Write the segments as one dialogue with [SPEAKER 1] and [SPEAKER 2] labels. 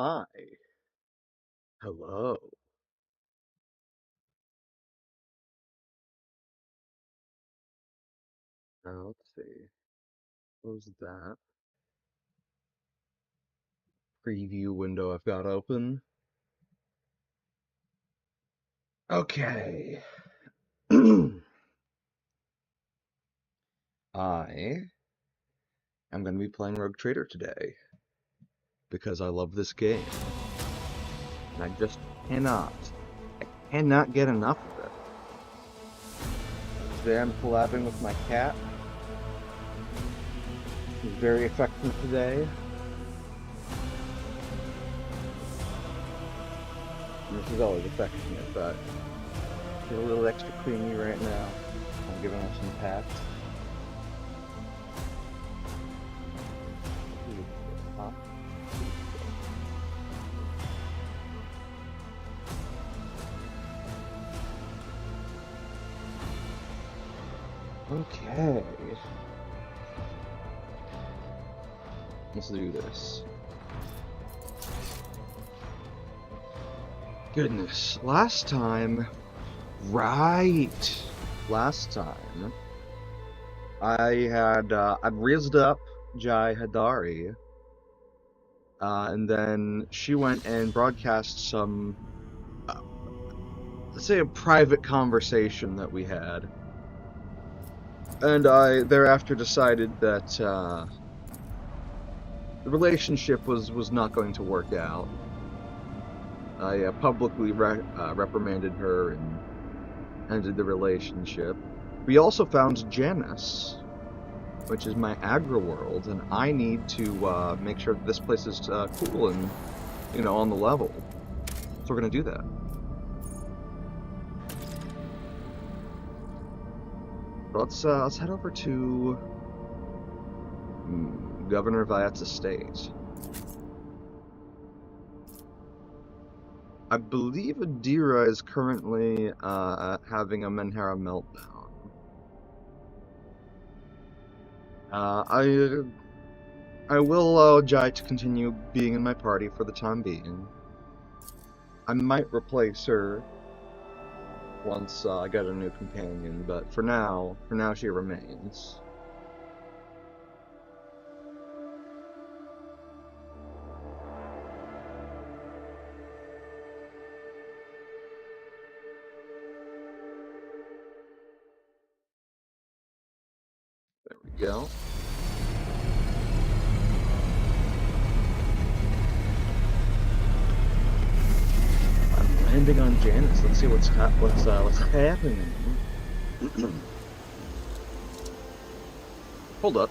[SPEAKER 1] Hi. Hello. Now let's see. Close that preview window I've got open. Okay. I am going to be playing Rogue Trader today because I love this game. And I just cannot get enough of it. Today I'm collabing with my cat. He's very affectionate today. This is always affectionate, but she's a little extra creamy right now. I'm giving her some pats. Okay. Let's do this. Goodness, last time, I'd raised up Jai Hadari, and then she went and broadcast some, let's say a private conversation that we had. And I thereafter decided that, the relationship was not going to work out. I publicly reprimanded her and ended the relationship. We also found Janus, which is my aggro world, and I need to make sure that this place is cool and, on the level. So we're gonna do that. Let's head over to Governor Viat's estate. I believe Adira is currently having a Menhera meltdown. I will allow Jai to continue being in my party for the time being. I might replace her once I get a new companion, but for now she remains. There we go. I'm landing on Janus. Let's see what's happening. Hold up.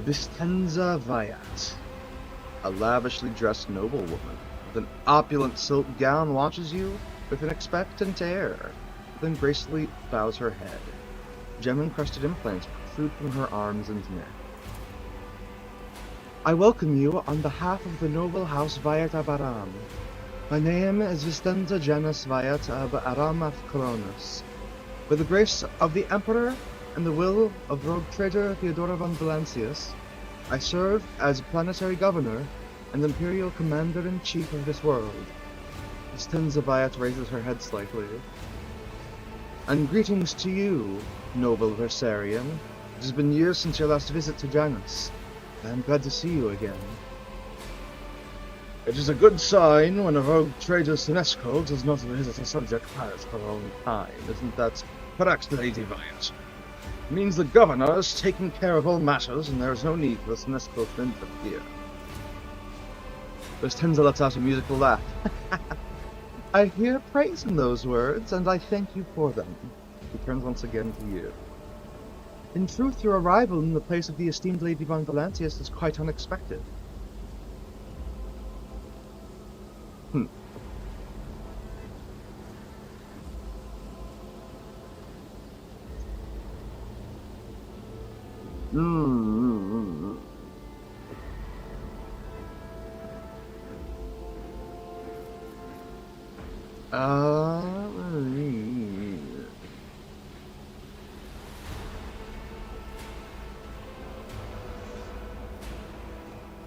[SPEAKER 1] Vistenza Viat, a lavishly dressed noblewoman with an opulent silk gown, watches you with an expectant air, then gracefully bows her head. Gem-encrusted implants protrude from her arms and neck. I welcome you on behalf of the noble house Viat ab Aram. My name is Vistenza Janus Viat ab Aram af Cronus. With the grace of the Emperor and the will of Rogue Trader Theodora von Valancius, I serve as planetary governor and imperial commander-in-chief of this world. Vistenza Viat raises her head slightly. And greetings to you, noble Versarian. It has been years since your last visit to Janus. I am glad to see you again. It is a good sign when a rogue trader Sinesco does not visit a subject planet for a long time. Isn't that correct, Lady Viat? It means the governor is taking care of all matters, and there is no need for the Sinesco to interfere. Vistenza lets out a musical laugh. I hear praise in those words, and I thank you for them. He turns once again to you. In truth, your arrival in the place of the esteemed Lady von Valancius is quite unexpected.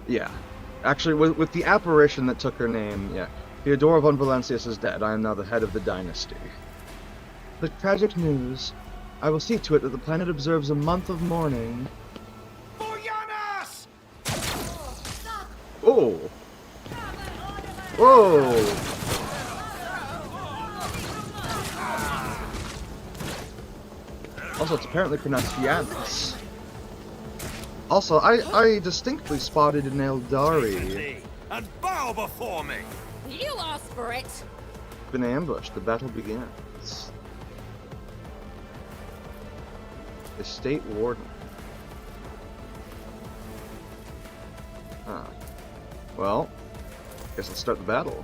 [SPEAKER 1] Yeah. Actually, with the apparition that took her name, yeah. Theodora von Valancius is dead. I am now the head of the dynasty. The tragic news. I will see to it that the planet observes a month of mourning. Oh! Whoa! Also, it's apparently pronounced Giannis. Also, I distinctly spotted an Eldari.
[SPEAKER 2] And bow before me.
[SPEAKER 3] You asked for it.
[SPEAKER 1] Been ambushed. The battle begins. The State Warden. Ah. Well, guess let's start the battle.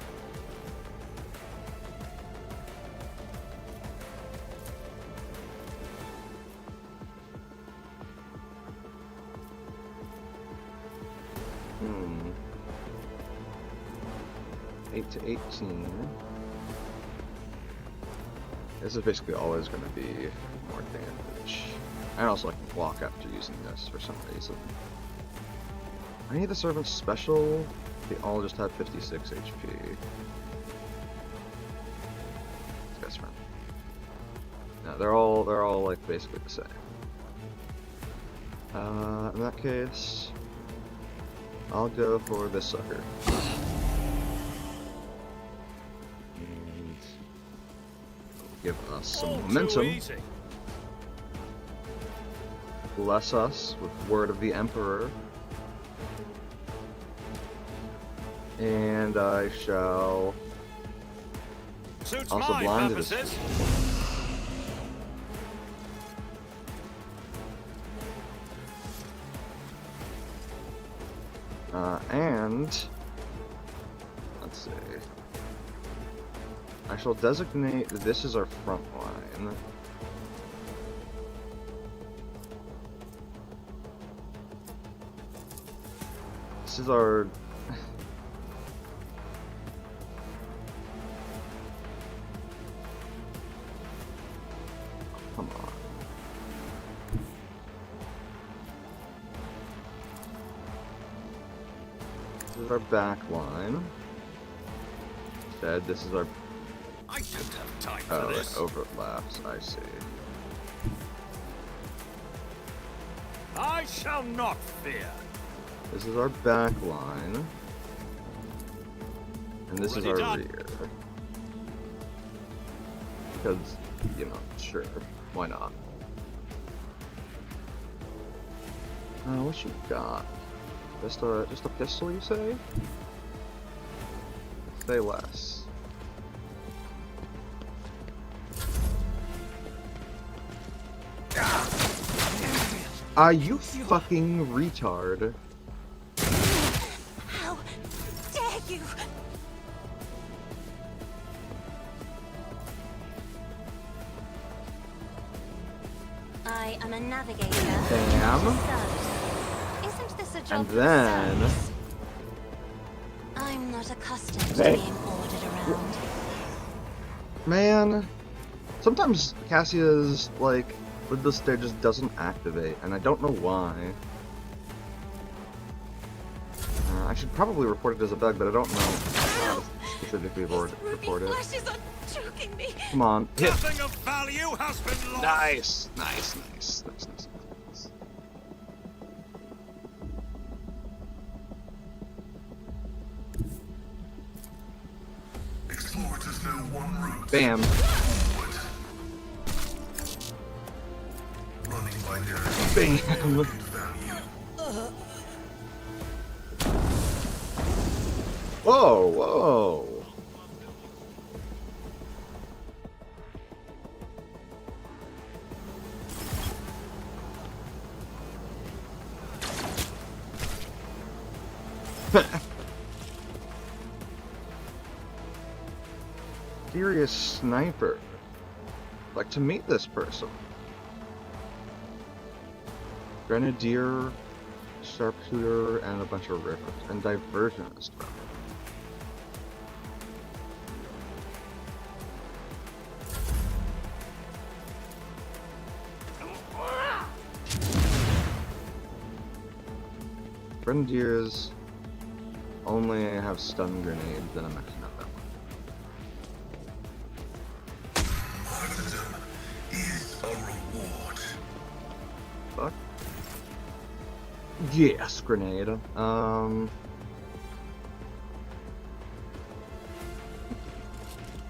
[SPEAKER 1] Hmm. 8 to 18. This is basically always going to be more damage. And also I can block after using this for some reason. Any of the servants special? They all just have 56 HP. Best friend. No, they're all like basically the same. In that case, I'll go for this sucker. And give us some momentum. Bless us with word of the Emperor. And I shall also blind this. And let's see. I shall designate that this is our front line. This is our come on. This is our back line. Instead, this is our
[SPEAKER 2] I don't have time for this.
[SPEAKER 1] It overlaps, I see.
[SPEAKER 2] I shall not fear.
[SPEAKER 1] This is our back line. And this is our rear. Because, you know, sure, why not? What you got? Just a pistol, you say? Say less. You fucking retard.
[SPEAKER 3] How dare you? I am a navigator.
[SPEAKER 1] Damn.
[SPEAKER 3] Isn't this a job?
[SPEAKER 1] And then
[SPEAKER 3] I'm not accustomed to being ordered around.
[SPEAKER 1] Man, sometimes Cassia's like with this there just doesn't activate, and I don't know why. I should probably report it as a bug, but I don't know how to specifically report it.
[SPEAKER 3] Flashes are choking me.
[SPEAKER 1] Come on, hit.
[SPEAKER 2] Nothing of value has been lost.
[SPEAKER 1] Nice.
[SPEAKER 4] Explorers know one route.
[SPEAKER 1] Bam.
[SPEAKER 4] Running by their
[SPEAKER 1] Bam.
[SPEAKER 4] value.
[SPEAKER 1] Whoa. Serious sniper. Like to meet this person. Grenadier, sharpshooter, and a bunch of rivers, and diversionist. Grenadiers only have stun grenades, then I'm actually not that one.
[SPEAKER 4] Martyrdom is a reward.
[SPEAKER 1] Fuck. Yes, grenade.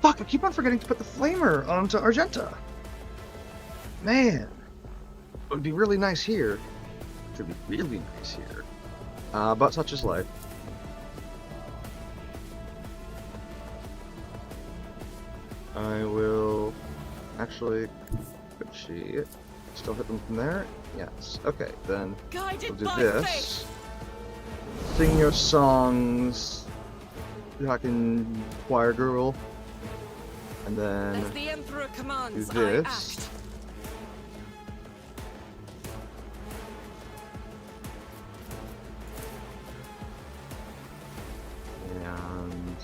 [SPEAKER 1] Fuck, I keep on forgetting to put the flamer onto Argenta. Man. It would be really nice here. It would be really nice here. But such is life. I will actually, could she still hit them from there? Yes. Okay, then we'll do this. Sing your songs, fucking choir girl. And then
[SPEAKER 5] As the Emperor commands,
[SPEAKER 1] do this.
[SPEAKER 5] I act.
[SPEAKER 1] And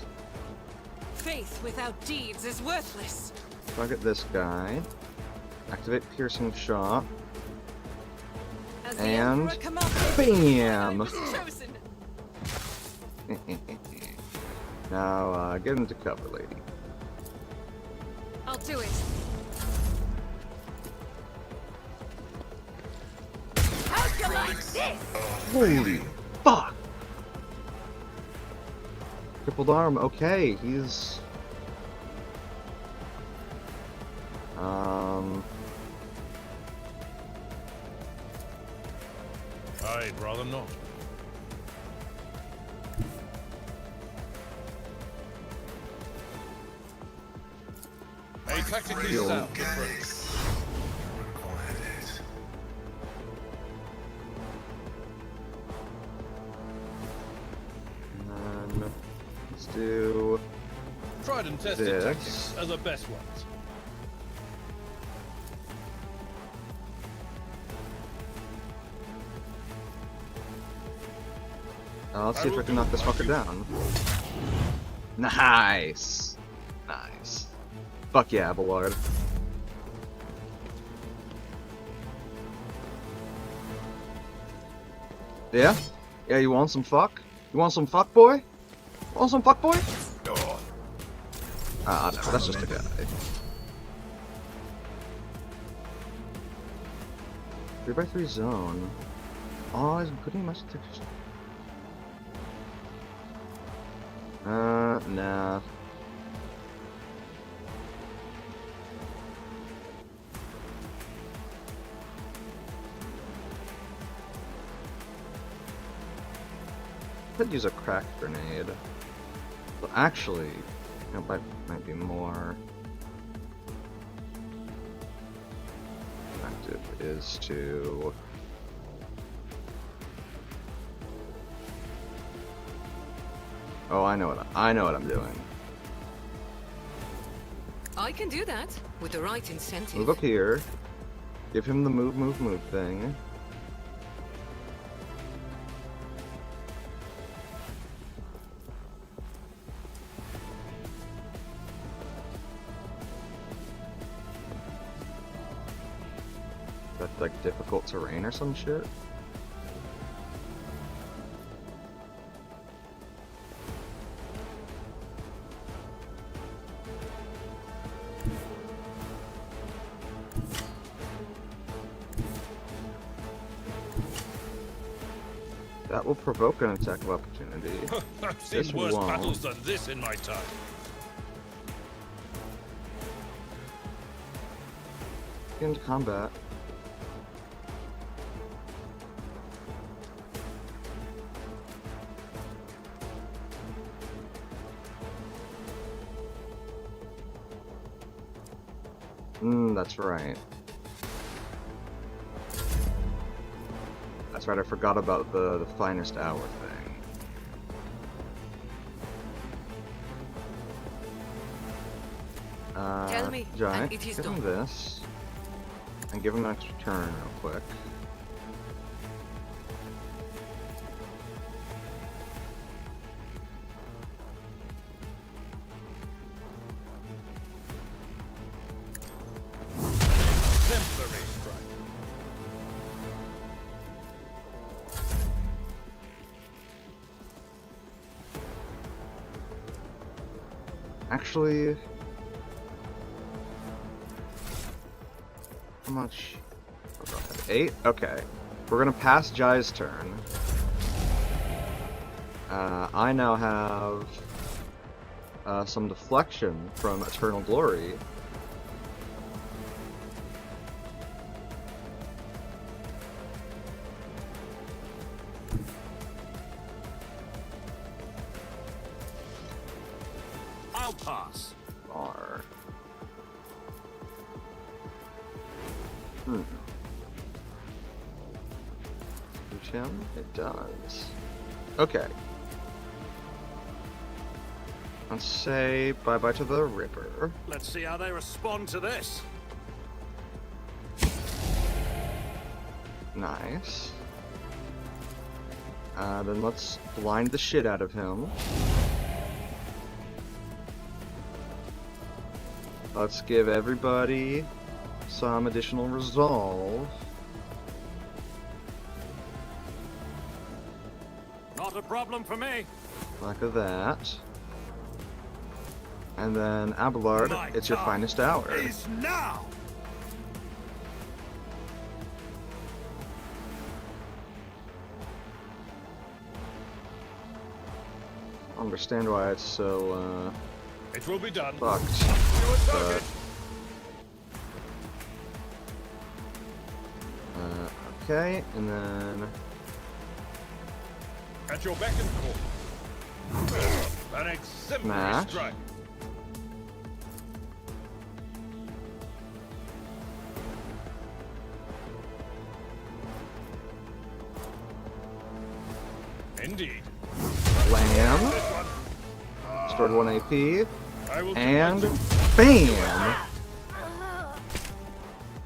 [SPEAKER 5] Faith without deeds is worthless.
[SPEAKER 1] target this guy. Activate piercing shot.
[SPEAKER 5] As the
[SPEAKER 1] And
[SPEAKER 5] Emperor commands,
[SPEAKER 1] bam!
[SPEAKER 5] I was chosen.
[SPEAKER 1] Now get into cover, lady.
[SPEAKER 5] I'll do it. How do you like this?
[SPEAKER 1] Holy fuck! Crippled arm, okay, he's...
[SPEAKER 6] I'd rather not. A tactically
[SPEAKER 1] Feel-
[SPEAKER 6] sound approach.
[SPEAKER 4] Required it.
[SPEAKER 1] And then let's do
[SPEAKER 6] Tried and tested
[SPEAKER 1] this.
[SPEAKER 6] tactics are the best ones.
[SPEAKER 1] Let's see if I can knock this fucker down. Nice! Nice. Fuck yeah, Abelard. Yeah? Yeah, you want some fuck? You want some fuck, boy? Want some fuck, boy? Ah, no, that's just a guy. 3x3 zone. Oh, he's putting much texture. Nah. Could use a crack grenade. Well, actually, it might be more effective is to Oh, I know what I'm doing.
[SPEAKER 5] I can do that with the right incentive.
[SPEAKER 1] Move up here. Give him the move thing. That's like difficult terrain or some shit. That will provoke an attack of opportunity.
[SPEAKER 6] I've
[SPEAKER 1] This
[SPEAKER 6] seen worse
[SPEAKER 1] won't.
[SPEAKER 6] battles than this in my time.
[SPEAKER 1] Get into combat. That's right. That's right, I forgot about the finest hour thing.
[SPEAKER 5] Tell me,
[SPEAKER 1] Giant,
[SPEAKER 5] and it is
[SPEAKER 1] give him
[SPEAKER 5] done.
[SPEAKER 1] this. And give him an extra turn real quick.
[SPEAKER 6] Temporary strike.
[SPEAKER 1] Actually, how much? Oh, go ahead. 8? Okay. We're gonna pass Jai's turn. I now have some deflection from Eternal Glory.
[SPEAKER 2] I'll pass.
[SPEAKER 1] R. Reach him? It does. Okay. Let's say bye-bye to the Ripper.
[SPEAKER 2] Let's see how they respond to this.
[SPEAKER 1] Nice. Then let's blind the shit out of him. Let's give everybody some additional resolve.
[SPEAKER 2] Not a problem for me.
[SPEAKER 1] Like of that. And then Abelard,
[SPEAKER 2] My
[SPEAKER 1] it's your
[SPEAKER 2] time
[SPEAKER 1] finest hour.
[SPEAKER 2] is now.
[SPEAKER 1] I understand why it's so
[SPEAKER 6] It will be done.
[SPEAKER 1] fucked.
[SPEAKER 6] Your target.
[SPEAKER 1] Okay, and then
[SPEAKER 6] At your beck and call. An exemplary
[SPEAKER 1] Smash.
[SPEAKER 6] strike. Indeed.
[SPEAKER 1] Lamb,
[SPEAKER 6] This one.
[SPEAKER 1] stored 1 AP,
[SPEAKER 6] I will do
[SPEAKER 1] and
[SPEAKER 6] my job.
[SPEAKER 1] BAM!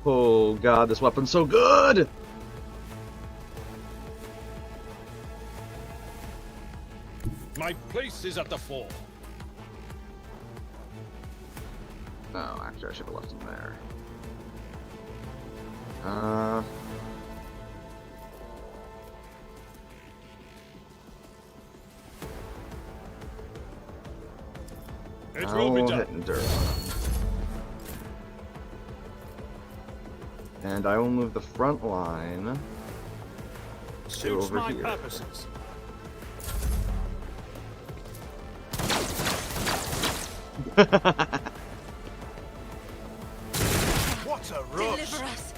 [SPEAKER 1] Oh god, this weapon's so good!
[SPEAKER 6] My place is at the fore.
[SPEAKER 1] No, actually I should have left him there.
[SPEAKER 6] It will be
[SPEAKER 1] I'll
[SPEAKER 6] done.
[SPEAKER 1] hit Endure. And I will move the front line
[SPEAKER 2] Suits
[SPEAKER 1] over
[SPEAKER 2] my
[SPEAKER 1] here.
[SPEAKER 2] purposes. What a rush!
[SPEAKER 3] Deliver us.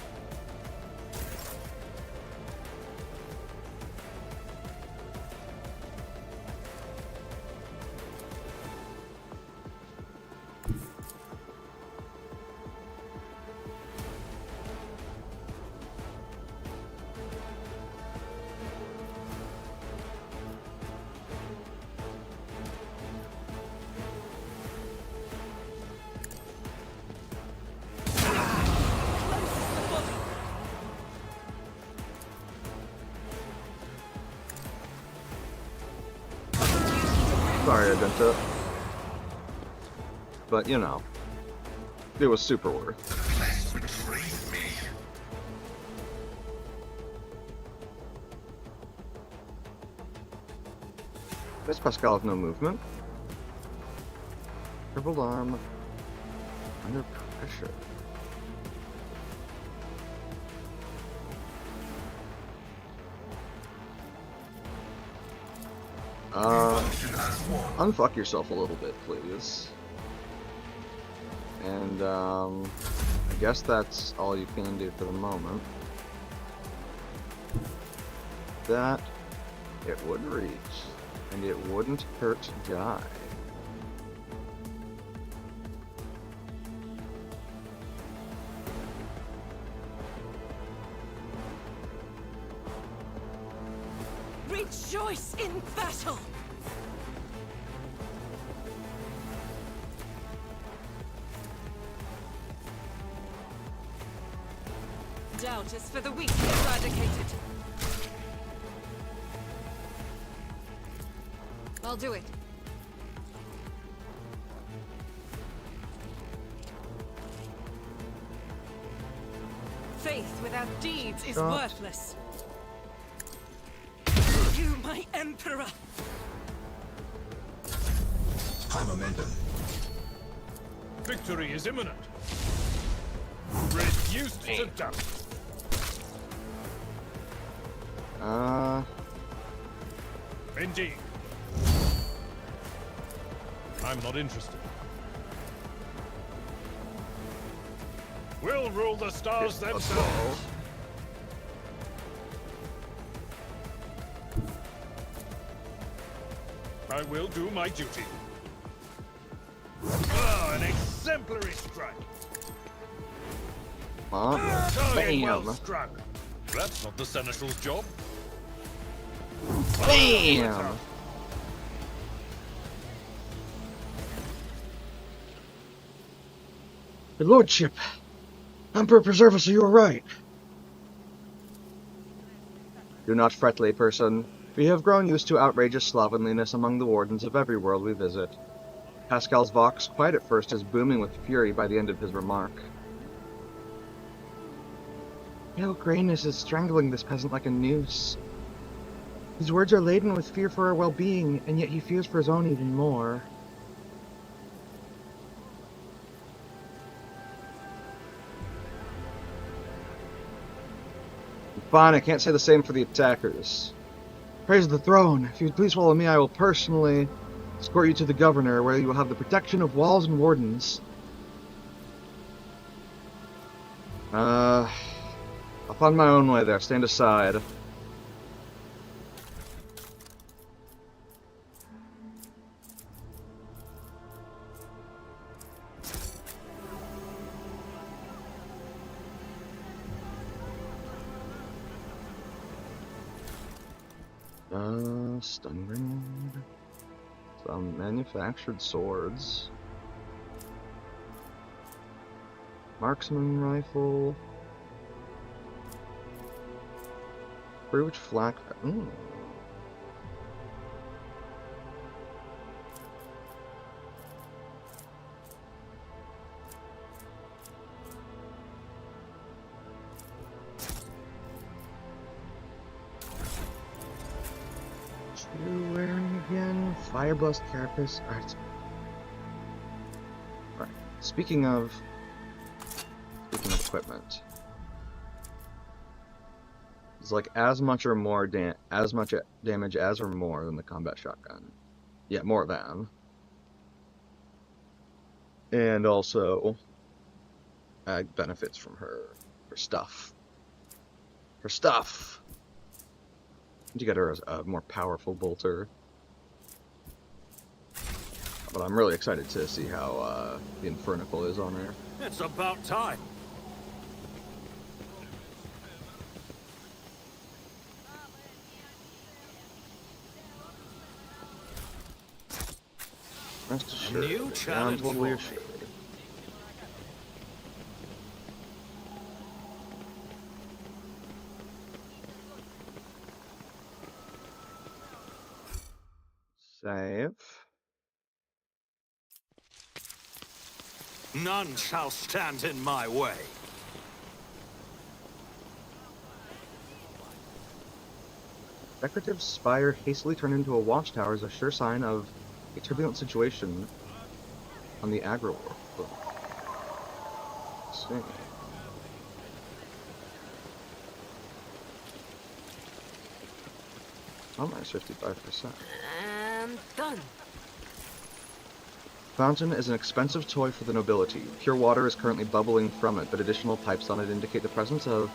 [SPEAKER 1] Sorry I bent it. But, you know, it was super worth.
[SPEAKER 4] Flesh betrays me.
[SPEAKER 1] This Pascal has no movement. Triple arm. Under pressure. Unfuck yourself a little bit, please. And, I guess that's all you can do for the moment. That, it would reach, and it wouldn't hurt to die.
[SPEAKER 5] Rejoice in battle! Doubt is for the weak eradicated. I'll do it. Faith without deeds is
[SPEAKER 1] Shot.
[SPEAKER 5] worthless. You, my emperor!
[SPEAKER 4] High momentum.
[SPEAKER 6] Victory is imminent. Reduced to dust. Indeed. I'm not interested. We'll rule the stars themselves. I will do my duty. Ah, an exemplary strike. Target well
[SPEAKER 1] Bam!
[SPEAKER 6] struck. That's not the Seneschal's job.
[SPEAKER 1] Bam! Your lordship, Emperor preserve us, you are right. Do not fret, layperson. We have grown used to outrageous slovenliness among the wardens of every world we visit. Pascal's vox, quiet at first, is booming with fury by the end of his remark. Pale grayness is strangling this peasant like a noose. His words are laden with fear for our well-being, and yet he fears for his own even more. Fine, I can't say the same for the attackers. Praise the throne. If you would please follow me, I will personally escort you to the governor, where you will have the protection of walls and wardens. I'll find my own way there. Stand aside. Stun grenade. Some manufactured swords. Marksman rifle. Brooch flak. Ooh. You wearing again? Fireblast carapace. Alright. Alright. Speaking of equipment. It's like as much or more damage as or more than the combat shotgun. Yeah, more than. And also benefits from her stuff. Her stuff. To get her a more powerful bolter. But I'm really excited to see how the Infernical is on her.
[SPEAKER 2] It's about time.
[SPEAKER 1] Rest assured,
[SPEAKER 2] New challenge
[SPEAKER 1] totally
[SPEAKER 2] for me.
[SPEAKER 1] assured. Save.
[SPEAKER 2] None shall stand in my way.
[SPEAKER 1] Decorative spire hastily turned into a watchtower is a sure sign of a turbulent situation on the aggro world. Let's see. Almost 55%.
[SPEAKER 5] And done.
[SPEAKER 1] Fountain is an expensive toy for the nobility. Pure water is currently bubbling from it, but additional pipes on it indicate the presence of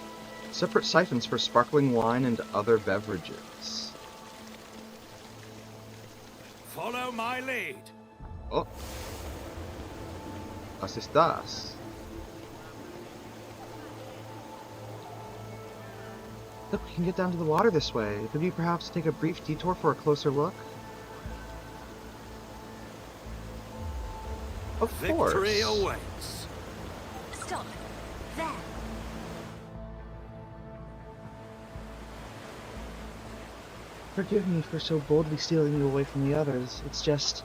[SPEAKER 1] separate siphons for sparkling wine and other beverages.
[SPEAKER 2] Follow my lead.
[SPEAKER 1] Oh. Así estás. Look, we can get down to the water this way. Could we perhaps take a brief detour for a closer look? Of course.
[SPEAKER 2] Victory awaits.
[SPEAKER 3] Stop. There.
[SPEAKER 1] Forgive me for so boldly stealing you away from the others. It's just...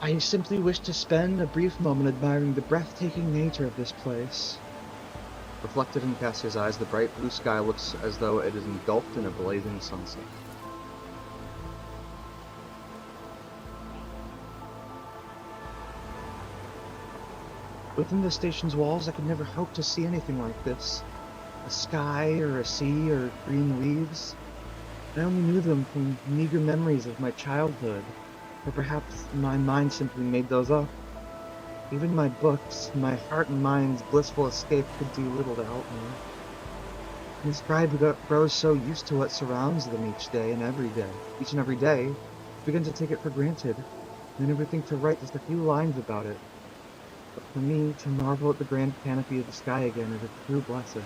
[SPEAKER 1] I simply wish to spend a brief moment admiring the breathtaking nature of this place. Reflected in Cassia's eyes, the bright blue sky looks as though it is engulfed in a blazing sunset. Within the station's walls, I could never hope to see anything like this. A sky, or a sea, or green leaves. I only knew them from meager memories of my childhood, or perhaps my mind simply made those up. Even my books, my heart and mind's blissful escape could do little to help me. And scribe grows so used to what surrounds them each and every day, begin to take it for granted. They never think to write just a few lines about it. But for me, to marvel at the grand canopy of the sky again is a true blessing.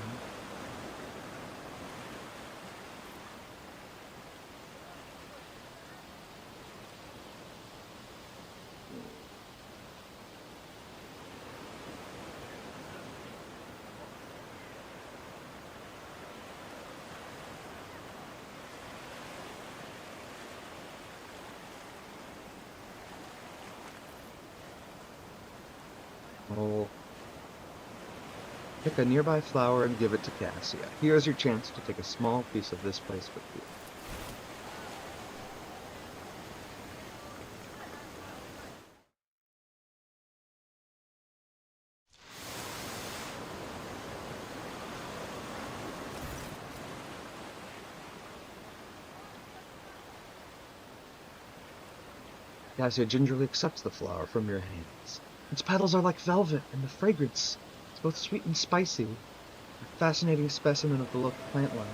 [SPEAKER 1] I'll pick a nearby flower and give it to Cassia. Here's your chance to take a small piece of this place with you. Cassia gingerly accepts the flower from your hands. Its petals are like velvet, and the fragrance is both sweet and spicy. A fascinating specimen of the local plant life.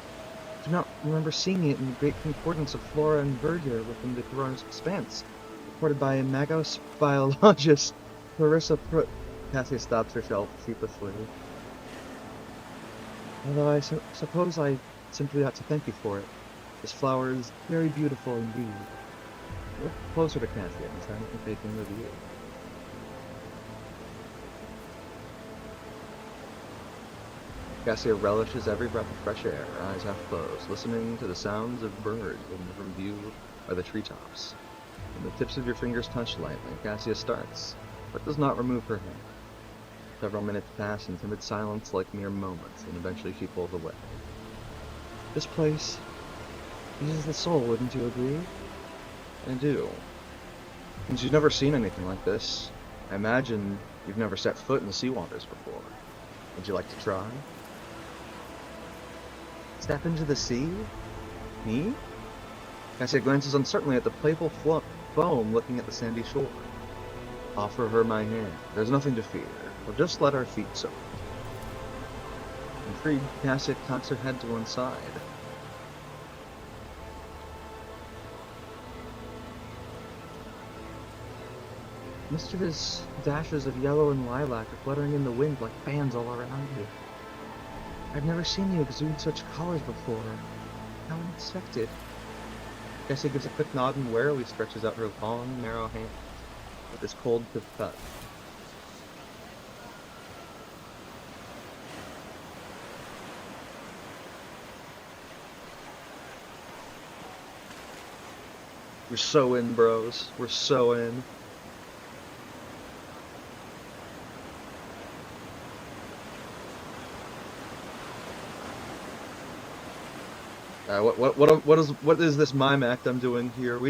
[SPEAKER 1] I do not remember seeing it in the great concordance of flora and verdure within the Corona's expanse, reported by Magos biologist Clarissa Pruitt. Cassia stops herself sheepishly. Although I suppose I simply ought to thank you for it. This flower is very beautiful indeed. Look closer to Cassia and try to convey things with you. Cassia relishes every breath of fresh air, her eyes half closed, listening to the sounds of birds hidden from view by the treetops. When the tips of your fingers touch lightly, Cassia starts, but does not remove her hand. Several minutes pass in timid silence like mere moments, and eventually she pulls away. This place eases the soul, wouldn't you agree? I do. Since you've never seen anything like this, I imagine you've never set foot in the sea waters before. Would you like to try? Step into the sea? Me? Cassia glances uncertainly at the playful foam looking at the sandy shore. Offer her my hand. There's nothing to fear. We'll just let our feet soak. Intrigued, Cassia cocks her head to one side. Mischievous dashes of yellow and lilac are fluttering in the wind like fans all around you. I've never seen you exude such colors before. How unexpected. Cassie gives a quick nod and warily stretches out her long, narrow hand with this cold cut. We're so in, bros. We're so in. What is this mime act I'm doing here?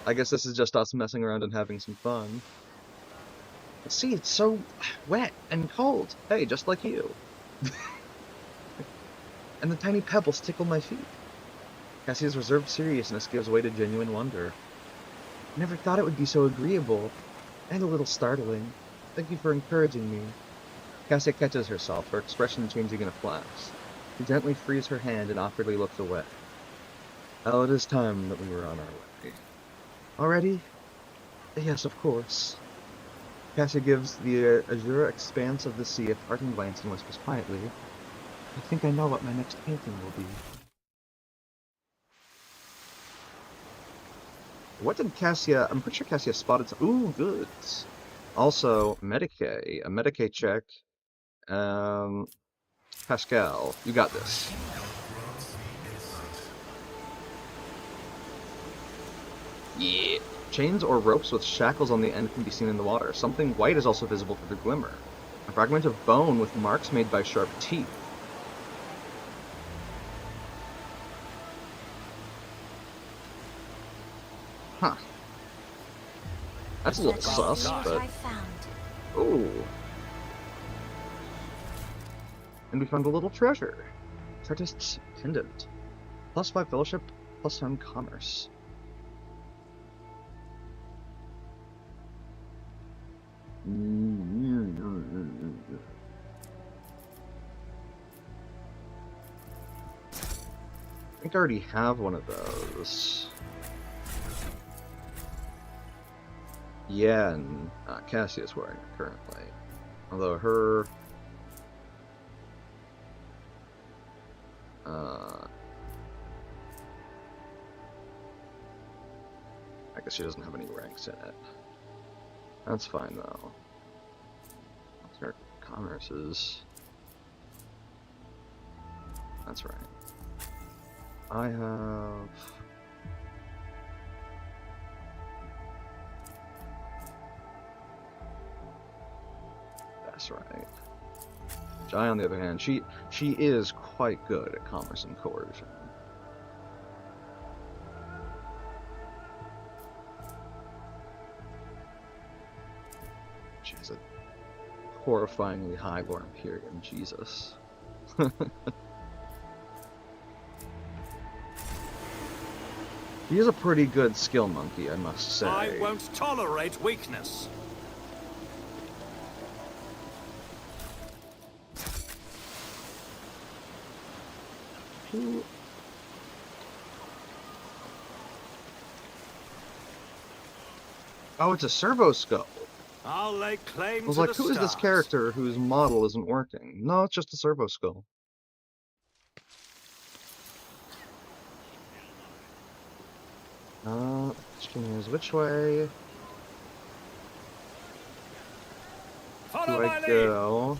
[SPEAKER 1] I guess this is just us messing around and having some fun. See, it's so wet and cold. Hey, just like you. And the tiny pebbles tickle my feet. Cassie's reserved seriousness gives way to genuine wonder. I never thought it would be so agreeable, and a little startling. Thank you for encouraging me. Cassie catches herself, her expression changing in a flash. She gently frees her hand and awkwardly looks away. Well, it is time that we were on our way. Already? Yes, of course. Cassia gives the azure expanse of the sea a parting glance and whispers quietly, I think I know what my next painting will be. What did Cassia... I'm pretty sure Cassia spotted some... Ooh, good. Also, Medicae. A Medicae check. Pascal, you got this. Yeah. Chains or ropes with shackles on the end can be seen in the water. Something white is also visible through the glimmer. A fragment of bone with marks made by sharp teeth. Huh. That's a little sus, but... Ooh. And we found a little treasure. Artist's pendant. +5 fellowship, +10 commerce. I think I already have one of those. Yeah, and Cassie is wearing it currently. Although her... I guess she doesn't have any ranks in it. That's fine though. Her commerce is... That's right. I have... That's right. Jai, on the other hand, she is quite good at commerce and coercion. She has a horrifyingly high Lord Imperium, Jesus. He is a pretty good skill monkey, I must say.
[SPEAKER 2] I won't tolerate weakness.
[SPEAKER 1] Oh, it's a servo scope.
[SPEAKER 2] I'll lay claim
[SPEAKER 1] I was
[SPEAKER 2] to
[SPEAKER 1] like,
[SPEAKER 2] the
[SPEAKER 1] who is this
[SPEAKER 2] stars.
[SPEAKER 1] character whose model isn't working? No, it's just a servo skull. Question is, which way
[SPEAKER 2] Follow
[SPEAKER 1] do
[SPEAKER 2] my
[SPEAKER 1] I
[SPEAKER 2] lead.
[SPEAKER 1] go?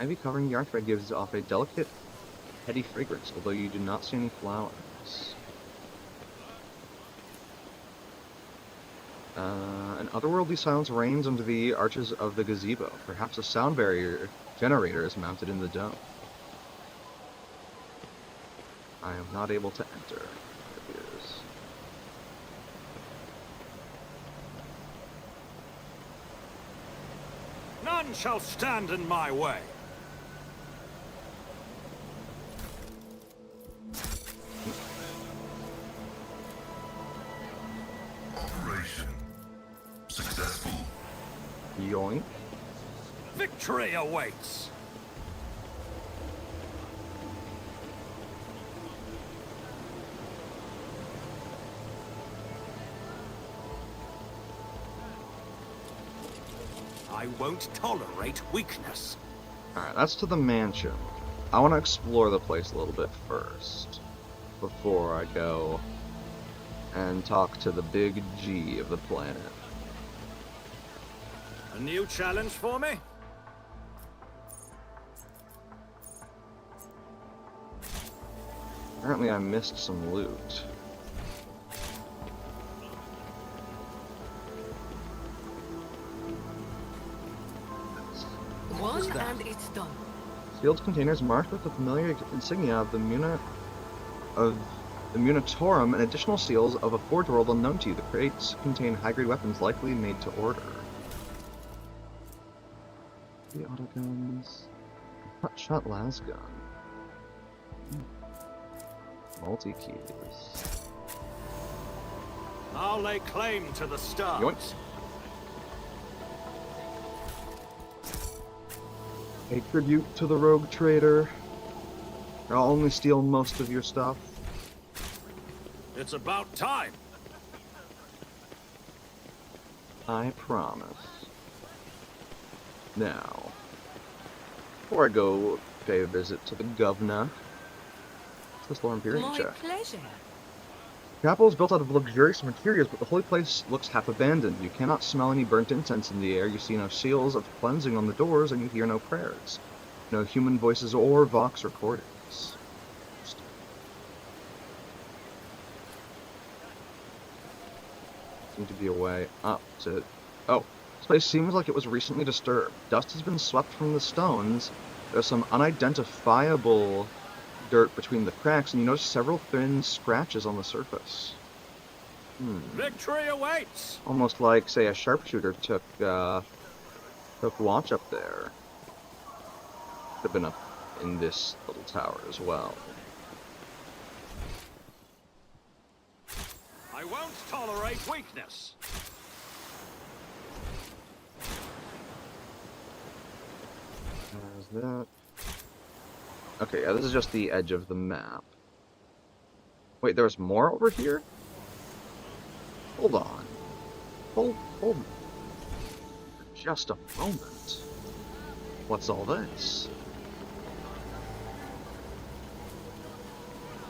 [SPEAKER 1] Ivy covering the archway gives off a delicate, heady fragrance, although you do not see any flowers. An otherworldly silence reigns under the arches of the gazebo. Perhaps a sound barrier generator is mounted in the dome. I am not able to enter, it appears.
[SPEAKER 2] None shall stand in my way.
[SPEAKER 4] Operation successful.
[SPEAKER 1] Yoink.
[SPEAKER 2] Victory awaits. I won't tolerate weakness.
[SPEAKER 1] Alright, that's to the mansion. I want to explore the place a little bit first, before I go and talk to the big G of the planet.
[SPEAKER 2] A new challenge for me?
[SPEAKER 1] Apparently I missed some loot.
[SPEAKER 5] One and it's done.
[SPEAKER 1] Sealed containers marked with the familiar insignia of the Munitorum and additional seals of a forge world unknown to you. The crates contain high-grade weapons likely made to order. The autoguns. Hotshot lasgun. Multi-keys.
[SPEAKER 2] I'll lay claim to the stars.
[SPEAKER 1] Yoinks. A tribute to the rogue trader. I'll only steal most of your stuff.
[SPEAKER 2] It's about time.
[SPEAKER 1] I promise. Now, before I go pay a visit to the governor, this Lord Imperium
[SPEAKER 5] My
[SPEAKER 1] check.
[SPEAKER 5] pleasure.
[SPEAKER 1] The capital is built out of luxurious materials, but the holy place looks half abandoned. You cannot smell any burnt incense in the air, you see no seals of cleansing on the doors, and you hear no prayers. No human voices or vox recordings. Seem to be a way up to... Oh, this place seems like it was recently disturbed. Dust has been swept from the stones. There's some unidentifiable dirt between the cracks, and you notice several thin scratches on the surface.
[SPEAKER 2] Victory awaits.
[SPEAKER 1] Almost like, say, a sharpshooter took took watch up there. Could have been up in this little tower as well.
[SPEAKER 2] I won't tolerate weakness.
[SPEAKER 1] There's that. Okay, yeah, this is just the edge of the map. Wait, there's more over here? Hold on. Hold. Just a moment. What's all this?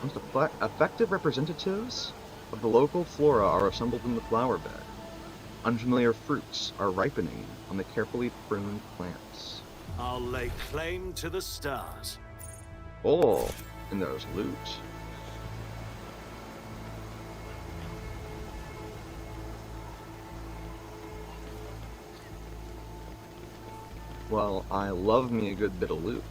[SPEAKER 1] Most effective representatives of the local flora are assembled in the flower bed. Unfamiliar fruits are ripening on the carefully pruned plants.
[SPEAKER 2] I'll lay claim to the stars.
[SPEAKER 1] Oh, and there's loot. Well, I love me a good bit of loot.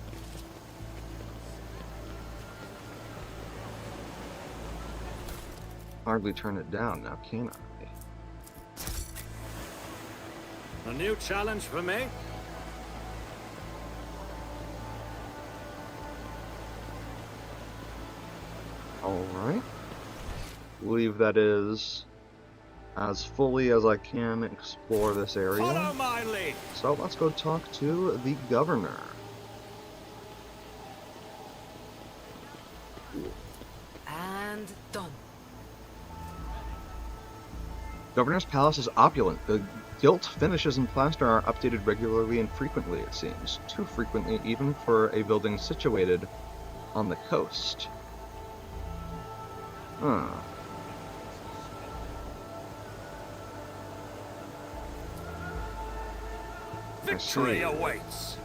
[SPEAKER 1] Hardly turn it down now, can I?
[SPEAKER 2] A new challenge for me?
[SPEAKER 1] Alright. Believe that is as fully as I can explore this area.
[SPEAKER 2] Follow my lead.
[SPEAKER 1] So let's go talk to the governor.
[SPEAKER 5] And done.
[SPEAKER 1] Governor's Palace is opulent. The gilt finishes and plaster are updated regularly and frequently, it seems. Too frequently even for a building situated on the coast. Huh.
[SPEAKER 2] Victory awaits.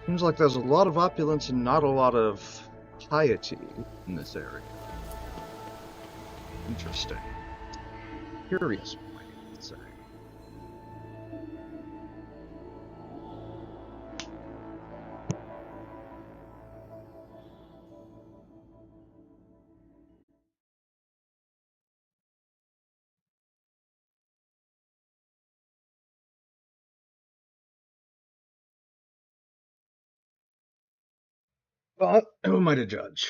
[SPEAKER 1] Seems like there's a lot of opulence and not a lot of piety in this area. Interesting. Curious point, I'd say. But who am I to judge?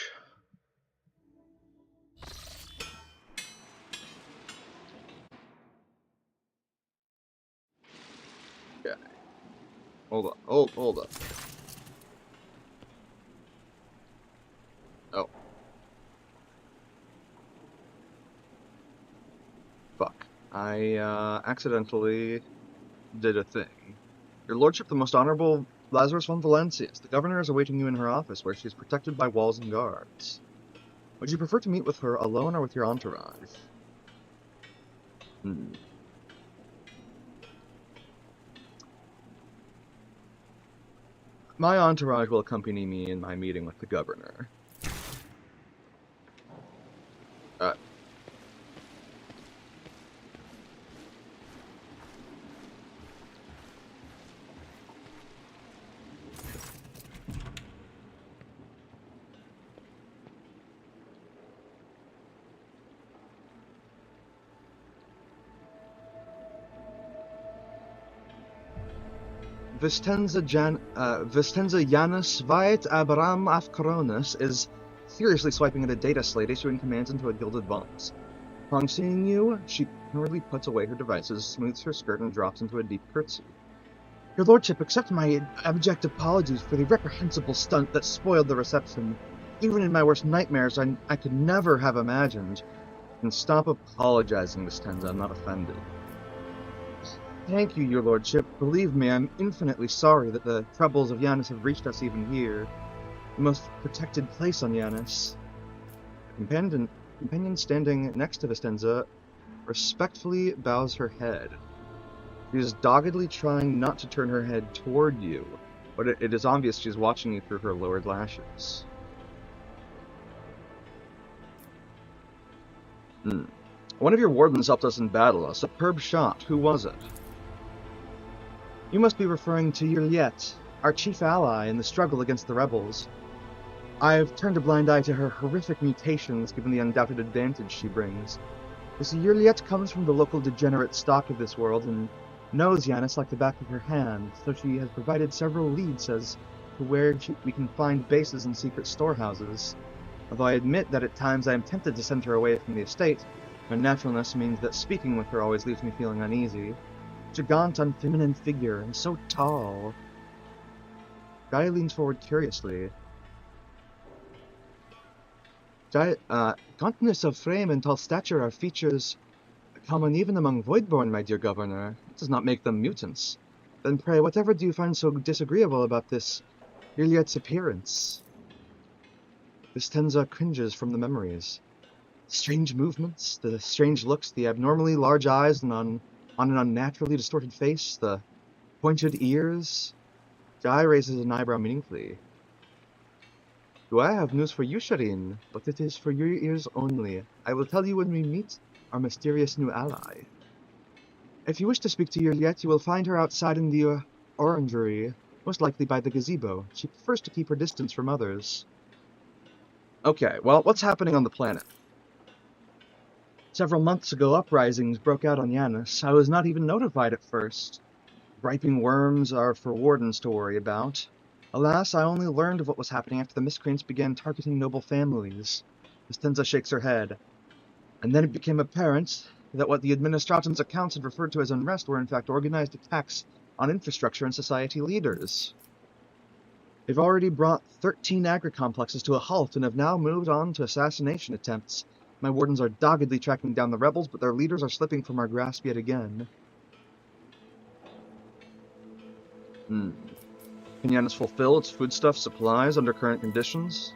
[SPEAKER 1] Okay. Hold on. Hold up. Oh. Fuck. I accidentally did a thing. Your lordship, the most honorable Lazarus von Valencius. The governor is awaiting you in her office, where she is protected by walls and guards. Would you prefer to meet with her alone or with your entourage? My entourage will accompany me in my meeting with the governor. Vistenza Janus Viet Abraham Afkoronis is furiously swiping at a data slate, issuing commands into a gilded box. Upon seeing you, she hurriedly puts away her devices, smooths her skirt, and drops into a deep curtsy. Your lordship, accept my abject apologies for the reprehensible stunt that spoiled the reception. Even in my worst nightmares, I could never have imagined. And stop apologizing, Vistenza, I'm not offended. Thank you, your lordship. Believe me, I'm infinitely sorry that the troubles of Janus have reached us even here. The most protected place on Janus. The companion standing next to Vistenza respectfully bows her head. She is doggedly trying not to turn her head toward you, but it is obvious she's watching you through her lowered lashes. One of your wardens helped us in battle, a superb shot. Who was it? You must be referring to Juliette, our chief ally in the struggle against the rebels. I've turned a blind eye to her horrific mutations given the undoubted advantage she brings. You see, Juliette comes from the local degenerate stock of this world and knows Yanis like the back of her hand, so she has provided several leads as to where we can find bases and secret storehouses. Although I admit that at times I am tempted to send her away from the estate, my naturalness means that speaking with her always leaves me feeling uneasy. Such a gaunt, unfeminine figure, and so tall. Gaia leans forward curiously. Gauntness of frame and tall stature are features common even among Voidborn, my dear governor. It does not make them mutants. Then pray, whatever do you find so disagreeable about this Iliad's appearance? Vistenza cringes from the memories. Strange movements, the strange looks, the abnormally large eyes on an unnaturally distorted face, the pointed ears. Guy raises an eyebrow meaningfully. Do I have news for you, Shireen? But it is for your ears only. I will tell you when we meet our mysterious new ally. If you wish to speak to Juliet, you will find her outside in the orangery, most likely by the gazebo. She prefers to keep her distance from others. Okay, well, what's happening on the planet? Several months ago, uprisings broke out on Yanis. I was not even notified at first. Griping worms are for wardens to worry about. Alas, I only learned of what was happening after the miscreants began targeting noble families. Vistenza shakes her head. And then it became apparent that what the Administratum's accounts had referred to as unrest were in fact organized attacks on infrastructure and society leaders. They've already brought 13 agri-complexes to a halt and have now moved on to assassination attempts. My wardens are doggedly tracking down the rebels, but their leaders are slipping from our grasp yet again. Can Yanis fulfill its foodstuff supplies under current conditions?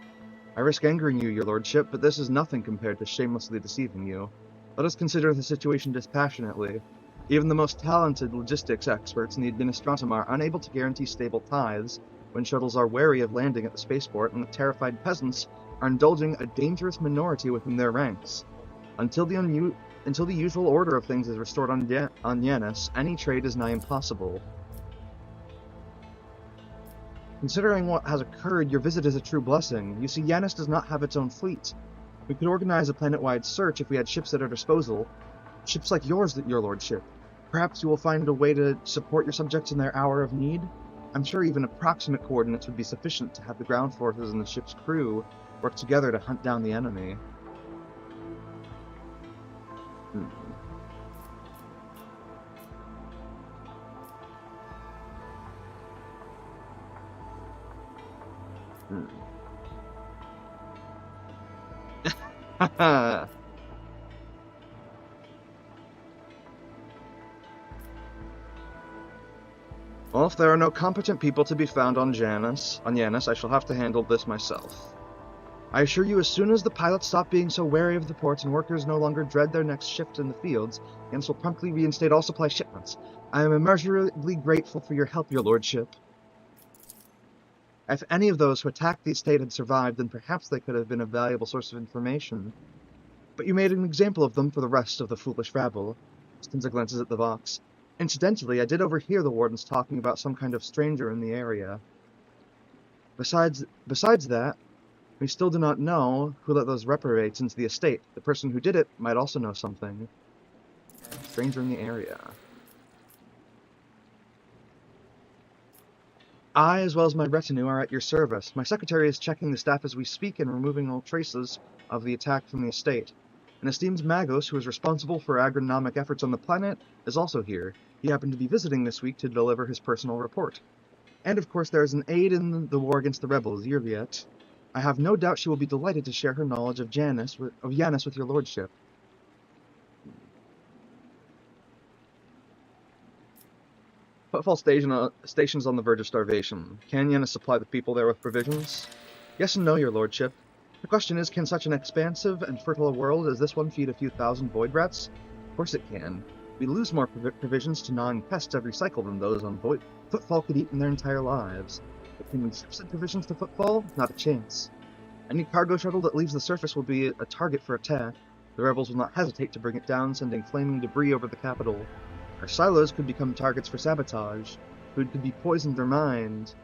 [SPEAKER 1] I risk angering you, your lordship, but this is nothing compared to shamelessly deceiving you. Let us consider the situation dispassionately. Even the most talented logistics experts in the Administratum are unable to guarantee stable tithes when shuttles are wary of landing at the spaceport and the terrified peasants are indulging a dangerous minority within their ranks. Until the usual order of things is restored on Yanis, any trade is nigh impossible. Considering what has occurred, your visit is a true blessing. You see, Yanis does not have its own fleet. We could organize a planet-wide search if we had ships at our disposal. Ships like yours, your lordship. Perhaps you will find a way to support your subjects in their hour of need? I'm sure even approximate coordinates would be sufficient to have the ground forces and the ship's crew work together to hunt down the enemy. Well, if there are no competent people to be found on Yanis, I shall have to handle this myself. I assure you, as soon as the pilots stop being so wary of the ports and workers no longer dread their next shift in the fields, Yanis will promptly reinstate all supply shipments. I am immeasurably grateful for your help, your lordship. If any of those who attacked the estate had survived, then perhaps they could have been a valuable source of information. But you made an example of them for the rest of the foolish rabble. Stinza glances at the box. Incidentally, I did overhear the wardens talking about some kind of stranger in the area. Besides that, we still do not know who let those reprobates into the estate. The person who did it might also know something. Stranger in the area. I, as well as my retinue, are at your service. My secretary is checking the staff as we speak and removing all traces of the attack from the estate. An esteemed Magos, who is responsible for agronomic efforts on the planet, is also here. He happened to be visiting this week to deliver his personal report. And of course there is an aide in the war against the rebels, Juliet. I have no doubt she will be delighted to share her knowledge of Yanis with your lordship. Footfall stations on the verge of starvation. Can Yanis supply the people there with provisions? Yes and no, your lordship. The question is, can such an expansive and fertile world as this one feed a few thousand void rats? Of course it can. We lose more provisions to gnawing pests every cycle than those on Footfall could eat in their entire lives. But can we send provisions to Footfall? Not a chance. Any cargo shuttle that leaves the surface will be a target for attack. The rebels will not hesitate to bring it down, sending flaming debris over the capital. Our silos could become targets for sabotage. Food could be poisoned or mined.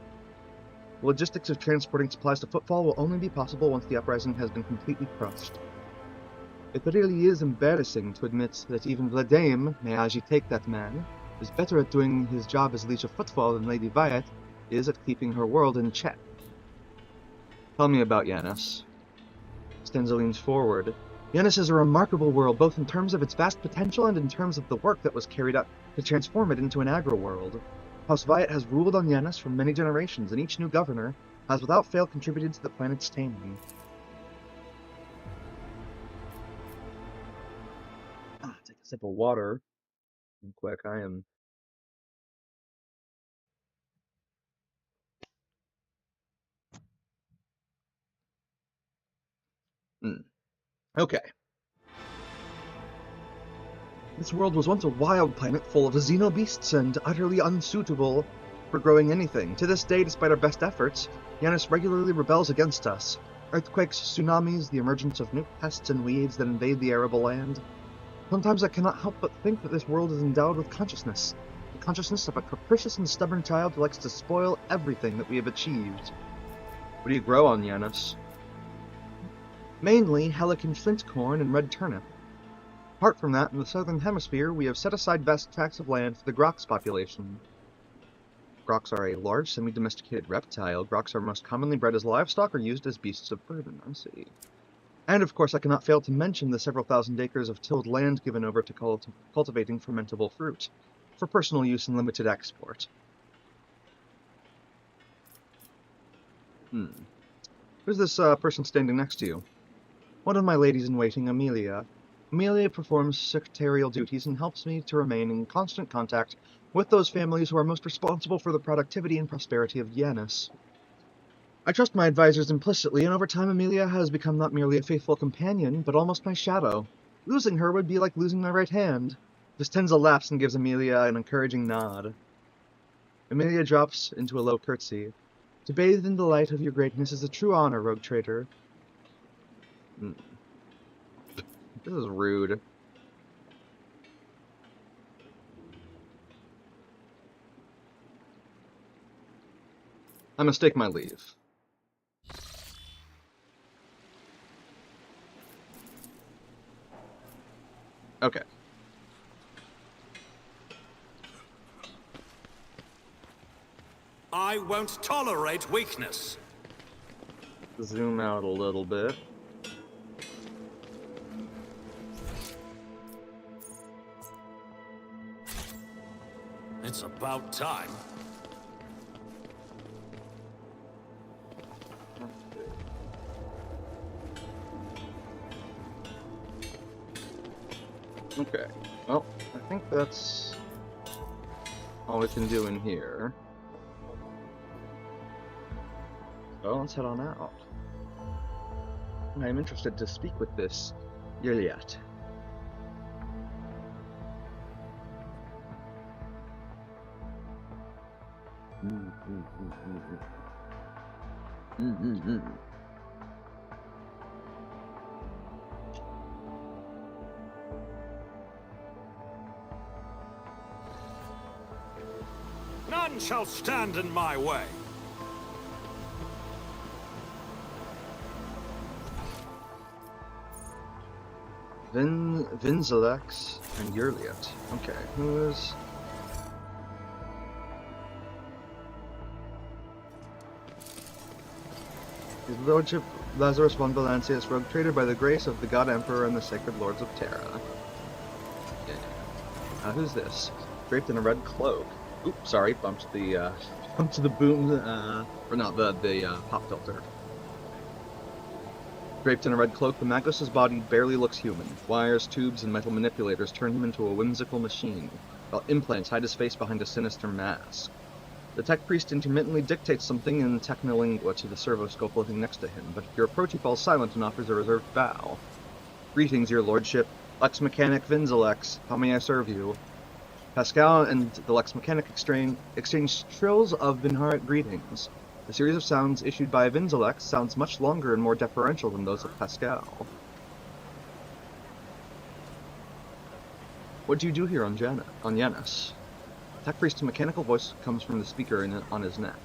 [SPEAKER 1] The logistics of transporting supplies to Footfall will only be possible once the uprising has been completely crushed. It really is embarrassing to admit that even Vladame may agitate that man. is better at doing his job as Leech of Footfall than Lady Viat is at keeping her world in check. Tell me about Yanis. Stenza leans forward. Yanis is a remarkable world, both in terms of its vast potential and in terms of the work that was carried out to transform it into an agro-world. House Viat has ruled on Yanis for many generations, and each new governor has without fail contributed to the planet's taming. Take a sip of water. Real quick, I am... Okay. This world was once a wild planet full of xenobeasts and utterly unsuitable for growing anything. To this day, despite our best efforts, Yanis regularly rebels against us. Earthquakes, tsunamis, the emergence of new pests and weeds that invade the arable land. Sometimes I cannot help but think that this world is endowed with consciousness. The consciousness of a capricious and stubborn child who likes to spoil everything that we have achieved. What do you grow on, Yanis? Mainly Helican flint corn and red turnip. Apart from that, in the southern hemisphere, we have set aside vast tracts of land for the Grox population. Grox are a large, semi-domesticated reptile. Grox are most commonly bred as livestock or used as beasts of burden. I see. And of course, I cannot fail to mention the several thousand acres of tilled land given over to cultivating fermentable fruit, for personal use and limited export. Who's this person standing next to you? One of my ladies-in-waiting, Amelia. Amelia performs secretarial duties and helps me to remain in constant contact with those families who are most responsible for the productivity and prosperity of Yanis. I trust my advisors implicitly, and over time Amelia has become not merely a faithful companion, but almost my shadow. Losing her would be like losing my right hand. Vistenza laughs and gives Amelia an encouraging nod. Amelia drops into a low curtsy. To bathe in the light of your greatness is a true honor, rogue trader. This is rude. I must take my leave. Okay.
[SPEAKER 2] I won't tolerate weakness.
[SPEAKER 1] Zoom out a little bit.
[SPEAKER 2] It's about time.
[SPEAKER 1] Okay, well, I think that's all we can do in here. So let's head on out. I am interested to speak with this Owlcat.
[SPEAKER 2] None shall stand in my way.
[SPEAKER 1] Vinzelex and Owlcat. Okay, who is... His Lordship Lazarus von Valancius, rogue trader by the grace of the God Emperor and the Sacred Lords of Terra. Yeah. Who's this? Draped in a red cloak. Oops, sorry, bumped the boom, or not, the pop filter. Draped in a red cloak, the Magus's body barely looks human. Wires, tubes, and metal manipulators turn him into a whimsical machine, while implants hide his face behind a sinister mask. The tech priest intermittently dictates something in technolingua to the servoscope living next to him, but if you approach, he falls silent and offers a reserved bow. Greetings, your lordship. Lex Mechanic Vinzelex, how may I serve you? Pascal and the Lex Mechanic exchange trills of Vinharic greetings. The series of sounds issued by Vinzelex sounds much longer and more deferential than those of Pascal. What do you do here on Yanis? Tech Priest's mechanical voice comes from the speaker on his neck.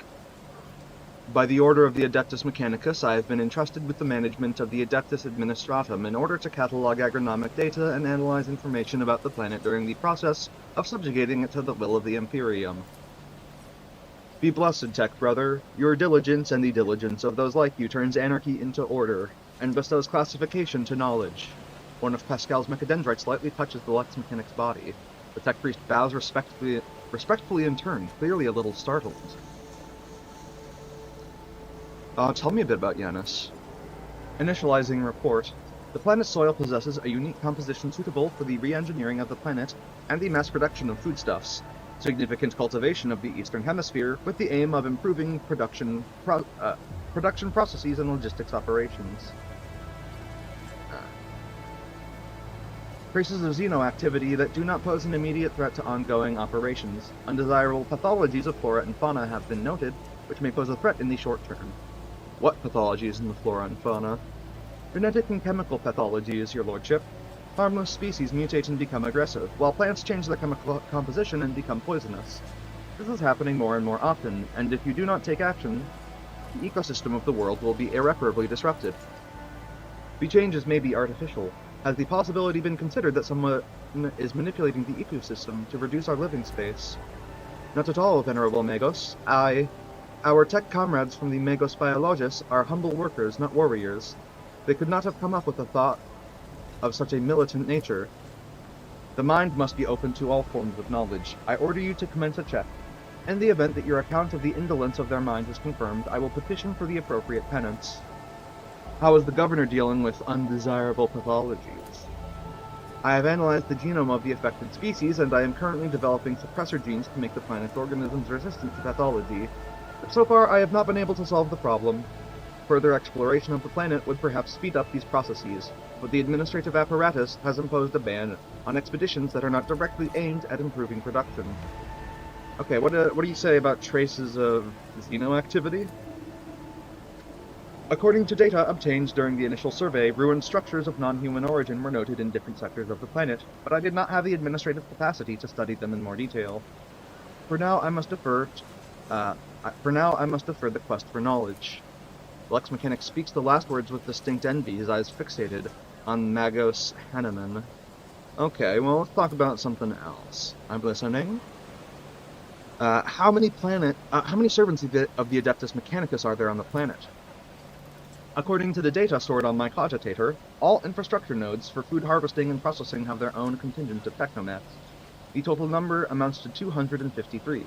[SPEAKER 1] By the order of the Adeptus Mechanicus, I have been entrusted with the management of the Adeptus Administratum in order to catalog agronomic data and analyze information about the planet during the process of subjugating it to the will of the Imperium. Be blessed, Tech Brother. Your diligence and the diligence of those like you turns anarchy into order, and bestows classification to knowledge. One of Pascal's mechadendrites lightly touches the Lex Mechanic's body. The Tech Priest bows respectfully in turn, clearly a little startled. Tell me a bit about Janus. Initializing report. The planet's soil possesses a unique composition suitable for the re-engineering of the planet and the mass production of foodstuffs. Significant cultivation of the Eastern Hemisphere with the aim of improving production processes and logistics operations. Traces of xenoactivity that do not pose an immediate threat to ongoing operations. Undesirable pathologies of flora and fauna have been noted, which may pose a threat in the short term. What pathologies in the flora and fauna? Genetic and chemical pathologies, your lordship. Harmless species mutate and become aggressive, while plants change their chemical composition and become poisonous. This is happening more and more often, and if you do not take action, the ecosystem of the world will be irreparably disrupted. The changes may be artificial. Has the possibility been considered that someone is manipulating the ecosystem to reduce our living space? Not at all, Venerable Magos. Our tech comrades from the Magos Biologis are humble workers, not warriors. They could not have come up with a thought of such a militant nature. The mind must be open to all forms of knowledge. I order you to commence a check. In the event that your account of the indolence of their mind is confirmed, I will petition for the appropriate penance. How is the governor dealing with undesirable pathologies? I have analyzed the genome of the affected species, and I am currently developing suppressor genes to make the planet's organisms resistant to pathology. But so far, I have not been able to solve the problem. Further exploration of the planet would perhaps speed up these processes, but the administrative apparatus has imposed a ban on expeditions that are not directly aimed at improving production. Okay, what do you say about traces of xenoactivity? According to data obtained during the initial survey, ruined structures of non-human origin were noted in different sectors of the planet, but I did not have the administrative capacity to study them in more detail. For now, I must defer the quest for knowledge. Lex Mechanic speaks the last words with distinct envy, his eyes fixated on Magos Hanneman. Okay, well, let's talk about something else. I'm listening. How many servants of the Adeptus Mechanicus are there on the planet? According to the data stored on my cogitator, all infrastructure nodes for food harvesting and processing have their own contingent of technomats. The total number amounts to 253.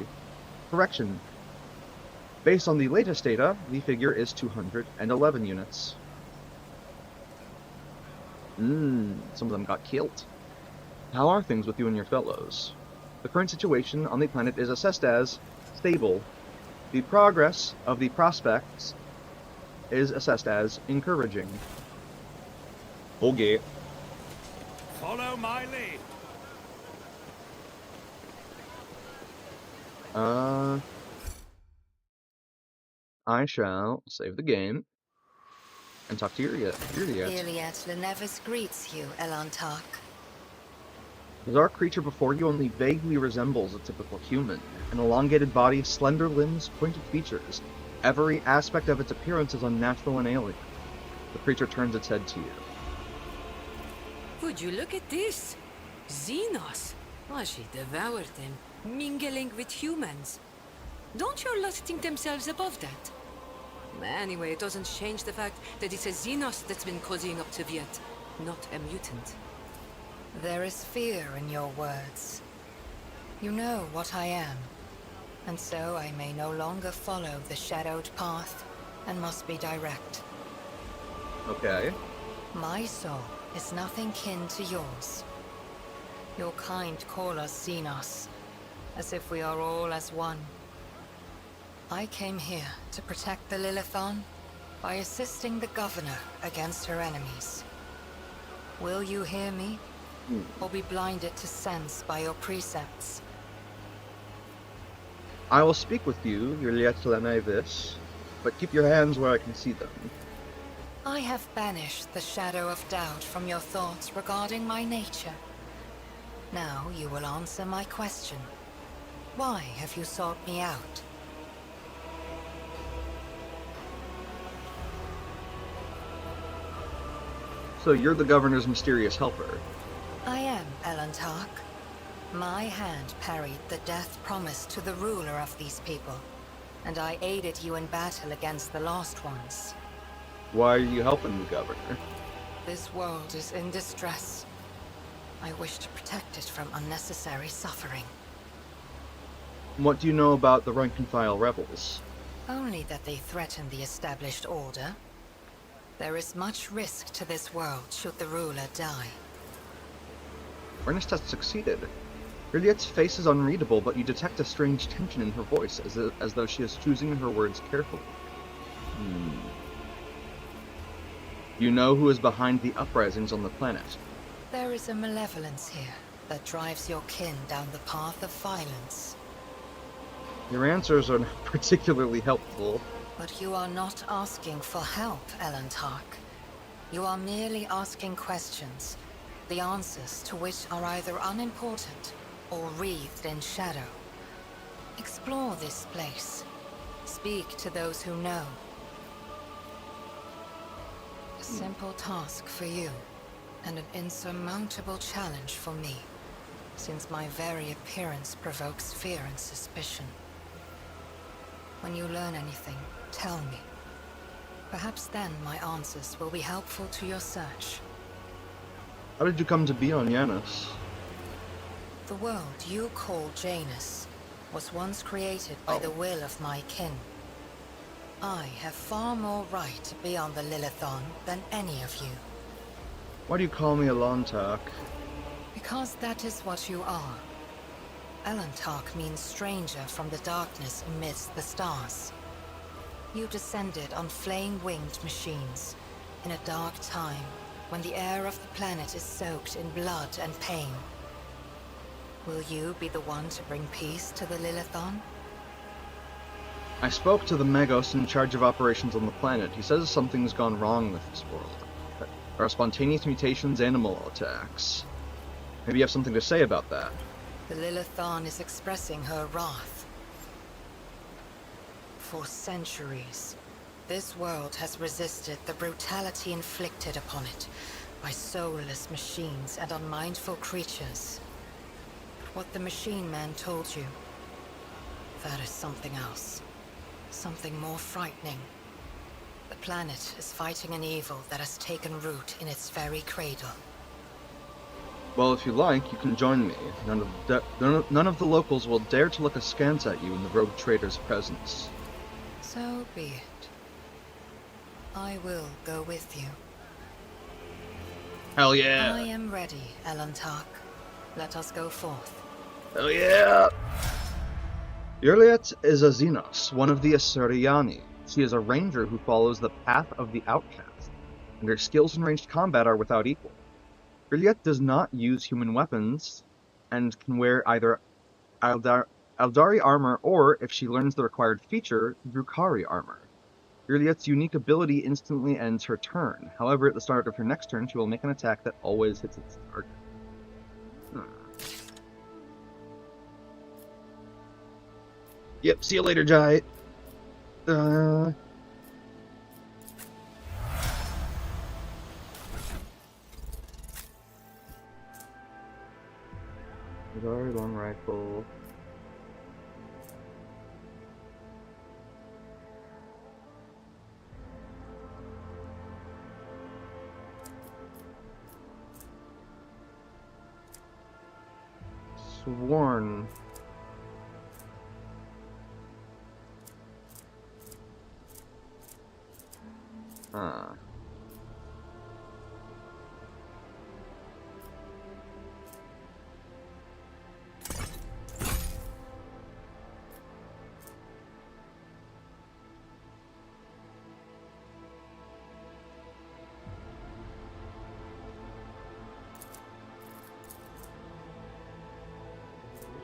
[SPEAKER 1] Correction. Based on the latest data, the figure is 211 units. Some of them got killed. How are things with you and your fellows? The current situation on the planet is assessed as stable. The progress of the prospects is assessed as encouraging. Okay.
[SPEAKER 2] Follow my lead.
[SPEAKER 1] I shall save the game and talk to Iliad.
[SPEAKER 3] Iliad Lenevis greets you, Elantark.
[SPEAKER 1] The dark creature before you only vaguely resembles a typical human. An elongated body, slender limbs, pointed features. Every aspect of its appearance is unnatural and alien. The creature turns its head to you.
[SPEAKER 5] Would you look at this? Xenos. Oh, she devoured them, mingling with humans. Don't your lot think themselves above that? Anyway, it doesn't change the fact that it's a Xenos that's been cozying up to Viet, not a mutant.
[SPEAKER 3] There is fear in your words. You know what I am, and so I may no longer follow the shadowed path and must be direct.
[SPEAKER 1] Okay.
[SPEAKER 3] My soul is nothing kin to yours. Your kind call us Xenos, as if we are all as one. I came here to protect the Lilithon by assisting the governor against her enemies. Will you hear me, or be blinded to sense by your precepts?
[SPEAKER 1] I will speak with you, Iliad Lenevis, but keep your hands where I can see them.
[SPEAKER 3] I have banished the shadow of doubt from your thoughts regarding my nature. Now you will answer my question. Why have you sought me out?
[SPEAKER 1] So you're the governor's mysterious helper.
[SPEAKER 3] I am, Elantark. My hand parried the death promised to the ruler of these people, and I aided you in battle against the Lost Ones.
[SPEAKER 1] Why are you helping the governor?
[SPEAKER 3] This world is in distress. I wish to protect it from unnecessary suffering.
[SPEAKER 1] What do you know about the rank-and-file rebels?
[SPEAKER 3] Only that they threaten the established order. There is much risk to this world should the ruler die.
[SPEAKER 1] Ernest has succeeded. Juliet's face is unreadable, but you detect a strange tension in her voice, as though she is choosing her words carefully. You know who is behind the uprisings on the planet?
[SPEAKER 3] There is a malevolence here that drives your kin down the path of violence.
[SPEAKER 1] Your answers are not particularly helpful.
[SPEAKER 3] But you are not asking for help, Elantark. You are merely asking questions, the answers to which are either unimportant or wreathed in shadow. Explore this place. Speak to those who know. A simple task for you, and an insurmountable challenge for me, since my very appearance provokes fear and suspicion. When you learn anything, tell me. Perhaps then my answers will be helpful to your search.
[SPEAKER 1] How did you come to be on Janus?
[SPEAKER 3] The world you call Janus was once created by the will of my kin. I have far more right to be on the Lilithon than any of you.
[SPEAKER 1] Why do you call me Elantark?
[SPEAKER 3] Because that is what you are. Elantark means stranger from the darkness amidst the stars. You descended on flame-winged machines in a dark time when the air of the planet is soaked in blood and pain. Will you be the one to bring peace to the Lilithon?
[SPEAKER 1] I spoke to the Magos in charge of operations on the planet. He says something's gone wrong with this world. There are spontaneous mutations, animal attacks. Maybe you have something to say about that.
[SPEAKER 3] The Lilithon is expressing her wrath. For centuries, this world has resisted the brutality inflicted upon it by soulless machines and unmindful creatures. What the machine man told you, that is something else. Something more frightening. The planet is fighting an evil that has taken root in its very cradle.
[SPEAKER 1] Well, if you like, you can join me. None of the locals will dare to look askance at you in the rogue trader's presence.
[SPEAKER 3] So be it. I will go with you.
[SPEAKER 1] Hell yeah!
[SPEAKER 3] I am ready, Elantark. Let us go forth.
[SPEAKER 1] Hell yeah! Juliet is a Xenos, one of the Asuriani. She is a ranger who follows the path of the outcast, and her skills in ranged combat are without equal. Juliet does not use human weapons, and can wear either Eldari armor or, if she learns the required feature, Drukhari armor. Juliet's unique ability instantly ends her turn. However, at the start of her next turn, she will make an attack that always hits its target. Yep, see you later, Jai. Eldari long rifle. Sworn.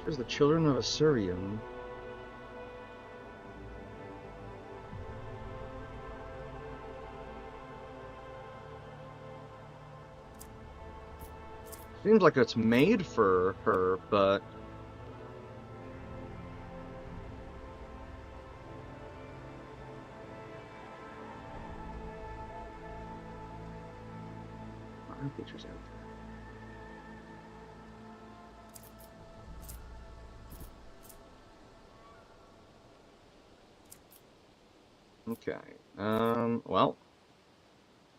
[SPEAKER 1] There's the children of Asurium. Seems like it's made for her, but Our features out there. Okay. Well,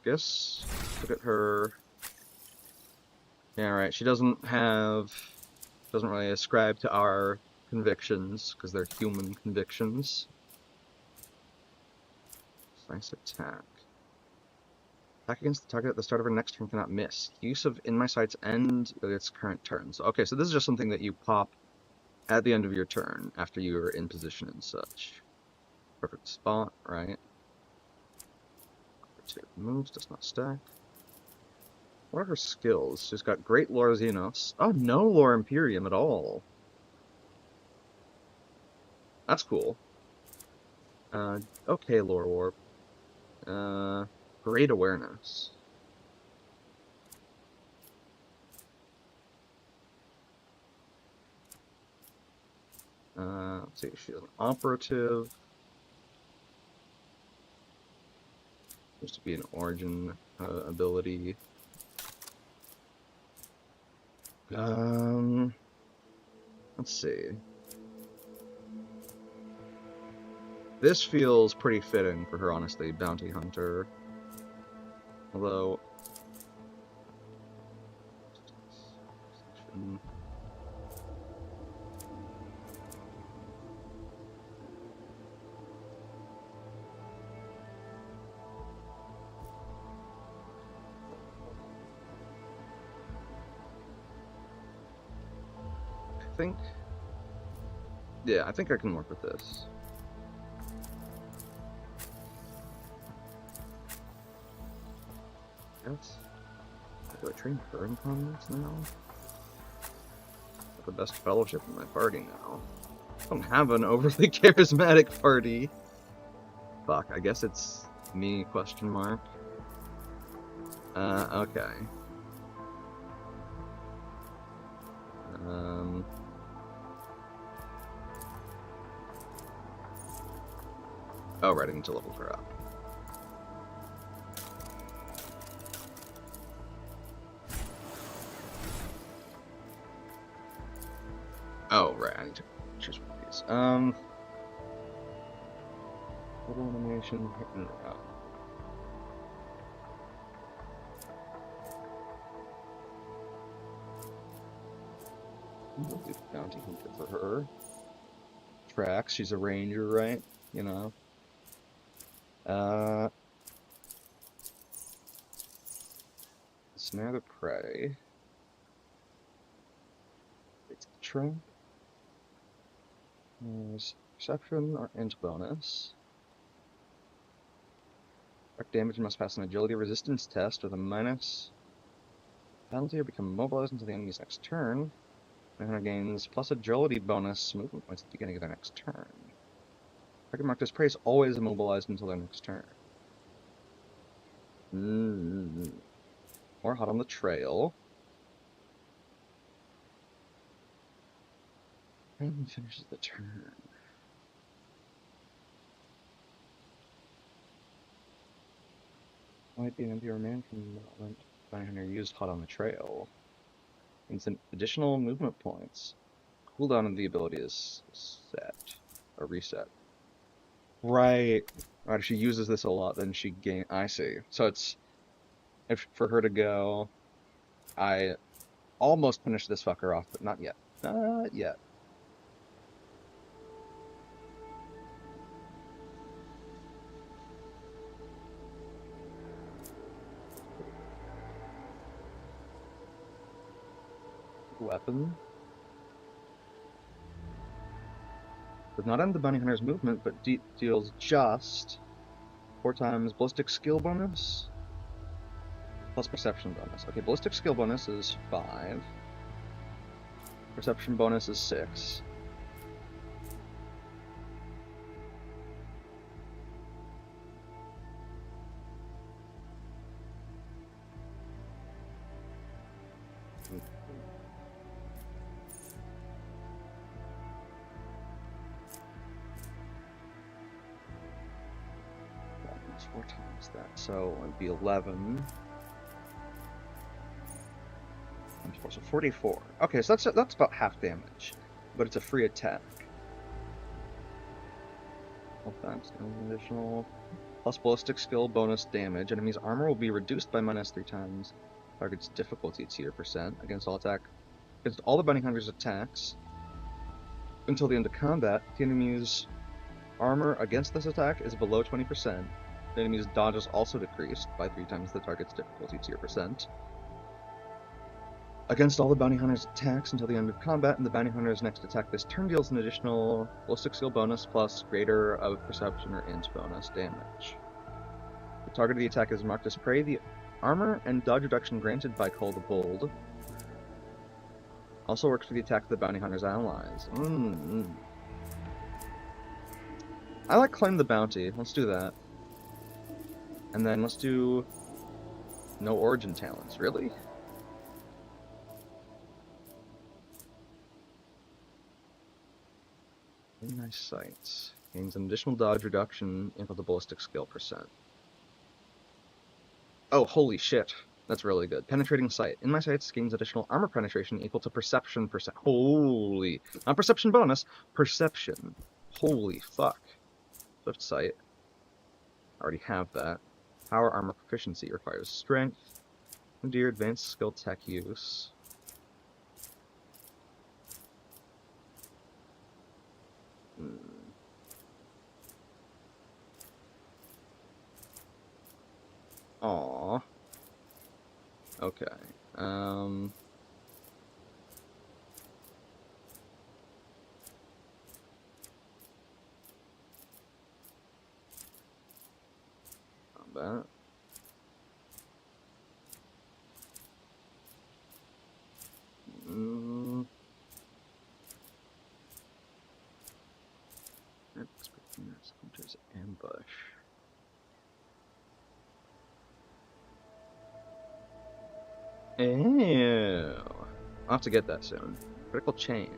[SPEAKER 1] guess look at her. Yeah, right. She doesn't really ascribe to our convictions because they're human convictions. Nice attack. Attack against the target at the start of her next turn cannot miss. Use of in my sights end with its current turn. So, okay, so this is just something that you pop at the end of your turn after you are in position and such. Perfect spot, right? Moves, does not stack. What are her skills? She's got great lore Xenos. Oh, no lore Imperium at all. That's cool. Okay, lore warp. Great awareness. Let's see, she's an operative. Used to be an origin ability. Let's see. This feels pretty fitting for her, honestly, bounty hunter. Although, I think I can work with this. Do I train her in combats now? Got the best fellowship in my party now. I don't have an overly charismatic party. Fuck, I guess it's me, question mark. Okay. Oh, right, I need to level her up. Oh, right, I need to choose one of these. Total animation, hitting her up. We'll do bounty hunter for her. Tracks, she's a ranger, right? You know. Snare the prey. It's a trap. There's perception or int bonus. Direct damage must pass an agility resistance test with a minus penalty or become mobilized until the enemy's next turn. The hunter gains plus agility bonus movement points at the beginning of their next turn. Target marked as prey is always immobilized until their next turn. More hot on the trail. And finishes the turn. Might be an empty man from the bounty hunter used hot on the trail. Instant additional movement points. Cooldown of the ability is set. Or reset. Right. If she uses this a lot, then she gain. I see. So it's for her to go. I almost finished this fucker off, but not yet. Not yet. Weapon. Does not end the bounty hunter's movement, but deals just 4 times ballistic skill bonus plus perception bonus. Okay, ballistic skill bonus is 5. Perception bonus is 6. Four times that, so it'd be 11. So 44. Okay, so that's about half damage, but it's a free attack. Additional plus ballistic skill bonus damage. Enemy's armor will be reduced by -3 times target's difficulty tier percent against all the bounty hunters' attacks until the end of combat. The enemy's armor against this attack is below 20%. The enemy's dodge is also decreased by 3 times the target's difficulty tier percent against all the bounty hunters' attacks until the end of combat, and the bounty hunter's next attack this turn deals an additional ballistic skill bonus plus greater of perception or int bonus damage. The target of the attack is marked as prey. The armor and dodge reduction granted by Call the Bold also works for the attack of the bounty hunter's allies. I like Claim the Bounty. Let's do that. And then let's do no origin talents. Really? Very nice sights. Gains an additional dodge reduction equal to ballistic skill percent. Oh, holy shit. That's really good. Penetrating sight. In my sights gains additional armor penetration equal to perception percent. Holy. Not perception bonus. Perception. Holy fuck. Swift sight. Already have that. Power armor proficiency requires strength. Dear advanced skill tech use. Aww. Okay. Combat. Hunters ambush. Ew. I'll have to get that soon. Critical chain.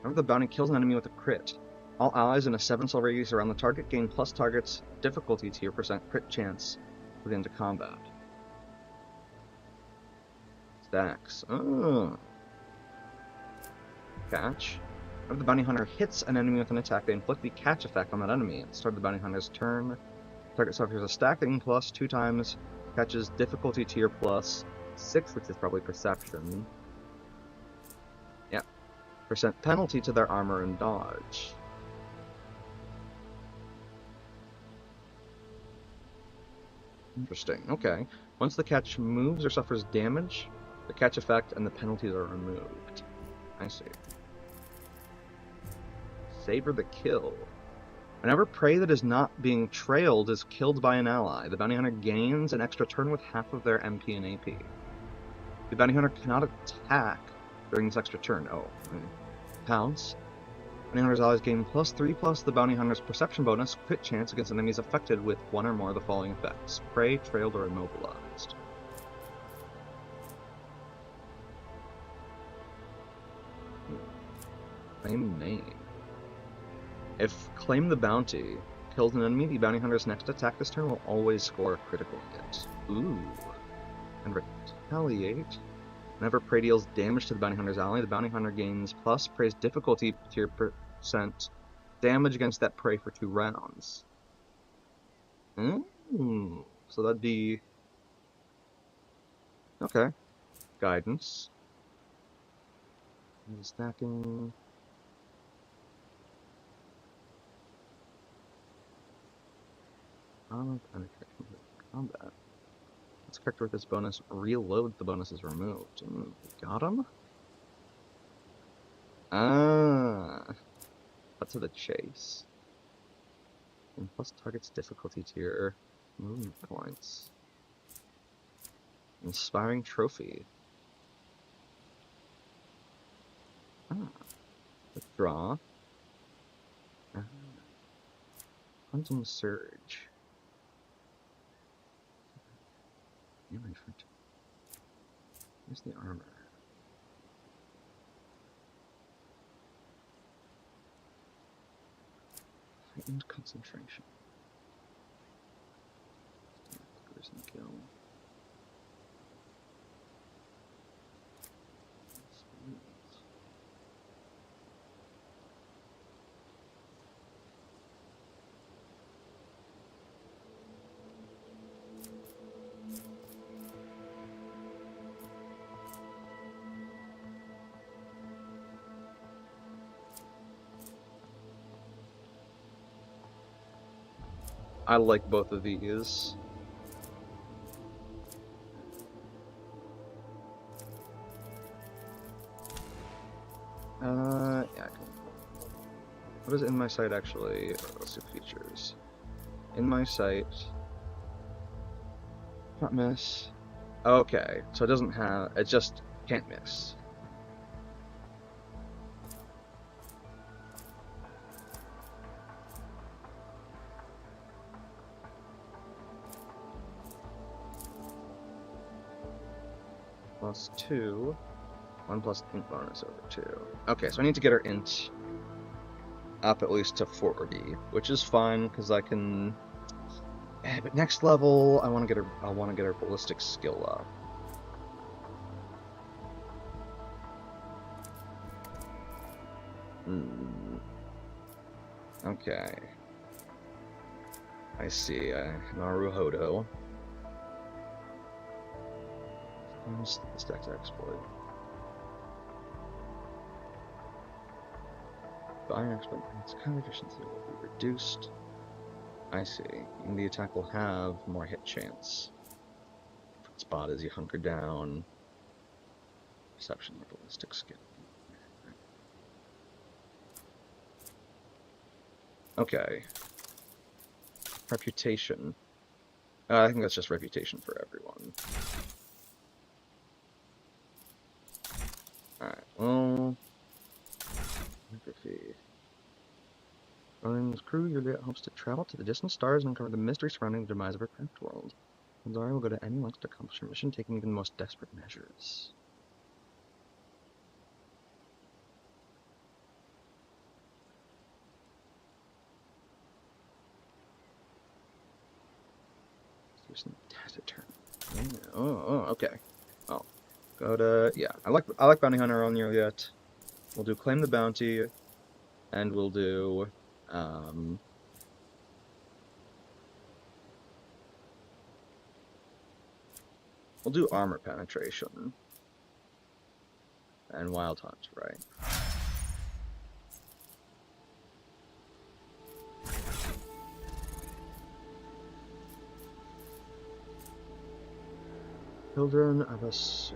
[SPEAKER 1] Whenever the bounty kills an enemy with a crit, all allies in a 7-cell radius around the target gain plus target's difficulty tier percent crit chance for the end of combat. Stacks. Oh. Catch. Whenever the bounty hunter hits an enemy with an attack, they inflict the catch effect on that enemy. At the start of the bounty hunter's turn, target suffers a stacking plus 2 times catches difficulty tier plus 6, which is probably perception. Yeah. Percent penalty to their armor and dodge. Interesting. Okay. Once the catch moves or suffers damage, the catch effect and the penalties are removed. I see. Savor the kill. Whenever prey that is not being trailed is killed by an ally, the bounty hunter gains an extra turn with half of their MP and AP. The bounty hunter cannot attack during this extra turn. Oh. Pounce. Bounty hunter's allies gain +3 plus the bounty hunter's perception bonus crit chance against enemies affected with one or more of the following effects: prey, trailed, or immobilized. Claim name. If Claim the Bounty kills an enemy, the bounty hunter's next attack this turn will always score a critical hit. Ooh. And retaliate. Whenever prey deals damage to the bounty hunter's ally, the bounty hunter gains plus prey's difficulty tier percent damage against that prey for 2 rounds. So that'd be... Okay. Guidance. And stacking... Armor penetration combat. This character with this bonus reload the bonus is removed. Got him? Cut to the chase. And plus target's difficulty tier. Movement points. Inspiring trophy. Withdraw. Hunting surge. Where's the armor? Heightened concentration. Kill. I like both of these. Yeah, I can. What is in my sight actually? Let's see features. In my sight. Not miss. Okay, so it doesn't have. It just can't miss. +2. 1 plus int bonus over 2. Okay, so I need to get her int up at least to 40, which is fine because I can. But next level, I want to get her. I want to get her ballistic skill up. Okay. I see. Naruhodo. Stacks exploit. The iron exploit, its counter efficiency will be reduced. I see. And the attack will have more hit chance. Spot as you hunker down. Perception or ballistic skill. Okay. Reputation. I think that's just reputation for everyone. Alright, well... Geography. Orion's crew, Yulia hopes to travel to the distant stars and uncover the mystery surrounding the demise of her craft world. Zari will go to any lengths to accomplish her mission, taking even the most desperate measures. Oh, okay. Well, go to I like bounty hunter on Yuliet. We'll do claim the bounty, and we'll do armor penetration and wild hunt, right? Children of us.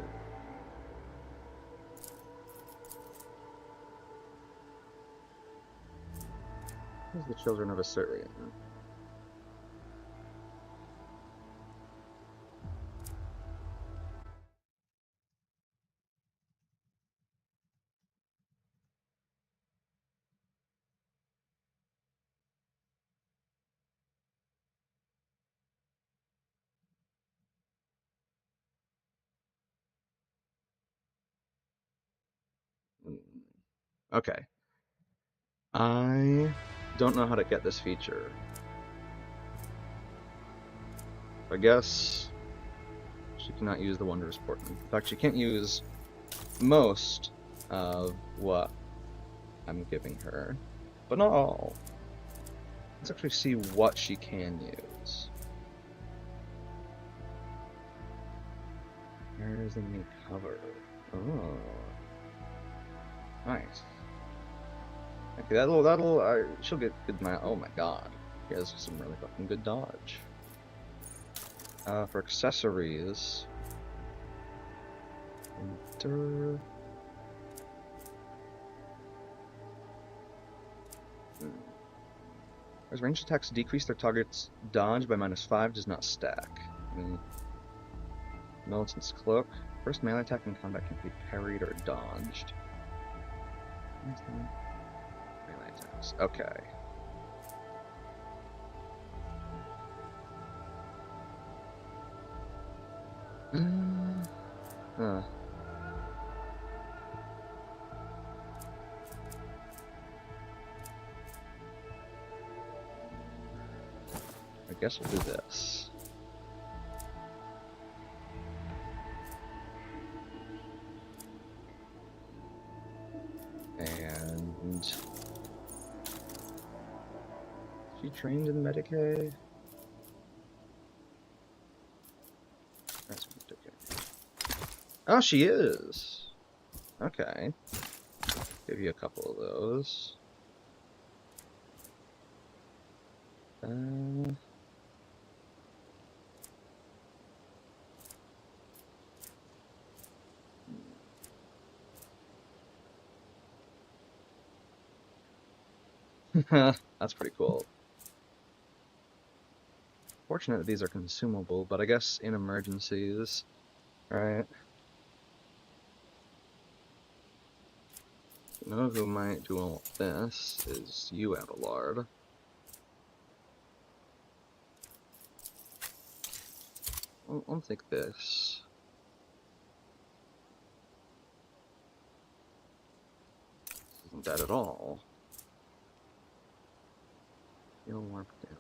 [SPEAKER 1] Who's the children of Assyrian? Okay. I don't know how to get this feature. I guess she cannot use the Wondrous Portent. In fact, she can't use most of what I'm giving her, but not all. Let's actually see what she can use. Where is the new cover? Oh, nice. Okay, she'll get good. Oh my god, she has some really fucking good dodge. For accessories, enter. As ranged attacks decrease their target's dodge by -5, does not stack. Militant's Cloak. First melee attack in combat can be parried or dodged. Melee attacks. Okay. I guess we'll do this. And she trained in Medicaid. That's Medicaid. Oh, she is. Okay. Give you a couple of those. That's pretty cool. Fortunate that these are consumable, but I guess in emergencies, right? You know who might do all this is you, Abelard. I'll take this. Isn't that at all? You'll warp damage.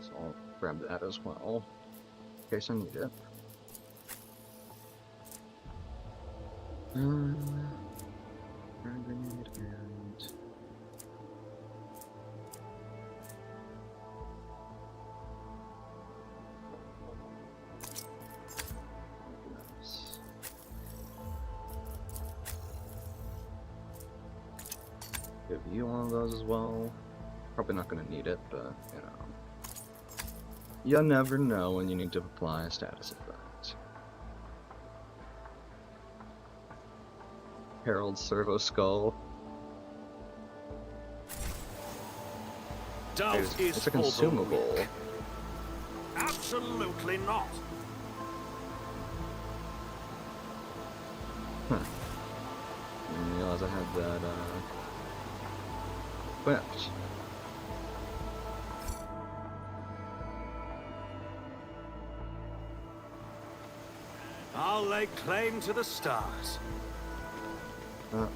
[SPEAKER 1] So I'll grab that as well, in case I need it. Grenade and... Nice. Give you one of those as well. Probably not going to need it, but, you know. You never know when you need to apply a status effect. Herald Servo Skull. It's a consumable.
[SPEAKER 2] Absolutely not.
[SPEAKER 1] Huh. I didn't realize I had that, equipped.
[SPEAKER 2] I'll lay claim to the stars.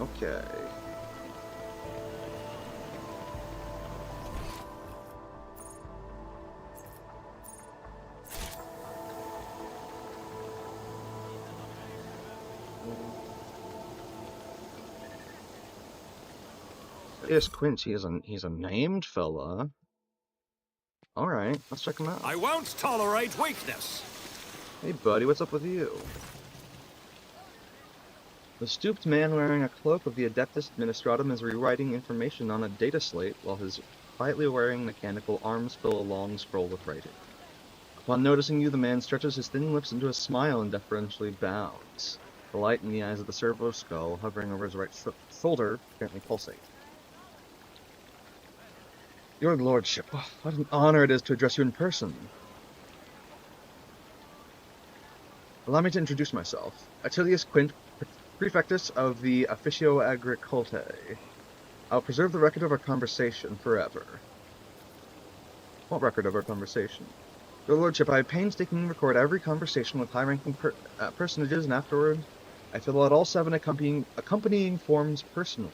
[SPEAKER 1] Okay. Yes, Quince, he's a named fella. Alright, let's check him out.
[SPEAKER 2] I won't tolerate weakness.
[SPEAKER 1] Hey buddy, what's up with you? The stooped man wearing a cloak of the Adeptus Administratum is rewriting information on a data slate while his quietly wearing mechanical arms fill a long scroll with writing. Upon noticing you, the man stretches his thin lips into a smile and deferentially bows. The light in the eyes of the servo skull hovering over his right shoulder apparently pulsate. Your lordship, what an honor it is to address you in person. Allow me to introduce myself. Attilius Quint, Prefectus of the Officio Agricolte. I'll preserve the record of our conversation forever. What record of our conversation? Your lordship, I painstakingly record every conversation with high-ranking personages, and afterward, I fill out all 7 accompanying forms personally.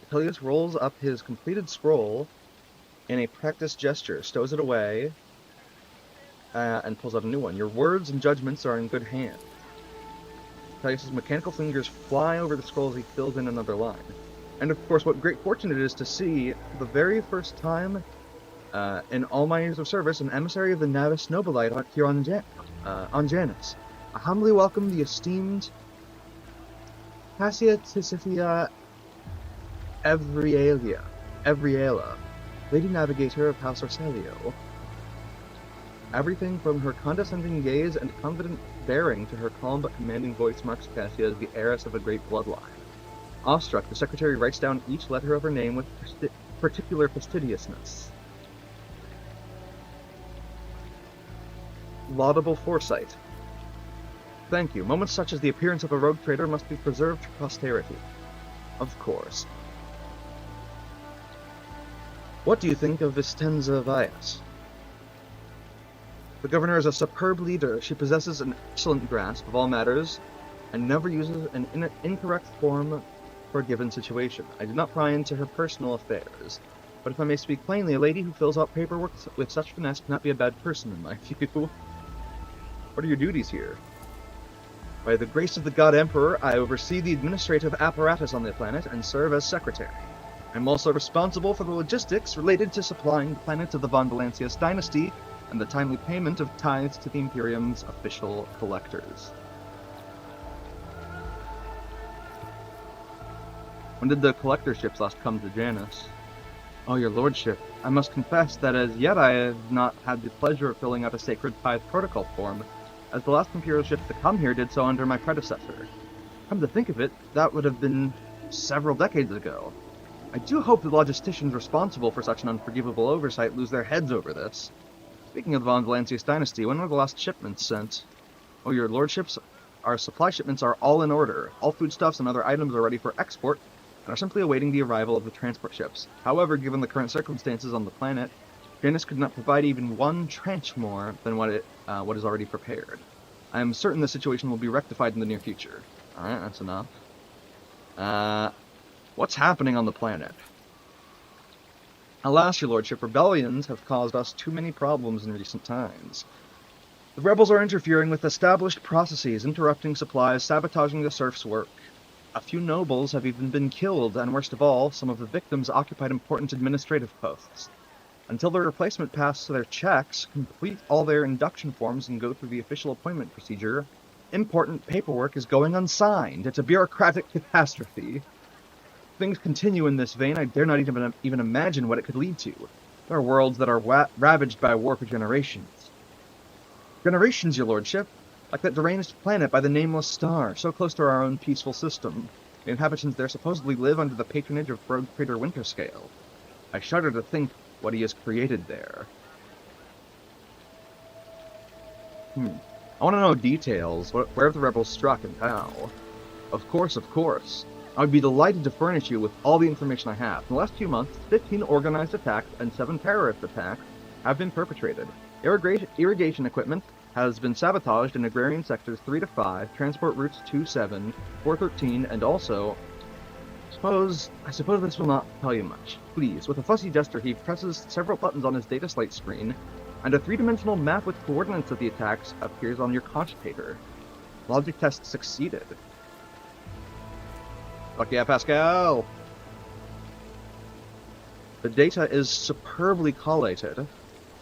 [SPEAKER 1] Attilius rolls up his completed scroll in a practiced gesture, stows it away, and pulls out a new one. Your words and judgments are in good hands. Attilius' mechanical fingers fly over the scroll as he fills in another line. And of course, what great fortune it is to see, for the very first time in all my years of service, an emissary of the Navis Nobilite here on Janus. I humbly welcome the esteemed Cassia Tisifia Evriela, Lady Navigator of House Orselio. Everything from her condescending gaze and confident bearing to her calm but commanding voice marks Cassia as the heiress of a great bloodline. Awestruck, the secretary writes down each letter of her name with particular fastidiousness. Laudable foresight. Thank you. Moments such as the appearance of a rogue trader must be preserved for posterity. Of course. What do you think of Vistenza Vias? The governor is a superb leader. She possesses an excellent grasp of all matters and never uses an incorrect form for a given situation. I do not pry into her personal affairs, but if I may speak plainly, a lady who fills out paperwork with such finesse cannot be a bad person in my view. What are your duties here? By the grace of the God Emperor, I oversee the administrative apparatus on the planet and serve as secretary. I'm also responsible for the logistics related to supplying the planets of the Von Valancius dynasty and the timely payment of tithes to the Imperium's official collectors. When did the collector ships last come to Janus? Oh, your lordship, I must confess that as yet I have not had the pleasure of filling out a sacred tithe protocol form, as the last Imperial ships to come here did so under my predecessor. Come to think of it, that would have been several decades ago. I do hope the logisticians responsible for such an unforgivable oversight lose their heads over this. Speaking of the Von Valancius dynasty, when were the last shipments sent? Oh, your lordships, our supply shipments are all in order. All foodstuffs and other items are ready for export, and are simply awaiting the arrival of the transport ships. However, given the current circumstances on the planet, Janus could not provide even one trench more than what is already prepared. I am certain the situation will be rectified in the near future. Alright, that's enough. What's happening on the planet? Alas, your lordship, rebellions have caused us too many problems in recent times. The rebels are interfering with established processes, interrupting supplies, sabotaging the serfs' work. A few nobles have even been killed, and worst of all, some of the victims occupied important administrative posts. Until their replacement pass their checks, complete all their induction forms, and go through the official appointment procedure, important paperwork is going unsigned. It's a bureaucratic catastrophe. If things continue in this vein, I dare not even imagine what it could lead to. There are worlds that are ravaged by war for generations. Generations, your lordship. Like that deranged planet by the nameless star, so close to our own peaceful system. The inhabitants there supposedly live under the patronage of Rogue Praetor Winterscale. I shudder to think what he has created there. I want to know details. Where have the rebels struck and how? Of course. I would be delighted to furnish you with all the information I have. In the last few months, 15 organized attacks and 7 terrorist attacks have been perpetrated. Irrigation equipment has been sabotaged in agrarian sectors 3 to 5, transport routes 2-7, 413, and also... I suppose this will not tell you much. Please, with a fussy gesture, he presses several buttons on his data slate screen, and a 3-dimensional map with coordinates of the attacks appears on your cogitator. Logic test succeeded. Fuck yeah, Pascal! The data is superbly collated,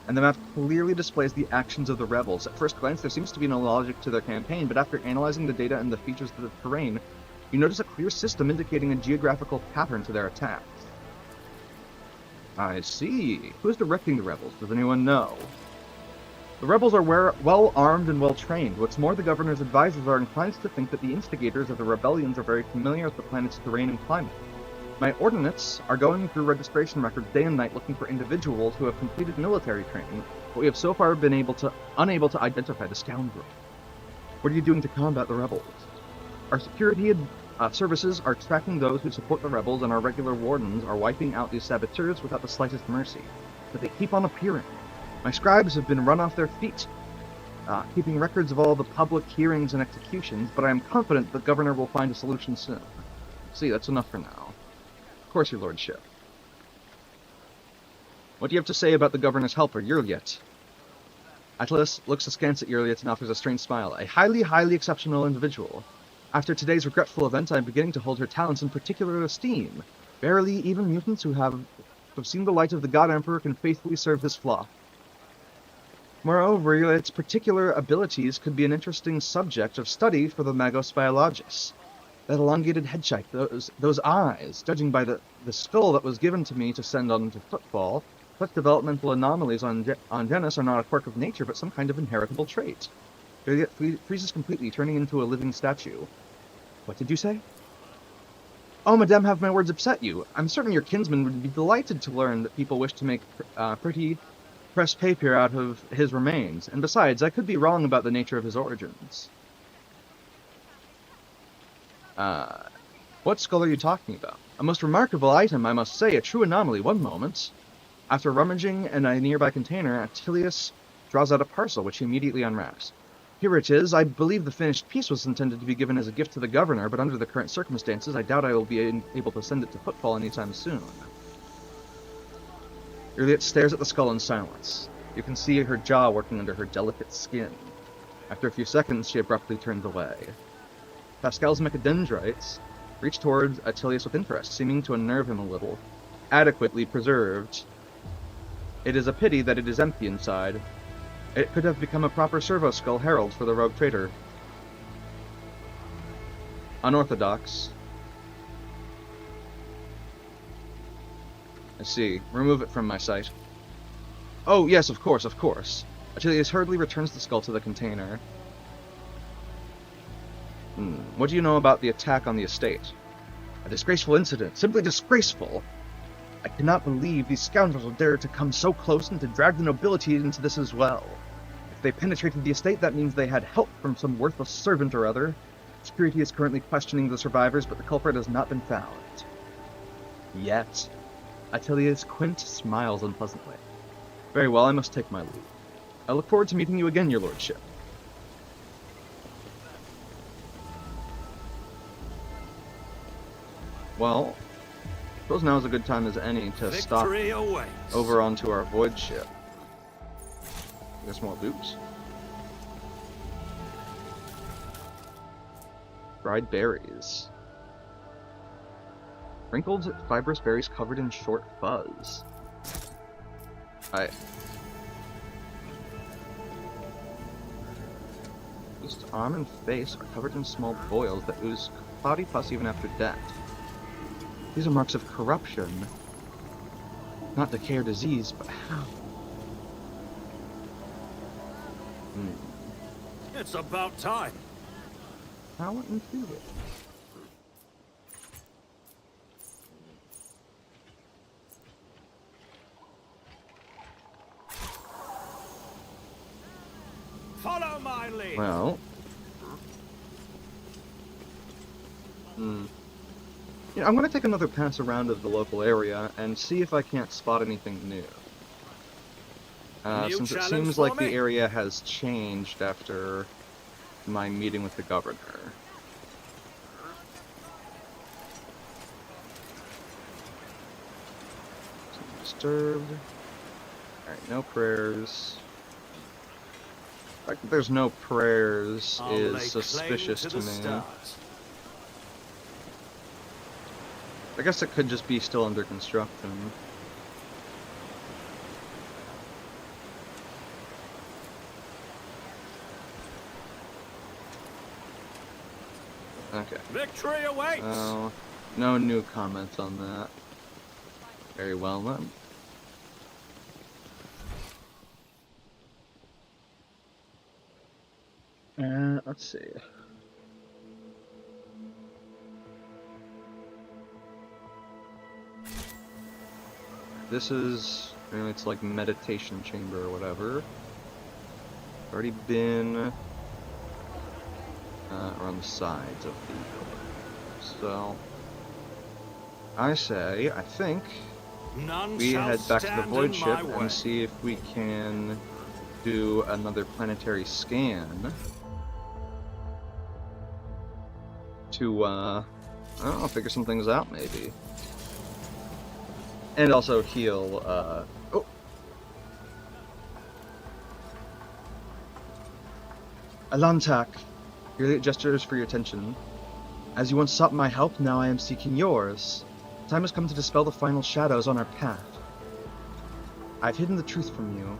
[SPEAKER 1] and the map clearly displays the actions of the rebels. At first glance, there seems to be no logic to their campaign, but after analyzing the data and the features of the terrain, you notice a clear system indicating a geographical pattern to their attacks. I see. Who is directing the rebels? Does anyone know? The rebels are well armed and well trained. What's more, the governor's advisors are inclined to think that the instigators of the rebellions are very familiar with the planet's terrain and climate. My ordinates are going through registration records day and night looking for individuals who have completed military training, but we have so far been unable to identify the scoundrel. What are you doing to combat the rebels? Our security services are tracking those who support the rebels, and our regular wardens are wiping out these saboteurs without the slightest mercy. But they keep on appearing. My scribes have been run off their feet, keeping records of all the public hearings and executions, but I am confident the governor will find a solution soon. See, that's enough for now. Of course, your lordship. What do you have to say about the governor's helper, Yurliet? Atlas looks askance at Yurliet and offers a strange smile. A highly exceptional individual. After today's regretful event, I am beginning to hold her talents in particular esteem. Verily, even mutants who have seen the light of the God Emperor can faithfully serve his flock. Moreover, its particular abilities could be an interesting subject of study for the Magos Biologus. That elongated head shape, those eyes, judging by the skull that was given to me to send on to footfall, such developmental anomalies on Janus are not a quirk of nature, but some kind of inheritable trait. Juliet freezes completely, turning into a living statue. What did you say? Oh, madame, have my words upset you? I'm certain your kinsman would be delighted to learn that people wish to make pretty pressed paper out of his remains, and besides, I could be wrong about the nature of his origins. What skull are you talking about? A most remarkable item, I must say, a true anomaly. One moment. After rummaging in a nearby container, Attilius draws out a parcel, which he immediately unwraps. Here it is. I believe the finished piece was intended to be given as a gift to the governor, but under the current circumstances, I doubt I will be able to send it to Footfall anytime soon. Juliet stares at the skull in silence. You can see her jaw working under her delicate skin. After a few seconds, she abruptly turns away. Pascal's mechadendrites reach towards Attilius with interest, seeming to unnerve him a little. Adequately preserved. It is a pity that it is empty inside. It could have become a proper servo skull herald for the rogue trader. Unorthodox. I see. Remove it from my sight. Oh, yes, of course, of course. Achilles hurriedly returns the skull to the container. What do you know about the attack on the estate? A disgraceful incident. Simply disgraceful. I cannot believe these scoundrels have dared to come so close and to drag the nobility into this as well. If they penetrated the estate, that means they had help from some worthless servant or other. Security is currently questioning the survivors, but the culprit has not been found. Yet. Atilius Quint smiles unpleasantly. Very well, I must take my leave. I look forward to meeting you again, your lordship. Well, I suppose now is a good time as any to stop over onto our void ship. There's more loot. Dried berries. Wrinkled, fibrous berries covered in short fuzz. Just arm and face are covered in small boils that ooze cloudy pus even after death. These are marks of corruption. Not decay or disease, but how?
[SPEAKER 2] It's about time.
[SPEAKER 1] How inferior.
[SPEAKER 2] Follow my lead.
[SPEAKER 1] Well. Yeah, I'm going to take another pass around of the local area and see if I can't spot anything new. Since it seems like the area has changed after my meeting with the governor. Disturbed. Alright, no prayers. The fact that there's no prayers is suspicious to me. I guess it could just be still under construction. Okay.
[SPEAKER 2] Victory awaits!
[SPEAKER 1] Oh, no new comments on that. Very well then. Let's see. This is, it's like meditation chamber or whatever. Already been around the sides of the building. So, I think we head back to the void ship and see if we can do another planetary scan to, I don't know, figure some things out maybe. And also heal, oh! Owlcat, your gestures for your attention. As you once sought my help, now I am seeking yours. Time has come to dispel the final shadows on our path. I've hidden the truth from you.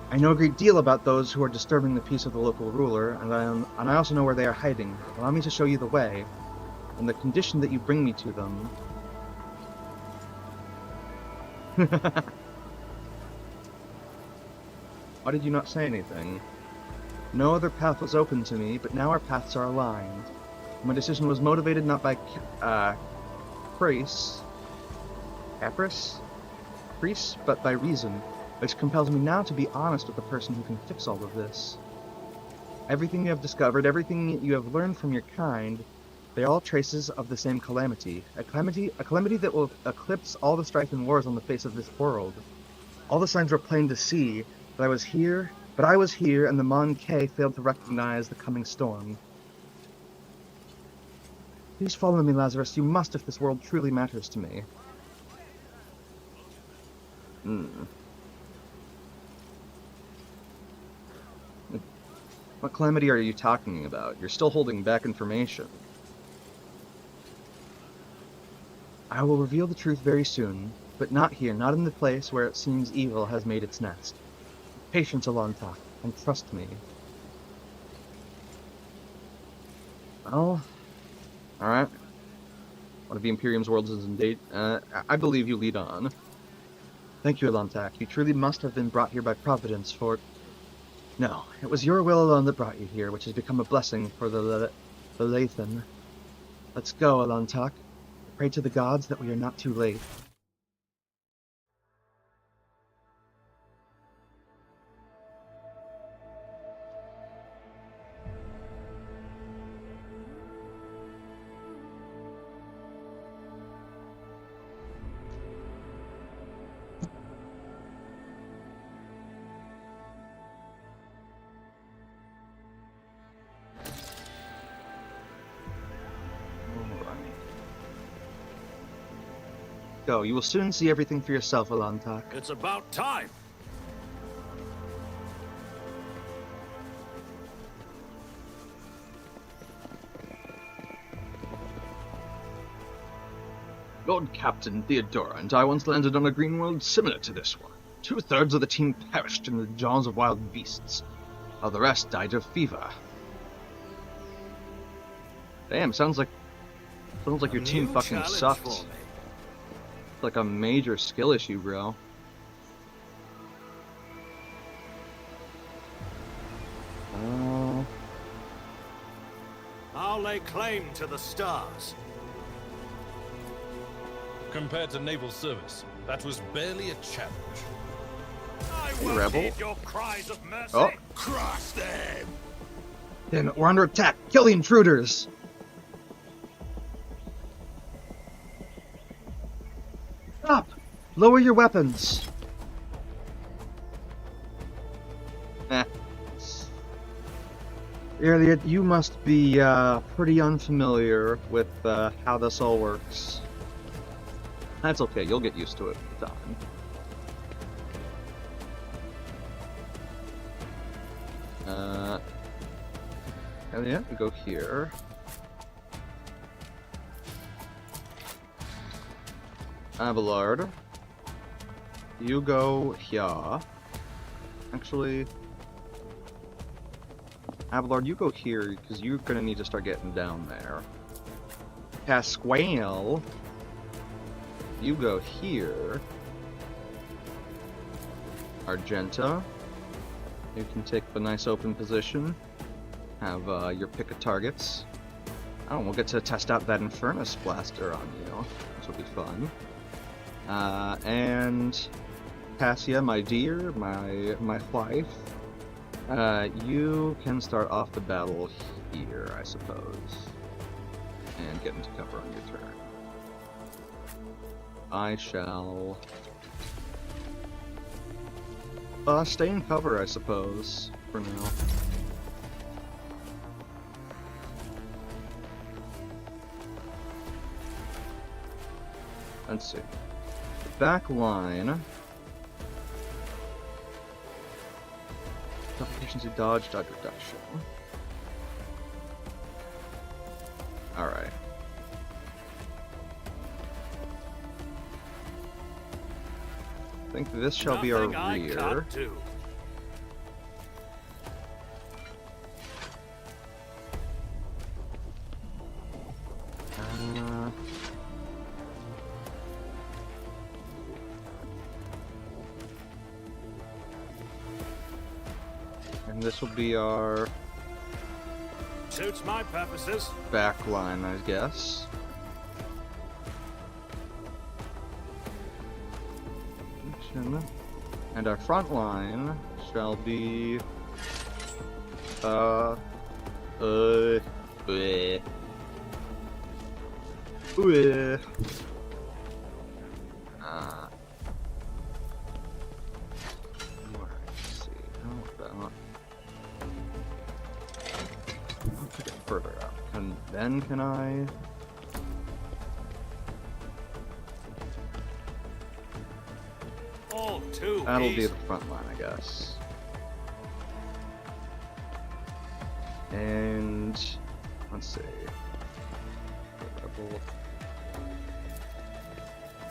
[SPEAKER 1] I know a great deal about those who are disturbing the peace of the local ruler, and I also know where they are hiding. Allow me to show you the way, on the condition that you bring me to them. Why did you not say anything? No other path was open to me, but now our paths are aligned. My decision was motivated not by caprice, but by reason, which compels me now to be honest with the person who can fix all of this. Everything you have discovered, everything you have learned from your kind, they are all traces of the same calamity. A calamity that will eclipse all the strife and wars on the face of this world. All the signs were plain to see, but I was here, and the Mon K failed to recognize the coming storm. Please follow me, Lazarus. You must if this world truly matters to me. What calamity are you talking about? You're still holding back information. I will reveal the truth very soon, but not here, not in the place where it seems evil has made its nest. Patience, Alontak, and trust me. Well, alright. One of the Imperium's worlds is in date. I believe you lead on. Thank you, Alontak. You truly must have been brought here by Providence for... No, it was your will alone that brought you here, which has become a blessing for the Lathan. Let's go, Alontak. Pray to the gods that we are not too late. Go. You will soon see everything for yourself, Alontak.
[SPEAKER 2] It's about time.
[SPEAKER 1] Lord Captain Theodora and I once landed on a green world similar to this one. 2/3 of the team perished in the jaws of wild beasts, while the rest died of fever. Damn, sounds like your team fucking sucks. It's like a major skill issue, bro.
[SPEAKER 2] I'll lay claim to the stars.
[SPEAKER 6] Compared to naval service, that was barely a challenge.
[SPEAKER 2] I
[SPEAKER 1] Hey,
[SPEAKER 2] won't
[SPEAKER 1] rebel.
[SPEAKER 2] heed your cries of mercy.
[SPEAKER 1] Oh.
[SPEAKER 2] Cross them.
[SPEAKER 1] Damn it, we're under attack! Kill the intruders! Stop! Lower your weapons! Elliot, you must be pretty unfamiliar with how this all works. That's okay, you'll get used to it with time. Elliot, we go here. Abelard, you go here. Actually, Abelard, you go here because you're gonna need to start getting down there. Pasquale, you go here. Argenta, you can take the nice open position. Have your pick of targets. Oh, we'll get to test out that Infernus blaster on you, which will be fun. And Cassia, my dear, my wife, you can start off the battle here, I suppose, and get into cover on your turn. I shall stay in cover, I suppose, for now. Let's see. The back line. Efficiency dodge, dodge reduction. Alright. I think this shall be our
[SPEAKER 2] Nothing I
[SPEAKER 1] rear.
[SPEAKER 2] can't do.
[SPEAKER 1] And this will be our
[SPEAKER 2] Suits my purposes.
[SPEAKER 1] back line, I guess. And our front line shall be bleh. Bleh. Let's see, how about to get further out, and then can I?
[SPEAKER 2] All too
[SPEAKER 1] That'll be
[SPEAKER 2] easy.
[SPEAKER 1] the front line, I guess. And let's see. Rebel.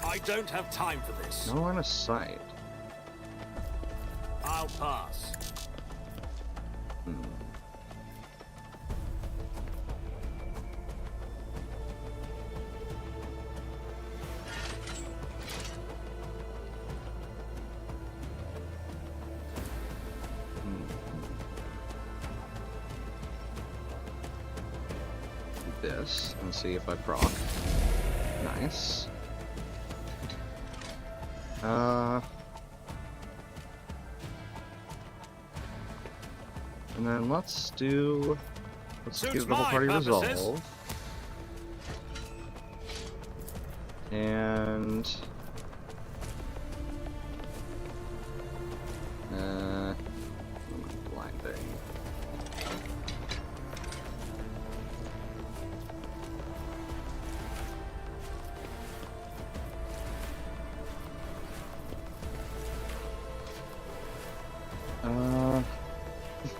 [SPEAKER 2] I don't have time for this.
[SPEAKER 1] No line of sight.
[SPEAKER 2] I'll pass.
[SPEAKER 1] This and see if I proc. Nice. And then let's give the whole party resolve. And blinding.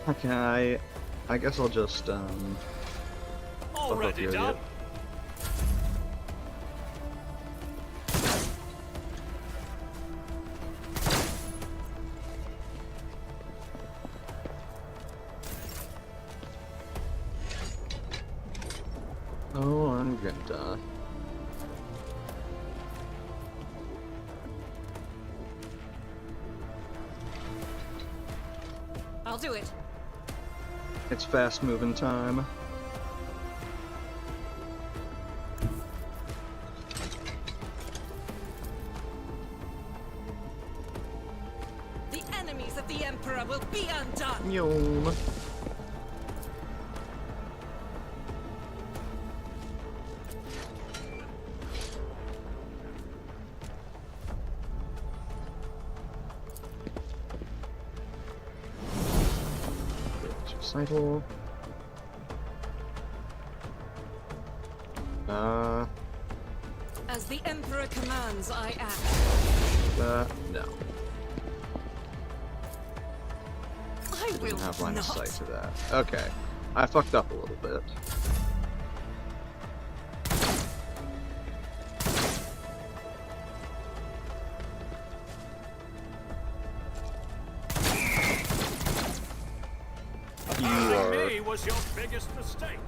[SPEAKER 1] Okay, I guess I'll just
[SPEAKER 2] Already done.
[SPEAKER 1] Oh, I'm gonna.
[SPEAKER 5] I'll do it.
[SPEAKER 1] It's fast moving time.
[SPEAKER 5] The enemies of the Emperor will be undone.
[SPEAKER 1] Yum. Cycle.
[SPEAKER 5] As the Emperor commands, I act.
[SPEAKER 1] No.
[SPEAKER 5] I will
[SPEAKER 1] Didn't have line
[SPEAKER 5] not.
[SPEAKER 1] of sight to that. Okay. I fucked up a little bit.
[SPEAKER 2] Firing me was your biggest mistake.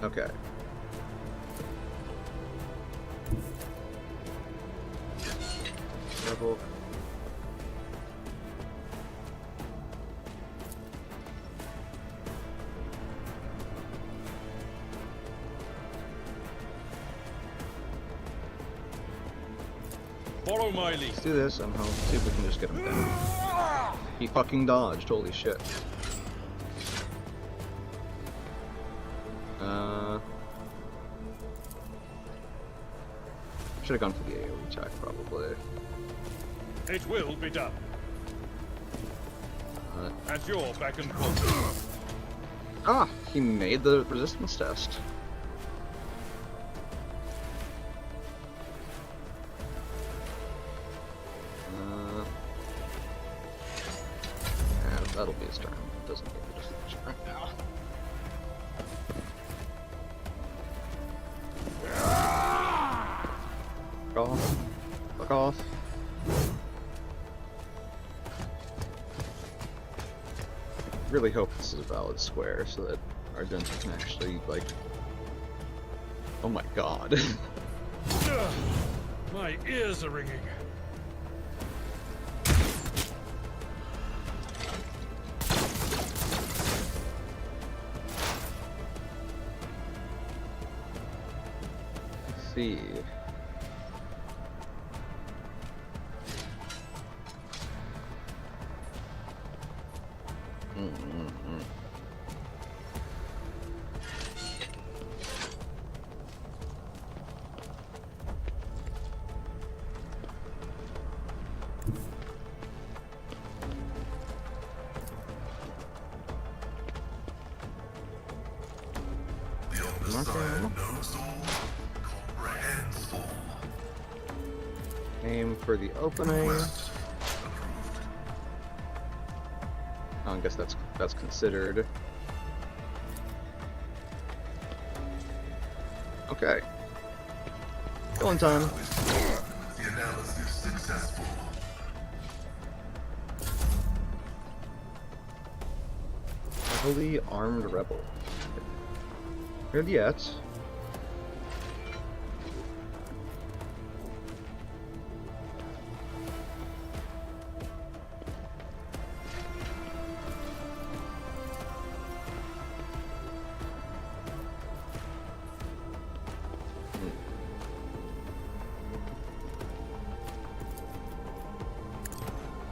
[SPEAKER 1] Okay. Level.
[SPEAKER 6] Follow my lead.
[SPEAKER 1] Let's do this and I'll see if we can just get him down. He fucking dodged, holy shit. Should have gone for the AoE attack, probably.
[SPEAKER 6] It will be done. At your beck and call.
[SPEAKER 1] Ah! He made the resistance test. And that'll be his turn. It doesn't need the resistance right now. Fuck off. Fuck off. Really hope this is a valid square so that our Argenta can actually, like... Oh my god.
[SPEAKER 6] My ears are ringing.
[SPEAKER 1] Let's see. Aim for the opening. Oh, I guess that's considered. Okay. Killing time.
[SPEAKER 4] The analysis successful.
[SPEAKER 1] Fully armed rebel. Here yet.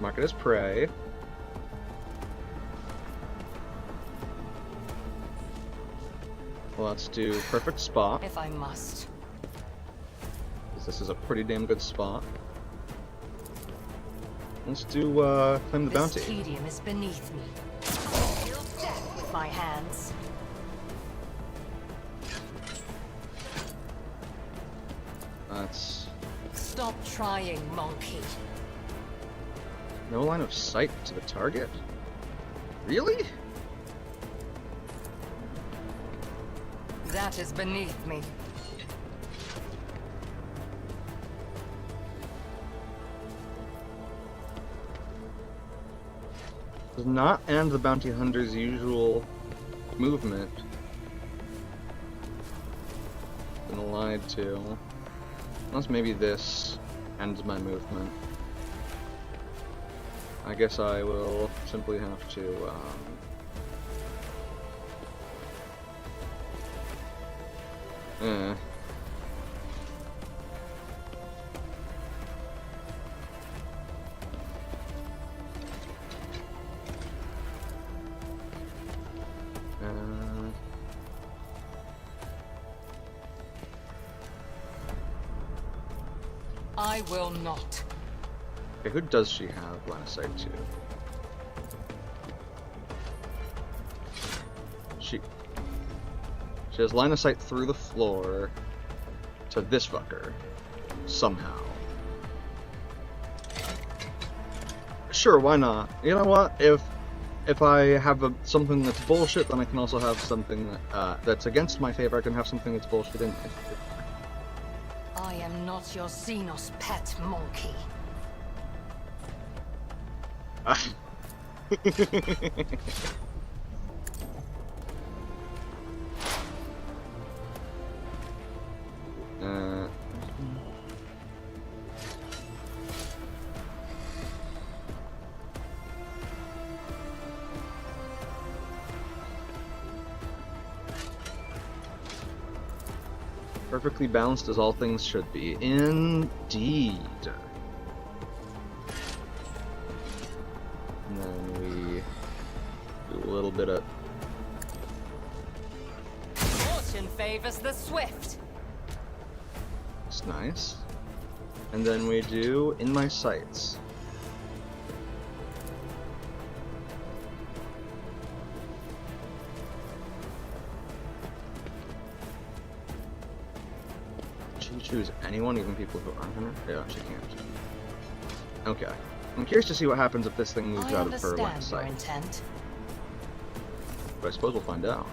[SPEAKER 1] Mark it as prey. Well, let's do perfect spot,
[SPEAKER 3] If I must.
[SPEAKER 1] because this is a pretty damn good spot. Let's do claim the
[SPEAKER 3] This
[SPEAKER 1] bounty.
[SPEAKER 3] tedium is beneath me. Kill death with my hands.
[SPEAKER 1] That's
[SPEAKER 3] Stop trying, monkey.
[SPEAKER 1] no line of sight to the target. Really?
[SPEAKER 3] That is beneath me.
[SPEAKER 1] Does not end the bounty hunter's usual movement. Been lied to. Unless maybe this ends my movement. I guess I will simply have to,
[SPEAKER 3] I will not.
[SPEAKER 1] Okay, who does she have line of sight to? She has line of sight through the floor to this fucker. Somehow. Sure, why not? You know what? If I have something that's bullshit, then I can also have something that's against my favor. I can have something that's bullshit in my favor.
[SPEAKER 3] I am not your Xenos pet monkey.
[SPEAKER 1] Perfectly balanced as all things should be. Indeed. And then we do a little bit of...
[SPEAKER 3] Fortune favors the swift.
[SPEAKER 1] It's nice. And then we do in my sights. Choose anyone, even people who aren't her? Yeah, she can't. Okay. I'm curious to see what happens if this thing moves
[SPEAKER 3] I
[SPEAKER 1] out of her line of
[SPEAKER 3] understand your
[SPEAKER 1] sight.
[SPEAKER 3] intent.
[SPEAKER 1] But I suppose we'll find out.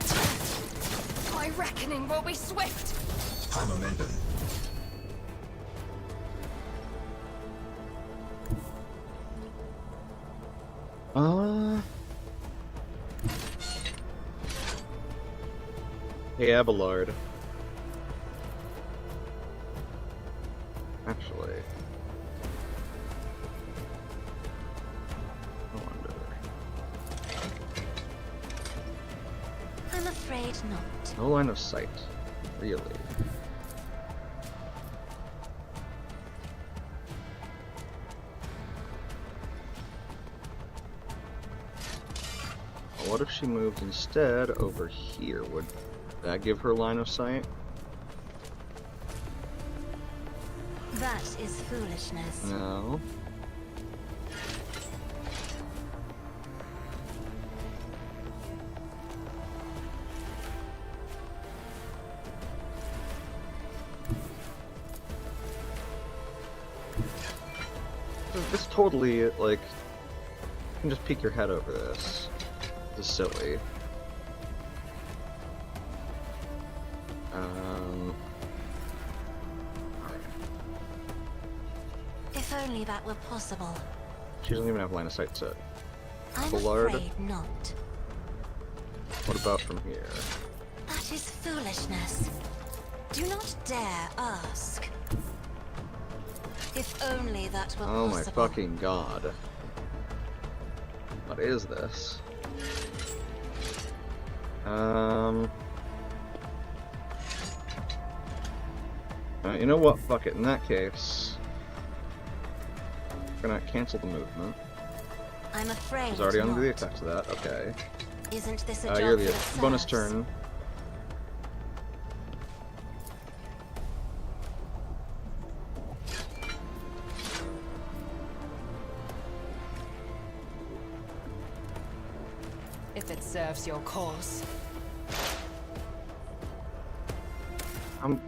[SPEAKER 3] My reckoning will be swift.
[SPEAKER 4] High momentum.
[SPEAKER 1] Hey, Abelard. Actually, I wonder.
[SPEAKER 7] I'm afraid not.
[SPEAKER 1] No line of sight, really. Well, what if she moved instead over here? Would that give her line of sight?
[SPEAKER 7] That is foolishness.
[SPEAKER 1] No. This totally, like, you can just peek your head over this. This is silly.
[SPEAKER 7] If only that were possible.
[SPEAKER 1] She doesn't even have line of sight to
[SPEAKER 7] I'm
[SPEAKER 1] Ballard.
[SPEAKER 7] afraid not.
[SPEAKER 1] What about from here?
[SPEAKER 7] That is foolishness. Do not dare ask. If only that were
[SPEAKER 1] Oh my
[SPEAKER 7] possible.
[SPEAKER 1] fucking god. What is this? You know what? Fuck it. In that case, we're gonna cancel the movement.
[SPEAKER 7] I'm afraid
[SPEAKER 1] I was already under the
[SPEAKER 7] not.
[SPEAKER 1] effects of that. Okay.
[SPEAKER 7] Isn't this a job
[SPEAKER 1] You're
[SPEAKER 7] for
[SPEAKER 1] the
[SPEAKER 7] the
[SPEAKER 1] bonus
[SPEAKER 7] serfs?
[SPEAKER 1] turn.
[SPEAKER 3] If it serves your cause.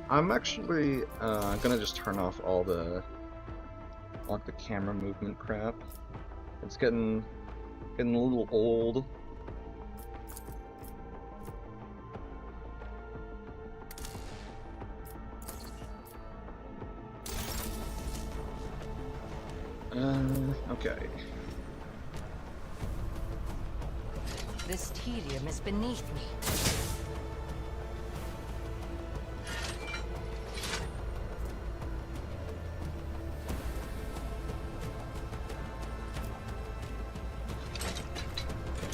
[SPEAKER 1] I'm actually gonna just turn off all the camera movement crap. It's getting a little old. Okay.
[SPEAKER 3] This tedium is beneath me.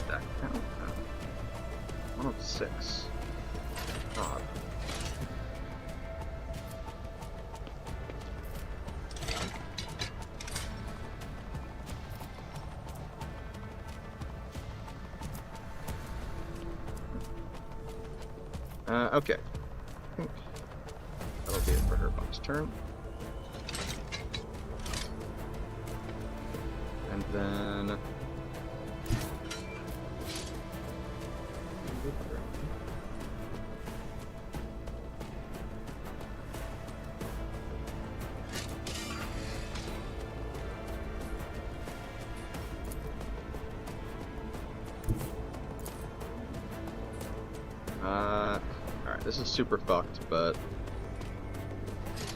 [SPEAKER 1] That count? 106. Odd. Okay. I think that'll be it for her bonus turn. And then... Alright, this is super fucked, but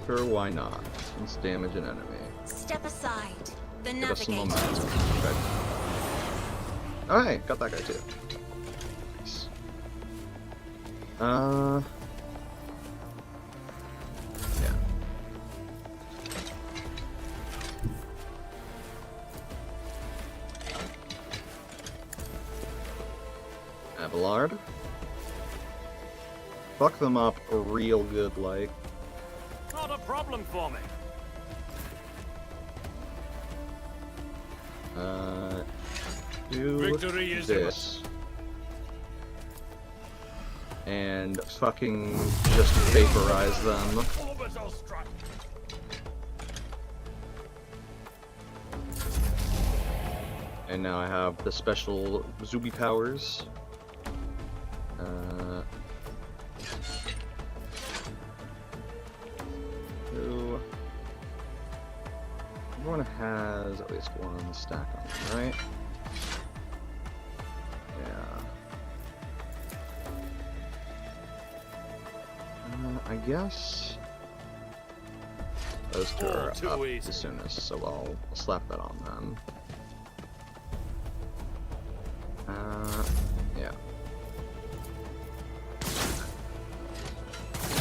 [SPEAKER 1] sure, why not? Let's damage an enemy.
[SPEAKER 7] Step aside. The
[SPEAKER 1] Give us some
[SPEAKER 7] navigator
[SPEAKER 1] momentum.
[SPEAKER 7] is coming.
[SPEAKER 1] Okay. Alright, got that guy too. Nice. Yeah. Abelard. Fuck them up real good, like.
[SPEAKER 2] Not a problem for me.
[SPEAKER 1] Do
[SPEAKER 2] Victory is
[SPEAKER 1] this. And fucking just vaporize them.
[SPEAKER 2] Orbital strike.
[SPEAKER 1] And now I have the special Zubi powers. So everyone has at least one stack on them, right? Yeah. I guess those two
[SPEAKER 2] All
[SPEAKER 1] are
[SPEAKER 2] too
[SPEAKER 1] up
[SPEAKER 2] easy.
[SPEAKER 1] the soonest, so I'll slap that on them. Yeah.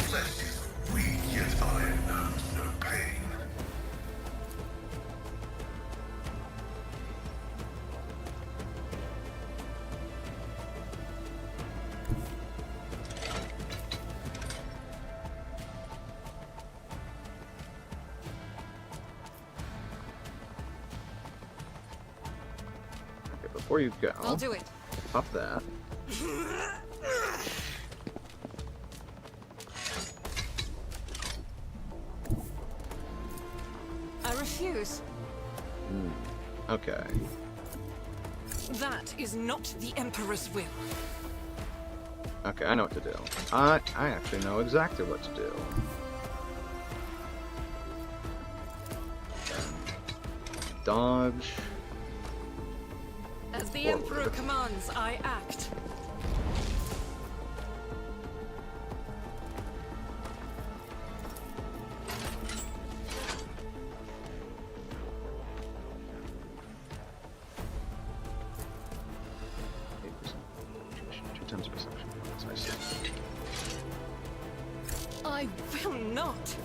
[SPEAKER 4] Flesh is weak, yet iron knows no pain.
[SPEAKER 1] Okay, before you go,
[SPEAKER 5] I'll do it.
[SPEAKER 1] pop that.
[SPEAKER 5] I refuse.
[SPEAKER 1] Okay.
[SPEAKER 5] That is not the Emperor's will.
[SPEAKER 1] Okay, I know what to do. I actually know exactly what to do. Dodge.
[SPEAKER 5] As the
[SPEAKER 1] Forward.
[SPEAKER 5] Emperor commands, I act.
[SPEAKER 1] Intense perception. I see.
[SPEAKER 5] I will not.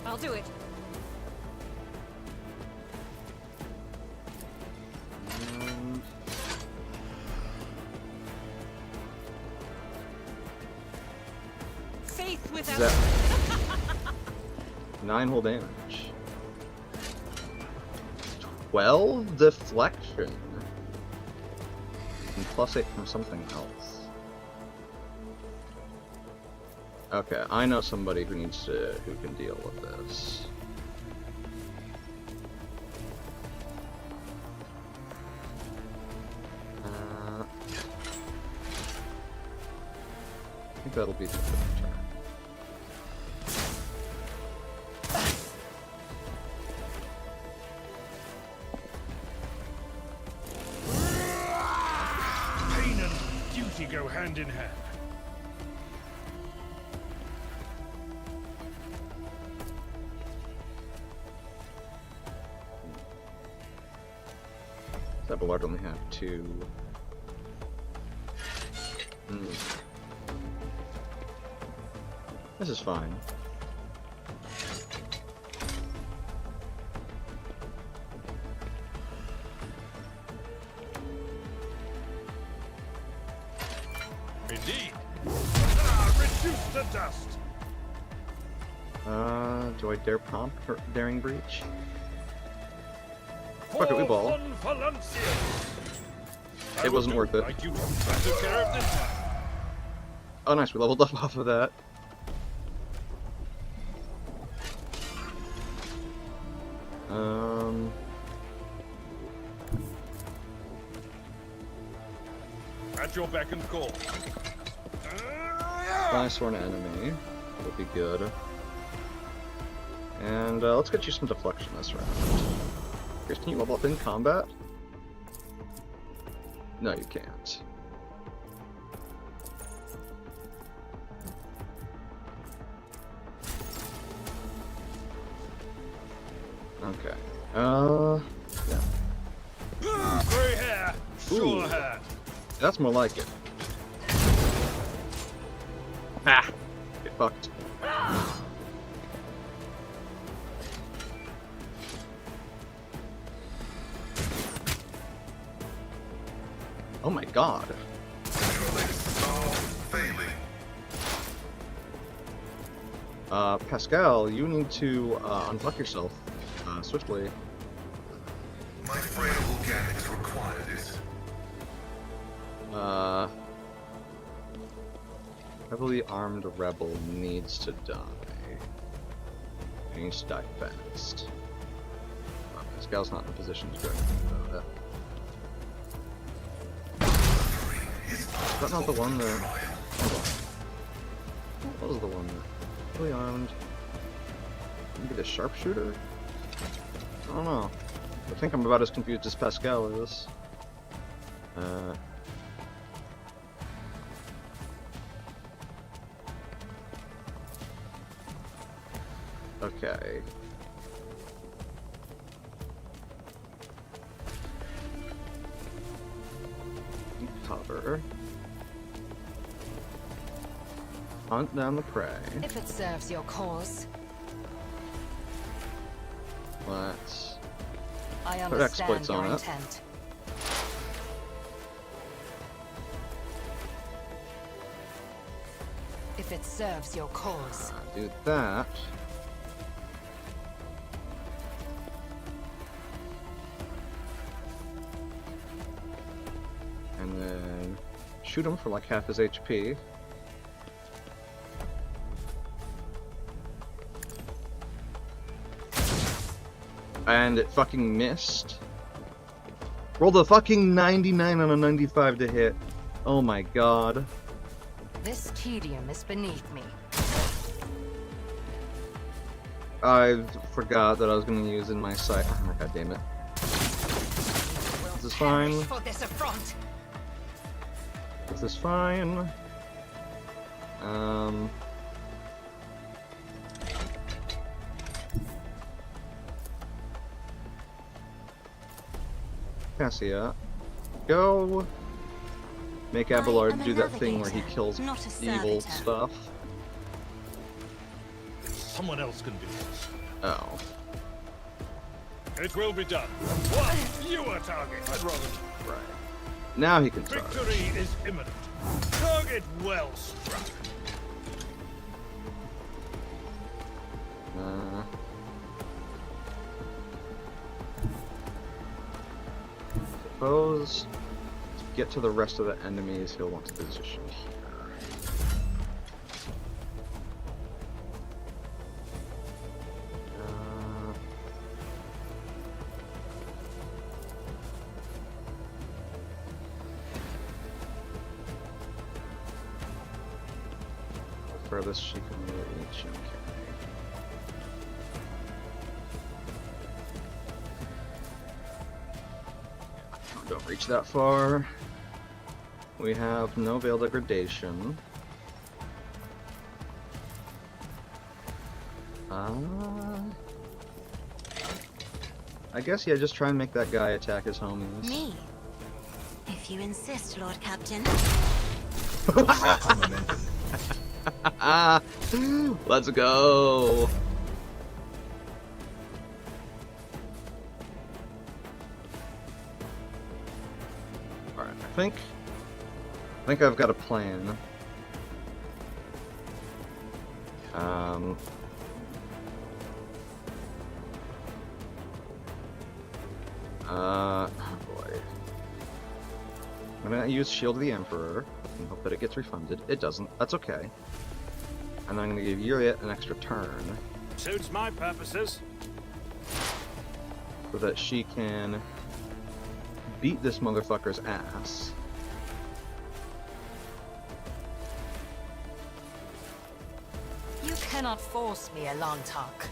[SPEAKER 5] I'll do it. Faith without.
[SPEAKER 1] That 9 whole damage. 12 deflection. And +8 from something else. Okay, I know somebody who can deal with this. I think that'll be the turn.
[SPEAKER 6] Pain and duty go hand in hand.
[SPEAKER 1] That Ballard only have 2. This is fine.
[SPEAKER 6] Indeed. Reduced to dust.
[SPEAKER 1] Do I dare pomp for daring breach? Fuck it, we ball. It wasn't worth it.
[SPEAKER 6] Like you took care of this time.
[SPEAKER 1] Oh nice, we leveled up off of that.
[SPEAKER 6] At your beck and call.
[SPEAKER 1] Nice for an enemy. That'll be good. And let's get you some deflection this round. Chris, can you level up in combat? No, you can't. Okay. Yeah.
[SPEAKER 6] Grey hair,
[SPEAKER 1] Ooh.
[SPEAKER 6] sure hair.
[SPEAKER 1] That's more like it. Ah! Get fucked. Oh my god. Pascal, you need to unfuck yourself swiftly.
[SPEAKER 4] My frail organics require this.
[SPEAKER 1] Heavily armed rebel needs to die. He needs to die fast. Pascal's not in a position to do anything about it. Is that not the one that... Hold on. What was the one that... Heavily armed... Maybe the sharpshooter? I don't know. I think I'm about as confused as Pascal is. Okay. Cover. Hunt down the prey.
[SPEAKER 3] If it serves your cause.
[SPEAKER 1] Let's
[SPEAKER 3] I
[SPEAKER 1] put
[SPEAKER 3] understand
[SPEAKER 1] exploits
[SPEAKER 3] your
[SPEAKER 1] on it.
[SPEAKER 3] intent. If it serves your cause.
[SPEAKER 1] Do that. And then shoot him for like half his HP. And it fucking missed. Rolled a fucking 99 on a 95 to hit. Oh my god.
[SPEAKER 3] This tedium is beneath me.
[SPEAKER 1] I forgot that I was going to use in my sight. Oh, god damn it. This is fine.
[SPEAKER 3] For this affront.
[SPEAKER 1] This is fine. Cassia, go make
[SPEAKER 7] I
[SPEAKER 1] Abelard
[SPEAKER 7] am a
[SPEAKER 1] do that thing where he
[SPEAKER 7] navigator,
[SPEAKER 1] kills
[SPEAKER 7] not a
[SPEAKER 1] evil
[SPEAKER 7] servitor.
[SPEAKER 1] stuff.
[SPEAKER 6] Someone else can do this.
[SPEAKER 1] Oh.
[SPEAKER 6] It will be done. What? You are target. I'd rather.
[SPEAKER 1] Right. Now he can charge.
[SPEAKER 6] Victory is imminent. Target well struck.
[SPEAKER 1] Suppose to get to the rest of the enemies, he'll want to position here. Furthest she can reach. Okay. Don't reach that far. We have no veil degradation. I guess, yeah, just try and make that guy attack his homies.
[SPEAKER 7] Me? If you insist, Lord Captain.
[SPEAKER 1] Let's go! Alright, I think I've got a plan. Oh boy. I'm gonna use Shield of the Emperor and hope that it gets refunded. It doesn't. That's okay. And I'm gonna give Uriet an extra turn
[SPEAKER 2] Suits my purposes.
[SPEAKER 1] so that she can beat this motherfucker's ass.
[SPEAKER 3] You cannot force me, Elantak.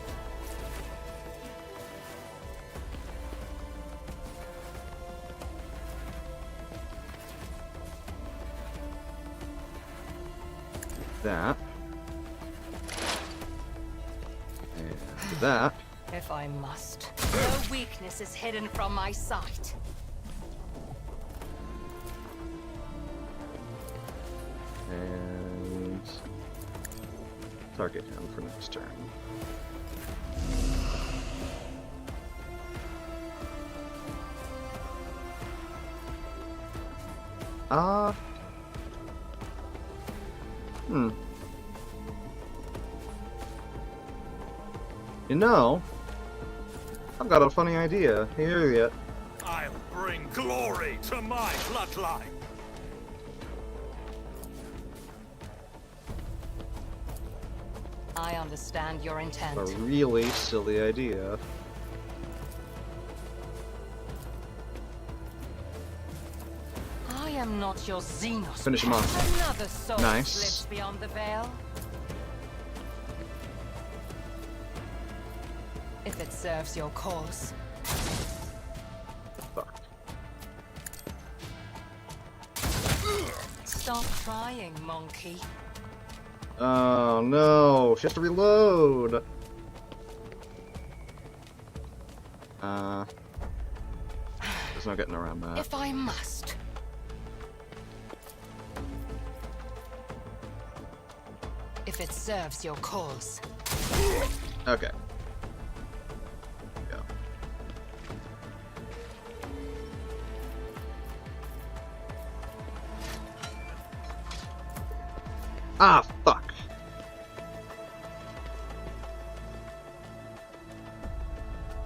[SPEAKER 1] That. And that.
[SPEAKER 3] If I must. No weakness is hidden from my sight.
[SPEAKER 1] And target him for next turn. You know, I've got a funny idea. Here yet.
[SPEAKER 2] I'll bring glory to my bloodline.
[SPEAKER 3] I understand your intent.
[SPEAKER 1] A really silly idea.
[SPEAKER 3] I am not your Xenos.
[SPEAKER 1] Finish him off.
[SPEAKER 3] Another soul
[SPEAKER 1] Nice.
[SPEAKER 3] slips beyond the veil. If it serves your cause.
[SPEAKER 1] Fuck.
[SPEAKER 3] Stop trying, monkey.
[SPEAKER 1] Oh no, she has to reload. There's no getting around that.
[SPEAKER 3] If I must. If it serves your cause.
[SPEAKER 1] Okay. Go. Ah, fuck.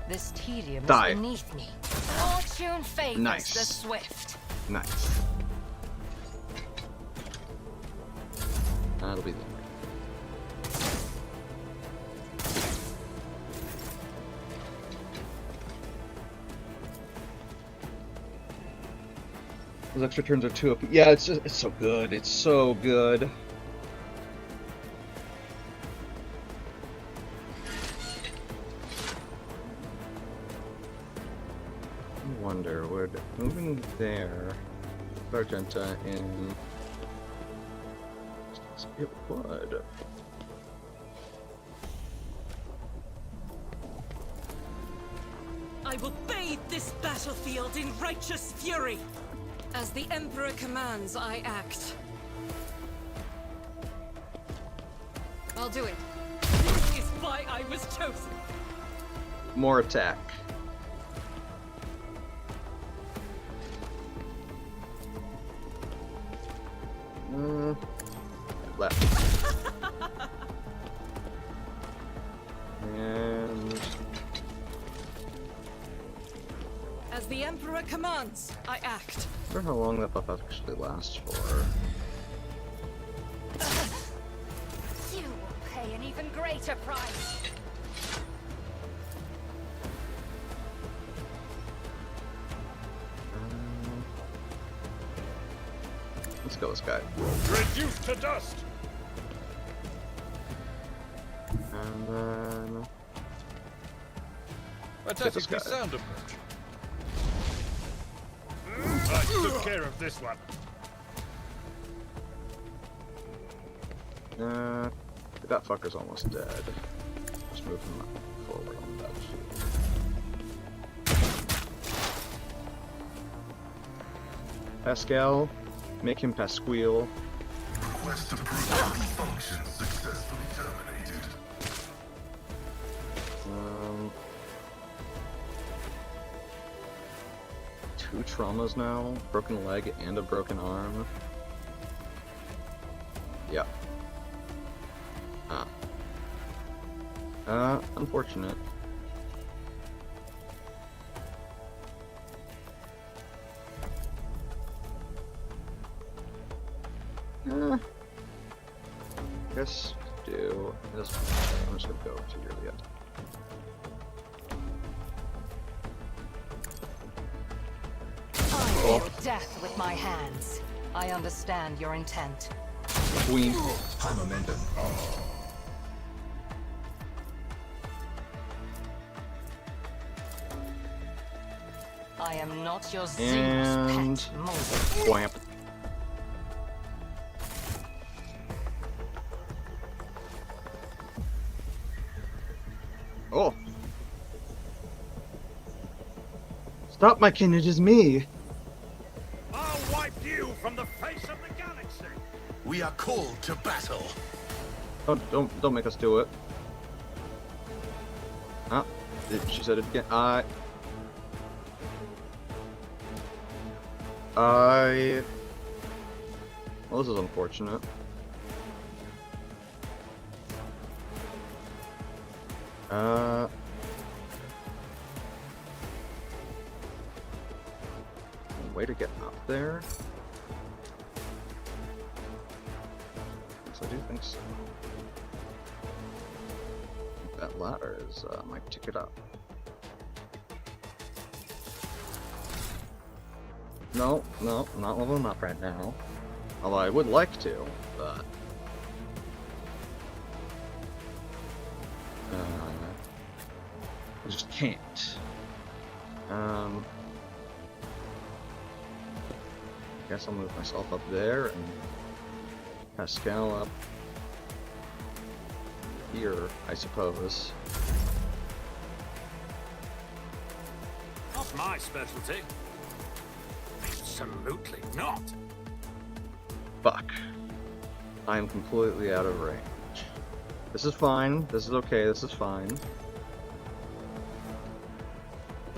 [SPEAKER 3] This tedium
[SPEAKER 1] Die.
[SPEAKER 3] is beneath me. Fortune favors
[SPEAKER 1] Nice.
[SPEAKER 3] the swift.
[SPEAKER 1] Nice. That'll be the end. Those extra turns are too OP. Yeah, it's so good. It's so good. I wonder, would moving there, Argenta in... It would.
[SPEAKER 5] I will bathe this battlefield in righteous fury. As the Emperor commands, I act. I'll do it. This is why I was chosen.
[SPEAKER 1] More attack. Left. And
[SPEAKER 5] As the Emperor commands, I act.
[SPEAKER 1] I wonder how long that buff actually lasts for.
[SPEAKER 3] You will pay an even greater price.
[SPEAKER 1] Let's go, this guy.
[SPEAKER 6] Reduced to dust!
[SPEAKER 1] And then
[SPEAKER 6] Attackingly
[SPEAKER 1] guy.
[SPEAKER 6] sound approach. I took care of this one.
[SPEAKER 1] That fucker's almost dead. Just move him forward on that sheet. Pascal, make him Pasquille.
[SPEAKER 4] Request approved. Function successfully terminated.
[SPEAKER 1] Two traumas now, broken leg and a broken arm. Yep. Unfortunate. Guess do this one. I'm just gonna go to your end.
[SPEAKER 3] I deal death with my hands. I understand your intent.
[SPEAKER 1] Queen.
[SPEAKER 4] High momentum.
[SPEAKER 3] I am not your Xenos pet, Moses.
[SPEAKER 1] Whamp. Oh. Stop, my kin, it is me.
[SPEAKER 2] I'll wipe you from the face of the galaxy.
[SPEAKER 4] We are called to battle.
[SPEAKER 1] Don't make us do it. Ah, she said it again. Well, this is unfortunate. Way to get up there. Yes, I do think so. That ladder is my ticket up. No, I'm not leveling up right now. Although I would like to, but I just can't. Guess I'll move myself up there and Pascal up here, I suppose.
[SPEAKER 2] Not my specialty. Absolutely not.
[SPEAKER 1] Fuck. I am completely out of range. This is fine. This is okay. This is fine.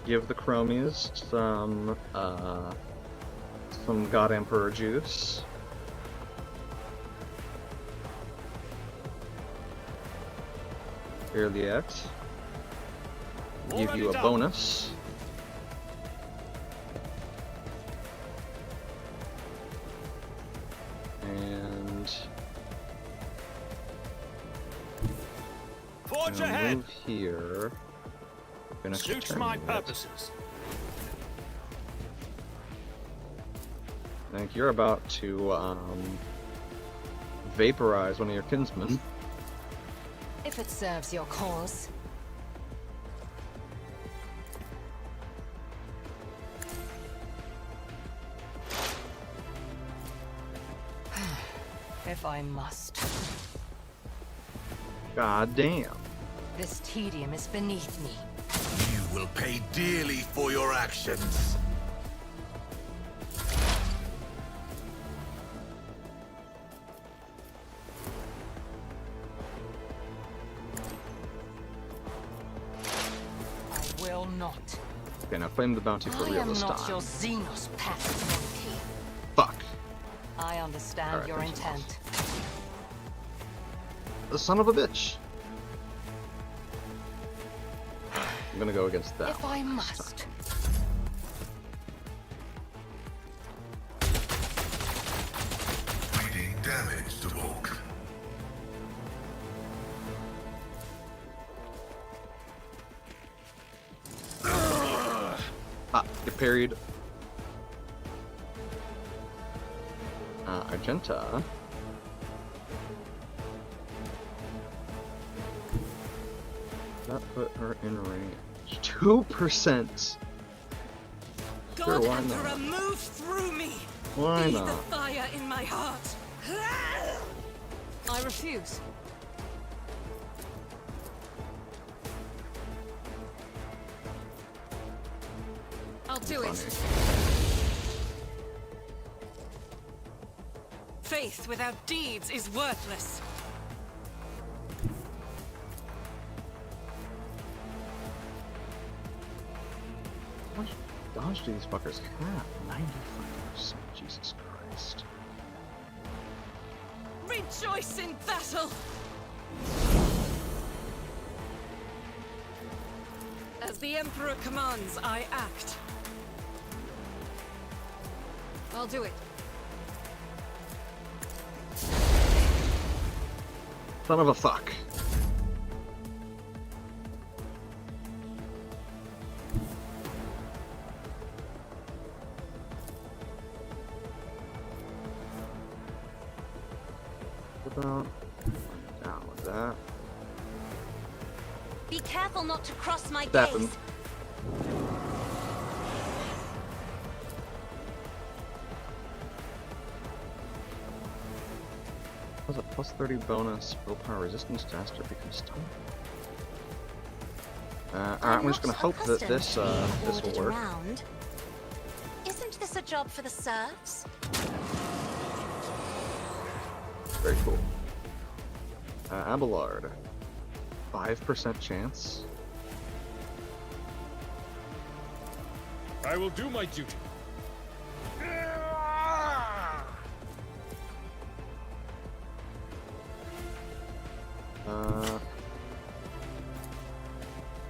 [SPEAKER 1] Give the chromies some God Emperor juice. Here the X. Give
[SPEAKER 2] Already
[SPEAKER 1] you a
[SPEAKER 2] done.
[SPEAKER 1] bonus. And
[SPEAKER 2] Forge
[SPEAKER 1] gonna
[SPEAKER 2] ahead.
[SPEAKER 1] move here. Gonna
[SPEAKER 2] Suits
[SPEAKER 1] turn
[SPEAKER 2] my
[SPEAKER 1] it.
[SPEAKER 2] purposes.
[SPEAKER 1] I think you're about to vaporize one of your kinsmen.
[SPEAKER 3] If it serves your cause. If I must.
[SPEAKER 1] God damn.
[SPEAKER 3] This tedium is beneath me.
[SPEAKER 4] You will pay dearly for your actions.
[SPEAKER 3] will not.
[SPEAKER 1] Okay, now claim the bounty for
[SPEAKER 3] I
[SPEAKER 1] real
[SPEAKER 3] am
[SPEAKER 1] this
[SPEAKER 3] not
[SPEAKER 1] time.
[SPEAKER 3] your Xenos pet, monkey.
[SPEAKER 1] Fuck.
[SPEAKER 3] I understand
[SPEAKER 1] Alright,
[SPEAKER 3] your
[SPEAKER 1] thanks so much.
[SPEAKER 3] intent.
[SPEAKER 1] The son of a bitch. I'm gonna go against that.
[SPEAKER 3] If I must.
[SPEAKER 4] Reading damage to Volk.
[SPEAKER 1] Ah, get parried. Argenta. That put her in range. 2%.
[SPEAKER 5] God
[SPEAKER 1] Sure, why
[SPEAKER 5] Emperor,
[SPEAKER 1] not?
[SPEAKER 5] move through me.
[SPEAKER 1] Why
[SPEAKER 5] Be
[SPEAKER 1] not?
[SPEAKER 5] the fire in my heart.
[SPEAKER 3] I refuse. I'll do it.
[SPEAKER 5] Faith without deeds is worthless.
[SPEAKER 1] How much dodge do these fuckers have? 95%. Jesus Christ.
[SPEAKER 5] Rejoice in battle. As the Emperor commands, I act.
[SPEAKER 3] I'll do it.
[SPEAKER 1] Son of a fuck. Down with that.
[SPEAKER 7] Be careful not to cross my
[SPEAKER 1] That
[SPEAKER 7] gaze.
[SPEAKER 1] Was a plus 30 bonus willpower resistance to Astro becomes stunned. Alright,
[SPEAKER 7] I'm
[SPEAKER 1] we're just gonna
[SPEAKER 7] not
[SPEAKER 1] hope that
[SPEAKER 7] accustomed
[SPEAKER 1] this
[SPEAKER 7] to being
[SPEAKER 1] this will
[SPEAKER 7] ordered
[SPEAKER 1] work.
[SPEAKER 7] around. Isn't this a job for the serfs?
[SPEAKER 1] Very cool. Abelard. 5% chance.
[SPEAKER 6] I will do my duty.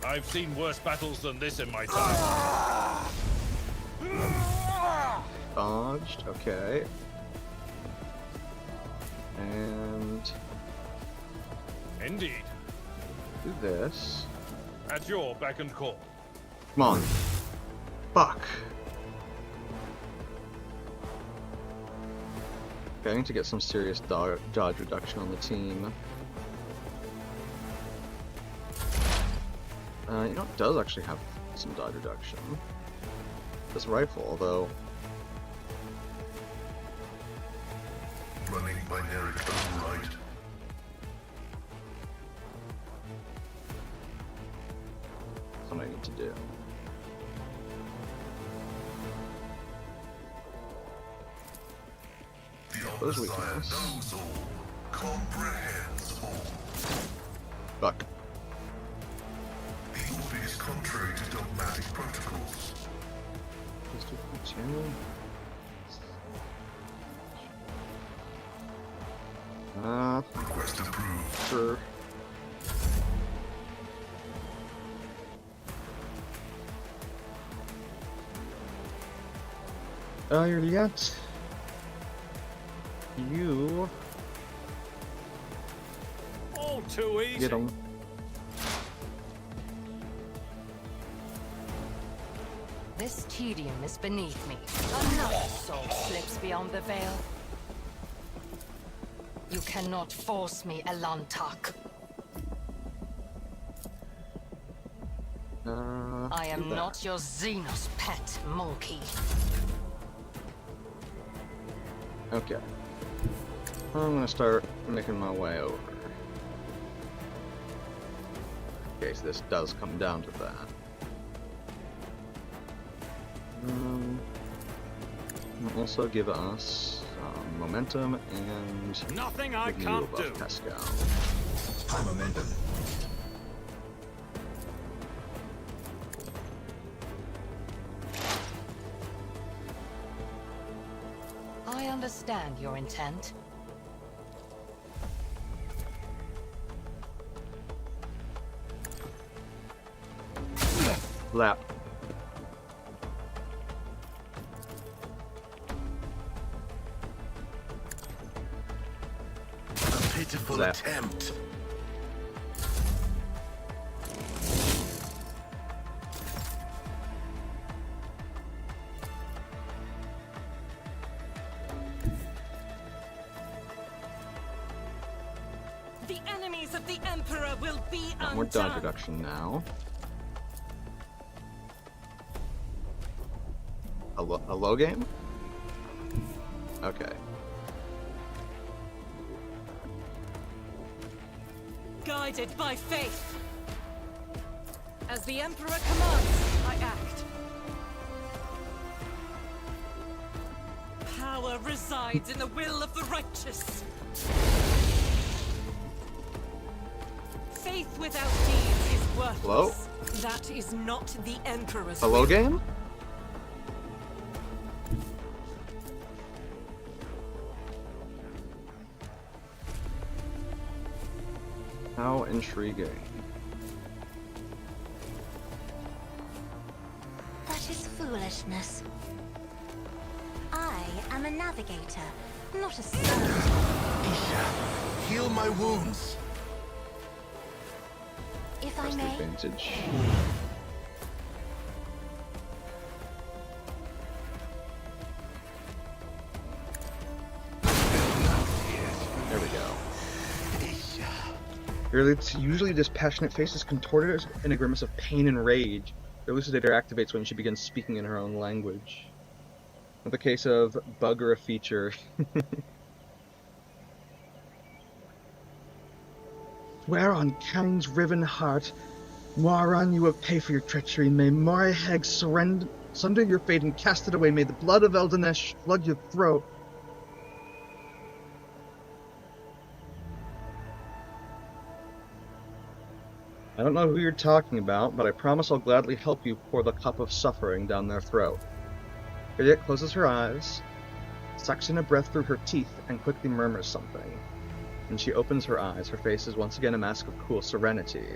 [SPEAKER 6] I've seen worse battles than this in my time.
[SPEAKER 1] Dodged, okay. And
[SPEAKER 6] Indeed.
[SPEAKER 1] do this.
[SPEAKER 6] At your beck and call.
[SPEAKER 1] Come on. Fuck. Okay, I need to get some serious dodge reduction on the team. You know, it does actually have some dodge reduction. This rifle, although.
[SPEAKER 4] Running binary override.
[SPEAKER 1] That's what I need to do.
[SPEAKER 4] The
[SPEAKER 1] Those
[SPEAKER 4] Omnissiah
[SPEAKER 1] weaknesses.
[SPEAKER 4] knows all, comprehends all.
[SPEAKER 1] Fuck.
[SPEAKER 4] The order is contrary to dogmatic protocols.
[SPEAKER 1] Let's do channel.
[SPEAKER 4] Request approved.
[SPEAKER 1] Sure. You're yet. You
[SPEAKER 2] All too easy.
[SPEAKER 1] get him.
[SPEAKER 3] This tedium is beneath me. Another soul slips beyond the veil. You cannot force me, Elantak. I am not your Xenos pet, monkey.
[SPEAKER 1] Okay. I'm gonna start making my way over. Okay, so this does come down to that. Will also give us momentum and
[SPEAKER 2] Nothing I
[SPEAKER 1] give you
[SPEAKER 2] can't
[SPEAKER 1] a buff,
[SPEAKER 2] do.
[SPEAKER 1] Pascal.
[SPEAKER 4] High momentum.
[SPEAKER 3] understand your intent.
[SPEAKER 1] Lap.
[SPEAKER 4] A pitiful
[SPEAKER 1] Zap.
[SPEAKER 4] attempt.
[SPEAKER 5] The enemies of the Emperor will be
[SPEAKER 1] More dodge
[SPEAKER 5] undone.
[SPEAKER 1] reduction now. A low game? Okay.
[SPEAKER 5] Guided by faith. As the Emperor commands, I act. Power resides in the will of the righteous. Faith without deeds is worthless.
[SPEAKER 1] Hello?
[SPEAKER 5] That is not the Emperor's
[SPEAKER 1] A low
[SPEAKER 5] will.
[SPEAKER 1] game? How intriguing.
[SPEAKER 7] That is foolishness. I am a navigator, not a servant.
[SPEAKER 4] Isha, heal my wounds.
[SPEAKER 7] If I
[SPEAKER 1] Press the
[SPEAKER 7] may,
[SPEAKER 1] advantage. There we go. Usually this passionate face is contorted in a grimace of pain and rage. The elucidator activates when she begins speaking in her own language. Another case of bug or a feature. Swear on Kang's riven heart, Moiran, you will pay for your treachery. May Moriheg sunder your fate and cast it away. May the blood of Eldanesh flood your throat. I don't know who you're talking about, but I promise I'll gladly help you pour the cup of suffering down their throat. Idiot closes her eyes, sucks in a breath through her teeth, and quickly murmurs something. When she opens her eyes, her face is once again a mask of cool serenity.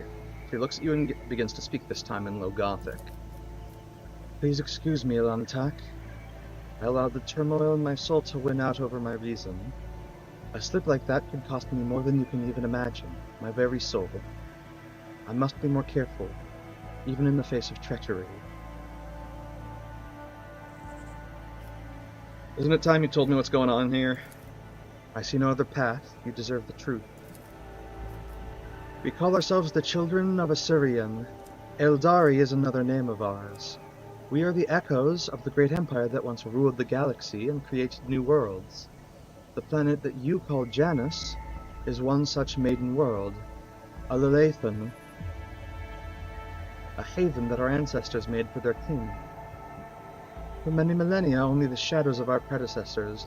[SPEAKER 1] She looks at you and begins to speak, this time in low Gothic. Please excuse me, Elantak. I allowed the turmoil in my soul to win out over my reason. A slip like that could cost me more than you can even imagine, my very soul. I must be more careful, even in the face of treachery. Isn't it time you told me what's going on here? I see no other path. You deserve the truth. We call ourselves the Children of Assyrian. Eldari is another name of ours. We are the echoes of the great empire that once ruled the galaxy and created new worlds. The planet that you call Janus is one such maiden world, a Lalathon, a haven that our ancestors made for their king. For many millennia, only the shadows of our predecessors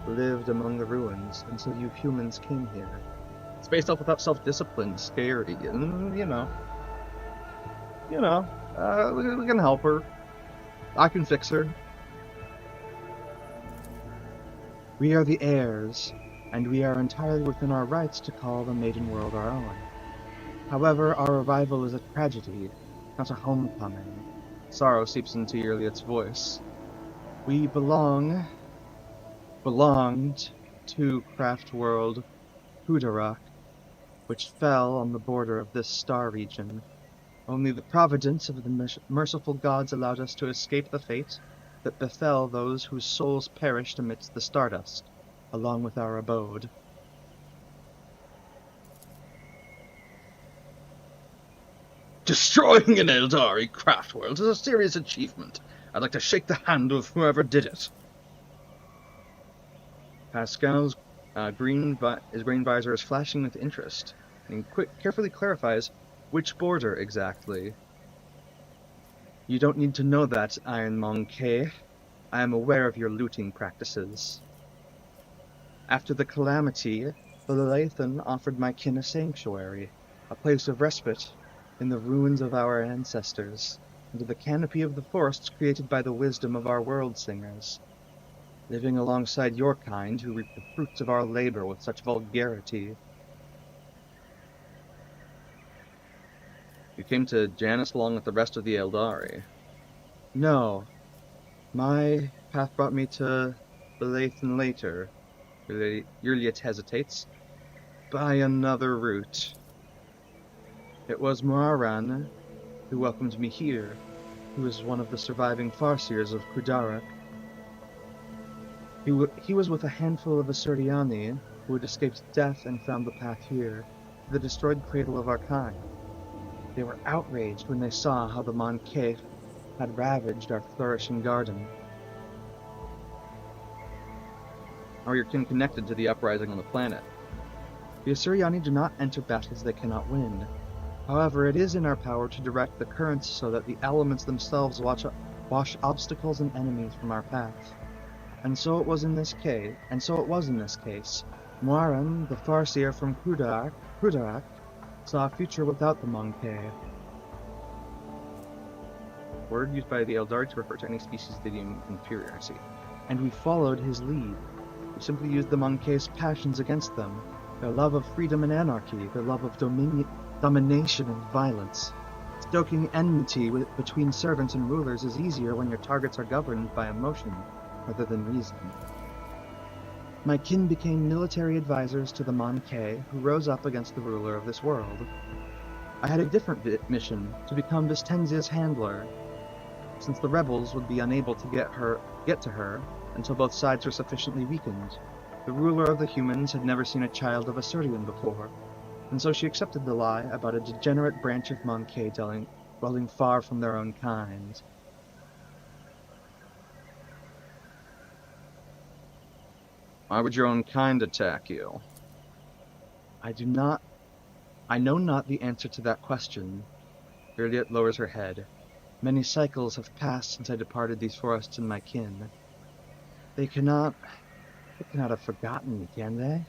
[SPEAKER 1] lived among the ruins until you humans came here. Spaced off without self-discipline, scary, and we can help her. I can fix her. We are the heirs, and we are entirely within our rights to call the Maiden World our own. However, our arrival is a tragedy, not a homecoming. Sorrow seeps into Yrliet's voice. We belonged to Craft World Hudarak, which fell on the border of this star region. Only the providence of the merciful gods allowed us to escape the fate that befell those whose souls perished amidst the stardust, along with our abode. Destroying an Eldari craft world is a serious achievement. I'd like to shake the hand of whoever did it. Pascal's green visor is flashing with interest, and carefully clarifies which border exactly. You don't need to know that, Iron Monkey. I am aware of your looting practices. After the calamity, the Lalathon offered my kin a sanctuary, a place of respite in the ruins of our ancestors, under the canopy of the forests created by the wisdom of our world singers. living alongside your kind who reap the fruits of our labor with such vulgarity. You came to Janus along with the rest of the Eldari. No. My path brought me to Lathan later. Yurliet hesitates. By another route. It was Moaran who welcomed me here, who was one of the surviving Farseers of Kudarak. He was with a handful of Asuriani who had escaped death and found the path here, to the destroyed cradle of our kind. They were outraged when they saw how the Monkef had ravaged our flourishing garden. Are your kin connected to the uprising on the planet? The Asuriani do not enter battles they cannot win. However, it is in our power to direct the currents so that the elements themselves wash obstacles and enemies from our path. And so it was in this case. Moaran, the Farseer from Kudarak, saw a future without the Monkef. Word used by the Eldari to refer to any species they deem inferior, I see. And we followed his lead. We simply used the Monkef's passions against them, their love of freedom and anarchy, their love of domination and violence. Stoking enmity between servants and rulers is easier when your targets are governed by emotion rather than reason. My kin became military advisors to the Monkef, who rose up against the ruler of this world. I had a different mission, to become Vistenzia's handler, since the rebels would be unable to get to her until both sides were sufficiently weakened. The ruler of the humans had never seen a child of Asurian before, and so she accepted the lie about a degenerate branch of Monkef dwelling far from their own kind. Why would your own kind attack you? I know not the answer to that question. Yurliet lowers her head. Many cycles have passed since I departed these forests and my kin. They cannot have forgotten me, can they?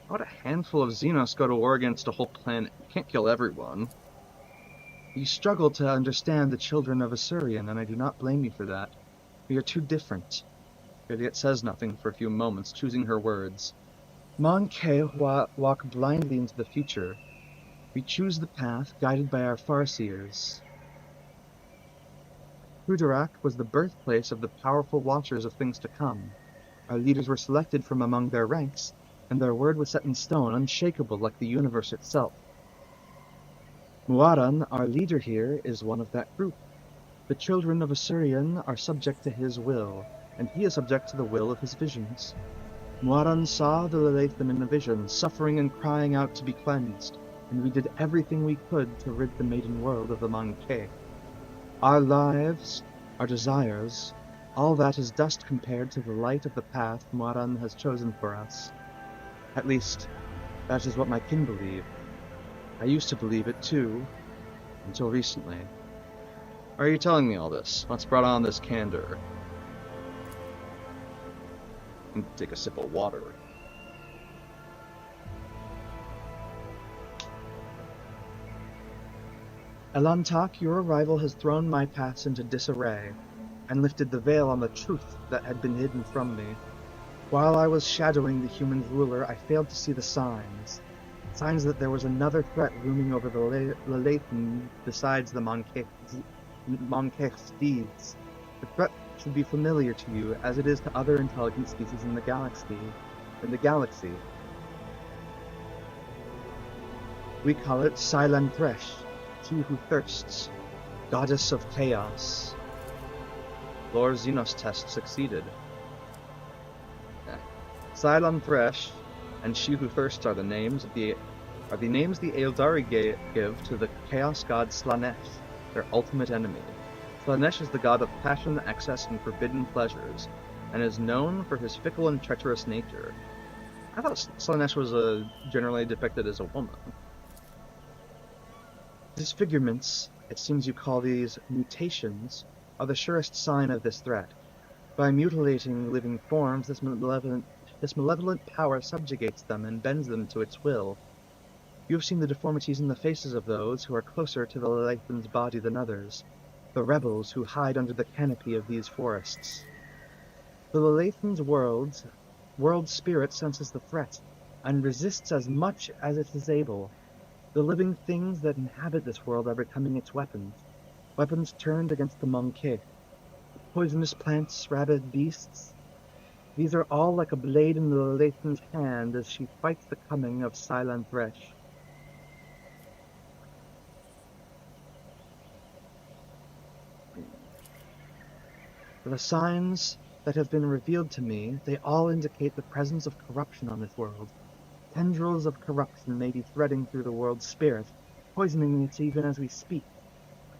[SPEAKER 1] How would a handful of Xenos go to war against a whole planet? You can't kill everyone. You struggle to understand the children of Asurian, and I do not blame you for that. We are too different. Yurliet says nothing for a few moments, choosing her words. Monkef walk blindly into the future. We choose the path guided by our Farseers. Kudarak was the birthplace of the powerful watchers of things to come. Our leaders were selected from among their ranks, and their word was set in stone, unshakable like the universe itself. Moaran, our leader here, is one of that group. The children of Asurian are subject to his will, and he is subject to the will of his visions. Moaran saw the Lelathan in a vision, suffering and crying out to be cleansed, and we did everything we could to rid the maiden world of the Monkef. Our lives, our desires, all that is dust compared to the light of the path Moaran has chosen for us. At least, that is what my kin believe. I used to believe it too, until recently. Why are you telling me all this? What's brought on this candor? Take a sip of water. Elantak, your arrival has thrown my paths into disarray, and lifted the veil on the truth that had been hidden from me. While I was shadowing the human ruler, I failed to see the signs. Signs that there was another threat looming over the Lelathan besides the Monkef's deeds. The threat should be familiar to you, as it is to other intelligent species in the galaxy. We call it Silent Thresh, she who thirsts, goddess of chaos. Lord Xenos test succeeded. Silent Thresh and she who thirsts are the names the Eldari give to the chaos god Slanesh, their ultimate enemy. Slanesh is the god of passion, excess, and forbidden pleasures, and is known for his fickle and treacherous nature. I thought Slanesh was generally depicted as a woman. Disfigurements, it seems you call these mutations, are the surest sign of this threat. By mutilating living forms, this malevolent power subjugates them and bends them to its will. You have seen the deformities in the faces of those who are closer to the Lelathan's body than others. the rebels who hide under the canopy of these forests. The Lelathan's world spirit senses the threat, and resists as much as it is able. The living things that inhabit this world are becoming its weapons, weapons turned against the Monkey. Poisonous plants, rabid beasts, these are all like a blade in the Lelathan's hand as she fights the coming of Silent Thresh. The signs that have been revealed to me, they all indicate the presence of corruption on this world. Tendrils of corruption may be threading through the world's spirit, poisoning it even as we speak.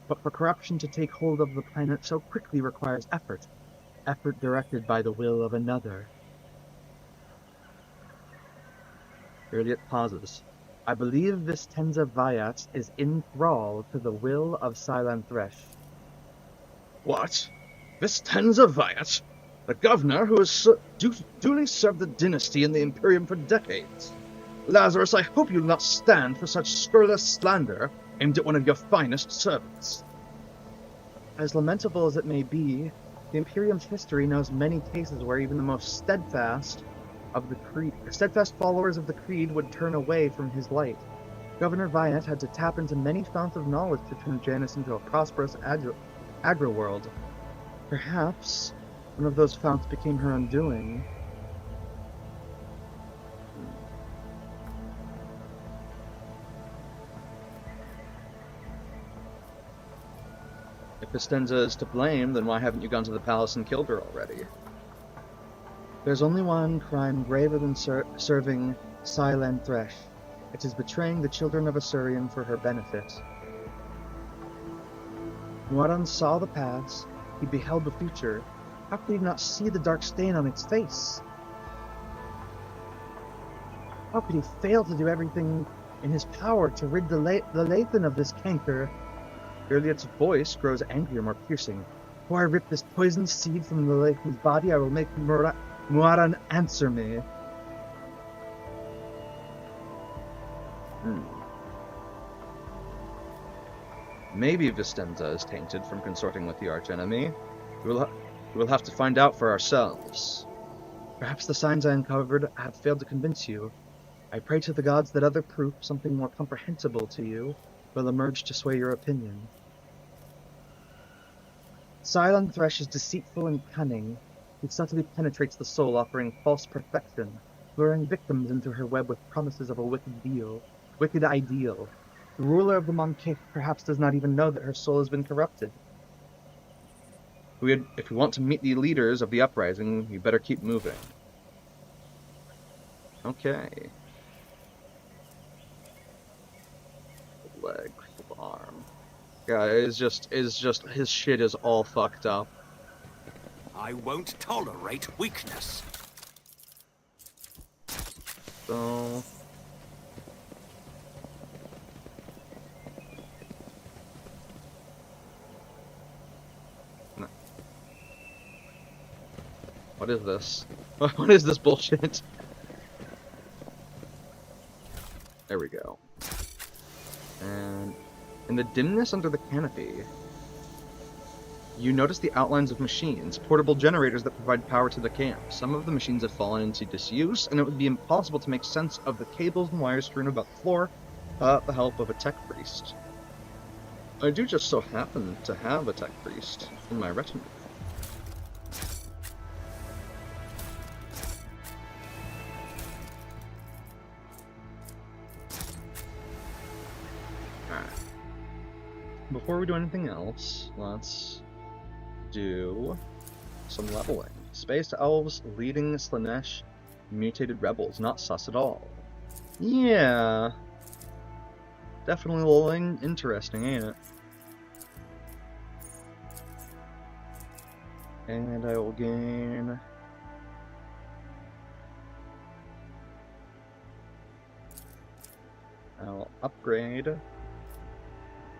[SPEAKER 1] But for corruption to take hold of the planet so quickly requires effort, effort directed by the will of another. Elliot pauses. I believe Vistenza Vyat is in thrall to the will of Silent Thresh.
[SPEAKER 8] What? Vistenza Vyat? The governor who has duly served the dynasty and the Imperium for decades. Lazarus, I hope you'll not stand for such scurrilous slander aimed at one of your finest servants.
[SPEAKER 1] As lamentable as it may be, the Imperium's history knows many cases where even the most steadfast followers of the Creed would turn away from his light. Governor Vyat had to tap into many founts of knowledge to turn Janus into a prosperous agro-world. Perhaps one of those founts became her undoing.
[SPEAKER 8] If Vistenza is to blame, then why haven't you gone to the palace and killed her already?
[SPEAKER 1] There's only one crime graver than serving Silent Thresh. It is betraying the children of Asurion for her benefit. Muaran saw the past, he beheld the future. How could he not see the dark stain on its face? How could he fail to do everything in his power to rid the Lelathan of this canker?
[SPEAKER 8] Elliot's voice grows angrier, more piercing.
[SPEAKER 1] Before I rip this poisoned seed from the Lelathan's body, I will make Muaran answer me.
[SPEAKER 8] Maybe Vistenza is tainted from consorting with the archenemy. We'll have to find out for ourselves.
[SPEAKER 1] Perhaps the signs I uncovered have failed to convince you. I pray to the gods that other proof, something more comprehensible to you, will emerge to sway your opinion. Silent Thresh is deceitful and cunning. He subtly penetrates the soul, offering false perfection, luring victims into her web with promises of a wicked ideal. The ruler of the Monkey perhaps does not even know that her soul has been corrupted.
[SPEAKER 8] If we want to meet the leaders of the uprising, we better keep moving. Okay. Leg, arm. Yeah, his shit is all fucked up.
[SPEAKER 2] I won't tolerate weakness.
[SPEAKER 8] So... What is this? What is this bullshit? There we go. And in the dimness under the canopy, you notice the outlines of machines, portable generators that provide power to the camp. Some of the machines have fallen into disuse, and it would be impossible to make sense of the cables and wires strewn about the floor without the help of a tech priest. I do just so happen to have a tech priest in my retinue. Before we do anything else, let's do some leveling. Space elves leading Slanesh mutated rebels, not sus at all. Yeah. Definitely a little interesting, ain't it? And I will gain... I'll upgrade...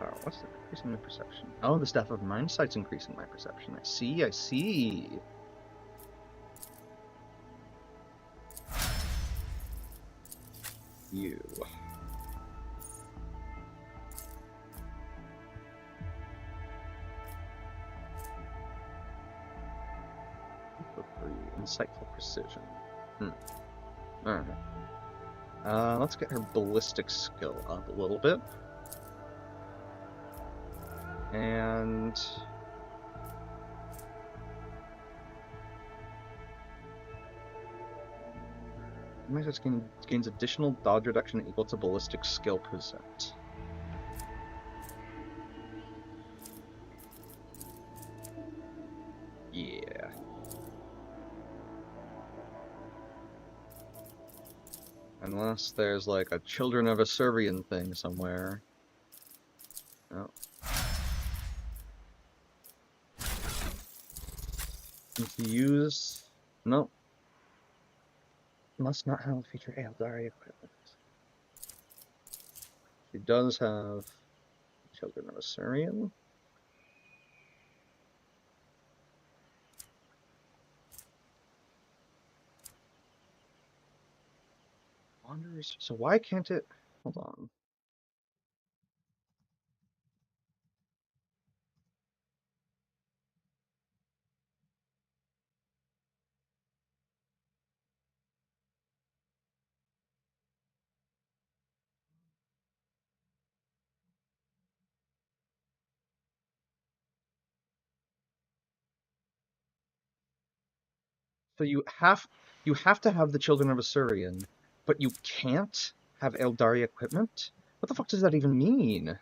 [SPEAKER 8] Oh, what's that? Increasing my perception. Oh, the Staff of Mind Sight's increasing my perception. I see. You. Insightful precision. Alright. Let's get her ballistic skill up a little bit. And... gains additional dodge reduction equal to ballistic skill percent. Yeah. Unless there's like a Children of Asurvian thing somewhere. Oh. If you use... Nope. Must not have feature Eldari equipment. She does have Children of Asurvian. Wanderers. So why can't it? Hold on. So you have to have the Children of Asurvian, but you can't have Eldari equipment? What the fuck does that even mean?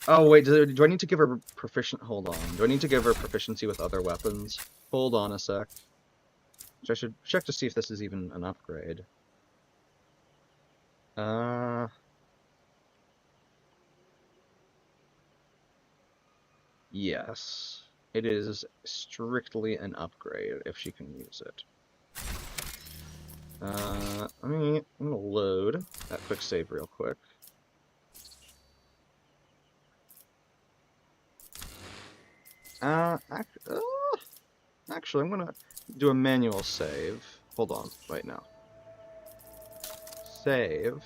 [SPEAKER 8] Oh wait, do I need to give her proficient? Hold on. Do I need to give her proficiency with other weapons? Hold on a sec. I should check to see if this is even an upgrade. Yes. It is strictly an upgrade if she can use it. I'm gonna load that quick save real quick. Actually, I'm gonna do a manual save. Hold on, right now. Save.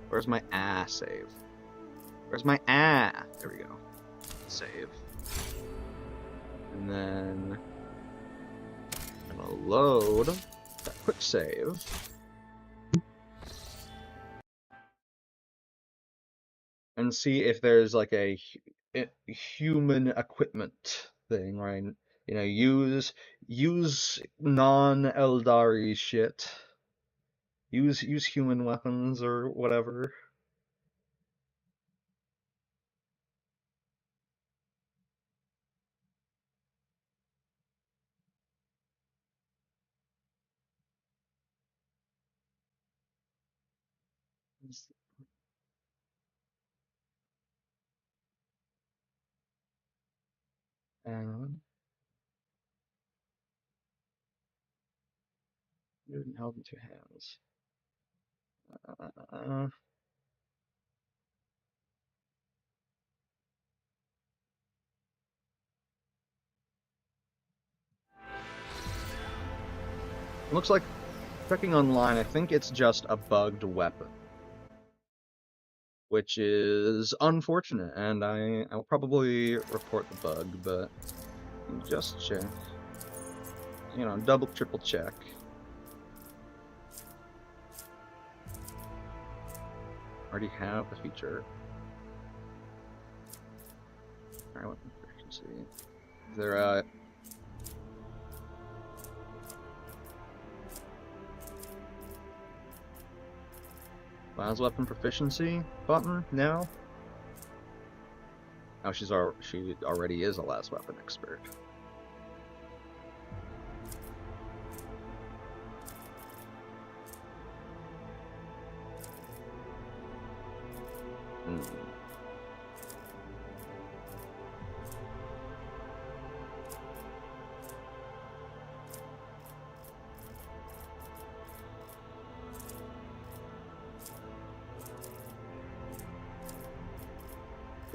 [SPEAKER 8] Where's my save? Where's my There we go. Save. And then I'm gonna load that quick save. And see if there's like a human equipment thing, right? You know, use non-Eldari shit. Use human weapons or whatever. And held in two hands. Looks like, checking online, I think it's just a bugged weapon. Which is unfortunate, and I'll probably report the bug, but just check. You know, double, triple check. Already have the feature. Alright, what proficiency? Is there a... Las weapon proficiency button now? Oh, she already is a las weapon expert.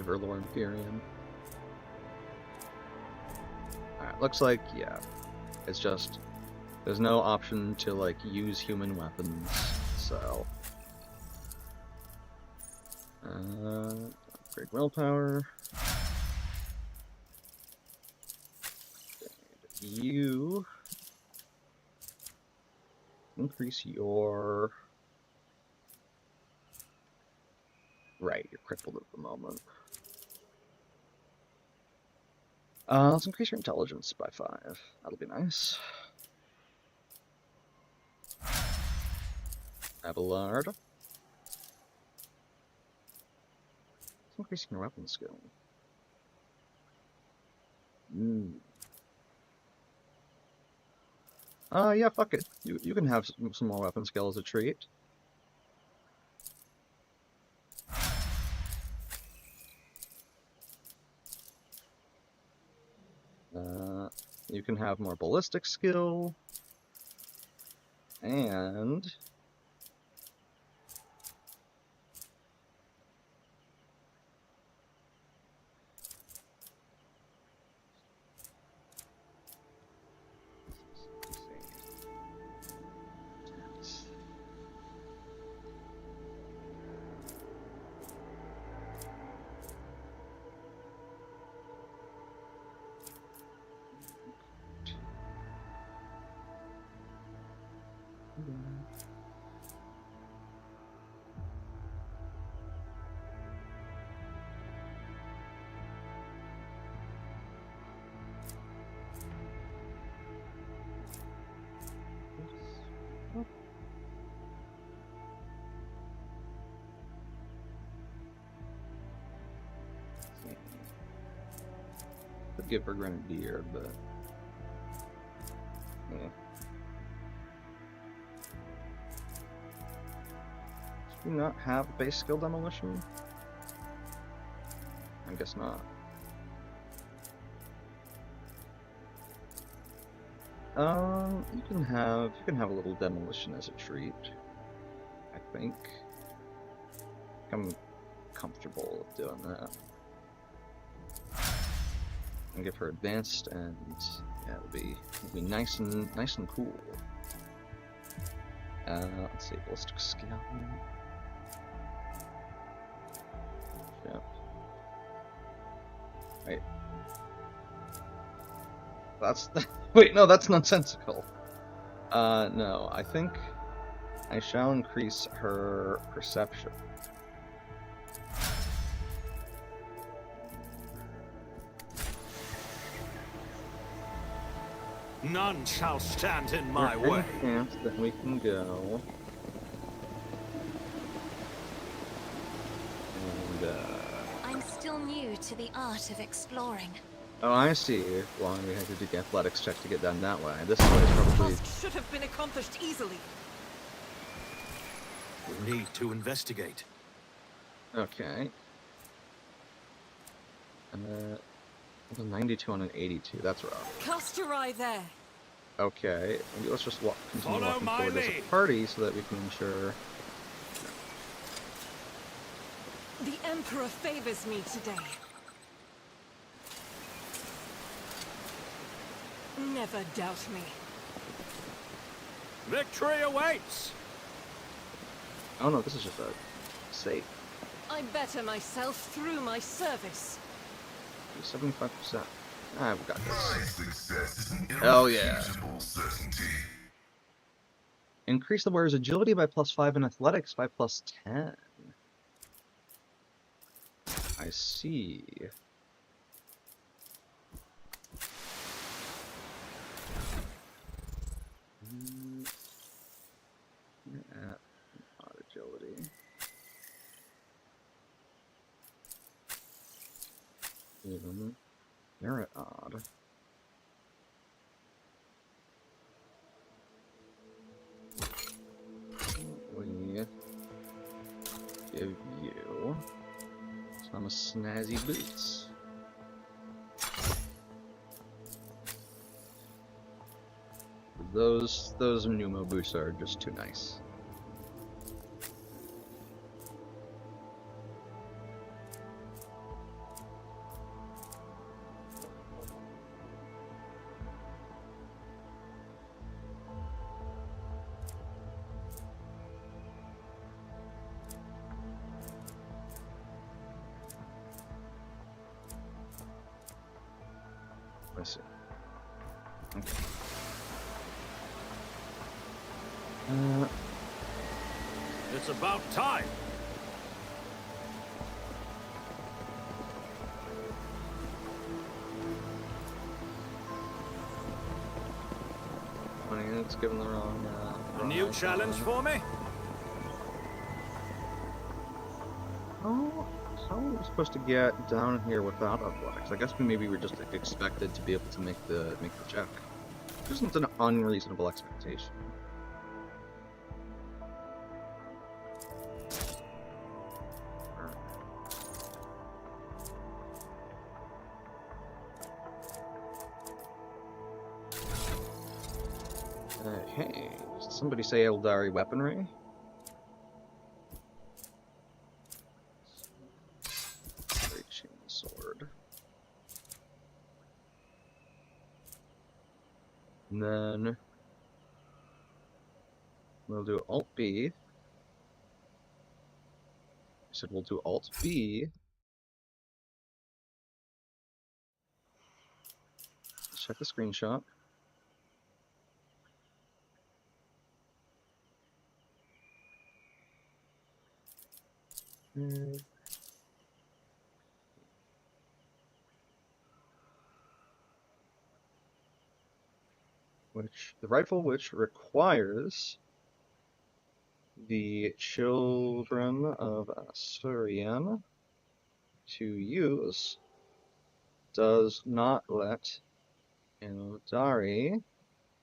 [SPEAKER 8] Lore Imperium. Alright, looks like, yeah. It's just, there's no option to, like, use human weapons, so. Upgrade willpower. you increase your... Right, you're crippled at the moment. Let's increase your intelligence by 5. That'll be nice. Abelard. Let's increase your weapon skill. Yeah, fuck it. You can have some more weapon skill as a treat. You can have more ballistic skill. And... Could give her Grenadier, but... yeah. Do you not have base skill demolition? I guess not. You can have a little demolition as a treat. I think. I'm comfortable with doing that. And give her advanced, and yeah, it'll be nice and cool. Let's see, ballistic skill. Yep. Wait. That's wait, no, that's nonsensical. No, I think I shall increase her perception.
[SPEAKER 2] None shall stand in my way.
[SPEAKER 8] Chance that we can go. And
[SPEAKER 7] I'm still new to the art of exploring.
[SPEAKER 8] oh, I see. Well, we have to do the athletics check to get down that way. This way is probably...
[SPEAKER 5] Task should have been accomplished easily.
[SPEAKER 2] We need to investigate.
[SPEAKER 8] Okay. 92 on an 82. That's rough.
[SPEAKER 5] Cast your eye there.
[SPEAKER 8] Okay. Maybe let's just continue
[SPEAKER 2] Follow
[SPEAKER 8] walking
[SPEAKER 2] my
[SPEAKER 8] forward as a
[SPEAKER 2] lead.
[SPEAKER 8] party so that we can ensure...
[SPEAKER 5] The Emperor favors me today. Never doubt me.
[SPEAKER 2] Victory awaits!
[SPEAKER 8] Oh no, this is just a save.
[SPEAKER 5] I better myself through my service.
[SPEAKER 8] 75%. I've got
[SPEAKER 4] My
[SPEAKER 8] this.
[SPEAKER 4] success is an
[SPEAKER 8] Hell yeah.
[SPEAKER 4] irrefutable certainty.
[SPEAKER 8] Increase the wearer's agility by +5 and athletics by +10. I see. Odd agility. Even. You're at odd. We give you some snazzy boots. Those pneumo boots are just too nice. Let's see. Okay.
[SPEAKER 2] It's about time.
[SPEAKER 8] It's given the wrong.
[SPEAKER 2] A new challenge for me?
[SPEAKER 8] How are we supposed to get down here without athletics? I guess maybe we're just like, expected to be able to make the check. Which isn't an unreasonable expectation. Hey, did somebody say Eldari weaponry? Great chain sword. And then we'll do Alt B. I said we'll do Alt B. Let's check the screenshot. The rifle which requires the children of Asurian to use does not let Eldari,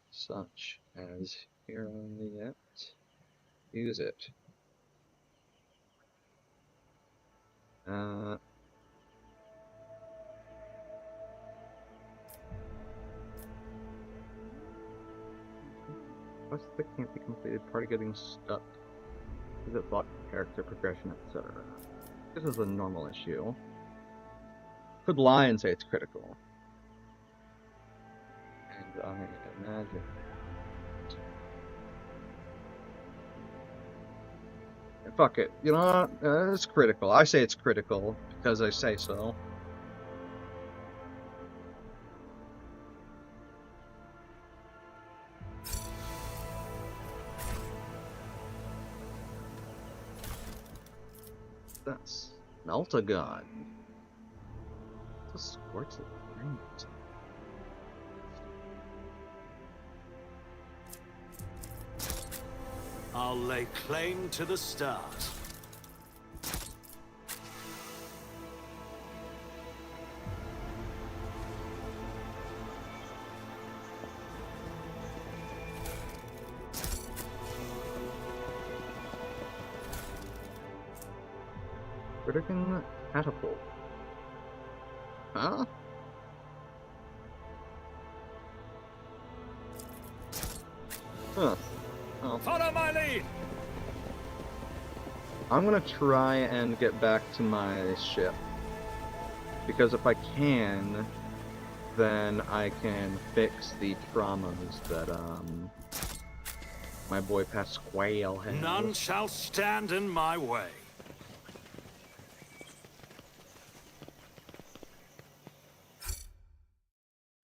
[SPEAKER 8] such as Hirayet, use it. Quests that can't be completed, party getting stuck. Is it block character progression, etc.? This is a normal issue. Could lie and say it's critical. And I imagine. Fuck it. You know what? It's critical. I say it's critical because I say so. That's Meltagon. The squirts of light.
[SPEAKER 2] I'll lay claim to the stars.
[SPEAKER 8] Friggin' catapult. Huh? Huh. Oh.
[SPEAKER 2] Follow my lead!
[SPEAKER 8] I'm gonna try and get back to my ship. Because if I can, then I can fix the traumas that, my boy Pasquale has.
[SPEAKER 2] None shall stand in my way.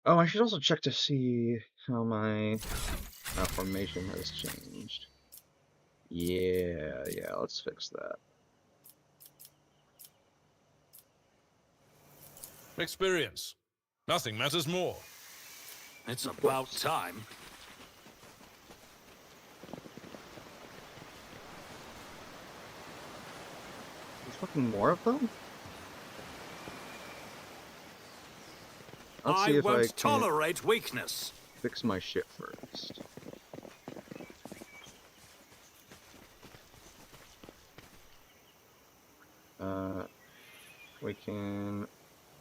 [SPEAKER 8] Oh, I should also check to see how my formation has changed. Yeah, let's fix that.
[SPEAKER 6] Experience. Nothing matters more.
[SPEAKER 2] It's about time.
[SPEAKER 8] There's fucking more of them? Let's see
[SPEAKER 2] I
[SPEAKER 8] if
[SPEAKER 2] won't
[SPEAKER 8] I can
[SPEAKER 2] tolerate weakness.
[SPEAKER 8] fix my ship first. We can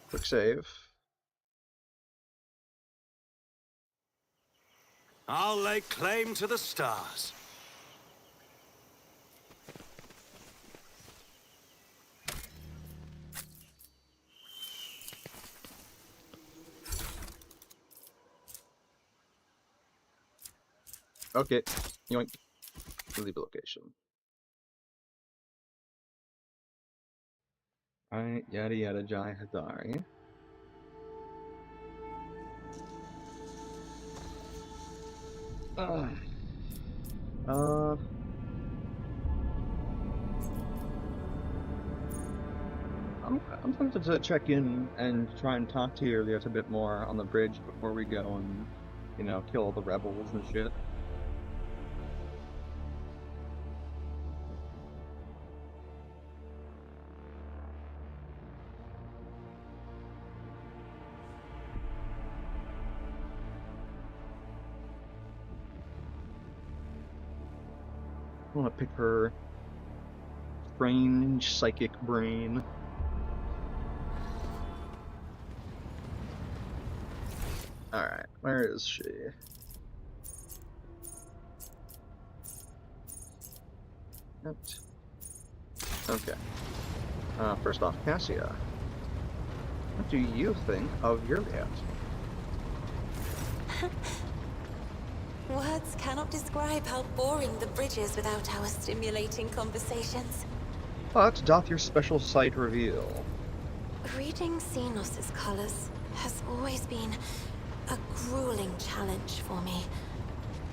[SPEAKER 8] quick save.
[SPEAKER 2] I'll lay claim to the stars.
[SPEAKER 8] Okay, yoink. Leave the location. Alright, yada yada jai hadari. Uh, uh, I'm tempted to check in and try and talk to Juliet a bit more on the bridge before we go and, you know, kill all the rebels and shit. I want to pick her strange psychic brain. Alright, where is she? Yep. Okay. First off, Cassia. What do you think of Juliet?
[SPEAKER 7] Words cannot describe how boring the bridge is without our stimulating conversations.
[SPEAKER 8] But doth your special sight reveal?
[SPEAKER 7] Reading Xenos' colors has always been a grueling challenge for me.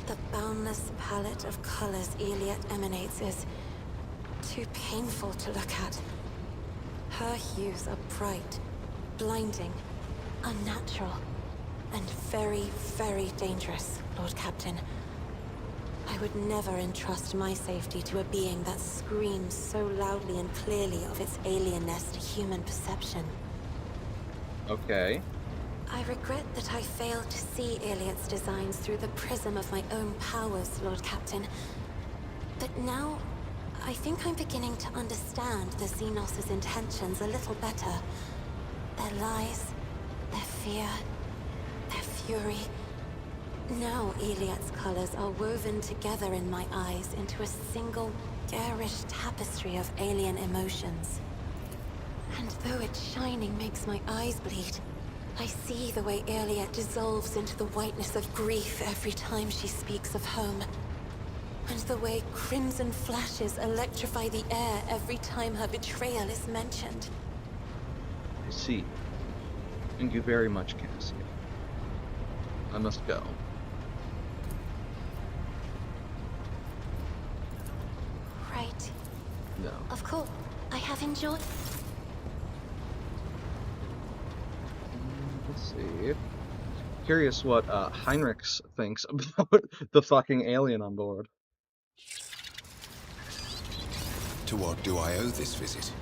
[SPEAKER 7] The boundless palette of colors Owlcat emanates is too painful to look at. Her hues are bright, blinding, unnatural, and very, very dangerous, Lord Captain. I would never entrust my safety to a being that screams so loudly and clearly of its alienness to human perception.
[SPEAKER 8] Okay.
[SPEAKER 7] I regret that I failed to see Owlcat's designs through the prism of my own powers, Lord Captain. But now, I think I'm beginning to understand the Xenos' intentions a little better. Their lies, their fear, their fury. Now Owlcat's colors are woven together in my eyes into a single, garish tapestry of alien emotions. And though its shining makes my eyes bleed, I see the way Owlcat dissolves into the whiteness of grief every time she speaks of home. And the way crimson flashes electrify the air every time her betrayal is mentioned.
[SPEAKER 8] I see. Thank you very much, Cassia. I must go.
[SPEAKER 7] Right.
[SPEAKER 8] No.
[SPEAKER 7] Of course, I have enjoyed...
[SPEAKER 8] Let's see. Curious what Heinrich thinks about the fucking alien on board.
[SPEAKER 4] To what do I owe this visit?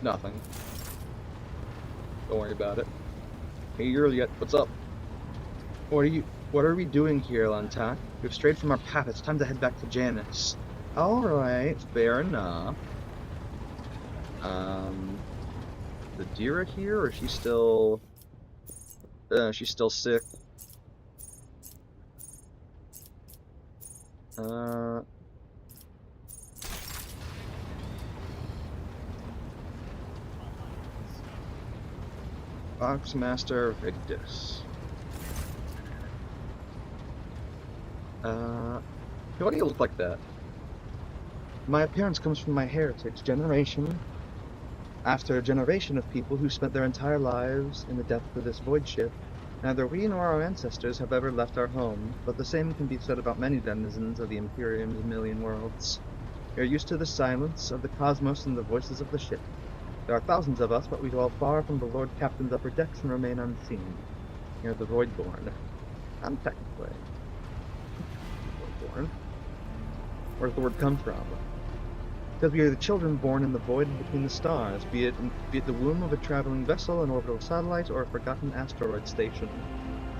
[SPEAKER 8] Nothing. Don't worry about it. Hey, Juliet, what's up? What are we doing here, Lantak? We've strayed from our path. It's time to head back to Janus. Alright, fair enough. The Dira here, or is she still... she's still sick. Boxmaster Victus. Why do you look like that? My appearance comes from my heritage, generation after generation of people who spent their entire lives in the depths of this void ship. Neither we nor our ancestors have ever left our home, but the same can be said about many denizens of the Imperium's million worlds. We are used to the silence of the cosmos and the voices of the ship. There are thousands of us, but we dwell far from the Lord Captain's upper decks and remain unseen. We are the Voidborn. I'm technically Voidborn. Where does the word come from? Because we are the children born in the void between the stars, be it the womb of a traveling vessel, an orbital satellite, or a forgotten asteroid station.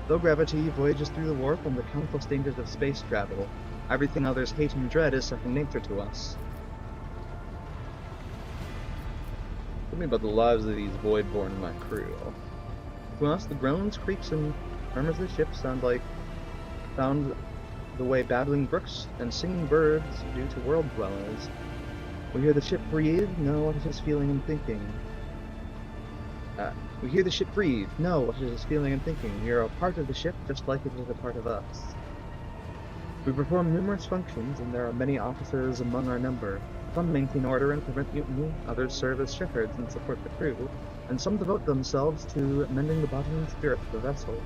[SPEAKER 8] Though gravity voyages through the warp and the countless dangers of space travel, everything others hate and dread is second nature to us. Tell me about the lives of these Voidborn and my crew. To us, the groans, creaks, and murmurs of the ship sound the way babbling brooks and singing birds do to world dwellers. We hear the ship breathe, know what it is feeling and thinking. We hear the ship breathe, know what it is feeling and thinking. We are a part of the ship, just like it is a part of us. We perform numerous functions, and there are many officers among our number. Some maintain order and prevent mutiny, others serve as shepherds and support the crew, and some devote themselves to mending the body and spirit of the vessel.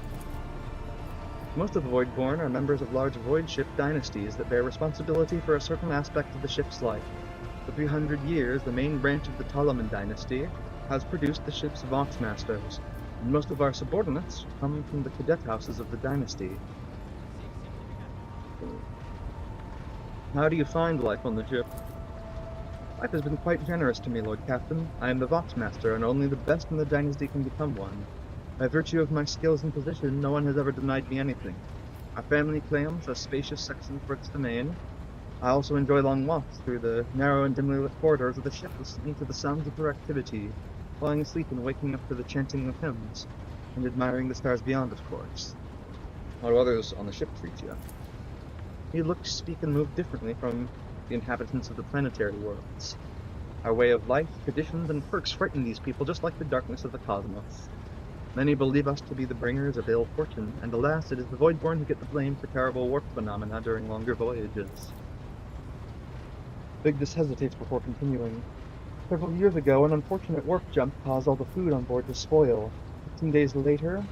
[SPEAKER 8] Most of the Voidborn are members of large void ship dynasties that bear responsibility for a certain aspect of the ship's life. For 300 years, the main branch of the Ptolemy dynasty has produced the ship's Voxmasters, and most of our subordinates come from the cadet houses of the dynasty. How do you find life on the ship? Life has been quite generous to me, Lord Captain. I am the Voxmaster, and only the best in the dynasty can become one. By virtue of my skills and position, no one has ever denied me anything. Our family claims a spacious section for its domain. I also enjoy long walks through the narrow and dimly lit corridors of the ship, listening to the sounds of her activity, falling asleep and waking up to the chanting of hymns, and admiring the stars beyond, of course. How do others on the ship treat you? You look, speak, and move differently from the inhabitants of the planetary worlds. Our way of life, traditions, and perks frighten these people just like the darkness of the cosmos. Many believe us to be the bringers of ill fortune, and alas, it is the Voidborn who get the blame for terrible warp phenomena during longer voyages. Vigdis hesitates before continuing. Several years ago, an unfortunate warp jump caused all the food on board to spoil. 15 days later,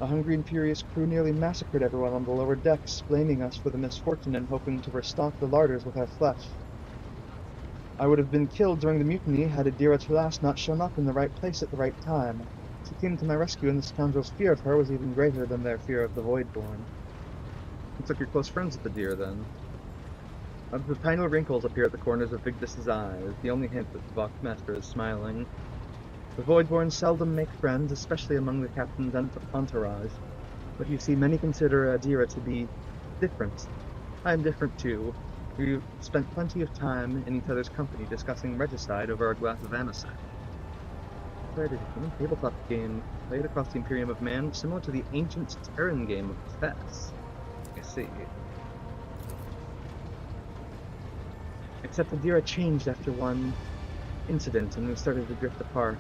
[SPEAKER 8] a hungry and furious crew nearly massacred everyone on the lower decks, blaming us for the misfortune and hoping to restock the larders with our flesh. I would have been killed during the mutiny had Adira Talas not shown up in the right place at the right time. She came to my rescue, and the scoundrels' fear of her was even greater than their fear of the Voidborn. Looks like you're close friends with Adira, then. The tiny wrinkles appear at the corners of Vigdis's eyes, the only hint that the Voxmaster is smiling. The Voidborn seldom make friends, especially among the captain's entourage. But you see, many consider Adira to be different. I am different too. We've spent plenty of time in each other's company discussing regicide over a glass of anisette. Played a human tabletop game played across the Imperium of Man, similar to the ancient Terran game of chess. I see. Except Adira changed after one incident, and we started to drift apart.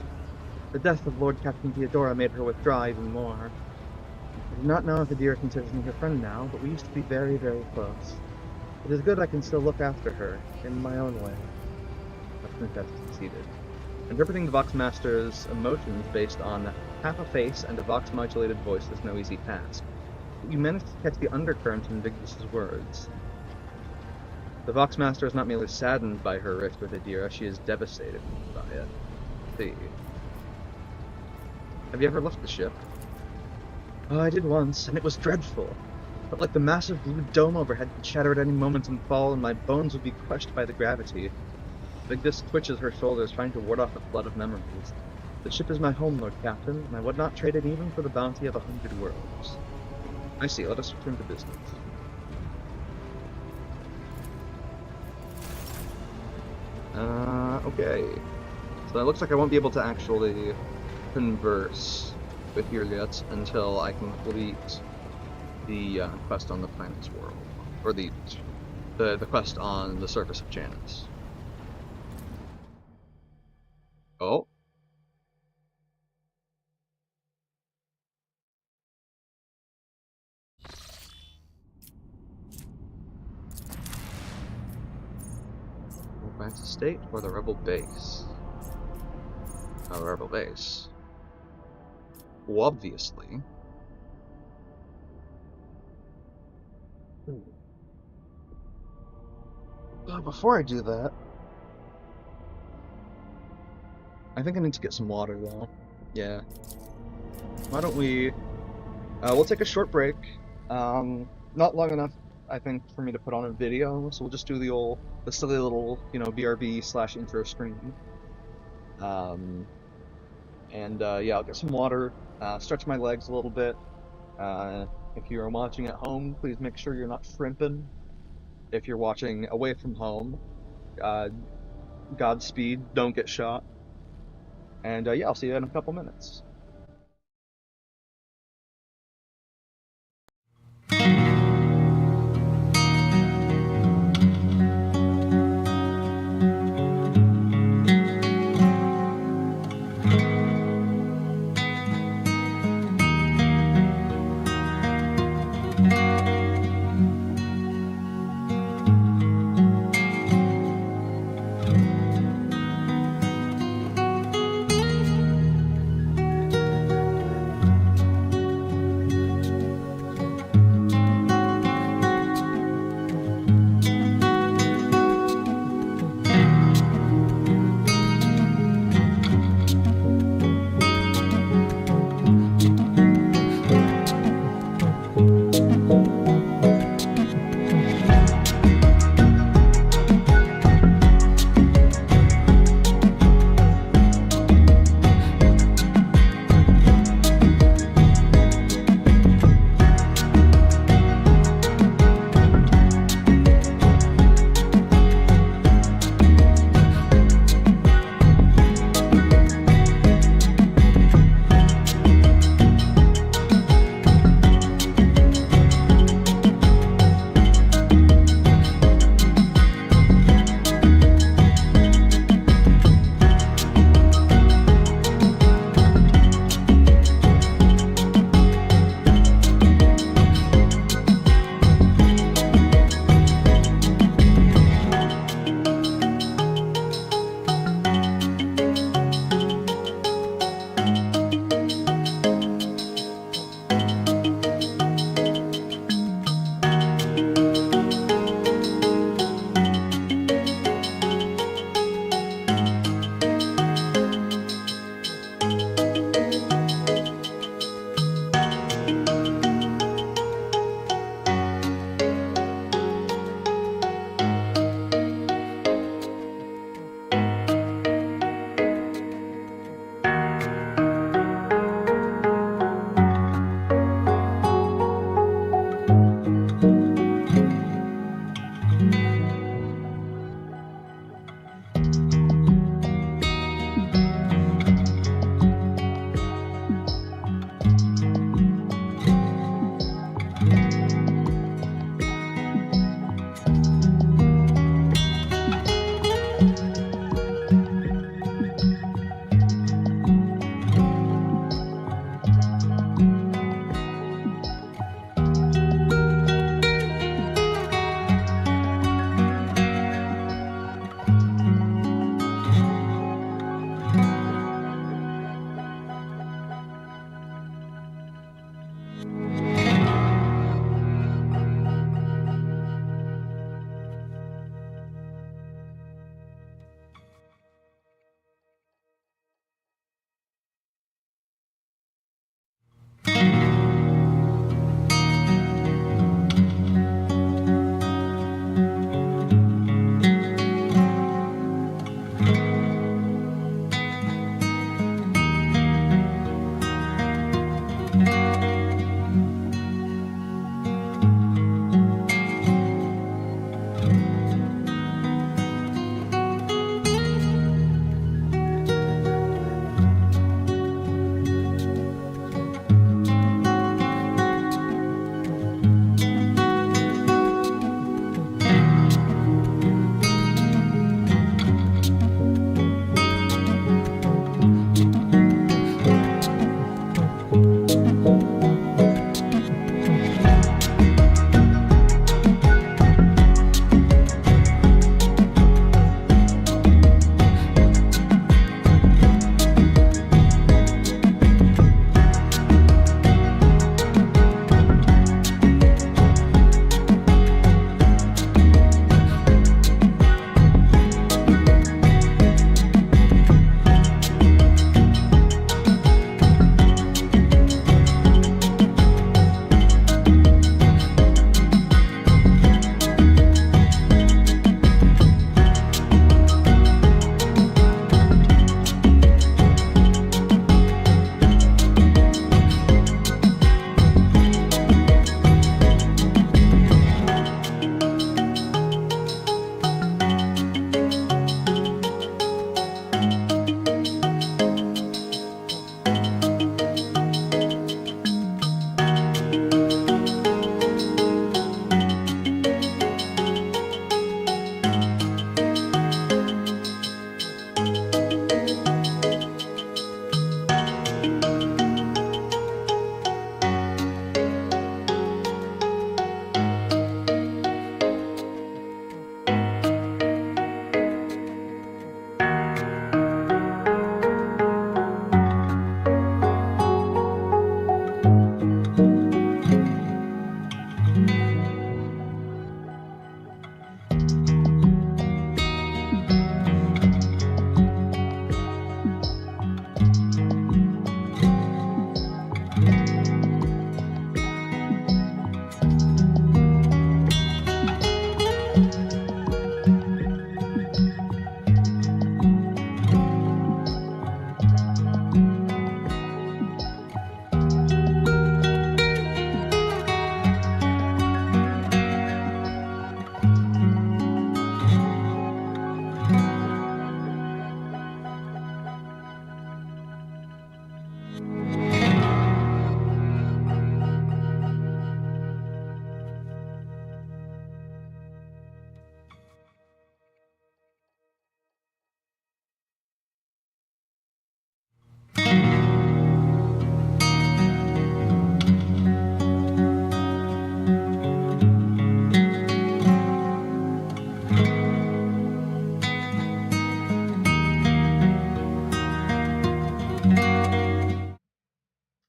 [SPEAKER 8] The death of Lord Captain Theodora made her withdraw even more. I do not know if Adira considers me her friend now, but we used to be very, very close. It is good I can still look after her, in my own way. I think I've succeeded. Interpreting the Voxmaster's emotions based on half a face and a Vox-modulated voice is no easy task. But you managed to catch the undercurrent in Vigdis's words. The Voxmaster is not merely saddened by her rift with Adira, she is devastated by it. See. Have you ever left the ship? Oh, I did once, and it was dreadful. But like the massive blue dome overhead could shatter at any moment and fall, and my bones would be crushed by the gravity. Vigdis twitches her shoulders, trying to ward off a flood of memories. The ship is my home, Lord Captain, and I would not trade it even for the bounty of 100 worlds. I see, let us return to business. Okay. So it looks like I won't be able to actually converse with you yet until I complete the quest on the planet's world. Or the quest on the surface of Janus. Oh. Advanced Estate or the Rebel Base? Oh, Rebel Base. Well, obviously. Before I do that, I think I need to get some water, though. Yeah. Why don't we... we'll take a short break. Not long enough, I think, for me to put on a video, so we'll just do the silly little, BRB/intro screen. Yeah, I'll get some water, stretch my legs a little bit. If you're watching at home, please make sure you're not shrimping. If you're watching away from home, Godspeed, don't get shot. And yeah, I'll see you in a couple minutes.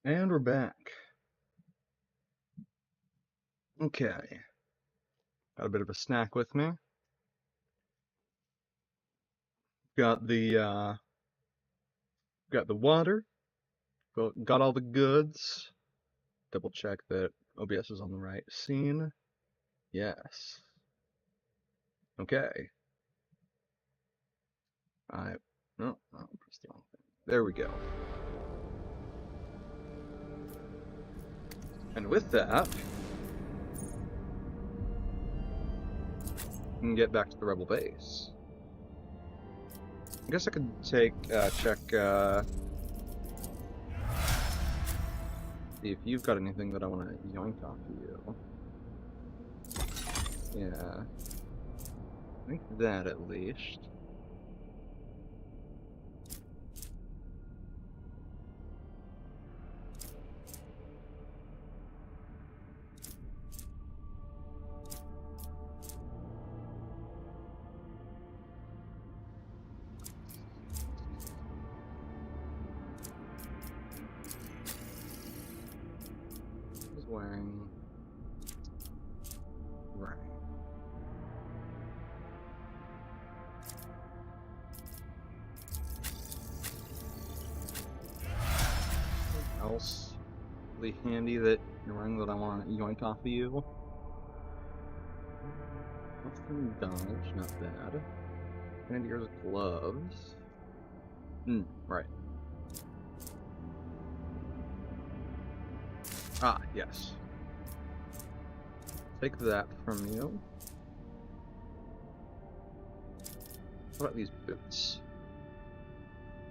[SPEAKER 8] And we're back. Okay. Got a bit of a snack with me. Got the water. Got all the goods. Double check that OBS is on the right scene. Yes. Okay. No, press the wrong thing. There we go. And with that, we can get back to the rebel base. I guess I could check, see if you've got anything that I want to yoink off of you. Yeah. I think that at least. He's wearing... Right. Else really handy that you're wearing that I want to yoink off of you. What's the dodge? Not bad. Grenadier's gloves. Right. Ah, yes. Take that from you. What about these boots?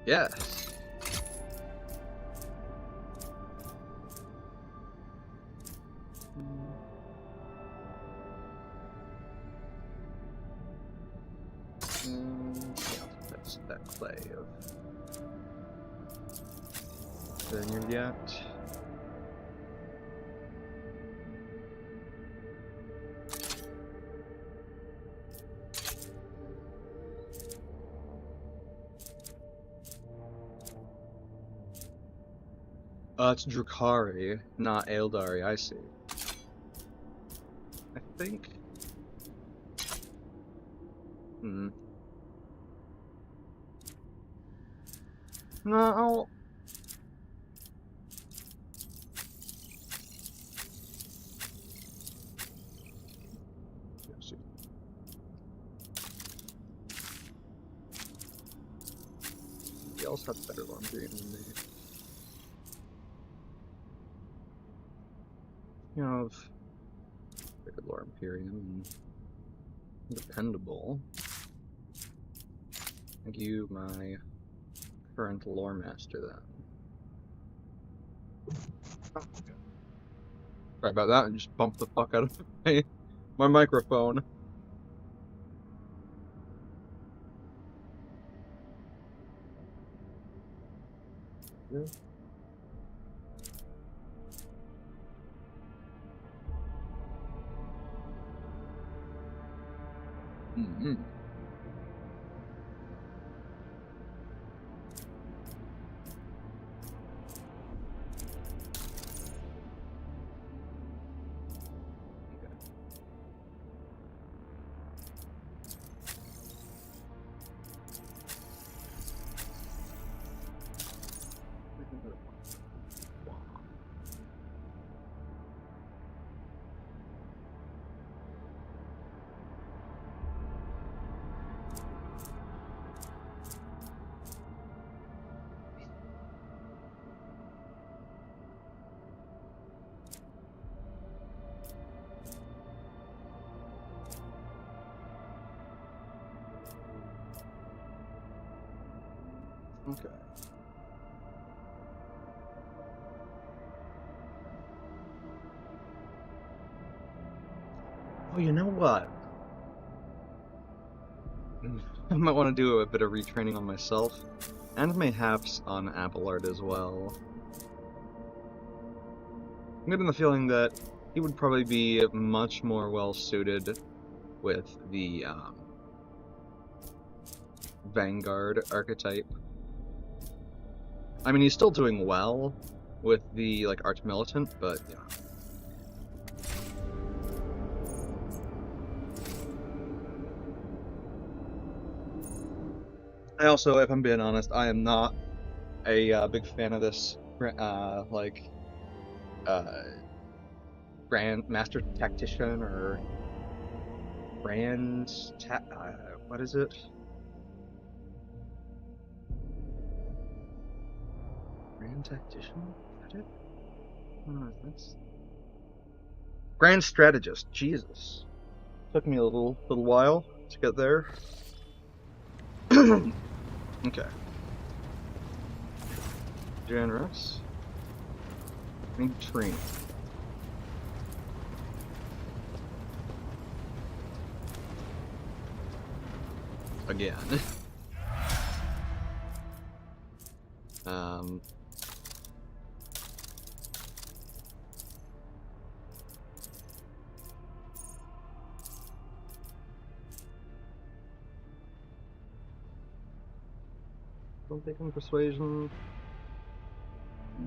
[SPEAKER 8] Yes. Yeah, that's that clay of vineyard yet. It's Drukari, not Eldari, I see. I think... No, He else has better laundry than me. You know, good Lore Imperium and dependable. Thank you, my current lore master, then. Oh, okay. Sorry about that, I just bumped the fuck out of my microphone. Yeah. Mm-hmm. Okay. Oh, you know what? I might want to do a bit of retraining on myself, and mayhaps on Abelard as well. I'm getting the feeling that he would probably be much more well suited with the Vanguard archetype. I mean, he's still doing well with the like Arch Militant, but yeah. I also, if I'm being honest, I am not a big fan of this Grand Master Tactician or what is it? Grand Tactician? Is that it? That's Grand Strategist. Jesus, took me a little while to get there. Okay. Generous. Need training. Again. Don't take on persuasion.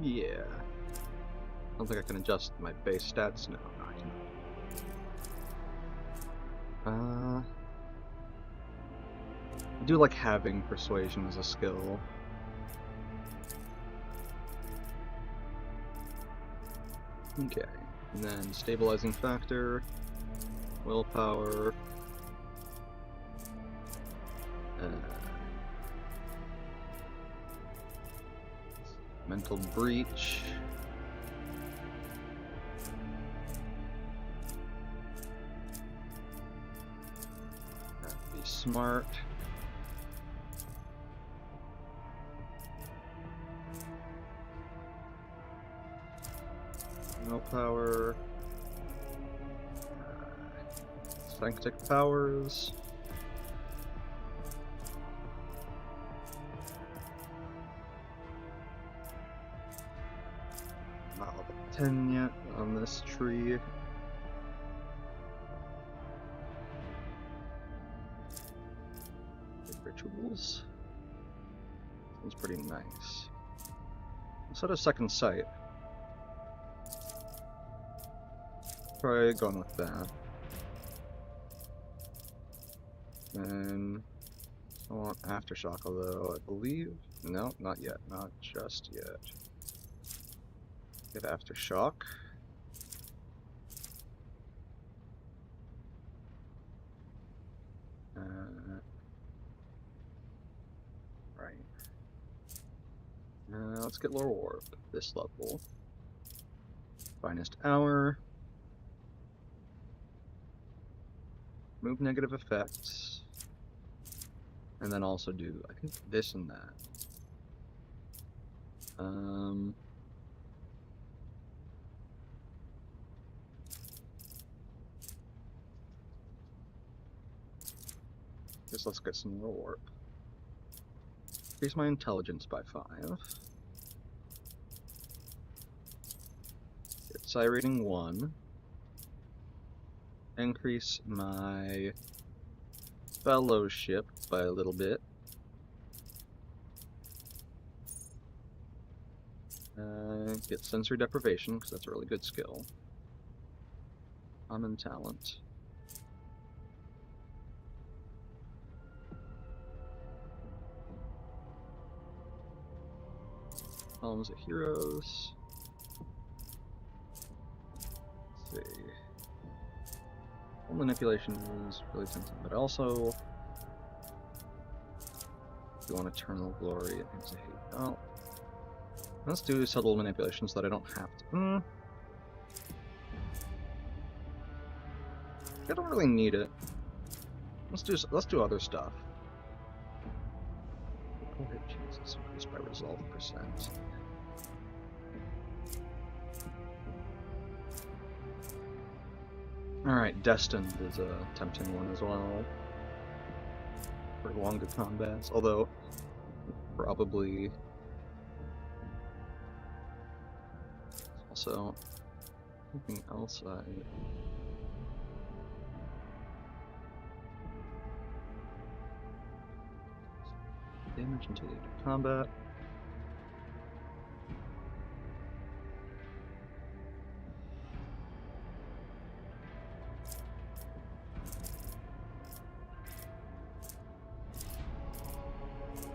[SPEAKER 8] Yeah. I don't think I can adjust my base stats. No, I cannot. I do like having persuasion as a skill. Okay, and then stabilizing factor, willpower, mental breach. That'd be smart. Willpower, sanctic powers, not level 10 yet on this tree. Rituals, sounds pretty nice. Let's set a second sight. Try going with that. And I want Aftershock, although I believe... No, not yet. Not just yet. Get Aftershock. Right. Let's get Lore Warp this level. Finest Hour. Move negative effects, and then also do, I think, this and that. Just let's get some more warp. Increase my intelligence by 5. Psi rating 1. Increase my fellowship by a little bit. Get sensory deprivation, because that's a really good skill. Common talent. Columns of heroes. Let's see. Well, manipulation is really tempting, but also if you want eternal glory, it means I hate. Oh. Let's do subtle manipulation so that I don't have to. I don't really need it. Let's do other stuff. Critical hit chances increased by resolve %. Alright, Destined is a tempting one as well. For longer combats, although probably also anything else damage until you enter combat.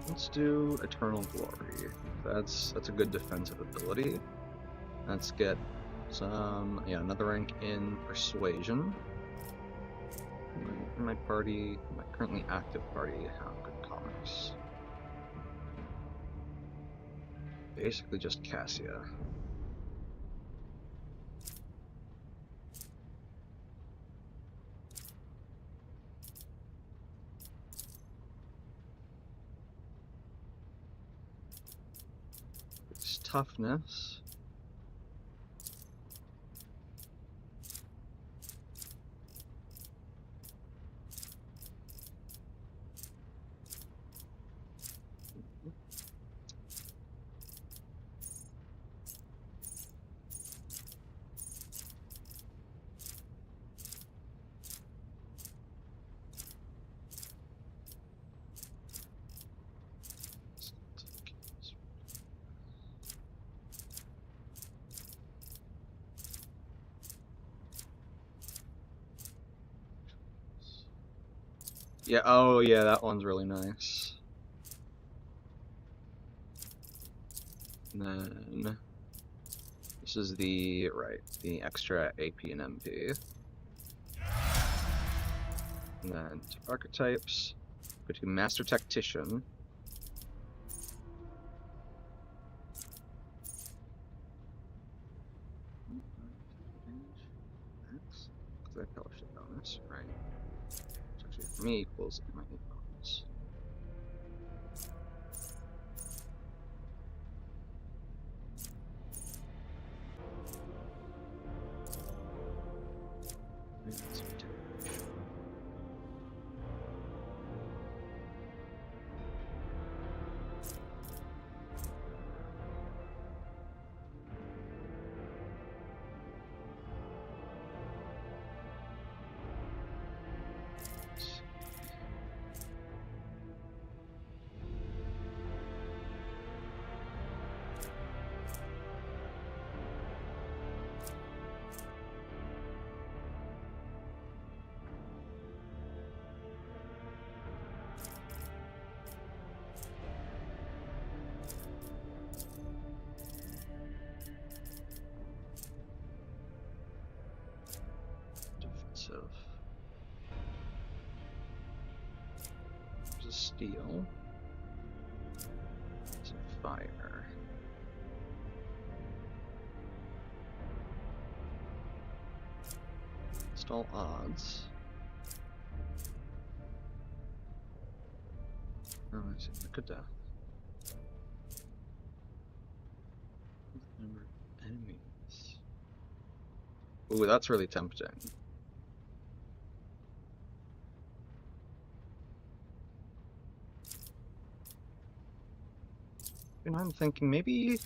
[SPEAKER 8] Let's do Eternal Glory. That's a good defensive ability. Let's get some, another rank in Persuasion. In my party, my currently active party, have good commerce. Basically just Cassia. It's toughness. Yeah, oh yeah, that one's really nice. And then this is the extra AP and MP. And then to archetypes, go to Master Tactician. That fellowship bonus, right? Which actually for me equals my hit bonus. Defensive. There's a steel. There's a fire. Install odds. Oh, I see. Look at that. Number of enemies. Ooh, that's really tempting. And I'm thinking maybe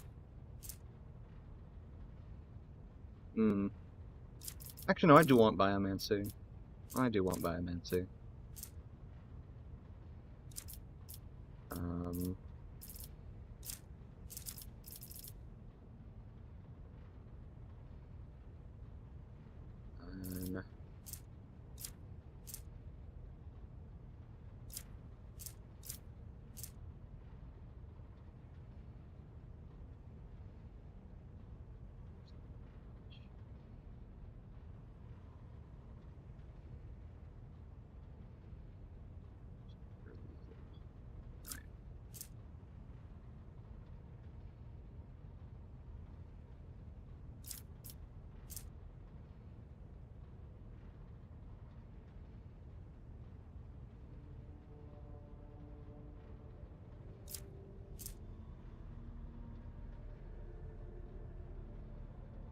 [SPEAKER 8] Hmm. Actually, no, I do want Biomancy. I do want Biomancy.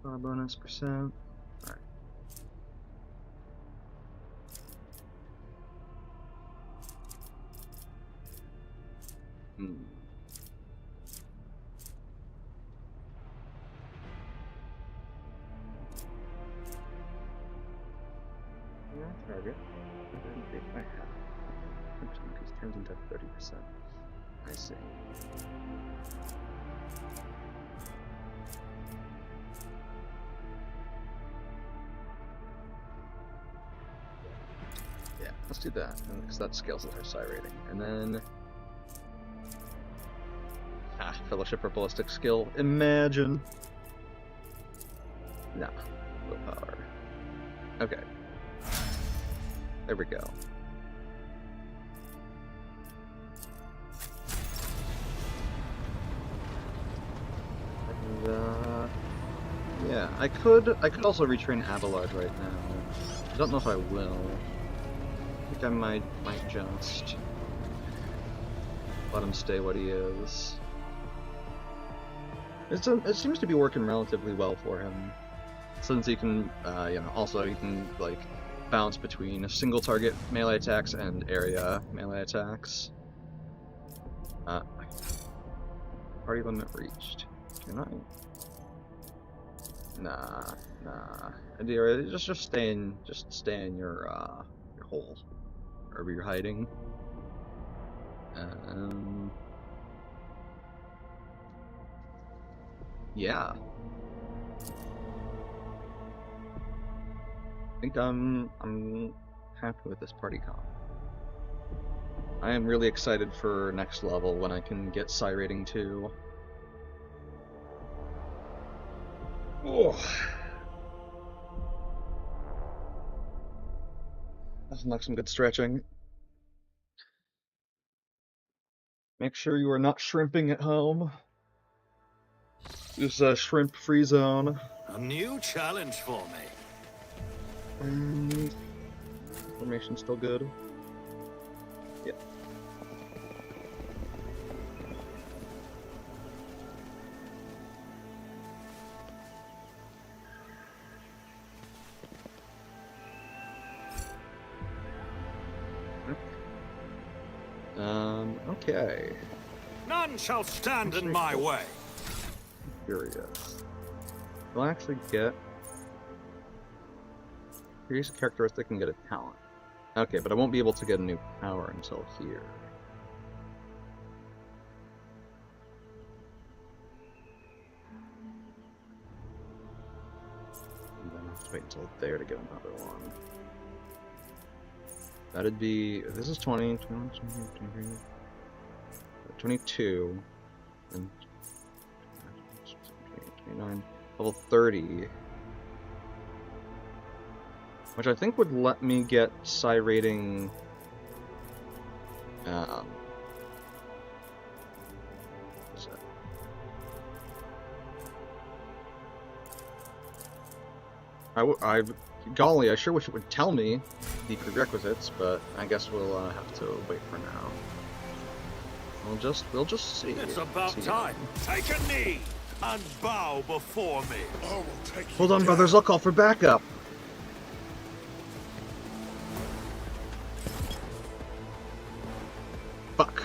[SPEAKER 8] And bonus percent. Alright. Hmm. Yeah, target. By half. 10% increase turns into 30%. I see. Yeah, let's do that, because that scales with our psi rating. And then... Fellowship or Ballistic Skill. Imagine! Nah. Willpower. Okay. There we go. And, yeah, I could also retrain Abelard right now. I don't know if I will. I think I might just let him stay what he is. It seems to be working relatively well for him, since he can, also he can like bounce between single target melee attacks and area melee attacks. Party limit reached. Can I? Nah. Adira, just stay in your hole, wherever you're hiding. Yeah. I think I'm happy with this party comp. I am really excited for next level when I can get psi rating 2. Oh. That's like some good stretching. Make sure you are not shrimping at home. This is a shrimp-free zone.
[SPEAKER 2] A new challenge for me.
[SPEAKER 8] And formation's still good. Yeah. Okay.
[SPEAKER 2] None shall stand in my way.
[SPEAKER 8] Curious. We'll actually get... Here's a characteristic and get a talent. Okay, but I won't be able to get a new power until here. And then I have to wait until there to get another one. That'd be... This is 20, 21, 23, 22, and 29, level 30. Which I think would let me get psi rating... what's that? Golly, I sure wish it would tell me the prerequisites, but I guess we'll have to wait for now. We'll just see.
[SPEAKER 2] It's about time. Take a knee and bow before me.
[SPEAKER 4] I will take you
[SPEAKER 8] Hold on,
[SPEAKER 4] down.
[SPEAKER 8] brothers. I'll call for backup. Fuck.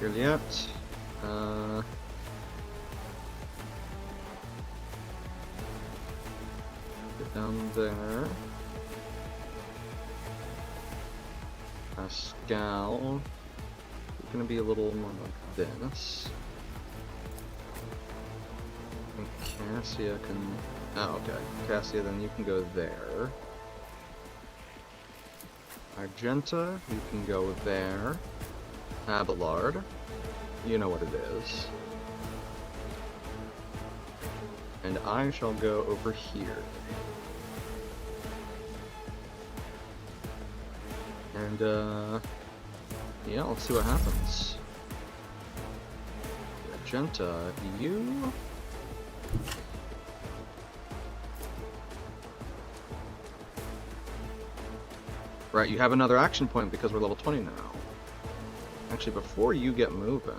[SPEAKER 8] Here yet. Get down there. Pascal. It's gonna be a little more like this. And Cassia can. Oh, okay. Cassia, then you can go there. Argenta, you can go there. Abelard, you know what it is. And I shall go over here. And, yeah, let's see what happens. Argenta, you... Right, you have another action point because we're level 20 now. Actually, before you get moving...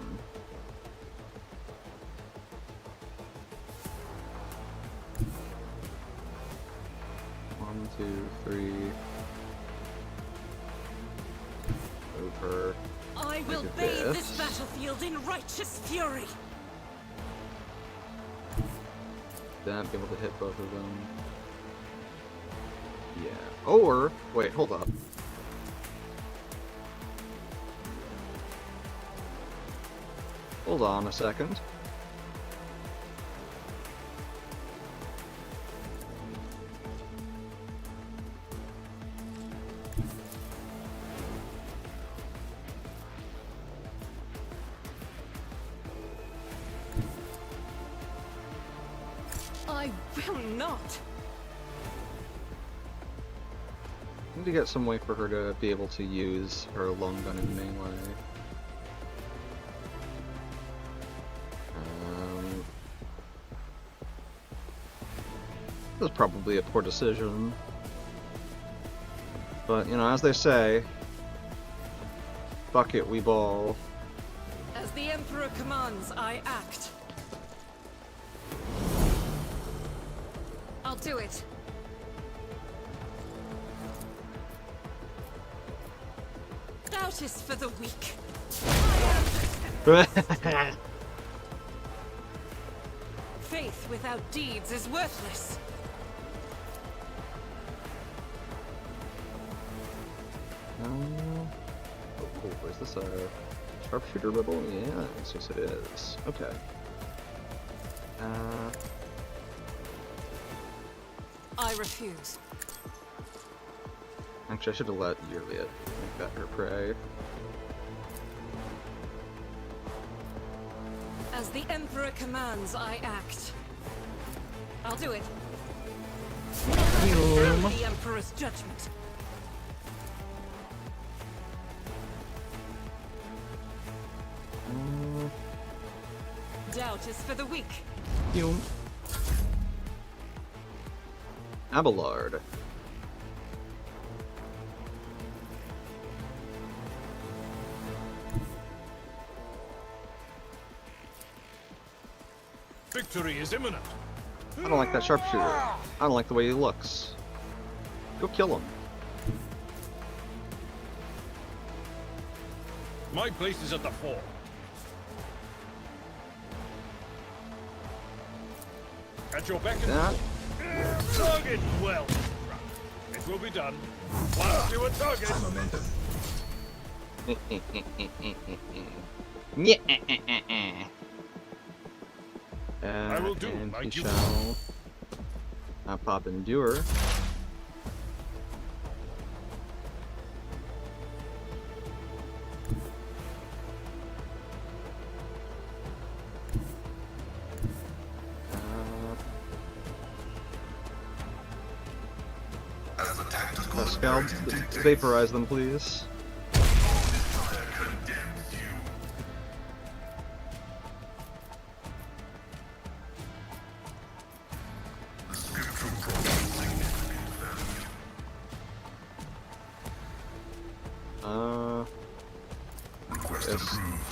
[SPEAKER 8] One, two, three... Over...
[SPEAKER 5] I will bathe this battlefield in righteous fury!
[SPEAKER 8] That, be able to hit both of them. Yeah. Or, wait, hold up. Hold on a second.
[SPEAKER 5] I will not!
[SPEAKER 8] I need to get some way for her to be able to use her long gun in melee. This is probably a poor decision. But, you know, as they say, fuck it, we ball.
[SPEAKER 5] As the Emperor commands, I act. I'll do it. Doubt is for the weak. Faith without deeds is worthless.
[SPEAKER 8] Oh, where's this? Sharpshooter rebel? Yeah, yes, it is. Okay.
[SPEAKER 5] I refuse.
[SPEAKER 8] Actually, I should have let Yurliet make that her prey.
[SPEAKER 5] As the Emperor commands, I act. I'll do it. The Emperor's judgment. Doubt is for the weak.
[SPEAKER 8] Abelard.
[SPEAKER 6] Victory is imminent.
[SPEAKER 8] I don't like that sharpshooter. I don't like the way he looks. Go kill him.
[SPEAKER 6] My place is at the fore. At your beck and
[SPEAKER 8] That.
[SPEAKER 6] target well. It will be done. Once you a target.
[SPEAKER 4] Momentum.
[SPEAKER 8] Yeah.
[SPEAKER 6] I will do
[SPEAKER 8] and
[SPEAKER 6] my
[SPEAKER 8] he
[SPEAKER 6] duty.
[SPEAKER 8] shall pop endure.
[SPEAKER 4] As the tactical
[SPEAKER 8] Pascal, vaporize them, please.
[SPEAKER 4] desire condemns you. The scriptural proves significant value. Request
[SPEAKER 8] Yes.
[SPEAKER 4] approved.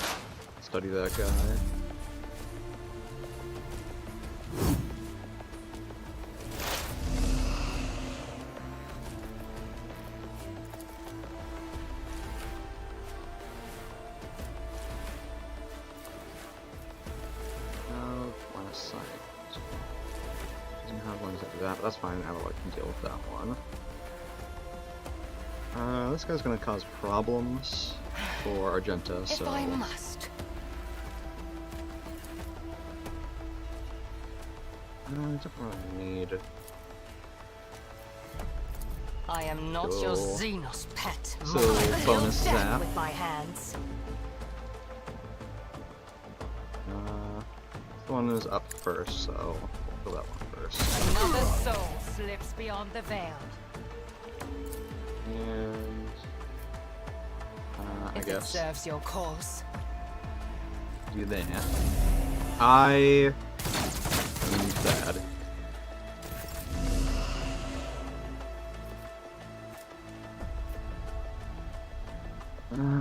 [SPEAKER 8] Study that guy. that, but that's fine. Abelard can deal with that one. This guy's gonna cause problems for Argenta, so...
[SPEAKER 3] If I must.
[SPEAKER 8] I don't really need...
[SPEAKER 3] I am not your Xenos pet.
[SPEAKER 8] So,
[SPEAKER 3] Mine.
[SPEAKER 8] bonus
[SPEAKER 3] Kill death
[SPEAKER 8] zap.
[SPEAKER 3] with my hands.
[SPEAKER 8] This one is up first, so we'll kill that one first.
[SPEAKER 3] Another soul slips beyond the veil.
[SPEAKER 8] And... I
[SPEAKER 3] If it
[SPEAKER 8] guess
[SPEAKER 3] serves your cause.
[SPEAKER 8] do that. I am bad.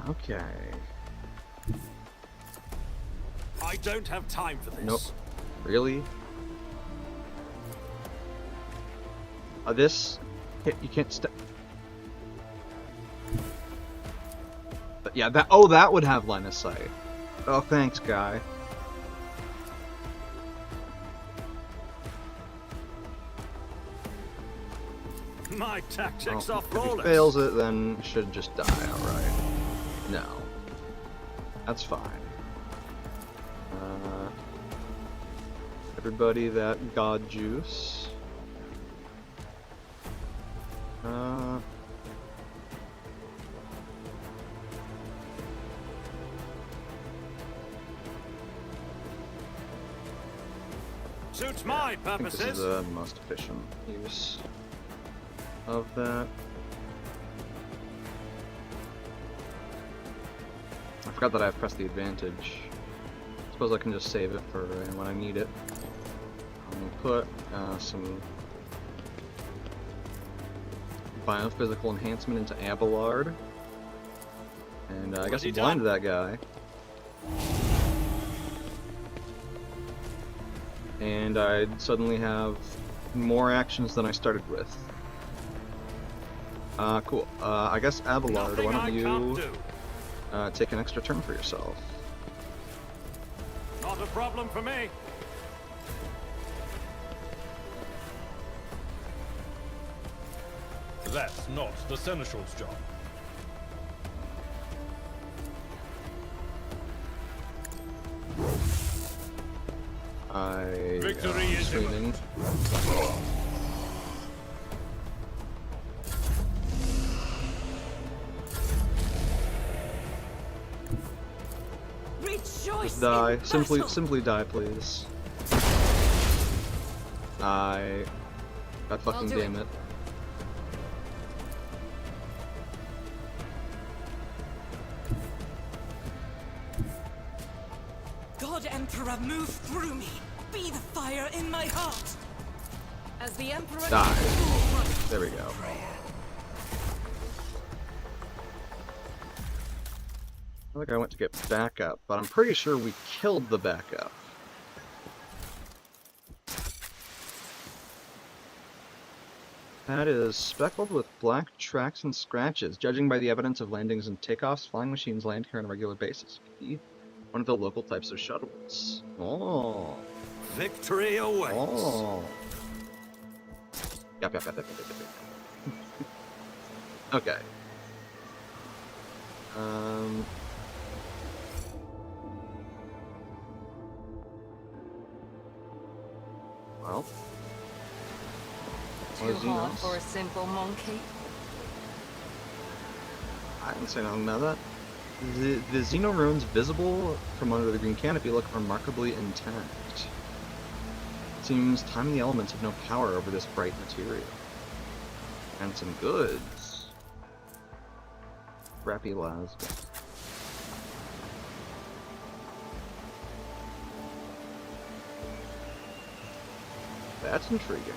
[SPEAKER 8] Okay.
[SPEAKER 2] I don't have time for this.
[SPEAKER 8] Nope. Really? This? You can't step. But yeah, that. Oh, that would have line of sight. Oh, thanks, guy.
[SPEAKER 2] My tactics
[SPEAKER 8] Well,
[SPEAKER 2] are
[SPEAKER 8] if he
[SPEAKER 2] flawless.
[SPEAKER 8] fails it, then he should just die outright. No. That's fine. Everybody that god juice.
[SPEAKER 2] Suits my
[SPEAKER 8] I think this is
[SPEAKER 2] purposes.
[SPEAKER 8] the most efficient use of that. I forgot that I pressed the advantage. Suppose I can just save it for when I need it. I'm gonna put some biophysical enhancement into Abelard. And I guess I'm blind to that guy. And I suddenly have more actions than I started with. Cool. I guess Abelard,
[SPEAKER 2] Nothing
[SPEAKER 8] why
[SPEAKER 2] I
[SPEAKER 8] don't
[SPEAKER 2] can't
[SPEAKER 8] you
[SPEAKER 2] do.
[SPEAKER 8] take an extra turn for yourself?
[SPEAKER 2] Not a problem for me.
[SPEAKER 6] That's not the Seneschal's job. Victory is
[SPEAKER 8] swinging.
[SPEAKER 5] Rejoice
[SPEAKER 8] Just die.
[SPEAKER 5] in
[SPEAKER 8] Simply
[SPEAKER 5] battle.
[SPEAKER 8] die, please. God fucking
[SPEAKER 5] do
[SPEAKER 8] damn it.
[SPEAKER 5] God Emperor, move through me. Be the fire in my heart. As the Emperor.
[SPEAKER 8] Die. There we go. I think I went to get backup, but I'm pretty sure we killed the backup. That is speckled with black tracks and scratches. Judging by the evidence of landings and takeoffs, flying machines land here on a regular basis. One of the local types of shuttles. Oh.
[SPEAKER 2] Victory awaits.
[SPEAKER 8] Oh. Yep. Okay. Well.
[SPEAKER 3] Too hard for a simple monkey.
[SPEAKER 8] I didn't say nothing about that. The Xeno runes visible from under the green canopy look remarkably intact. It seems time and the elements have no power over this bright material. And some goods. Crappy Lasga. That's intriguing.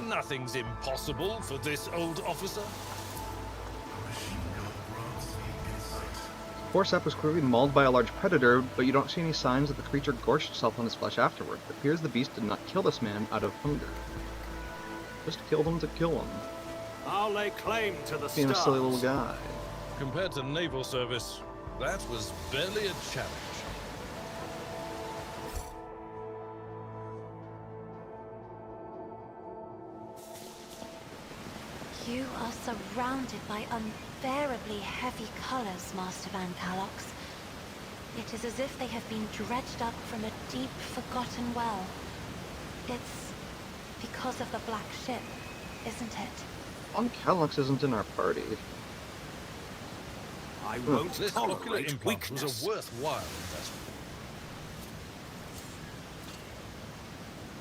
[SPEAKER 6] Nothing's impossible for this old officer.
[SPEAKER 4] Machine gun grants me insight.
[SPEAKER 8] forceps was clearly mauled by a large predator, but you don't see any signs that the creature gorged itself on his flesh afterward. It appears the beast did not kill this man out of hunger. Just killed him to kill him.
[SPEAKER 2] I'll lay claim to the
[SPEAKER 8] Being a silly little
[SPEAKER 2] stars.
[SPEAKER 8] guy.
[SPEAKER 6] Compared to naval service, that was barely a challenge.
[SPEAKER 7] You are surrounded by unbearably heavy colors, Master Van Calox. It is as if they have been dredged up from a deep, forgotten well. It's because of the Black Ship, isn't it?
[SPEAKER 8] Von Calox isn't in our party.
[SPEAKER 2] I won't
[SPEAKER 6] This ocular
[SPEAKER 2] tolerate
[SPEAKER 6] implant
[SPEAKER 2] weakness.
[SPEAKER 6] was a worthwhile investment.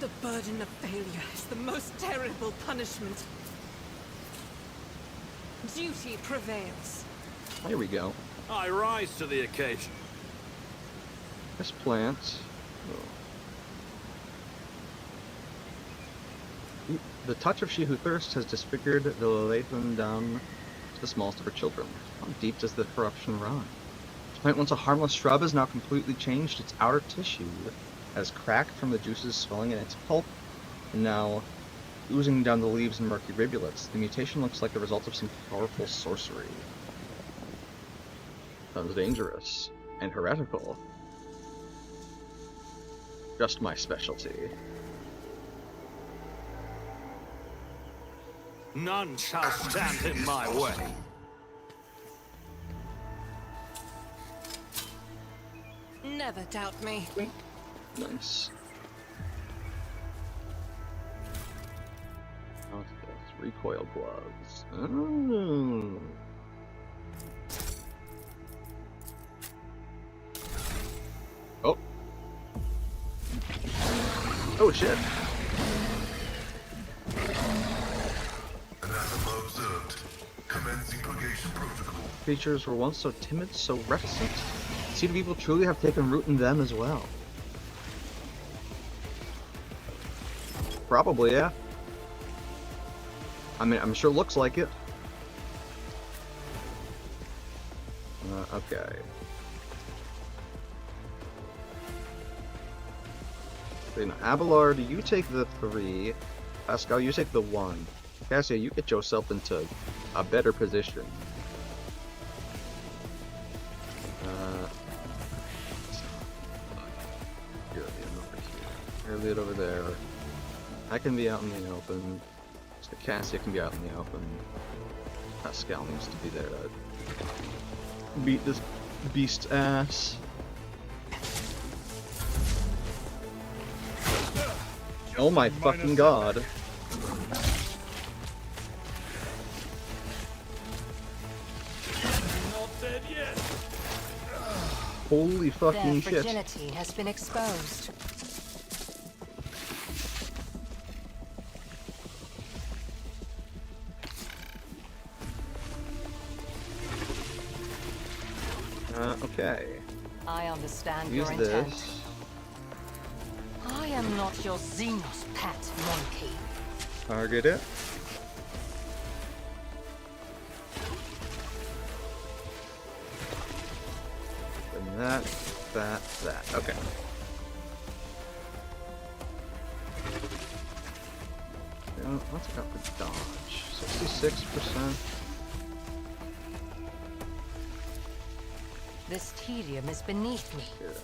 [SPEAKER 5] The burden of failure is the most terrible punishment. Duty prevails.
[SPEAKER 8] Here we go.
[SPEAKER 2] I rise to the occasion.
[SPEAKER 8] This plant. Oh. The touch of she who thirsts has disfigured the Leviathan down to the smallest of her children. How deep does the corruption run? This plant, once a harmless shrub, has now completely changed. Its outer tissue has cracked from the juices swelling in its pulp, and now oozing down the leaves in murky rivulets. The mutation looks like the result of some powerful sorcery. Sounds dangerous and heretical. Just my specialty.
[SPEAKER 2] None shall stand in my way.
[SPEAKER 5] Never doubt me.
[SPEAKER 8] Nice. What's this? Recoil gloves. Oh. Oh. Oh shit.
[SPEAKER 4] Anathema observed. Commencing purgation protocol.
[SPEAKER 8] Creatures were once so timid, so reticent. Seed of evil truly have taken root in them as well. Probably, yeah. I mean, I'm sure it looks like it. Okay. Okay, now, Abelard, you take the 3. Pascal, you take the 1. Cassia, you get yourself into a better position. You're over there. I can be out in the open. So Cassia can be out in the open. Pascal needs to be there to beat this beast's ass. Oh my fucking god.
[SPEAKER 6] Not dead yet.
[SPEAKER 8] Holy fucking
[SPEAKER 3] Their
[SPEAKER 8] shit.
[SPEAKER 3] fragility has been exposed.
[SPEAKER 8] Okay.
[SPEAKER 3] I understand
[SPEAKER 8] Use
[SPEAKER 3] your intent.
[SPEAKER 8] this.
[SPEAKER 3] I am not your Xenos pet monkey.
[SPEAKER 8] Target it. And that. Okay. What's it got for dodge? 66%.
[SPEAKER 3] This tedium is beneath me.
[SPEAKER 8] Yes.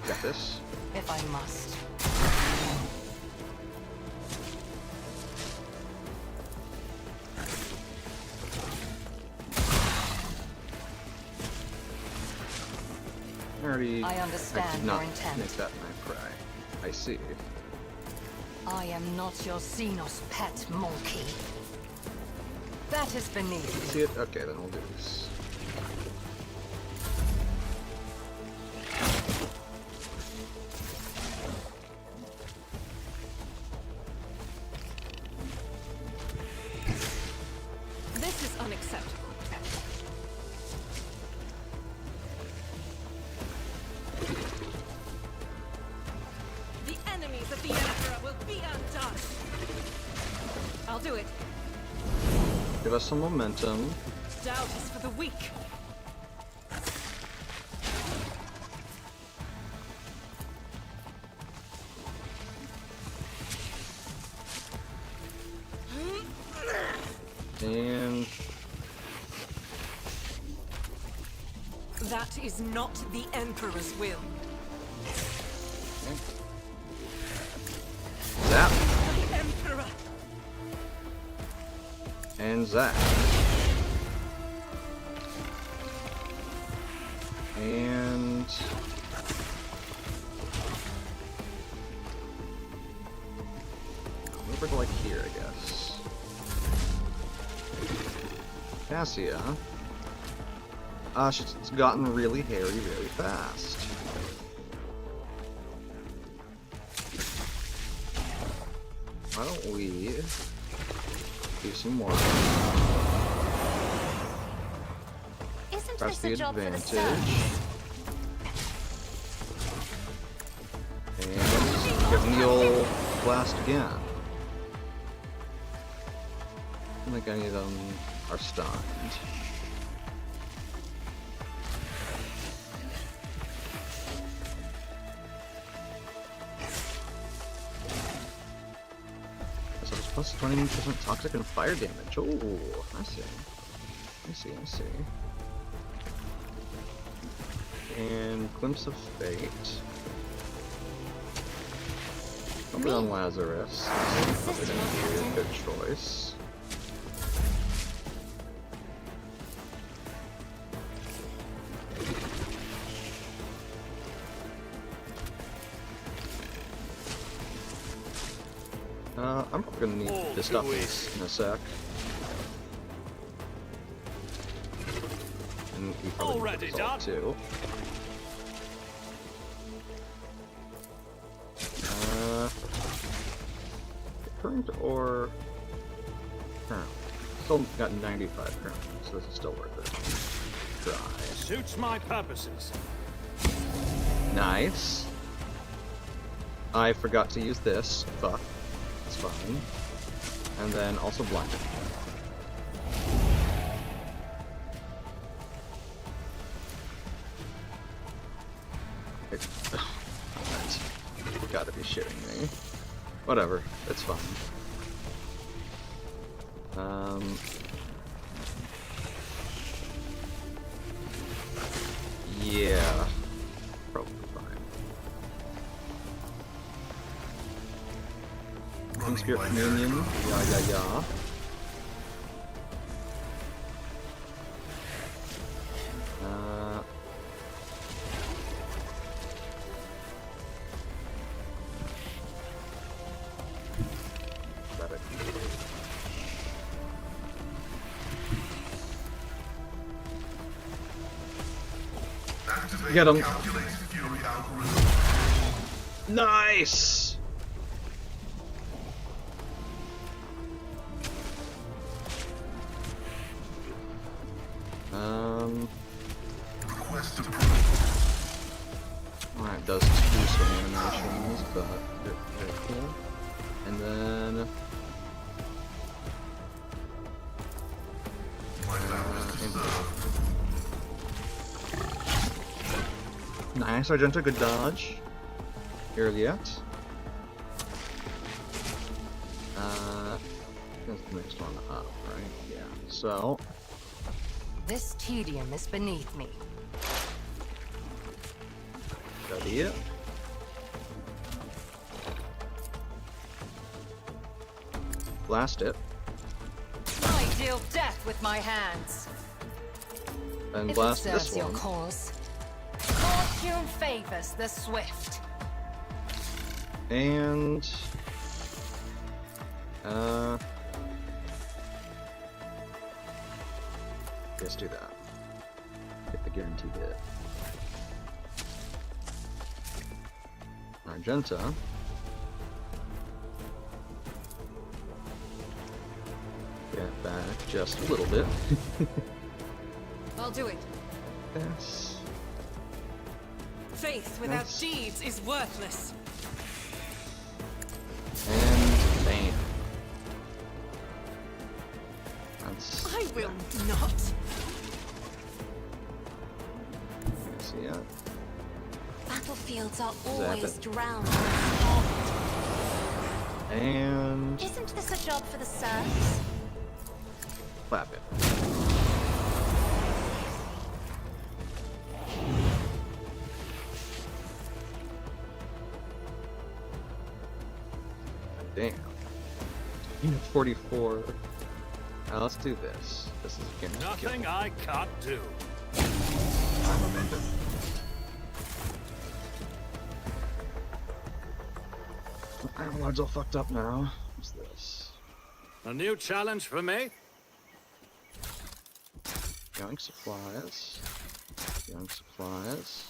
[SPEAKER 8] Got this.
[SPEAKER 3] If I must. I understand
[SPEAKER 8] did not
[SPEAKER 3] your intent.
[SPEAKER 8] make that my cry. I see.
[SPEAKER 3] I am not your Xenos pet monkey. That is beneath me.
[SPEAKER 8] See it? Okay, then we'll do this.
[SPEAKER 5] This is unacceptable. The enemies of the Emperor will be undone. I'll do it.
[SPEAKER 8] Give us some momentum.
[SPEAKER 5] Doubt is for the weak.
[SPEAKER 8] And
[SPEAKER 5] That is not the Emperor's will.
[SPEAKER 8] zap.
[SPEAKER 5] The Emperor!
[SPEAKER 8] And zap. And over to like here, I guess. Cassia. It's gotten really hairy really fast. Why don't we do some more?
[SPEAKER 7] Isn't
[SPEAKER 8] Press
[SPEAKER 7] this
[SPEAKER 8] the
[SPEAKER 7] a job for the
[SPEAKER 8] advantage.
[SPEAKER 7] Sturges?
[SPEAKER 8] And give them the old blast again. I think any of them are stunned. So it's plus 20% toxic and fire damage. Oh, I see. I see. And Glimpse of Fate. Probably on Lazarus. Probably gonna be a good choice. I'm probably gonna need this stuff in a sec. And we probably
[SPEAKER 2] Already
[SPEAKER 8] need this all
[SPEAKER 2] done.
[SPEAKER 8] too. Current or current? Still got 95 current, so this is still worth it. Try.
[SPEAKER 2] Suits my purposes.
[SPEAKER 8] Nice. I forgot to use this. Fuck. It's fine. And then also blinded. Alright. You gotta be shitting me. Whatever. It's fine. Yeah. Probably fine. Spirit Communion, yeah. Get him. Nice. Alright, does do some animations, but very cool. And then nice, Argenta, good dodge. Here yet. That's the next one up, right? Yeah. So
[SPEAKER 3] This tedium is beneath me.
[SPEAKER 8] that'll be it. Blast it.
[SPEAKER 3] I deal death with my hands.
[SPEAKER 8] And
[SPEAKER 3] If
[SPEAKER 8] blast
[SPEAKER 3] it
[SPEAKER 8] this
[SPEAKER 3] serves your
[SPEAKER 8] one.
[SPEAKER 3] cause. Fortune favors the swift.
[SPEAKER 8] And let's do that. Get the guaranteed hit. Argenta. Get back just a little bit.
[SPEAKER 5] I'll do it.
[SPEAKER 8] Yes.
[SPEAKER 5] Faith without
[SPEAKER 8] Yes.
[SPEAKER 5] deeds is worthless.
[SPEAKER 8] And bam. That's
[SPEAKER 5] I will not.
[SPEAKER 8] See ya.
[SPEAKER 7] Battlefields are
[SPEAKER 8] Zap
[SPEAKER 7] always
[SPEAKER 8] it.
[SPEAKER 7] drowned in smoke.
[SPEAKER 8] And
[SPEAKER 7] Isn't this a job for the serfs?
[SPEAKER 8] clap it. Damn. Unit 44. Now let's do this. This is gonna
[SPEAKER 2] Nothing
[SPEAKER 8] kill.
[SPEAKER 2] I can't do.
[SPEAKER 4] Armamentum.
[SPEAKER 8] Iron Lord's all fucked up now. What's this?
[SPEAKER 2] A new challenge for me?
[SPEAKER 8] Young supplies. Young supplies.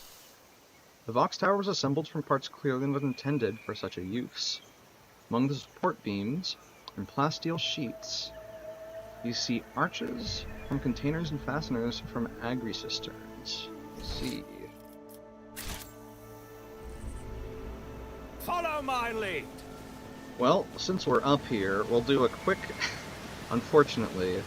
[SPEAKER 8] The Vox Tower was assembled from parts clearly not intended for such a use. Among the support beams and plasteel sheets, you see arches from containers and fasteners from agri-cisterns. Let's see.
[SPEAKER 2] Follow my lead.
[SPEAKER 8] Well, since we're up here, we'll do a quick... Unfortunately,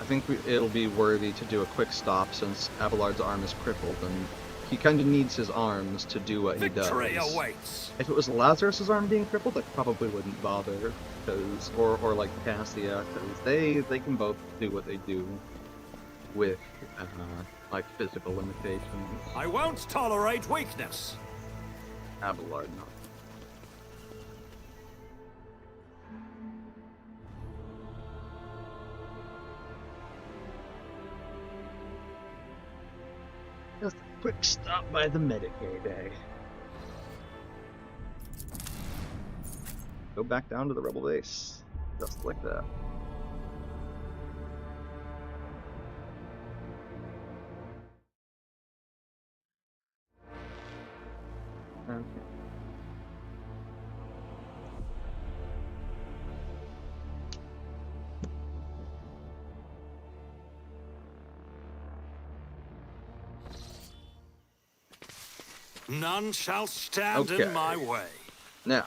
[SPEAKER 8] I think it'll be worthy to do a quick stop since Abelard's arm is crippled, and he kind of needs his arms to do what he does.
[SPEAKER 2] Victory awaits.
[SPEAKER 8] If it was Lazarus's arm being crippled, I probably wouldn't bother, because or like Cassia, because they can both do what they do with like physical limitations.
[SPEAKER 2] I won't tolerate weakness.
[SPEAKER 8] Abelard, not. Just a quick stop by the Medicaid, eh? Go back down to the rebel base. Just like that. Okay.
[SPEAKER 2] None shall stand
[SPEAKER 8] Okay.
[SPEAKER 2] in my way.
[SPEAKER 8] Now,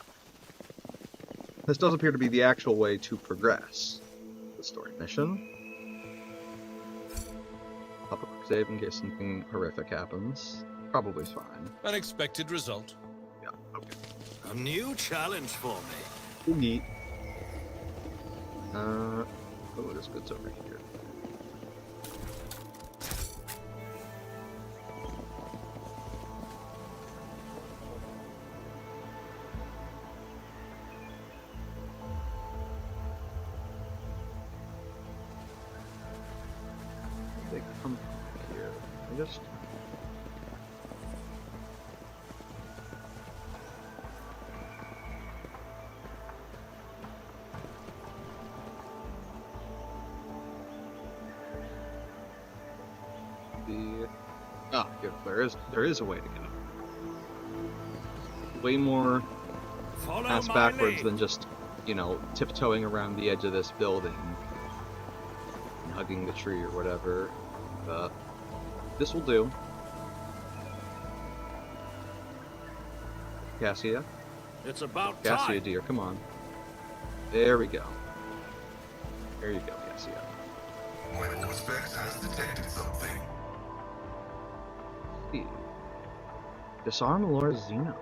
[SPEAKER 8] this does appear to be the actual way to progress the story mission. Pop a quick save in case something horrific happens. Probably fine.
[SPEAKER 6] Unexpected result.
[SPEAKER 8] Yeah, okay.
[SPEAKER 2] A new challenge for me.
[SPEAKER 8] Neat. Oh, this good's over here. They come from here. I just... good. There is a way to get up. Way more
[SPEAKER 2] Follow
[SPEAKER 8] ass
[SPEAKER 2] my
[SPEAKER 8] backwards
[SPEAKER 2] lead.
[SPEAKER 8] than just, you know, tiptoeing around the edge of this building and hugging the tree or whatever. But this will do. Cassia,
[SPEAKER 2] It's about
[SPEAKER 8] Cassia,
[SPEAKER 2] time.
[SPEAKER 8] dear, come on. There we go. There you go, Cassia.
[SPEAKER 4] My Auspex has detected something.
[SPEAKER 8] See. Disarm Lord Xenos.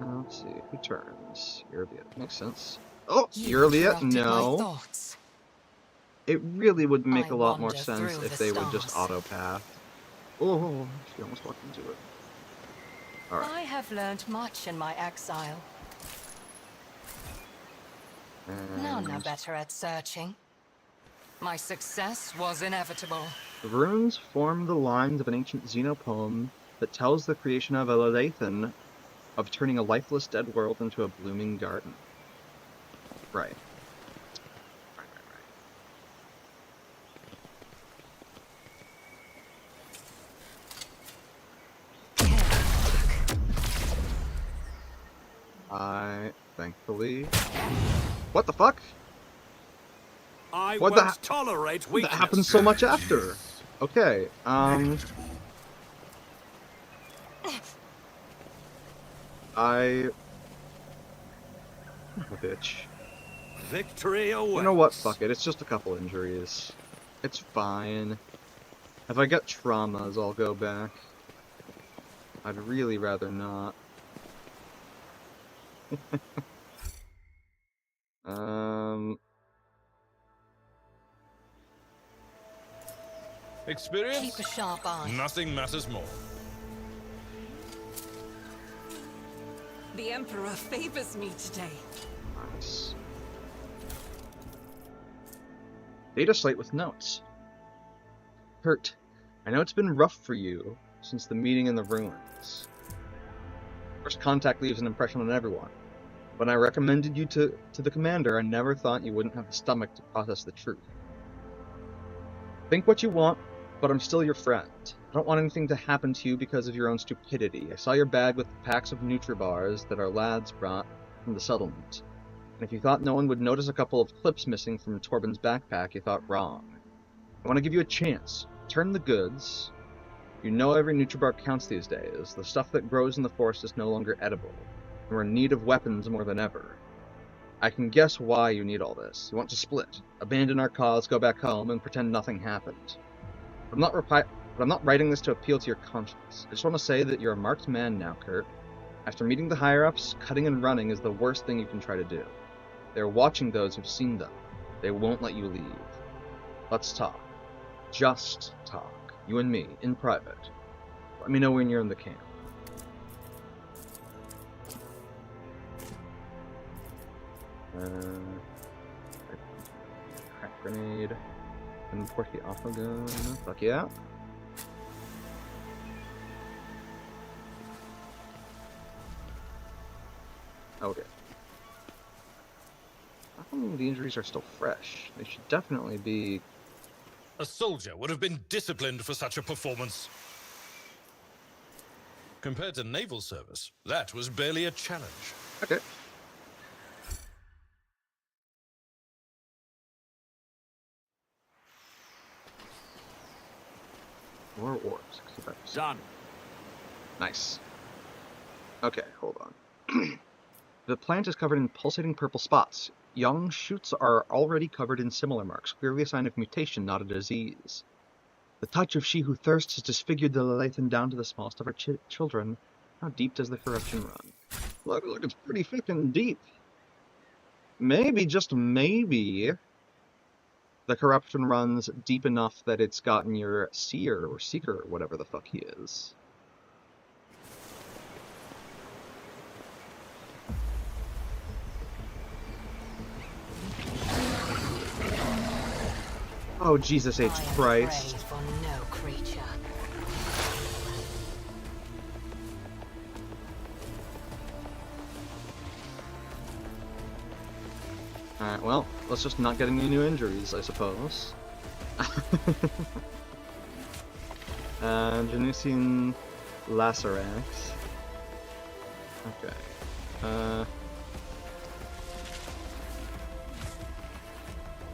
[SPEAKER 8] Let's see, who turns? Irliet. Makes sense. Oh, Irliet?
[SPEAKER 3] interrupted my
[SPEAKER 8] No.
[SPEAKER 3] thoughts.
[SPEAKER 8] It really would make
[SPEAKER 3] I
[SPEAKER 8] a lot more
[SPEAKER 3] wander
[SPEAKER 8] sense
[SPEAKER 3] through
[SPEAKER 8] if
[SPEAKER 3] the
[SPEAKER 8] they would just
[SPEAKER 3] stars.
[SPEAKER 8] auto-path. Oh, she almost walked into it. Alright.
[SPEAKER 3] I have learned much in my exile. None are
[SPEAKER 8] And
[SPEAKER 3] better at searching. My success was inevitable.
[SPEAKER 8] the runes form the lines of an ancient Xeno poem that tells the creation of a Lelathan of turning a lifeless dead world into a blooming garden. Right. I thankfully... What the fuck?
[SPEAKER 2] I
[SPEAKER 8] What
[SPEAKER 2] won't
[SPEAKER 8] the-
[SPEAKER 2] tolerate
[SPEAKER 8] That
[SPEAKER 2] weakness.
[SPEAKER 8] happens so much after. Okay, I... A bitch.
[SPEAKER 2] Victory awaits.
[SPEAKER 8] You know what? Fuck it. It's just a couple injuries. It's fine. If I get traumas, I'll go back. I'd really rather not.
[SPEAKER 6] Experience?
[SPEAKER 3] Keep a sharp eye.
[SPEAKER 6] Nothing matters more.
[SPEAKER 5] The Emperor favors me today.
[SPEAKER 8] Nice. Data slate with notes. Kurt, I know it's been rough for you since the meeting in the ruins. First contact leaves an impression on everyone. When I recommended you to the commander, I never thought you wouldn't have the stomach to process the truth. Think what you want, but I'm still your friend. I don't want anything to happen to you because of your own stupidity. I saw your bag with the packs of Nutribars that our lads brought from the settlement. And if you thought no one would notice a couple of clips missing from Torben's backpack, you thought wrong. I want to give you a chance. Turn the goods. You know every Nutribar counts these days. The stuff that grows in the forest is no longer edible. And we're in need of weapons more than ever. I can guess why you need all this. You want to split, abandon our cause, go back home, and pretend nothing happened. I'm not writing this to appeal to your conscience. I just want to say that you're a marked man now, Kurt. After meeting the higher-ups, cutting and running is the worst thing you can try to do. They're watching those who've seen them. They won't let you leave. Let's talk. Just talk. You and me, in private. Let me know when you're in the camp. Crack grenade. Import the alpha gun. Fuck yeah. Okay. How come the injuries are still fresh? They should definitely be...
[SPEAKER 6] A soldier would have been disciplined for such a performance. Compared to naval service, that was barely a challenge.
[SPEAKER 8] Okay. More orbs. 65%.
[SPEAKER 2] Done.
[SPEAKER 8] Nice. Okay, hold on. The plant is covered in pulsating purple spots. Young shoots are already covered in similar marks, clearly a sign of mutation, not a disease. The touch of she who thirsts has disfigured the Lelathan down to the smallest of her children. How deep does the corruption run? Look, it's pretty fucking deep. Maybe, just maybe, the corruption runs deep enough that it's gotten your seer or seeker or whatever the fuck he is. Oh, Jesus H. Christ.
[SPEAKER 3] For no creature.
[SPEAKER 8] Alright, well, let's just not get any new injuries, I suppose. Genusian Lacerax. Okay.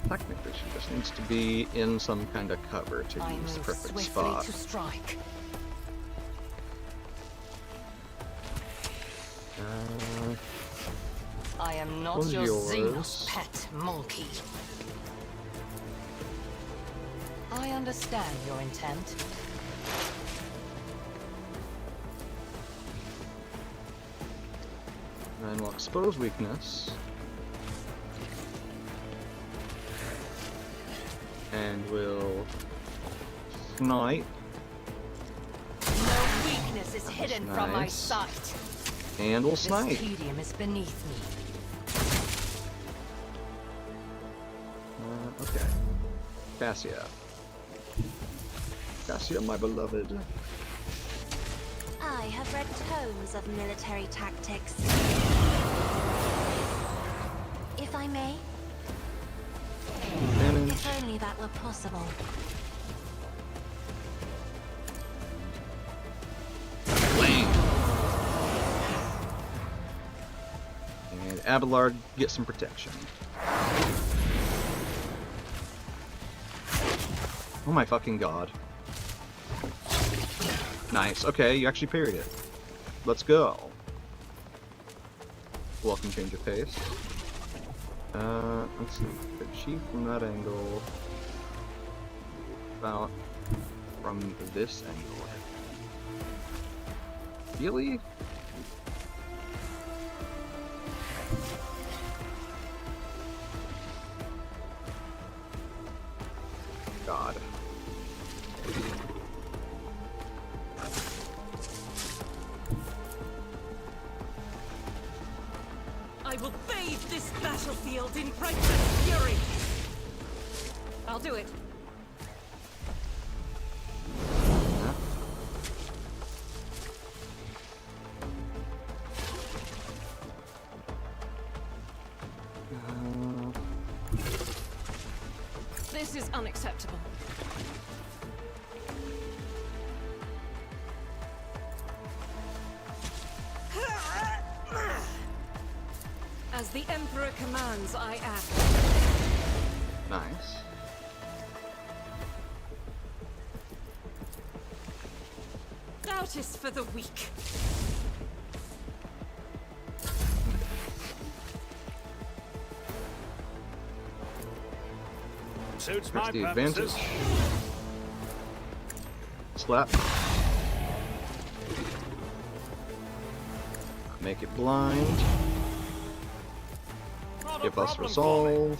[SPEAKER 8] Technically, she just needs to be in some kind of cover to
[SPEAKER 3] I
[SPEAKER 8] use the
[SPEAKER 3] move
[SPEAKER 8] perfect
[SPEAKER 3] swiftly
[SPEAKER 8] spot.
[SPEAKER 3] to strike. I am not
[SPEAKER 8] What's
[SPEAKER 3] your
[SPEAKER 8] yours?
[SPEAKER 3] Xenos pet monkey. I understand your intent.
[SPEAKER 8] And we'll expose weakness. And we'll snipe.
[SPEAKER 3] No weakness is hidden from my
[SPEAKER 8] nice.
[SPEAKER 3] sight.
[SPEAKER 8] And we'll
[SPEAKER 3] This
[SPEAKER 8] snipe.
[SPEAKER 3] tedium is beneath me.
[SPEAKER 8] Okay. Cassia. Cassia, my beloved.
[SPEAKER 7] I have read tomes of military tactics. If I may,
[SPEAKER 8] Advantage.
[SPEAKER 7] if only that were possible.
[SPEAKER 8] And Abelard gets some protection. Oh my fucking god. Nice. Okay, you actually parried it. Let's go. Welcome change of pace. Let's see. The chief from that angle. About from this angle. Really? God.
[SPEAKER 5] I will bathe this battlefield in righteous fury. I'll do it. This is unacceptable. As the Emperor commands, I act.
[SPEAKER 8] Nice.
[SPEAKER 5] Doubt is for the weak.
[SPEAKER 2] Suits
[SPEAKER 8] That's
[SPEAKER 2] my
[SPEAKER 8] the
[SPEAKER 2] purposes.
[SPEAKER 8] advantage. Slap. Make it blind.
[SPEAKER 2] Not a
[SPEAKER 8] Give us
[SPEAKER 2] problem for me.
[SPEAKER 8] resolve.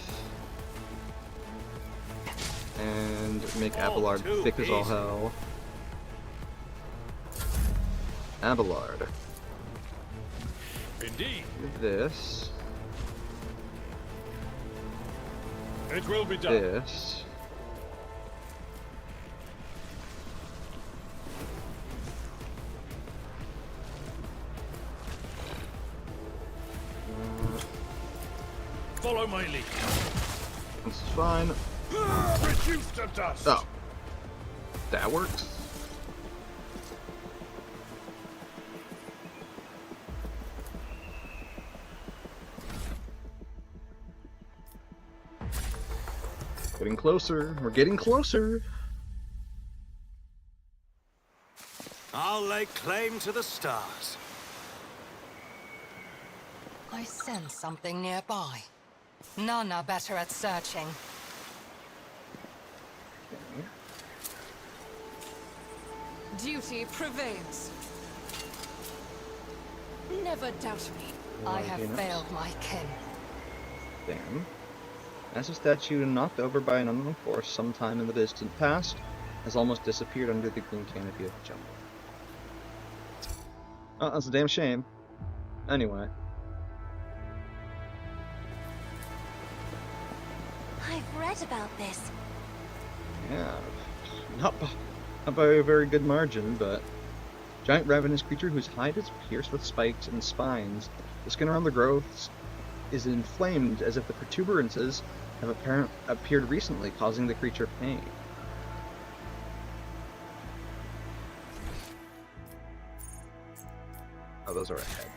[SPEAKER 8] And make Abelard
[SPEAKER 2] too
[SPEAKER 8] thick as all
[SPEAKER 2] easy.
[SPEAKER 8] hell. Abelard.
[SPEAKER 6] Indeed.
[SPEAKER 8] This.
[SPEAKER 6] It will be done.
[SPEAKER 8] This.
[SPEAKER 6] Follow my lead.
[SPEAKER 8] This is fine.
[SPEAKER 6] Reduce to dust.
[SPEAKER 8] Oh. That works. Getting closer. We're getting closer.
[SPEAKER 2] I'll lay claim to the stars.
[SPEAKER 3] I sense something nearby. None are better at searching.
[SPEAKER 5] Duty prevails. Never doubt me.
[SPEAKER 3] I have
[SPEAKER 8] Venus.
[SPEAKER 3] failed my kin.
[SPEAKER 8] Damn. As a statue knocked over by an unknown force sometime in the distant past, has almost disappeared under the green canopy of the jungle. Oh, that's a damn shame. Anyway.
[SPEAKER 7] I've read about this.
[SPEAKER 8] Yeah. Not by a very good margin, but... Giant ravenous creature whose hide is pierced with spikes and spines. The skin around the growths is inflamed as if the protuberances have appeared recently, causing the creature pain. Oh, those are ahead.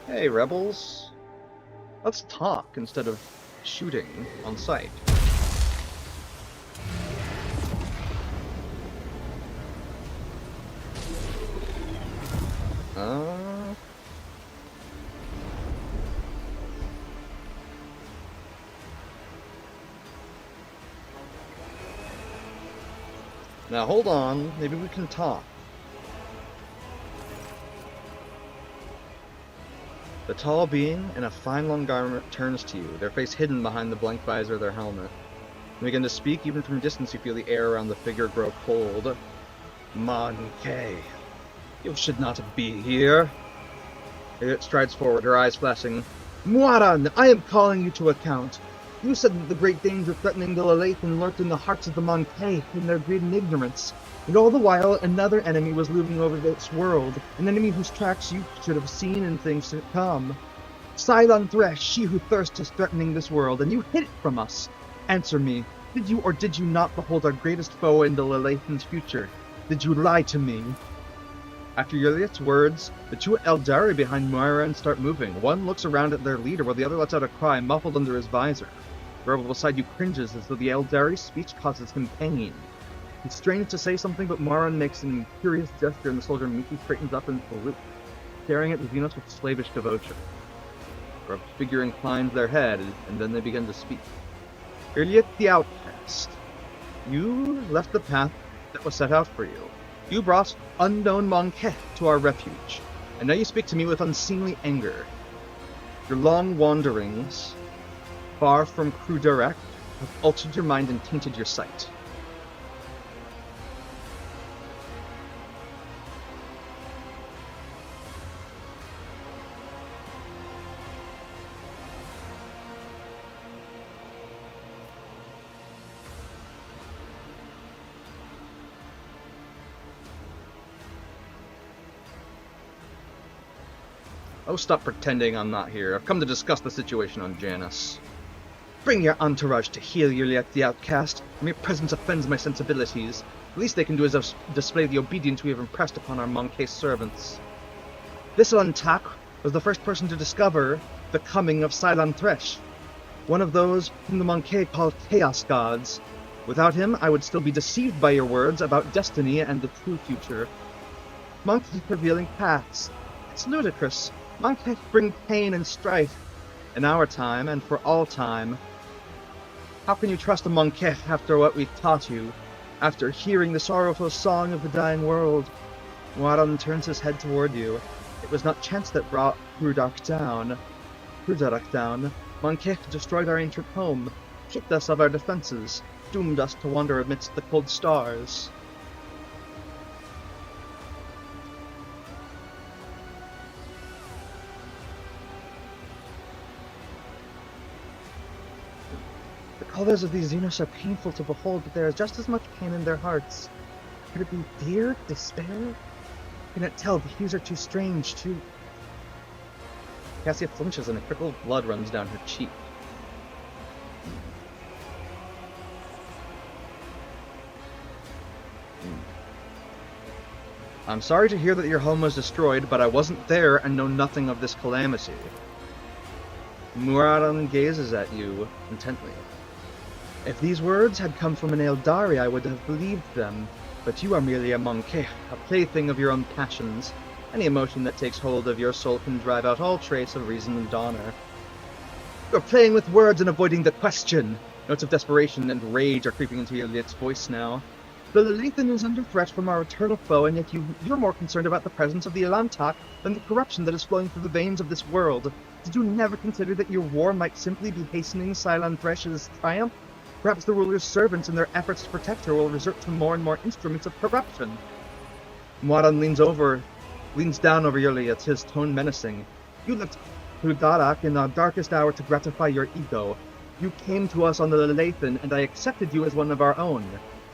[SPEAKER 8] Hey, rebels. Let's talk instead of shooting on sight. Now hold on, maybe we can talk. The tall being in a fine long garment turns to you, their face hidden behind the blank visor of their helmet. They begin to speak. Even from distance you feel the air around the figure grow cold. Monkey, you should not be here. It strides forward, her eyes flashing. Muaran, I am calling you to account. You said that the great danger threatening the Lelathan lurked in the hearts of the Monkey in their greed and ignorance. And all the while, another enemy was looming over this world, an enemy whose tracks you should have seen in things to come. Cylon Thresh, she who thirsts is threatening this world, and you hid it from us. Answer me, did you or did you not behold our greatest foe in the Lelathan's future? Did you lie to me? After Yurliet's words, the two Eldari behind Muaran start moving. One looks around at their leader, while the other lets out a cry, muffled under his visor. The rebel beside you cringes as though the Eldari's speech causes him pain. He strains to say something, but Moran makes an imperious gesture and the soldier meekly straightens up and salutes, staring at the Xenos with slavish devotion. The rebel figure inclines their head, and then they begin to speak. Iliet the Outcast, you left the path that was set out for you. You brought unknown Monkeh to our refuge, and now you speak to me with unseemly anger. Your long wanderings, far from Crew Direct, have altered your mind and tainted your sight. Oh, stop pretending I'm not here. I've come to discuss the situation on Janus. Bring your entourage to heal Iliet the Outcast. Mere presence offends my sensibilities. The least they can do is display the obedience we have impressed upon our Monkeh servants. This Lantak was the first person to discover the coming of Cylon Thresh, one of those whom the Monkeh call Chaos Gods. Without him, I would still be deceived by your words about destiny and the true future. Monkeys revealing paths. It's ludicrous. Monkeh bring pain and strife, in our time and for all time. How can you trust a Monkeh after what we've taught you, after hearing the sorrowful song of the dying world? Waran turns his head toward you. It was not chance that brought Rudak down. Monkeh destroyed our ancient home, stripped us of our defenses, doomed us to wander amidst the cold stars. The colors of these Xenos are painful to behold, but there is just as much pain in their hearts. Could it be fear? Despair? I cannot tell. The hues are too strange, too... Cassia flinches and a trickle of blood runs down her cheek. I'm sorry to hear that your home was destroyed, but I wasn't there and know nothing of this calamity. Muraran gazes at you intently. If these words had come from an Eldari, I would have believed them, but you are merely a Monkeh, a plaything of your own passions. Any emotion that takes hold of your soul can drive out all trace of reason and honor. You're playing with words and avoiding the question. Notes of desperation and rage are creeping into Iliet's voice now. The Lelathan is under threat from our eternal foe, and yet you're more concerned about the presence of the Elantak than the corruption that is flowing through the veins of this world. Did you never consider that your war might simply be hastening Cylon Thresh's triumph? Perhaps the ruler's servants, in their efforts to protect her, will resort to more and more instruments of corruption. Moran leans down over Iliet, his tone menacing. You left Hudarak in our darkest hour to gratify your ego. You came to us on the Lelathan, and I accepted you as one of our own.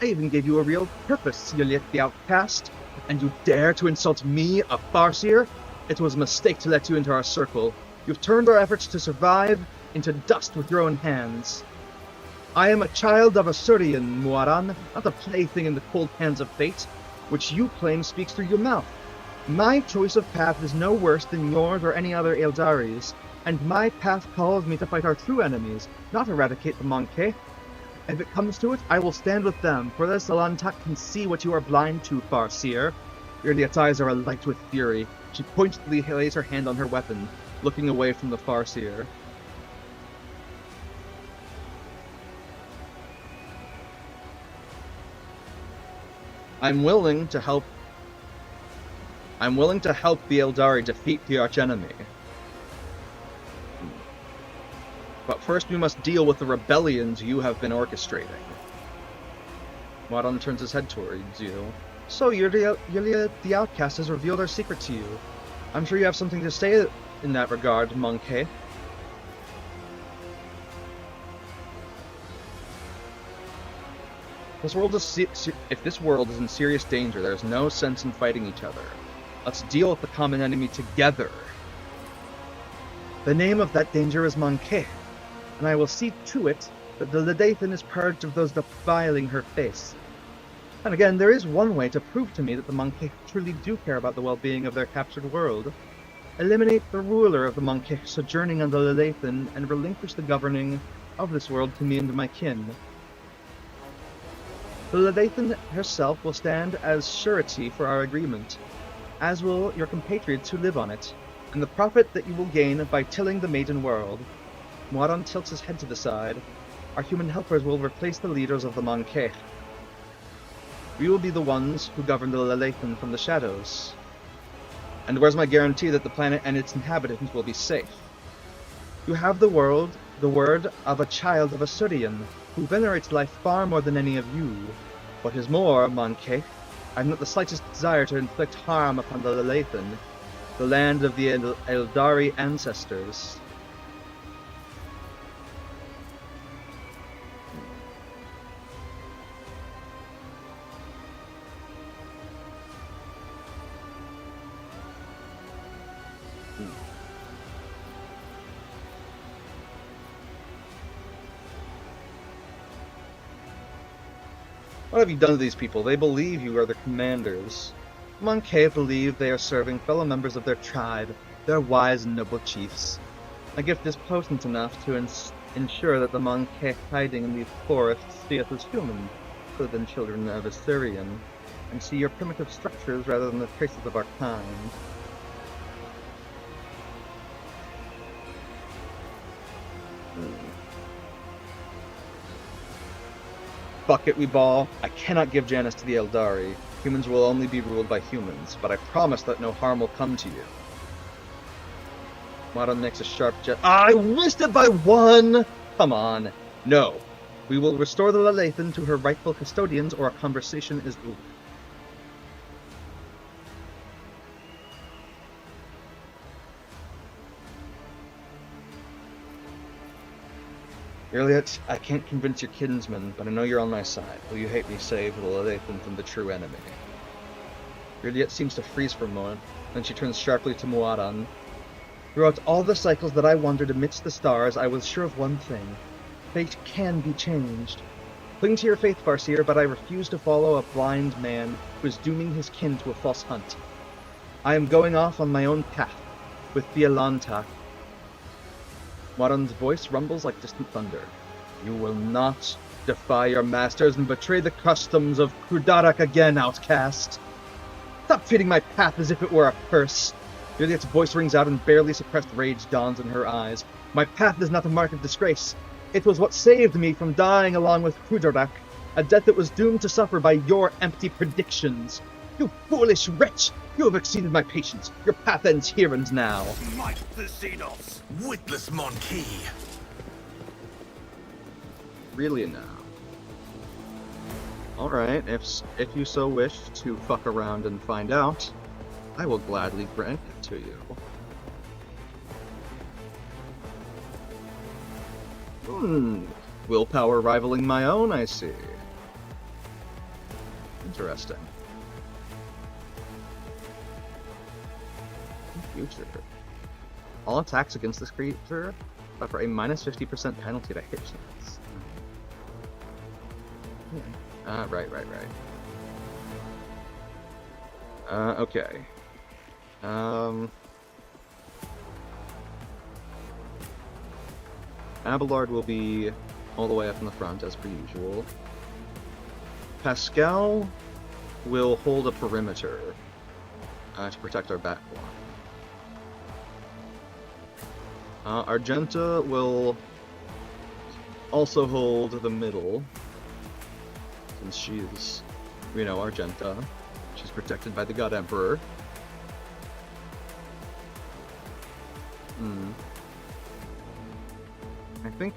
[SPEAKER 8] I even gave you a real purpose, Iliet the Outcast. And you dare to insult me, a Farseer? It was a mistake to let you into our circle. You've turned our efforts to survive into dust with your own hands. I am a child of Asurian, Muaran, not a plaything in the cold hands of fate, which you claim speaks through your mouth. My choice of path is no worse than yours or any other Eldari's, and my path calls me to fight our true enemies, not eradicate the Monkeh. If it comes to it, I will stand with them, for this Elantak can see what you are blind to, Farseer. Iliet's eyes are alight with fury. She pointedly lays her hand on her weapon, looking away from the Farseer. I'm willing to help the Eldari defeat the archenemy. But first we must deal with the rebellions you have been orchestrating. Wadon turns his head towards you. So, Yulia the Outcast has revealed our secret to you. I'm sure you have something to say in that regard, Monkeh. If this world is in serious danger, there's no sense in fighting each other. Let's deal with the common enemy together. The name of that danger is Monkeh, and I will see to it that the Ledathan is purged of those defiling her face. And again, there is one way to prove to me that the Monkeh truly do care about the well-being of their captured world. Eliminate the ruler of the Monkeh sojourning on the Ledathan and relinquish the governing
[SPEAKER 1] of this world to me and my kin. The Leviathan herself will stand as surety for our agreement, as will your compatriots who live on it, and the profit that you will gain by tilling the maiden world. Moiran tilts his head to the side. Our human helpers will replace the leaders of the Mankeh. We will be the ones who govern the Leviathan from the shadows. And where's my guarantee that the planet and its inhabitants will be safe? You have the word of a child of a Surian, who venerates life far more than any of you. What is more, Mankeh, I have not the slightest desire to inflict harm upon the Leviathan, the land of the Eldari ancestors. What have you done to these people? They believe you are their commanders. Mankeh believe they are serving fellow members of their tribe, their wise and noble chiefs. My gift is potent enough to ensure that the Mankeh hiding in these forests see us as human, rather than children of Assyrian, and see your primitive structures rather than the traces of our kind. Fuck it, we ball. I cannot give Janus to the Eldari. Humans will only be ruled by humans, but I promise that no harm will come to you. Moiran makes a sharp I missed it by one! Come on. No. We will restore the Leviathan to her rightful custodians, or our conversation is over. Iliot, I can't convince your kinsmen, but I know you're on my side. Will you help me save the Leviathan from the true enemy? Iliot seems to freeze for a moment, then she turns sharply to Moiran. Throughout all the cycles that I wandered amidst the stars, I was sure of one thing. Fate can be changed. Cling to your faith, Farseer, but I refuse to follow a blind man who is dooming his kin to a false hunt. I am going off on my own path, with Violanta. Moiran's voice rumbles like distant thunder. You will not defy your masters and betray the customs of Krudarak again, outcast. Stop treating my path as if it were a curse. Iliot's voice rings out and barely suppressed rage dawns in her eyes. My path is not a mark of disgrace. It was what saved me from dying along with Krudarak, a death that was doomed to suffer by your empty predictions. You foolish wretch! You have exceeded my patience. Your path ends here and now.
[SPEAKER 2] Might the Xenos!
[SPEAKER 4] Witless Monkey!
[SPEAKER 8] Really now. Alright, if you so wish to fuck around and find out, I will gladly grant it to you. Willpower rivaling my own, I see. Interesting. Future. All attacks against this creature suffer a minus 50% penalty to hit chance. Right. Okay. Abelard will be all the way up in the front, as per usual. Pascal will hold a perimeter to protect our backline. Argenta will also hold the middle, since she's, Argenta. She's protected by the God Emperor. I think...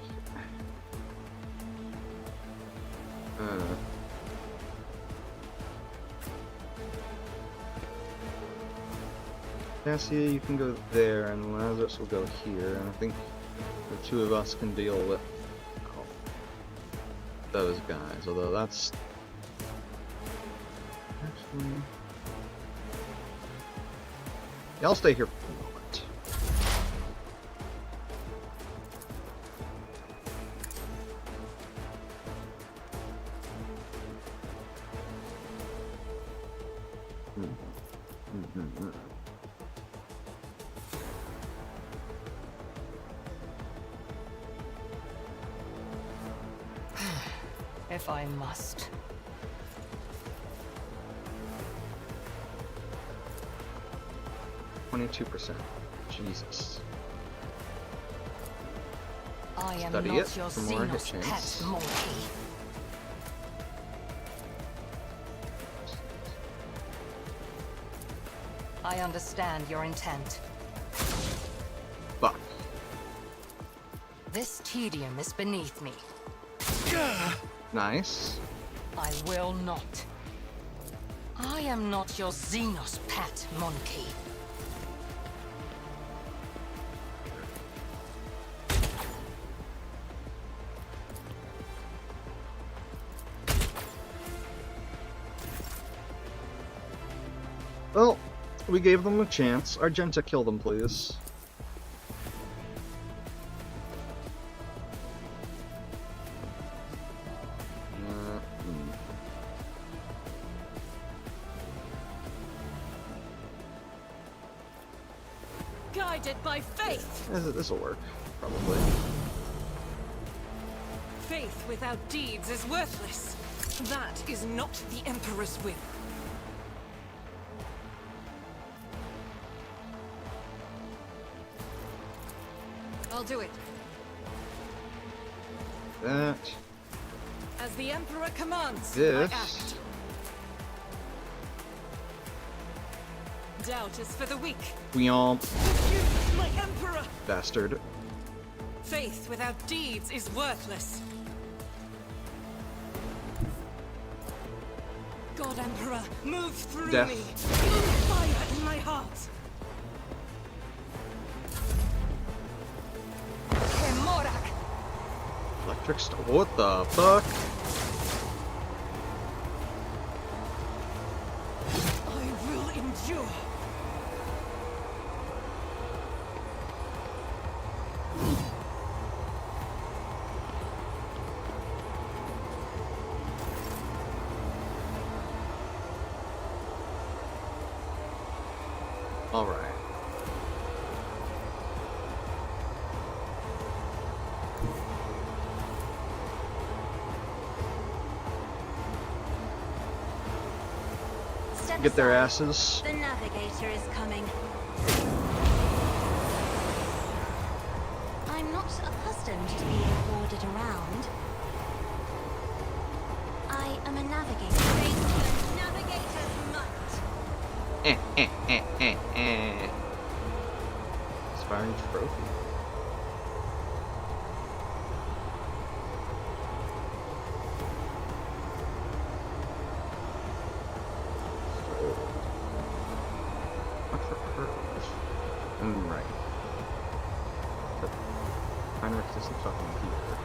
[SPEAKER 8] Cassia, you can go there, and Lazarus will go here, and I think the two of us can deal with those guys, although that's... Actually... Yeah, I'll stay here for a moment.
[SPEAKER 3] if I must.
[SPEAKER 8] %. Jesus.
[SPEAKER 3] I am
[SPEAKER 8] Study
[SPEAKER 3] not
[SPEAKER 8] it
[SPEAKER 3] your
[SPEAKER 8] for more hit
[SPEAKER 3] Xenos
[SPEAKER 8] chance.
[SPEAKER 3] pet monkey. I understand your intent.
[SPEAKER 8] Fuck.
[SPEAKER 3] This tedium is beneath me.
[SPEAKER 8] Nice.
[SPEAKER 3] I will not. I am not your Xenos pet monkey.
[SPEAKER 8] Well, we gave them a chance. Argenta, kill them, please.
[SPEAKER 5] Guided by faith.
[SPEAKER 8] This'll work, probably.
[SPEAKER 5] Faith without deeds is worthless. That is not the Emperor's will. I'll do it.
[SPEAKER 8] That.
[SPEAKER 5] As the Emperor commands,
[SPEAKER 8] This.
[SPEAKER 5] I act. Doubt is for the weak.
[SPEAKER 8] We all.
[SPEAKER 5] You, my Emperor!
[SPEAKER 8] Bastard.
[SPEAKER 5] Faith without deeds is worthless. God Emperor, move through
[SPEAKER 8] Death.
[SPEAKER 5] me. Move fire in my heart.
[SPEAKER 8] Electric what the fuck?
[SPEAKER 5] I will endure.
[SPEAKER 8] All right. Get their asses.
[SPEAKER 7] The navigator is coming. I'm not accustomed to being ordered around. I am a navigator. Raised to a navigator's might.
[SPEAKER 8] Inspiring trophy. Right. The Heinrich isn't fucking here.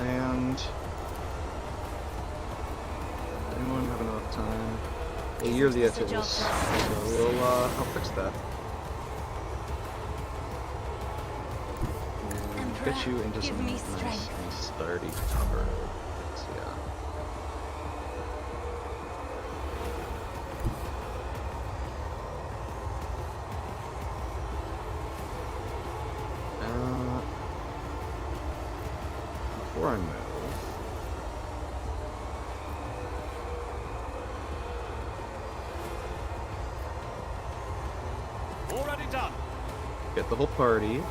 [SPEAKER 8] And anyone have enough time? Yeah, you're the Atlas, so we'll I'll fix that. And get you into some nice and sturdy cover. So, yeah. Before I move,
[SPEAKER 2] Already done.
[SPEAKER 8] get the whole party.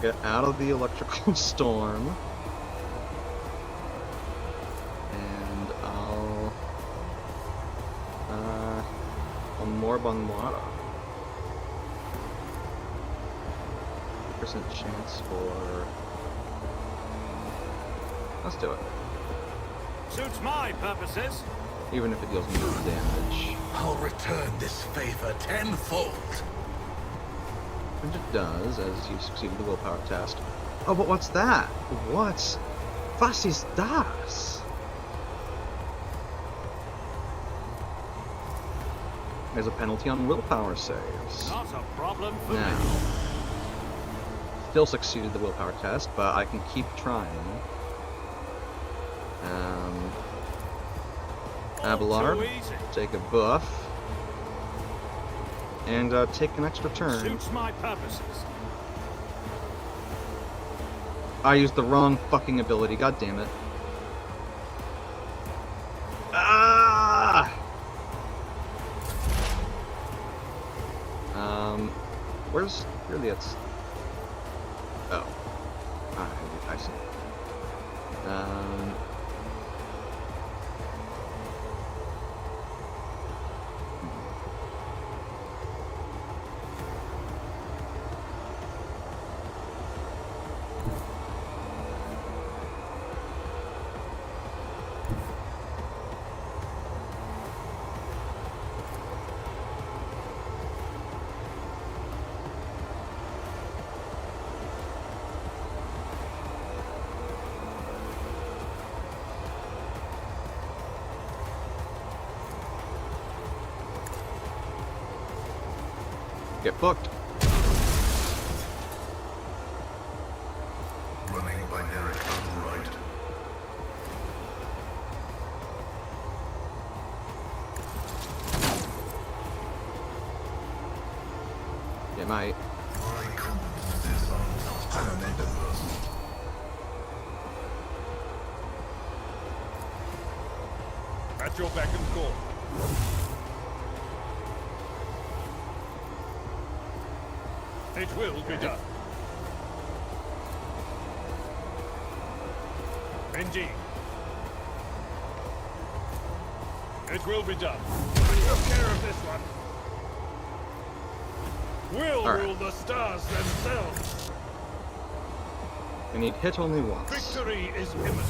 [SPEAKER 8] Get out of the electrical storm. And I'll Morbung Wada. 50% chance for. Let's do it.
[SPEAKER 2] Suits my purposes.
[SPEAKER 8] Even if it deals no damage.
[SPEAKER 4] I'll return this favor tenfold.
[SPEAKER 8] And it does, as you succeeded the willpower test. Oh, but what's that? What? Was ist das? There's a penalty on willpower saves.
[SPEAKER 2] Not a problem for
[SPEAKER 8] Now,
[SPEAKER 2] me.
[SPEAKER 8] still succeeded the willpower test, but I can keep trying.
[SPEAKER 2] All
[SPEAKER 8] Abelard,
[SPEAKER 2] too easy.
[SPEAKER 8] take a buff. and take an extra turn.
[SPEAKER 2] Suits my purposes.
[SPEAKER 8] I used the wrong fucking ability. God damn it. Ah! Where's Iliad's? Oh. I see. Get booked.
[SPEAKER 4] Running binary override.
[SPEAKER 8] Yeah, mate.
[SPEAKER 4] My competences are not universal.
[SPEAKER 6] At your beck and call. It will be done. Indeed. It will be done. Take care of this one. We'll
[SPEAKER 8] All right.
[SPEAKER 6] rule the stars themselves.
[SPEAKER 8] I need hit only once.
[SPEAKER 6] Victory is imminent.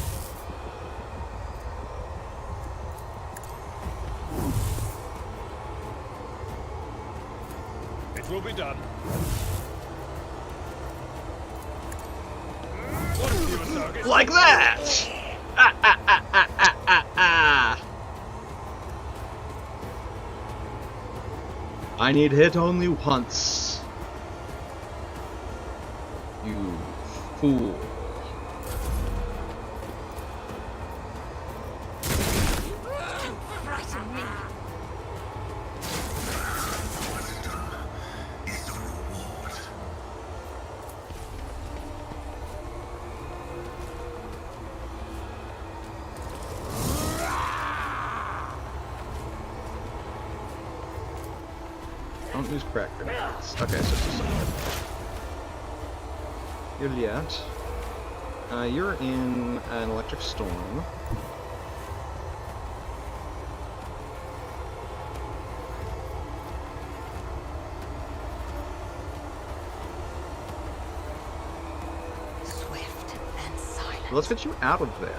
[SPEAKER 6] It will be done. What is your target?
[SPEAKER 8] Like that! Ah, ah, ah, ah, ah, ah, ah. I need hit only once. You fool.
[SPEAKER 7] Frighten me.
[SPEAKER 4] Wisdom is the reward.
[SPEAKER 8] Don't use crack grenades. Okay, so it's just Juliet. You're in an electric storm.
[SPEAKER 3] Swift and silent.
[SPEAKER 8] Let's get you out of there.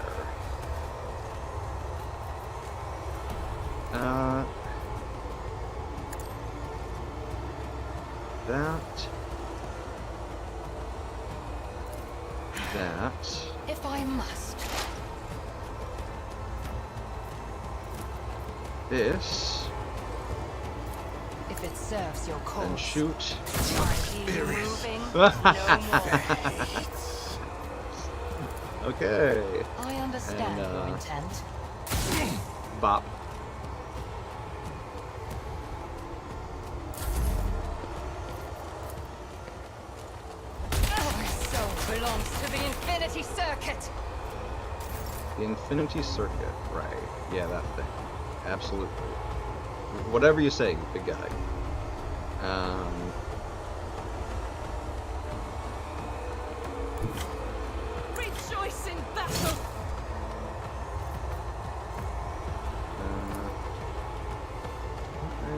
[SPEAKER 8] That.
[SPEAKER 3] If I must.
[SPEAKER 8] This.
[SPEAKER 3] If it serves your cause.
[SPEAKER 8] And shoot.
[SPEAKER 3] I keep moving, no more.
[SPEAKER 8] Okay.
[SPEAKER 3] I understand
[SPEAKER 8] And,
[SPEAKER 3] your intent.
[SPEAKER 8] Bop.
[SPEAKER 3] My soul belongs to the Infinity Circuit.
[SPEAKER 8] The Infinity Circuit, right. Yeah, that thing. Absolutely. Whatever you say, big guy.
[SPEAKER 5] Rejoice in battle!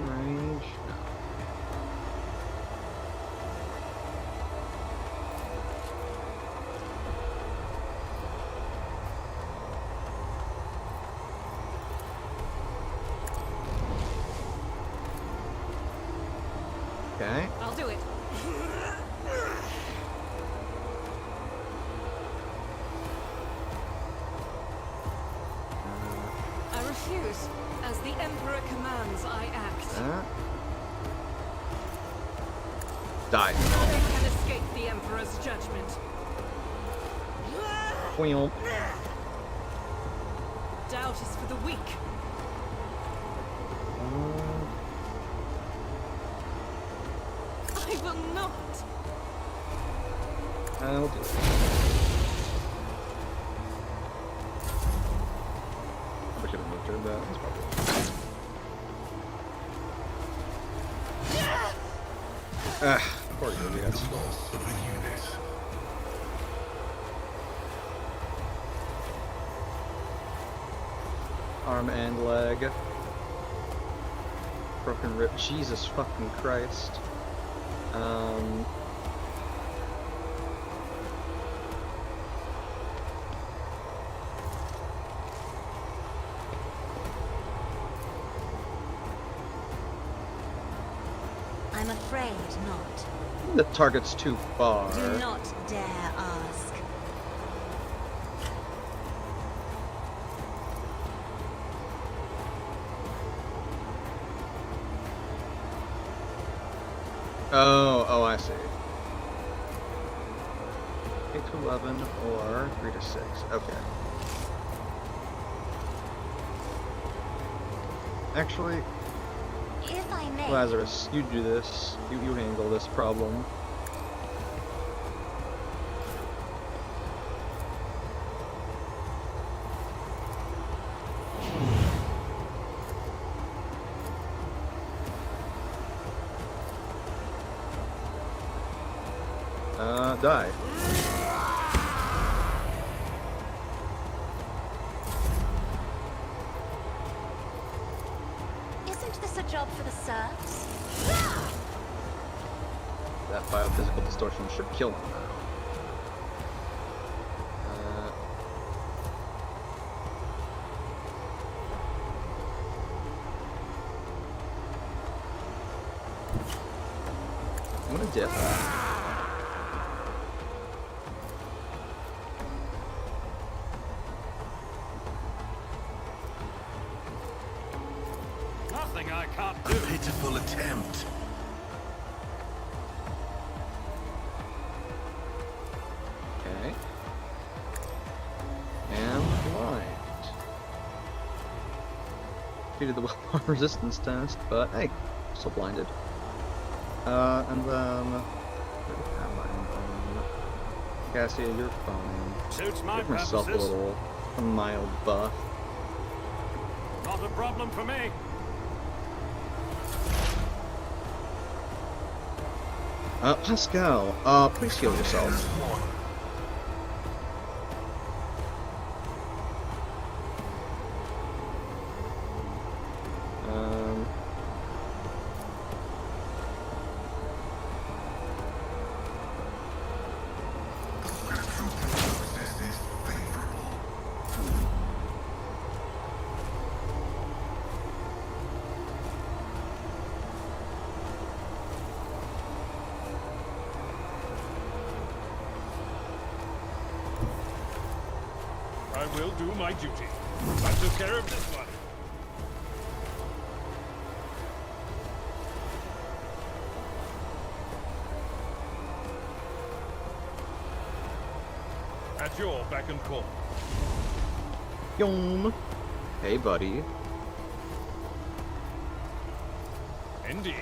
[SPEAKER 8] Range? No. Okay.
[SPEAKER 5] I'll do it. I refuse. As the Emperor commands, I act.
[SPEAKER 8] Die.
[SPEAKER 5] Nothing can escape the Emperor's judgment.
[SPEAKER 8] Wheel.
[SPEAKER 5] Doubt is for the weak. will not.
[SPEAKER 8] I'll do it. I should have moved her, but that's probably. Poor idiots.
[SPEAKER 4] Loss of a unit.
[SPEAKER 8] Arm and leg. Broken rib. Jesus fucking Christ.
[SPEAKER 7] I'm afraid not.
[SPEAKER 8] The target's too far.
[SPEAKER 7] Do not dare ask.
[SPEAKER 8] Oh, I see. 8 to 11 or 3 to 6. Okay. Actually,
[SPEAKER 7] If I may.
[SPEAKER 8] Lazarus, you do this. You handle this problem. Die.
[SPEAKER 7] Isn't this a job for the serfs?
[SPEAKER 8] That biophysical distortion should kill him now. I'm gonna dip.
[SPEAKER 2] Nothing I can't
[SPEAKER 4] A
[SPEAKER 2] do.
[SPEAKER 4] pitiful attempt.
[SPEAKER 8] Okay. And blind. Defeated the willpower resistance test, but hey, still blinded. And then where am I? Cassia, you're fine.
[SPEAKER 2] Suits my
[SPEAKER 8] Give myself
[SPEAKER 2] purposes.
[SPEAKER 8] a mild buff.
[SPEAKER 2] Not a problem for me.
[SPEAKER 8] Pascal, please heal yourself.
[SPEAKER 4] One. This is favorable.
[SPEAKER 6] I will do my duty. I took care of this one. At your beck and call.
[SPEAKER 8] Yum. Hey, buddy.
[SPEAKER 6] Indeed.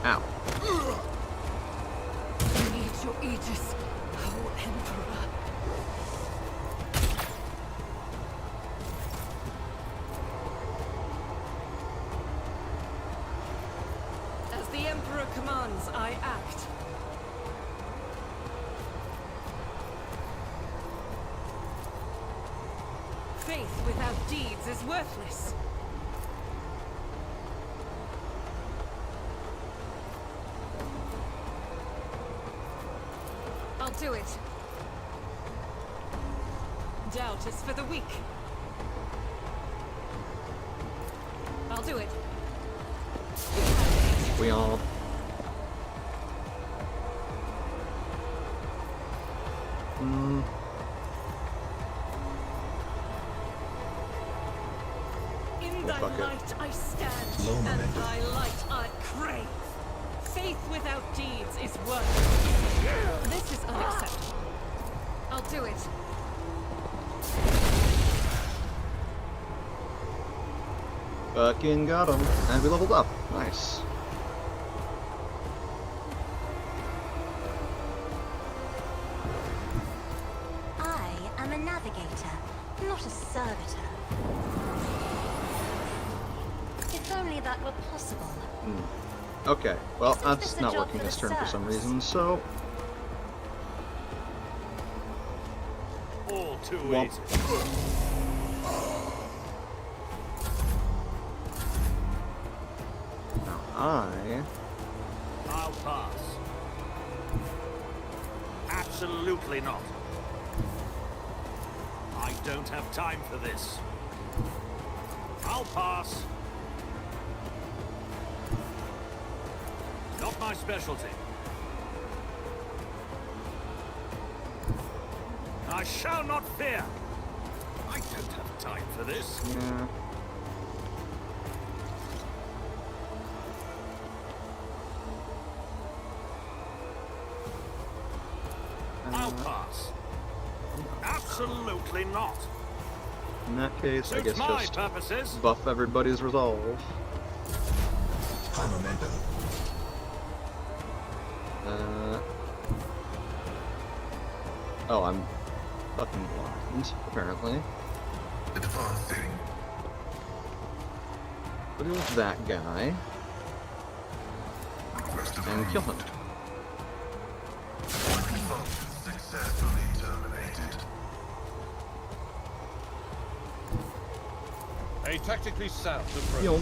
[SPEAKER 8] Ow.
[SPEAKER 5] I need your aegis, O Emperor. As the Emperor commands, I act. Faith without deeds is worthless. I'll do it. Doubt is for the weak. I'll do it.
[SPEAKER 8] We all.
[SPEAKER 5] In
[SPEAKER 8] Well,
[SPEAKER 5] thy
[SPEAKER 8] fuck it.
[SPEAKER 5] light I stand,
[SPEAKER 4] Low
[SPEAKER 5] and
[SPEAKER 4] momentum.
[SPEAKER 5] thy light I crave. Faith without deeds is worthless. This is unacceptable. I'll do it.
[SPEAKER 8] Fucking got him. And we leveled up. Nice.
[SPEAKER 7] I am a navigator, not a servitor. If only that were possible.
[SPEAKER 8] Okay, well,
[SPEAKER 7] Isn't
[SPEAKER 8] that's
[SPEAKER 7] this a
[SPEAKER 8] not
[SPEAKER 7] job
[SPEAKER 8] working
[SPEAKER 7] for
[SPEAKER 8] this
[SPEAKER 7] the
[SPEAKER 8] turn for some
[SPEAKER 7] serfs?
[SPEAKER 8] reason, so...
[SPEAKER 2] All too
[SPEAKER 8] Well.
[SPEAKER 2] easy.
[SPEAKER 8] Now
[SPEAKER 2] I'll pass. Absolutely not. I don't have time for this. I'll pass. Not my specialty. I shall not fear. I don't have time for this.
[SPEAKER 8] Yeah.
[SPEAKER 2] I'll pass. Absolutely not.
[SPEAKER 8] In that case, I
[SPEAKER 2] Suits
[SPEAKER 8] guess
[SPEAKER 2] my
[SPEAKER 8] just
[SPEAKER 2] purposes.
[SPEAKER 8] buff everybody's resolve.
[SPEAKER 4] High momentum.
[SPEAKER 8] Oh, I'm fucking blind, apparently.
[SPEAKER 4] Advancing.
[SPEAKER 8] What is that guy?
[SPEAKER 4] Request of
[SPEAKER 8] And kill him.
[SPEAKER 4] function successfully terminated.
[SPEAKER 6] A tactically sound approach.
[SPEAKER 8] Heal.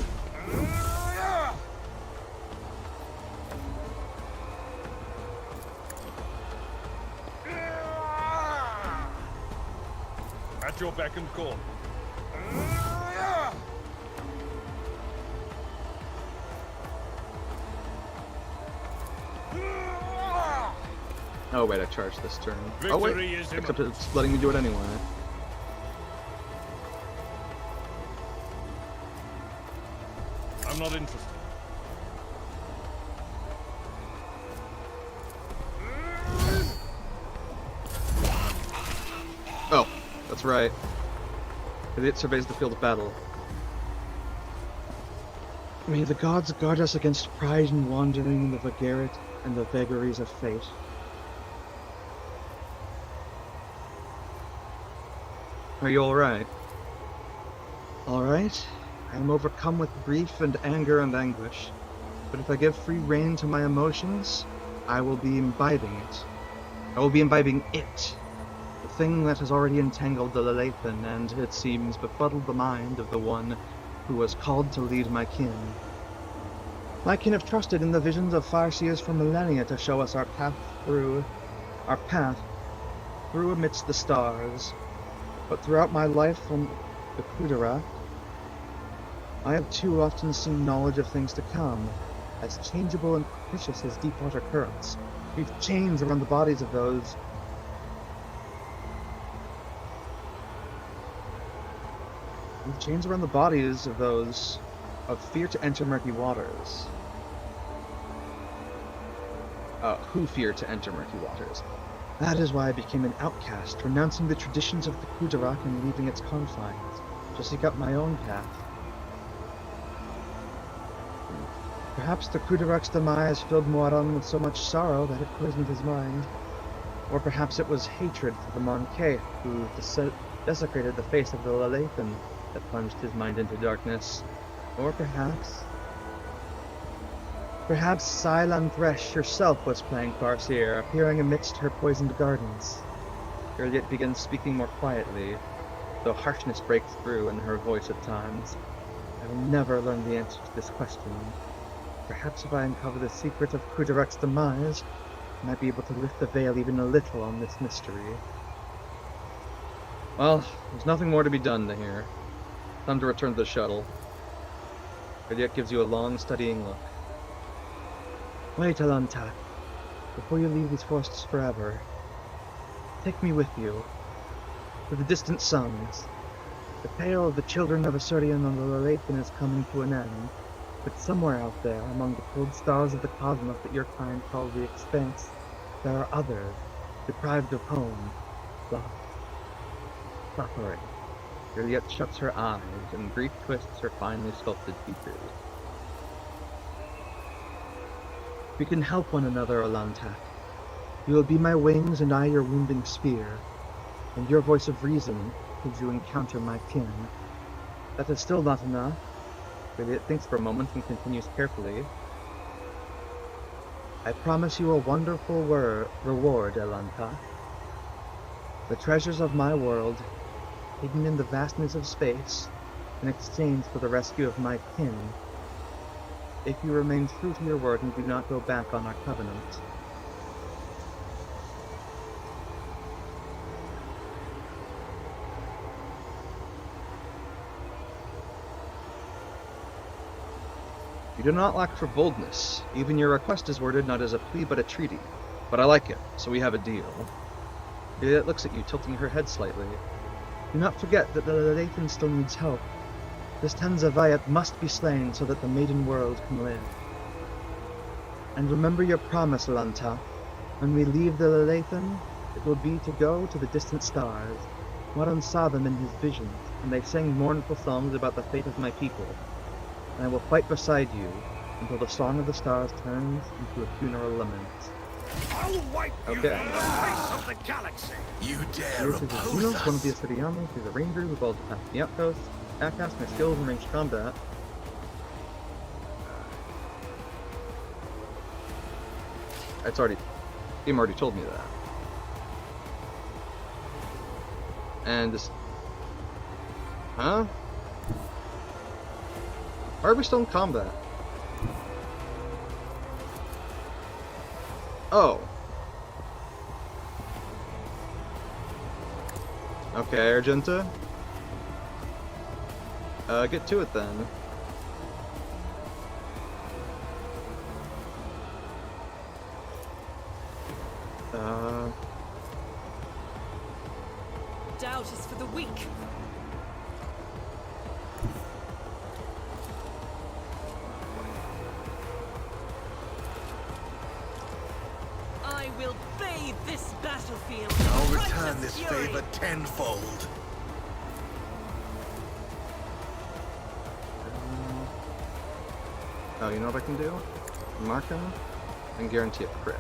[SPEAKER 6] At your beck and call.
[SPEAKER 8] Oh wait, I charged this turn. Oh wait,
[SPEAKER 6] Victory is
[SPEAKER 8] except
[SPEAKER 6] imminent.
[SPEAKER 8] it's letting me do it anyway.
[SPEAKER 6] I'm not interested.
[SPEAKER 8] Oh, that's right. It surveys the field of battle. May the gods guard us against pride and wandering in the vagary and the vagaries of fate. Are you alright? Alright? I am overcome with grief and anger and anguish. But if I give free rein to my emotions, I will be imbibing it. I will be imbibing it. The thing that has already entangled the Lelathan and, it seems, befuddled the mind of the one who was called to lead my kin. My kin have trusted in the visions of Farseers for millennia to show us our path through amidst the stars. But throughout my life on the Kudara, I have too often seen knowledge of things to come, as changeable and capricious as deep water currents. We've chains around the bodies of those of fear to enter murky waters. Who fear to enter murky waters. That is why I became an outcast, renouncing the traditions of the Kudarak and leaving its confines, to seek out my own path. Perhaps the Kudarak's demise filled Moiran with so much sorrow that it poisoned his mind. Or perhaps it was hatred for the Monkey who desecrated the face of the Lelathan that plunged his mind into darkness. Or perhaps Cylon Thresh herself was playing Farseer, appearing amidst her poisoned gardens. Juliet begins speaking more quietly, though harshness breaks through in her voice at times. I will never learn the answer to this question. Perhaps if I uncover the secret of Kudarak's demise, I might be able to lift the veil even a little on this mystery. Well, there's nothing more to be done here. Time to return to the shuttle. Juliet gives you a long, studying look. Wait, Alantak. Before you leave these forests forever, take me with you to the distant suns. The tale of the children of Asurian on the Lelathan is coming to an end,
[SPEAKER 1] But somewhere out there, among the cold stars of the cosmos that your kind calls the expanse, there are others, deprived of home, lost, suffering. Juliet shuts her eyes, and grief twists her finely sculpted features. We can help one another, Owlcat. You will be my wings and I your wounding spear, and your voice of reason as you encounter my kin. That is still not enough. Juliet thinks for a moment and continues carefully. I promise you a wonderful reward, Owlcat. The treasures of my world, hidden in the vastness of space, in exchange for the rescue of my kin. If you remain true to your word and do not go back on our covenant. You do not lack for boldness. Even your request is worded not as a plea but a treaty. But I like it, so we have a deal. Juliet looks at you, tilting her head slightly. Do not forget that the Leviathan still needs help. This Tanzavayat must be slain so that the maiden world can live. And remember your promise, Lanta. When we leave the Leviathan, it will be to go to the distant stars. Waran saw them in his visions, and they sang mournful songs about the fate of my people. And I will fight beside you until the song of the stars turns into a funeral lament.
[SPEAKER 2] I'll wipe you
[SPEAKER 8] Okay.
[SPEAKER 2] from the face of the galaxy.
[SPEAKER 4] You dare
[SPEAKER 1] Here's the
[SPEAKER 4] oppose
[SPEAKER 1] Xenos, one of the
[SPEAKER 4] us?
[SPEAKER 1] Asirianos, who's a ranger who evolved to pass the outpost. Outcast my skills in ranged combat. It's already... Game already told me that. And this... Huh? Why are we still in combat? Oh. Okay, Argenta. Get to it then.
[SPEAKER 5] Doubt is for the weak. I will bathe this battlefield.
[SPEAKER 4] I'll
[SPEAKER 5] in
[SPEAKER 4] return
[SPEAKER 5] righteous
[SPEAKER 4] this
[SPEAKER 5] fury.
[SPEAKER 4] favor tenfold.
[SPEAKER 8] Oh, you know what I can do? Mark him and guarantee a crit.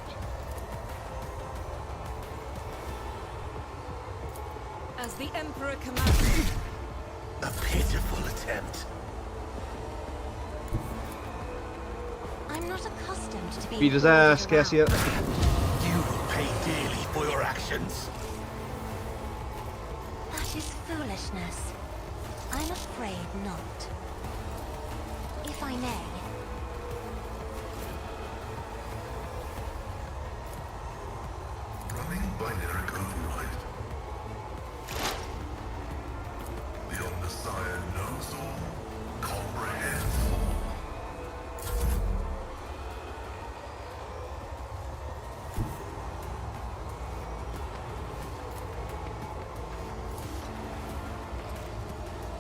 [SPEAKER 5] As the Emperor commands.
[SPEAKER 4] A pitiful attempt.
[SPEAKER 7] I'm not accustomed to being
[SPEAKER 8] Beat his
[SPEAKER 7] ordered
[SPEAKER 8] ass,
[SPEAKER 7] around.
[SPEAKER 8] Cassia.
[SPEAKER 4] You will pay dearly for your actions.
[SPEAKER 7] That is foolishness. I'm afraid not. If I may.
[SPEAKER 4] Running binary override. The Omnissiah knows all, comprehends all.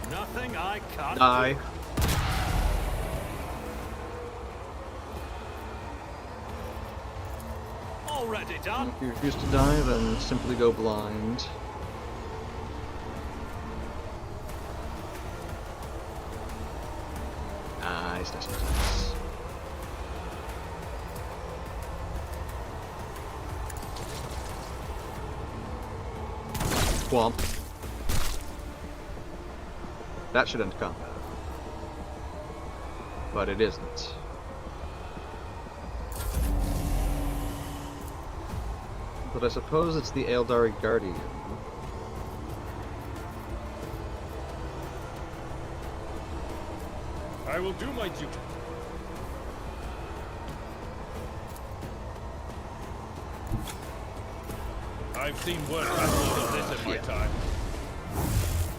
[SPEAKER 2] Nothing I can't
[SPEAKER 8] Die.
[SPEAKER 2] do. Already done.
[SPEAKER 8] If you refuse to die, then simply go blind. Nice, nice, nice, nice. Womp. That should end combat. But it isn't. But I suppose it's the Eldari Guardian.
[SPEAKER 6] I will do my duty. I've seen worse battles than this in my time.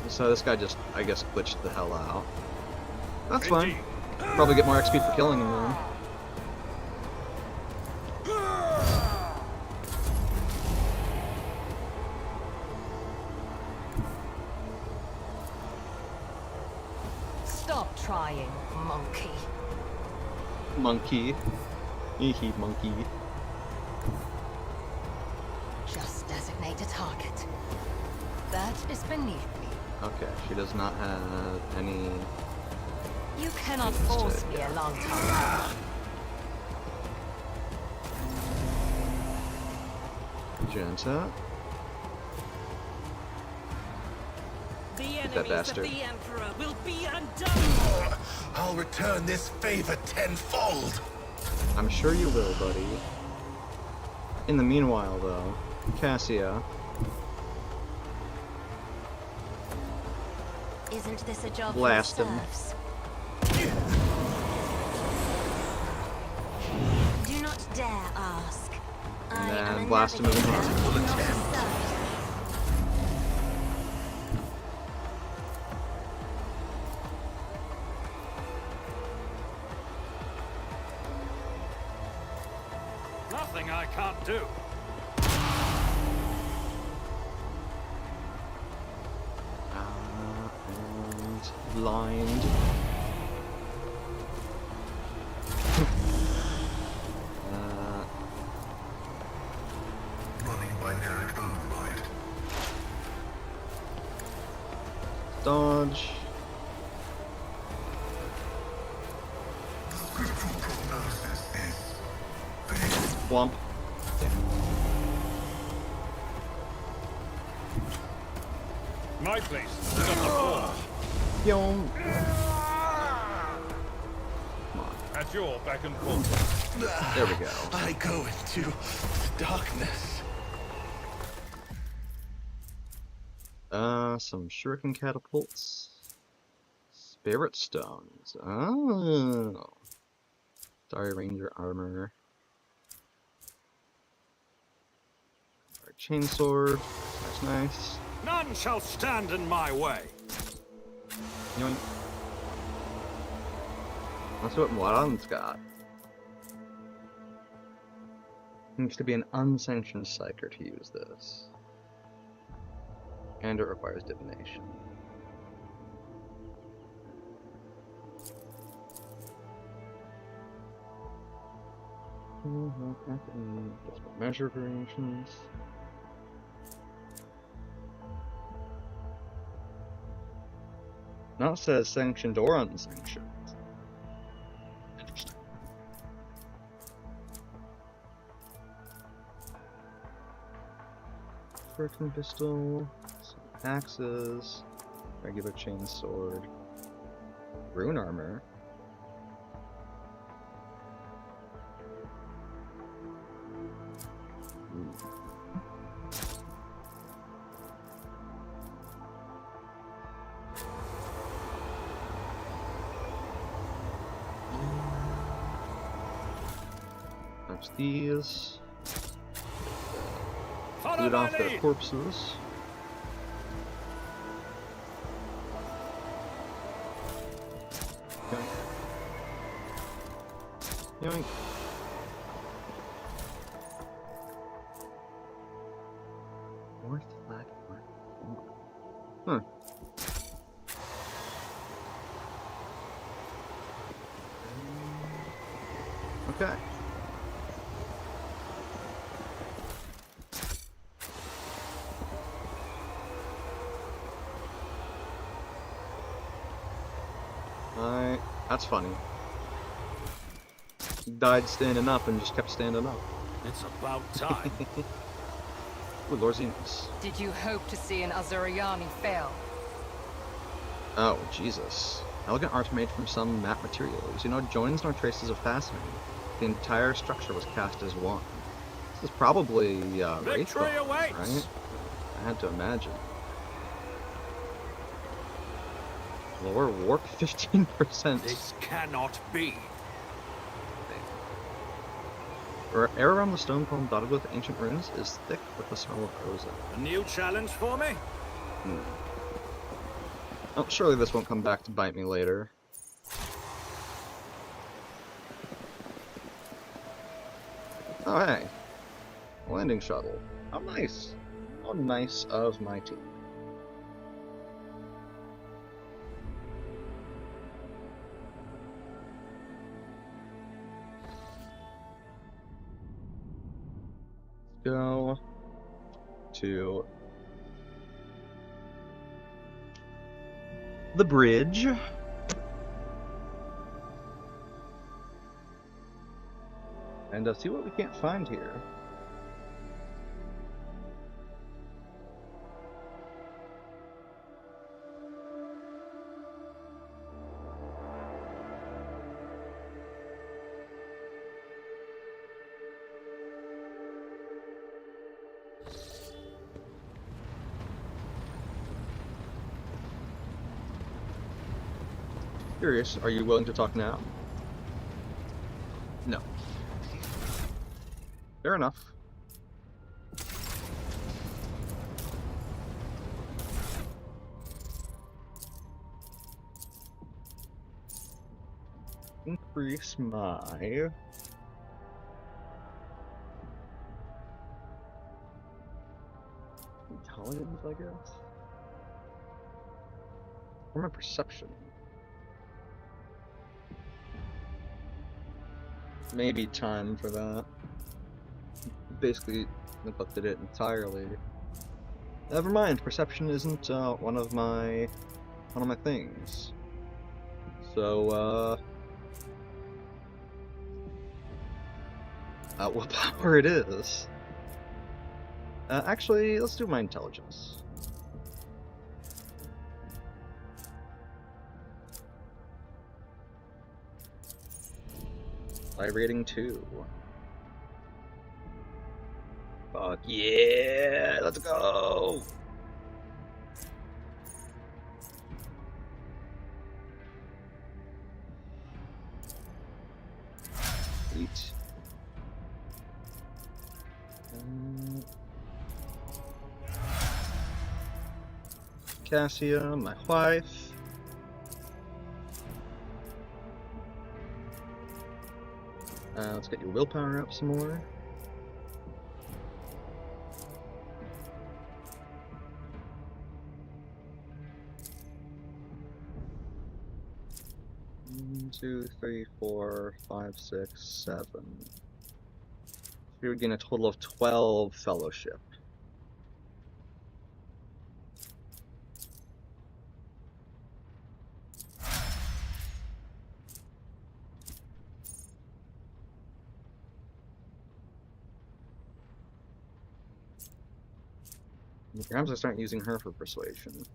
[SPEAKER 8] So this guy just, I guess, glitched the hell out. That's fine.
[SPEAKER 6] Indeed.
[SPEAKER 8] Probably get more XP for killing him then.
[SPEAKER 3] Stop trying, monkey.
[SPEAKER 8] Monkey. Eehee, monkey.
[SPEAKER 3] Just designate a target. That is beneath me.
[SPEAKER 8] Okay, she does not have any...
[SPEAKER 3] You cannot force me a long time.
[SPEAKER 8] Magenta.
[SPEAKER 5] The
[SPEAKER 8] that
[SPEAKER 5] enemies of
[SPEAKER 8] bastard.
[SPEAKER 5] the Emperor will be undone!
[SPEAKER 4] I'll return this favor tenfold.
[SPEAKER 8] I'm sure you will, buddy. In the meanwhile, though, Cassia.
[SPEAKER 7] Isn't this a job
[SPEAKER 8] Blast
[SPEAKER 7] for
[SPEAKER 8] him.
[SPEAKER 7] serfs? Do not dare ask. I am
[SPEAKER 8] then
[SPEAKER 7] a
[SPEAKER 8] blast him in the
[SPEAKER 7] navigator,
[SPEAKER 8] head.
[SPEAKER 7] not a serf.
[SPEAKER 6] Nothing I can't do.
[SPEAKER 8] And blind.
[SPEAKER 4] Running by Eric override.
[SPEAKER 8] Dodge.
[SPEAKER 4] The scriptural prognosis is
[SPEAKER 8] Womp.
[SPEAKER 6] My place is on the floor.
[SPEAKER 8] Yong.
[SPEAKER 6] At your beck and call.
[SPEAKER 8] There we go.
[SPEAKER 4] I go into darkness.
[SPEAKER 8] Some shuriken catapults. Spirit stones. Oh. Starry Ranger armor. Our chainsword. That's nice.
[SPEAKER 2] None shall stand in my way.
[SPEAKER 8] Yoink. That's what Moran's got. Needs to be an unsanctioned psyker to use this. And it requires divination. Measure variations. Now it says sanctioned or unsanctioned. Interesting. Shuriken pistol, some axes, regular chain sword, rune armor. Ooh. There's these.
[SPEAKER 2] Follow
[SPEAKER 8] Loot
[SPEAKER 2] my
[SPEAKER 8] off their
[SPEAKER 2] lead.
[SPEAKER 8] corpses. Yoink. Yoink. North flag. Huh. Okay. That's funny. Died standing up and just kept standing up.
[SPEAKER 2] It's about time.
[SPEAKER 8] Ooh, Lorzinus.
[SPEAKER 3] Did you hope to see an Azuriani fail?
[SPEAKER 8] Oh, Jesus. Elegant art made from some matte materials. You know, joins nor traces of fastening. The entire structure was cast as one. This is probably, Wraith
[SPEAKER 2] Victory
[SPEAKER 8] bones,
[SPEAKER 2] awaits!
[SPEAKER 8] right? I had to imagine. Lower warp 15%.
[SPEAKER 2] This cannot be.
[SPEAKER 8] Air around the stone column dotted with ancient runes is thick with the smell of ozone.
[SPEAKER 2] A new challenge for me?
[SPEAKER 8] Oh, surely this won't come back to bite me later. Oh, hey. Landing shuttle. How nice. How nice of my team. go to the bridge. And see what we can't find here. Curious, are you willing to talk now? No. Fair enough. Increase my intelligence, I guess? Or my perception? Maybe time for that. Basically neglected it entirely. Never mind, perception isn't one of my things. So what power it is? Actually, let's do my intelligence. By rating 2. Fuck yeah, let's go! Sweet. Cassia, my wife. Let's get your willpower up some more. One, 2, 3, 4, 5, 6, 7. So we would gain a total of 12 fellowship. Perhaps I start using her for persuasion.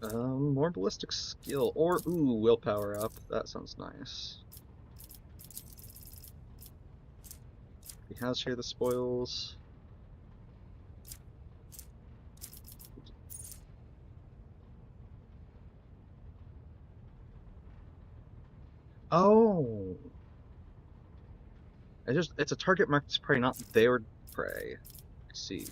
[SPEAKER 8] More ballistic skill, or ooh, willpower up. That sounds nice. He has shared the spoils. Oh, it's a target marked as prey, not their prey. I see.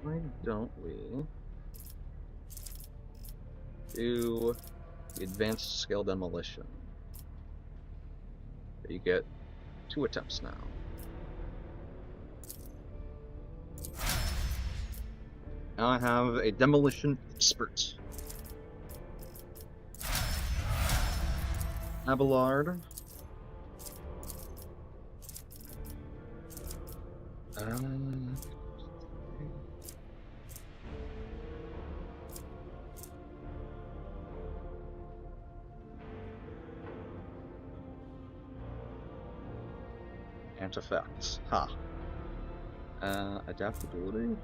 [SPEAKER 8] Why don't we do the advanced scale demolition? You get 2 attempts now. Now I have a demolition expert. Abelard. Artifacts. Ha. Adaptability.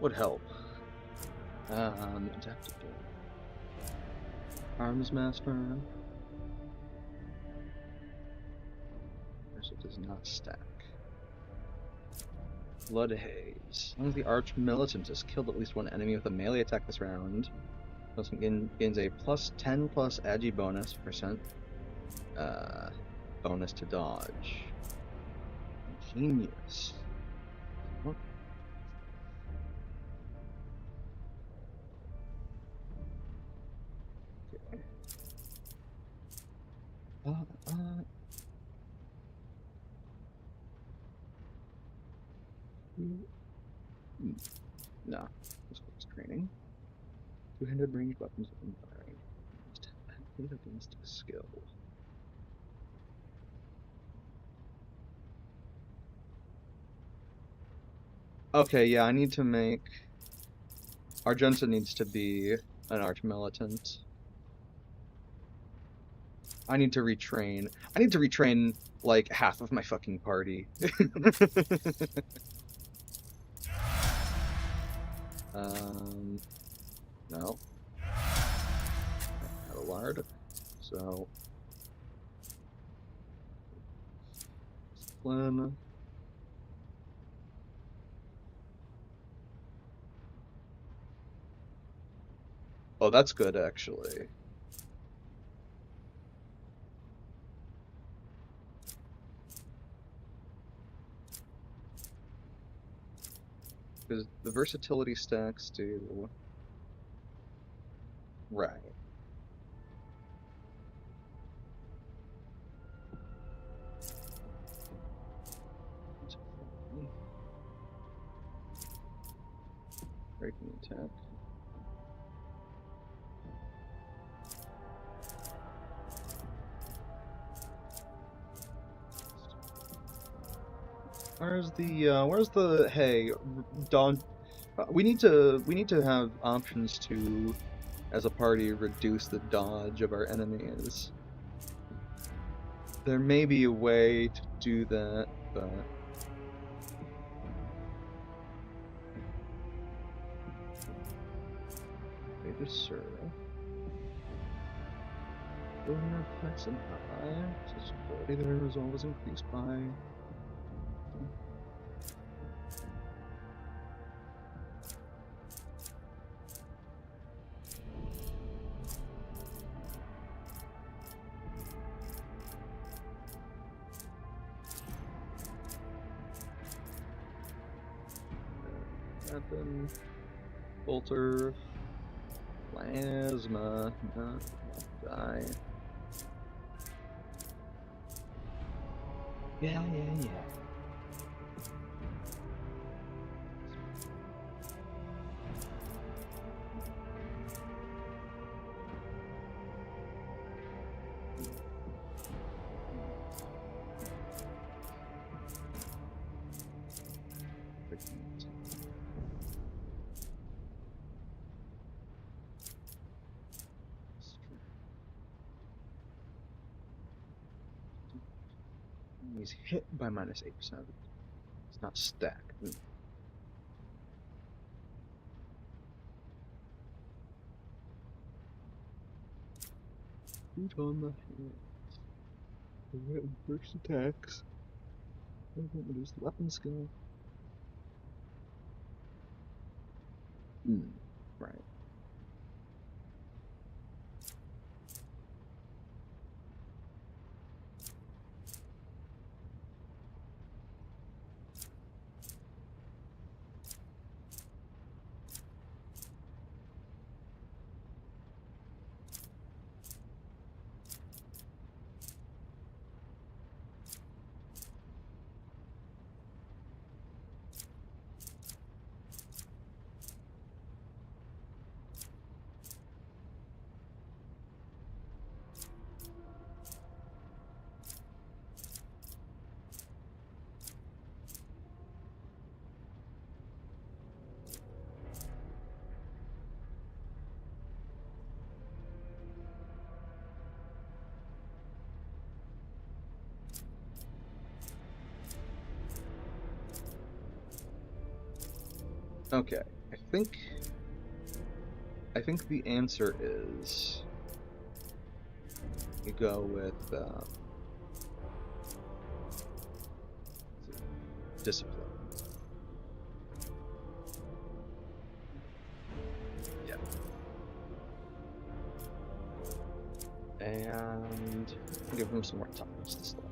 [SPEAKER 8] Would help. Adaptable. Arms master. It does not stack. Blood Haze. As long as the Arch Militant has killed at least one enemy with a melee attack this round, also gains a plus 10 plus agi bonus percent bonus to dodge. Genius. What? Okay. No. This was training. Two-handed ranged weapons within firing. Must have active against a skill. Okay, yeah, I need to make... Argenta needs to be an Arch Militant. I need to retrain. I need to retrain, like, half of my fucking party. No. I have a lard, so... Discipline. Oh, that's good, actually. Because the versatility stacks do... Right. Breaking attack. Where's the hey, Don? We need to have options to, as a party, reduce the dodge of our enemies. There may be a way to do that, but they just serve. Building our effects and high, so quality their resolve is increased by. Weapon, bolter, plasma, die. Yeah. He's hit by minus 8%. It's not stacked. Shoot on the head. First attacks. Reduce the weapon skill. Right. Okay, I think the answer is you go with discipline. And give him some more toughness this level.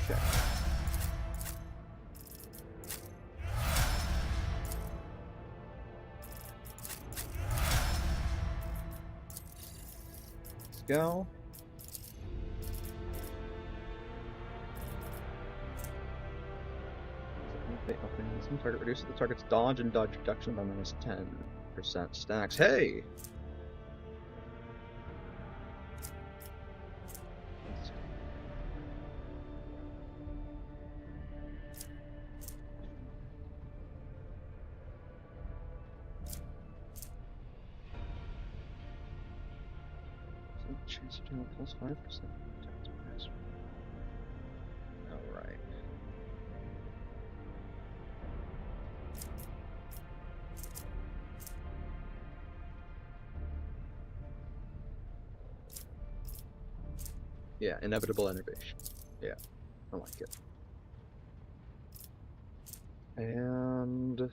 [SPEAKER 8] Okay. Let's go. Some target reduces the target's dodge and dodge reduction by -10% stacks. Hey! Chance to do plus 5%. Alright. Yeah, inevitable innovation. Yeah, I like it. And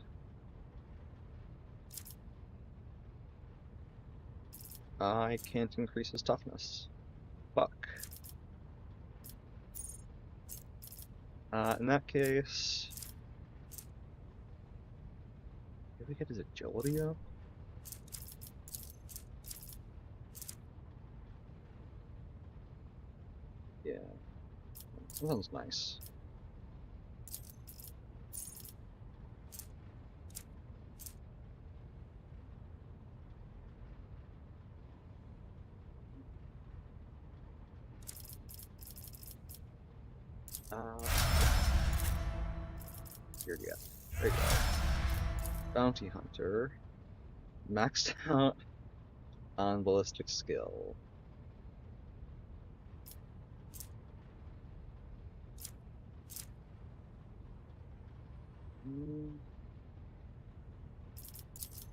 [SPEAKER 8] I can't increase his toughness. Fuck. In that case, did we get his agility up? Yeah, that sounds nice. Here we go. There you go. Bounty Hunter. Maxed out on ballistic skill.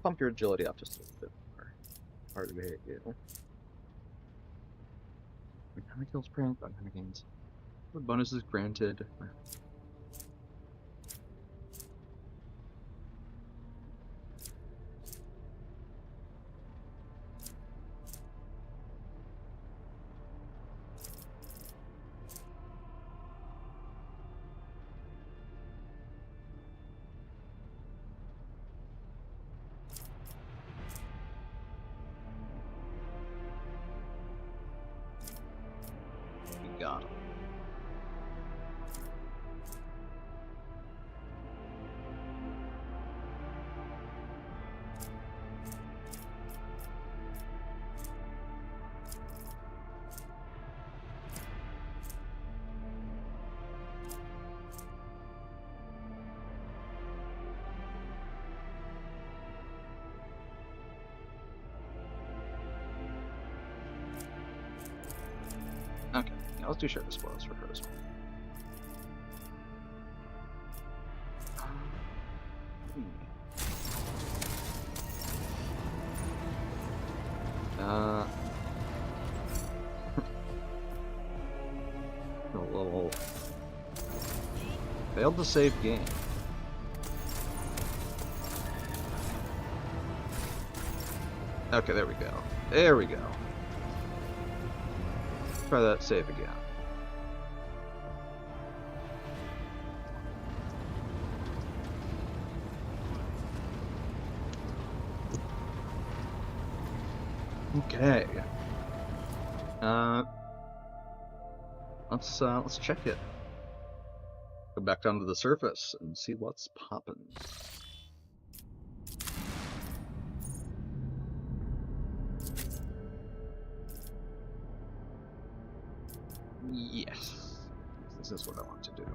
[SPEAKER 8] Pump your agility up just a little bit more. Harder to hit you. How many kills per round? How many gains? What bonuses granted? Got him. Okay, yeah, let's do share the spoils for her as well. A little failed to save game. Okay, there we go. There we go. Try that save again. Okay. Let's check it. Go back down to the surface and see what's poppin'. Yes. This is what I want to do.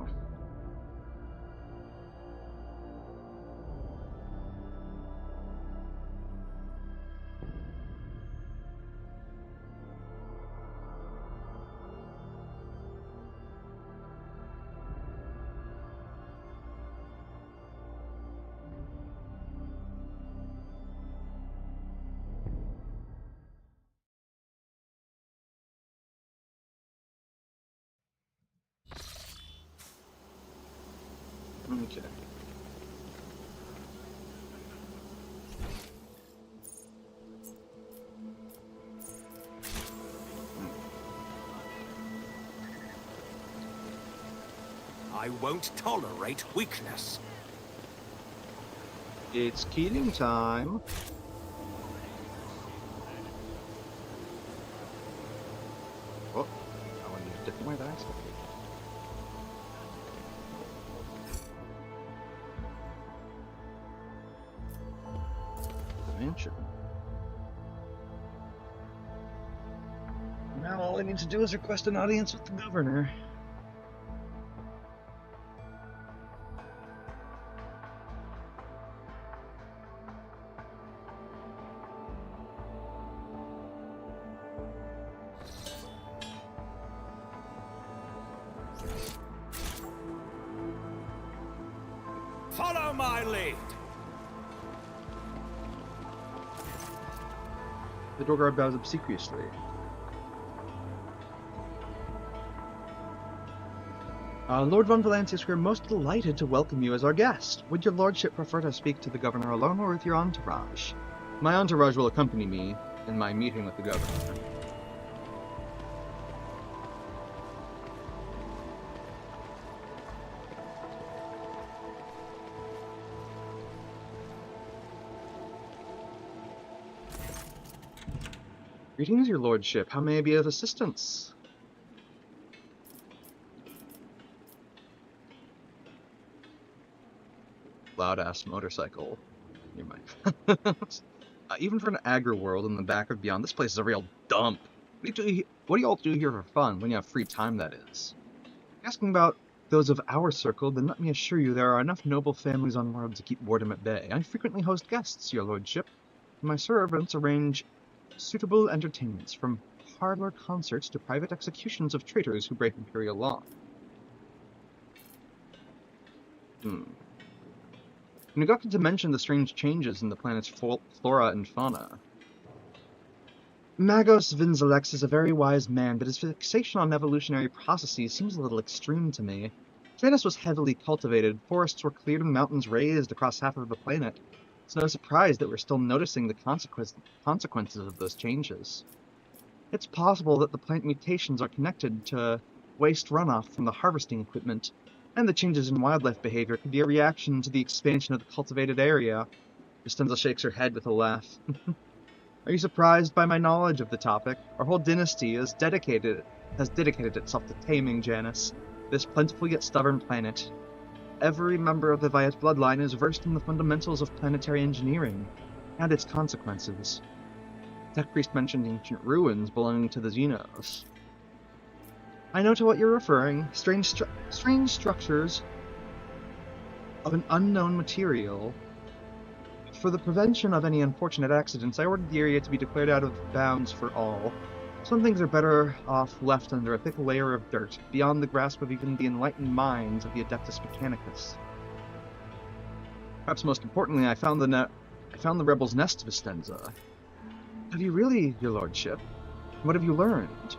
[SPEAKER 8] Okay.
[SPEAKER 2] I won't tolerate weakness.
[SPEAKER 8] It's Keating time. Oh, I went a different way than I expected. The mansion. Now all I need to do is request an audience with the governor.
[SPEAKER 2] Follow my lead.
[SPEAKER 8] The door guard bows obsequiously. Lord von Valancius, we are most delighted to welcome you as our guest. Would your lordship prefer to speak to the governor alone or with your entourage? My entourage will accompany me in my meeting with the governor. Greetings, your lordship. How may I be of assistance? Loud-ass motorcycle. Near my... even for an agri world in the back of Beyond, this place is a real dump. What do you all do here for fun, when you have free time, that is? Asking about those of our circle, then let me assure you there are enough noble families on world to keep boredom at bay. I frequently host guests, your lordship. My servants arrange suitable entertainments, from parlor concerts to private executions of traitors who break imperial law. You neglected to mention the strange changes in the planet's flora and fauna. Magos Vinzelex is a very wise man, but his fixation on evolutionary processes seems a little extreme to me. Janus was heavily cultivated, forests were cleared and mountains raised across half of the planet. It's no surprise that we're still noticing the consequences of those changes. It's possible that the plant mutations are connected to waste runoff from the harvesting equipment, and the changes in wildlife behavior could be a reaction to the expansion of the cultivated area. Vistenza shakes her head with a laugh. Are you surprised by my knowledge of the topic? Our whole dynasty has dedicated itself to taming Janus, this plentiful yet stubborn planet. Every member of the Viet bloodline is versed in the fundamentals of planetary engineering, and its consequences. Tech Priest mentioned ancient ruins belonging to the Xenos. I know to what you're referring. Strange structures of an unknown material. For the prevention of any unfortunate accidents, I ordered the area to be declared out of bounds for all. Some things are better off left under a thick layer of dirt, beyond the grasp of even the enlightened minds of the Adeptus Mechanicus. Perhaps most importantly, I found the rebels' nest, Vistenza. Have you really, your lordship? What have you learned?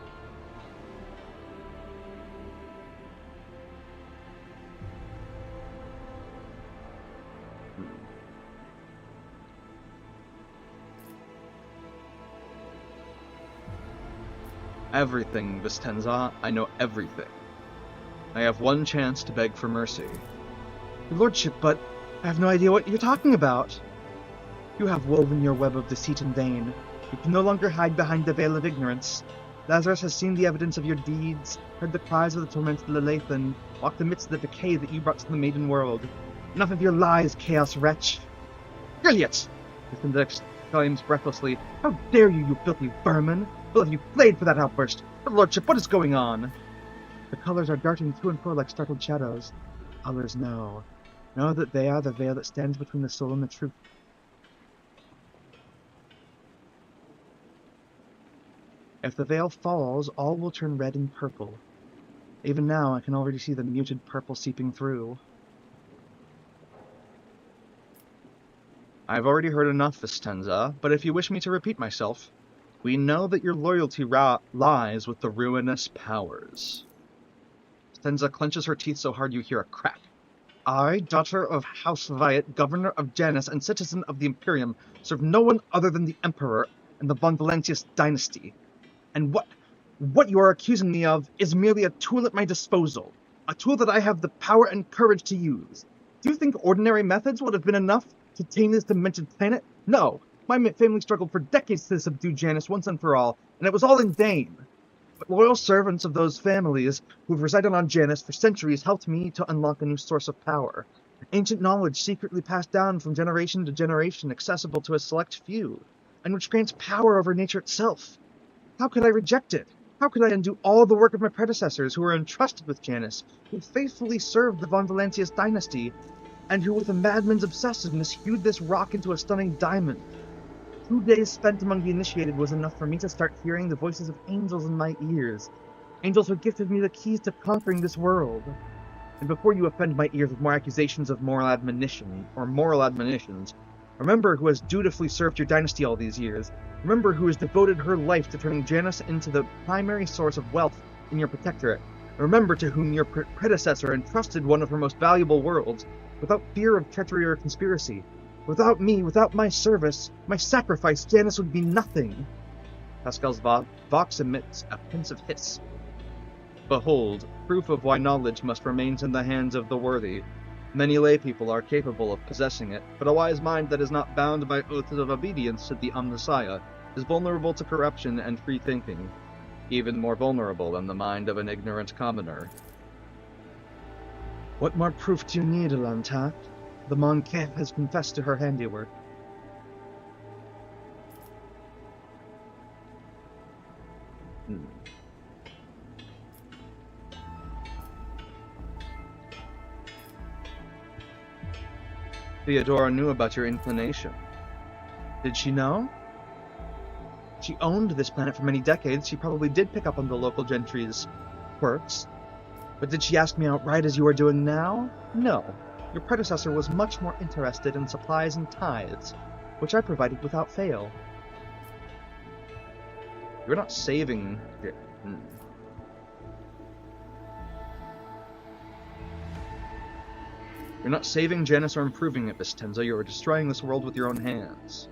[SPEAKER 8] Everything, Vistenza. I know everything. I have one chance to beg for mercy. Your lordship, but I have no idea what you're talking about. You have woven your web of deceit in vain. You can no longer hide behind the veil of ignorance. Lazarus has seen the evidence of your deeds, heard the cries of the tormented Lelathan, walked amidst the decay that you brought to the maiden world. Enough of your lies, chaos wretch! Brilliant! Vistenza exclaims breathlessly. How dare you, you filthy vermin! Will have you played for that outburst? Your lordship, what is going on? The colors are darting to and fro like startled shadows. Others know. Know that they are the veil that stands between the soul and the truth. If the veil falls, all will turn red and purple. Even now, I can already see the muted purple seeping through. I've already heard enough, Vistenza, but if you wish me to repeat myself, we know that your loyalty lies with the ruinous powers. Vistenza clenches her teeth so hard you hear a crack. I, daughter of House Viet, governor of Janus, and citizen of the Imperium, serve no one other than the Emperor and the von Valancius dynasty. And what you are accusing me of is merely a tool at my disposal.
[SPEAKER 1] A tool that I have the power and courage to use. Do you think ordinary methods would have been enough to tame this demented planet? No. My family struggled for decades to subdue Janus once and for all, and it was all in vain. But loyal servants of those families who have resided on Janus for centuries helped me to unlock a new source of power. Ancient knowledge secretly passed down from generation to generation, accessible to a select few, and which grants power over nature itself. How could I reject it? How could I undo all the work of my predecessors who were entrusted with Janus, who faithfully served the Von Valancius dynasty, and who with a madman's obsessiveness hewed this rock into a stunning diamond? 2 days spent among the initiated was enough for me to start hearing the voices of angels in my ears. Angels who gifted me the keys to conquering this world. And before you offend my ears with more accusations of moral admonitions, remember who has dutifully served your dynasty all these years. Remember who has devoted her life to turning Janus into the primary source of wealth in your protectorate. Remember to whom your predecessor entrusted one of her most valuable worlds, without fear of treachery or conspiracy. Without me, without my service, my sacrifice, Janus would be nothing. Pascal's vox emits a pensive hiss. Behold, proof of why knowledge must remain in the hands of the worthy. Many lay people are capable of possessing it, but a wise mind that is not bound by oaths of obedience to the Omnissiah is vulnerable to corruption and free thinking, even more vulnerable than the mind of an ignorant commoner. What more proof do you need, Owlcat? The Monkef has confessed to her handiwork.
[SPEAKER 8] Theodora knew about your inclination.
[SPEAKER 1] Did she know? She owned this planet for many decades. She probably did pick up on the local gentry's quirks. But did she ask me outright as you are doing now? No. Your predecessor was much more interested in supplies and tithes, which I provided without fail.
[SPEAKER 8] You're not saving... You're not saving Janus or improving it, Vistenza. You are destroying this world with your own hands.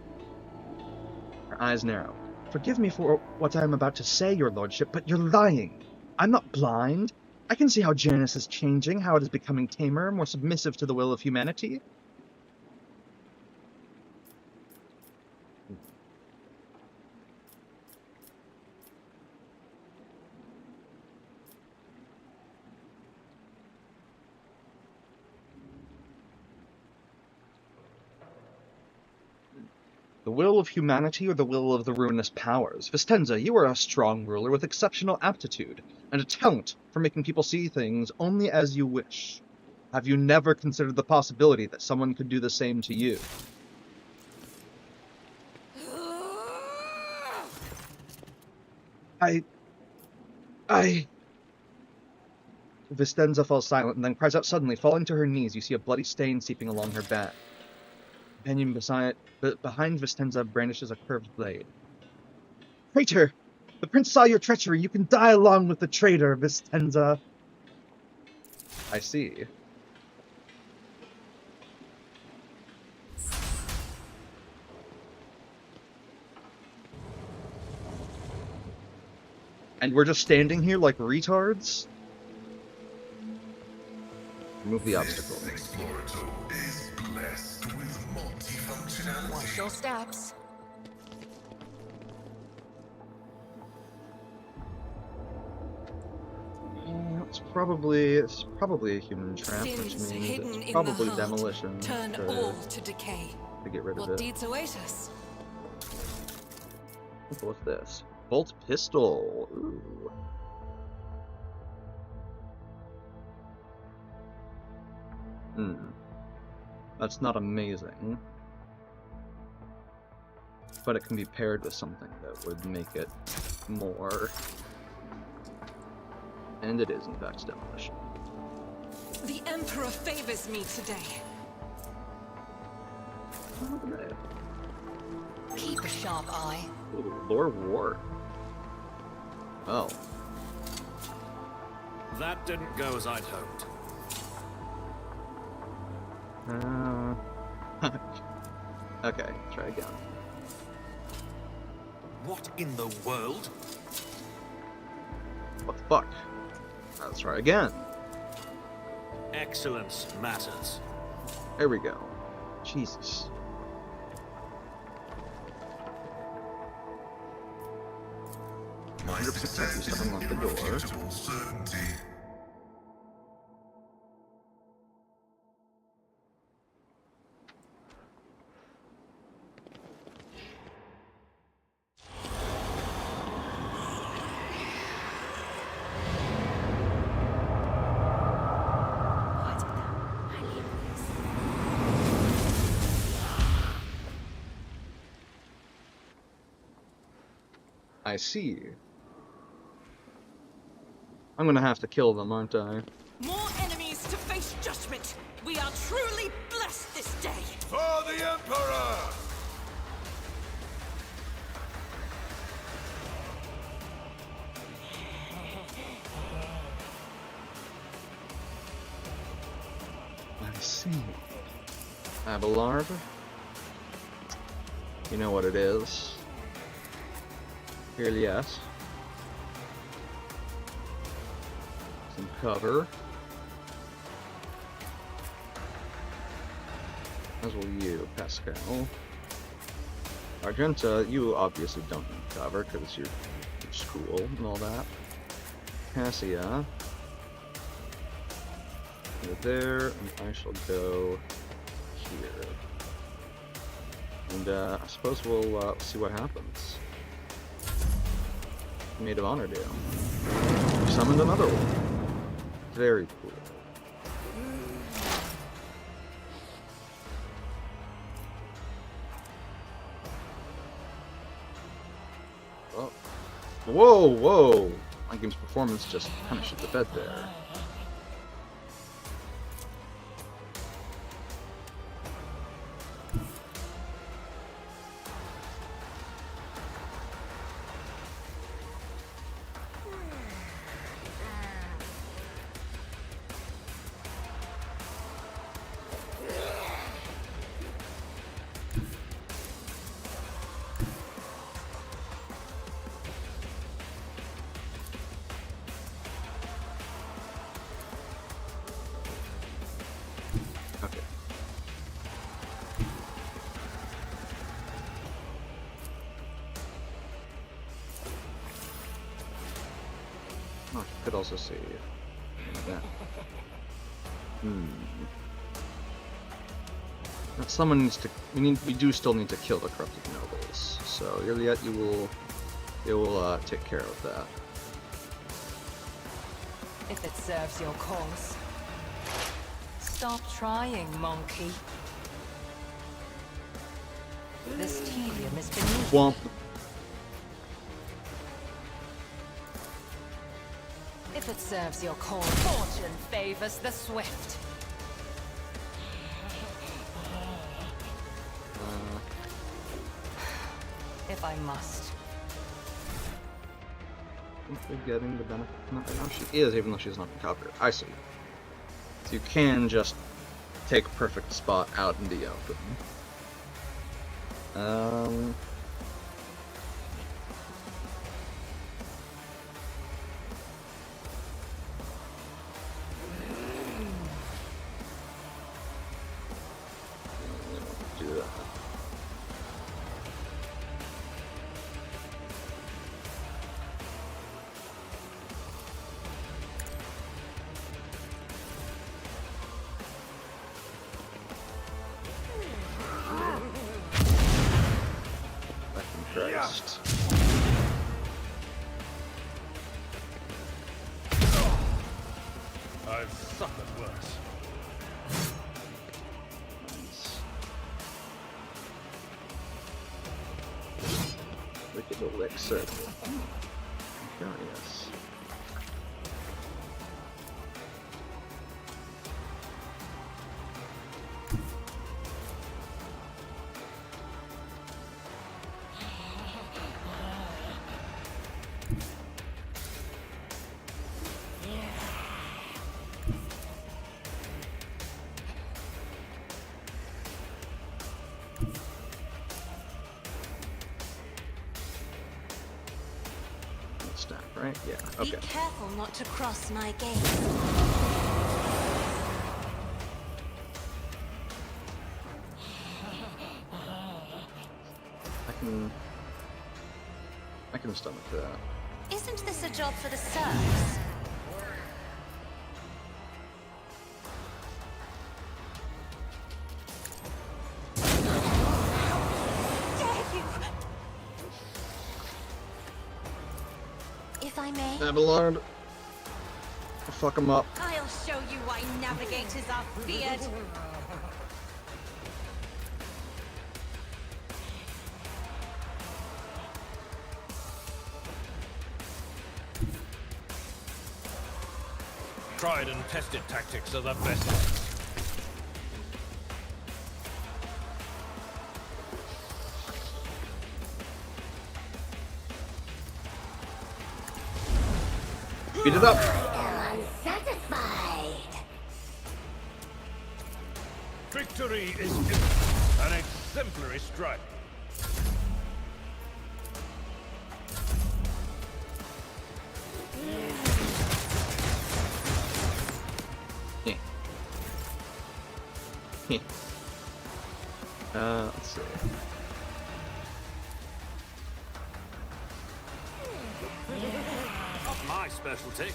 [SPEAKER 8] Her eyes narrow.
[SPEAKER 1] Forgive me for what I am about to say, your lordship, but you're lying. I'm not blind. I can see how Janus is changing, how it is becoming tamer, more submissive to the will of humanity.
[SPEAKER 8] The will of humanity or the will of the ruinous powers? Vistenza, you are a strong ruler with exceptional aptitude, and a talent for making people see things only as you wish. Have you never considered the possibility that someone could do the same to you? Vistenza falls silent and then cries out suddenly. Falling to her knees, you see a bloody stain seeping along her back. Companion behind Vistenza brandishes a curved blade.
[SPEAKER 1] Traitor! The prince saw your treachery. You can die along with the traitor, Vistenza.
[SPEAKER 8] I see. And we're just standing here like retards? Remove the obstacle.
[SPEAKER 3] Watch your steps.
[SPEAKER 8] It's probably a human trap, which
[SPEAKER 5] Sins
[SPEAKER 8] means
[SPEAKER 5] hidden
[SPEAKER 8] it's
[SPEAKER 5] in
[SPEAKER 8] probably
[SPEAKER 5] the heart
[SPEAKER 8] demolition
[SPEAKER 5] turn all to decay.
[SPEAKER 8] to get rid of
[SPEAKER 5] What
[SPEAKER 8] it.
[SPEAKER 5] deeds await us?
[SPEAKER 8] What's this? Bolt pistol. Ooh. That's not amazing. But it can be paired with something that would make it more. And it is, in fact, demolition.
[SPEAKER 5] The Emperor favors me today.
[SPEAKER 3] Keep a sharp eye.
[SPEAKER 8] Ooh, Lore War. Oh.
[SPEAKER 2] That didn't go as I'd hoped.
[SPEAKER 8] Okay, try again.
[SPEAKER 2] What in the world?
[SPEAKER 8] What the fuck? Let's try again.
[SPEAKER 2] excellence matters.
[SPEAKER 8] There we go. Jesus.
[SPEAKER 4] My
[SPEAKER 8] 100%
[SPEAKER 4] success
[SPEAKER 8] you
[SPEAKER 4] is
[SPEAKER 8] to unlock the door.
[SPEAKER 4] irrefutable certainty.
[SPEAKER 8] I see. I'm gonna have to kill them, aren't I?
[SPEAKER 5] More enemies to face judgment. We are truly blessed this day.
[SPEAKER 2] For the Emperor!
[SPEAKER 8] I see. Abelard? You know what it is. Here, yes. Some cover. As will you, Pascal. Argenta, you obviously don't need cover because you're school and all that. Cassia. You're there, and I shall go here. And I suppose we'll see what happens. Maid of Honor do. We summoned another one. Very cool. Oh. Whoa, whoa! My game's performance just kind of shit the bed there. Okay. Oh, you could also see that. That someone needs to. We do still need to kill the corrupted nobles. So Iliet, you will take care of that.
[SPEAKER 3] If it serves your cause. Stop trying, monkey. This tedium is beneath.
[SPEAKER 8] Womp.
[SPEAKER 3] If it serves your cause, fortune favors the swift. If I must.
[SPEAKER 8] I think they're getting the benefit from that right now. She is, even though she's not covered. I see. So you can just take a perfect spot out in the open. Do that. Christ.
[SPEAKER 6] I've suffered worse.
[SPEAKER 8] Wicked elixir. Curious. Right? Yeah. Okay.
[SPEAKER 7] Be careful not to cross my gaze.
[SPEAKER 8] I can stomach that.
[SPEAKER 7] Isn't this a job for the serfs? Dare you! If I may,
[SPEAKER 8] Abelard. Fuck him up.
[SPEAKER 7] I'll show you why navigators are feared.
[SPEAKER 6] Tried and tested tactics are the best ones.
[SPEAKER 8] Beat it up.
[SPEAKER 6] Victory is imminent. An exemplary strike.
[SPEAKER 8] Yeah. Let's see.
[SPEAKER 2] Not my specialty.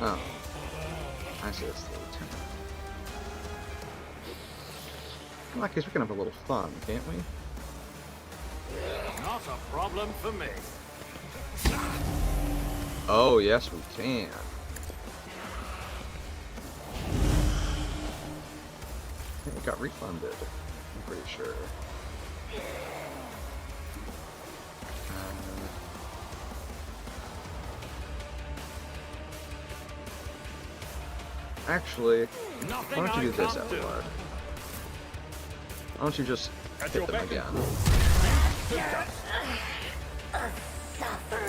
[SPEAKER 8] Oh. I see it's the lieutenant. In that case, we can have a little fun, can't we?
[SPEAKER 2] Not a problem for me.
[SPEAKER 8] Oh, yes, we can. It got refunded, I'm pretty sure. Actually, why don't you do this, Abelard? Why don't you just hit them again?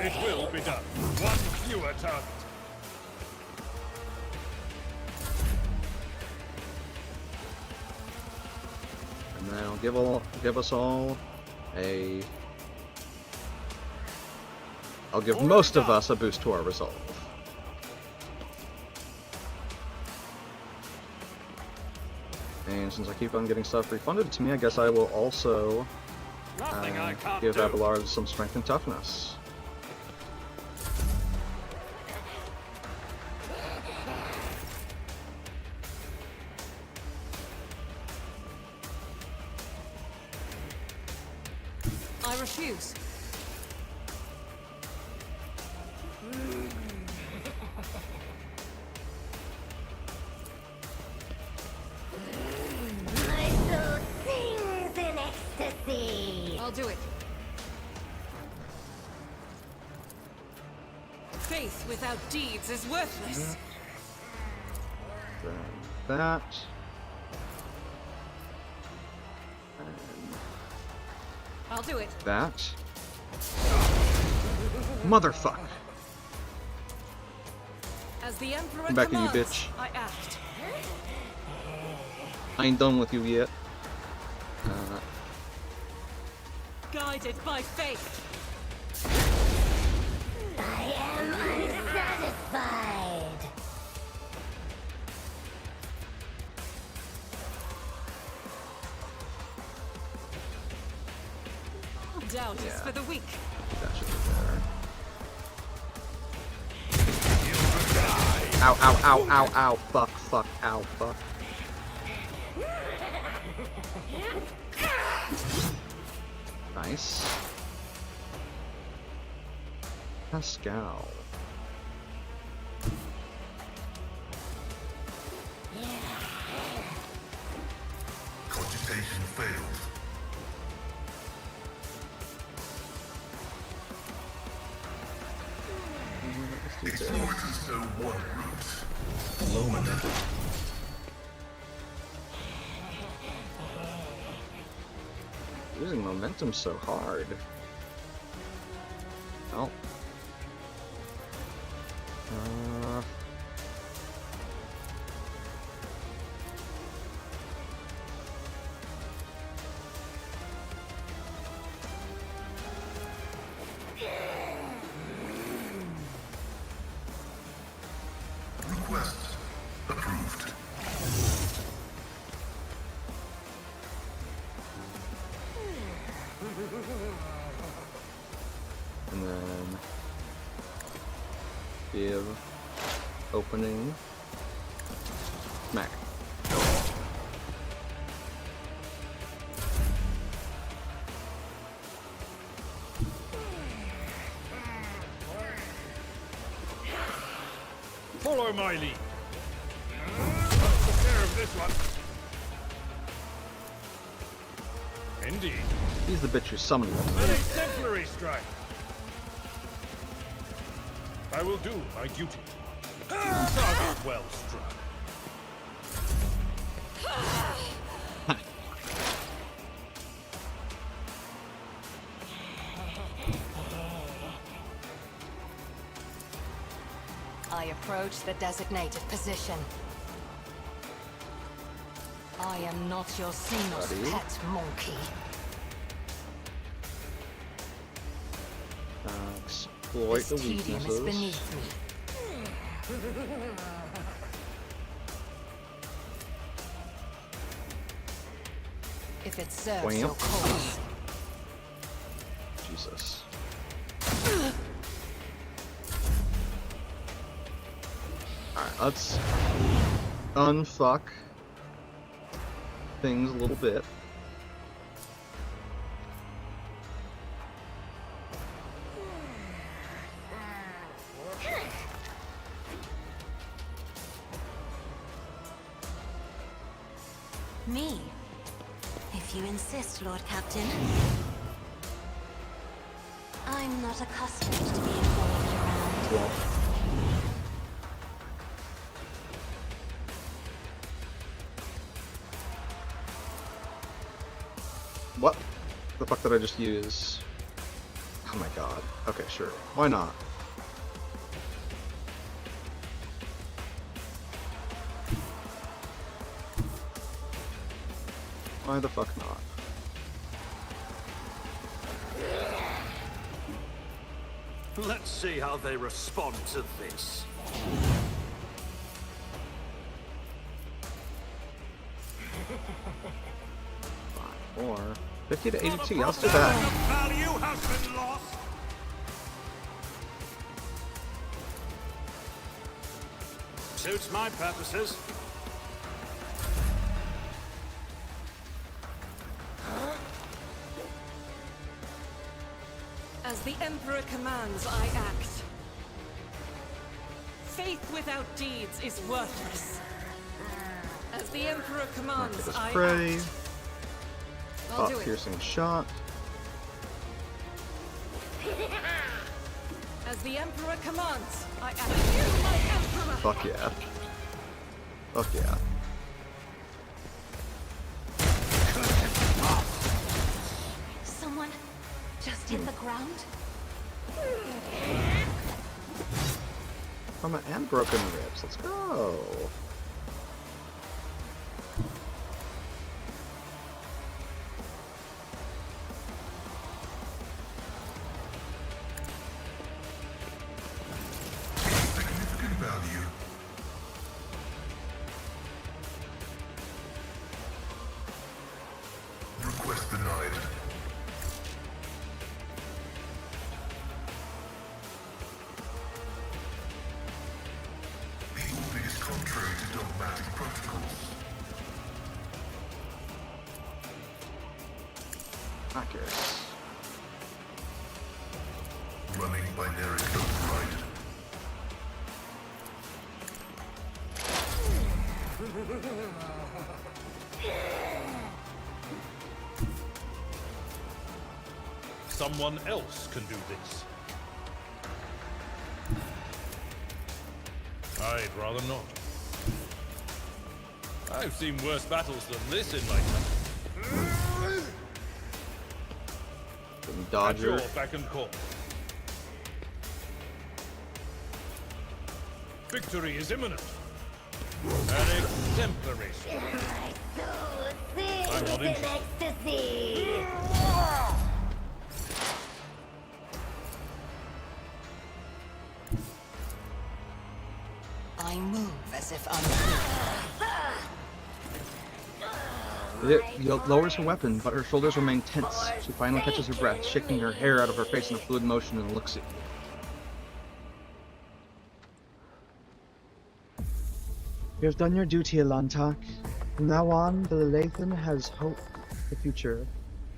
[SPEAKER 6] It will be done. One fewer target.
[SPEAKER 8] And then I'll give us all a... I'll give most of us a boost to our resolve. And since I keep on getting stuff refunded to me, I guess I will also
[SPEAKER 2] Nothing I can't
[SPEAKER 8] give
[SPEAKER 2] do.
[SPEAKER 8] Abelard some strength and toughness.
[SPEAKER 5] I refuse. I'll do it. Faith without deeds is worthless.
[SPEAKER 8] Then that. And
[SPEAKER 5] I'll do it.
[SPEAKER 8] that. Motherfuck.
[SPEAKER 5] As the Emperor
[SPEAKER 8] Come back at you,
[SPEAKER 5] commands,
[SPEAKER 8] bitch.
[SPEAKER 5] I act.
[SPEAKER 8] I ain't done with you yet.
[SPEAKER 5] Guided by faith.
[SPEAKER 7] I am unsatisfied.
[SPEAKER 5] Doubt is for the weak.
[SPEAKER 8] That should be better. Ow, ow, ow, ow, ow, fuck, fuck, ow, fuck. Nice. Pascal.
[SPEAKER 4] Cogitation failed. Explorers know one route. Lumina.
[SPEAKER 8] Losing momentum so hard. Oh. And then give opening smack.
[SPEAKER 6] Follow my lead. Let's take care of this one. Indeed.
[SPEAKER 8] He's the bitch who's summoning them.
[SPEAKER 6] An exemplary strike. I will do my duty. Target well struck.
[SPEAKER 3] I approach the designated position. I am not your Xenos
[SPEAKER 8] Ready?
[SPEAKER 3] pet monkey.
[SPEAKER 8] Exploit the
[SPEAKER 3] This tedium is
[SPEAKER 8] weaknesses.
[SPEAKER 3] beneath me. If it serves your
[SPEAKER 8] Wham.
[SPEAKER 3] cause.
[SPEAKER 8] Jesus. Alright, let's unfuck things a little bit.
[SPEAKER 7] Me? If you insist, Lord Captain. I'm not accustomed to being followed around.
[SPEAKER 8] Well, what the fuck did I just use? Oh my god. Okay, sure. Why not? Why the fuck not?
[SPEAKER 2] Let's see how they respond to this.
[SPEAKER 8] Or 50 to 82. Yeah, let's do
[SPEAKER 2] Not a
[SPEAKER 8] that.
[SPEAKER 2] proper value has been lost. Suits my purposes.
[SPEAKER 5] As the Emperor commands, I act. Faith without deeds is worthless. As the Emperor commands,
[SPEAKER 8] Get this
[SPEAKER 5] I
[SPEAKER 8] prey.
[SPEAKER 5] act. I'll
[SPEAKER 8] Pop
[SPEAKER 5] do it.
[SPEAKER 8] piercing shot.
[SPEAKER 5] As the Emperor commands, I act. You, my Emperor!
[SPEAKER 8] Fuck yeah. Fuck yeah.
[SPEAKER 7] Someone just hit the ground?
[SPEAKER 8] Armor and broken ribs. Let's go.
[SPEAKER 4] Significant value. Request denied. The order is contrary to dogmatic protocols.
[SPEAKER 8] Accurate.
[SPEAKER 4] Running binary override.
[SPEAKER 6] Someone else can do this. I'd rather not. I've seen worse battles than this in my time. At
[SPEAKER 8] Dodger.
[SPEAKER 6] your beck and call. Victory is imminent. An exemplary strike. I'm not interested.
[SPEAKER 3] I move as if I'm here.
[SPEAKER 8] lowers her weapon, but her shoulders remain tense. She finally catches her breath, shaking her hair out of her face in a fluid motion, and looks at you.
[SPEAKER 1] You have done your duty, Elantak. From now on, the Lelathan has hope for the future.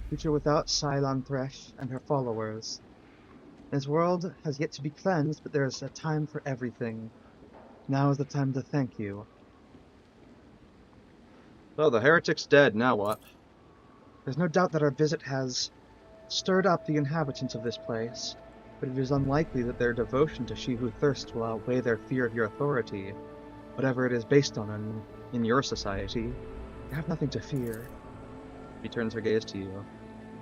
[SPEAKER 1] Future without Cylon Thresh and her followers. This world has yet to be cleansed, but there is a time for everything. Now is the time to thank you.
[SPEAKER 8] Oh, the heretic's dead, now what?
[SPEAKER 1] There's no doubt that our visit has stirred up the inhabitants of this place, but it is unlikely that their devotion to She Who Thirsts will outweigh their fear of your authority. Whatever it is based on in your society, you have nothing to fear.
[SPEAKER 8] She turns her gaze to you.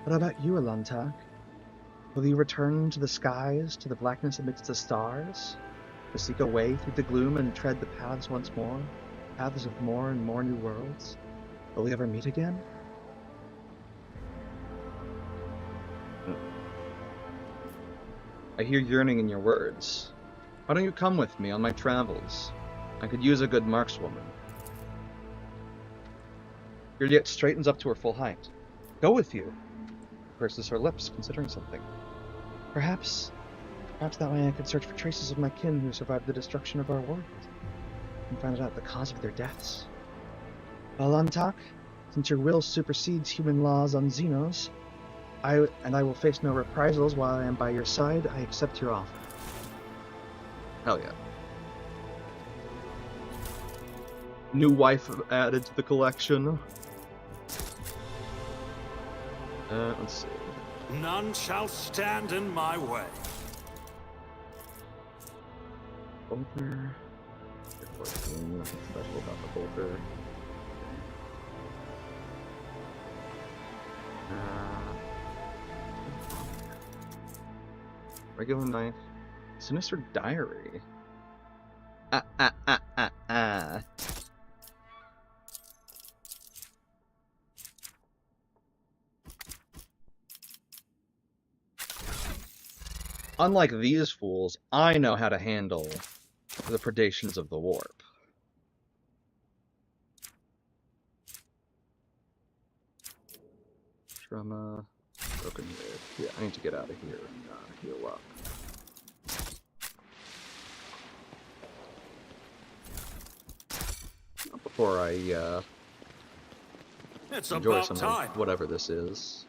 [SPEAKER 1] What about you, Elantak? Will you return to the skies, to the blackness amidst the stars? To seek a way through the gloom and tread the paths once more? Paths of more and more new worlds? Will we ever meet again?
[SPEAKER 8] I hear yearning in your words. Why don't you come with me on my travels? I could use a good markswoman. Juliet straightens up to her full height. Go with you. Purses her lips, considering something.
[SPEAKER 1] Perhaps that way I could search for traces of my kin who survived the destruction of our world, and find out the cause of their deaths. Well, Elantak, since your will supersedes human laws on Xenos, I will face no reprisals while I am by your side, I accept your offer.
[SPEAKER 8] Hell yeah. New wife added to the collection. Let's see.
[SPEAKER 2] None shall stand in my way.
[SPEAKER 8] Bolter. Nothing special about the bolter. Regular knife. Sinister diary. Unlike these fools, I know how to handle the predations of the warp. Trauma, broken rib. Yeah, I need to get out of here and heal up. Before I
[SPEAKER 2] It's
[SPEAKER 8] enjoy
[SPEAKER 2] about
[SPEAKER 8] some
[SPEAKER 2] time.
[SPEAKER 8] of whatever this is.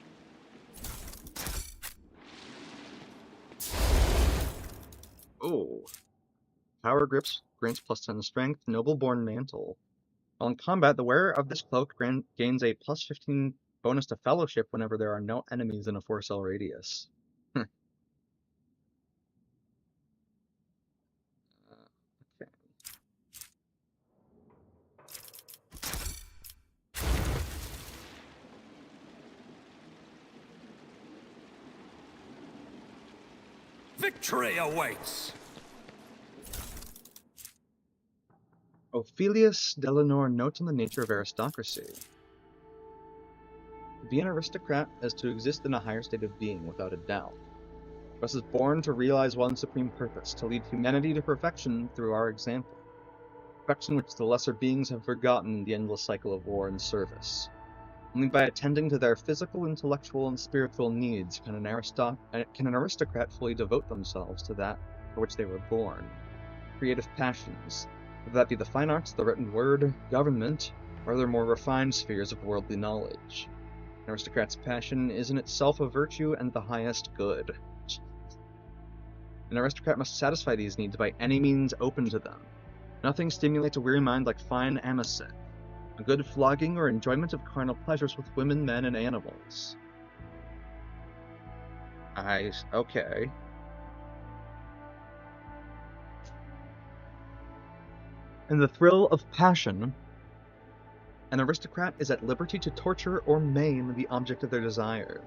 [SPEAKER 8] Oh. Power grips grants plus 10 strength, noble-born mantle. While in combat, the wearer of this cloak gains a plus 15 bonus to fellowship whenever there are no enemies in a 4-cell radius. Okay.
[SPEAKER 2] Victory awaits.
[SPEAKER 8] Ophelius Delanor notes on the nature of aristocracy. To be an aristocrat is to exist in a higher state of being, without a doubt. Us is born to realize one supreme purpose, to lead humanity to perfection through our example. Perfection which the lesser beings have forgotten in the endless cycle of war and service. Only by attending to their physical, intellectual, and spiritual needs can an aristocrat fully devote themselves to that for which they were born. Creative passions, whether that be the fine arts, the written word, government, or other more refined spheres of worldly knowledge. An aristocrat's passion is in itself a virtue and the highest good. An aristocrat must satisfy these needs by any means open to them. Nothing stimulates a weary mind like fine amusette, a good flogging or enjoyment of carnal pleasures with women, men, and animals. Okay. In the thrill of passion, an aristocrat is at liberty to torture or maim the object of their desire.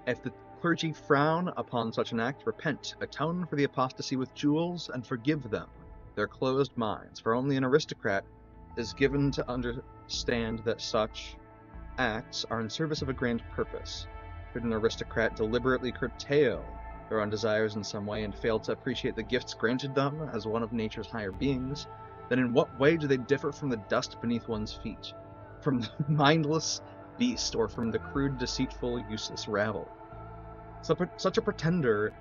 [SPEAKER 8] If the clergy frown upon such an act, repent, atone for the apostasy with jewels, and forgive them their closed minds, for only an aristocrat is given to understand that such acts are in service of a grand purpose. Should an aristocrat deliberately curtail their own desires in some way and fail to appreciate the gifts granted them as one of nature's higher beings, then in what way do they differ from the dust beneath one's feet? from the mindless beast or from the crude, deceitful, useless rabble. Such a pretender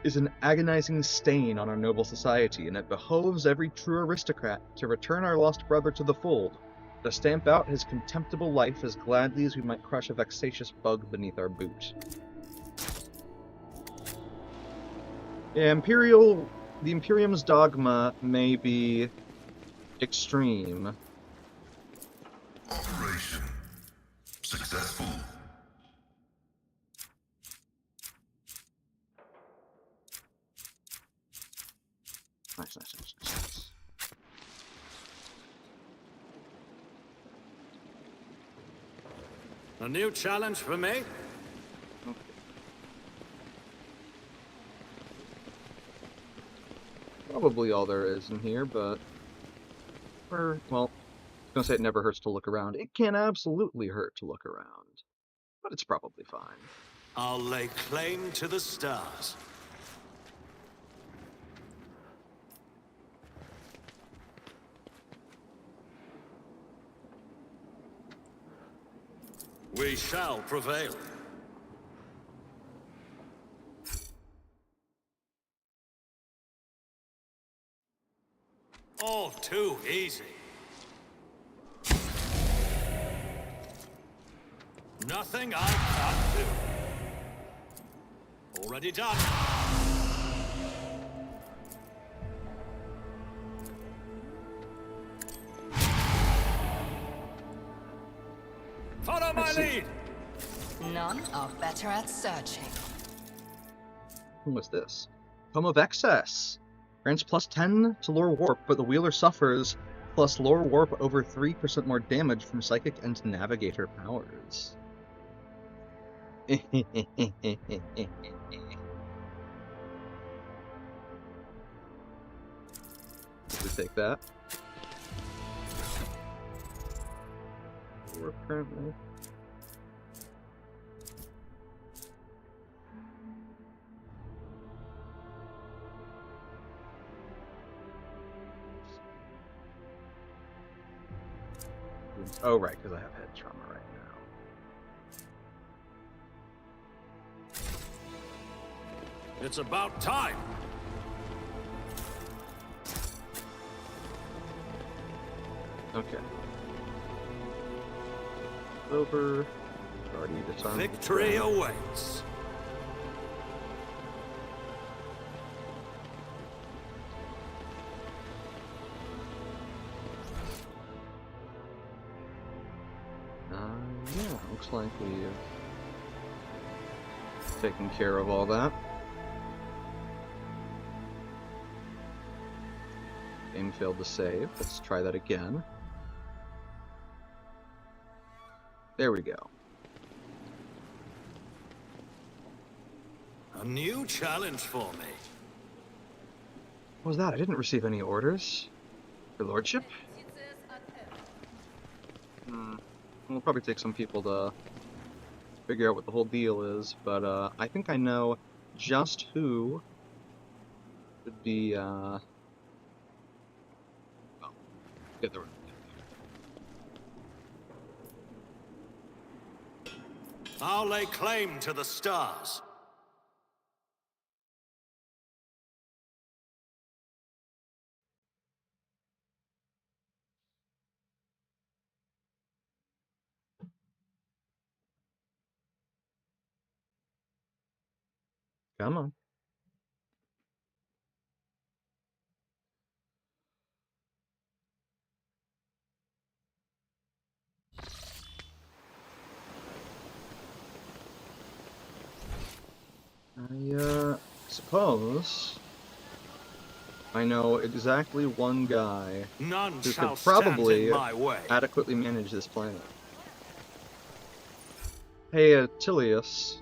[SPEAKER 8] is an agonizing stain on our noble society, and it behoves every true aristocrat to return our lost brother to the fold, to stamp out his contemptible life as gladly as we might crush a vexatious bug beneath our boot. Yeah, the Imperium's dogma may be extreme.
[SPEAKER 4] Operation successful.
[SPEAKER 8] Nice.
[SPEAKER 2] A new challenge for me?
[SPEAKER 8] Okay. Probably all there is in here, but well, I was gonna say it never hurts to look around. It can absolutely hurt to look around, but it's probably fine.
[SPEAKER 2] I'll lay claim to the stars. We shall prevail. All too easy. Nothing I can't do. Already done. Follow my lead.
[SPEAKER 3] None are better at searching.
[SPEAKER 8] What's this? Tome of Excess. Grants plus 10 to lore warp, but the wheeler suffers plus lore warp over 3% more damage from psychic and navigator powers. Let's take that. Warp currently. Oh, right, because I have head trauma right now.
[SPEAKER 2] It's about time.
[SPEAKER 8] Okay. Over. Already disarmed.
[SPEAKER 2] Victory awaits.
[SPEAKER 8] Yeah, looks like we've taken care of all that. Game failed to save. Let's try that again. There we go.
[SPEAKER 2] A new challenge for me.
[SPEAKER 8] What was that? I didn't receive any orders. Your lordship? It'll probably take some people to figure out what the whole deal is, but I think I know just who would be, well, get the
[SPEAKER 2] I'll lay claim to the stars.
[SPEAKER 8] Come on. I suppose I know exactly one guy
[SPEAKER 2] None
[SPEAKER 8] who
[SPEAKER 2] shall
[SPEAKER 8] could probably
[SPEAKER 2] stand in my way.
[SPEAKER 8] adequately manage this planet. Hey, Tilius.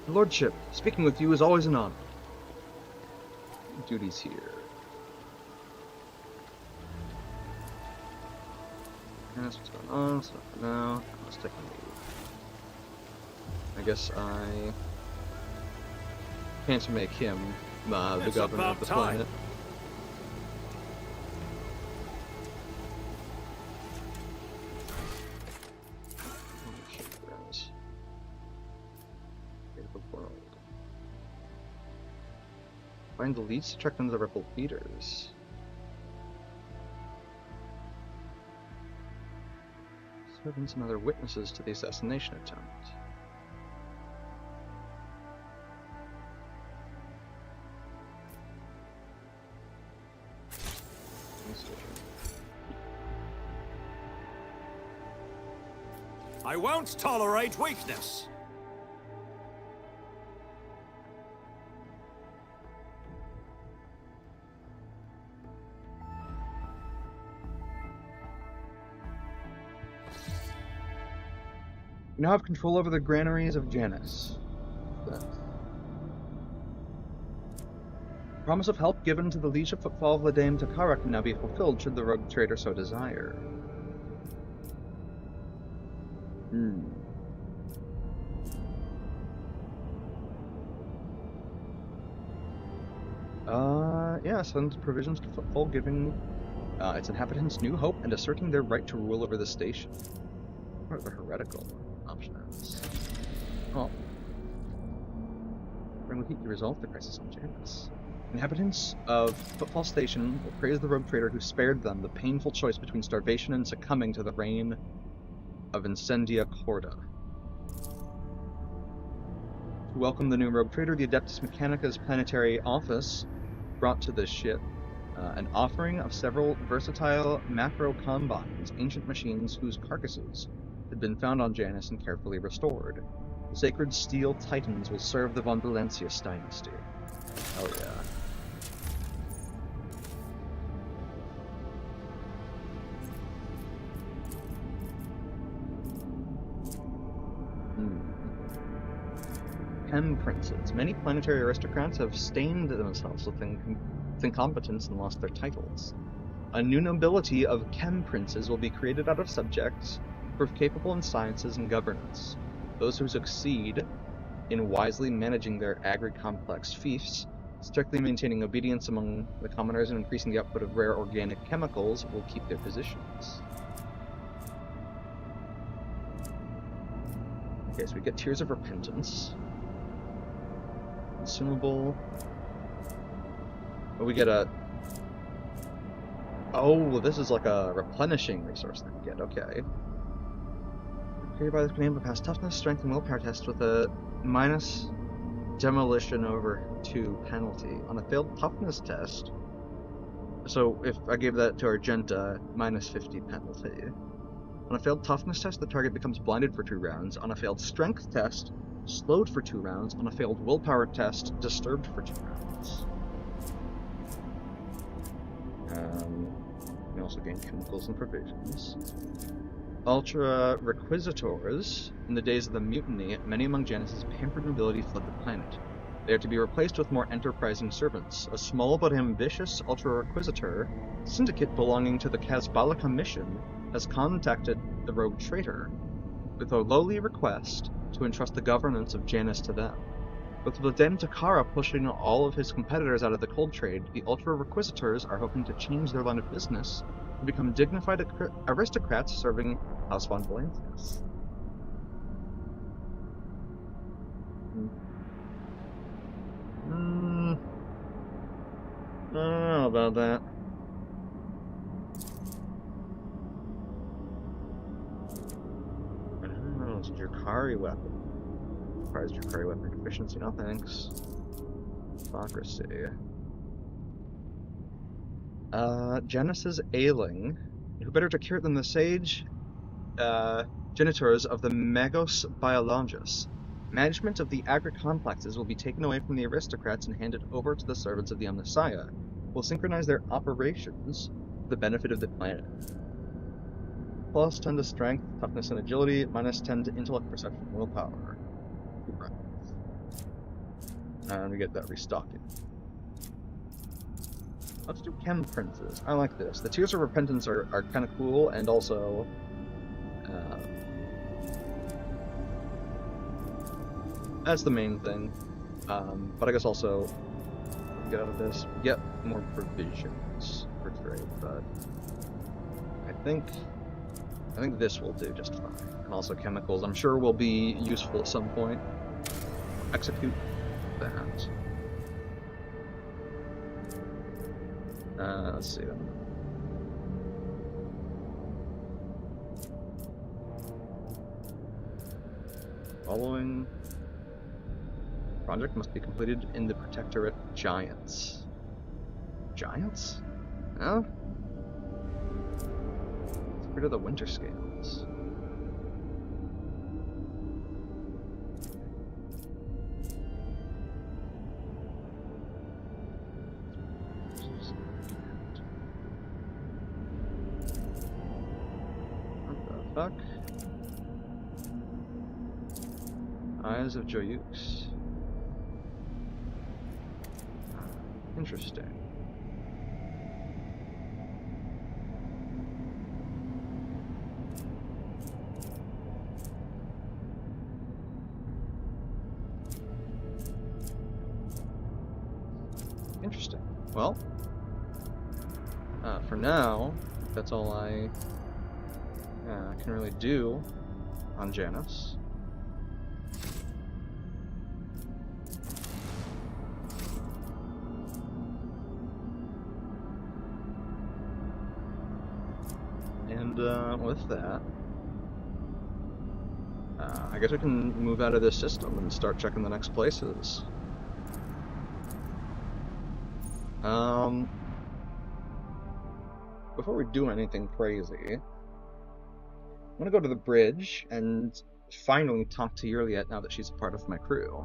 [SPEAKER 8] Lordship, speaking with you is always an honor. Duties here. That's what's going on, so for now, let's take a leave. I guess I can't make him the
[SPEAKER 2] It's
[SPEAKER 8] governor of
[SPEAKER 2] about
[SPEAKER 8] the
[SPEAKER 2] time.
[SPEAKER 8] planet. Find the leads to check on the rebel leaders. Servants and other witnesses to the assassination attempt.
[SPEAKER 2] I won't tolerate weakness.
[SPEAKER 8] You now have control over the granaries of Janus. Promise of help given to the liege of Footfall of Ladame Takara can now be fulfilled should the rogue trader so desire. Yeah, sends provisions to Footfall, giving its inhabitants new hope and asserting their right to rule over the station. What are the heretical options? Well, bring with heat to resolve the crisis on Janus. Inhabitants of Footfall Station will praise the rogue trader who spared them the painful choice between starvation and succumbing to the reign of Incendia Corda. To welcome the new rogue trader, the Adeptus Mechanica's planetary office brought to the ship an offering of several versatile macro combines, ancient machines whose carcasses had been found on Janus and carefully restored. The sacred steel titans will serve the von Valentius dynasty. Hell yeah. Chem princes. Many planetary aristocrats have stained themselves with incompetence and lost their titles. A new nobility of chem princes will be created out of subjects proof capable in sciences and governance. Those who succeed in wisely managing their agri-complex fiefs, strictly maintaining obedience among the commoners and increasing the output of rare organic chemicals will keep their positions. Okay, so we get Tears of Repentance. Consumable. Oh, we get a... Oh, this is like a replenishing resource that we get, okay. Created by this can able to pass toughness, strength, and willpower test with a minus demolition over 2 penalty. On a failed toughness test, so if I gave that to Argenta, minus 50 penalty. On a failed toughness test, the target becomes blinded for 2 rounds. On a failed strength test, slowed for 2 rounds. On a failed willpower test, disturbed for 2 rounds. We also gain chemicals and provisions. Ultra Requisitors. In the days of the mutiny, many among Janus's pampered nobility fled the planet. They are to be replaced with more enterprising servants. A small but ambitious Ultra Requisitor syndicate belonging to the Casbalica mission has contacted the rogue traitor with a lowly request to entrust the governance of Janus to them. With Ladame Takara pushing all of his competitors out of the cold trade, the Ultra Requisitors are hoping to change their line of business to become dignified aristocrats serving House von Valentius. I don't know about that. I don't know, it's a Drakari weapon. Requires Drakari weapon proficiency, no thanks. Hypocrisy. Janus's ailing. Who better to cure it than the sage genitors of the Magos Biologis? Management of the agri-complexes will be taken away from the aristocrats and handed over to the servants of the Omnissiah, who will synchronize their operations for the benefit of the planet. Plus 10 to strength, toughness, and agility, minus 10 to intellect, perception, and willpower. And we get that restocking. Let's do Chem Princes. I like this. The Tears of Repentance are kind of cool, and also that's the main thing. But I guess also get out of this, get more provisions for trade. But I think this will do just fine. And also chemicals, I'm sure will be useful at some point. Execute that. Let's see. Following project must be completed in the Protectorate Giants. Giants? No? Let's get rid of the winter scales. What the fuck? Eyes of Joyux. Interesting. Interesting. Well, for now, that's all I can really do on Janus. And with that, I guess we can move out of this system and start checking the next places. Before we do anything crazy, I'm gonna go to the bridge and finally talk to Yurliet now that she's a part of my crew.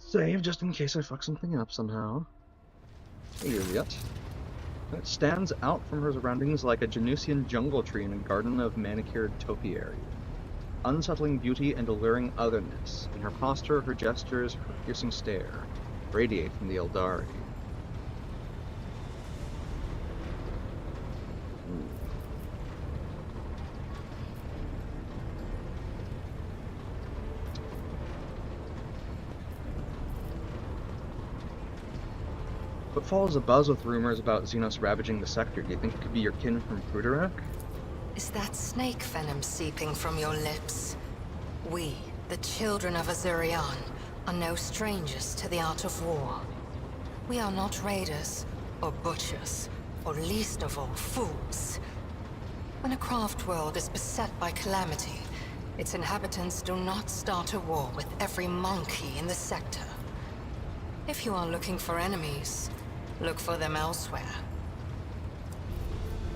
[SPEAKER 8] Save just in case I fuck something up somehow. Hey, Yurliet. It stands out from her surroundings like a Janusian jungle tree in a garden of manicured topiary. Unsettling beauty and alluring otherness in her posture, her gestures, her piercing stare radiate from the Eldari. What follows abuzz with rumors about Xenos ravaging the sector? Do you think it could be your kin from Pruderek?
[SPEAKER 3] Is that snake venom seeping from your lips? We, the children of Azurian, are no strangers to the art of war. We are not raiders, or butchers, or least of all, fools. When a craft world is beset by calamity, its inhabitants do not start a war with every monkey in the sector. If you are looking for enemies, look for them elsewhere.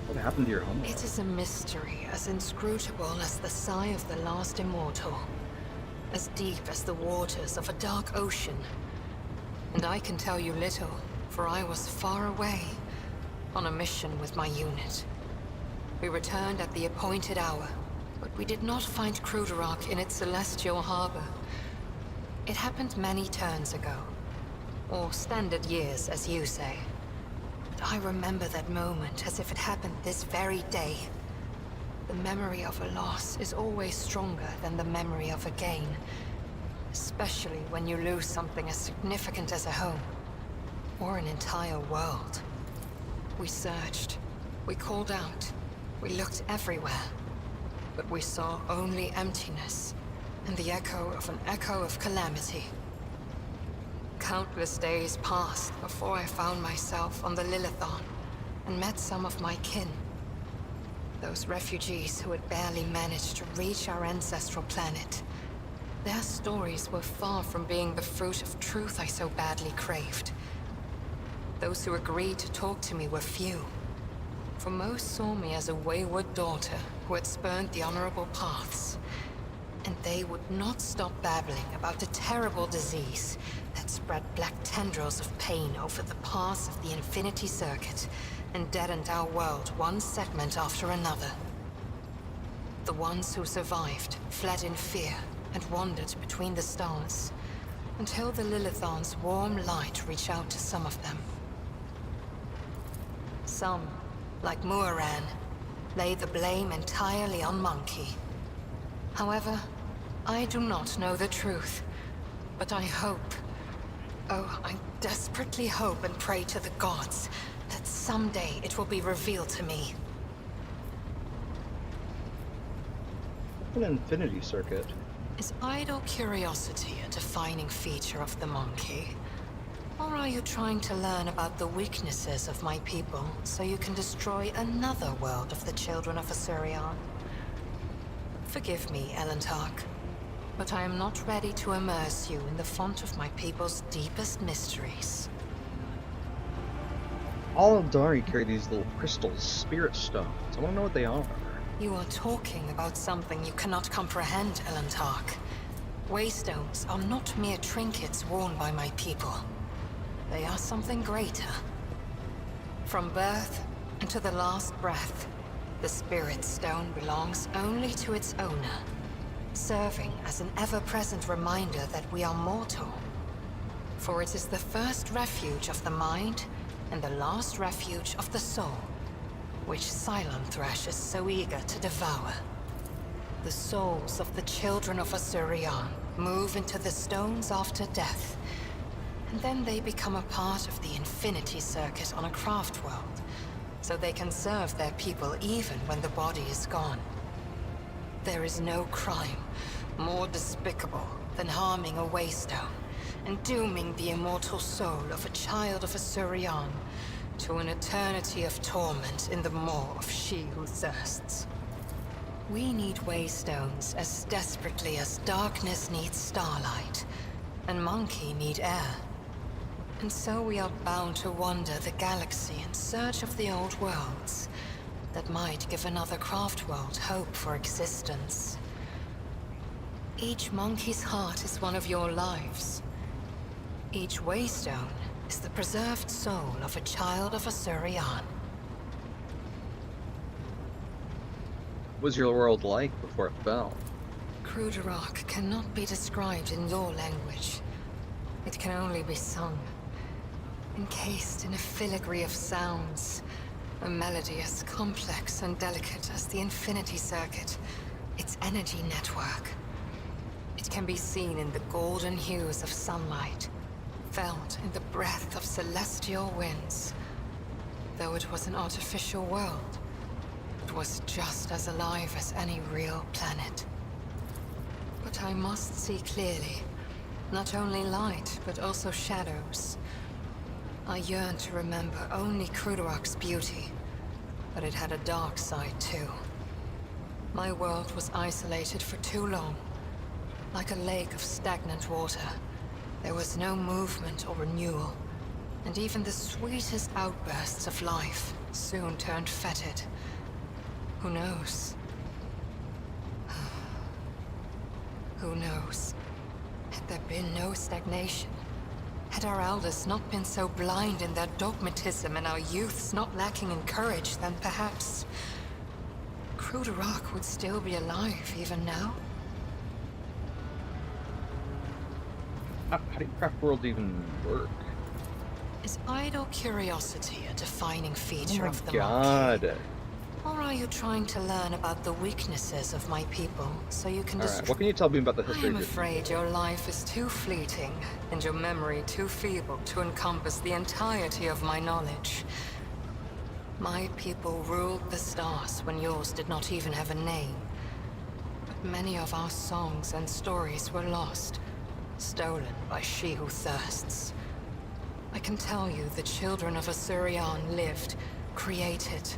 [SPEAKER 8] What happened to your home?
[SPEAKER 3] It is a mystery as inscrutable as the sigh of the last immortal, as deep as the waters of a dark ocean. And I can tell you little, for I was far away, on a mission with my unit. We returned at the appointed hour, but we did not find Kruderok in its celestial harbor. It happened many turns ago, or standard years, as you say. I remember that moment as if it happened this very day. The memory of a loss is always stronger than the memory of a gain, especially when you lose something as significant as a home, or an entire world. We searched, we called out, we looked everywhere, but we saw only emptiness, and the echo of calamity. Countless days passed before I found myself on the Lilithon and met some of my kin. Those refugees who had barely managed to reach our ancestral planet. Their stories were far from being the fruit of truth I so badly craved. Those who agreed to talk to me were few, for most saw me as a wayward daughter who had spurned the honorable paths. And they would not stop babbling about the terrible disease that spread black tendrils of pain over the paths of the Infinity Circuit and deadened our world one segment after another. The ones who survived fled in fear and wandered between the stars, until the Lilithon's warm light reached out to some of them. Some, like Muaran, lay the blame entirely on Monkey. However, I do not know the truth, but I hope, oh, I desperately hope and pray to the gods that someday it will be revealed to me.
[SPEAKER 8] An infinity circuit.
[SPEAKER 3] Is idle curiosity a defining feature of the Monkey? Or are you trying to learn about the weaknesses of my people so you can destroy another world of the children of Asurion? Forgive me, Elentark, but I am not ready to immerse you in the font of my people's deepest mysteries.
[SPEAKER 8] All Eldari carry these little crystals, spirit stones. I want to know what they are.
[SPEAKER 3] You are talking about something you cannot comprehend, Elentark. Waystones are not mere trinkets worn by my people. They are something greater. From birth into the last breath, the Spirit Stone belongs only to its owner, serving as an ever-present reminder that we are mortal. For it is the first refuge of the mind and the last refuge of the soul, which Cylon Thresh is so eager to devour. The souls of the children of Asurion move into the stones after death, and then they become a part of the Infinity Circuit on a craft world, so they can serve their people even when the body is gone. There is no crime more despicable than harming a Waystone and dooming the immortal soul of a child of Asurion to an eternity of torment in the maw of she who thirsts. We need Waystones as desperately as darkness needs starlight, and Monkey need air. And so we are bound to wander the galaxy in search of the old worlds that might give another craft world hope for existence. Each Monkey's heart is one of your lives. Each Waystone is the preserved soul of a child of Asurion.
[SPEAKER 8] What was your world like before it fell?
[SPEAKER 3] Krudarok cannot be described in your language. It can only be sung, encased in a filigree of sounds, a melody as complex and delicate as the Infinity Circuit, its energy network. It can be seen in the golden hues of sunlight, felt in the breath of celestial winds. Though it was an artificial world, it was just as alive as any real planet. But I must see clearly, not only light, but also shadows. I yearn to remember only Krudarok's beauty, but it had a dark side too. My world was isolated for too long, like a lake of stagnant water. There was no movement or renewal, and even the sweetest outbursts of life soon turned fetid. Who knows? Who knows? Had there been no stagnation, had our elders not been so blind in their dogmatism and our youths not lacking in courage, then perhaps Krudarok would still be alive even now?
[SPEAKER 8] How do craft worlds even work?
[SPEAKER 3] Is idle curiosity a defining feature
[SPEAKER 8] Oh
[SPEAKER 3] of the
[SPEAKER 8] my god.
[SPEAKER 3] Monkey? Or are you trying to learn about the weaknesses of my people so you can
[SPEAKER 8] Alright, what can you tell me about the
[SPEAKER 3] I
[SPEAKER 8] history
[SPEAKER 3] am
[SPEAKER 8] of your
[SPEAKER 3] afraid your life is too fleeting, and your memory too feeble to encompass the entirety of my knowledge. My people ruled the stars when yours did not even have a name. But many of our songs and stories were lost, stolen by she who thirsts. I can tell you the children of Asurion lived, created,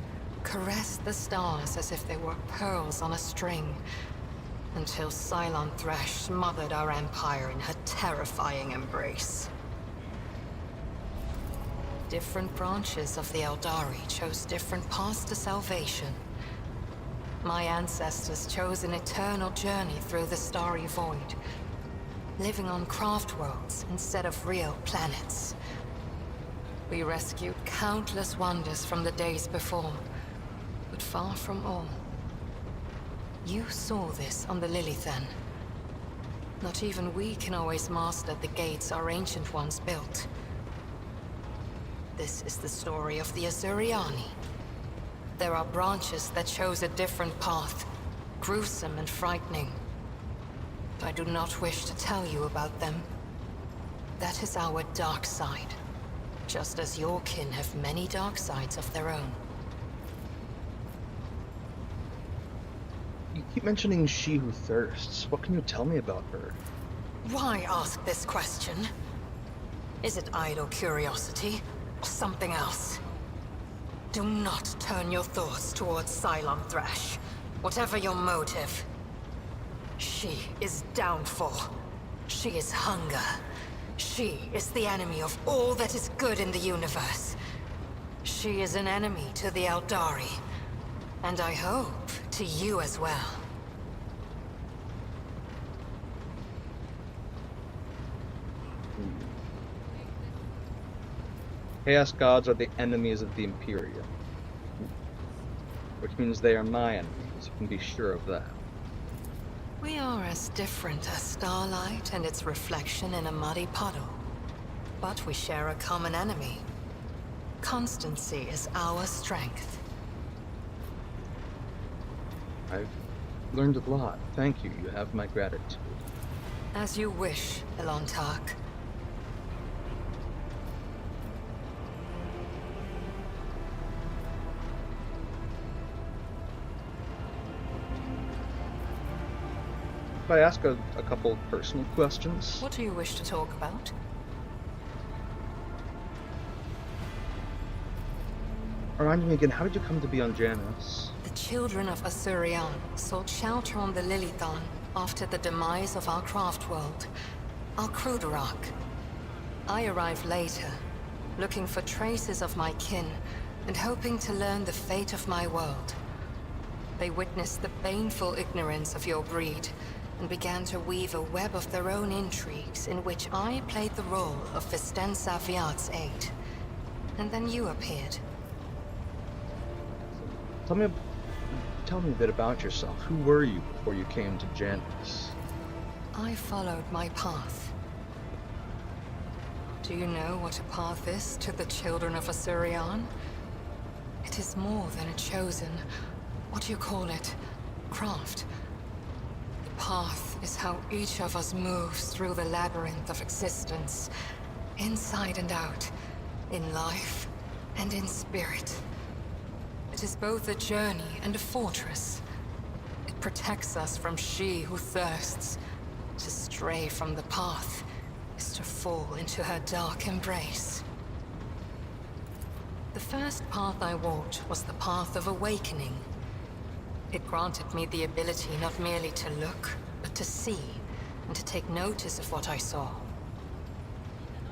[SPEAKER 3] caressed the stars as if they were pearls on a string, until Cylon Thresh smothered our empire in her terrifying embrace. Different branches of the Eldari chose different paths to salvation. My ancestors chose an eternal journey through the starry void, living on craft worlds instead of real planets. We rescued countless wonders from the days before, but far from all. You saw this on the Lilithen. Not even we can always master the gates our ancient ones built. This is the story of the Asuriani. There are branches that chose a different path, gruesome and frightening. I do not wish to tell you about them. That is our dark side, just as your kin have many dark sides of their own.
[SPEAKER 8] You keep mentioning She Who Thirsts. What can you tell me about her?
[SPEAKER 3] Why ask this question? Is it idle curiosity, or something else? Do not turn your thoughts towards Cylon Thresh, whatever your motive. She is downfall. She is hunger. She is the enemy of all that is good in the universe. She is an enemy to the Eldari, and I hope to you as well.
[SPEAKER 8] Chaos gods are the enemies of the Imperium. Which means they are my enemies, you can be sure of that.
[SPEAKER 3] We are as different as starlight and its reflection in a muddy puddle. But we share a common enemy. Constancy is our strength.
[SPEAKER 8] I've learned a lot. Thank you. You have my gratitude.
[SPEAKER 3] As you wish, Elontark.
[SPEAKER 8] If I ask a couple personal questions?
[SPEAKER 3] What do you wish to talk about?
[SPEAKER 8] Remind me again, how did you come to be on Janus?
[SPEAKER 3] The children of Asurion sought shelter on the Lilithon after the demise of our craft world, our Kruderak. I arrived later, looking for traces of my kin and hoping to learn the fate of my world. They witnessed the baneful ignorance of your breed and began to weave a web of their own intrigues in which I played the role of Vistenza Viat's aide. And then you appeared.
[SPEAKER 8] Tell me a bit about yourself. Who were you before you came to Janus?
[SPEAKER 3] I followed my path. Do you know what a path is to the children of Asurion? It is more than a chosen, what do you call it, craft. The path is how each of us moves through the labyrinth of existence, inside and out, in life and in spirit. It is both a journey and a fortress. It protects us from she who thirsts. To stray from the path is to fall into her dark embrace. The first path I walked was the path of awakening. It granted me the ability not merely to look, but to see, and to take notice of what I saw.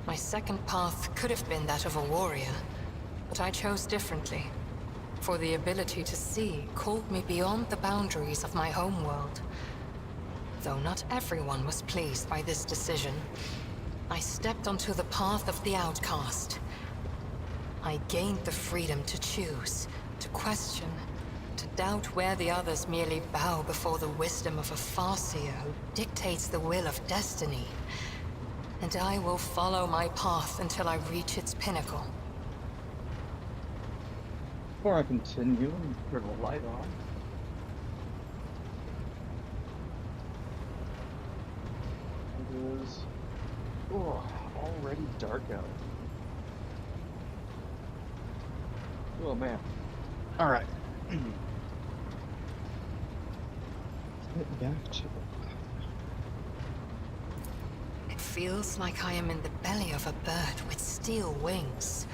[SPEAKER 3] My second path could have been that of a warrior, but I chose differently. For the ability to see called me beyond the boundaries of my homeworld. Though not everyone was pleased by this decision, I stepped onto the path of the outcast. I gained the freedom to choose, to question, to doubt where the others merely bow before the wisdom of a Farseer who dictates the will of destiny. And I will follow my path until I reach its pinnacle.
[SPEAKER 8] Before I continue, and turn the light on. It is already dark out. Oh man. Alright. Let's get back to it.
[SPEAKER 3] It feels like I am in the belly of a bird with steel wings.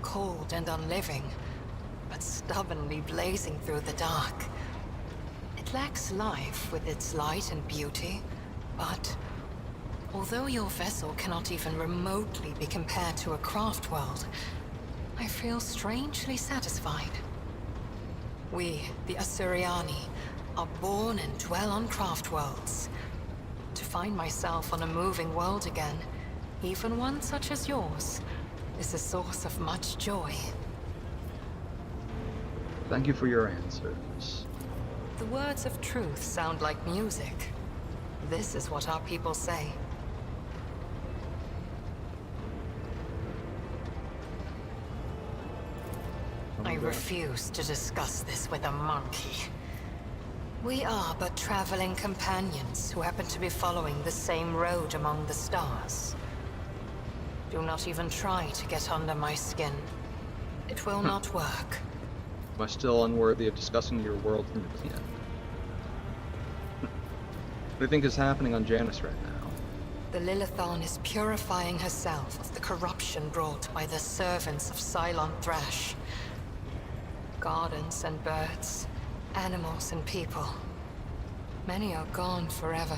[SPEAKER 3] Cold and unliving, but stubbornly blazing through the dark. It lacks life with its light and beauty, but although your vessel cannot even remotely be compared to a craft world, I feel strangely satisfied. We, the Asuriani, are born and dwell on craft worlds. To find myself on a moving world again, even one such as yours, is a source of much joy.
[SPEAKER 8] Thank you for your answers.
[SPEAKER 3] The words of truth sound like music. This is what our people say. I refuse to discuss this with a monkey. We are but traveling companions who happen to be following the same road among the stars. Do not even try to get under my skin. It will not work.
[SPEAKER 8] Am I still unworthy of discussing your world from your kin? What do you think is happening on Janus right now?
[SPEAKER 3] The Lilithon is purifying herself of the corruption brought by the servants of Cylon Thrash. Gardens and birds, animals and people. Many are gone forever,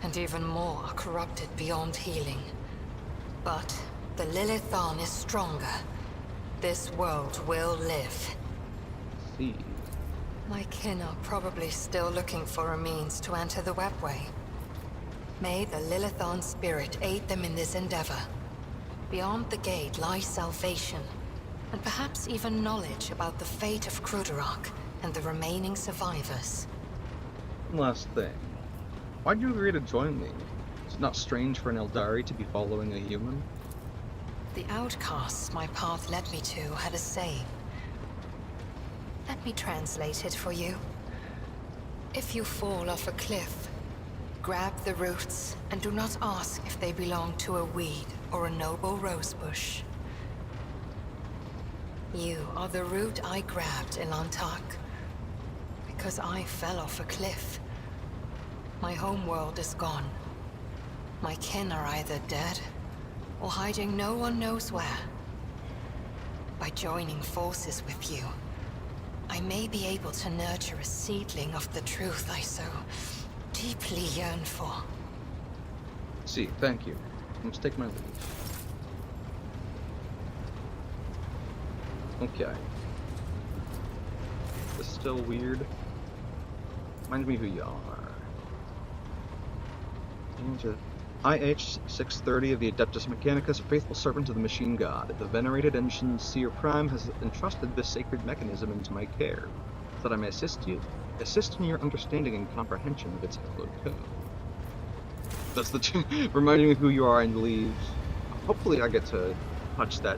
[SPEAKER 3] and even more are corrupted beyond healing. But the Lilithon is stronger. This world will live.
[SPEAKER 8] See.
[SPEAKER 3] My kin are probably still looking for a means to enter the webway. May the Lilithon spirit aid them in this endeavor. Beyond the gate lies salvation, and perhaps even knowledge about the fate of Kruderok and the remaining survivors.
[SPEAKER 8] Last thing. Why'd you agree to join me? Is it not strange for an Eldari to be following a human?
[SPEAKER 3] The outcasts my path led me to had a saying. Let me translate it for you. If you fall off a cliff, grab the roots and do not ask if they belong to a weed or a noble rosebush. You are the root I grabbed, Ilantak. Because I fell off a cliff. My homeworld is gone. My kin are either dead or hiding no one knows where. By joining forces with you, I may be able to nurture a seedling of the truth I so deeply yearn for.
[SPEAKER 8] See, thank you. Let's take my leave. Okay. This is still weird. Reminds me who you are. IH-630 of the Adeptus Mechanicus, a faithful servant of the Machine God. The venerated Ancient Seer Prime has entrusted this sacred mechanism into my care, so that I may assist in your understanding and comprehension of its hallowed code. That's the reminding me who you are and leave. Hopefully I get to touch that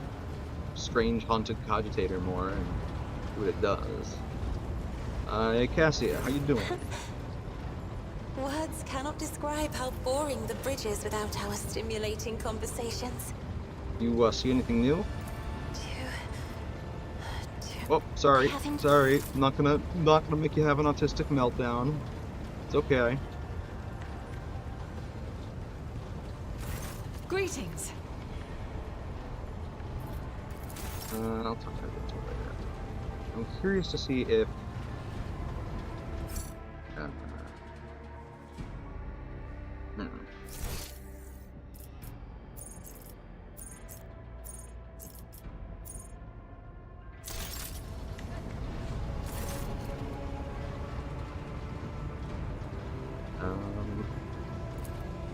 [SPEAKER 8] strange haunted cogitator more and see what it does. Hey Cassia, how you doing?
[SPEAKER 7] Words cannot describe how boring the bridge is without our stimulating conversations.
[SPEAKER 8] You see anything new?
[SPEAKER 7] Do
[SPEAKER 8] Oh, sorry,
[SPEAKER 7] haven't-
[SPEAKER 8] sorry. I'm not gonna make you have an autistic meltdown. It's okay.
[SPEAKER 5] Greetings.
[SPEAKER 8] I'll talk to you later. I'm curious to see if. Hmm.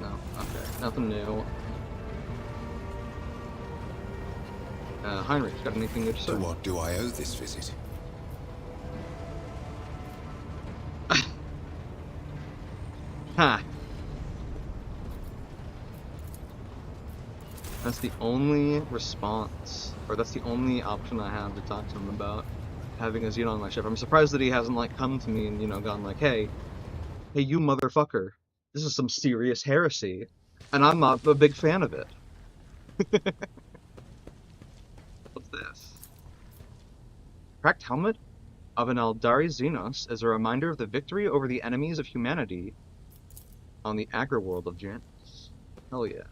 [SPEAKER 8] No, okay, nothing new. Heinrich, got anything good to say?
[SPEAKER 4] To what do I owe this visit?
[SPEAKER 8] Ha! That's the only response, or that's the only option I have to talk to him about having a Xenon on my ship. I'm surprised that he hasn't, like, come to me and, you know, gone like, hey, you motherfucker, this is some serious heresy, and I'm not a big fan of it. What's this? Cracked helmet of an Eldari Xenos is a reminder of the victory over the enemies of humanity on the Agra world of Janus. Hell yeah.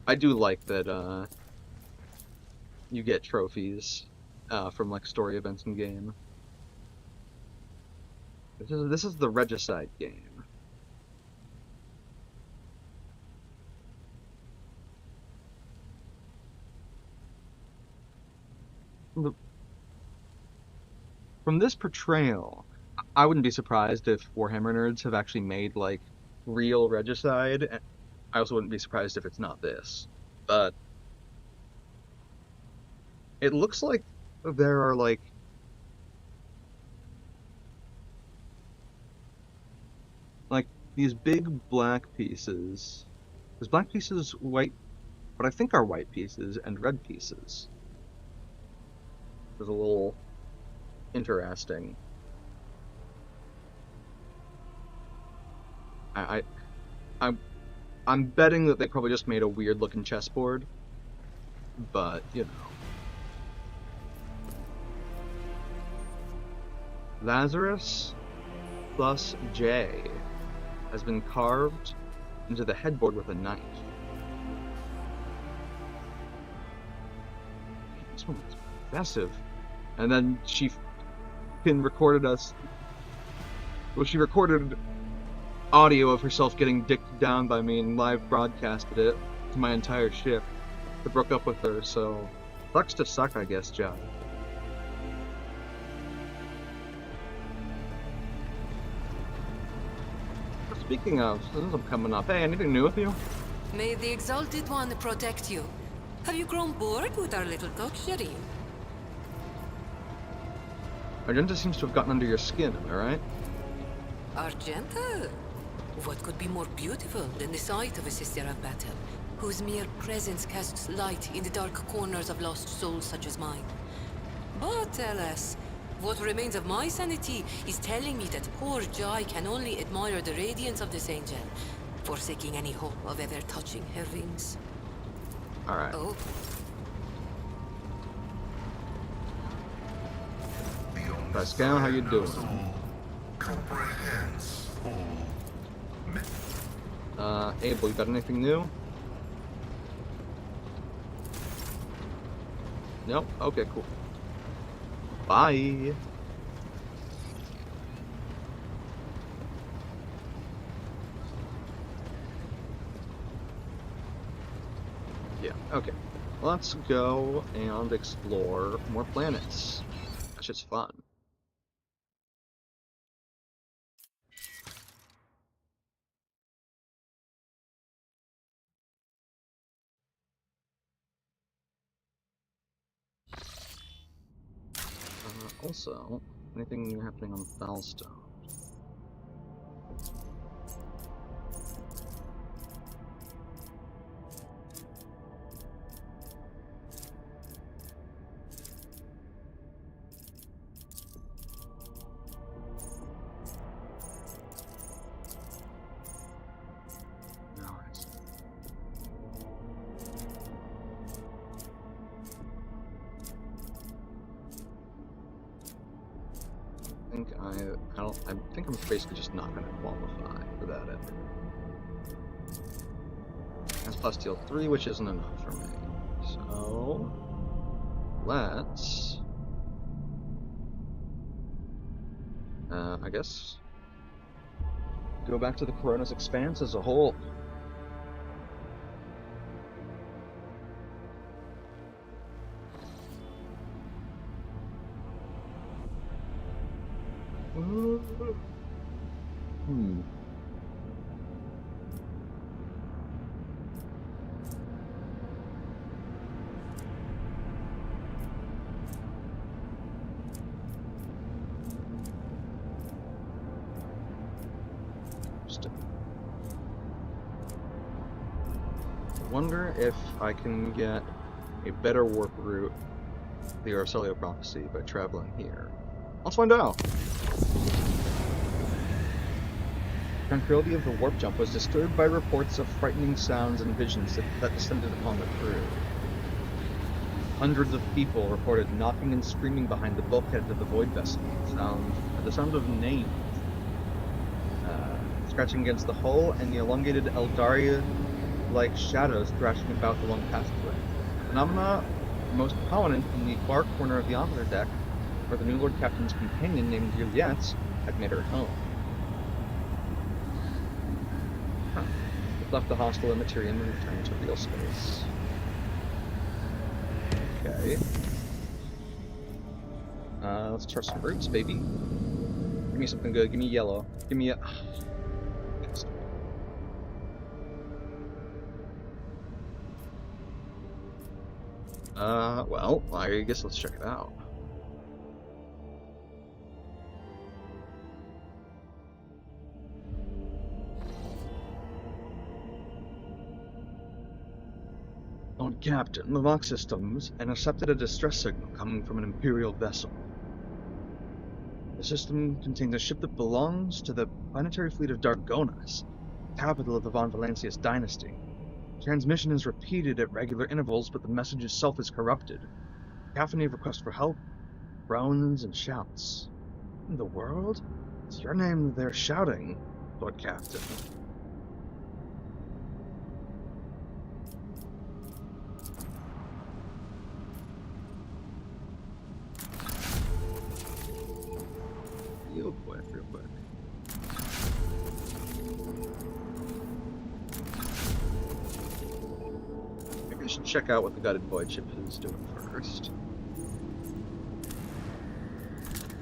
[SPEAKER 8] I do like that, you get trophies, from, like, story events in game. This is the Regicide game. From this portrayal, I wouldn't be surprised if Warhammer nerds have actually made, like, real Regicide. I also wouldn't be surprised if it's not this. But it looks like there are, like, these big black pieces. There's black pieces, white what I think are white pieces and red pieces. It's a little interesting. I'm betting that they probably just made a weird looking chessboard, but you know. Lazarus plus J has been carved into the headboard with a knife. This one is impressive. And then she recorded us. Well, she recorded audio of herself getting dicked down by me and live broadcasted it to my entire ship. I broke up with her, so sucks to suck, I guess, Joe. Speaking of, since I'm coming up, hey, anything new with you?
[SPEAKER 5] May the Exalted One protect you. Have you grown bored with our little luxury?
[SPEAKER 8] Argenta seems to have gotten under your skin, am I right?
[SPEAKER 5] Argenta? What could be more beautiful than the sight of a sister of battle, whose mere presence casts light in the dark corners of lost souls such as mine? But alas, what remains of my sanity is telling me that poor Jai can only admire the radiance of this angel, forsaking any hope of ever touching her wings.
[SPEAKER 8] Alright.
[SPEAKER 5] Oh,
[SPEAKER 8] Pascal, how you doing?
[SPEAKER 4] Comprehends all.
[SPEAKER 8] Abel, you got anything new? Nope? Okay, cool. Bye! Yeah, okay. Let's go and explore more planets. That's just fun. Also, anything happening on Falstone? No, it's... I think I'm basically just not gonna qualify for that ever. That's plus deal 3, which isn't enough for me. So let's I guess go back to the Corona's Expanse as a whole. I wonder if I can get a better warp route, the Arcelio Prophecy, by traveling here. Let's find out! Tranquility of the warp jump was disturbed by reports of frightening sounds and visions that descended upon the crew. Hundreds of people reported knocking and screaming behind the bulkhead of the void vessel. The sound of names scratching against the hull, and the elongated Eldaria-like shadows thrashing about along the passageway. Phenomena most prominent in the far corner of the opposite deck, where the new Lord Captain's companion named Juliette had made her home. It left the hostile Immaterium and returned to real space. Okay. Let's try some roots, baby. Give me something good. Give me yellow. Give me a... well, I guess let's check it out. Lord Captain, the Vox systems intercepted a distress signal coming from an Imperial vessel. The system contains a ship that belongs to the planetary fleet of Dargonas, capital of the Von Valancius dynasty. Transmission is repeated at regular intervals, but the message itself is corrupted. Cacophony of requests for help, groans and shouts. In the world? It's your name they're shouting, Lord Captain. Real quick. Maybe I should check out what the Gutted Void ship is doing first.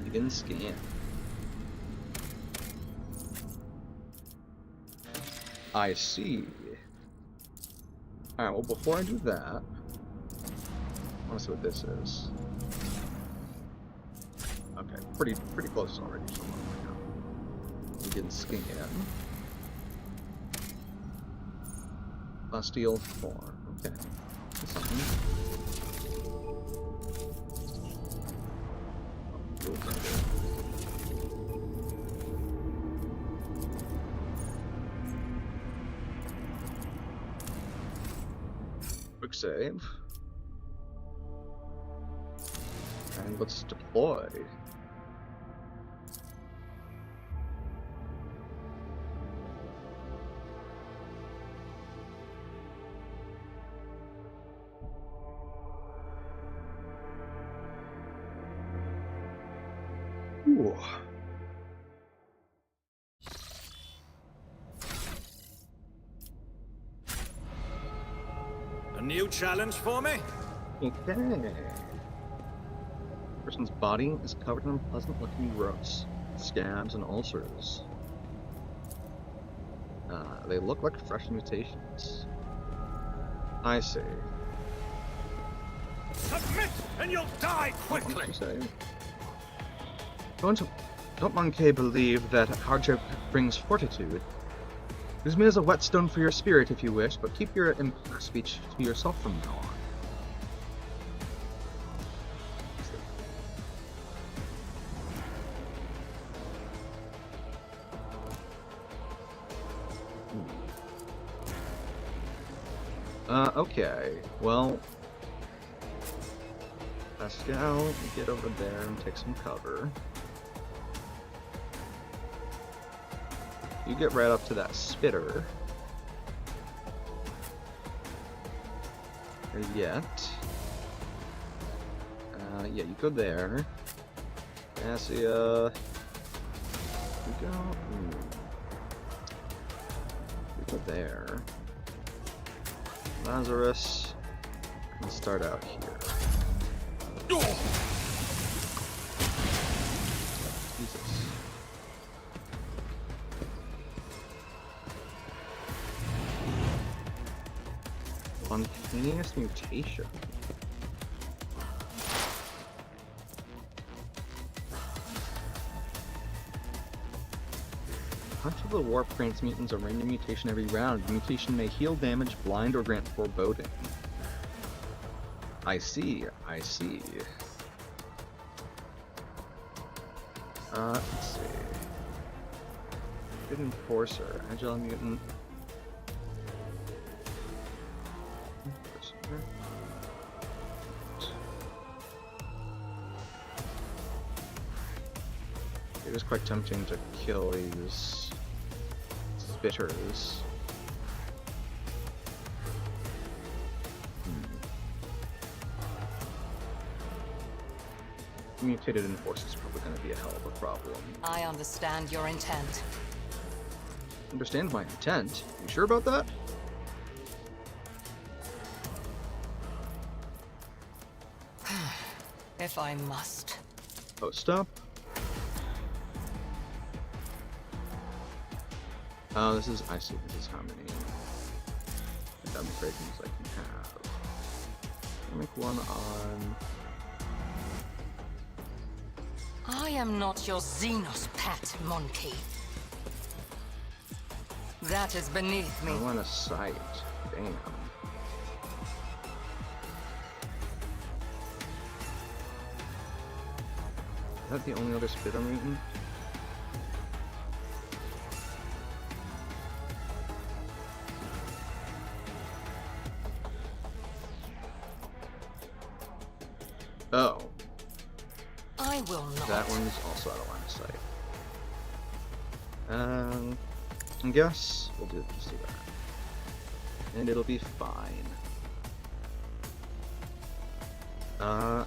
[SPEAKER 8] Begin scan. I see. Alright, well before I do that, I want to see what this is. Okay, pretty close already. So begin scan. Celestial form. Okay. That's something. Quick save. And let's deploy. Ooh.
[SPEAKER 2] A new challenge for me?
[SPEAKER 8] Okay. Person's body is covered in unpleasant-looking growths, scabs, and ulcers. They look like fresh mutations. I see.
[SPEAKER 2] Submit, and you'll die quickly!
[SPEAKER 8] Don't Monkey believe that hardship brings fortitude. Use me as a whetstone for your spirit if you wish, but keep your speech to yourself from now on. Okay, well, Pascal, get over there and take some cover. You get right up to that spitter. Or yet. Yeah, you go there. Cassia. You go. You go there. Lazarus. And start out here. Jesus. Spontaneous mutation. Punch of the warp grants mutants a random mutation every round. The mutation may heal damage, blind, or grant foreboding. I see, I see. Let's see. Good Enforcer, Agile Mutant. It is quite tempting to kill these spitters. Mutated Enforcer is probably going to be a hell of a problem.
[SPEAKER 3] I understand your intent.
[SPEAKER 8] Understand my intent? You sure about that?
[SPEAKER 3] If I must.
[SPEAKER 8] Oh, stop. Oh, this is, I see, this is how many demonstrations I can have. I'll make one on...
[SPEAKER 3] I am not your Xenos pet, monkey. That is beneath me.
[SPEAKER 8] I want a sight. Damn. that the only other spitter mutant? Oh,
[SPEAKER 3] I will not.
[SPEAKER 8] that one's also out of line of sight. I guess we'll just do that. And it'll be fine.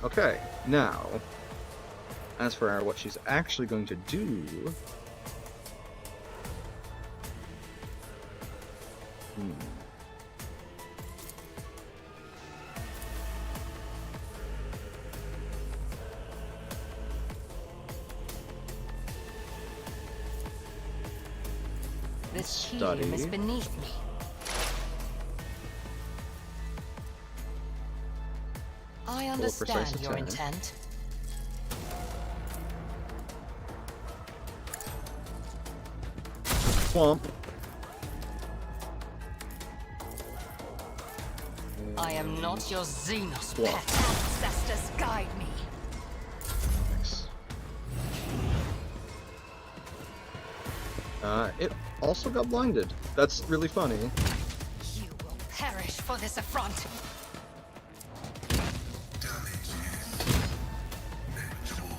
[SPEAKER 8] Okay, now, as for what she's actually going to do...
[SPEAKER 3] This
[SPEAKER 8] Study.
[SPEAKER 3] helium is beneath me. I understand
[SPEAKER 8] precise
[SPEAKER 3] your
[SPEAKER 8] attack.
[SPEAKER 3] intent.
[SPEAKER 8] Swamp.
[SPEAKER 3] I am not your Xenos
[SPEAKER 8] What?
[SPEAKER 3] pet. Ancestors guide me.
[SPEAKER 8] Nice. It also got blinded. That's really funny.
[SPEAKER 3] You will perish for this affront.
[SPEAKER 4] Damage is negligible.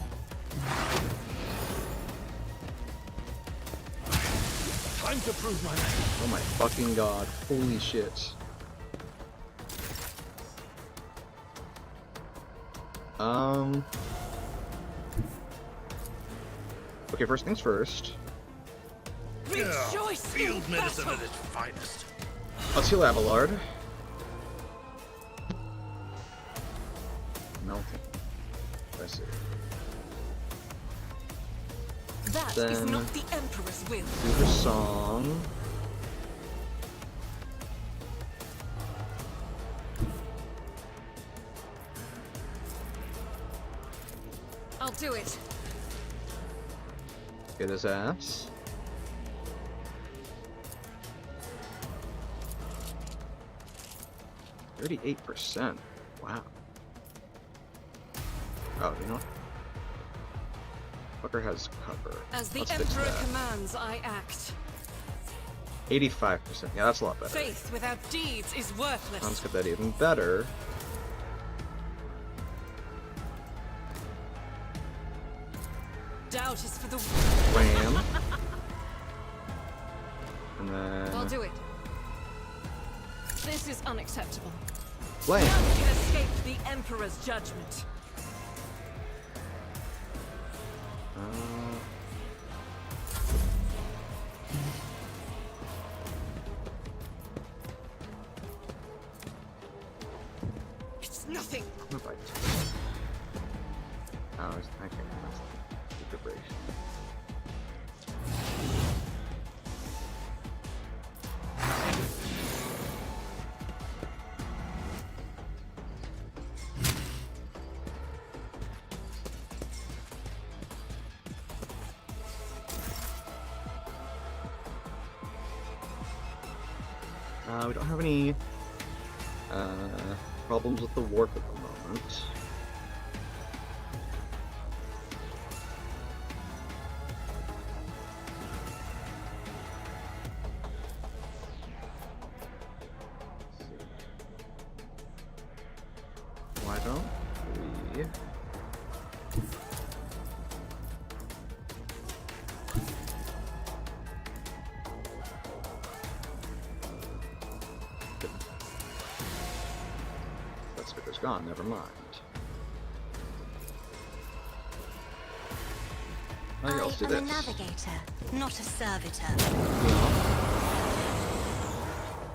[SPEAKER 6] Time to prove my name.
[SPEAKER 8] Oh my fucking god. Holy shit. Okay, first things first.
[SPEAKER 5] Rejoice in
[SPEAKER 2] Field medicine
[SPEAKER 5] battle.
[SPEAKER 2] at its finest.
[SPEAKER 8] Let's heal Abelard. Melting. I see.
[SPEAKER 5] That is
[SPEAKER 8] Then-
[SPEAKER 5] not the Emperor's will.
[SPEAKER 8] Do her song.
[SPEAKER 5] I'll do it.
[SPEAKER 8] Get his ass. %. Wow. Oh, you know what? Fucker has cover.
[SPEAKER 5] As the
[SPEAKER 8] Let's fix
[SPEAKER 5] Emperor
[SPEAKER 8] that.
[SPEAKER 5] commands, I act.
[SPEAKER 8] 85%. Yeah, that's a lot better.
[SPEAKER 5] Faith without deeds is worthless.
[SPEAKER 8] Let's get that even better.
[SPEAKER 5] Doubt is for the...
[SPEAKER 8] Wham. And then...
[SPEAKER 5] I'll do it. This is unacceptable.
[SPEAKER 8] Blam.
[SPEAKER 5] None can escape the Emperor's judgment. It's nothing.
[SPEAKER 8] What about oh, it's, I can't remember. Vibration. We don't have any problems with the warp at the moment. Why don't we... That sticker's gone, never mind.
[SPEAKER 7] I
[SPEAKER 8] Okay, let's do
[SPEAKER 7] am
[SPEAKER 8] this.
[SPEAKER 7] a navigator, not a servitor.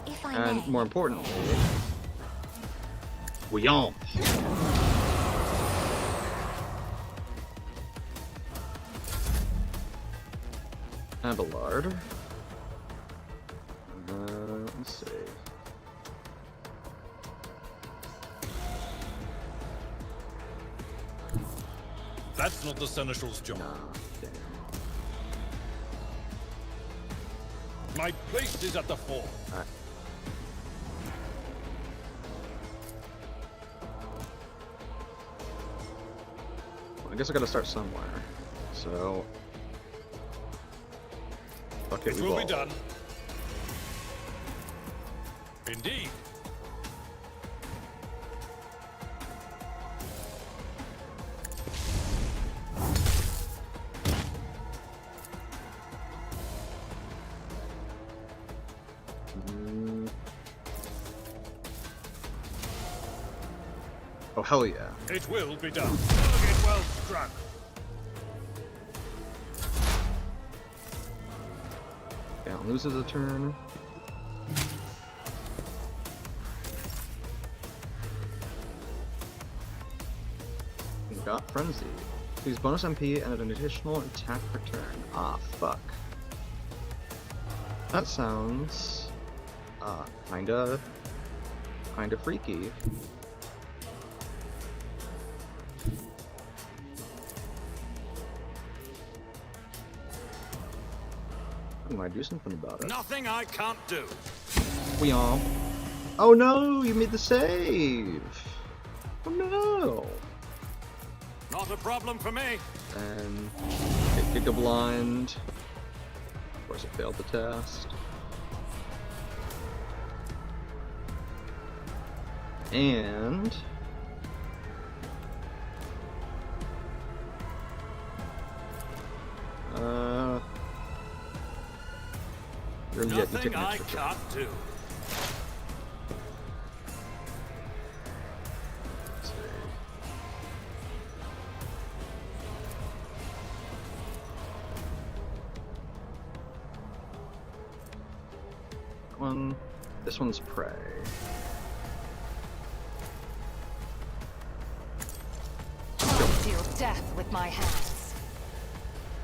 [SPEAKER 7] If I
[SPEAKER 8] And
[SPEAKER 7] may.
[SPEAKER 8] more importantly, we yomp. Abelard. Let's see.
[SPEAKER 6] That's not the Seneschal's job.
[SPEAKER 8] Nah, damn.
[SPEAKER 6] My place is at the fore.
[SPEAKER 8] Alright. I guess I gotta start somewhere. So... Fuck it,
[SPEAKER 6] It
[SPEAKER 8] we
[SPEAKER 6] will be
[SPEAKER 8] ball.
[SPEAKER 6] done. Indeed.
[SPEAKER 8] Mm. Oh, hell yeah.
[SPEAKER 6] It will be done. Target well struck.
[SPEAKER 8] Count loses a turn. We got Frenzy. Use bonus MP and an additional attack per turn. Ah, fuck. That sounds... kinda freaky. I might do something about it.
[SPEAKER 2] Nothing I can't do.
[SPEAKER 8] We all. Oh no, you made the save! Oh no!
[SPEAKER 2] Not a problem for me.
[SPEAKER 8] And it Giga Blind. Of course, it failed the test. And you're yet you take
[SPEAKER 2] Nothing
[SPEAKER 8] an
[SPEAKER 2] I
[SPEAKER 8] extra turn.
[SPEAKER 2] can't do.
[SPEAKER 8] Let's see. This one's prey.
[SPEAKER 3] I'll deal death with my hands.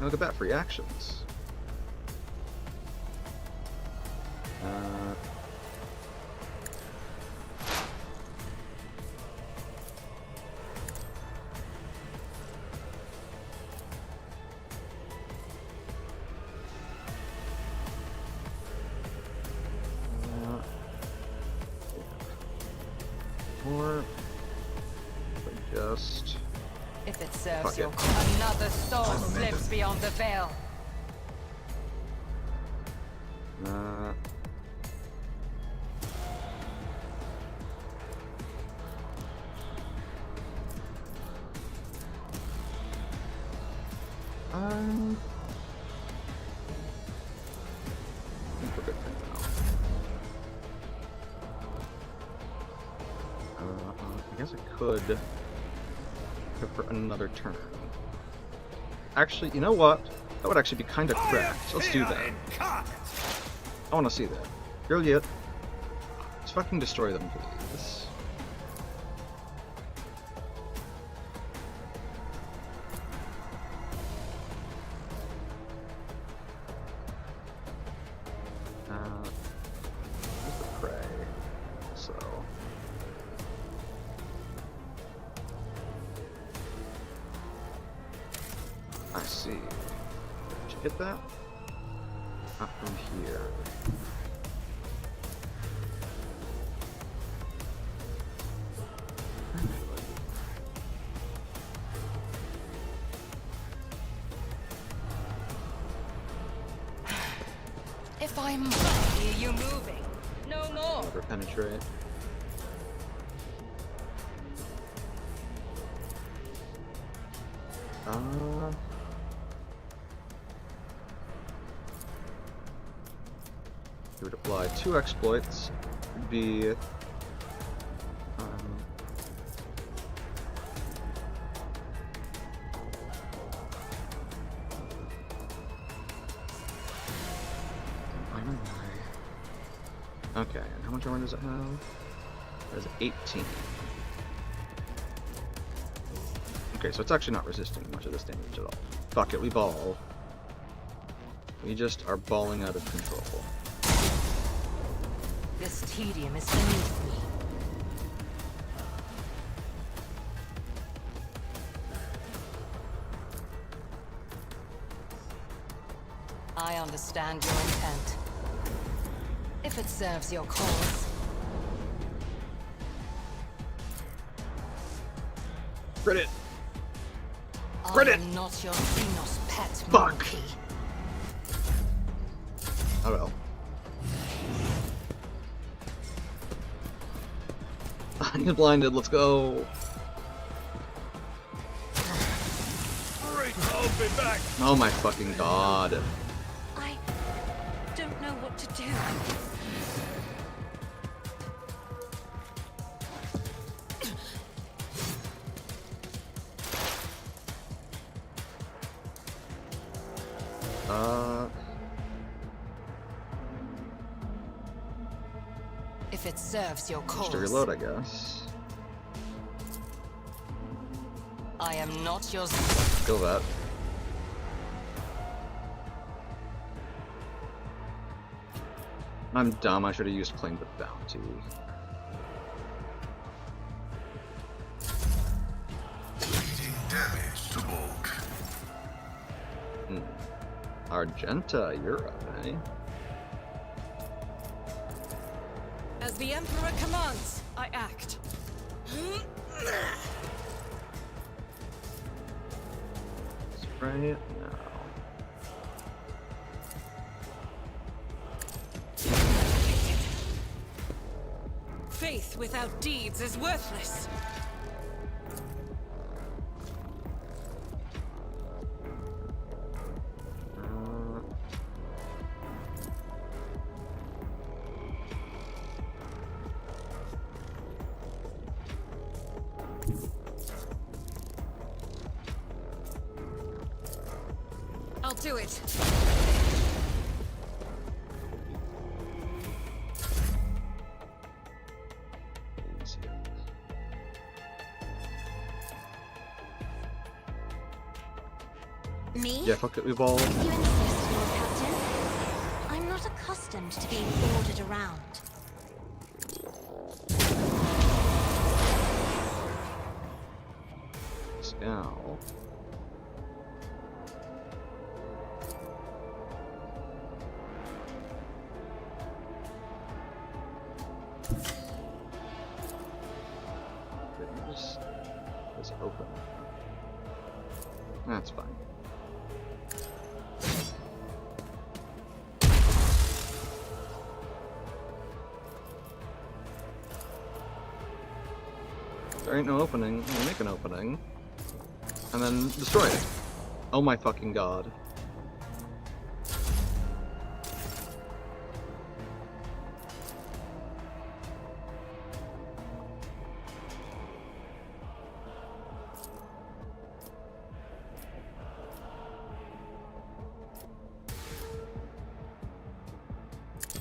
[SPEAKER 8] Now look at that, free actions. Or just
[SPEAKER 3] If it serves
[SPEAKER 8] Fuck
[SPEAKER 3] your
[SPEAKER 8] it.
[SPEAKER 3] cause. Another soul slips beyond the veil.
[SPEAKER 8] I think we're good for now. I guess I could go for another turn. Actually, you know what? That would actually be kind of correct. Let's do that. I want to see that. Brilliant. Let's fucking destroy them, please. Where's the prey? So. I see. Did you get that? Not from here.
[SPEAKER 3] If I must hear you moving, no more.
[SPEAKER 8] Never penetrate. You would apply 2 exploits. Would be okay, and how much armor does it have? It has 18. Okay, so it's actually not resisting much of this damage at all. Fuck it, we ball. We just are balling out of control.
[SPEAKER 3] This tedium is beneath me. I understand your intent. If it serves your cause.
[SPEAKER 8] Crit it! Crit
[SPEAKER 3] I
[SPEAKER 8] it!
[SPEAKER 3] am not your Xenos pet
[SPEAKER 8] Fuck.
[SPEAKER 3] monkey.
[SPEAKER 8] Oh well. He's blinded, let's go.
[SPEAKER 6] Great, I'll be back.
[SPEAKER 8] Oh my fucking god.
[SPEAKER 5] I don't know what to do.
[SPEAKER 3] If it serves your
[SPEAKER 8] Just to
[SPEAKER 3] cause,
[SPEAKER 8] reload, I guess.
[SPEAKER 3] I am not your.
[SPEAKER 8] Kill that. I'm dumb, I should have used Claim the Bounty.
[SPEAKER 4] Bleeding damage to bulk.
[SPEAKER 8] Argenta, you're up, eh?
[SPEAKER 5] As the Emperor commands, I act.
[SPEAKER 8] Spray it now.
[SPEAKER 5] Faith without deeds is worthless. I'll do it.
[SPEAKER 7] Me?
[SPEAKER 8] Yeah, fuck it, we've all...
[SPEAKER 7] You insist, Lord Captain. I'm not accustomed to being ordered around.
[SPEAKER 8] Scowl. It's open. That's fine. There ain't no opening. We'll make an opening. And then destroy it. Oh my fucking god.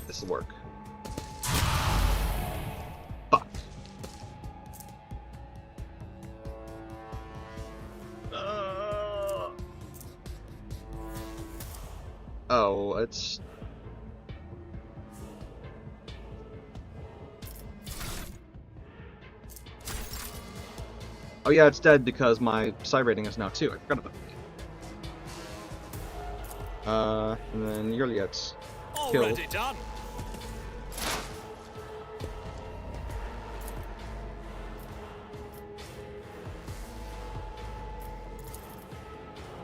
[SPEAKER 8] This will work. Fuck. Oh, it's... Oh yeah, it's dead because my psi rating is now 2. I forgot about that. And then Yurli gets killed.
[SPEAKER 2] Already done.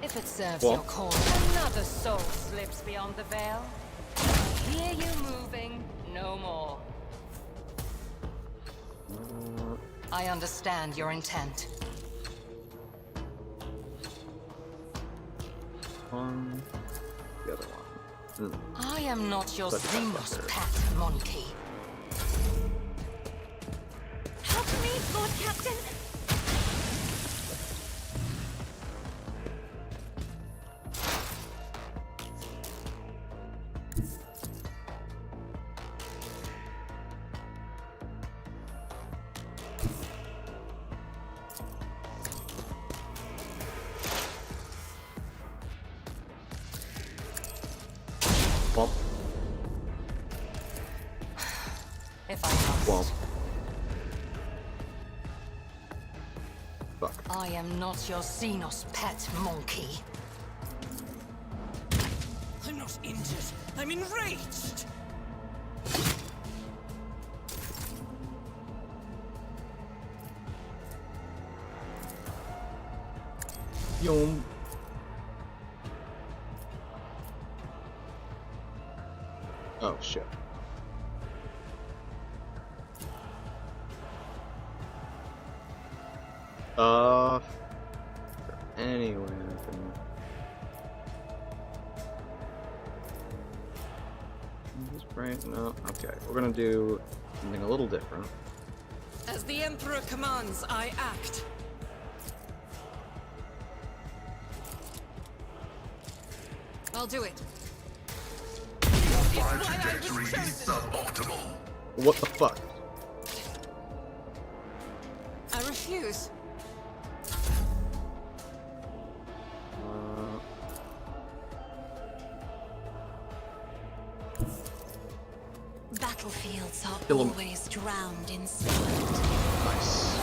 [SPEAKER 3] If it serves
[SPEAKER 8] What?
[SPEAKER 3] your cause, another soul slips beyond the veil. Hear you moving, no more. I understand your intent.
[SPEAKER 8] One, the other one.
[SPEAKER 3] I am not your
[SPEAKER 8] Such a
[SPEAKER 3] Xenos
[SPEAKER 8] fucker.
[SPEAKER 3] pet monkey.
[SPEAKER 7] Help me, Lord Captain!
[SPEAKER 8] Well,
[SPEAKER 3] If I must.
[SPEAKER 8] well. Fuck.
[SPEAKER 3] I am not your Xenos pet monkey.
[SPEAKER 5] I'm not injured. I'm enraged.
[SPEAKER 8] Yum. Oh shit. Anyway, I can... Just right, no, okay. We're gonna do something a little different.
[SPEAKER 5] As the Emperor commands, I act. I'll do it.
[SPEAKER 4] My trajectory is suboptimal.
[SPEAKER 8] What the fuck?
[SPEAKER 5] I refuse.
[SPEAKER 7] Battlefields are
[SPEAKER 8] Kill 'em.
[SPEAKER 7] always drowned in smoke.
[SPEAKER 8] Nice.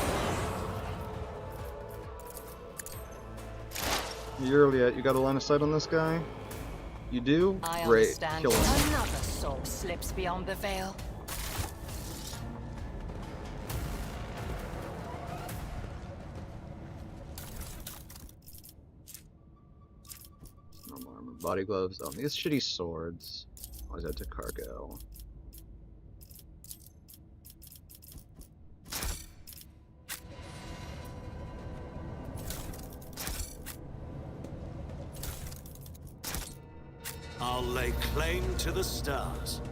[SPEAKER 8] Juliet, you got a line of sight on this guy? You do?
[SPEAKER 3] I
[SPEAKER 8] Great.
[SPEAKER 3] understand.
[SPEAKER 8] Kill him.
[SPEAKER 3] Another soul slips beyond the veil.
[SPEAKER 8] Normal armor, body gloves. Oh, these shitty swords. Always add to cargo.
[SPEAKER 2] I'll lay claim to the stars.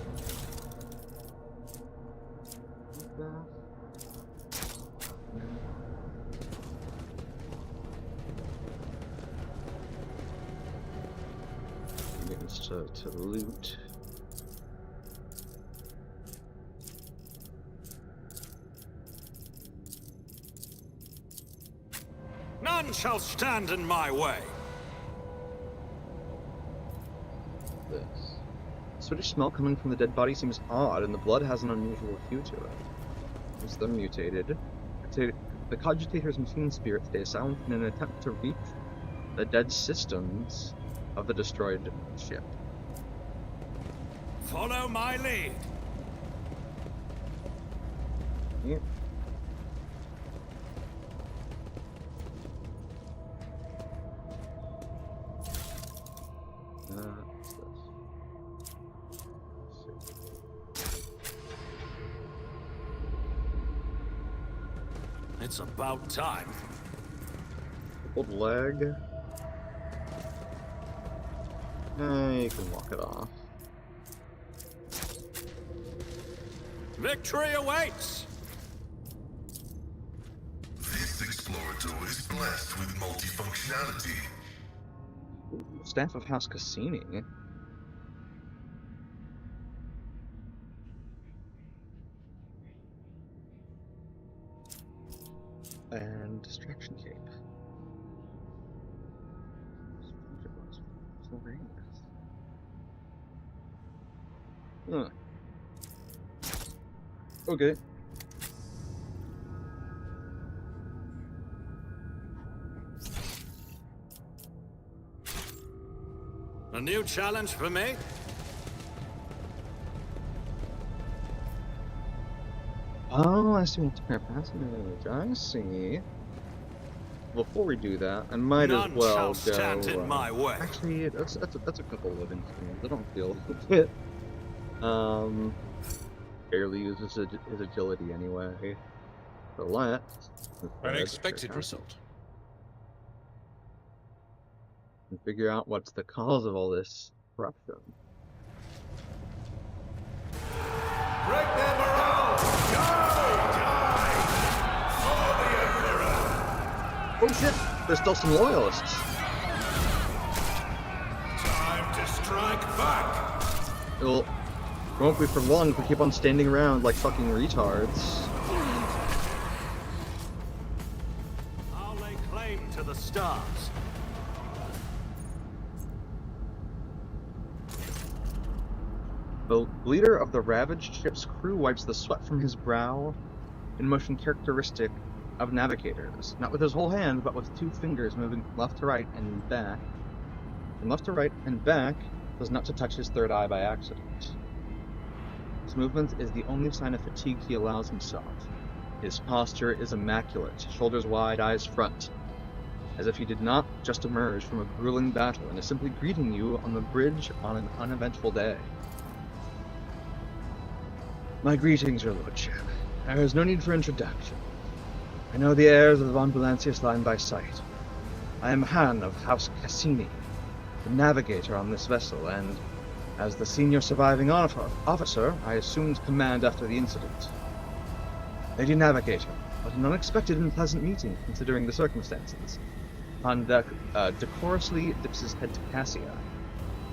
[SPEAKER 8] Needs to loot.
[SPEAKER 2] None shall stand in my way.
[SPEAKER 8] This. Swedish smell coming from the dead body seems odd, and the blood has an unusual hue to it. It's the mutated. The Cogitator's machine spirit stays silent in an attempt to reach the dead systems of the destroyed ship.
[SPEAKER 2] Follow my lead.
[SPEAKER 8] Yep. What's this?
[SPEAKER 2] It's about time.
[SPEAKER 8] Old leg. You can walk it off.
[SPEAKER 2] Victory awaits.
[SPEAKER 4] This explorator is blessed with multifunctionality.
[SPEAKER 8] Staff of House Cassini. And Distraction Cape. Huh. Okay.
[SPEAKER 2] A new challenge for me?
[SPEAKER 8] Oh, I see what's passage. I see. Before we do that, I might
[SPEAKER 2] None
[SPEAKER 8] as well
[SPEAKER 2] shall
[SPEAKER 8] go.
[SPEAKER 2] stand in my way.
[SPEAKER 8] Actually, that's a couple living things. I don't feel it. Barely uses his agility anyway. So let's.
[SPEAKER 9] Unexpected result.
[SPEAKER 8] And figure out what's the cause of all this corruption.
[SPEAKER 2] Break them around!
[SPEAKER 8] Oh shit! There's still some loyalists.
[SPEAKER 2] Time to strike back!
[SPEAKER 8] It won't be for long if we keep on standing around like fucking retards.
[SPEAKER 2] I'll lay claim to the stars.
[SPEAKER 8] The leader of the ravaged ship's crew wipes the sweat from his brow in motion characteristic of navigators, not with his whole hand, but with two fingers moving from left to right and back. From left to right and back was not to touch his third eye by accident. His movement is the only sign of fatigue he allows himself. His posture is immaculate, shoulders wide, eyes front. as if he did not just emerge from a grueling battle and is simply greeting you on the bridge on an uneventful day. My greetings, your lordship. There is no need for introduction. I know the heirs of the von Valancius line by sight. I am Han of House Cassini, the navigator on this vessel, and as the senior surviving officer, I assumed command after the incident. Lady Navigator, what an unexpected and pleasant meeting, considering the circumstances. Han decorously dips his head to Cassia.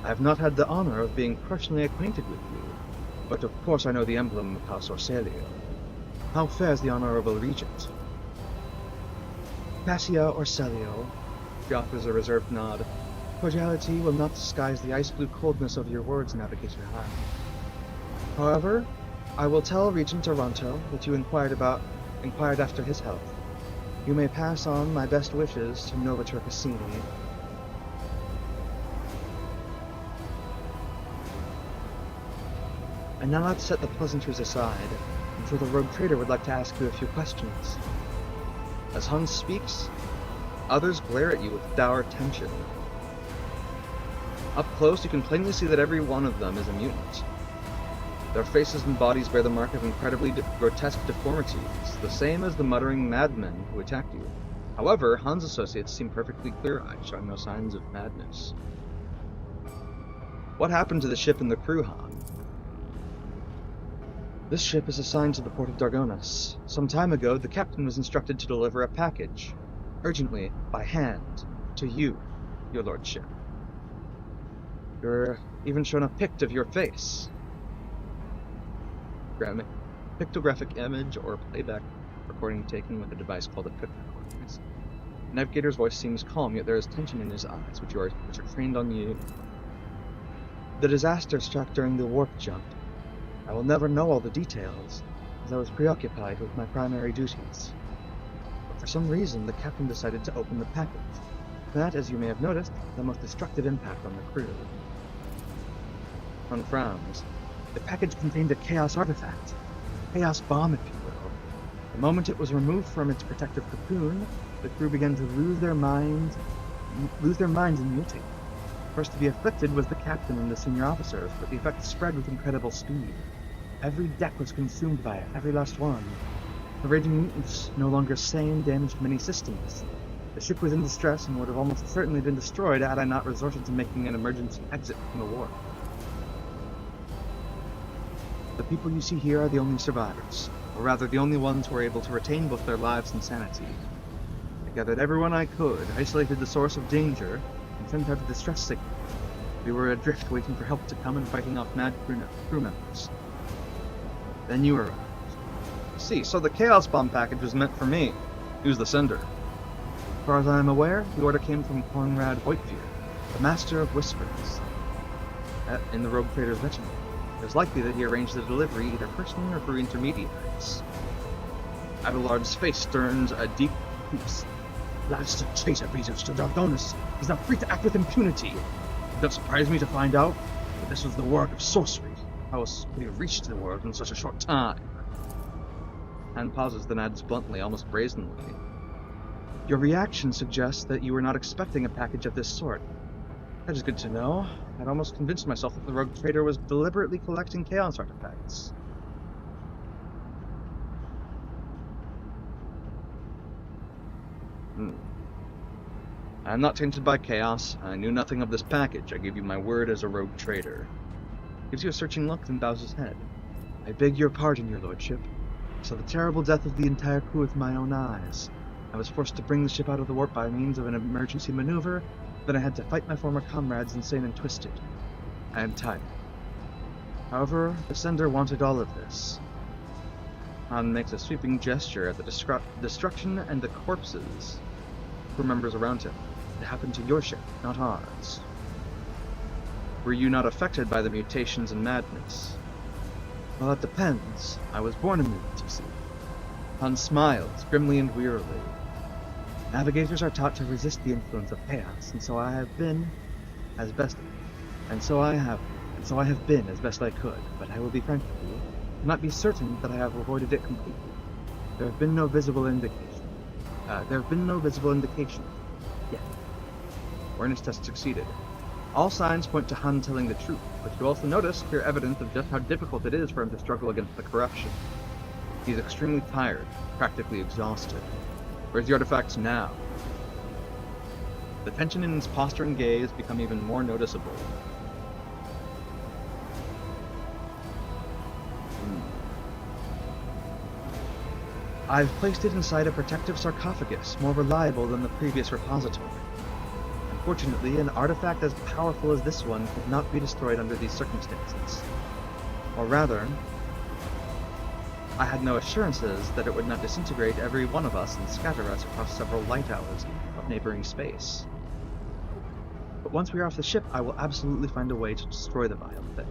[SPEAKER 8] I have not had the honor of being personally acquainted with you, but of course I know the emblem of House Orcelio. How fares the honorable regent? Cassia Orcelio, she offers a reserved nod. Cordiality will not disguise the ice-blue coldness of your words, Navigator Han. However, I will tell Regent Toronto that you inquired after his health. You may pass on my best wishes to Novator Cassini. And now let's set the pleasantries aside, for the rogue trader would like to ask you a few questions. As Han speaks, others glare at you with dour tension. Up close, you can plainly see that every one of them is a mutant. Their faces and bodies bear the mark of incredibly grotesque deformities, the same as the muttering madmen who attacked you. However, Han's associates seem perfectly clear-eyed, showing no signs of madness. What happened to the ship and the crew, Han? This ship is assigned to the port of Dargonas. Some time ago, the captain was instructed to deliver a package, urgently, by hand, to you, your lordship. You're even shown a pict of your face. Pictographic image or playback recording taken with a device called a pic recorder. The navigator's voice seems calm, yet there is tension in his eyes, which are trained on you. The disaster struck during the warp jump. I will never know all the details, as I was preoccupied with my primary duties. But for some reason, the captain decided to open the package. That, as you may have noticed, had the most destructive impact on the crew. Han frowns. The package contained a Chaos artifact. A Chaos bomb, if you will. The moment it was removed from its protective cocoon, the crew began to lose their minds and mutate. First to be afflicted was the captain and the senior officers, but the effect spread with incredible speed. Every deck was consumed by it, every last one. The raging mutants, no longer sane, damaged many systems. The ship was in distress and would have almost certainly been destroyed had I not resorted to making an emergency exit from the warp. The people you see here are the only survivors, or rather the only ones who were able to retain both their lives and sanity. I gathered everyone I could, isolated the source of danger, and sent out a distress signal. We were adrift waiting for help to come and fighting off mad crew members. Then you arrived. See, so the Chaos Bomb package was meant for me. Who's the sender? As far as I am aware, the order came from Conrad Whitefield, the Master of Whispers, in the Rogue Trader's regiment. It is likely that he arranged the delivery either personally or through intermediaries. Abelard's face turns a deep crease. Last traitor visits to Dargonas. He's not free to act with impunity. It does surprise me to find out that this was the work of sorcery. How else could he have reached the world in such a short time? Han pauses, then adds bluntly, almost brazenly. Your reaction suggests that you were not expecting a package of this sort. That is good to know. I'd almost convinced myself that the rogue trader was deliberately collecting Chaos artifacts. I am not tainted by chaos. I knew nothing of this package. I give you my word as a rogue trader. Gives you a searching look, then bows his head. I beg your pardon, your lordship. I saw the terrible death of the entire crew with my own eyes. I was forced to bring the ship out of the warp by means of an emergency maneuver, then I had to fight my former comrades, insane and twisted. I am tired. However, the sender wanted all of this. Han makes a sweeping gesture at the destruction and the corpses. Crew members around him. It happened to your ship, not ours. Were you not affected by the mutations and madness? Well, that depends. I was born a mutant, you see. Han smiles, grimly and wearily. Navigators are taught to resist the influence of chaos, and so I have been as best I could, but I will be frank with you, cannot be certain that I have avoided it completely. There have been no visible indication. Awareness test succeeded. All signs point to Han telling the truth, but you also notice clear evidence of just how difficult it is for him to struggle against the corruption. He's extremely tired, practically exhausted. Where's the artifacts now? The tension in his posture and gaze become even more noticeable. I've placed it inside a protective sarcophagus, more reliable than the previous repository. Unfortunately, an artifact as powerful as this one could not be destroyed under these circumstances. Or rather, I had no assurances that it would not disintegrate every one of us and scatter us across several light hours of neighboring space. But once we are off the ship, I will absolutely find a way to destroy the vile thing.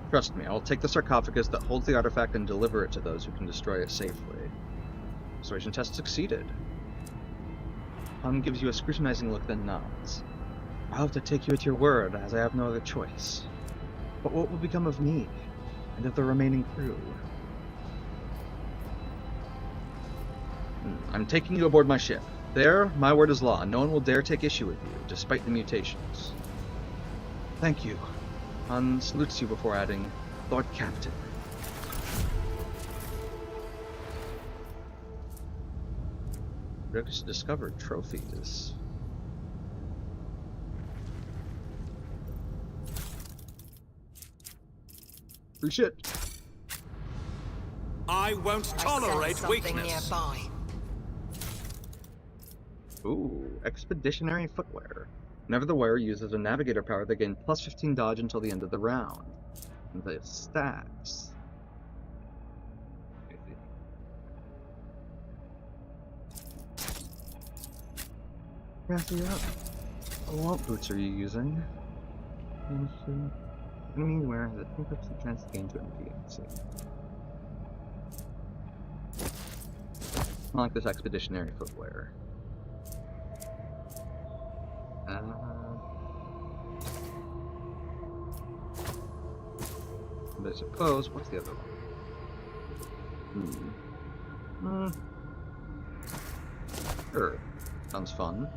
[SPEAKER 8] Trust me, I will take the sarcophagus that holds the artifact and deliver it to those who can destroy it safely. Persuasion test succeeded. Han gives you a scrutinizing look, then nods. I'll have to take you at your word, as I have no other choice. But what will become of me, and of the remaining crew? I'm taking you aboard my ship. There, my word is law. No one will dare take issue with you, despite the mutations. Thank you. Han salutes you before adding, Lord Captain. Just discovered trophies. Free shit.
[SPEAKER 2] I won't tolerate weakness.
[SPEAKER 3] Nearby.
[SPEAKER 8] Ooh, expeditionary footwear. Whenever the wearer uses a navigator power, they gain plus 15 dodge until the end of the round. And they have stacks. Rathia, what boots are you using? Enemy wearing the 10% chance to gain to NPC. I like this expeditionary footwear. But I suppose, what's the other one? Sure, sounds fun.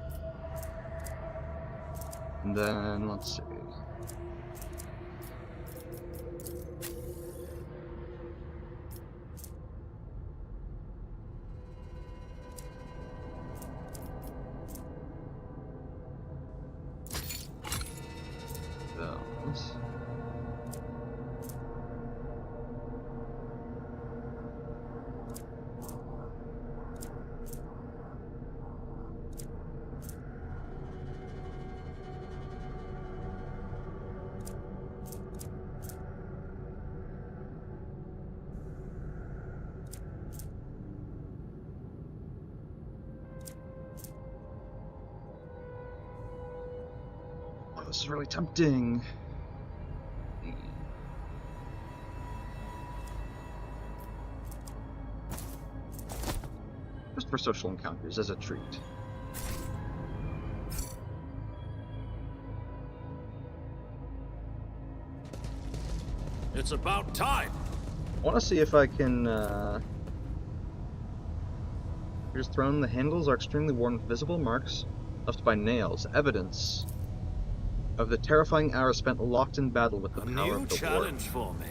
[SPEAKER 8] And then, let's see. Those. Oh, this is really tempting. Just for social encounters, as a treat.
[SPEAKER 2] It's about time.
[SPEAKER 8] I want to see if I can, just thrown. The handles are extremely worn with visible marks left by nails, evidence of the terrifying hours spent locked in battle with the
[SPEAKER 2] A
[SPEAKER 8] power
[SPEAKER 2] new
[SPEAKER 8] of the
[SPEAKER 2] challenge for me.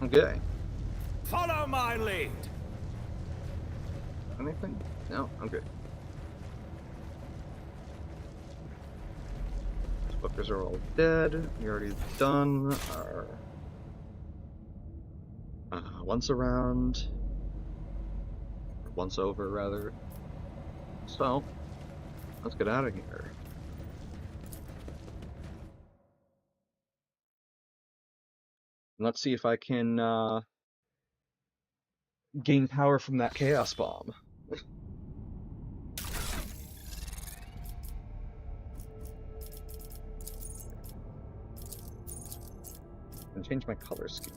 [SPEAKER 8] Okay.
[SPEAKER 2] Follow my lead.
[SPEAKER 8] Anything? No? Okay. These fuckers are all dead. You're already done our once around. Or once over, rather. So, let's get out of here. Let's see if I can gain power from that chaos bomb. to change my color scheme.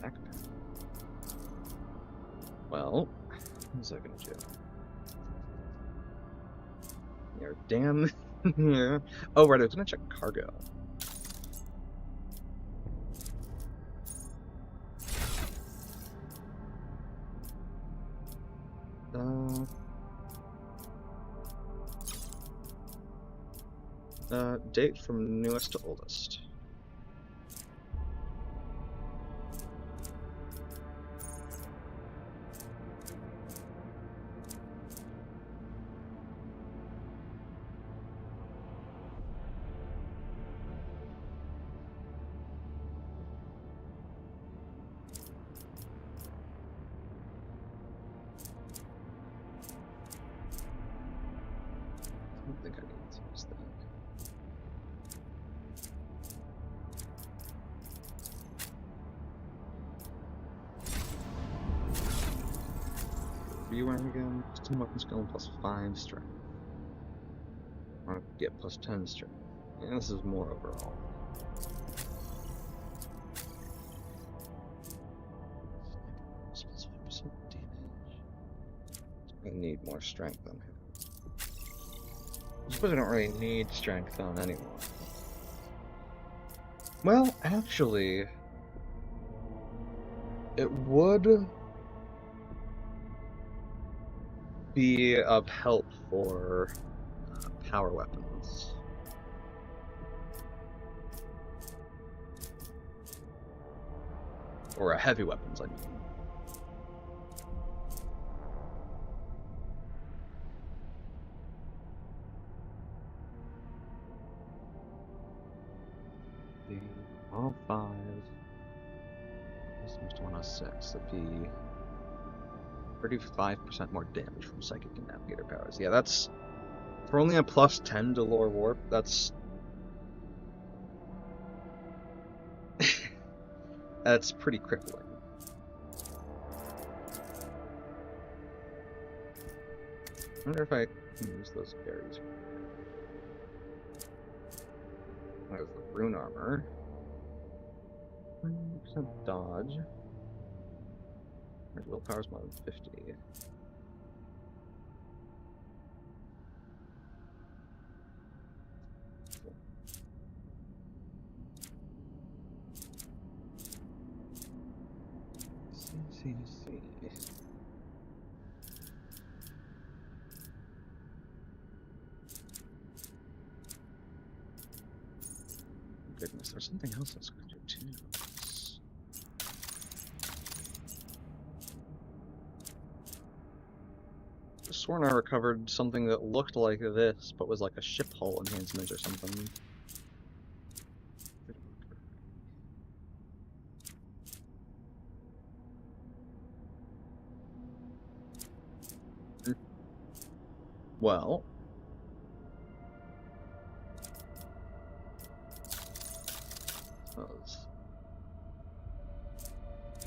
[SPEAKER 8] Backpack. Well, what's that gonna do? You're damn. Yeah. Oh, right, I was gonna check cargo. Date from newest to oldest. I don't think I need to use that. Rewind again. 10 weapon skill and plus 5 strength. I want to get plus 10 strength. And this is more overall. Plus 5% damage. I need more strength on him. I suppose I don't really need strength on anyone. Well, actually, it would be of help for power weapons. Or heavy weapons, I mean. All 5. This one's 106. That'd be 35% more damage from psychic and navigator powers. Yeah, that's for only a plus 10 to lore warp. That's that's pretty crippling. I wonder if I can use those berries. There's the rune armor. 100% dodge. Willpower's more than 50. See. Goodness, there's something else that's going to do too. I sworn I recovered something that looked like this, but was like a ship hull enhancement or something. Well,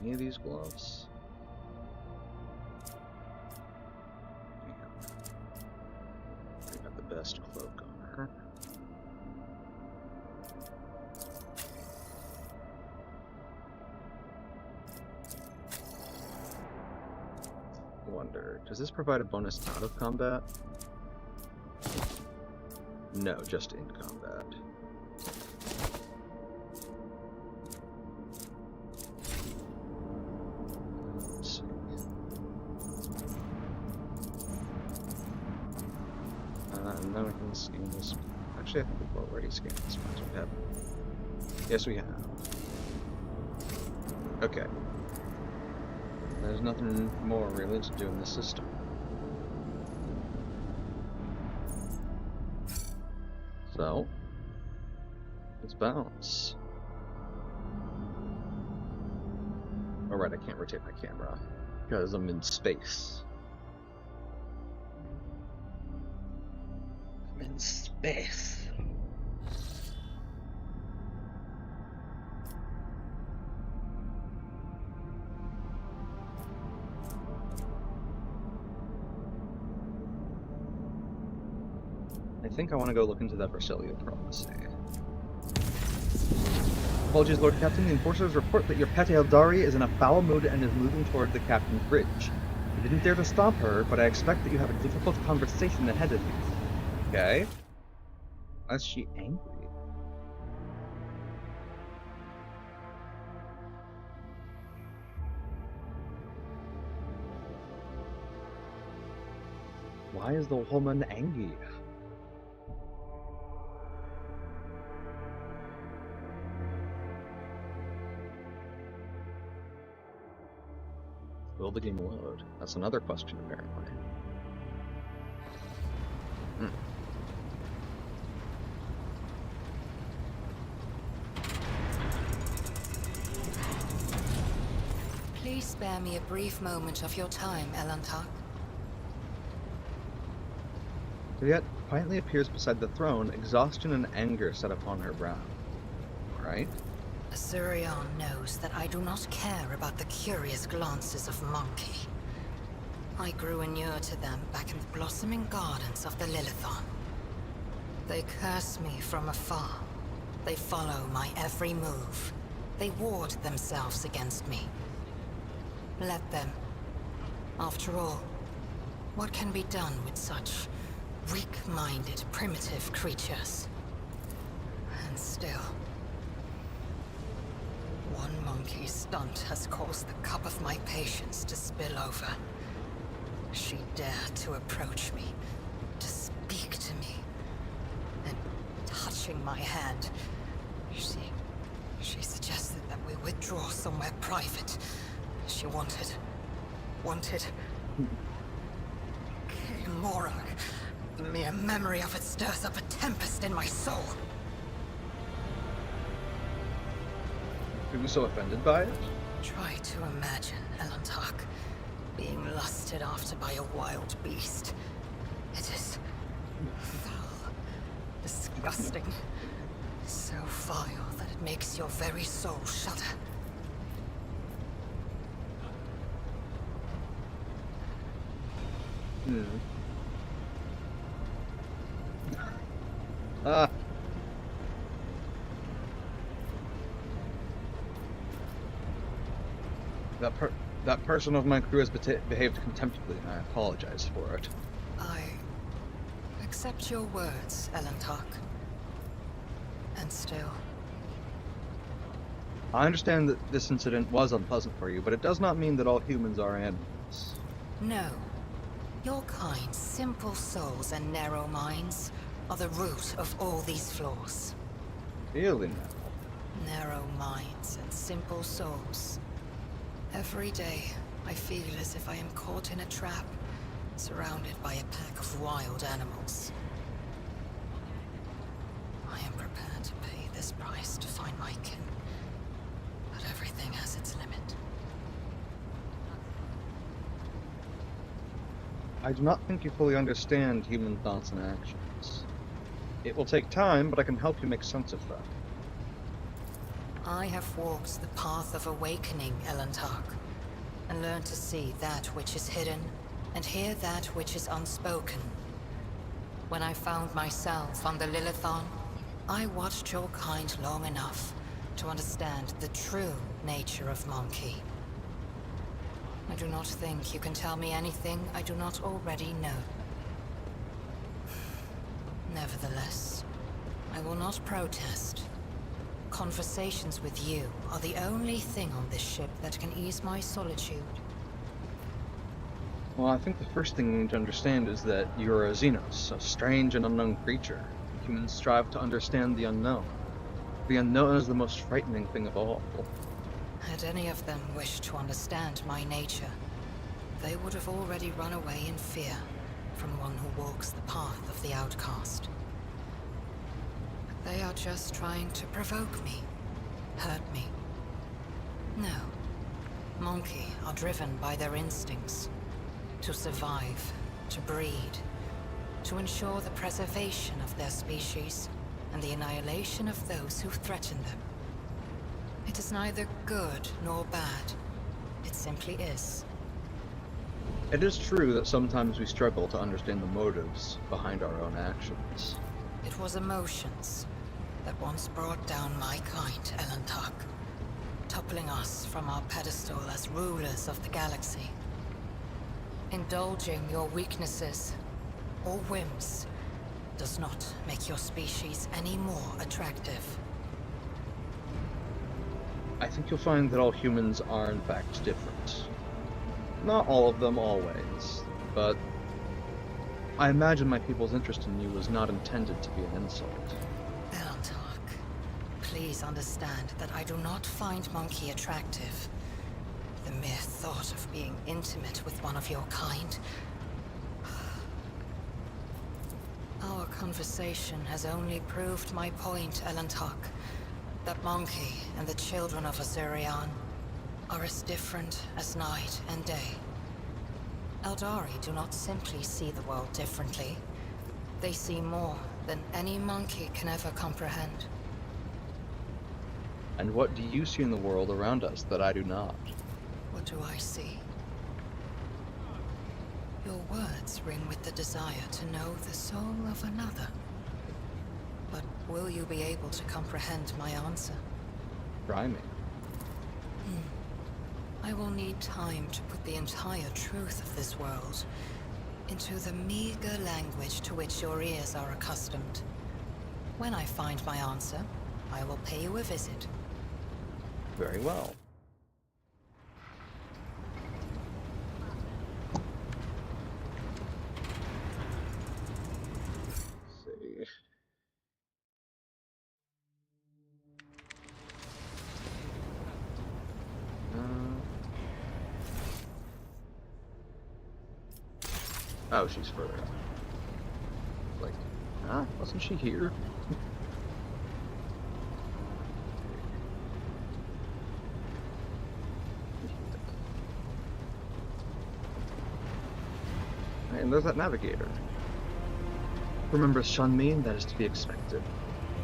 [SPEAKER 8] any of these gloves? I got the best cloak on her. I wonder, does this provide a bonus out of combat? No, just in combat. Let's see. And then we can scan this. Actually, I think we've already scanned this one. We have. Yes, we have. Okay. There's nothing more really to do in this system. So, let's bounce. Alright, I can't rotate my camera because I'm in space. I'm in space. I think I want to go look into that Brasilia prophecy. Apologies, Lord Captain. The enforcers report that your pet Eldari is in a foul mood and is moving toward the captain's bridge. I didn't dare to stop her, but I expect that you have a difficult conversation ahead of you. Okay. Why is she angry? Why is the woman angry? Will the game load? That's another question, apparently.
[SPEAKER 3] Please spare me a brief moment of your time, Elantark.
[SPEAKER 8] Juliet quietly appears beside the throne, exhaustion and anger set upon her brow. Right?
[SPEAKER 3] Asurion knows that I do not care about the curious glances of Monkey. I grew inured to them back in the blossoming gardens of the Lilithon. They curse me from afar. They follow my every move. They ward themselves against me. Let them. After all, what can be done with such weak-minded, primitive creatures? And still, one monkey stunt has caused the cup of my patience to spill over. She dared to approach me, to speak to me, and touching my hand, she suggested that we withdraw somewhere private. She wanted Morag. The mere memory of it stirs up a tempest in my soul.
[SPEAKER 8] Are you so offended by it?
[SPEAKER 3] Try to imagine, Elantark, being lusted after by a wild beast. It is foul, disgusting, so vile that it makes your very soul shudder.
[SPEAKER 8] That person of my crew has behaved contemptibly, and I apologize for it.
[SPEAKER 3] I accept your words, Elantark. And still...
[SPEAKER 8] I understand that this incident was unpleasant for you, but it does not mean that all humans are animals.
[SPEAKER 3] No. Your kind, simple souls and narrow minds are the root of all these flaws.
[SPEAKER 8] Really now?
[SPEAKER 3] Narrow minds and simple souls. Every day, I feel as if I am caught in a trap, surrounded by a pack of wild animals. I am prepared to pay this price to find my kin, but everything has its limit.
[SPEAKER 8] I do not think you fully understand human thoughts and actions. It will take time, but I can help you make sense of them.
[SPEAKER 3] I have walked the path of awakening, Elantark, and learned to see that which is hidden, and hear that which is unspoken. When I found myself on the Lilithon, I watched your kind long enough to understand the true nature of Monkey. I do not think you can tell me anything I do not already know. Nevertheless, I will not protest. Conversations with you are the only thing on this ship that can ease my solitude.
[SPEAKER 8] Well, I think the first thing you need to understand is that you're a Xenos, a strange and unknown creature. Humans strive to understand the unknown. The unknown is the most frightening thing of all.
[SPEAKER 3] Had any of them wished to understand my nature, they would have already run away in fear from one who walks the path of the outcast. They are just trying to provoke me, hurt me. No. Monkey are driven by their instincts. To survive, to breed, to ensure the preservation of their species and the annihilation of those who threaten them. It is neither good nor bad. It simply is.
[SPEAKER 8] It is true that sometimes we struggle to understand the motives behind our own actions.
[SPEAKER 3] It was emotions that once brought down my kind, Elantak, toppling us from our pedestal as rulers of the galaxy. Indulging your weaknesses or whims does not make your species any more attractive.
[SPEAKER 8] I think you'll find that all humans are in fact different. Not all of them always, but I imagine my people's interest in you was not intended to be an insult.
[SPEAKER 3] Elantak, please understand that I do not find Monkey attractive. The mere thought of being intimate with one of your kind. Our conversation has only proved my point, Elantak. That Monkey and the children of Azurian are as different as night and day. Eldari do not simply see the world differently. They see more than any monkey can ever comprehend.
[SPEAKER 8] And what do you see in the world around us that I do not?
[SPEAKER 3] What do I see? Your words ring with the desire to know the soul of another. But will you be able to comprehend my answer?
[SPEAKER 8] Try me.
[SPEAKER 3] I will need time to put the entire truth of this world into the meager language to which your ears are accustomed. When I find my answer, I will pay you a visit.
[SPEAKER 8] Very well. Let's see. Oh, she's further up. Like, wasn't she here? And there's that navigator. Remembers Shunmin, that is to be expected.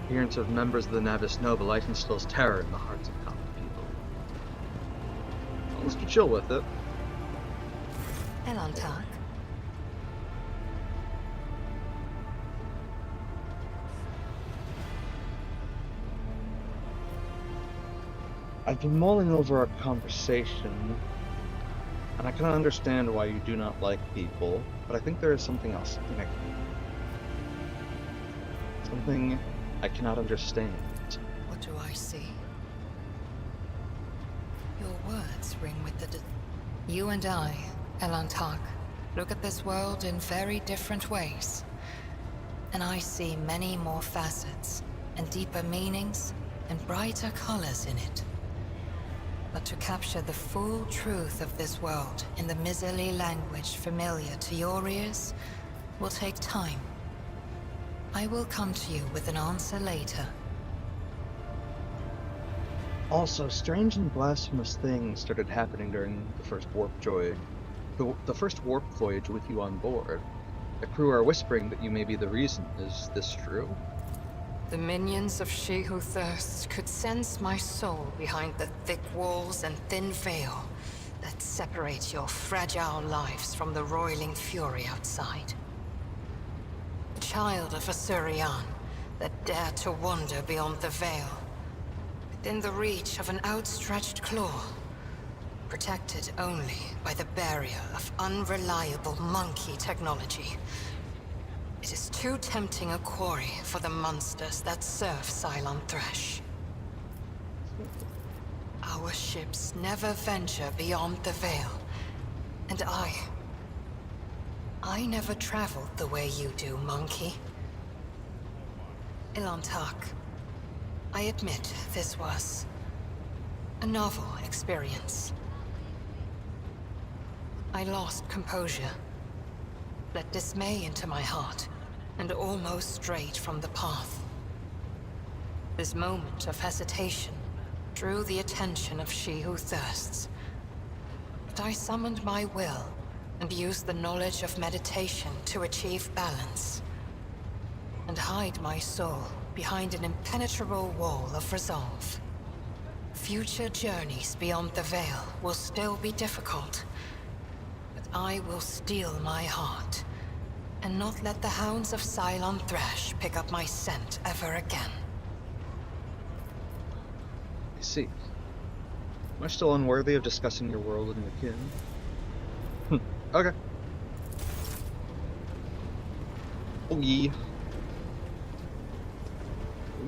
[SPEAKER 8] Appearance of members of the Navis Nobilite instills terror in the hearts of common people. Well, let's chill with it.
[SPEAKER 3] Elantak.
[SPEAKER 8] I've been mulling over our conversation, and I can understand why you do not like people, but I think there is something else, something I cannot understand.
[SPEAKER 3] What do I see? Your words ring with the You and I, Elantak, look at this world in very different ways. And I see many more facets, and deeper meanings, and brighter colors in it. But to capture the full truth of this world in the miserly language familiar to your ears will take time. I will come to you with an answer later.
[SPEAKER 8] Also, strange and blasphemous things started happening during the first warp voyage. The first warp voyage with you on board. The crew are whispering that you may be the reason. Is this true?
[SPEAKER 3] The minions of She Who Thirsts could sense my soul behind the thick walls and thin veil that separate your fragile lives from the roiling fury outside. A child of Asurian that dare to wander beyond the veil, within the reach of an outstretched claw, protected only by the barrier of unreliable monkey technology. It is too tempting a quarry for the monsters that serve Cylon Thresh. Our ships never venture beyond the veil, and I never traveled the way you do, Monkey. Elantak, I admit this was a novel experience. I lost composure, let dismay into my heart, and almost strayed from the path. This moment of hesitation drew the attention of She Who Thirsts. But I summoned my will and used the knowledge of meditation to achieve balance, and hide my soul behind an impenetrable wall of resolve. Future journeys beyond the veil will still be difficult, but I will steel my heart, and not let the hounds of Cylon Thresh pick up my scent ever again.
[SPEAKER 8] I see. Am I still unworthy of discussing your world and your kin? Okay. Oh yeah.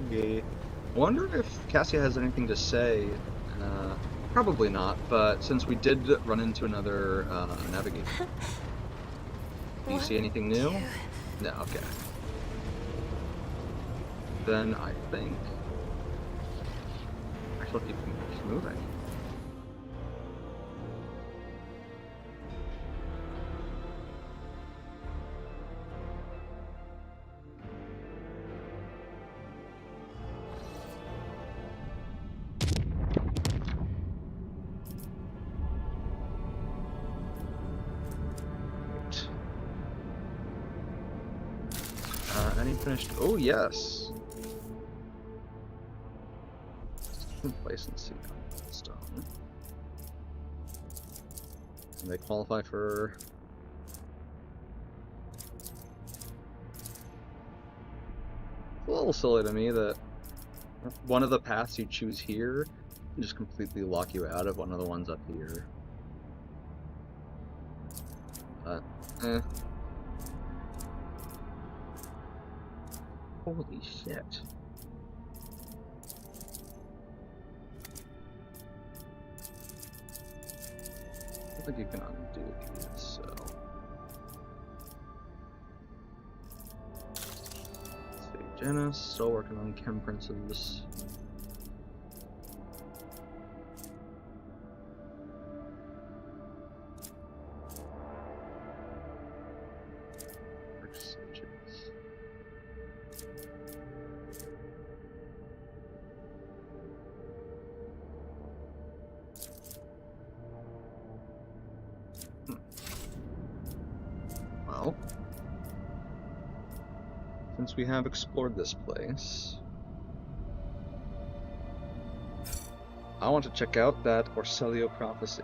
[SPEAKER 8] Okay. I wonder if Cassia has anything to say. Probably not, but since we did run into another navigator. Do you see anything new? No, okay. Then I think I shall keep moving. Any finished? Oh yes. Complacency on stone. And they qualify for. It's a little silly to me that one of the paths you choose here can just completely lock you out of one of the ones up here. But, Holy shit. I don't think you can undo these, so. Let's see. Janice, still working on Chem Princes. Well, since we have explored this place, I want to check out that Orselio prophecy.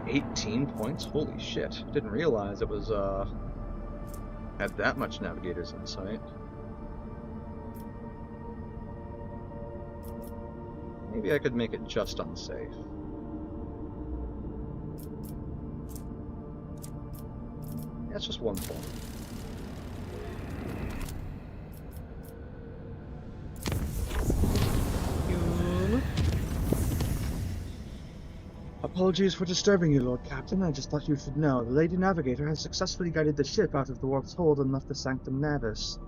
[SPEAKER 8] $18 points? Holy shit. Didn't realize it was, had that much Navigator's Insight. Maybe I could make it just unsafe. Yeah, it's just 1 point.
[SPEAKER 1] Apologies for disturbing you, Lord Captain. I just thought you should know. The Lady Navigator has successfully guided the ship out of the warp's hold and left the Sanctum Navis.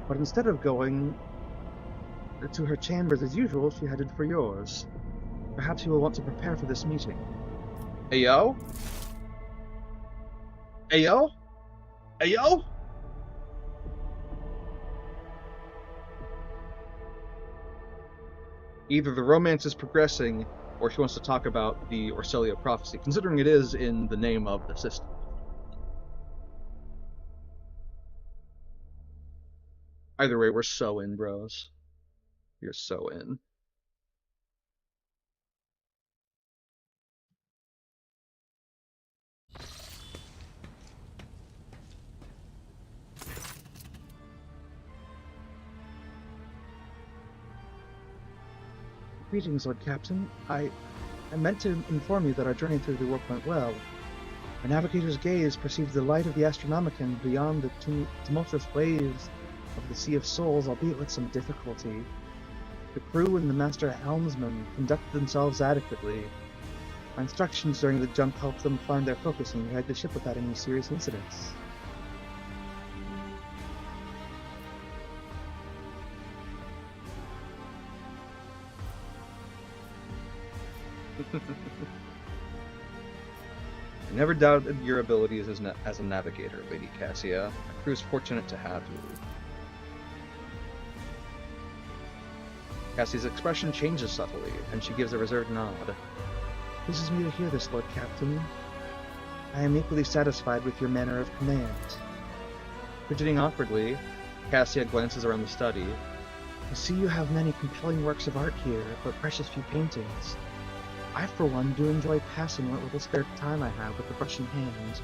[SPEAKER 1] But instead of going to her chambers as usual, she headed for yours. Perhaps you will want to prepare for this meeting.
[SPEAKER 8] Ayo? Ayo? Ayo? Either the romance is progressing, or she wants to talk about the Orselio prophecy, considering it is in the name of the system. Either way, we're so in, bros. You're so in.
[SPEAKER 1] Greetings, Lord Captain. I meant to inform you that our journey through the warp went well. Our navigator's gaze perceived the light of the Astronomicon beyond the tumultuous waves of the Sea of Souls, albeit with some difficulty. The crew and the master helmsman conducted themselves adequately. My instructions during the jump helped them find their focus and guide the ship without any serious incidents.
[SPEAKER 8] I never doubted your abilities as a navigator, Lady Cassia. My crew is fortunate to have you. Cassie's expression changes subtly, and she gives a reserved nod.
[SPEAKER 1] Pleases me to hear this, Lord Captain. I am equally satisfied with your manner of command.
[SPEAKER 8] Fidgeting awkwardly, Cassia glances around the study.
[SPEAKER 1] I see you have many compelling works of art here, but precious few paintings. I, for one, do enjoy passing what little spare time I have with the brush in hand.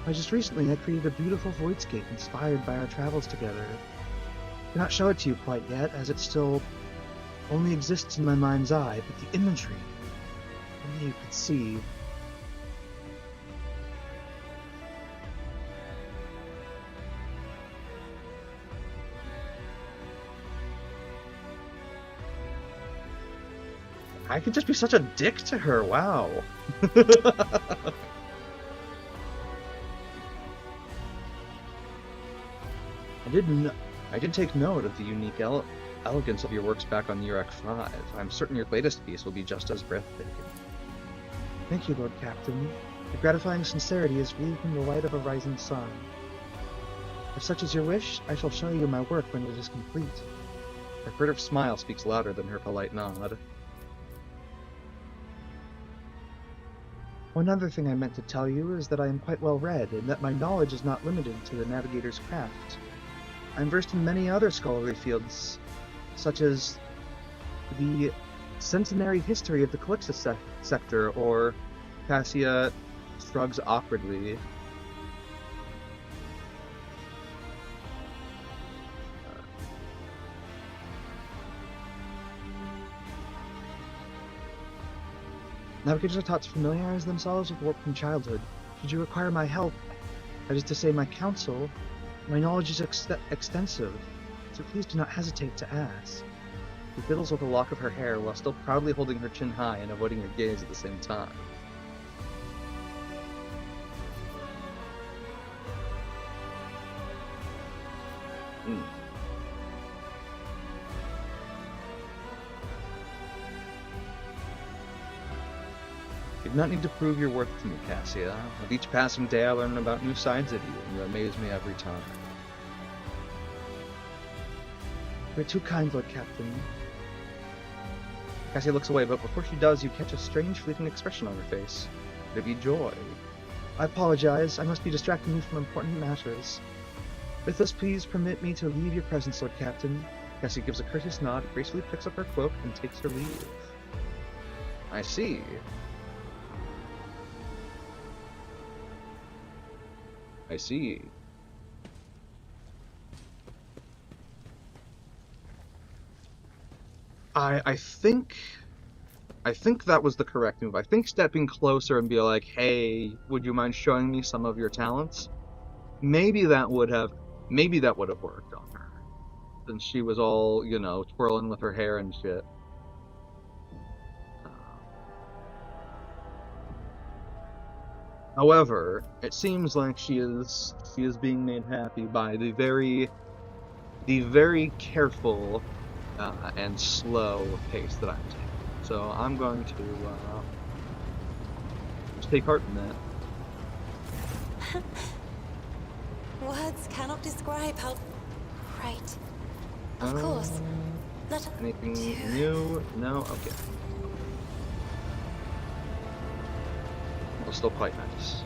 [SPEAKER 1] Why, just recently I created a beautiful voidscape inspired by our travels together. I cannot show it to you quite yet, as it still only exists in my mind's eye, but the imagery, only you could see.
[SPEAKER 8] I could just be such a dick to her, wow. I did take note of the unique elegance of your works back on Urek 5. I'm certain your latest piece will be just as breathtaking.
[SPEAKER 1] Thank you, Lord Captain. Your gratifying sincerity is viewed in the light of a rising sun. If such is your wish, I shall show you my work when it is complete.
[SPEAKER 8] Her furtive smile speaks louder than her polite nod.
[SPEAKER 1] One other thing I meant to tell you is that I am quite well read, and that my knowledge is not limited to the navigator's craft. I am versed in many other scholarly fields, such as the centenary history of the Calixtus sector, or Cassia shrugs awkwardly. Navigators are taught to familiarize themselves with warp from childhood. Should you require my help, that is to say my counsel, my knowledge is extensive, so please do not hesitate to ask.
[SPEAKER 8] She fiddles with a lock of her hair while still proudly holding her chin high and avoiding your gaze at the same time. You do not need to prove your worth to me, Cassia. With each passing day I learn about new sides of you, and you amaze me every time.
[SPEAKER 1] You're too kind, Lord Captain.
[SPEAKER 8] Cassia looks away, but before she does, you catch a strange, fleeting expression on her face. Could it be joy?
[SPEAKER 1] I apologize. I must be distracting you from important matters. With this, please permit me to leave your presence, Lord Captain.
[SPEAKER 8] Cassia gives a courteous nod, gracefully picks up her cloak, and takes her leave. I see. I see. I think that was the correct move. I think stepping closer and be like, hey, would you mind showing me some of your talents? Maybe that would have worked on her. Since she was all, you know, twirling with her hair and shit. However, it seems like she is being made happy by the very careful and slow pace that I'm taking. So I'm going to just take heart in that.
[SPEAKER 7] Words cannot describe how... Right. Of course.
[SPEAKER 8] Anything new? No? Okay. Well, still quite nice.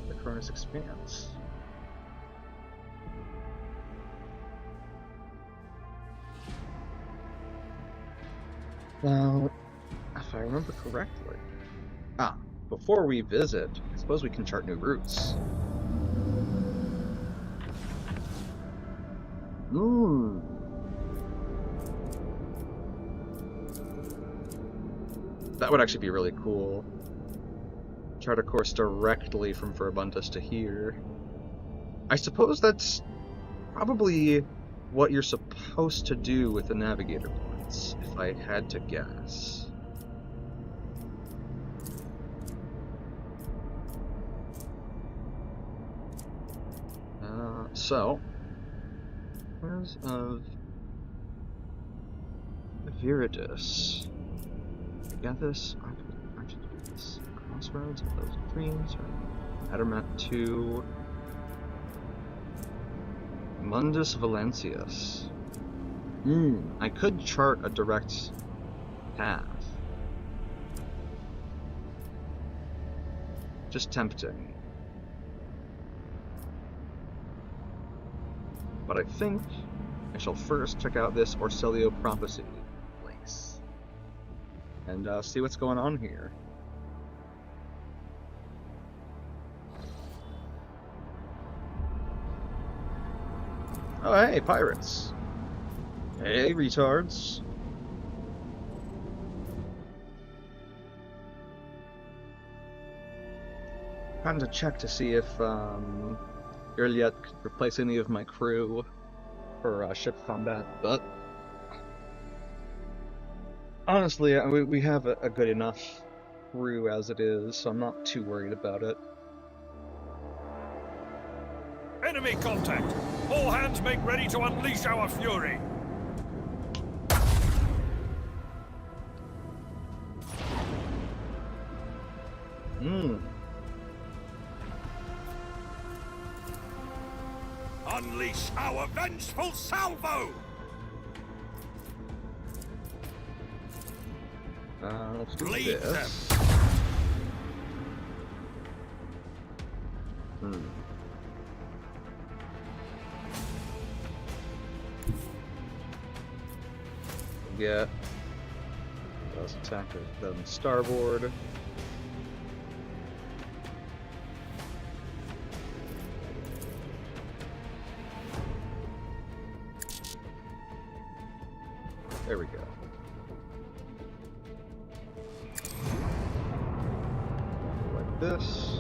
[SPEAKER 8] The Cronus Expanse. Now, if I remember correctly... before we visit, I suppose we can chart new routes. That would actually be really cool. Chart a course directly from Verbuntus to here. I suppose that's probably what you're supposed to do with the navigator points, if I had to guess. So, where's of Viridis? Gethys, Archidus, Crossroads of those dreams, or Adamat 2. Mundus Valentius. I could chart a direct path. Just tempting. But I think I shall first check out this Orcelio Prophecy place. And see what's going on here. Oh hey, pirates. Hey, retards. Trying to check to see if Iliad could replace any of my crew for ship combat, but honestly, we have a good enough crew as it is, so I'm not too worried about it.
[SPEAKER 6] Enemy contact! All hands make ready to unleash our fury! Unleash our vengeful salvo!
[SPEAKER 8] Let's do
[SPEAKER 6] Bleed
[SPEAKER 8] this. Yeah. Let's attack them starboard. There we go. Like this.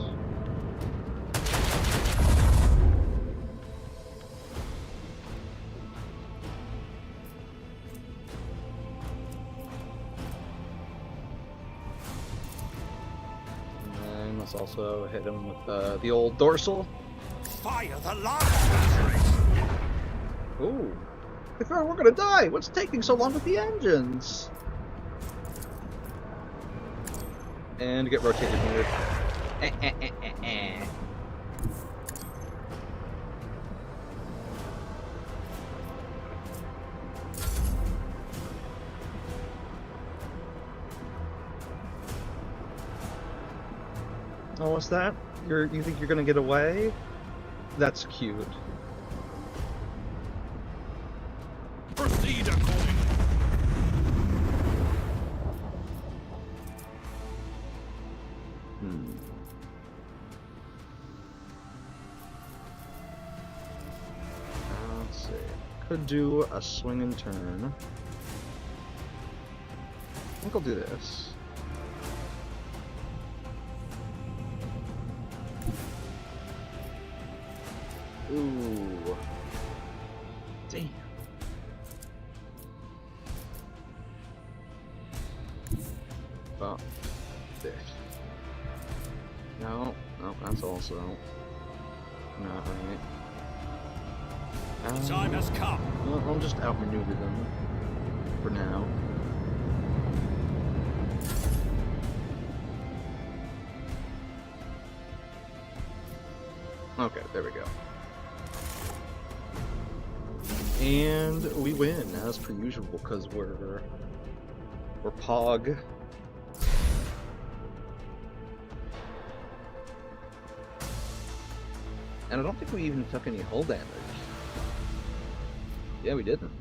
[SPEAKER 8] And let's also hit him with the old dorsal.
[SPEAKER 6] Fire the large batteries!
[SPEAKER 8] Ooh. We're gonna die! What's taking so long with the engines? And get rotated here. Oh, what's that? You think you're gonna get away? That's cute.
[SPEAKER 6] Proceed accordingly.
[SPEAKER 8] Let's see. Could do a swing and turn. I think I'll do this. Ooh. Damn. Well, this. No, that's also not right.
[SPEAKER 6] The time has come.
[SPEAKER 8] Well, I'll just outmaneuver them for now. Okay, there we go. And we win, as per usual, because we're Pog. And I don't think we even took any hull damage. Yeah, we didn't.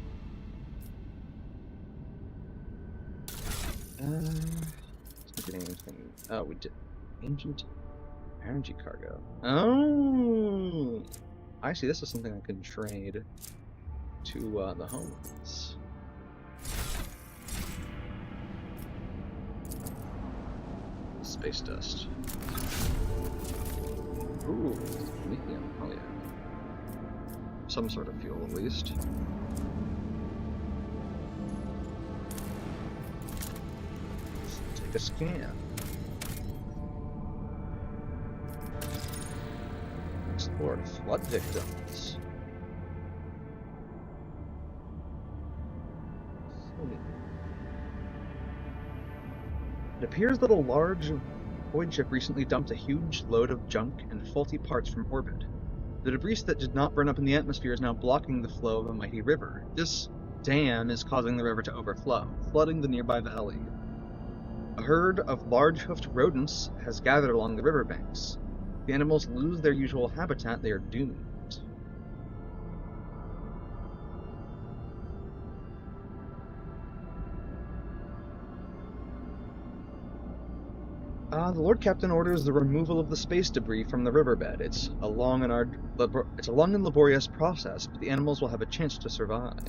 [SPEAKER 8] Anything. Oh, we did. Ancient energy cargo. Oh! I see, this is something I can trade to the homes. Space dust. Ooh, lithium. Oh yeah. Some sort of fuel, at least. Let's take a scan. Explore flood victims. It appears that a large void ship recently dumped a huge load of junk and faulty parts from orbit. The debris that did not burn up in the atmosphere is now blocking the flow of a mighty river. This dam is causing the river to overflow, flooding the nearby valley. A herd of large-hoofed rodents has gathered along the riverbanks. If the animals lose their usual habitat, they are doomed. The Lord Captain orders the removal of the space debris from the riverbed. It's a long and laborious process, but the animals will have a chance to survive.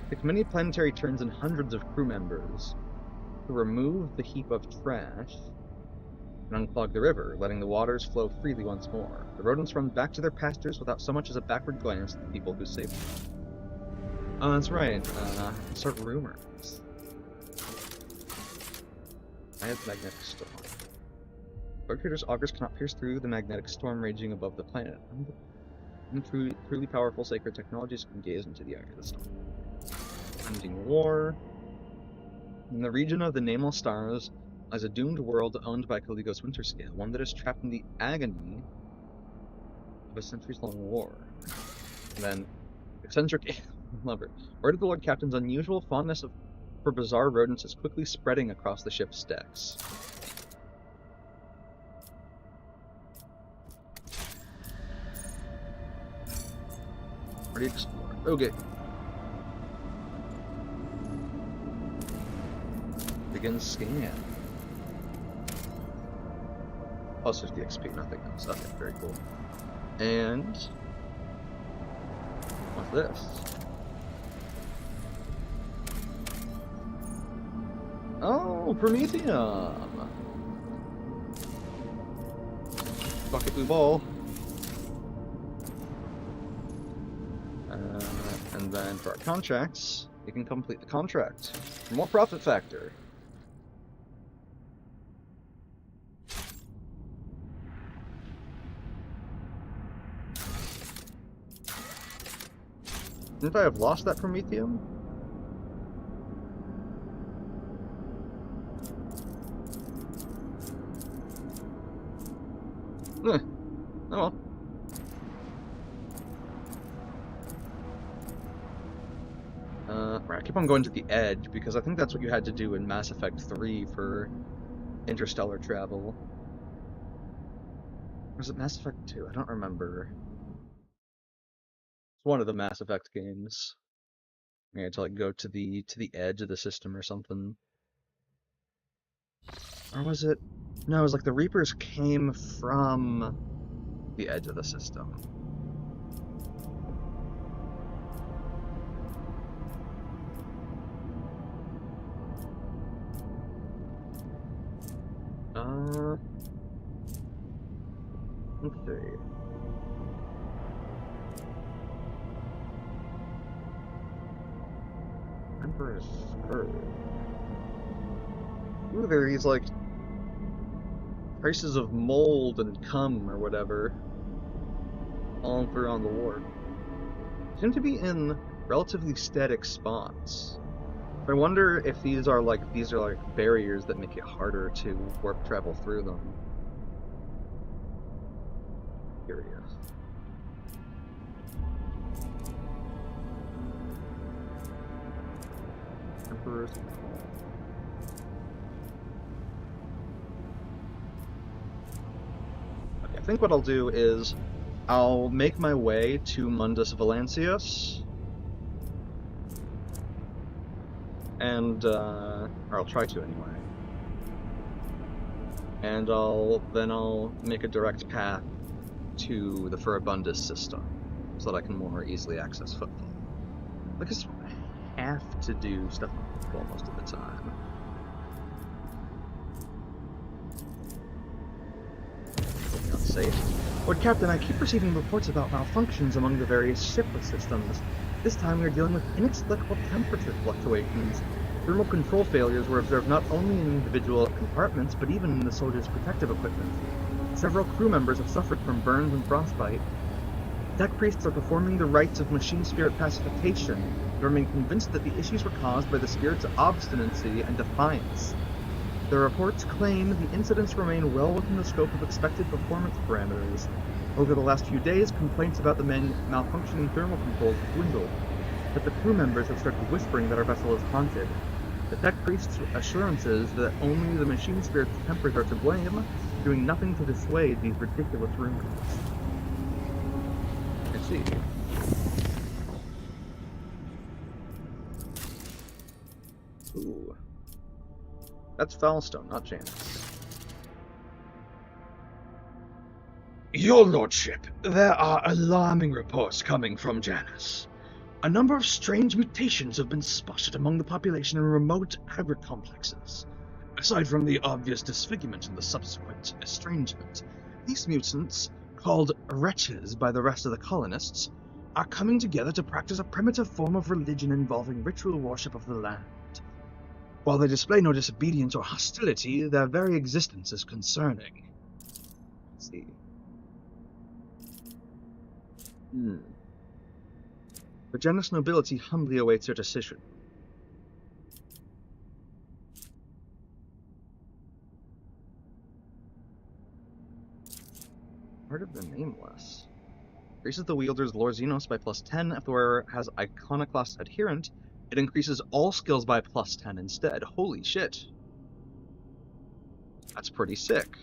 [SPEAKER 8] Take many planetary turns and hundreds of crew members to remove the heap of trash and unclog the river, letting the waters flow freely once more. The rodents run back to their pastures without so much as a backward glance at the people who saved them. Oh, that's right. Start rumors. I have magnetic storm. Lord Creator's augers cannot pierce through the magnetic storm raging above the planet. Truly powerful sacred technologies can gaze into the eye of the storm. Ending war. In the region of the Nameless Stars lies a doomed world owned by Caligos Winterscale, one that is trapped in the agony of a centuries-long war. And then, eccentric lover. Word of the Lord Captain's unusual fondness for bizarre rodents is quickly spreading across the ship's decks. Already explored. Okay. Begin scan. Plus 50 XP, nothing else. Okay, very cool. And what's this? Oh, Prometheum! Bucket blue ball. And then for our contracts, you can complete the contract for more profit factor. Didn't I have lost that Prometheum? Oh well. Right, I keep on going to the edge because I think that's what you had to do in Mass Effect 3 for interstellar travel. Or was it Mass Effect 2? I don't remember. It's one of the Mass Effect games. You had to like go to the edge of the system or something. Or was it? No, it was like the Reapers came from the edge of the system. Let's see. Emperor's Scourge. Ooh, there are these like traces of mold and cum or whatever all through on the warp. Seem to be in relatively static spots. I wonder if these are like barriers that make it harder to warp travel through them. Curious. Emperor's Call. Okay, I think what I'll do is I'll make my way to Mundus Valancius. And, or I'll try to anyway. And I'll make a direct path to the Furibundus system, so that I can more easily access football. I just have to do stuff on football most of the time. Hopefully not safe. Lord Captain, I keep receiving reports about malfunctions among the various shiplet systems. This time we are dealing with inexplicable temperature fluctuations. Thermal control failures were observed not only in individual compartments, but even in the soldiers' protective equipment. Several crew members have suffered from burns and frostbite. Deck priests are performing the rites of machine spirit pacification and remain convinced that the issues were caused by the spirit's obstinacy and defiance. The reports claim the incidents remain well within the scope of expected performance parameters. Over the last few days, complaints about the malfunctioning thermal controls have dwindled, but the crew members have started whispering that our vessel is haunted. The tech priest's assurances that only the machine spirit's tempers are to blame, doing nothing to dissuade these ridiculous rumors. I see. Ooh. That's Foulstone, not Janus.
[SPEAKER 1] Your Lordship, there are alarming reports coming from Janus. A number of strange mutations have been spotted among the population in remote agri-complexes. Aside from the obvious disfigurement and the subsequent estrangement, these mutants, called wretches by the rest of the colonists, are coming together to practice a primitive form of religion involving ritual worship of the land. While they display no disobedience or hostility, their very existence is concerning.
[SPEAKER 8] Let's see. The Janus nobility humbly awaits your decision. Heart of the Nameless. Increases the wielder's lore Xenos by +10. If the wearer has Iconoclast adherent, it increases all skills by +10 instead. Holy shit. That's pretty sick.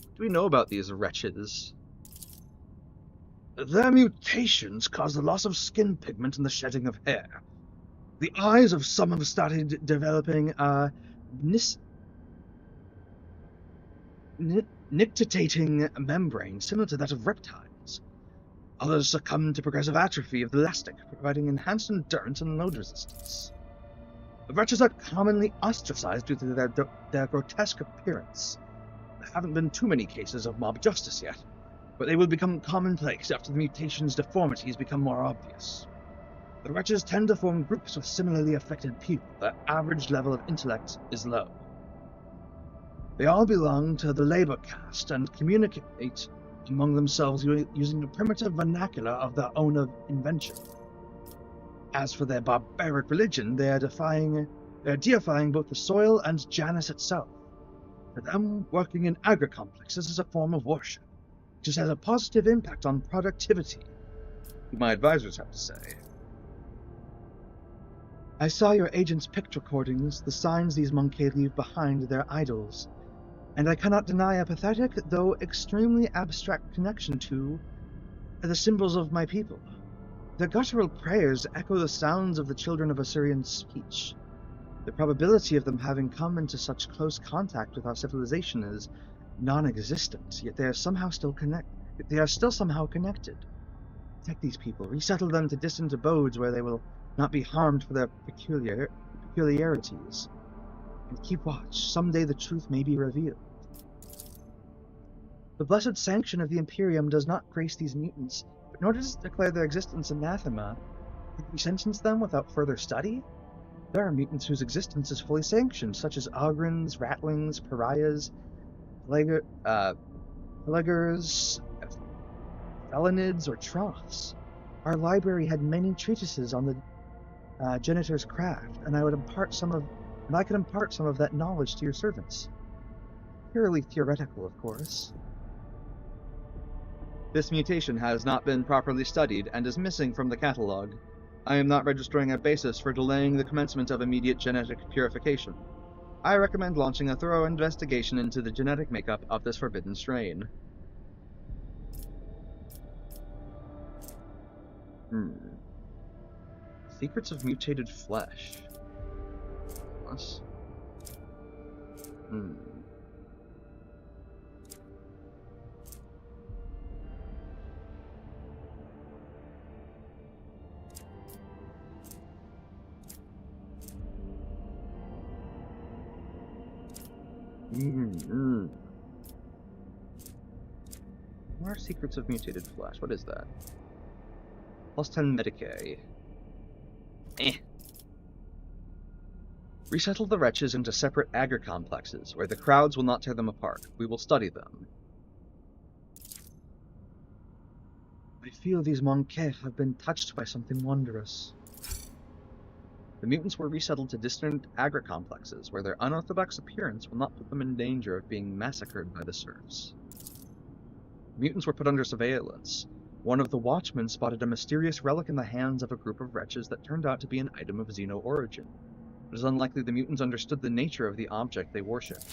[SPEAKER 8] What do we know about these wretches?
[SPEAKER 1] Their mutations cause the loss of skin pigment and the shedding of hair. The eyes of some have started developing nictitating membrane similar to that of reptiles. Others succumb to progressive atrophy of the elastic, providing enhanced endurance and load resistance. The wretches are commonly ostracized due to their grotesque appearance. There haven't been too many cases of mob justice yet, but they will become commonplace after the mutation's deformities become more obvious. The wretches tend to form groups with similarly affected people. Their average level of intellect is low. They all belong to the labor caste and communicate among themselves using the primitive vernacular of their own invention. As for their barbaric religion, they are deifying both the soil and Janus itself. For them, working in agri-complexes is a form of worship, which has a positive impact on productivity,
[SPEAKER 8] My advisors have to say.
[SPEAKER 1] I saw your agent's pict recordings, the signs these Monkey leave behind their idols, and I cannot deny a pathetic, though extremely abstract connection to the symbols of my people. Their guttural prayers echo the sounds of the children of Assyrian speech. The probability of them having come into such close contact with our civilization is non-existent, yet they are still somehow connected. Protect these people, resettle them to distant abodes where they will not be harmed for their peculiarities. And keep watch. Someday the truth may be revealed. The blessed sanction of the Imperium does not grace these mutants, but nor does it declare their existence anathema. Could we sentence them without further study? There are mutants whose existence is fully sanctioned, such as Ogrins, Ratlings, Pariahs, Pelegers, Felinids, or Troughs. Our library had many treatises on the Genitor's craft, and I could impart some of that knowledge to your servants. Purely theoretical, of course.
[SPEAKER 8] This mutation has not been properly studied and is missing from the catalog. I am not registering a basis for delaying the commencement of immediate genetic purification. I recommend launching a thorough investigation into the genetic makeup of this forbidden strain. Secrets of mutated flesh. Plus. What are secrets of mutated flesh? What is that? +10 Medicae. Resettle the wretches into separate agri-complexes, where the crowds will not tear them apart. We will study them.
[SPEAKER 1] I feel these Monkey have been touched by something wondrous.
[SPEAKER 8] The mutants were resettled to distant agri-complexes, where their unorthodox appearance will not put them in danger of being massacred by the serfs. Mutants were put under surveillance. One of the watchmen spotted a mysterious relic in the hands of a group of wretches that turned out to be an item of Xeno origin. It is unlikely the mutants understood the nature of the object they worshipped.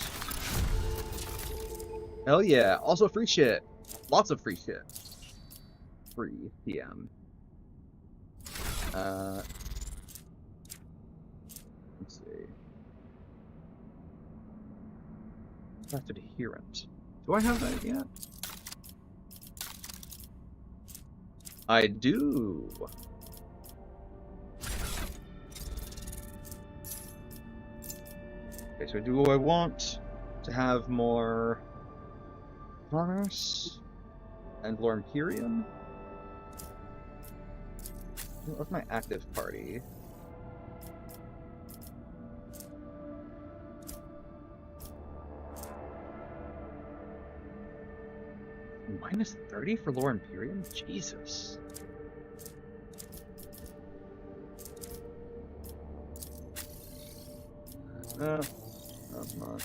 [SPEAKER 8] Hell yeah! Also free shit! Lots of free shit. Free PM. Let's see. Crafted adherent. Do I have that yet? I do. Okay, so do I want to have more commerce and Lore Imperium? What's my active party? Minus 30 for Lore Imperium? Jesus. Not much.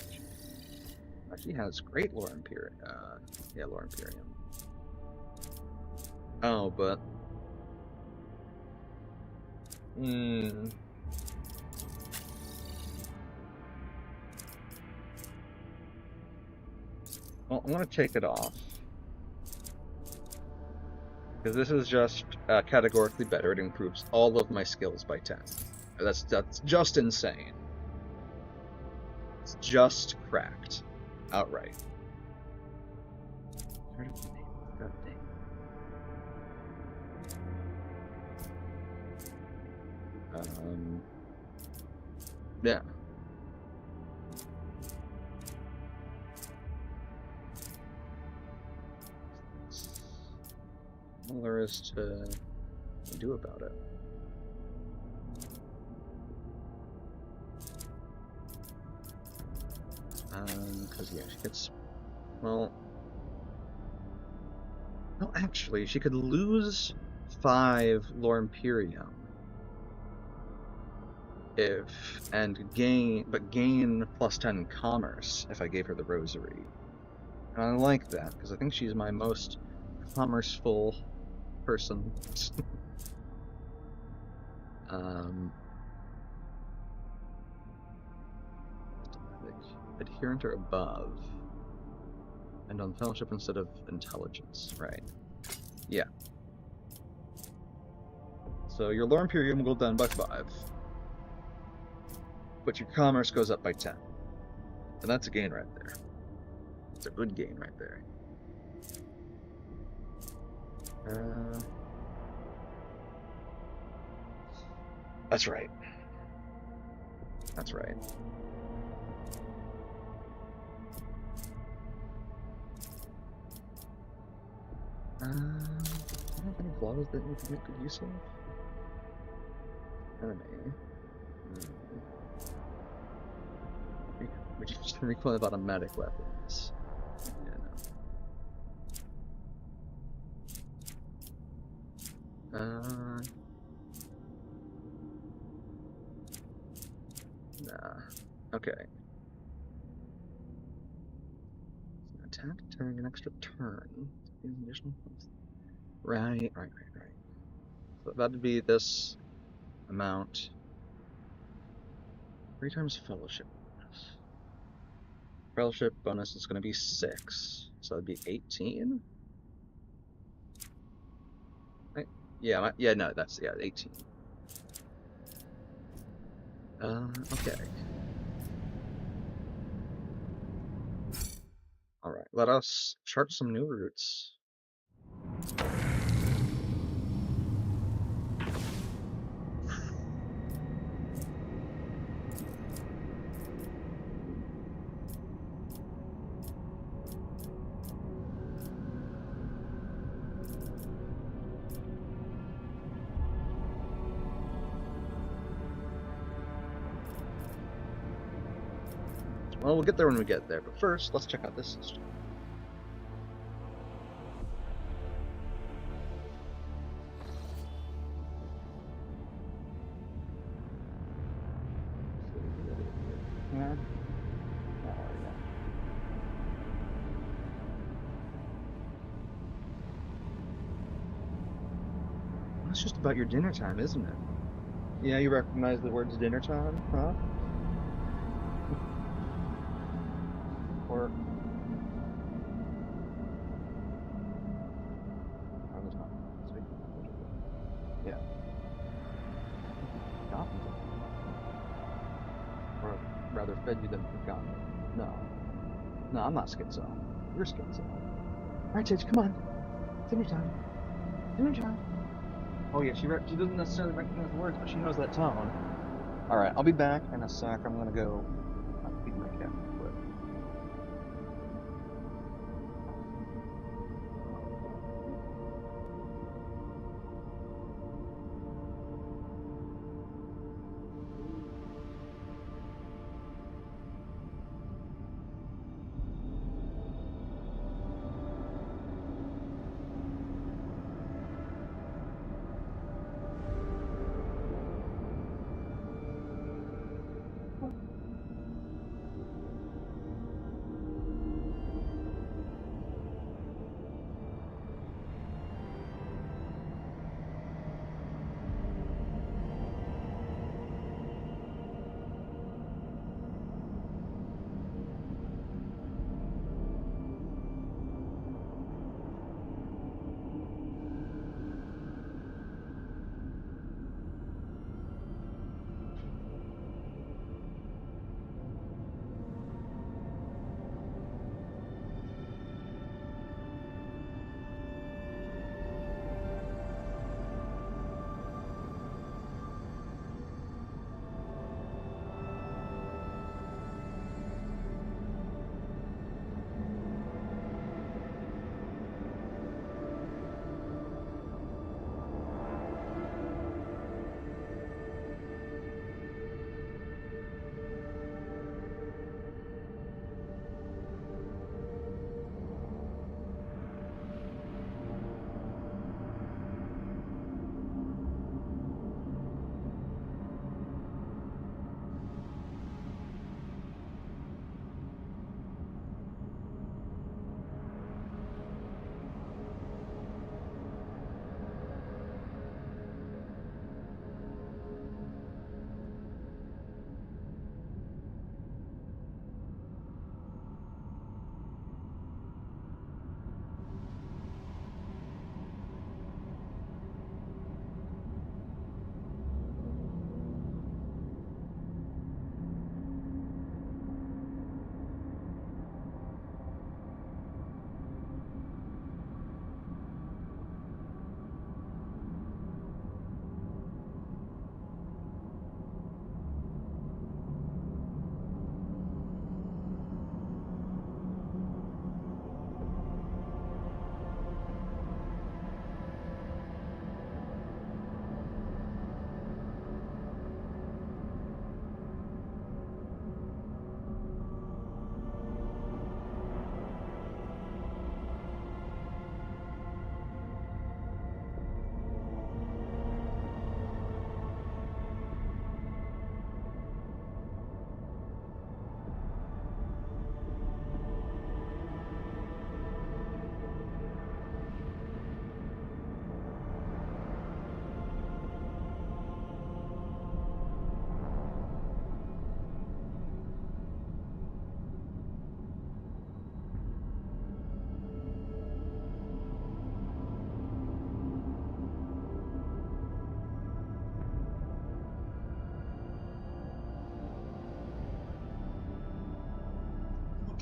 [SPEAKER 8] Actually has great Lore Imperium. Yeah, Lore Imperium. Oh, but... Well, I'm gonna take it off. Because this is just categorically better. It improves all of my skills by 10. That's just insane. It's just cracked. Outright. Yeah. All there is to do about it. Because yeah, she gets, well, no, actually, she could lose 5 Lore Imperium gain plus 10 commerce if I gave her the rosary. And I like that because I think she's my most commerceful person. Adherent or above, and on fellowship instead of intelligence, right? Yeah. So your Lore Imperium will go down by 5, but your commerce goes up by 10, and that's a gain right there. It's a good gain right there. That's right. That's right. I don't have any flaws that you can make good use of. Enemy. Would you just recoil of automatic weapons? Yeah, no. Nah. Okay. Attack during an extra turn. Additional points. Right. So that'd be this amount. 3 times fellowship. Fellowship bonus is going to be 6, so that'd be 18. Right? Yeah. No, that's 18. Okay. All right. Let us chart some new routes. Well, we'll get there when we get there, but first, let's check out this system. there? Oh, yeah. Well, it's just about your dinner time, isn't it? Yeah, you recognize the words dinner time, huh? Or... I was not speaking language. Yeah. Forgotten something. Or rather, fed you than forgotten. No. No, I'm not schizo. You're schizo. Alright, Tidge, come on. Dinner time. Dinner time. Oh yeah, she doesn't necessarily recognize the words, but she knows that tone. Alright, I'll be back in a sec. I'm gonna go feed my cat real quick.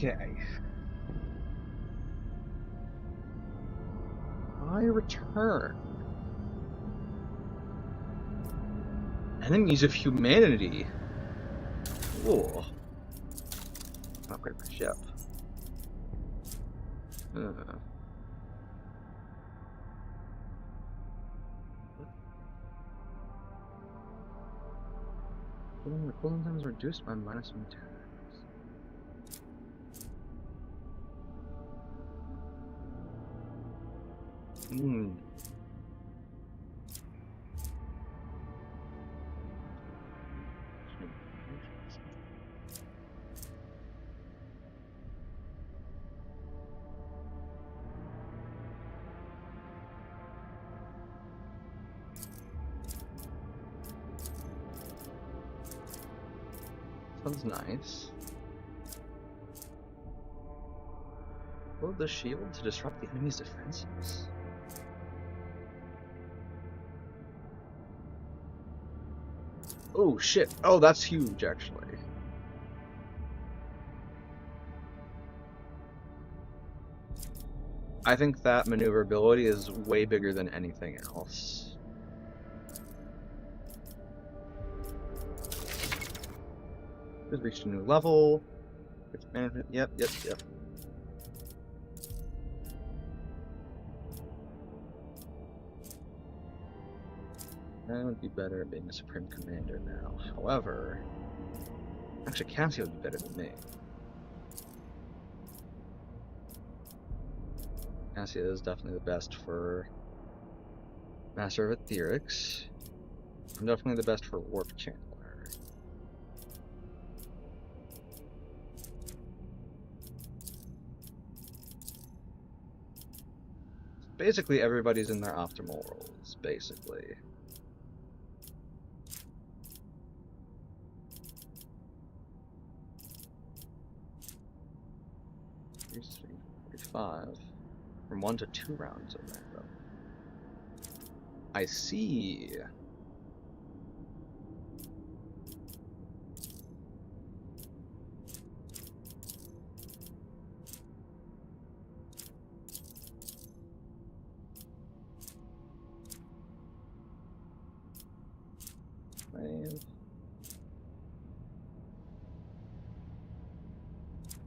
[SPEAKER 8] Okay. I return. Enemies of humanity. Cool. Upgrade my ship. The cooling time is reduced by -1 attacks. Sounds nice. Load the shield to disrupt the enemy's defenses. Oh shit. Oh, that's huge, actually. I think that maneuverability is way bigger than anything else. Just reached a new level. Management. Yep. I would be better at being a Supreme Commander now. However, actually Cassie would be better than me. Cassia is definitely the best for Master of Etherics. I'm definitely the best for Warp Channeler. Basically, everybody's in their optimal roles, basically. Five. From 1 to 2 rounds in there, though. I see.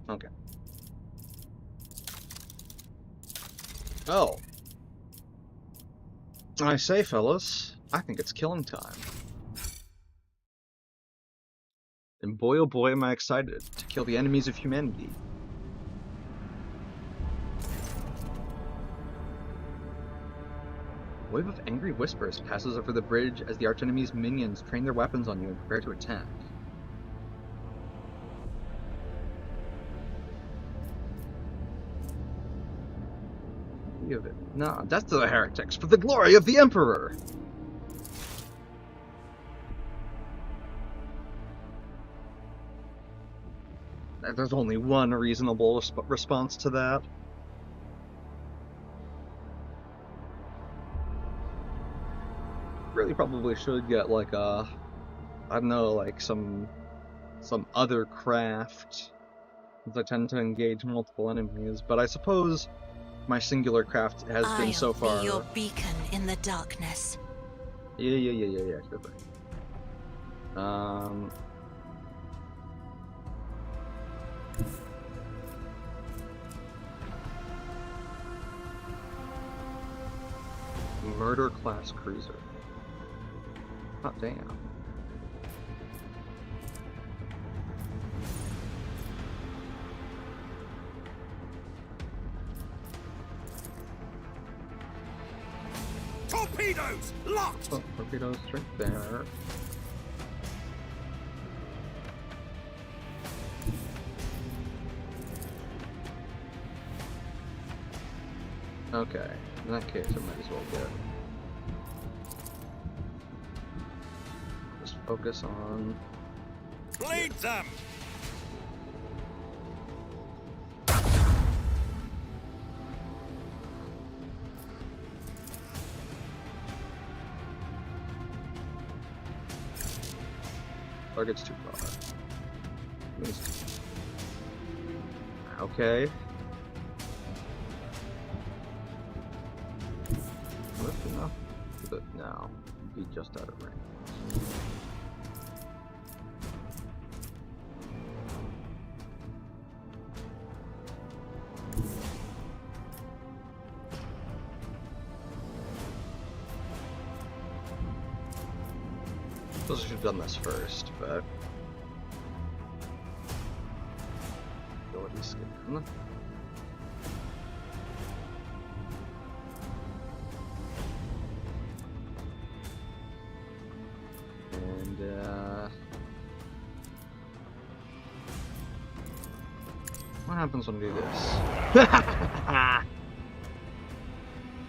[SPEAKER 8] Okay. Oh. I say, fellas, I think it's killing time. And boy oh boy am I excited to kill the enemies of humanity. A wave of angry whispers passes over the bridge as the archenemy's minions train their weapons on you and prepare to attack. Of it. No, death to the heretics for the glory of the Emperor! There's only one reasonable response to that. Really probably should get like a, I don't know, like some other craft. Since I tend to engage multiple enemies, but I suppose my singular craft has been so far.
[SPEAKER 7] I'll be your beacon in the darkness.
[SPEAKER 8] Yeah, sure thing. Murder class cruiser. Hot damn.
[SPEAKER 2] Torpedoes locked.
[SPEAKER 8] Oh, torpedoes right there. Okay, in that case, I might as well get. Just focus on.
[SPEAKER 2] Bleed them.
[SPEAKER 8] Target's too far. Okay. Lift enough? But no. Be just out of range. Suppose I should have done this first, but ability scan. And what happens when we do this?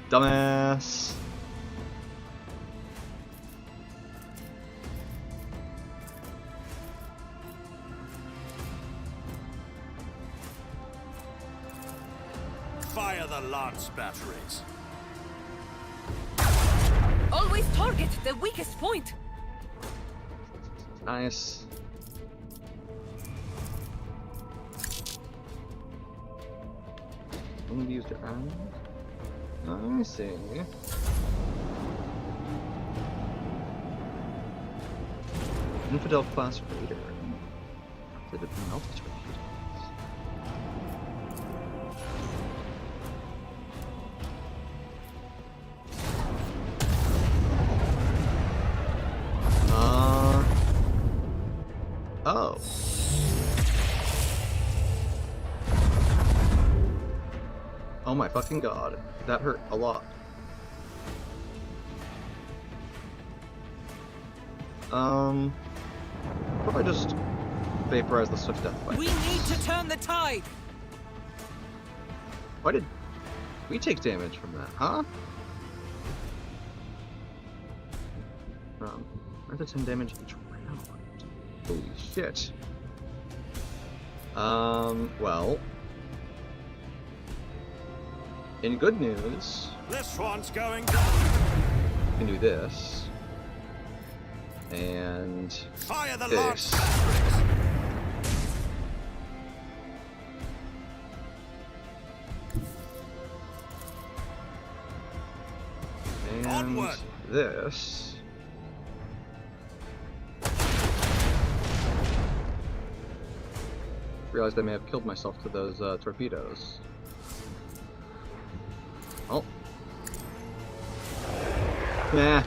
[SPEAKER 8] Dumbass.
[SPEAKER 2] Fire the lance batteries.
[SPEAKER 5] Always target the weakest point.
[SPEAKER 8] Nice. Only used your arms. I see. Infidel class raider. Did it melt its torpedoes? Oh. Oh my fucking god. That hurt a lot. What if I just vaporize the swift death fight?
[SPEAKER 5] We need to turn the tide.
[SPEAKER 8] Why did we take damage from that, huh? Where's the 10 damage each round? Holy shit. Well. In good news,
[SPEAKER 2] This one's going down.
[SPEAKER 8] you can do this. And
[SPEAKER 2] Fire the
[SPEAKER 8] this.
[SPEAKER 2] lance batteries.
[SPEAKER 8] And
[SPEAKER 2] Onward.
[SPEAKER 8] this. Realized I may have killed myself to those torpedoes. Oh. Nah.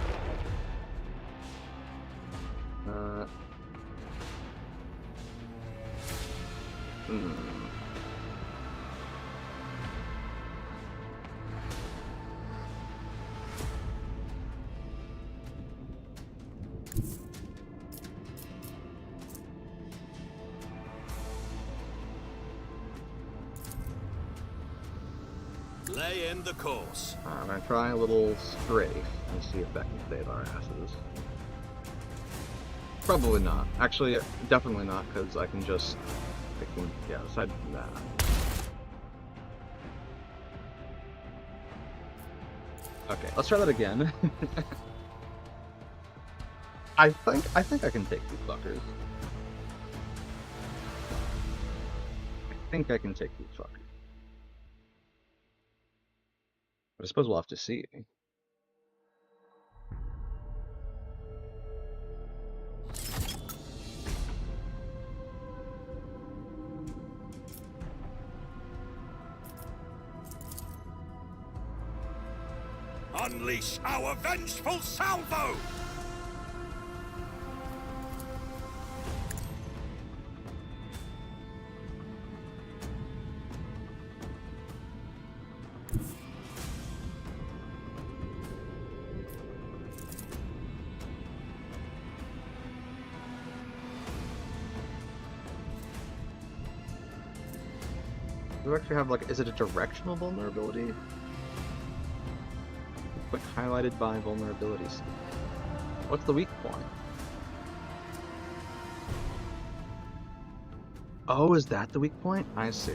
[SPEAKER 2] Lay in the course.
[SPEAKER 8] I'm gonna try a little strafe and see if that can save our asses. Probably not. Actually, definitely not, because I can, yeah, aside from that. Okay, let's try that again. I think I can take these fuckers. I think I can take these fuckers. But I suppose we'll have to see.
[SPEAKER 2] Unleash our vengeful salvo!
[SPEAKER 8] Do we actually have, like, is it a directional vulnerability? Like, highlighted by vulnerabilities. What's the weak point? Oh, is that the weak point? I see.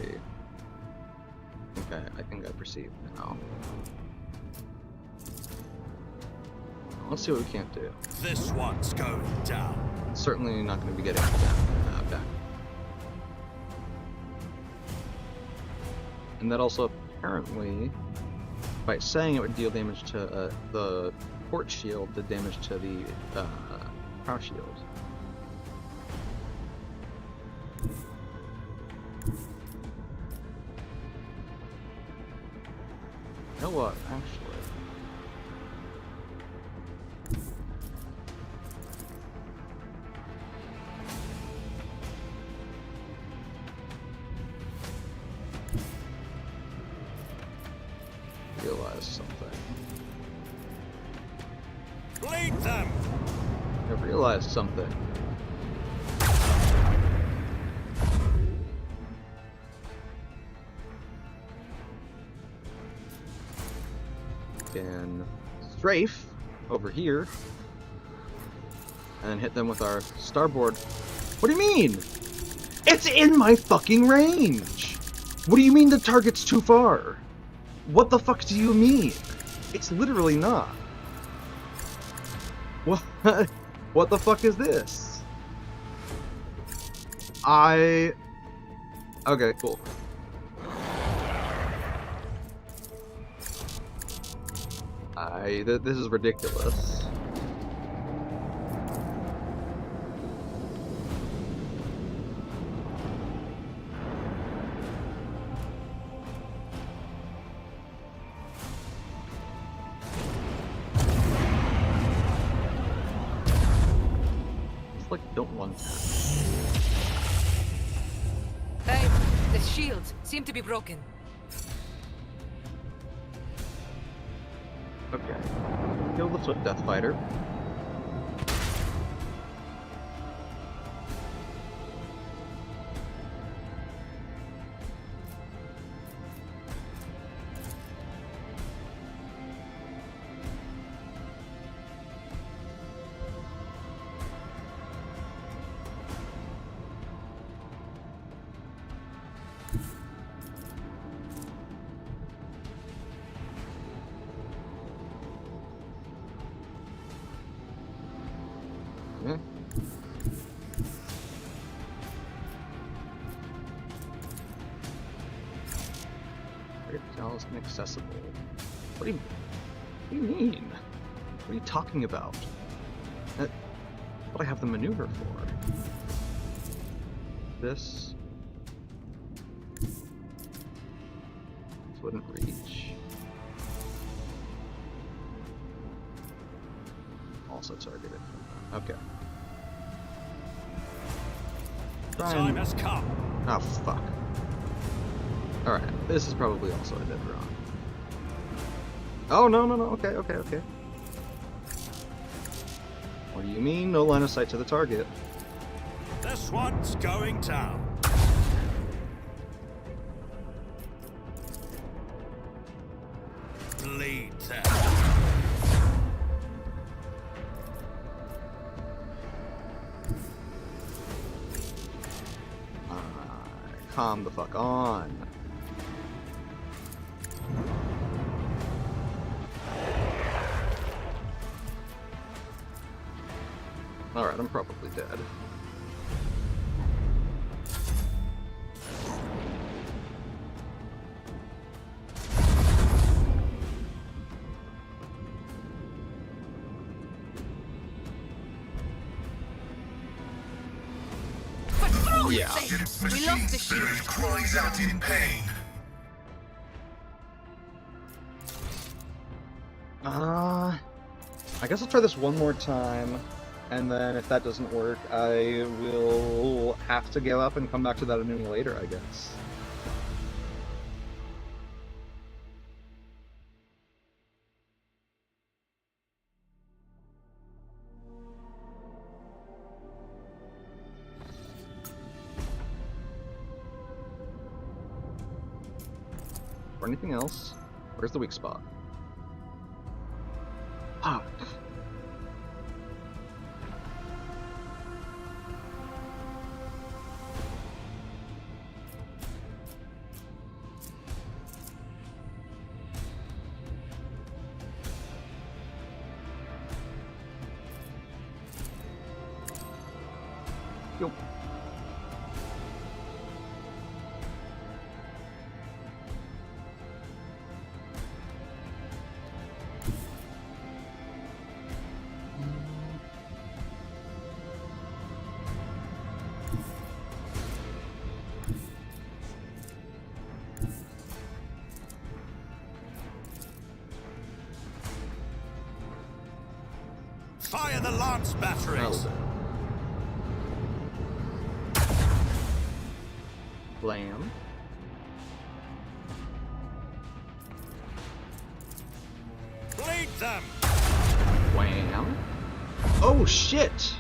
[SPEAKER 8] Okay, I think I perceive now. Let's see what we can't do.
[SPEAKER 2] This one's going down.
[SPEAKER 8] Certainly not going to be getting down back. And that also apparently, by saying it would deal damage to the port shield, did damage to the power shield. You know what, actually? Realize something.
[SPEAKER 2] Bleed them!
[SPEAKER 8] I realized something. Can strafe over here and hit them with our starboard. What do you mean? It's in my fucking range! What do you mean the target's too far? What the fuck do you mean? It's literally not. What? What the fuck is this? Okay, cool. This is ridiculous. Like, don't want that.
[SPEAKER 5] Hey, the shields seem to be broken.
[SPEAKER 8] Okay. Kill the Foot Death Fighter. Yeah. It's inaccessible. What do you mean? What are you talking about? What I have the maneuver for. This wouldn't reach. Also targeted. Okay.
[SPEAKER 2] The time has come.
[SPEAKER 8] Oh, fuck. Alright, this is probably also a dead wrong. Oh, no, okay. What do you mean, no line of sight to the target?
[SPEAKER 2] This one's going down. Bleed them.
[SPEAKER 8] Calm the fuck on. Alright, I'm probably dead. Yeah.
[SPEAKER 5] We lost the shield.
[SPEAKER 4] Spirit cries out in pain.
[SPEAKER 8] I guess I'll try this one more time, and then if that doesn't work, I will have to give up and come back to that enemy later, I guess. Or anything else? Where's the weak spot? Fuck. Yo.
[SPEAKER 2] Fire the lance batteries.
[SPEAKER 8] Blam.
[SPEAKER 2] Bleed them.
[SPEAKER 8] Wham. Oh shit!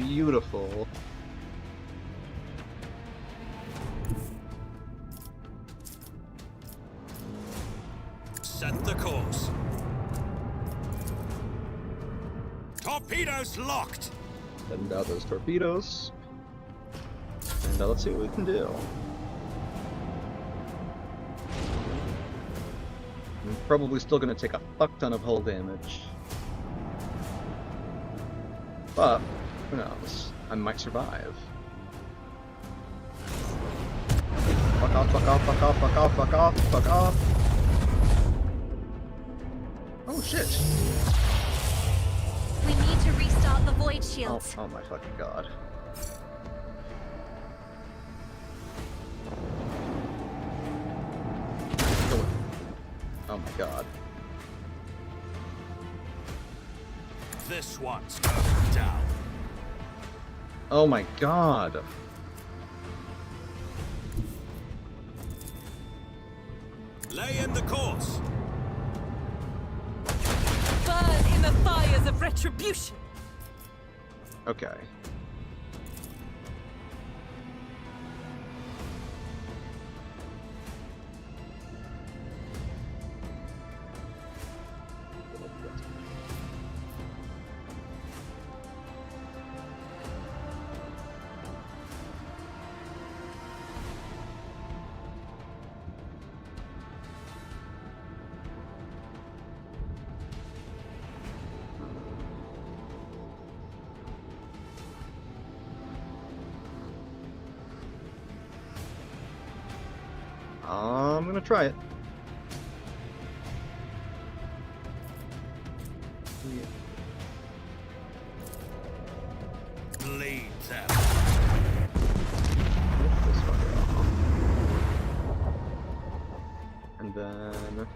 [SPEAKER 8] beautiful.
[SPEAKER 2] Set the course. Torpedoes locked.
[SPEAKER 8] Send out those torpedoes. And let's see what we can do. I'm probably still going to take a fuck ton of hull damage. But, who knows? I might survive. Fuck off, fuck off, fuck off, fuck off, fuck off, fuck off. Oh shit!
[SPEAKER 7] We need to restart the void shields.
[SPEAKER 8] Oh my fucking god. Oh my god.
[SPEAKER 2] This one's going down.
[SPEAKER 8] Oh my god.
[SPEAKER 2] Lay in the course.
[SPEAKER 5] Burn in the fires of retribution!
[SPEAKER 8] Okay. I'm gonna try it.
[SPEAKER 2] Bleed them.
[SPEAKER 8] This fucker off. And then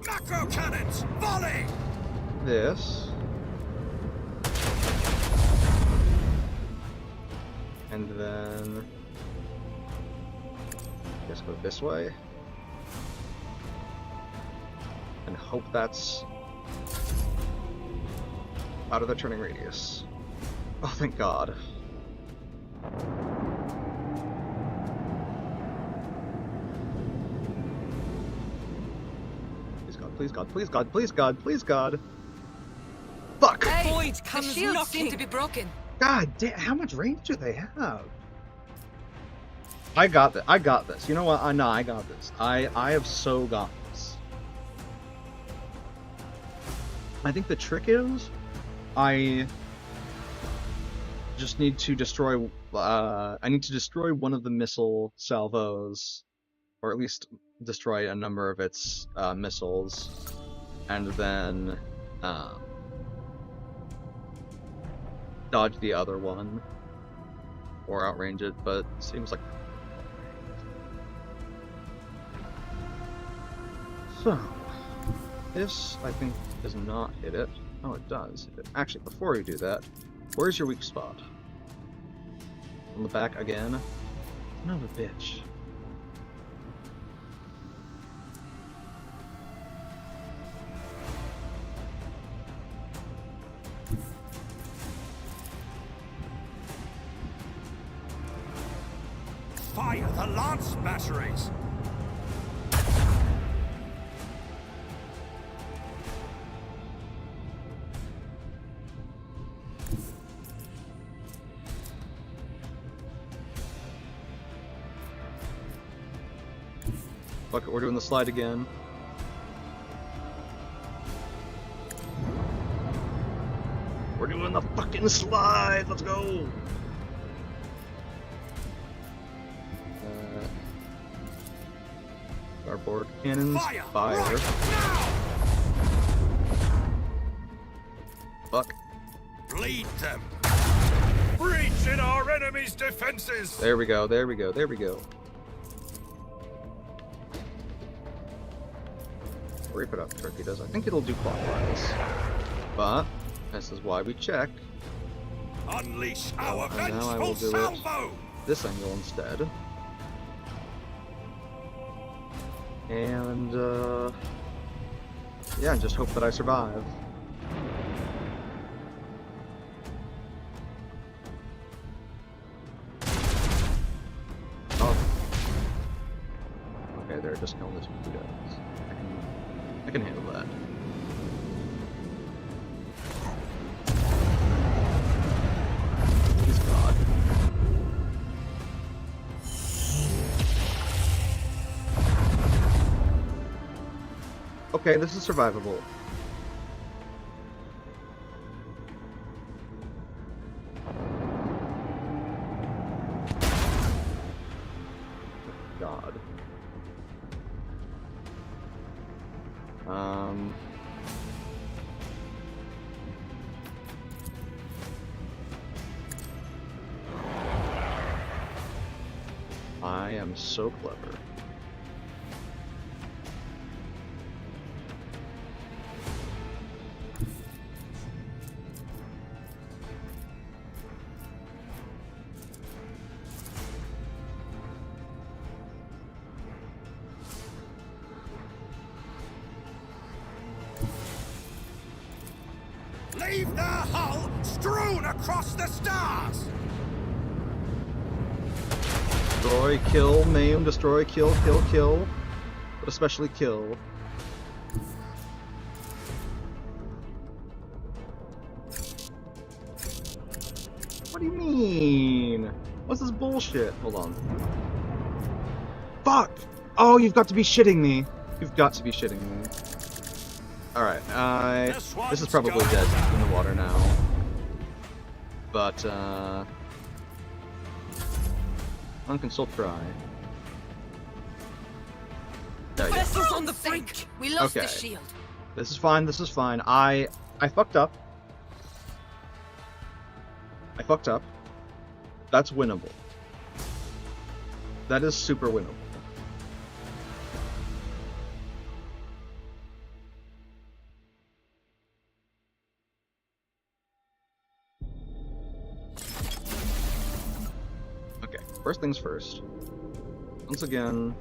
[SPEAKER 2] Macro cannons, volley!
[SPEAKER 8] this. And then just go this way. And hope that's out of the turning radius. Oh, thank God. Please God, please God, please God, please God, please God. Fuck!
[SPEAKER 5] Hey,
[SPEAKER 3] Void
[SPEAKER 5] the
[SPEAKER 3] comes
[SPEAKER 5] shields
[SPEAKER 3] knocking.
[SPEAKER 5] seem to be broken.
[SPEAKER 8] God damn, how much range do they have? I got this. I got this. You know what? No, I got this. I have so got this. I think the trick is, I just need to destroy. I need to destroy one of the missile salvos, or at least destroy a number of its missiles, and then dodge the other one, or outrange it. But it seems like. So, this, I think, does not hit it. Oh, it does hit it. Actually, before we do that, where's your weak spot? On the back again? Son of a bitch.
[SPEAKER 2] Fire the lance batteries!
[SPEAKER 8] Fuck it, we're doing the slide again. We're doing the fucking slide! Let's go! Starboard cannons, fire.
[SPEAKER 2] Right now!
[SPEAKER 8] Fuck.
[SPEAKER 2] Bleed them!
[SPEAKER 6] Breach in our enemy's defenses!
[SPEAKER 8] There we go, there we go, there we go. Where we put up torpedoes, I think it'll do clockwise. But, this is why we check.
[SPEAKER 2] Unleash our
[SPEAKER 8] And now I will
[SPEAKER 2] vengeful
[SPEAKER 8] do it
[SPEAKER 2] salvo!
[SPEAKER 8] this angle instead. And, Yeah, and just hope that I survive. Oh. Okay, they're just killing the torpedoes. I can handle that. Please God. Okay, this is survivable. God. I am so clever.
[SPEAKER 2] Leave their hull strewn across the stars!
[SPEAKER 8] Destroy, kill, maim, destroy, kill, kill, kill. But especially kill. What do you mean? What's this bullshit? Hold on. Fuck! Oh, you've got to be shitting me. You've got to be shitting me. Alright, this is probably dead in the water now. But, one can still try. There you go.
[SPEAKER 5] Vessel's on the brink. We lost
[SPEAKER 8] Okay.
[SPEAKER 5] the shield.
[SPEAKER 8] This is fine, this is fine. I fucked up. I fucked up. That's winnable. That is super winnable. Okay, first things first. Once again,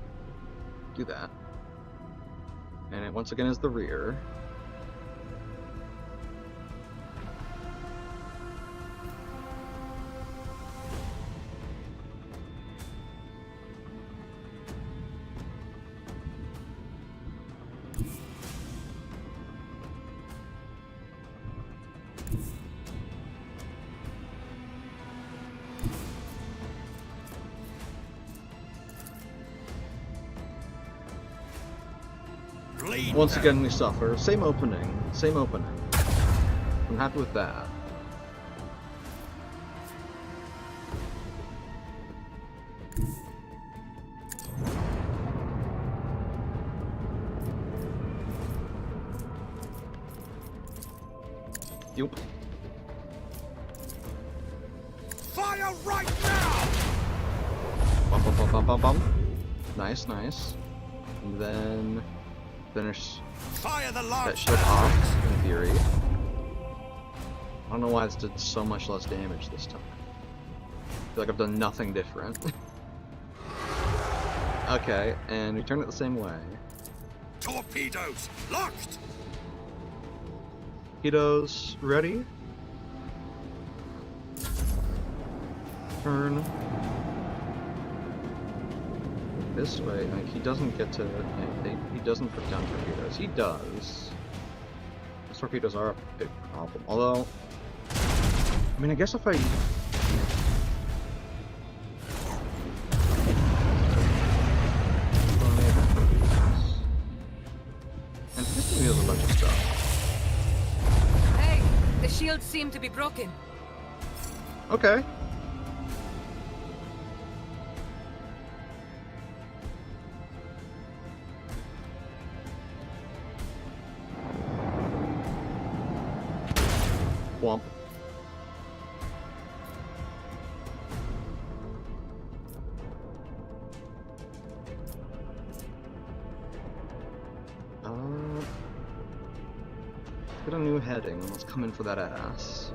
[SPEAKER 8] do that. And it once again is the rear.
[SPEAKER 2] Bleed
[SPEAKER 8] Once
[SPEAKER 2] them.
[SPEAKER 8] again we suffer. Same opening. Same opening. I'm happy with that. Yup.
[SPEAKER 2] Fire right now!
[SPEAKER 8] Bum, bum, bum, bum, bum, bum. Nice, nice. And then finish
[SPEAKER 2] Fire the
[SPEAKER 8] that
[SPEAKER 2] large
[SPEAKER 8] ship
[SPEAKER 2] barrels.
[SPEAKER 8] off, in theory. I don't know why this did so much less damage this time. I feel like I've done nothing different. Okay, and we turn it the same way.
[SPEAKER 2] Torpedoes locked!
[SPEAKER 8] Torpedoes ready. Turn this way. Like, he doesn't get to. He doesn't put down torpedoes. He does. Those torpedoes are a big problem. Although, I mean, I guess if I. And 15 is a bunch of stuff.
[SPEAKER 5] Hey, the shields seem to be broken.
[SPEAKER 8] Okay. Womp. Get a new heading. Let's come in for that ass.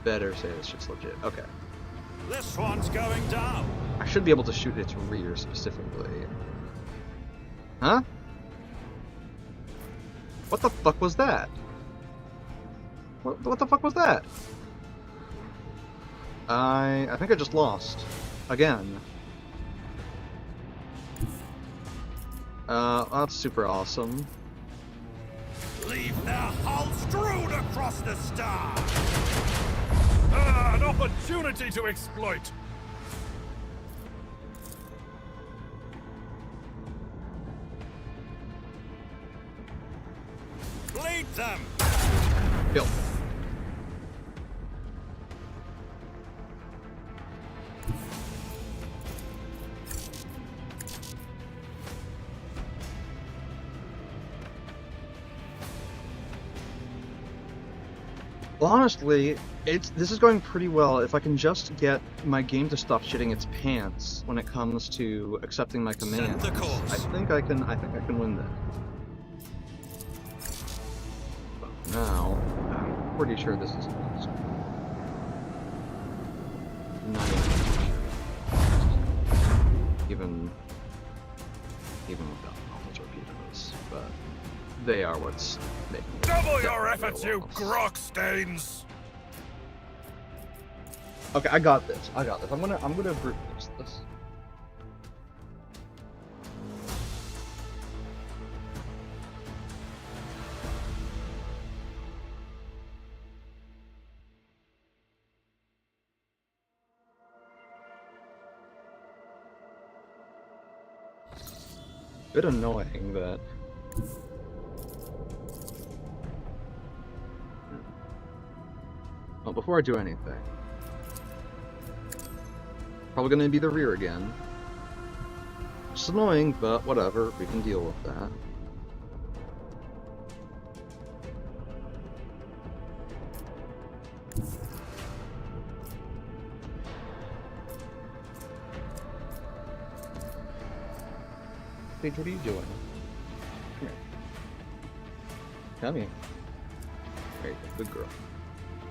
[SPEAKER 8] better say this shit's legit. Okay.
[SPEAKER 2] This one's going down.
[SPEAKER 8] I should be able to shoot its rear specifically. Huh? What the fuck was that? What the fuck was that? I think I just lost. Again. That's super awesome.
[SPEAKER 2] Leave their hull strewn across the star.
[SPEAKER 6] Ah, an opportunity to exploit.
[SPEAKER 2] Bleed them.
[SPEAKER 8] Kill. Well, honestly, this is going pretty well. If I can just get my game to stop shitting its pants when it comes to accepting my commands,
[SPEAKER 2] Set the course.
[SPEAKER 8] I think I can win that. But now, I'm pretty sure this is not even without all the torpedoes, but they are what's making it
[SPEAKER 6] Double your
[SPEAKER 8] definitely
[SPEAKER 6] efforts,
[SPEAKER 8] a
[SPEAKER 6] you
[SPEAKER 8] loss.
[SPEAKER 6] grok stains.
[SPEAKER 8] Okay, I got this. I'm gonna brute force this. Bit annoying that. Well, before I do anything, probably gonna be the rear again. It's annoying, but whatever, we can deal with that. Paige, what are you doing? Come here. Come here. There you go, good girl.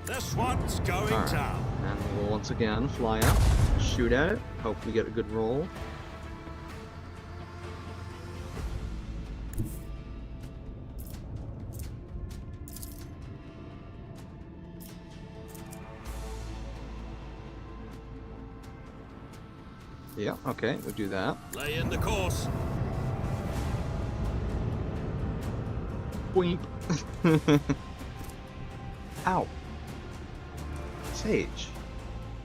[SPEAKER 2] This one's going
[SPEAKER 8] Alright,
[SPEAKER 2] down.
[SPEAKER 8] and we'll once again fly up, shoot at it, hope we get a good roll. Yeah, okay, we'll do that.
[SPEAKER 2] Lay in the course.
[SPEAKER 8] Boink. Ow. Sage.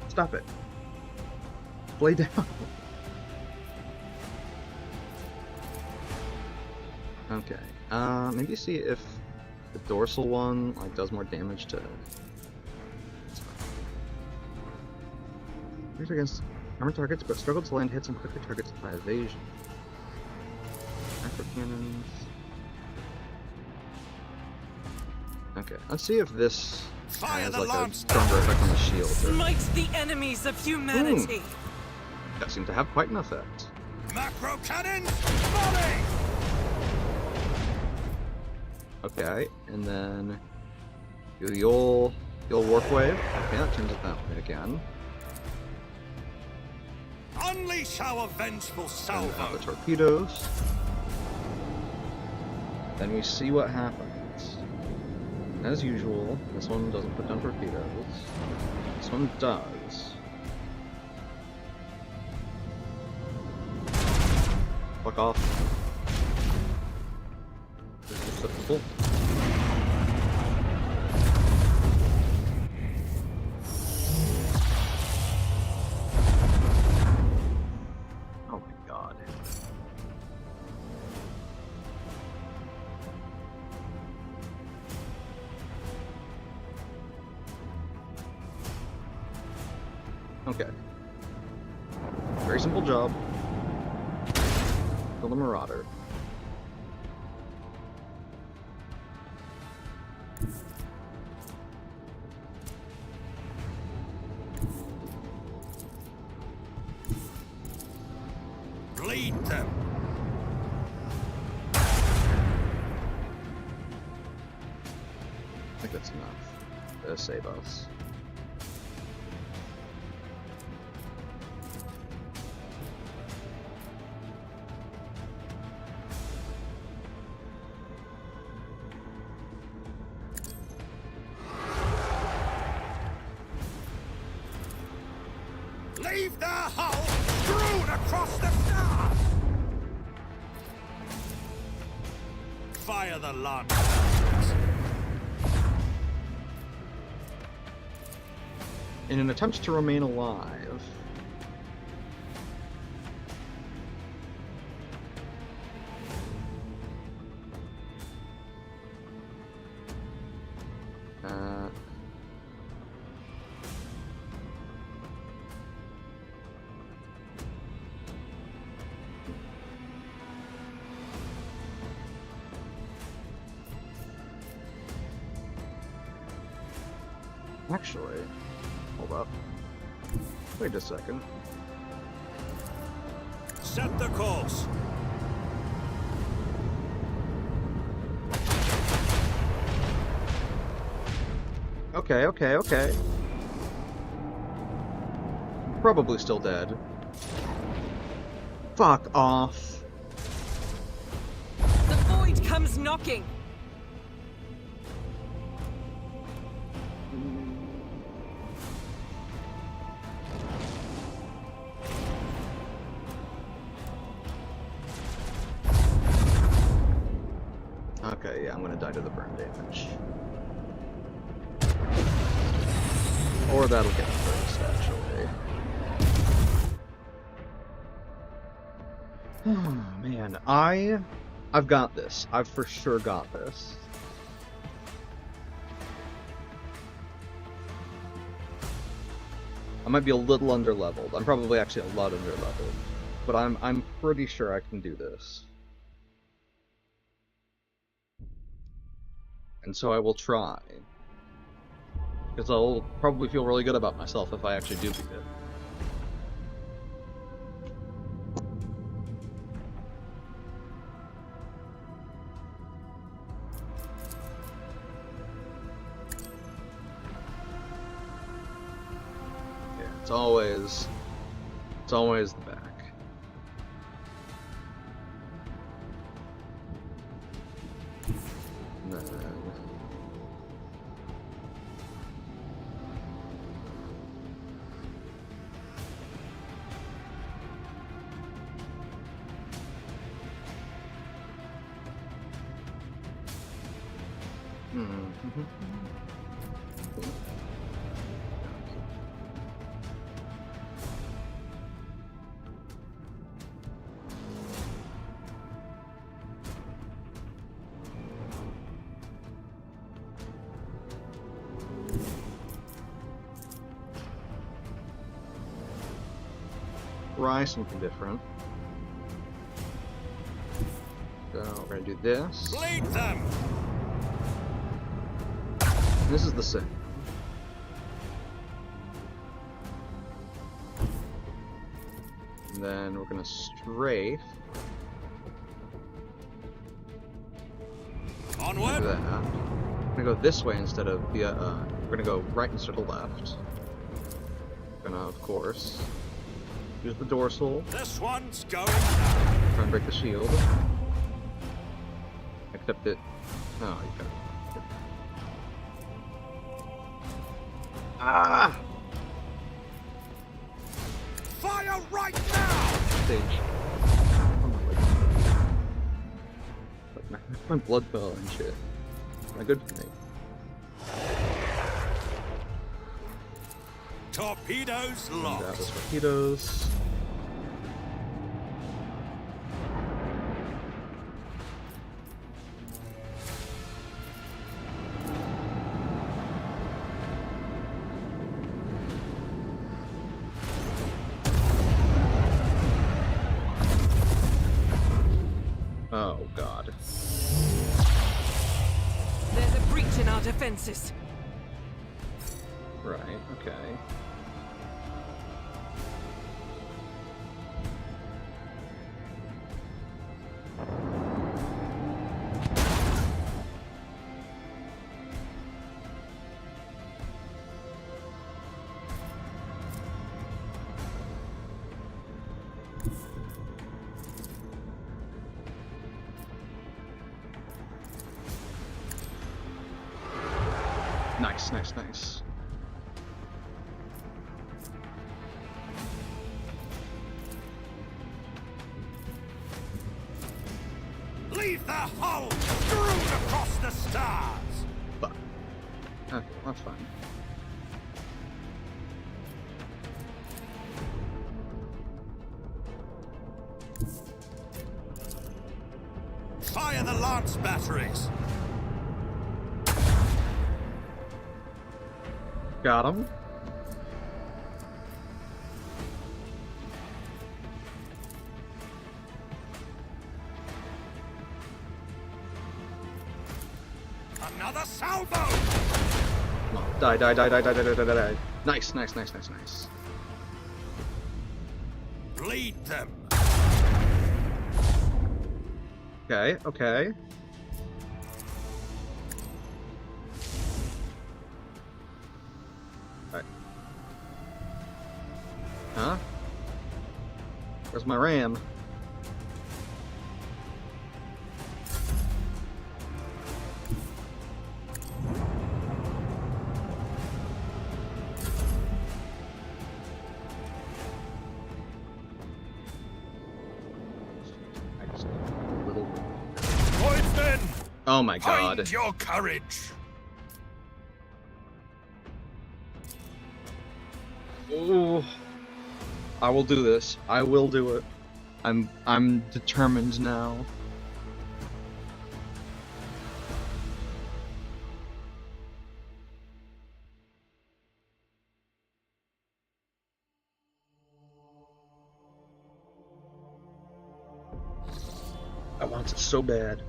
[SPEAKER 8] Stop it. Lay down. Okay. Maybe see if the dorsal one does more damage to. Here's against armored targets, but struggle to land hits and quickly targets by evasion. Micro cannons. Okay, let's see if this
[SPEAKER 2] Fire
[SPEAKER 8] has
[SPEAKER 2] the
[SPEAKER 8] like a
[SPEAKER 2] lance
[SPEAKER 8] stronger effect on the shield.
[SPEAKER 5] Smite the enemies of humanity.
[SPEAKER 8] That seemed to have quite an effect.
[SPEAKER 2] Macro cannons. Volley.
[SPEAKER 8] Okay, and then do the old warp wave. Okay, that turns it that way again.
[SPEAKER 2] Unleash our vengeful
[SPEAKER 8] And now the
[SPEAKER 2] salvo.
[SPEAKER 8] torpedoes. Then we see what happens. As usual, this one doesn't put down torpedoes. This one does. Fuck off. This is acceptable. Oh my god. Okay. Very simple job. Kill the Marauder.
[SPEAKER 2] Bleed them.
[SPEAKER 8] I think that's enough to save us.
[SPEAKER 2] Leave their hull strewn across the stars! Fire the launchers!
[SPEAKER 8] In an attempt to remain alive. Actually, hold up. Wait a second.
[SPEAKER 2] Set the course.
[SPEAKER 8] Okay. Probably still dead. Fuck off.
[SPEAKER 5] The void comes knocking.
[SPEAKER 8] Okay, yeah, I'm gonna die to the burn damage. Or that'll get first, actually. Oh, man. I've got this. I've for sure got this. I might be a little underleveled. I'm probably actually a lot underleveled. But I'm pretty sure I can do this. And so I will try. Because I'll probably feel really good about myself if I actually do beat it. Yeah, it's always the back. And then try something different. So we're gonna do this.
[SPEAKER 2] Bleed them!
[SPEAKER 8] This is the same. And then we're gonna strafe.
[SPEAKER 2] Onward!
[SPEAKER 8] That. We're gonna go this way instead of the. We're gonna go right instead of left. We're gonna, of course, use the dorsal.
[SPEAKER 2] This one's going
[SPEAKER 8] Try and break the shield. Except it. Oh, you got it. Ah!
[SPEAKER 2] Fire right now!
[SPEAKER 8] Stage. Oh my god. My blood fell and shit. Not good for me.
[SPEAKER 2] Torpedoes
[SPEAKER 8] And
[SPEAKER 2] locked.
[SPEAKER 8] that was torpedoes. Oh god.
[SPEAKER 5] There's a breach in our defenses.
[SPEAKER 8] Right, okay. Nice.
[SPEAKER 2] The hull strewn across the stars!
[SPEAKER 8] Fuck. Okay, that's fine.
[SPEAKER 2] Fire the lance batteries!
[SPEAKER 8] Got him.
[SPEAKER 2] Another salvo!
[SPEAKER 8] Come on. Die, die, die, die, die, die, die, die, die. Nice, nice, nice, nice, nice.
[SPEAKER 2] Bleed them!
[SPEAKER 8] Okay, okay. Alright. Huh? Where's my ram? I just need a little.
[SPEAKER 2] Pointsmen!
[SPEAKER 8] Oh my god.
[SPEAKER 2] Find your courage!
[SPEAKER 8] Oh, I will do this. I will do it. I'm determined now. I want it so bad.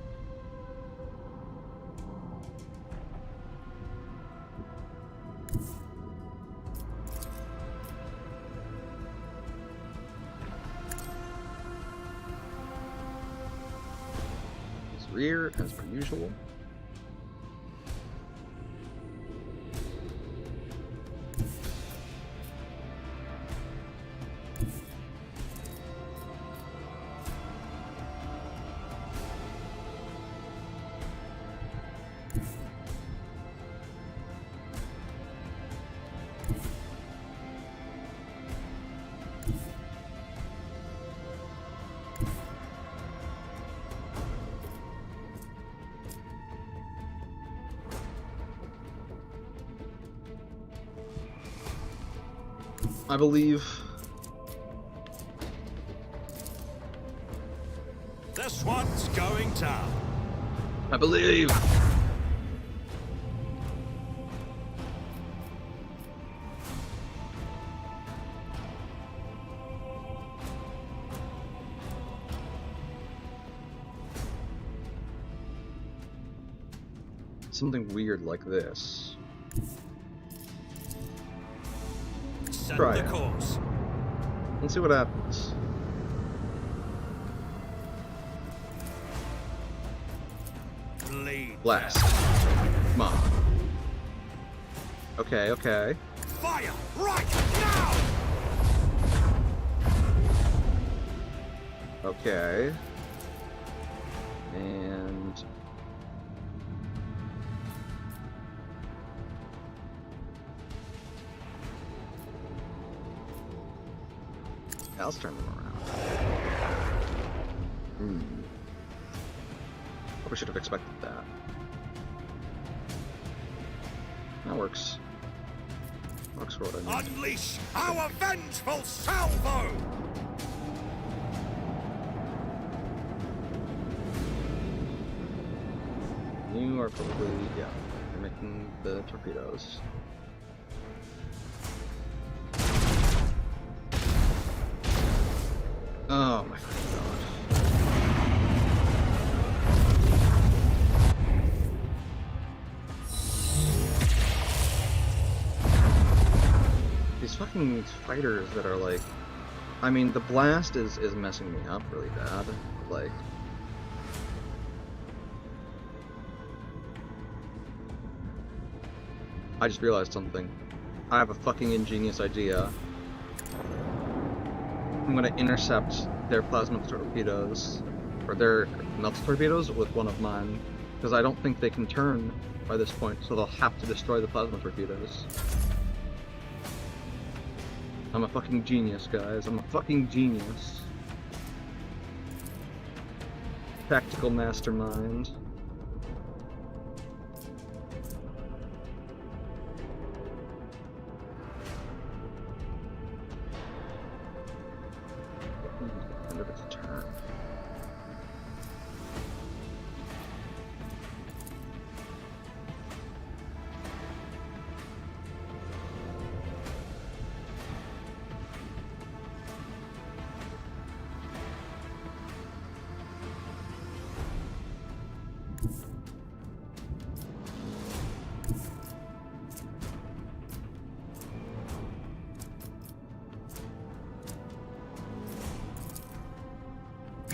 [SPEAKER 8] His rear, as per usual. I believe.
[SPEAKER 2] This one's going down.
[SPEAKER 8] I believe. Something weird like this.
[SPEAKER 2] Set
[SPEAKER 8] Try
[SPEAKER 2] the
[SPEAKER 8] it.
[SPEAKER 2] course.
[SPEAKER 8] Let's see what happens.
[SPEAKER 2] Bleed.
[SPEAKER 8] Blast. Come on. Okay, okay.
[SPEAKER 2] Fire right now!
[SPEAKER 8] Okay. And yeah, let's turn them around. Probably should have expected that. That works. Works for what I need.
[SPEAKER 2] Unleash our vengeful salvo!
[SPEAKER 8] You are probably, yeah, you're making the torpedoes. Oh my god. These fucking fighters that are like, I mean, the blast is messing me up really bad. Like, I just realized something. I have a fucking ingenious idea. I'm gonna intercept their plasma torpedoes, or their melt torpedoes, with one of mine, because I don't think they can turn by this point, so they'll have to destroy the plasma torpedoes. I'm a fucking genius, guys. I'm a fucking genius. Tactical mastermind. End of its turn.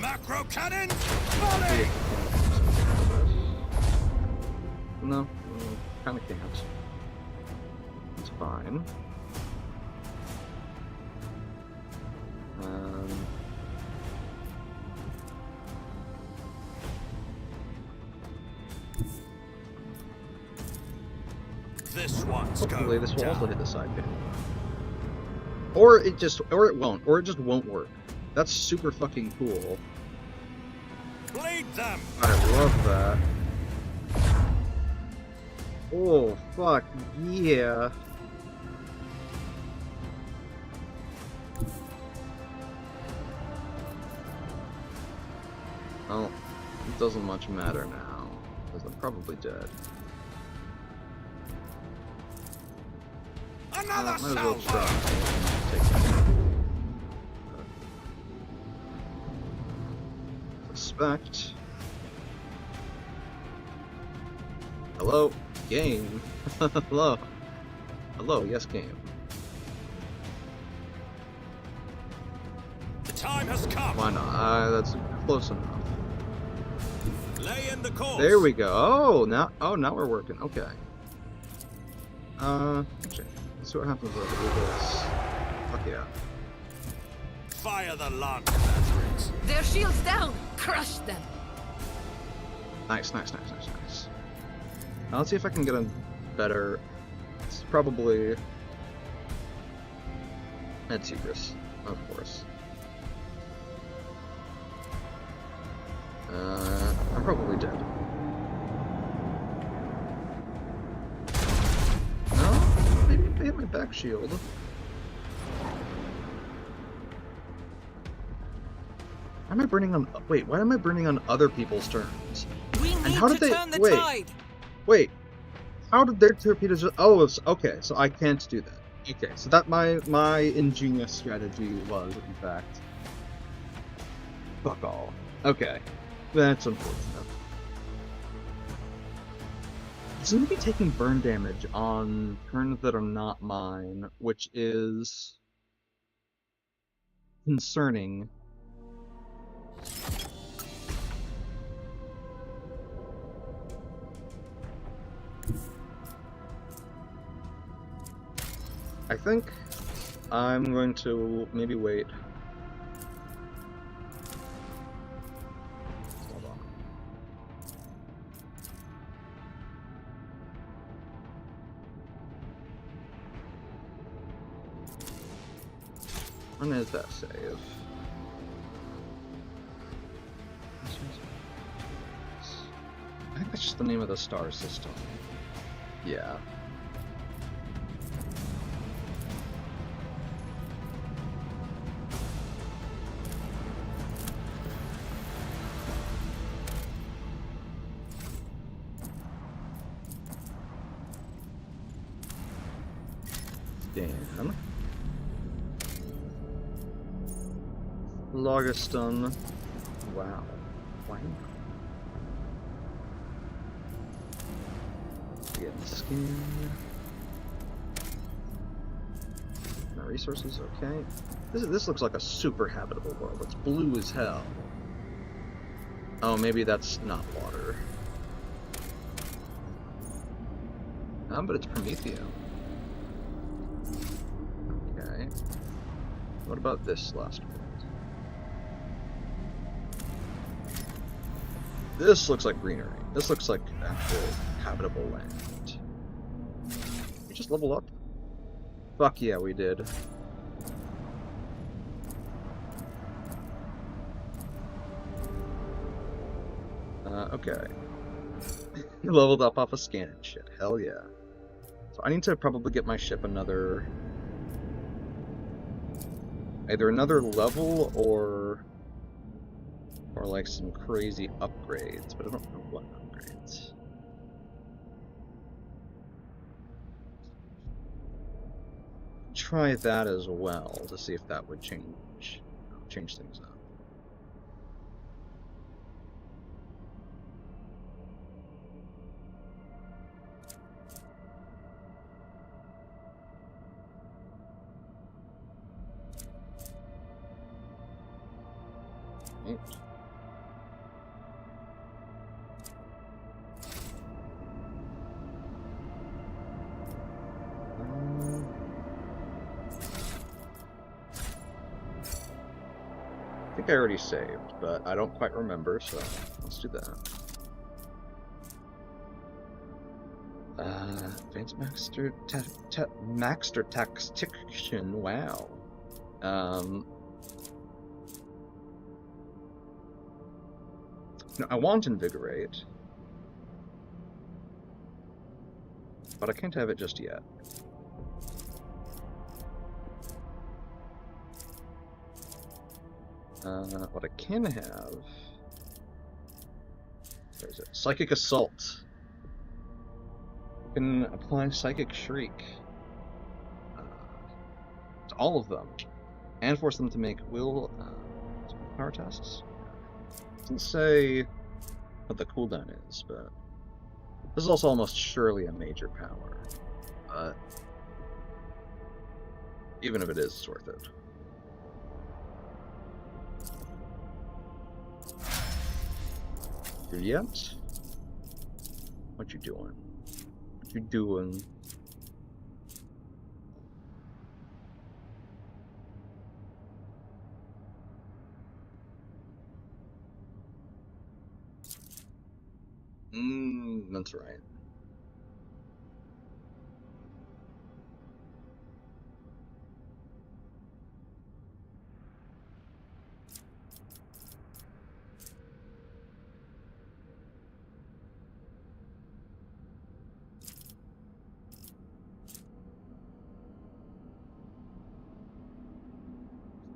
[SPEAKER 2] Macro cannon, volley!
[SPEAKER 8] No, kind of can't. It's fine.
[SPEAKER 2] This one's
[SPEAKER 8] Hopefully this will
[SPEAKER 2] down.
[SPEAKER 8] also hit the side pin. Or it won't, or it just won't work. That's super fucking cool.
[SPEAKER 2] Bleed them!
[SPEAKER 8] I love that. Oh, fuck, yeah. Well, it doesn't much matter now, because I'm probably dead.
[SPEAKER 2] Another
[SPEAKER 8] Might as well
[SPEAKER 2] salvo!
[SPEAKER 8] try. Take that. Suspect. Hello, game. Hello. Hello, yes, game.
[SPEAKER 2] The time has come.
[SPEAKER 8] Why not? That's close enough.
[SPEAKER 2] Lay in the course.
[SPEAKER 8] There we go. Now we're working. Okay. Actually, let's see what happens if I do this. Fuck yeah.
[SPEAKER 2] Fire the launch batteries.
[SPEAKER 5] Their shields down! Crush them!
[SPEAKER 8] Nice. Now let's see if I can get a better. It's probably Hubris, of course. I'm probably dead. No? Maybe they hit my back shield. Why am I burning on? Wait, why am I burning on other people's turns?
[SPEAKER 5] We need
[SPEAKER 8] how did
[SPEAKER 5] to
[SPEAKER 8] they?
[SPEAKER 5] turn the
[SPEAKER 8] Wait,
[SPEAKER 5] tide!
[SPEAKER 8] wait. How did their torpedoes? Just, oh, okay. So I can't do that. Okay, so that my ingenious strategy was in fact fuck all. Okay, that's unfortunate. I seem to be taking burn damage on turns that are not mine, which is concerning. I think I'm going to maybe wait. Hold on. When is that save? I think that's just the name of the star system. Yeah. Dan. Logiston. Wow. Wow. Get skin. My resources, okay. This looks like a super habitable world. It's blue as hell. Oh, maybe that's not water. But it's Promethium. Okay. What about this last world? This looks like greenery. This looks like actual habitable land. We just level up? Fuck yeah, we did. Okay. Leveled up off of scanning shit. Hell yeah. So I need to probably get my ship another... either another level or like some crazy upgrades, but I don't know what upgrades. Try that as well to see if that would change things up. Right. I think I already saved, but I don't quite remember, so let's do that. Advanced Maxter Tactician, wow. No, I want Invigorate, but I can't have it just yet. What I can have... where is it? Psychic Assault. You can apply Psychic Shriek to all of them, and force them to make will power tests. Doesn't say what the cooldown is, but this is also almost surely a major power. But even if it is, it's worth it. Here yet? What you doing? What you doing? That's right.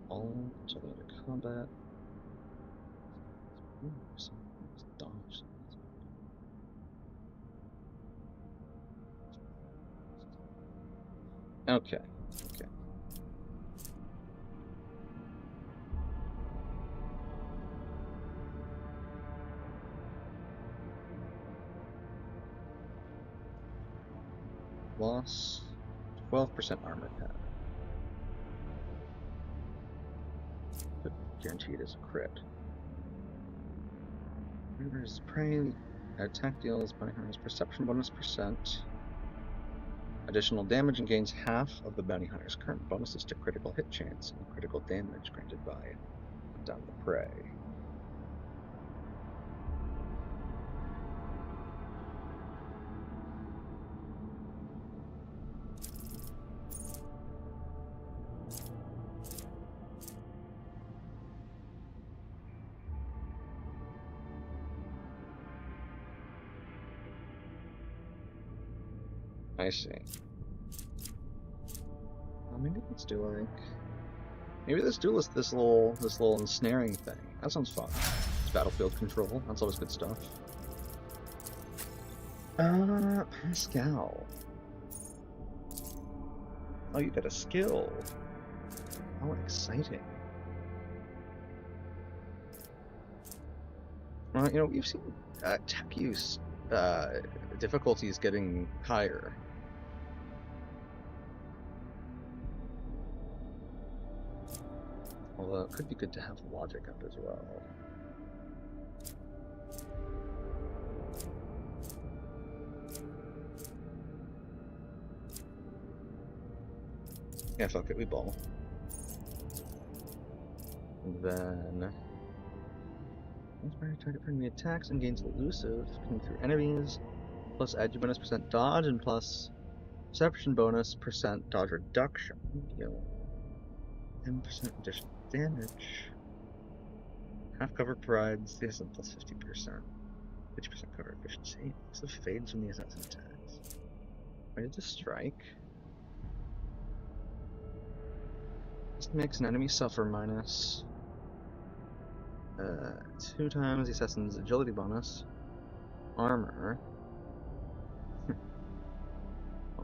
[SPEAKER 8] All to the combat. Dodge. Okay. Okay. Loss 12% armor pad. But guaranteed is a crit. There's prey, attack deals, bounty hunter's perception bonus %. Additional damage and gains half of the bounty hunter's current bonuses to critical hit chance and critical damage granted by down the prey. I see. Well, maybe let's do like... maybe let's do this little ensnaring thing. That sounds fun. It's battlefield control. That's always good stuff. Pascal. Oh, you got a skill. How exciting. Well, you know, we've seen tech use difficulties getting higher. Although it could be good to have logic up as well. Yeah, fuck it, we ball. And then... inspired target for enemy attacks and gains elusive, coming through enemies, plus add your bonus % dodge and plus perception bonus % dodge reduction. Deal 10% additional damage. Half cover provides this and plus 50%. 50% cover efficiency. Also fades when the assassin attacks. Ready to strike. This makes an enemy suffer minus 2 times the assassin's agility bonus. Armor.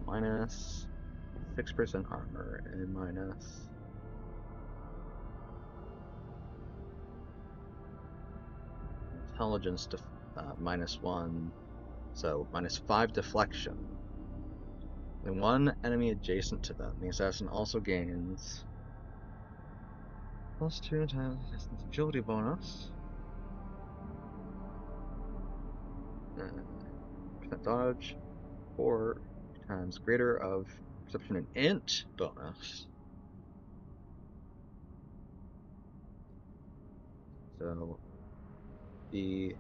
[SPEAKER 8] Minus 6% armor and minus intelligence to -1, so -5 deflection. And one enemy adjacent to them. The assassin also gains +2 times the assassin's agility bonus. Percent dodge, 4 times greater of perception and int bonus. So the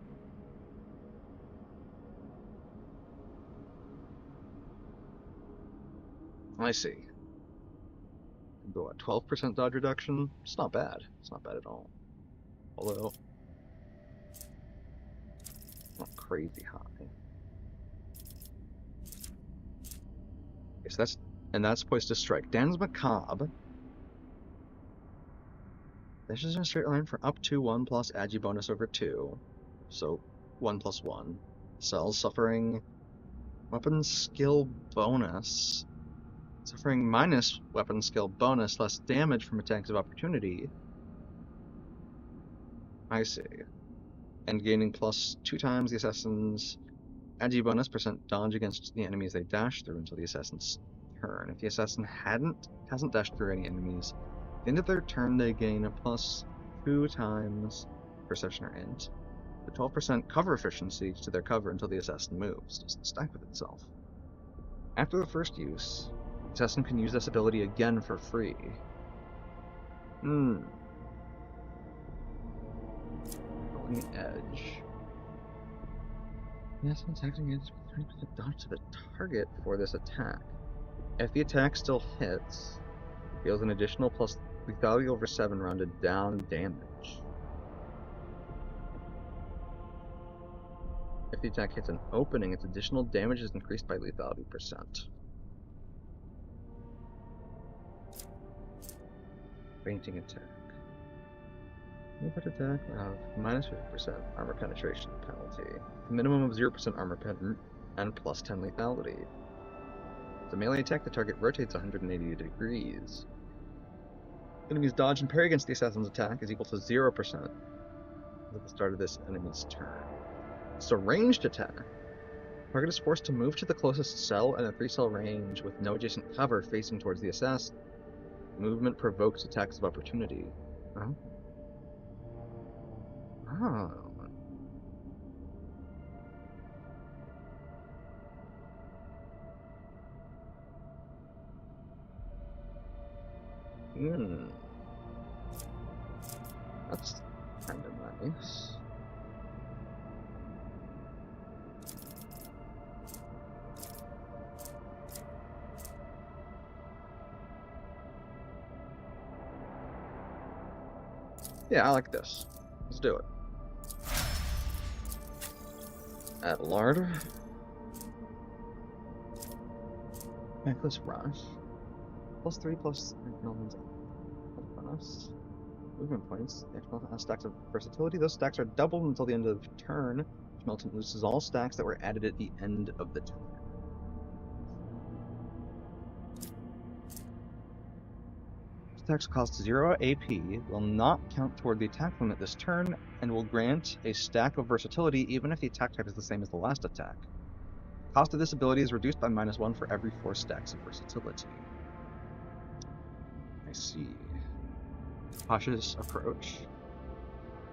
[SPEAKER 8] I see. Go at 12% dodge reduction. It's not bad. It's not bad at all. Although not crazy high. Okay, so that's poised to strike. Dan's Macabre. This is in a straight line for up to 1 plus agi bonus over 2. So 1 plus 1. Cells suffering weapon skill bonus. Suffering minus weapon skill bonus, less damage from attacks of opportunity. I see. And gaining +2 times the assassin's agi bonus, percent dodge against the enemies they dash through until the assassin's turn. If the assassin hasn't dashed through any enemies, at the end of their turn they gain a +2 times perception or int. The 12% cover efficiency to their cover until the assassin moves. Doesn't stack with itself. After the first use, the assassin can use this ability again for free. Rolling Edge. The assassin attacking is 30% dodge to the target for this attack. If the attack still hits, it deals an additional plus lethality over 7 rounded down damage. If the attack hits an opening, its additional damage is increased by lethality %. Fainting attack. Movement attack of -50% armor penetration penalty. A minimum of 0% armor pen and +10 lethality. It's a melee attack, the target rotates 180 degrees. Enemy's dodge and parry against the assassin's attack is equal to 0% at the start of this enemy's turn. It's a ranged attack. Target is forced to move to the closest cell in a 3-cell range with no adjacent cover facing towards the assassin. Movement provokes attacks of opportunity. Oh. That's kind of nice. Yeah, I like this. Let's do it. Add lard. Kingmaker Wrath. +3 plus bonus. Movement points. The Archmilitant has stacks of versatility. Those stacks are doubled until the end of the turn. Archmilitant loses all stacks that were added at the end of the turn. Attacks cost 0 AP, will not count toward the attack limit this turn, and will grant a stack of versatility even if the attack type is the same as the last attack. The cost of this ability is reduced by -1 for every 4 stacks of versatility. I see. Cautious Approach.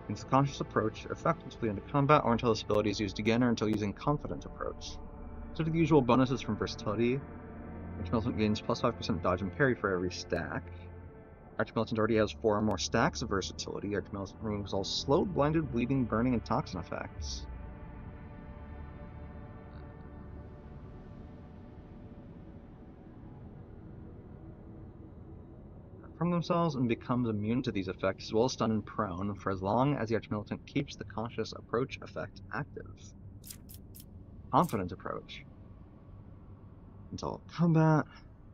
[SPEAKER 8] It's the Cautious Approach effect until the end of combat, or until this ability is used again, or until using Confident Approach. Instead of the usual bonuses from versatility, Archmilitant gains +5% dodge and parry for every stack. Archmilitant already has 4 or more stacks of versatility. Archmilitant removes all slowed, blinded, bleeding, burning, and toxin effects. From themselves and becomes immune to these effects, as well as stun and prone, for as long as the Archmilitant keeps the Cautious Approach effect active. confident approach. Until combat.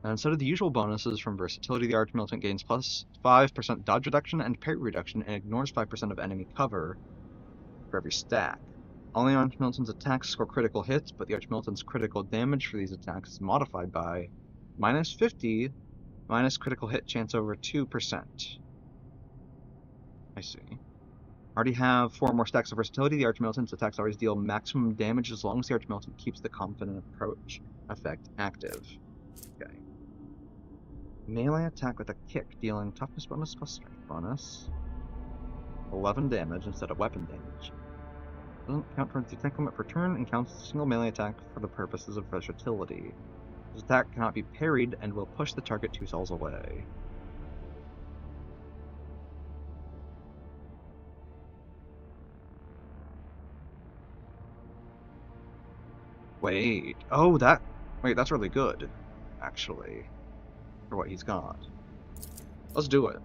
[SPEAKER 8] And instead of the usual bonuses from versatility, the Arch Militant gains plus 5% dodge reduction and parry reduction and ignores 5% of enemy cover for every stack. Only Arch Militant's attacks score critical hits, but the Arch Militant's critical damage for these attacks is modified by minus 50 minus critical hit chance over 2%. I see. Already have 4 more stacks of versatility. The Arch Militant's attacks always deal maximum damage as long as the Arch Militant keeps the confident approach effect active. Okay. Melee attack with a kick, dealing toughness bonus plus strength bonus. 11 damage instead of weapon damage. Doesn't count towards the attack limit per turn and counts as a single melee attack for the purposes of versatility. This attack cannot be parried and will push the target 2 cells away. Wait. Oh, wait, that's really good, actually, for what he's got. Let's do it.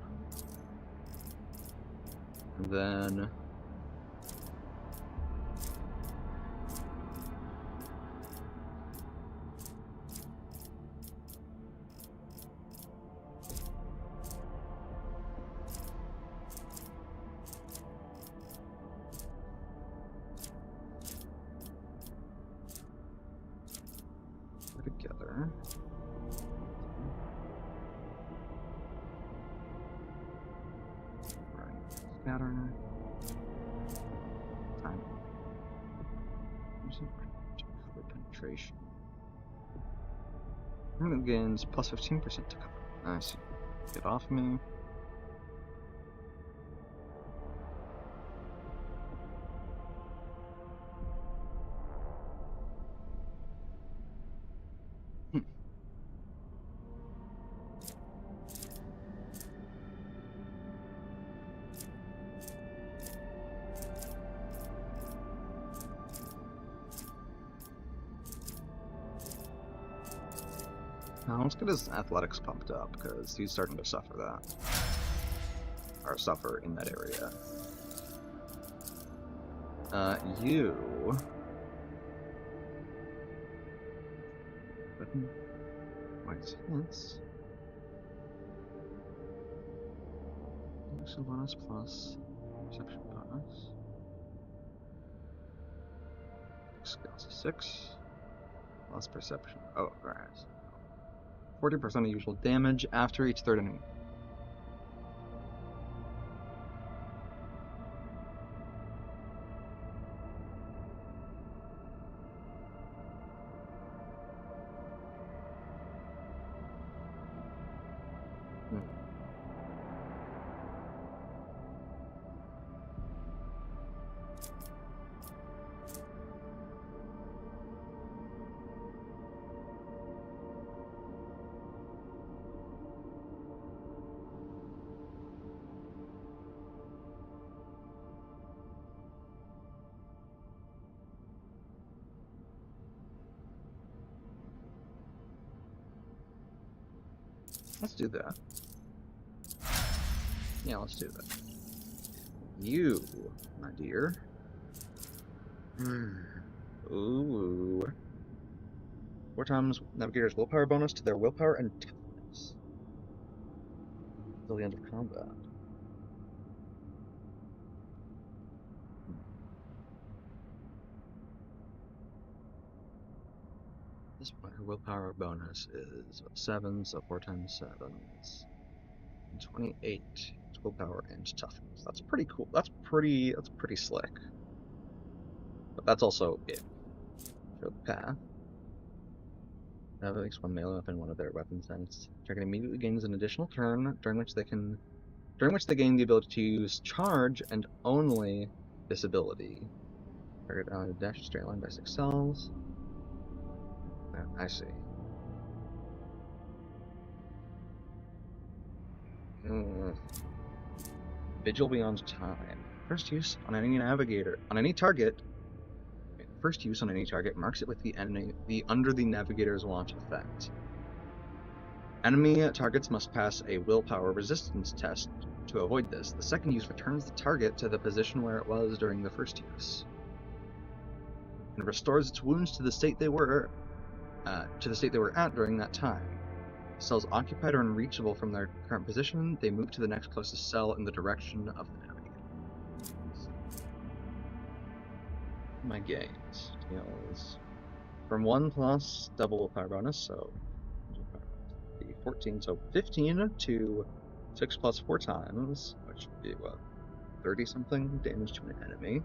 [SPEAKER 8] And then... together. Right. Scatter. Time. Cover penetration. Permanent gains plus 15% to cover. I see. Get off me. Now let's get his athletics pumped up, because he's starting to suffer that. Or suffer in that area. You... Wait, hits. Action bonus plus perception bonus. Skills 6. Plus perception. Oh, right. 40% of usual damage after each third enemy. Let's do that. Yeah, let's do that. You, my dear. Ooh. 4 times Navigator's willpower bonus to their willpower and toughness. Until the end of combat. This one, her willpower bonus is 7, so 4 times 7 is 28 willpower and toughness. That's pretty cool. That's pretty slick. But that's also it for the path. Have at least one melee weapon, one of their weapon sense. Target immediately gains an additional turn during which they gain the ability to use charge and only this ability. Target dash straight line by 6 cells. I see. Vigil beyond time. First use on any target. First use on any target marks it with the under the navigator's launch effect. Enemy targets must pass a willpower resistance test to avoid this. The second use returns the target to the position where it was during the first use. and restores its wounds to the state they were at during that time. Cells occupied or unreachable from their current position, they move to the next closest cell in the direction of the navigator. My gains deals from 1 plus double willpower bonus, so 14, so 15 to 6 plus 4 times, which would be what, 30 something damage to an enemy.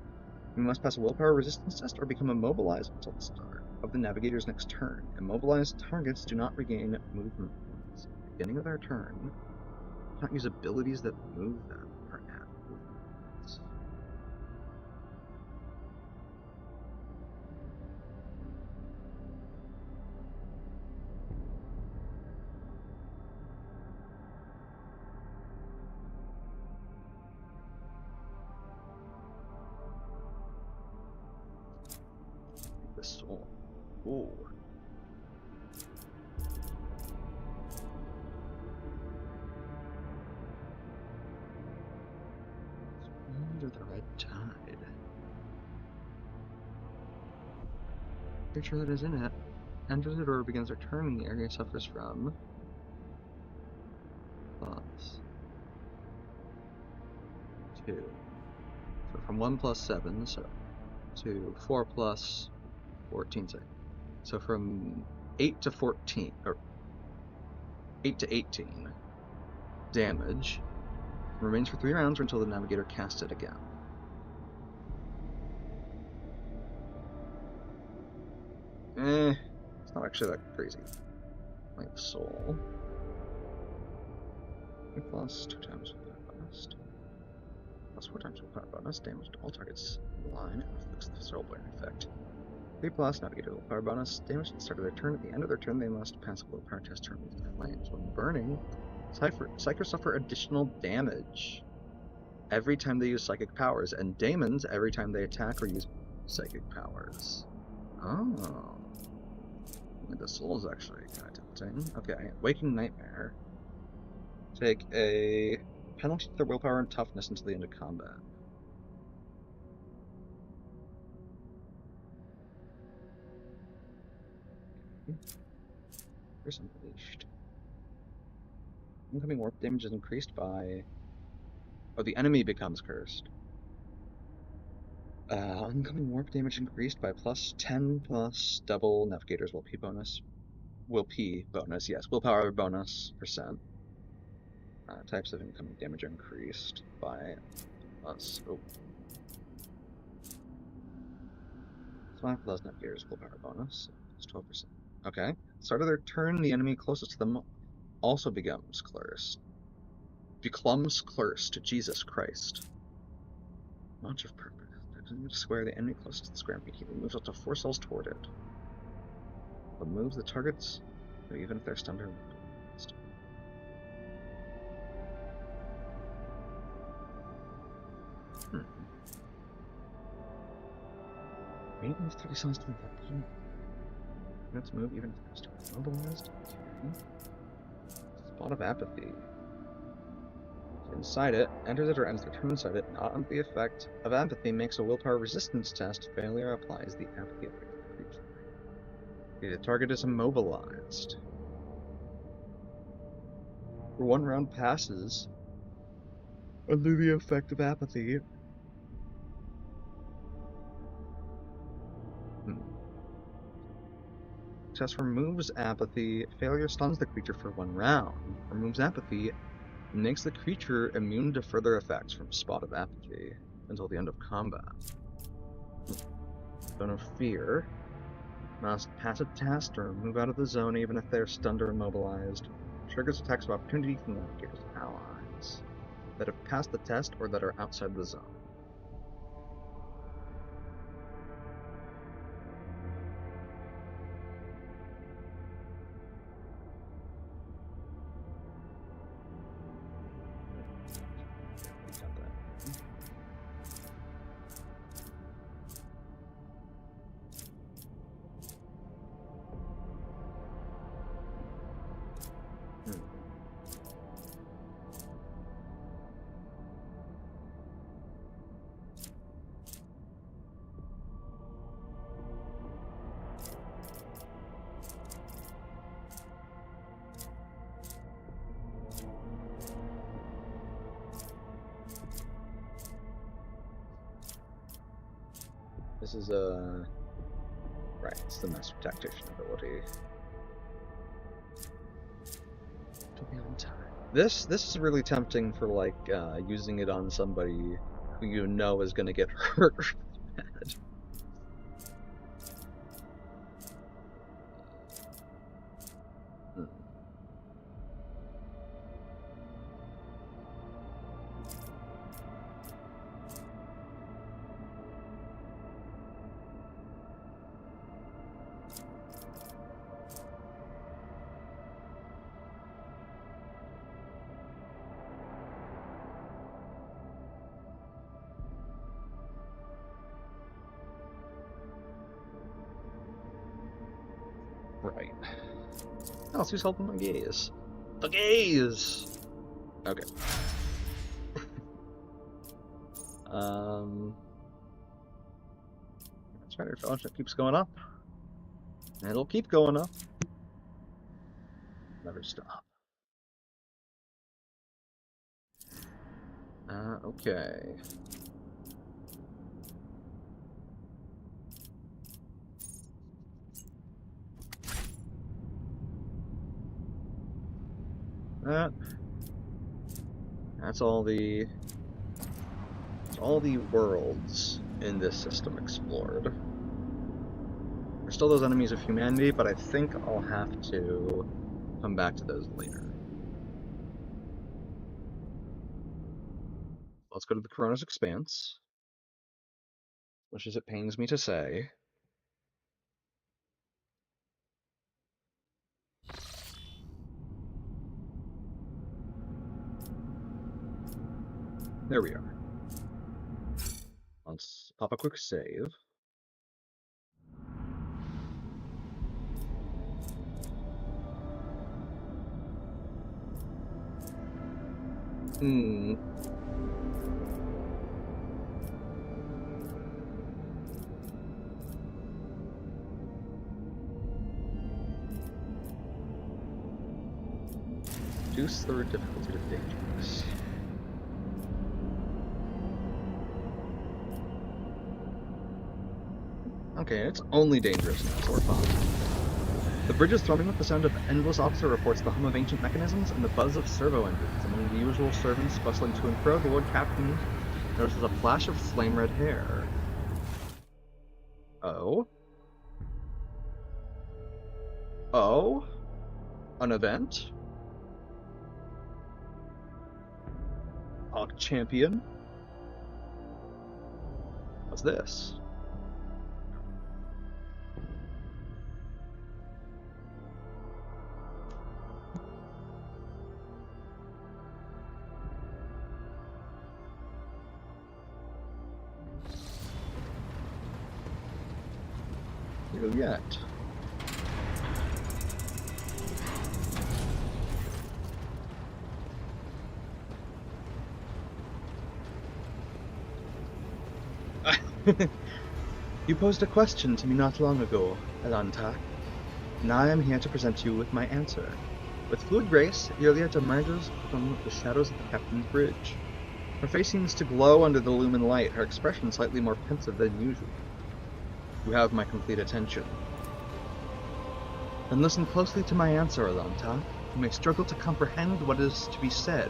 [SPEAKER 8] You must pass a willpower resistance test or become immobilized until the start of the navigator's next turn. Immobilized targets do not regain movement points at the beginning of their turn. Do not use abilities that move them or add movement points. The soul. Ooh. Under the red tide. Creature that is in it enters it or begins their turn in the area suffers from plus 2. So from 1 plus 7, so to 4 plus 14, so from 8 to 14, or 8 to 18 damage, remains for 3 rounds or until the navigator casts it again. It's not actually that crazy. Like soul. Plus 2 times willpower bonus. Plus 4 times willpower bonus. Damage to all targets in the line and inflicts the soul burn effect. 3 plus navigator willpower bonus. Damage at the start of their turn. At the end of their turn, they must pass a willpower test to remove the flames. When burning, Psykers suffer additional damage every time they use psychic powers, and daemons every time they attack or use psychic powers. Oh. The soul is actually kind of tempting. Okay, Waking Nightmare. Take a penalty to their willpower and toughness until the end of combat. There's Unleashed. Incoming warp damage is increased by... Oh, the enemy becomes cursed. Incoming warp damage increased by plus 10 plus double navigator's will P bonus. Will P bonus, yes. Willpower bonus percent. Types of incoming damage are increased by plus... Oh. 5 plus navigator's willpower bonus. Plus 12%. Okay. Start of their turn, the enemy closest to them also becomes cursed. Becomes cursed. Jesus Christ. Much of purpose. Square, the enemy closest to the square immediately moves up to 4 cells toward it. But moves the targets, even if they're stunned or immobilized. Maybe move 30 cells to the left. Let's move even if they're still immobilized. Okay. Spot of Apathy. Inside it, enters it or ends their turn inside it, not under the effect of apathy, makes a willpower resistance test. Failure applies the apathy effect to the creature. The target is immobilized. For 1 round passes under the effect of apathy. Test removes apathy. Failure stuns the creature for 1 round. Removes apathy. Makes the creature immune to further effects from Spot of Apathy until the end of combat. Zone of Fear. Must pass a test or move out of the zone even if they are stunned or immobilized. Triggers attacks of opportunity from the navigator's allies that have passed the test or that are outside the zone. This is right, it's the Master Tactician ability. To be on time. This is really tempting for like using it on somebody who you know is gonna get hurt bad. Right. Oh, who's helping my gaze? The gaze! Okay. Spider Fellowship keeps going up. And it'll keep going up. Never stop. Okay. That's all the worlds in this system explored. There's still those enemies of humanity, but I think I'll have to come back to those later. Let's go to the Corona's Expanse, which, as it pains me to say, there we are. Let's pop a quick save. Reduce the difficulty to dangerous. Okay, it's only dangerous now, so we're fine. The bridge is thrumming with the sound of endless officer reports, the hum of ancient mechanisms, and the buzz of servo engines. Among the usual servants bustling to and fro, the Lord Captain notices a flash of flame-red hair. Oh? Oh? An event? Champion? What's this? Here yet. You posed a question to me not long ago, Elantak, and I am here to present you with my answer. With fluid grace, Owlcat emerges from the shadows of the captain's bridge. Her face seems to glow under the lumen light, her expression slightly more pensive than usual. You have my complete attention. Then listen closely to my answer, Elantak. You may struggle to comprehend what is to be said,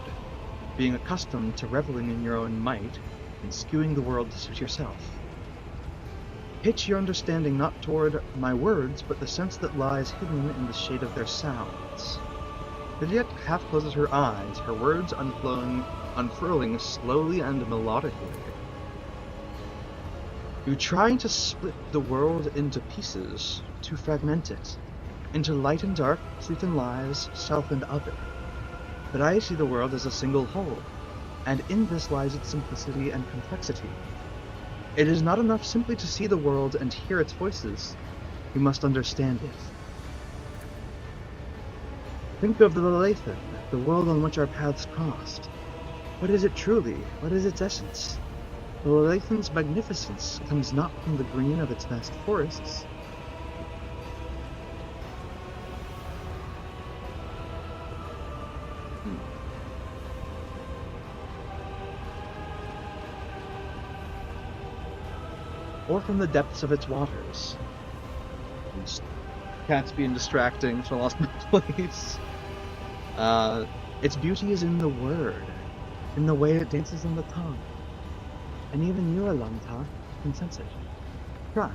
[SPEAKER 8] being accustomed to reveling in your own might and skewing the world to suit yourself. Pitch your understanding not toward my words, but the sense that lies hidden in the shade of their sounds. Owlcat half closes her eyes, her words unfurling slowly and melodically. You try to split the world into pieces, to fragment it, into light and dark, truth and lies, self and other. But I see the world as a single whole, and in this lies its simplicity and complexity. It is not enough simply to see the world and hear its voices. You must understand it. Think of the Leviathan, the world on which our paths crossed. What is it truly? What is its essence? The Leviathan's magnificence comes not from the green of its vast forests.
[SPEAKER 1] or from the depths of its waters.
[SPEAKER 8] Just cats being distracting, so I lost my place.
[SPEAKER 1] Its beauty is in the word, in the way it dances on the tongue. And even you, Alanta, can sense it. Try.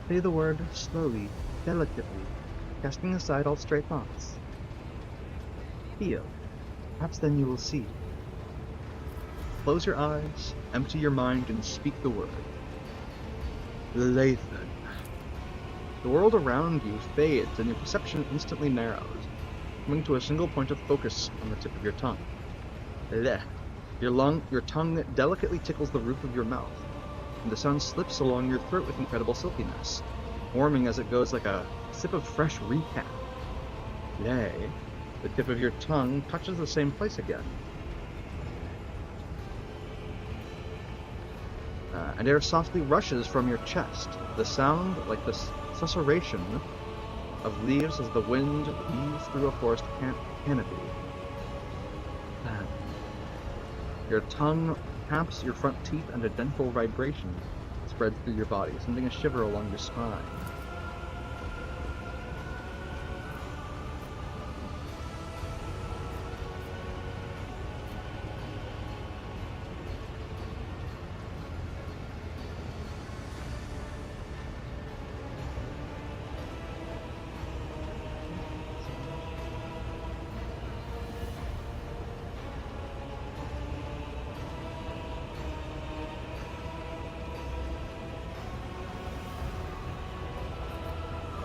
[SPEAKER 1] Say the word slowly, delicately, casting aside all stray thoughts. Feel. Perhaps then you will see.
[SPEAKER 8] Close your eyes, empty your mind, and speak the word. Lathan. The world around you fades, and your perception instantly narrows, coming to a single point of focus on the tip of your tongue. Leh. Your tongue delicately tickles the roof of your mouth, and the sound slips along your throat with incredible silkiness, warming as it goes like a sip of fresh recap. Leh. The tip of your tongue touches the same place again. And air softly rushes from your chest, the sound like the susurration of leaves as the wind weaves through a forest canopy. Your tongue taps your front teeth, and a gentle vibration spreads through your body, sending a shiver along your spine.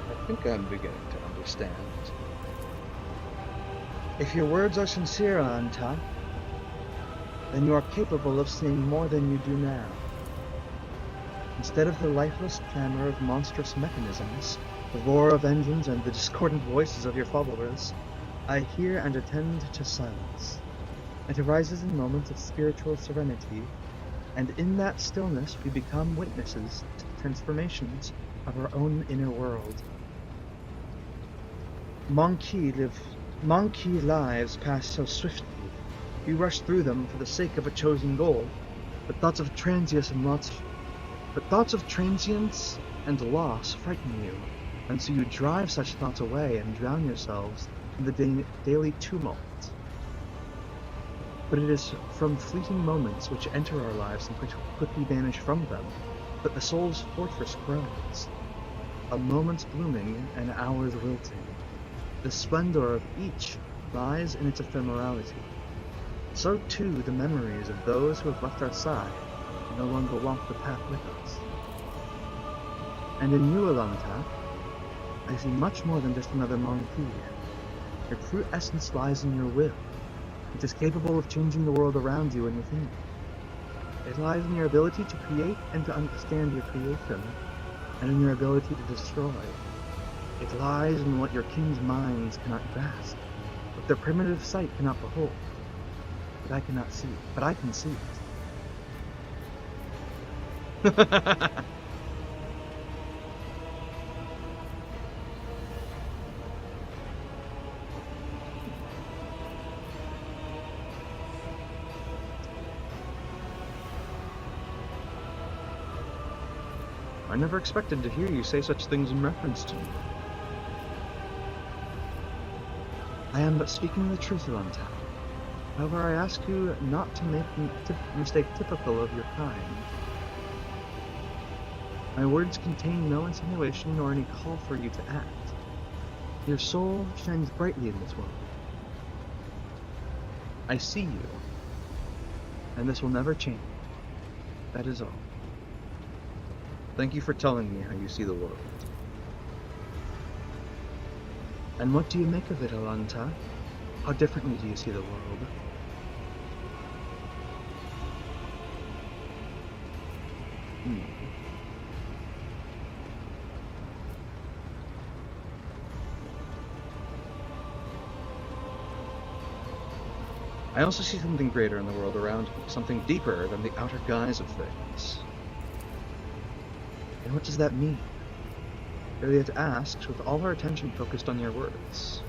[SPEAKER 8] I think I'm beginning to understand.
[SPEAKER 1] If your words are sincere, Alanta, then you are capable of seeing more than you do now. Instead of the lifeless clamor of monstrous mechanisms, the roar of engines, and the discordant voices of your followers, I hear and attend to silence. It arises in moments of spiritual serenity, and in that stillness we become witnesses to the transformations of our own inner world. Monkey lives pass so swiftly. We rush through them for the sake of a chosen goal, but thoughts of transience and loss frighten you, and so you drive such thoughts away and drown yourselves in the daily tumult. But it is from fleeting moments which enter our lives and quickly vanish from them that the soul's fortress grows. A moment's blooming, an hour's wilting. The splendor of each lies in its ephemerality. So too the memories of those who have left our side and no longer walk the path with us. And in you, Alanta, I see much more than just another monkey. Your true essence lies in your will. It is capable of changing the world around you and within you. It lies in your ability to create and to understand your creation, and in your ability to destroy. It lies in what your king's minds cannot grasp, what their primitive sight cannot behold. But I cannot see, but I can see it.
[SPEAKER 8] I never expected to hear you say such things in reference to me.
[SPEAKER 1] I am but speaking the truth, Alanta. However, I ask you not to make a mistake typical of your kind. My words contain no insinuation nor any call for you to act. Your soul shines brightly in this world. I see you, and this will never change. That is all.
[SPEAKER 8] Thank you for telling me how you see the world.
[SPEAKER 1] And what do you make of it, Alanta? How differently do you see the world?
[SPEAKER 8] I also see something greater in the world around me, something deeper than the outer guise of things.
[SPEAKER 1] And what does that mean? Iliad asks, with all her attention focused on your words.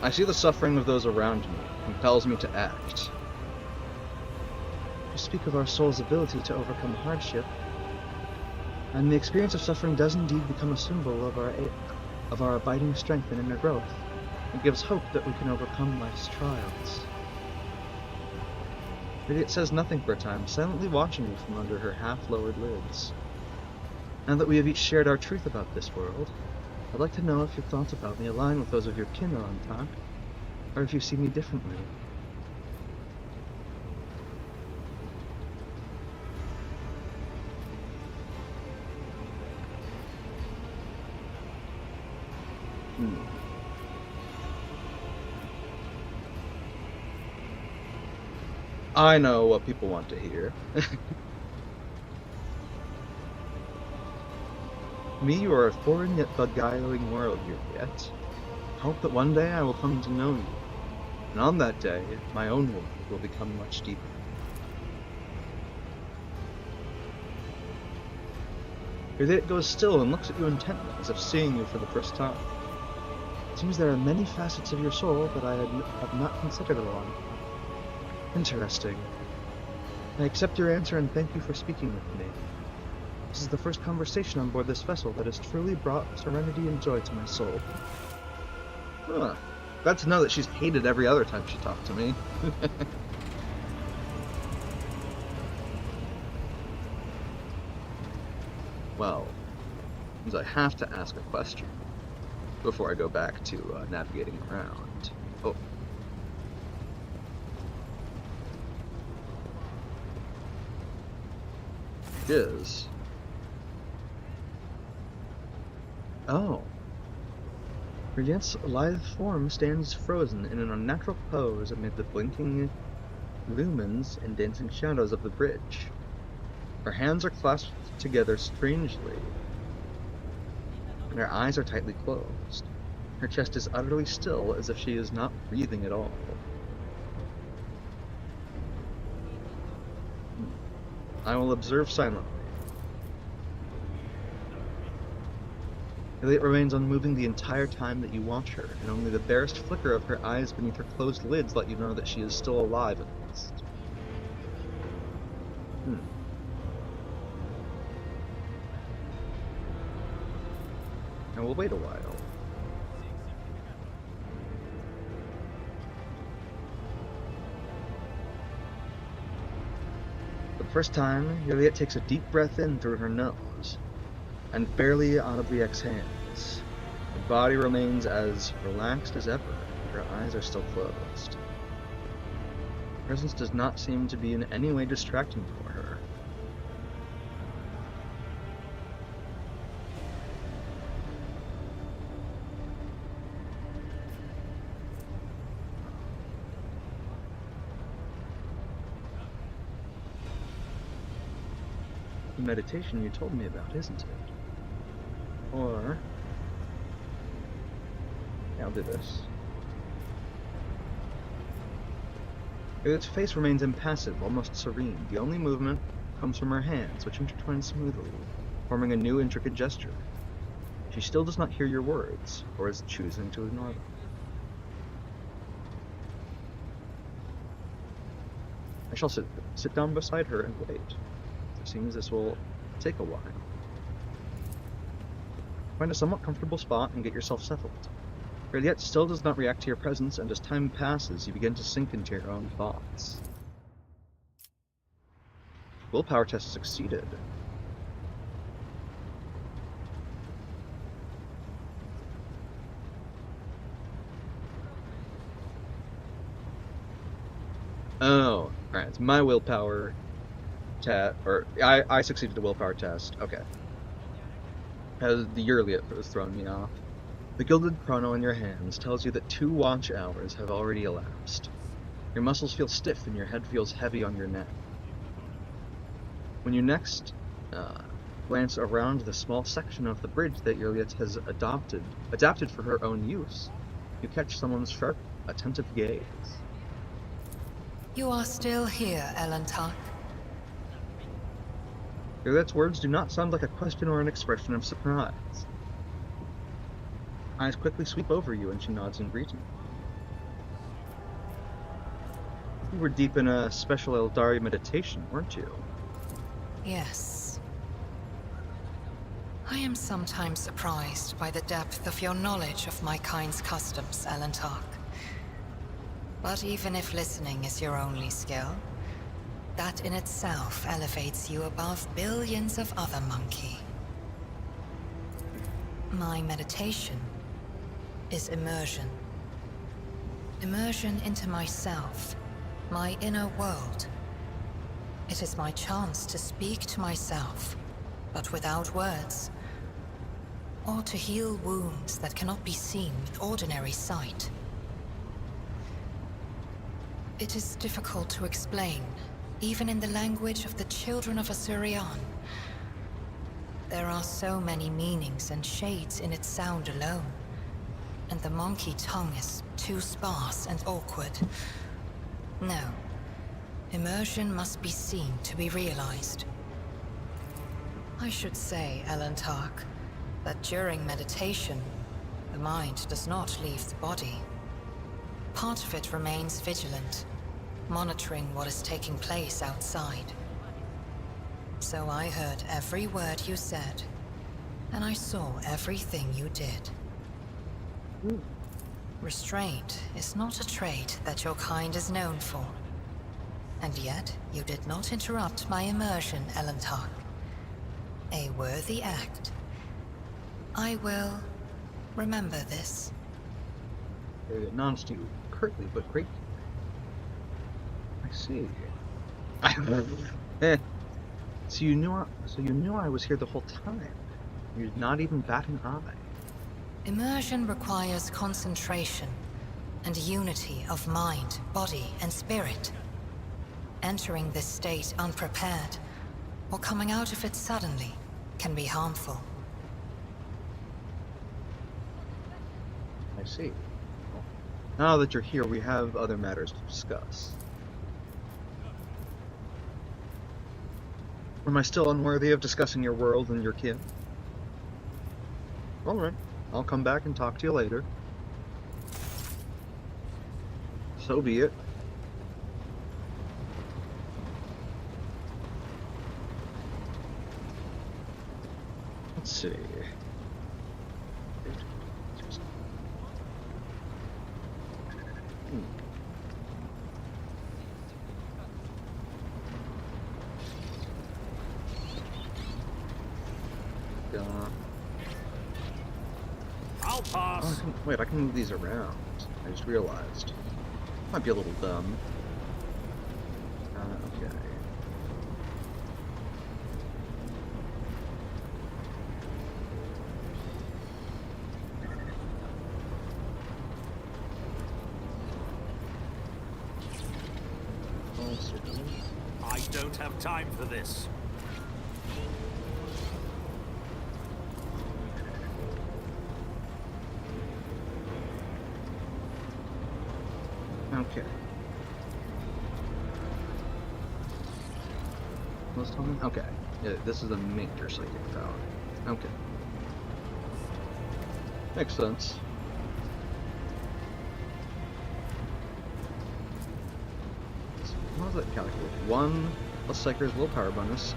[SPEAKER 8] I see the suffering of those around me. It compels me to act.
[SPEAKER 1] You speak of our soul's ability to overcome hardship, and the experience of suffering does indeed become a symbol of our abiding strength and inner growth. It gives hope that we can overcome life's trials. Idiot says nothing for a time, silently watching you from under her half-lowered lids. Now that we have each shared our truth about this world, I'd like to know if your thoughts about me align with those of your kin on top, or if you see me differently.
[SPEAKER 8] I know what people want to hear. Me, you are a foreign yet beguiling world here yet. Hope that one day I will come to know you, and on that day, my own world will become much deeper.
[SPEAKER 1] Idiot goes still and looks at you intently, as if seeing you for the first time. It seems there are many facets of your soul that I have not considered along. Interesting. I accept your answer and thank you for speaking with me. This is the first conversation on board this vessel that has truly brought serenity and joy to my soul.
[SPEAKER 8] Huh. Glad to know that she's hated every other time she talked to me. Well, I have to ask a question before I go back to navigating around. Oh. Is. Oh. Brigiette's lithe form stands frozen in an unnatural pose amid the blinking lumens and dancing shadows of the bridge. Her hands are clasped together strangely, and her eyes are tightly closed. Her chest is utterly still, as if she is not breathing at all. I will observe silently. Elliot remains unmoving the entire time that you watch her, and only the barest flicker of her eyes beneath her closed lids let you know that she is still alive at least. And we'll wait a while. For the first time, Juliet takes a deep breath in through her nose, and barely audibly exhales. Her body remains as relaxed as ever, and her eyes are still closed. Her presence does not seem to be in any way distracting for her. Meditation you told me about, isn't it? Or... yeah, I'll do this. Its face remains impassive, almost serene. The only movement comes from her hands, which intertwine smoothly, forming a new intricate gesture. She still does not hear your words, or is choosing to ignore them. I shall sit down beside her and wait. It seems this will take a while. Find a somewhat comfortable spot and get yourself settled. Juliet still does not react to your presence, and as time passes, you begin to sink into your own thoughts. Willpower test succeeded. Oh, alright, it's my willpower test, or I succeeded the willpower test. Okay. As the Juliet was throwing me off. The gilded chrono in your hands tells you that 2 watch hours have already elapsed. Your muscles feel stiff and your head feels heavy on your neck. When you next glance around the small section of the bridge that Juliet has adapted for her own use, you catch someone's sharp, attentive gaze.
[SPEAKER 3] You are still here, Elantar.
[SPEAKER 8] Juliet's words do not sound like a question or an expression of surprise. Eyes quickly sweep over you, and she nods in greeting. You were deep in a special Eldari meditation, weren't you?
[SPEAKER 3] Yes. I am sometimes surprised by the depth of your knowledge of my kind's customs, Alantark. But even if listening is your only skill, that in itself elevates you above billions of other monkey. My meditation is immersion. Immersion into myself, my inner world. It is my chance to speak to myself, but without words, or to heal wounds that cannot be seen with ordinary sight. It is difficult to explain, even in the language of the children of Asurian. There are so many meanings and shades in its sound alone, and the monkey tongue is too sparse and awkward. No. Immersion must be seen to be realized. I should say, Alantark, that during meditation, the mind does not leave the body. Part of it remains vigilant, monitoring what is taking place outside. So I heard every word you said, and I saw everything you did. Restraint is not a trait that your kind is known for. And yet, you did not interrupt my immersion, Alantark. A worthy act. I will remember this.
[SPEAKER 8] Nods to you curtly but gratefully. I see. So you knew I was here the whole time. You did not even bat an eye.
[SPEAKER 3] Immersion requires concentration and unity of mind, body, and spirit. Entering this state unprepared, or coming out of it suddenly, can be harmful.
[SPEAKER 8] I see. Well, now that you're here, we have other matters to discuss. Am I still unworthy of discussing your world and your kin? Alright, I'll come back and talk to you later. So be it. Let's see.
[SPEAKER 2] I'll pass.
[SPEAKER 8] Wait, I can move these around. I just realized. Might be a little dumb. Okay.
[SPEAKER 2] I don't have time for this.
[SPEAKER 8] Okay. What's talking? Okay. Yeah, this is a major psychic power. Okay. Makes sense. So how does that calculate? 1 plus Psyker's willpower bonus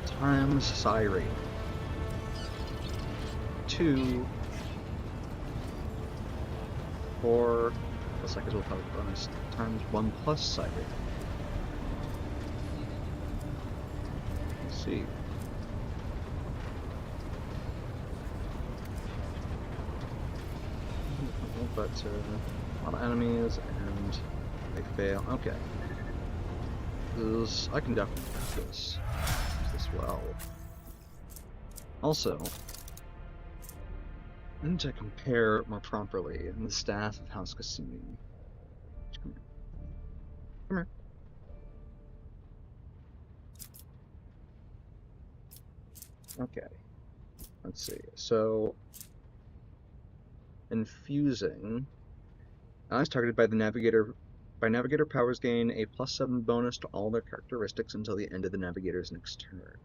[SPEAKER 8] times psi rate. 2 4 plus Psyker's willpower bonus times 1 plus psi rate. Let's see. But a lot of enemies and they fail. Okay. I can definitely do this. Use this well. Also, I need to compare more properly in the staff of House Cassini. Come here. Come here. Okay. Let's see. So, infusing. Allies targeted by the Navigator. By Navigator powers gain a +7 bonus to all their characteristics until the end of the Navigator's next turn.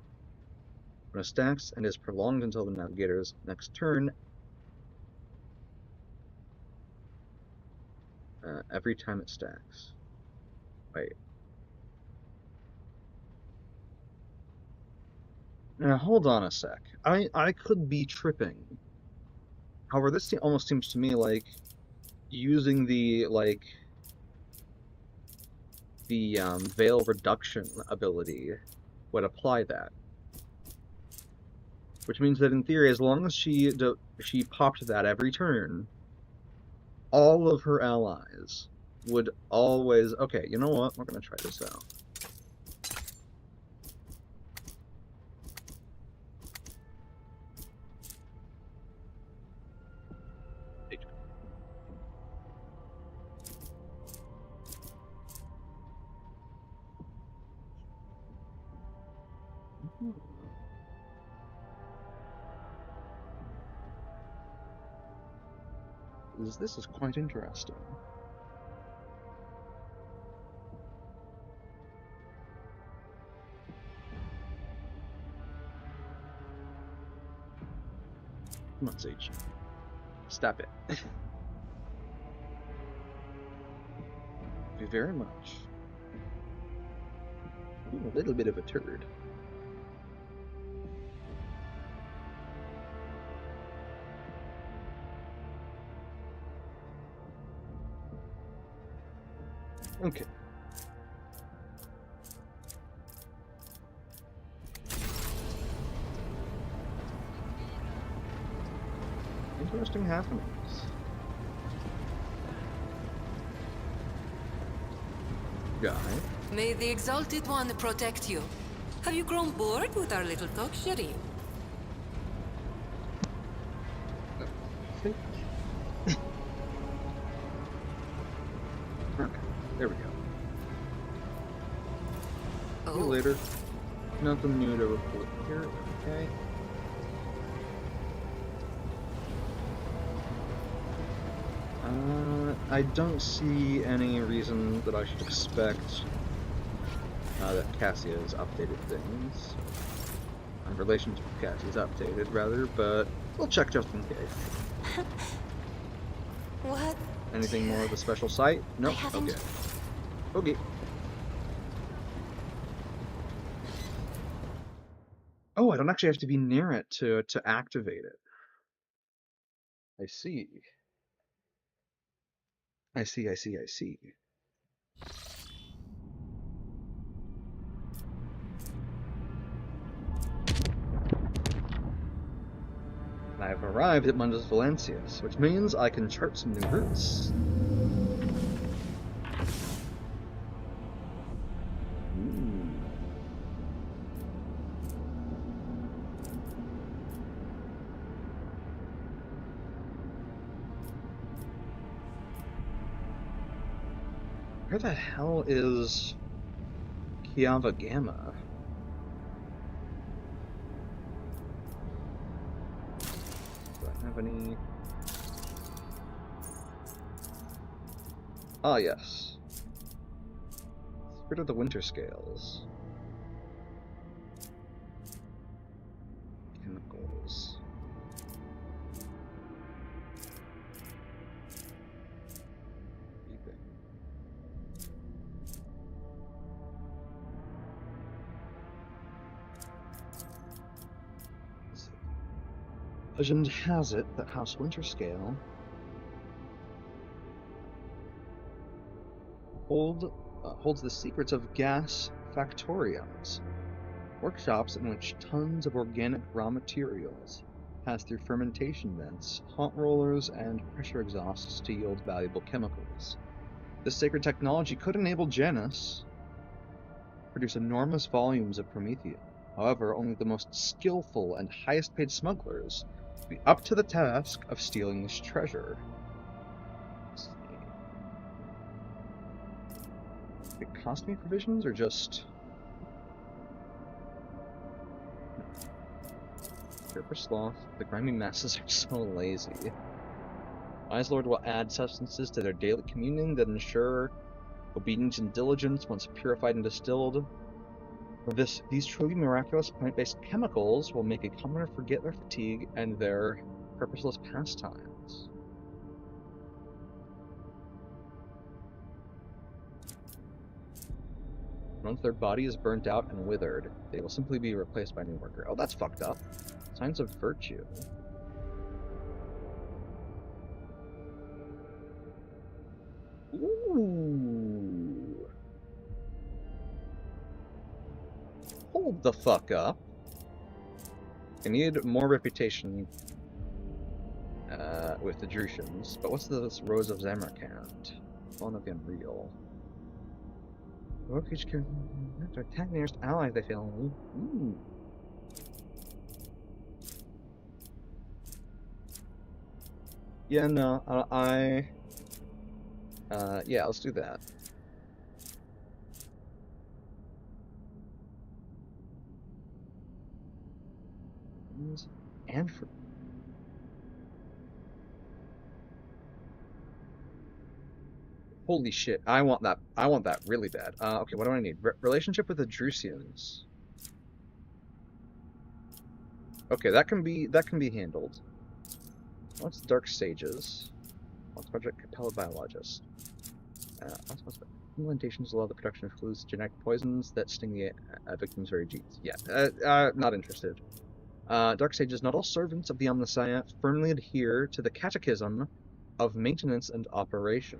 [SPEAKER 8] When it stacks and is prolonged until the Navigator's next turn, every time it stacks. Wait. Now, hold on a sec. I could be tripping. However, this almost seems to me like using the veil reduction ability would apply that. Which means that in theory, as long as she popped that every turn, all of her allies would always... Okay, you know what? We're gonna try this out. This is quite interesting. Come on, Sage. Stop it. Thank you very much. Ooh, a little bit of a turd. Okay. Interesting happenings. Guy.
[SPEAKER 5] May the Exalted One protect you. Have you grown bored with our little talk, Shireen?
[SPEAKER 8] Okay, there we go.
[SPEAKER 5] Oh.
[SPEAKER 8] See you later. Nothing new to report here. Okay. I don't see any reason that I should expect that Cassia's updated things. In relation to Cassia's updated, rather, but we'll check just in case.
[SPEAKER 7] What?
[SPEAKER 8] Anything more of a special site? Nope. Okay. Okay. Oh, I don't actually have to be near it to activate it. I see. I see. I've arrived at Mundus Valencius, which means I can chart some new routes. Where the hell is Kiava Gamma? Do I have any? Ah, yes. Secret of the Winter Scales. Chemicals. Legend has it that House Winterscale holds the secrets of gas factoriums, workshops in which tons of organic raw materials pass through fermentation vents, hot rollers, and pressure exhausts to yield valuable chemicals. This sacred technology could enable Janus produce enormous volumes of promethium. However, only the most skillful and highest-paid smugglers be up to the task of stealing this treasure. Let's see. It cost me provisions or just... Purple sloth. The grinding masses are so lazy. Wise Lord will add substances to their daily communion that ensure obedience and diligence once purified and distilled. These truly miraculous plant-based chemicals will make a commoner forget their fatigue and their purposeless pastimes. Once their body is burnt out and withered, they will simply be replaced by a new worker. Oh, that's fucked up. Signs of virtue. Ooh. Hold the fuck up. I need more reputation with the Drusians, but what's this Rose of Zamarkand? One of the Unreal. Provoke each character to attack the nearest ally they fail. Ooh. Yeah, no, yeah, let's do that. And for holy shit, I want that really bad. Okay, what do I need? Relationship with the Drusians. Okay, that can be handled. What's Dark Sages? What's Project Capella Biologist? Implementations allow the production of fluids, genetic poisons that sting the victim's very genes. Yeah, not interested. Dark Sages, not all servants of the Omnissiah firmly adhere to the catechism of maintenance and operation.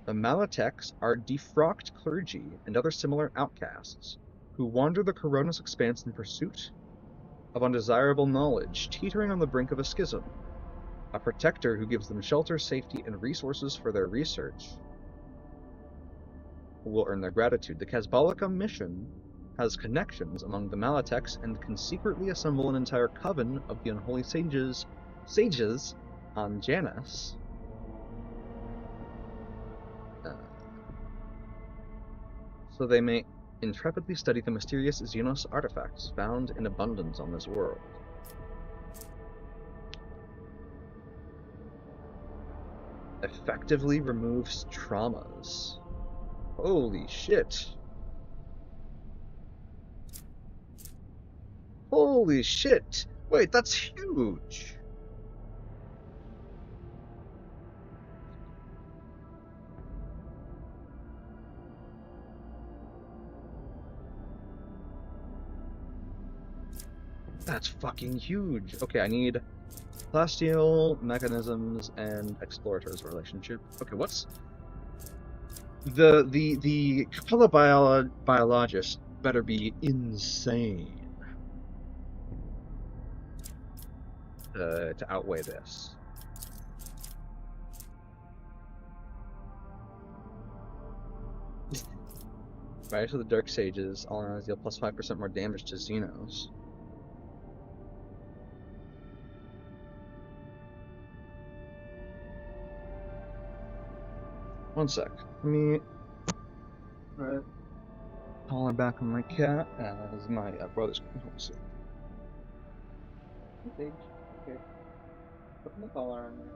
[SPEAKER 8] The Malatex are defrocked clergy and other similar outcasts who wander the Coronis expanse in pursuit of undesirable knowledge, teetering on the brink of a schism. A protector who gives them shelter, safety, and resources for their research will earn their gratitude. The Casbalica mission has connections among the Malatex and can secretly assemble an entire coven of the unholy sages on Janus. So they may intrepidly study the mysterious Xenos artifacts found in abundance on this world. Effectively removes traumas. Holy shit. Holy shit! Wait, that's huge! That's fucking huge! Okay, I need celestial mechanisms and explorators relationship. Okay, what's the Capella biologist better be insane to outweigh this. Right, so the Dark Sages all around deal plus 5% more damage to Xenos. One sec. Let me collar back on my cat as my brother's coming home soon. Okay. Put the collar on there.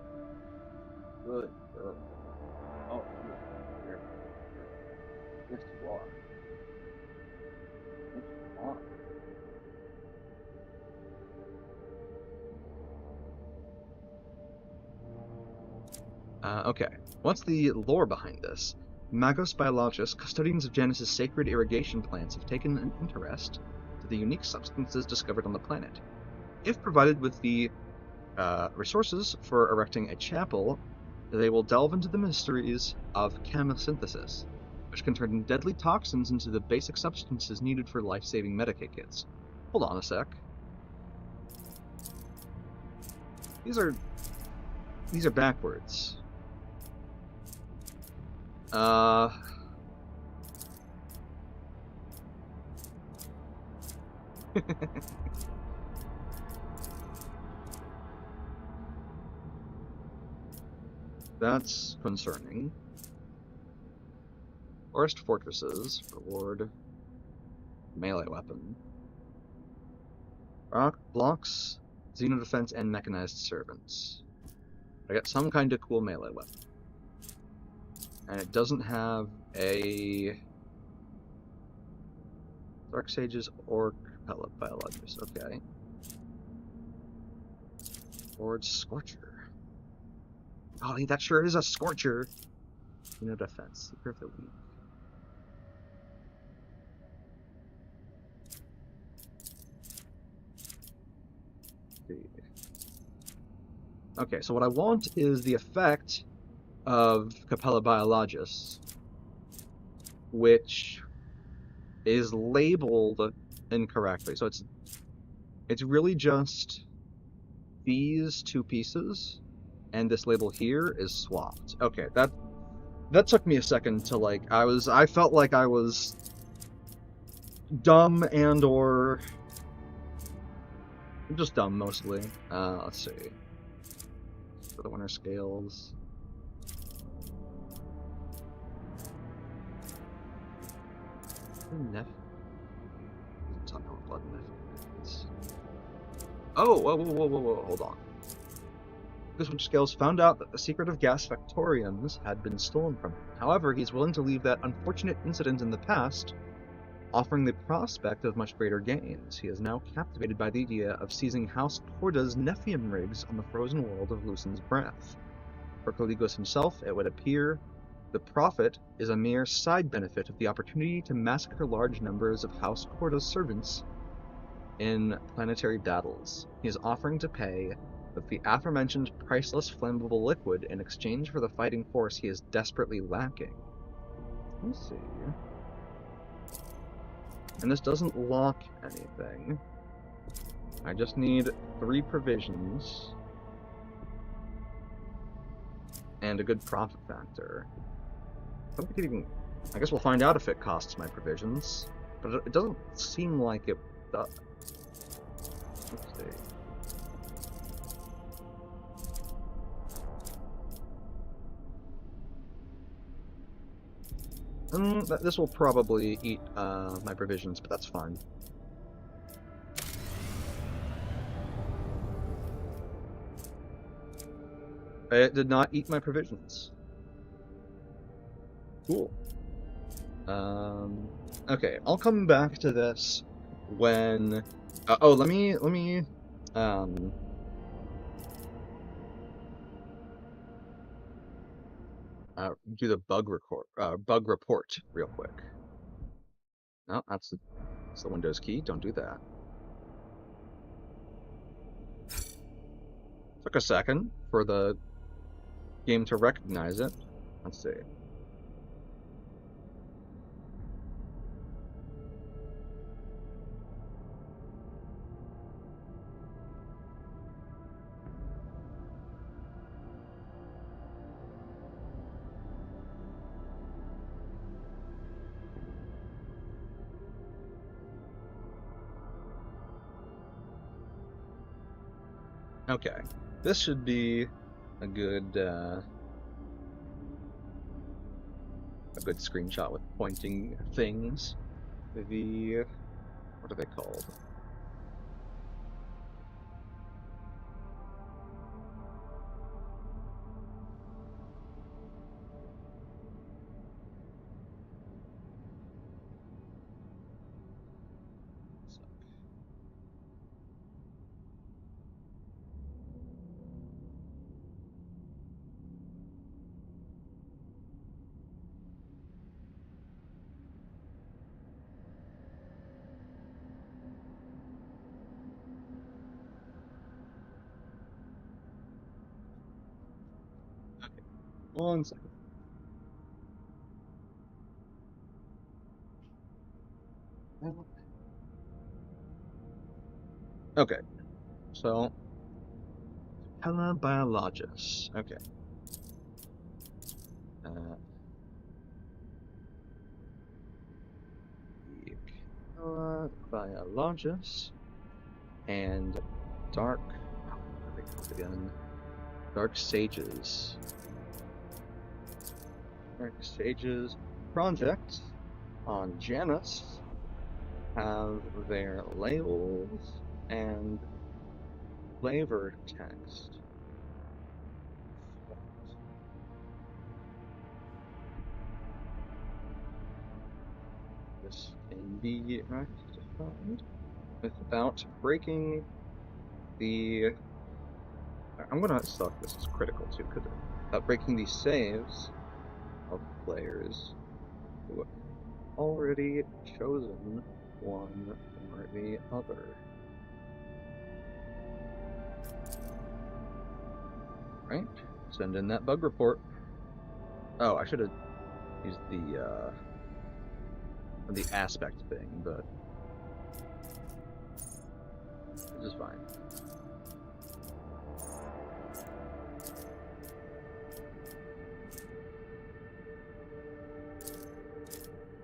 [SPEAKER 8] Good girl. Oh, here. Yes, you are. Yes, you are. Okay. What's the lore behind this? Magos biologists, custodians of Janus's sacred irrigation plants, have taken an interest to the unique substances discovered on the planet. If provided with the resources for erecting a chapel, they will delve into the mysteries of chemosynthesis, which can turn deadly toxins into the basic substances needed for life-saving medikit kits. Hold on a sec. These are backwards. That's concerning. Forest fortresses, reward, melee weapon. Rock blocks, xenodefense, and mechanized servants. I got some kind of cool melee weapon. And it doesn't have a Dark Sages or Capella Biologist. Okay. Lord Scorcher. Oh, that sure is a Scorcher. Defense. Secret of the Weak. Okay, so what I want is the effect of Capella Biologus, which is labeled incorrectly. So it's really just these two pieces, and this label here is swapped. Okay, that took me a second to like. I felt like I was dumb and or just dumb mostly. Let's see. For the winter scales. Oh, whoa, hold on. This winter scales found out that the secret of gas factoriums had been stolen from him. However, he's willing to leave that unfortunate incident in the past, offering the prospect of much greater gains. He is now captivated by the idea of seizing House Porta's Nephium rigs on the frozen world of Lucen's Breath. For Caligos himself, it would appear the profit is a mere side benefit of the opportunity to massacre large numbers of House Porta's servants in planetary battles. He is offering to pay with the aforementioned priceless flammable liquid in exchange for the fighting force he is desperately lacking. Let's see. And this doesn't lock anything. I just need 3 provisions and a good profit factor. I don't think it even... I guess we'll find out if it costs my provisions, but it doesn't seem like it does. Let's see. This will probably eat my provisions, but that's fine. It did not eat my provisions. Cool. Okay, I'll come back to this when... oh, let me do the bug report real quick. No, that's the Windows key. Don't do that. Took a second for the game to recognize it. Let's see. Okay, this should be a good screenshot with pointing things. What are they called? One second. Okay, so Capella Biologus. Okay. Capella Biologus and Dark. Oh, what are they called again? Dark Sages. Dark Sages project on Janus have their labels and flavor text. This can be rectified without breaking the... I'm gonna select this as critical too, because without breaking the saves of players who have already chosen one or the other. Right? Send in that bug report. Oh, I should have used the aspect thing, but this is fine.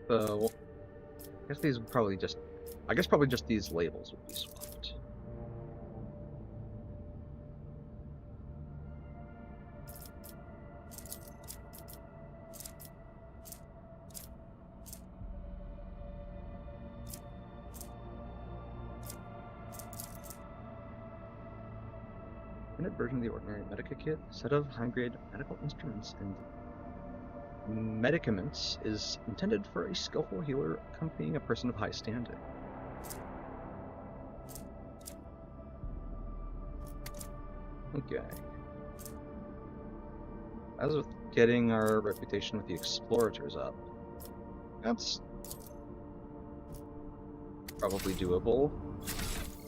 [SPEAKER 8] So, I guess these would probably just, probably just these labels would be swapped. Unit version of the ordinary Medica kit, set of high-grade medical instruments and medicaments is intended for a skillful healer accompanying a person of high standing. Okay. As with getting our reputation with the explorators up, that's probably doable.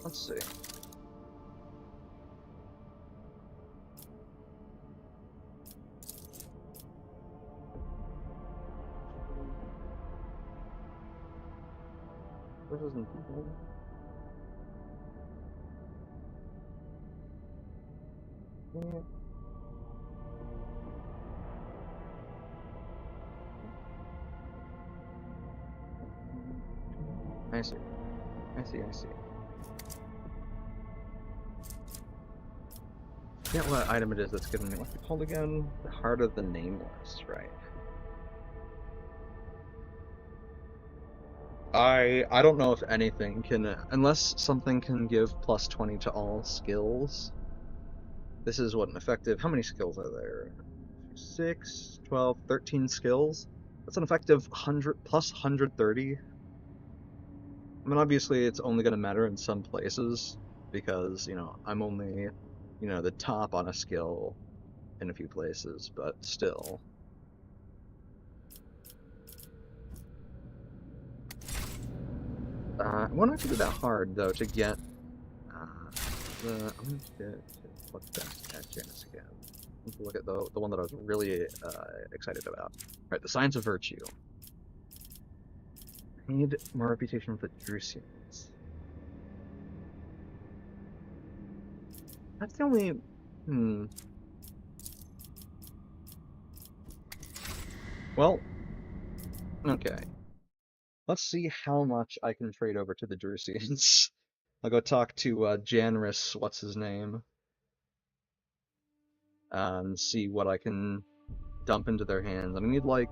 [SPEAKER 8] Let's see. Isn't people. Yeah. I see. I see. Forget what item it is that's giving me. What's it called again? The Heart of the Nameless, right? I don't know if anything can, unless something can give plus 20 to all skills. This is what an effective, how many skills are there? 6, 12, 13 skills? That's an effective 100 plus 130. I mean, obviously it's only going to matter in some places, because, you know, I'm only, you know, the top on a skill in a few places, but still. It won't have to be that hard, though, to get I'm going to look at Janus again. Let's look at the one that I was really excited about. Right, the Science of Virtue. I need more reputation with the Drusians. That's the only... Well, okay. Let's see how much I can trade over to the Drusians. I'll go talk to Janus, what's his name, and see what I can dump into their hands. I need like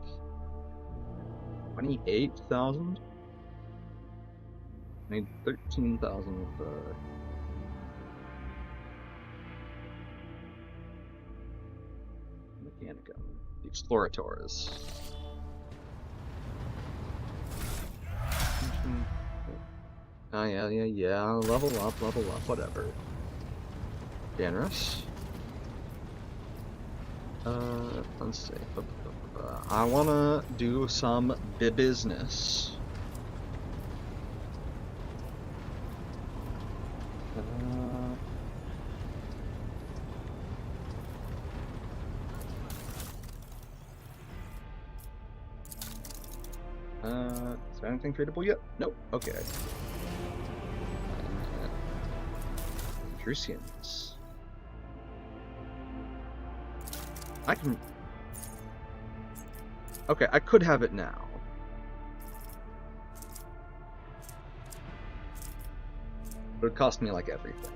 [SPEAKER 8] 28,000. I need 13,000 with the Mechanicum, the Explorators. Oh yeah, level up, whatever. Generous. Let's see. I wanna do some business. Is there anything tradable yet? Nope. Okay. Drusians. I can... Okay, I could have it now. It would cost me, like, everything.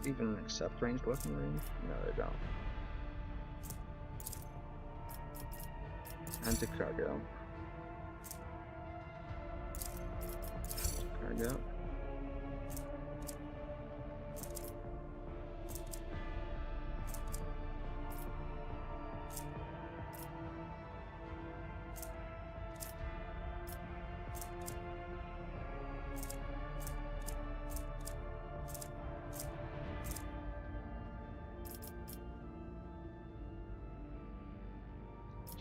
[SPEAKER 8] Even accept ranged weaponry? No, they don't. Anti-cargo. Cargo.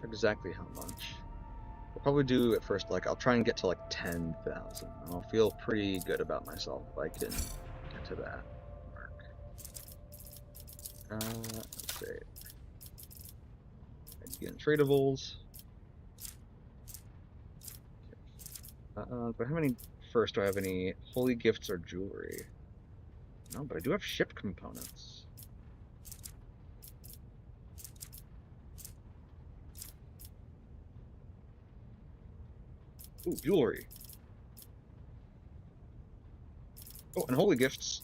[SPEAKER 8] exactly how much. I'll probably do at first, like, I'll try and get to like 10,000. I'll feel pretty good about myself if I can get to that mark. Let's see. Again, tradables. Do I have any, first, do I have any holy gifts or jewelry? No, but I do have ship components. Ooh, jewelry. Oh, and holy gifts.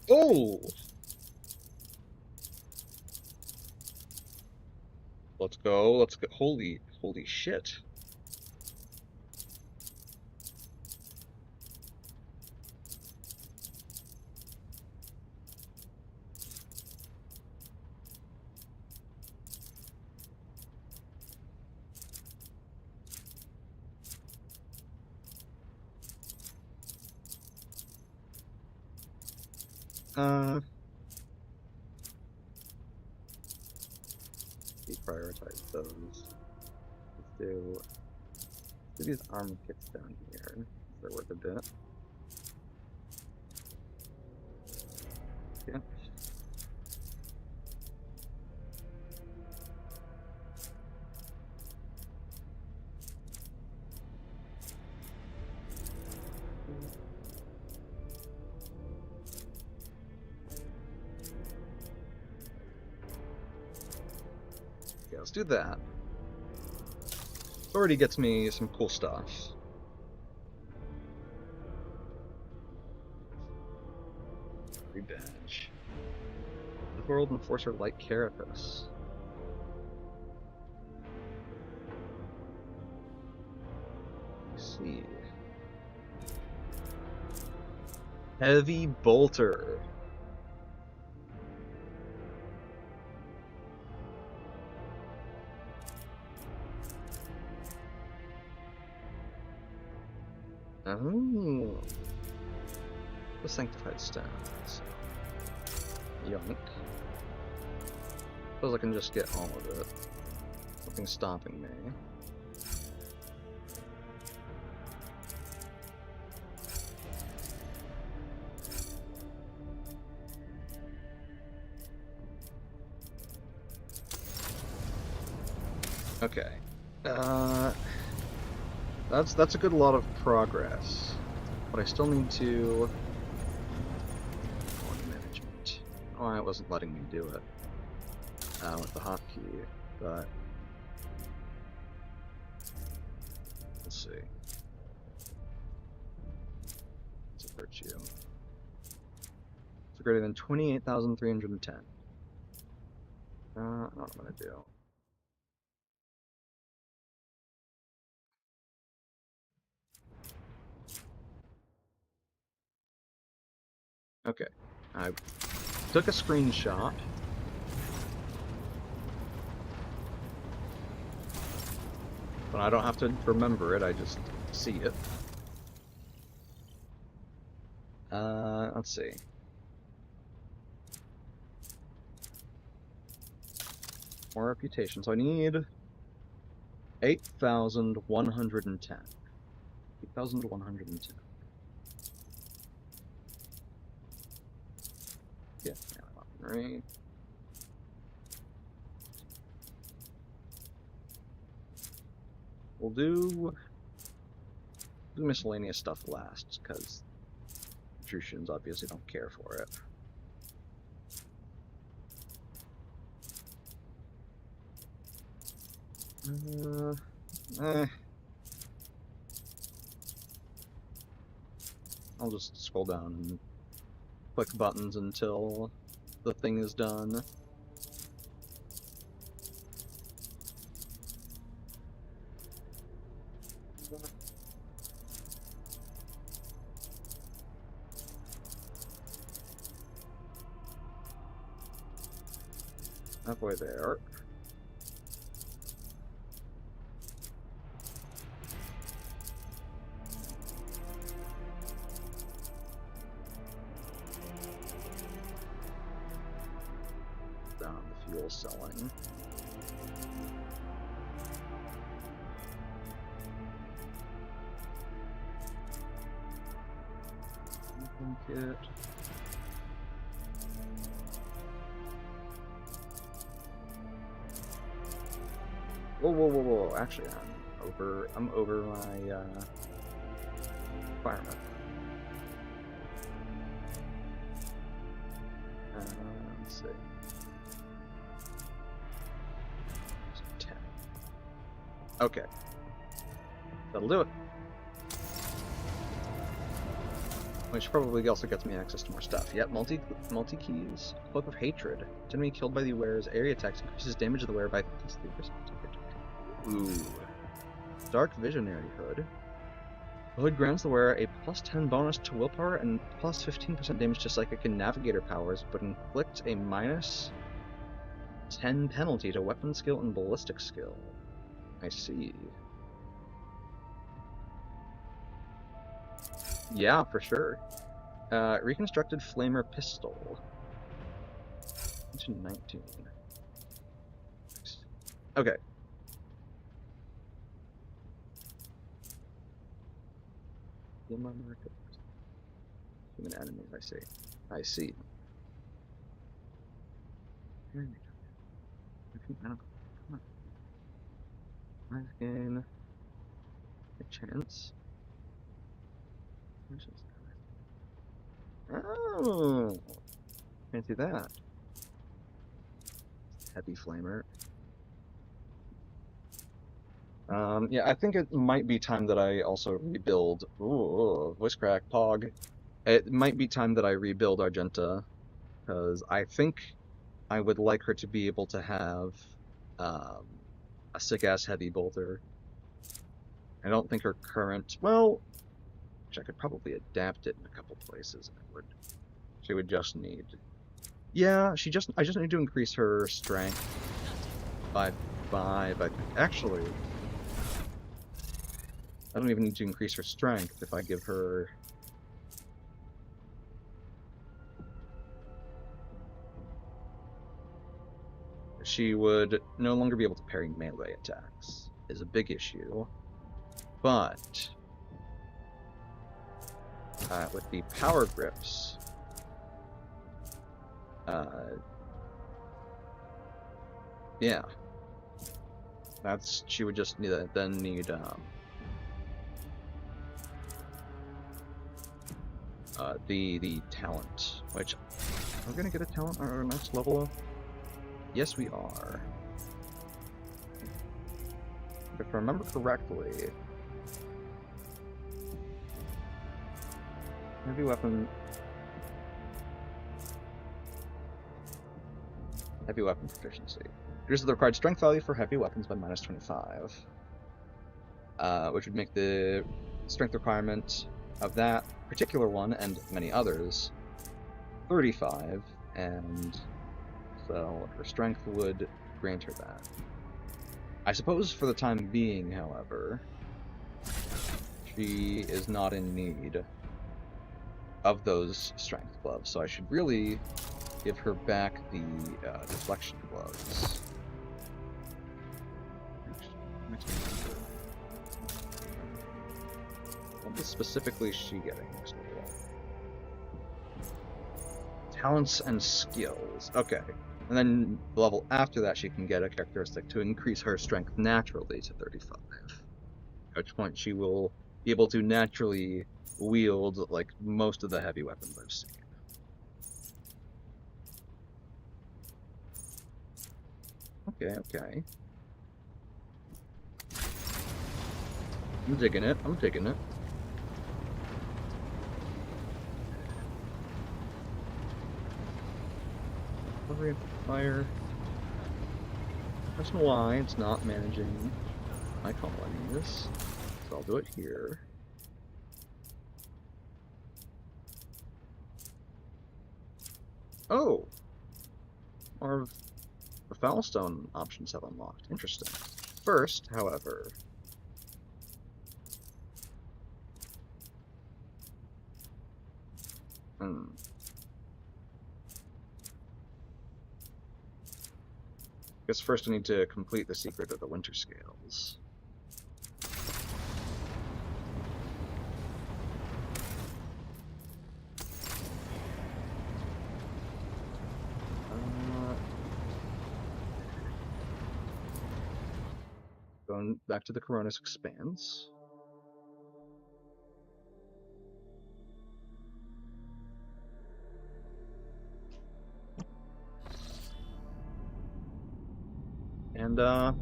[SPEAKER 8] Oh! Let's go, let's go. Holy shit. Deprioritize those. Let's do these armor kits down here. They're worth a bit. Yeah. Yeah, let's do that. Already gets me some cool stuff. Free badge. The World Enforcer Light Carapace. Let's see. Heavy Bolter. Oh, the Sanctified Stones. Yunk. Suppose I can just get all of it. Nothing's stopping me. Okay. That's a good lot of progress, but I still need to management. Oh, it wasn't letting me do it with the hotkey, but let's see. It's a virtue. It's greater than 28,310. I don't know what I'm gonna do. Okay, I took a screenshot. But I don't have to remember it, I just see it. Let's see. More reputation, so I need 8,110. 8,110. Yeah, right. We'll do miscellaneous stuff last, because Drushians obviously don't care for it. I'll just scroll down and click buttons until the thing is done. Halfway there. Kit. Whoa. Actually, I'm over my, requirement. Let's see. 10. Okay. That'll do it. Which probably also gets me access to more stuff. Yep, multi-keys. Cloak of Hatred. Enemy killed by the wearer's area attacks increases damage of the wearer by 53%. Ooh. Dark Visionary Hood. The hood grants the wearer a +10 bonus to willpower and +15% damage to psychic and navigator powers, but inflicts a -10 penalty to weapon skill and ballistic skill. I see. Yeah, for sure. Reconstructed Flamer Pistol. 19. Okay. Human enemies, I see. Come on. Let's gain a chance. Oh, fancy that. Heavy Flamer. Yeah, I think it might be time that I also rebuild. Ooh, voice crack, Pog. It might be time that I rebuild Argenta, because I think I would like her to be able to have a sick-ass heavy bolter. I don't think her current, well, I could probably adapt it in a couple places. She would just need, yeah, I just need to increase her strength by 5. I think actually, I don't even need to increase her strength if I give her. She would no longer be able to parry melee attacks, is a big issue. But with the power grips, yeah, she would just need the talent, which we're gonna get a talent on our next level. Yes, we are. If I remember correctly, heavy weapon proficiency. Reduces the required strength value for heavy weapons by -25, which would make the strength requirement of that particular one and many others 35, and so her strength would grant her that. I suppose for the time being, however, she is not in need of those strength gloves, so I should really give her back the deflection gloves. What specifically is she getting next level? Talents and skills. Okay. And then the level after that, she can get a characteristic to increase her strength naturally to 35. At which point she will be able to naturally wield like most of the heavy weapons I've seen. Okay. I'm digging it. Fire. I don't know why it's not managing my colonies, so I'll do it here. Oh! More of the Foulstone options have unlocked. Interesting. First, however, I guess first I need to complete the secret of the Winter Scales. Going back to the Coronis Expanse. And, I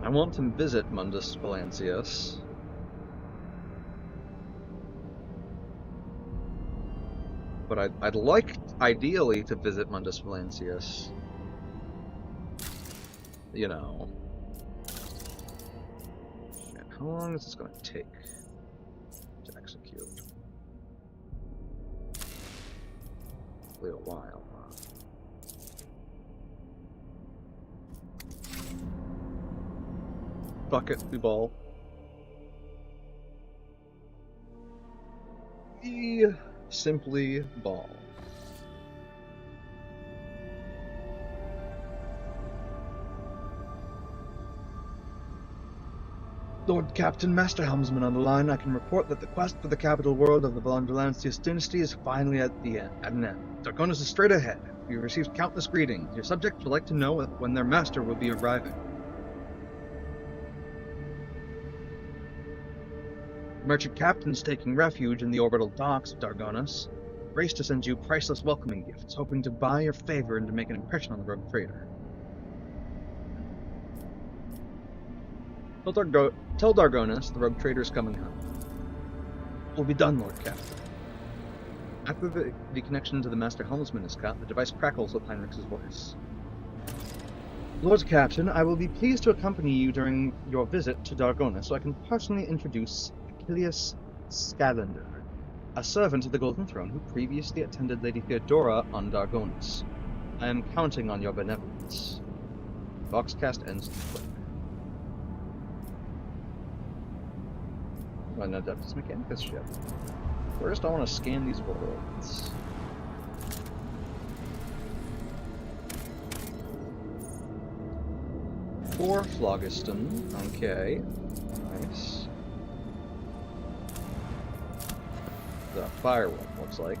[SPEAKER 8] want to visit Mundus Valancius. But I'd like, ideally, to visit Mundus Valancius. You know. Man, how long is this going to take to execute? Probably a while, huh? Fuck it, we ball. We simply ball. Lord Captain, Master Helmsman on the line, I can report that the quest for the capital world of the Valancius dynasty is finally at an end. Darkonos is straight ahead. We have received countless greetings. Your subjects would like to know when their master will be arriving. Merchant captains taking refuge in the orbital docks of Darkonos race to send you priceless welcoming gifts, hoping to buy your favor and to make an impression on the rogue trader. Tell Darkonos the rogue trader is coming home. Will be done, Lord Captain. After the connection to the Master Helmsman is cut, the device crackles with Heinrich's voice. Lord Captain, I will be pleased to accompany you during your visit to Darkonos so I can personally introduce Achilles Scalander, a servant of the Golden Throne who previously attended Lady Theodora on Darkonos. I am counting on your benevolence. Boxcast ends quick. An Adeptus Mechanicus ship. First, I want to scan these worlds. For Phlogiston. Okay. Nice. The fire one, looks like.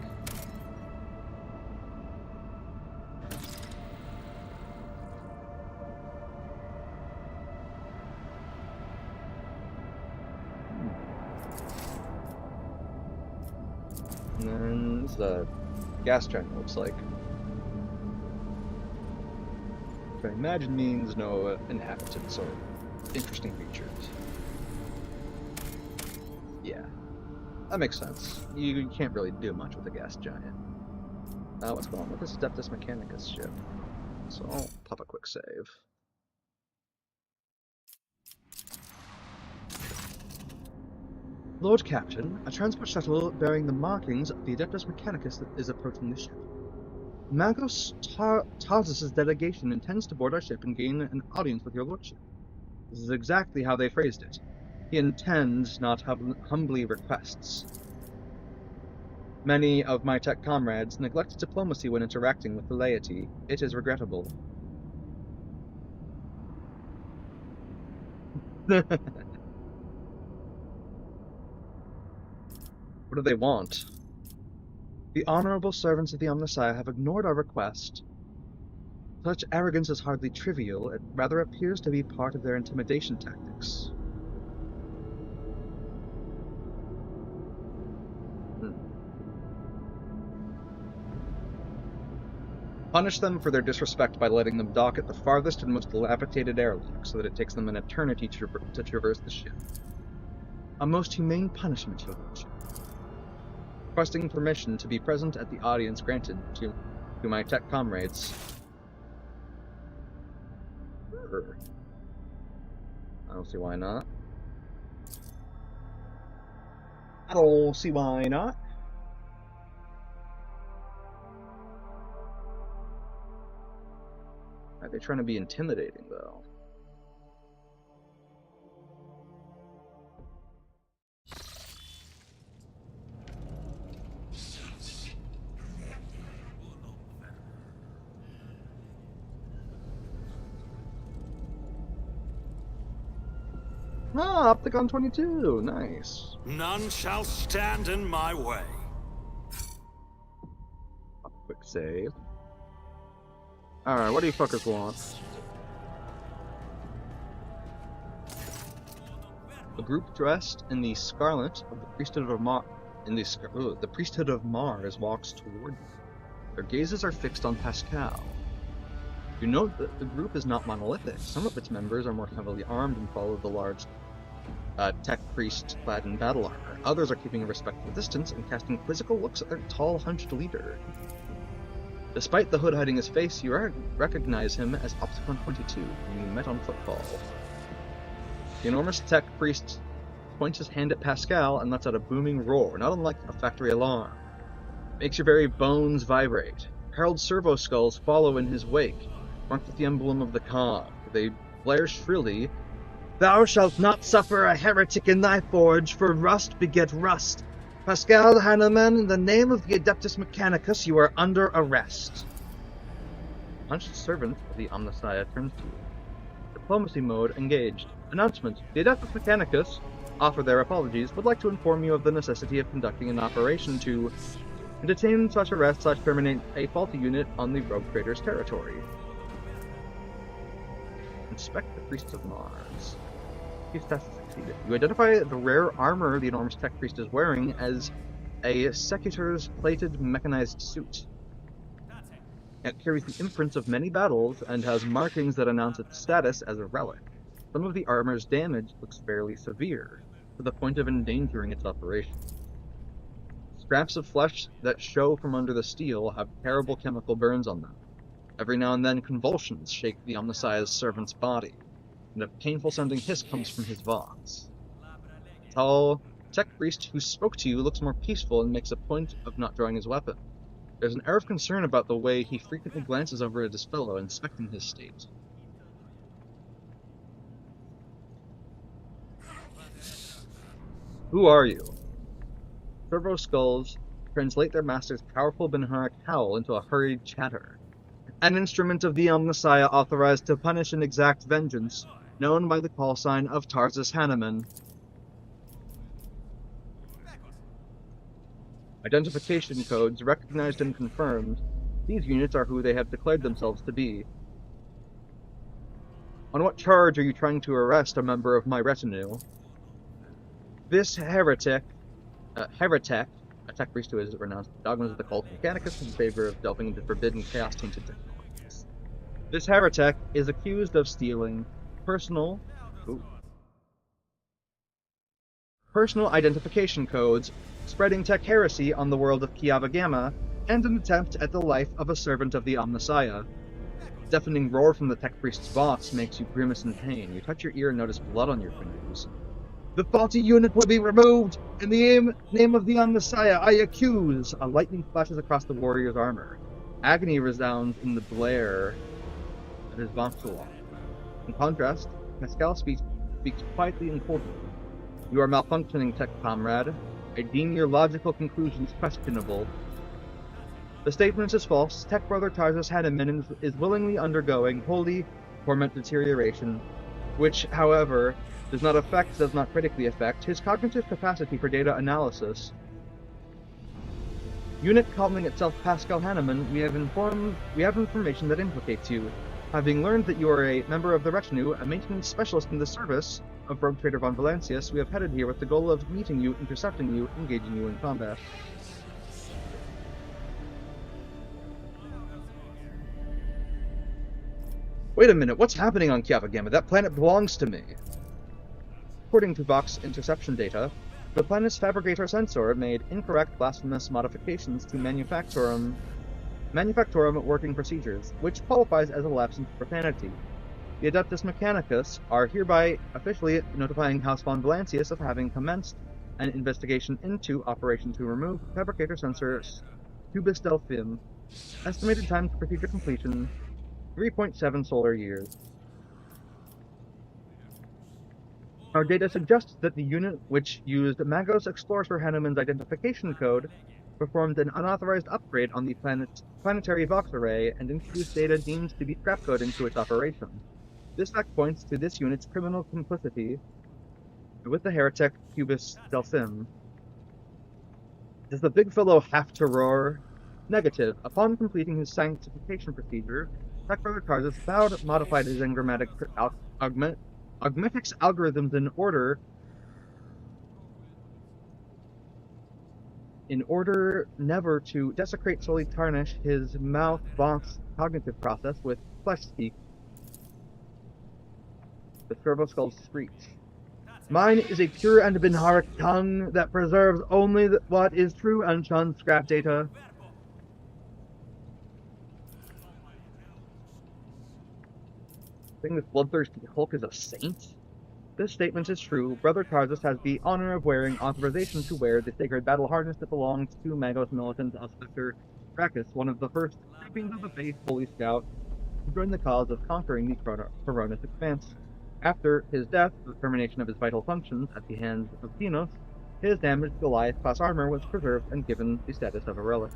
[SPEAKER 8] And then this is a gas giant, looks like. Which I imagine means no inhabitants or interesting features. Yeah, that makes sense. You can't really do much with a gas giant. What's going on with this Adeptus Mechanicus ship? So I'll pop a quick save. Lord Captain, a transport shuttle bearing the markings of the Adeptus Mechanicus is approaching the ship. Magos Tarsus' delegation intends to board our ship and gain an audience with your lordship. This is exactly how they phrased it. He intends, not humbly requests. Many of my tech comrades neglect diplomacy when interacting with the laity. It is regrettable. What do they want? The honorable servants of the Omnissiah have ignored our request. Such arrogance is hardly trivial, it rather appears to be part of their intimidation tactics. Punish them for their disrespect by letting them dock at the farthest and most dilapidated airlock so that it takes them an eternity to traverse the ship. A most humane punishment, your lordship. Requesting permission to be present at the audience granted to my tech comrades. Sure. I don't see why not. I don't see why not. Are they trying to be intimidating, though? Ah, Opticon 22, nice.
[SPEAKER 2] None shall stand in my way.
[SPEAKER 8] save. Alright, what do you fuckers want? A group dressed in the scarlet of the priesthood of the priesthood of Mars walks toward you. Their gazes are fixed on Pascal. You note that the group is not monolithic. Some of its members are more heavily armed and follow the large tech priest clad in battle armor. Others are keeping a respectful distance and casting quizzical looks at their tall, hunched leader. Despite the hood hiding his face, you recognize him as Opticon 22, whom you met on footfall. The enormous tech priest points his hand at Pascal and lets out a booming roar, not unlike a factory alarm. It makes your very bones vibrate. Herald servo skulls follow in his wake, marked with the emblem of the Khan. They blare shrilly, "Thou shalt not suffer a heretic in thy forge, for rust beget rust. Pascal Hanneman, in the name of the Adeptus Mechanicus, you are under arrest." The hunched servant of the Omnissiah turns to you. Diplomacy mode engaged. Announcement. The Adeptus Mechanicus offer their apologies, would like to inform you of the necessity of conducting an operation to detain / arrest / terminate a faulty unit on the rogue trader's territory. Inspect the Priests of Mars. These tests succeeded. You identify the rare armor the enormous tech priest is wearing as a Secutor's plated mechanized suit. It carries the imprints of many battles and has markings that announce its status as a relic. Some of the armor's damage looks fairly severe, to the point of endangering its operation. Scraps of flesh that show from under the steel have terrible chemical burns on them. Every now and then, convulsions shake the Omnissiah's servant's body, and a painful-sounding hiss comes from his vox. The tall tech priest who spoke to you looks more peaceful and makes a point of not drawing his weapon. There's an air of concern about the way he frequently glances over at his fellow, inspecting his state. Who are you? Servo skulls translate their master's powerful Benharic howl into a hurried chatter. An instrument of the Omnissiah authorized to punish and exact vengeance, known by the call sign of Tarsus Hanneman. Identification codes recognized and confirmed. These units are who they have declared themselves to be. On what charge are you trying to arrest a member of my retinue? This heretic, a tech priest who has renounced the dogmas of the cult Mechanicus in favor of delving into forbidden chaos-tainted technologies. This heretic is accused of stealing personal identification codes, spreading tech heresy on the world of Kiava Gamma, and an attempt at the life of a servant of the Omnissiah. A deafening roar from the tech priest's vox makes you grimace in pain. You touch your ear and notice blood on your fingers. The faulty unit will be removed! In the name of the Omnissiah, I accuse! A lightning flashes across the warrior's armor. Agony resounds in the blare of his voxel. In contrast, Pascal speaks quietly and coldly. You are malfunctioning, tech comrade. I deem your logical conclusions questionable. The statement is false. Tech brother Tarsus Hanneman is willingly undergoing holy torment deterioration, which, however, does not critically affect his cognitive capacity for data analysis. Unit calling itself Pascal Hanneman, we have information that implicates you. Having learned that you are a member of the retinue, a maintenance specialist in the service of Rogue Trader von Valancius, we have headed here with the goal of meeting you, intercepting you, engaging you in combat. Wait a minute, what's happening on Kiava Gamma? That planet belongs to me. According to Vox interception data, the planet's fabricator sensor made incorrect blasphemous modifications to Manufactorum working procedures, which qualifies as a lapse into profanity. The Adeptus Mechanicus are hereby officially notifying House von Valancius of having commenced an investigation into operation to remove fabricator sensors Cubus Delphim. Estimated time to procedure completion, 3.7 solar years. Our data suggests that the unit which used Magos Explorer Hanneman's identification code performed an unauthorized upgrade on the planetary Vox array and introduced data deemed to be scrap coding to its operation. This fact points to this unit's criminal complicity with the heretic Cubus Delphim. Does the big fellow have to roar? Negative. Upon completing his sanctification procedure, Tech Brother Tarzus vowed modified his engrammatic augmetics algorithms in order never to desecrate, solely tarnish his mouth box cognitive process with flesh speak. The Servo Skull screech. Mine is a pure and Binharic tongue that preserves only what is true and shuns scrap data. Saying this bloodthirsty Hulk is a saint? This statement is true. Brother Tarzus has the honor of wearing authorization to wear the sacred battle harness that belongs to Magos militant Auspector Brachus, one of the first groupings of the faith Holy Scout, who joined the cause of conquering the Coronus Expanse. After his death, the termination of his vital functions at the hands of Thenos, his damaged Goliath-class armor was preserved and given the status of a relic.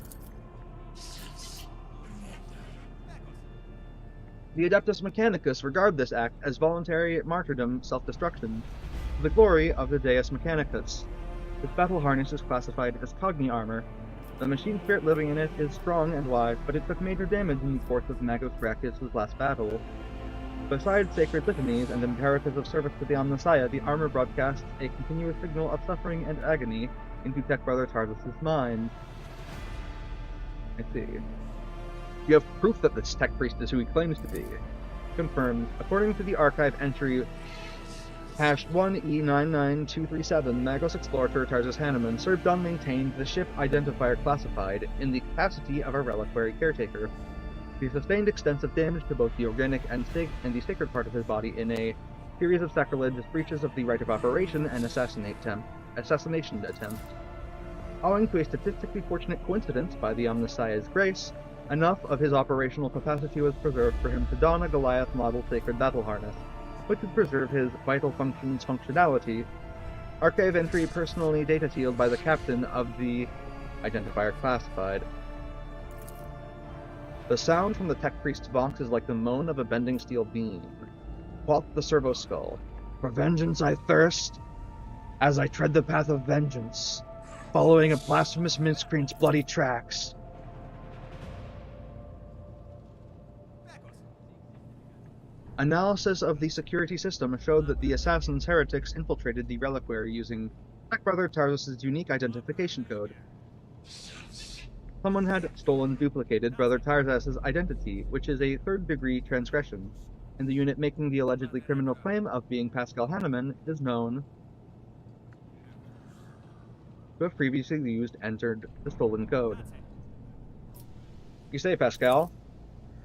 [SPEAKER 8] The Adeptus Mechanicus regard this act as voluntary martyrdom self-destruction, to the glory of the Deus Mechanicus. This battle harness is classified as Cogni armor. The machine spirit living in it is strong and wise, but it took major damage in the course of Magos Brachus' last battle. Besides sacred litanies and imperatives of service to the Omnissiah, the armor broadcasts a continuous signal of suffering and agony into Tech Brother Tarzus' mind. I see. You have proof that this tech priest is who he claims to be. Confirmed. According to the archive entry #1E99237, Magos Explorator Tarzus Hanneman served on maintained the ship identifier classified in the capacity of a reliquary caretaker. He sustained extensive damage to both the organic and the sacred part of his body in a series of sacrilegious breaches of the right of operation and assassination attempt. Owing to a statistically fortunate coincidence by the Omnissiah's grace, enough of his operational capacity was preserved for him to don a Goliath model sacred battle harness, which would preserve his vital functions functionality. Archive entry personally data sealed by the captain of the identifier classified. The sound from the tech priest's box is like the moan of a bending steel beam. Quoth the Servo Skull, "For vengeance I thirst, as I tread the path of vengeance, following a blasphemous miscreant's bloody tracks." Analysis of the security system showed that the assassin's heretics infiltrated the reliquary using Tech Brother Tarzus' unique identification code. Someone had duplicated Brother Tarzus' identity, which is a third-degree transgression, and the unit making the allegedly criminal claim of being Pascal Hanneman is known to have previously entered the stolen code. You say, Pascal?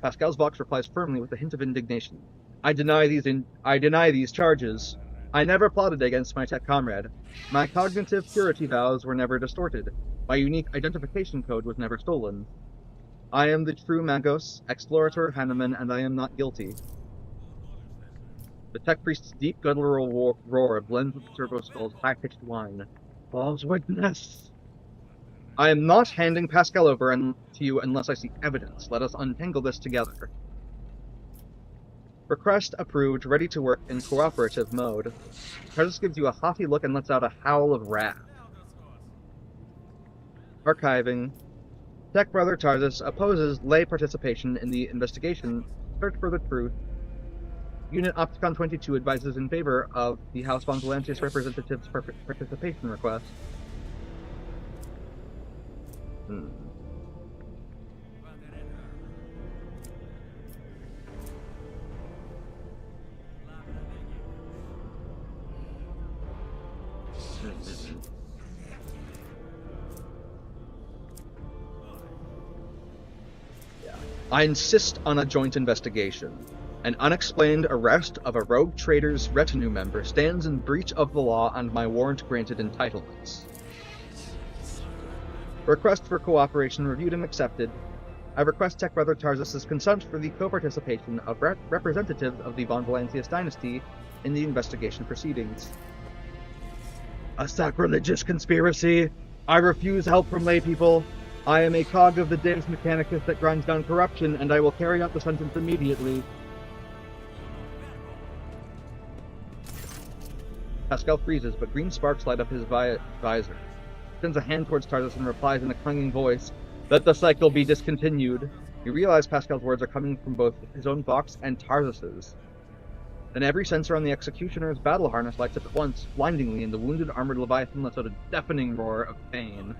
[SPEAKER 8] Pascal's box replies firmly with a hint of indignation. I deny these charges. I never plotted against my tech comrade. My cognitive purity vows were never distorted. My unique identification code was never stolen. I am the true Magos, Explorator Hanneman, and I am not guilty. The tech priest's deep guttural roar blends with the Servo Skull's high-pitched whine. False witness! I am not handing Pascal over to you unless I see evidence. Let us untangle this together. Request approved, ready to work in cooperative mode. Tarzus gives you a haughty look and lets out a howl of wrath. Archiving. Tech Brother Tarzus opposes lay participation in the investigation. Search for the truth. Unit Opticon 22 advises in favor of the House Von Valantius representative's participation request. I insist on a joint investigation. An unexplained arrest of a rogue trader's retinue member stands in breach of the law and my warrant-granted entitlements. Request for cooperation reviewed and accepted. I request Tech Brother Tarzus' consent for the co-participation of representatives of the Von Valantius dynasty in the investigation proceedings. A sacrilegious conspiracy! I refuse help from laypeople. I am a cog of the Deus Mechanicus that grinds down corruption, and I will carry out the sentence immediately. Pascal freezes, but green sparks light up his visor. Sends a hand towards Tarzus and replies in a clanging voice, Let the cycle be discontinued. You realize Pascal's words are coming from both his own box and Tarzus's. Then every sensor on the executioner's battle harness lights up at once, blindingly, and the wounded armored Leviathan lets out a deafening roar of pain.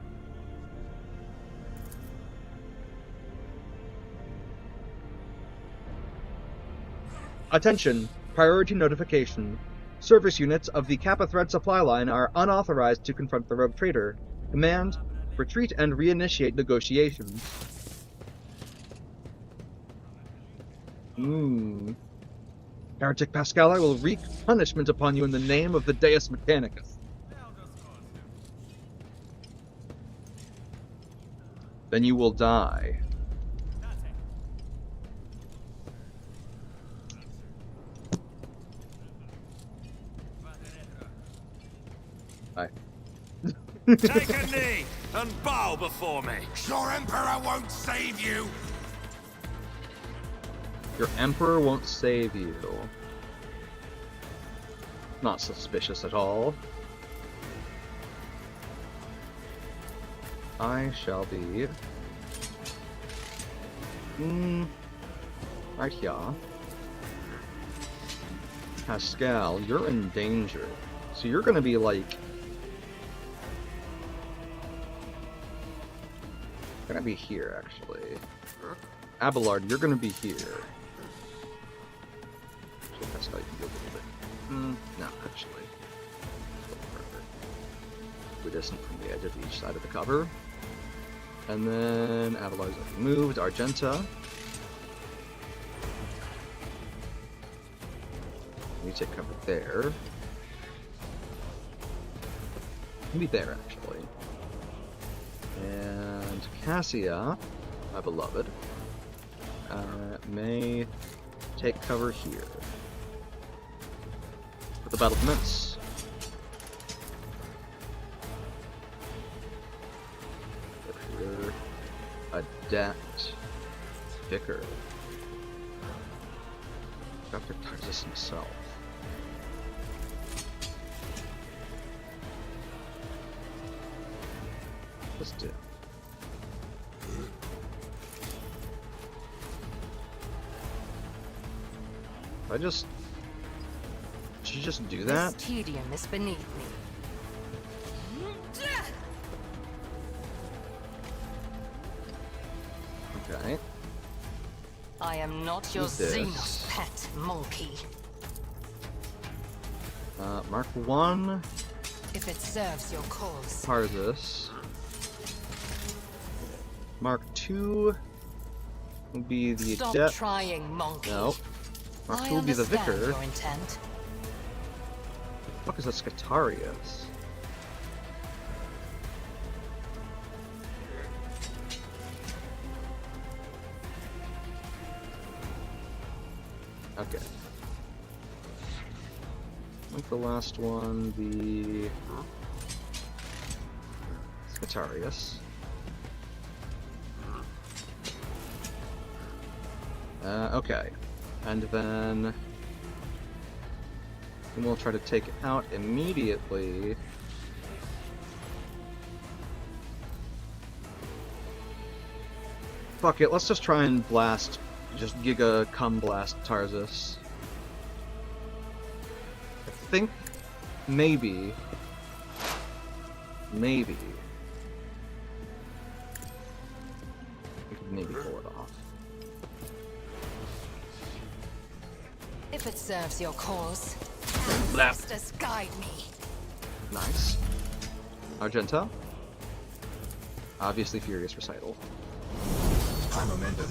[SPEAKER 8] Attention! Priority notification. Service units of the Kappa Thread supply line are unauthorized to confront the rogue traitor. Command, retreat and reinitiate negotiations. Heretic Pascal, I will wreak punishment upon you in the name of the Deus Mechanicus. Then you will die. Bye.
[SPEAKER 2] Take a knee and bow before me.
[SPEAKER 4] Your Emperor won't save you!
[SPEAKER 8] Your Emperor won't save you. Not suspicious at all. I shall be... right here. Pascal, you're in danger. So you're gonna be like... gonna be here, actually. Abelard, you're gonna be here. Actually, Pascal, you can go a little bit. No, actually. We're distant from the edge of each side of the cover. And then Abelard's moved. Argenta. You take cover there. Maybe there, actually. And Cassia, my beloved, may take cover here. Let the battle commence. Here, Adept, Vicar, Dr. Tarsus himself. Let's do. Did you just do that?
[SPEAKER 3] This tedium is beneath me.
[SPEAKER 8] Okay.
[SPEAKER 3] I am not your
[SPEAKER 8] Who's this?
[SPEAKER 3] Xenos pet monkey.
[SPEAKER 8] Mark 1.
[SPEAKER 3] If it serves your cause.
[SPEAKER 8] Tarsus. Mark 2 will be the
[SPEAKER 3] Stop
[SPEAKER 8] Adept.
[SPEAKER 3] trying, monkey.
[SPEAKER 8] No. Mark
[SPEAKER 3] I
[SPEAKER 8] 2 will be the
[SPEAKER 3] understand
[SPEAKER 8] Vicar.
[SPEAKER 3] your intent.
[SPEAKER 8] What the fuck is a Scatarius? Okay. Like the last one, the Scatarius. Okay. And then we'll try to take it out immediately. Fuck it, let's just try and blast, just Giga Cum Blast Tarsus. I think, maybe, we could maybe pull it off.
[SPEAKER 3] If it serves your cause,
[SPEAKER 8] Blap.
[SPEAKER 3] masters guide me.
[SPEAKER 8] Nice. Argenta. Obviously Furious Recital.
[SPEAKER 4] High momentum.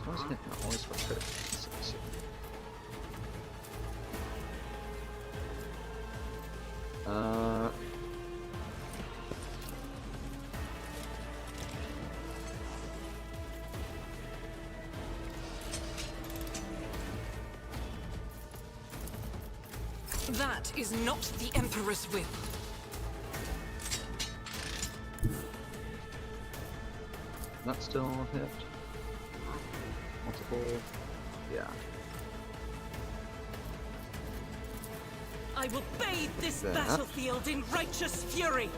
[SPEAKER 8] How's it not always for crit? Let's see.
[SPEAKER 5] That is not the Emperor's will.
[SPEAKER 8] Not still hit. Multiple. Yeah.
[SPEAKER 5] I will bathe this
[SPEAKER 8] That.
[SPEAKER 5] battlefield in righteous fury.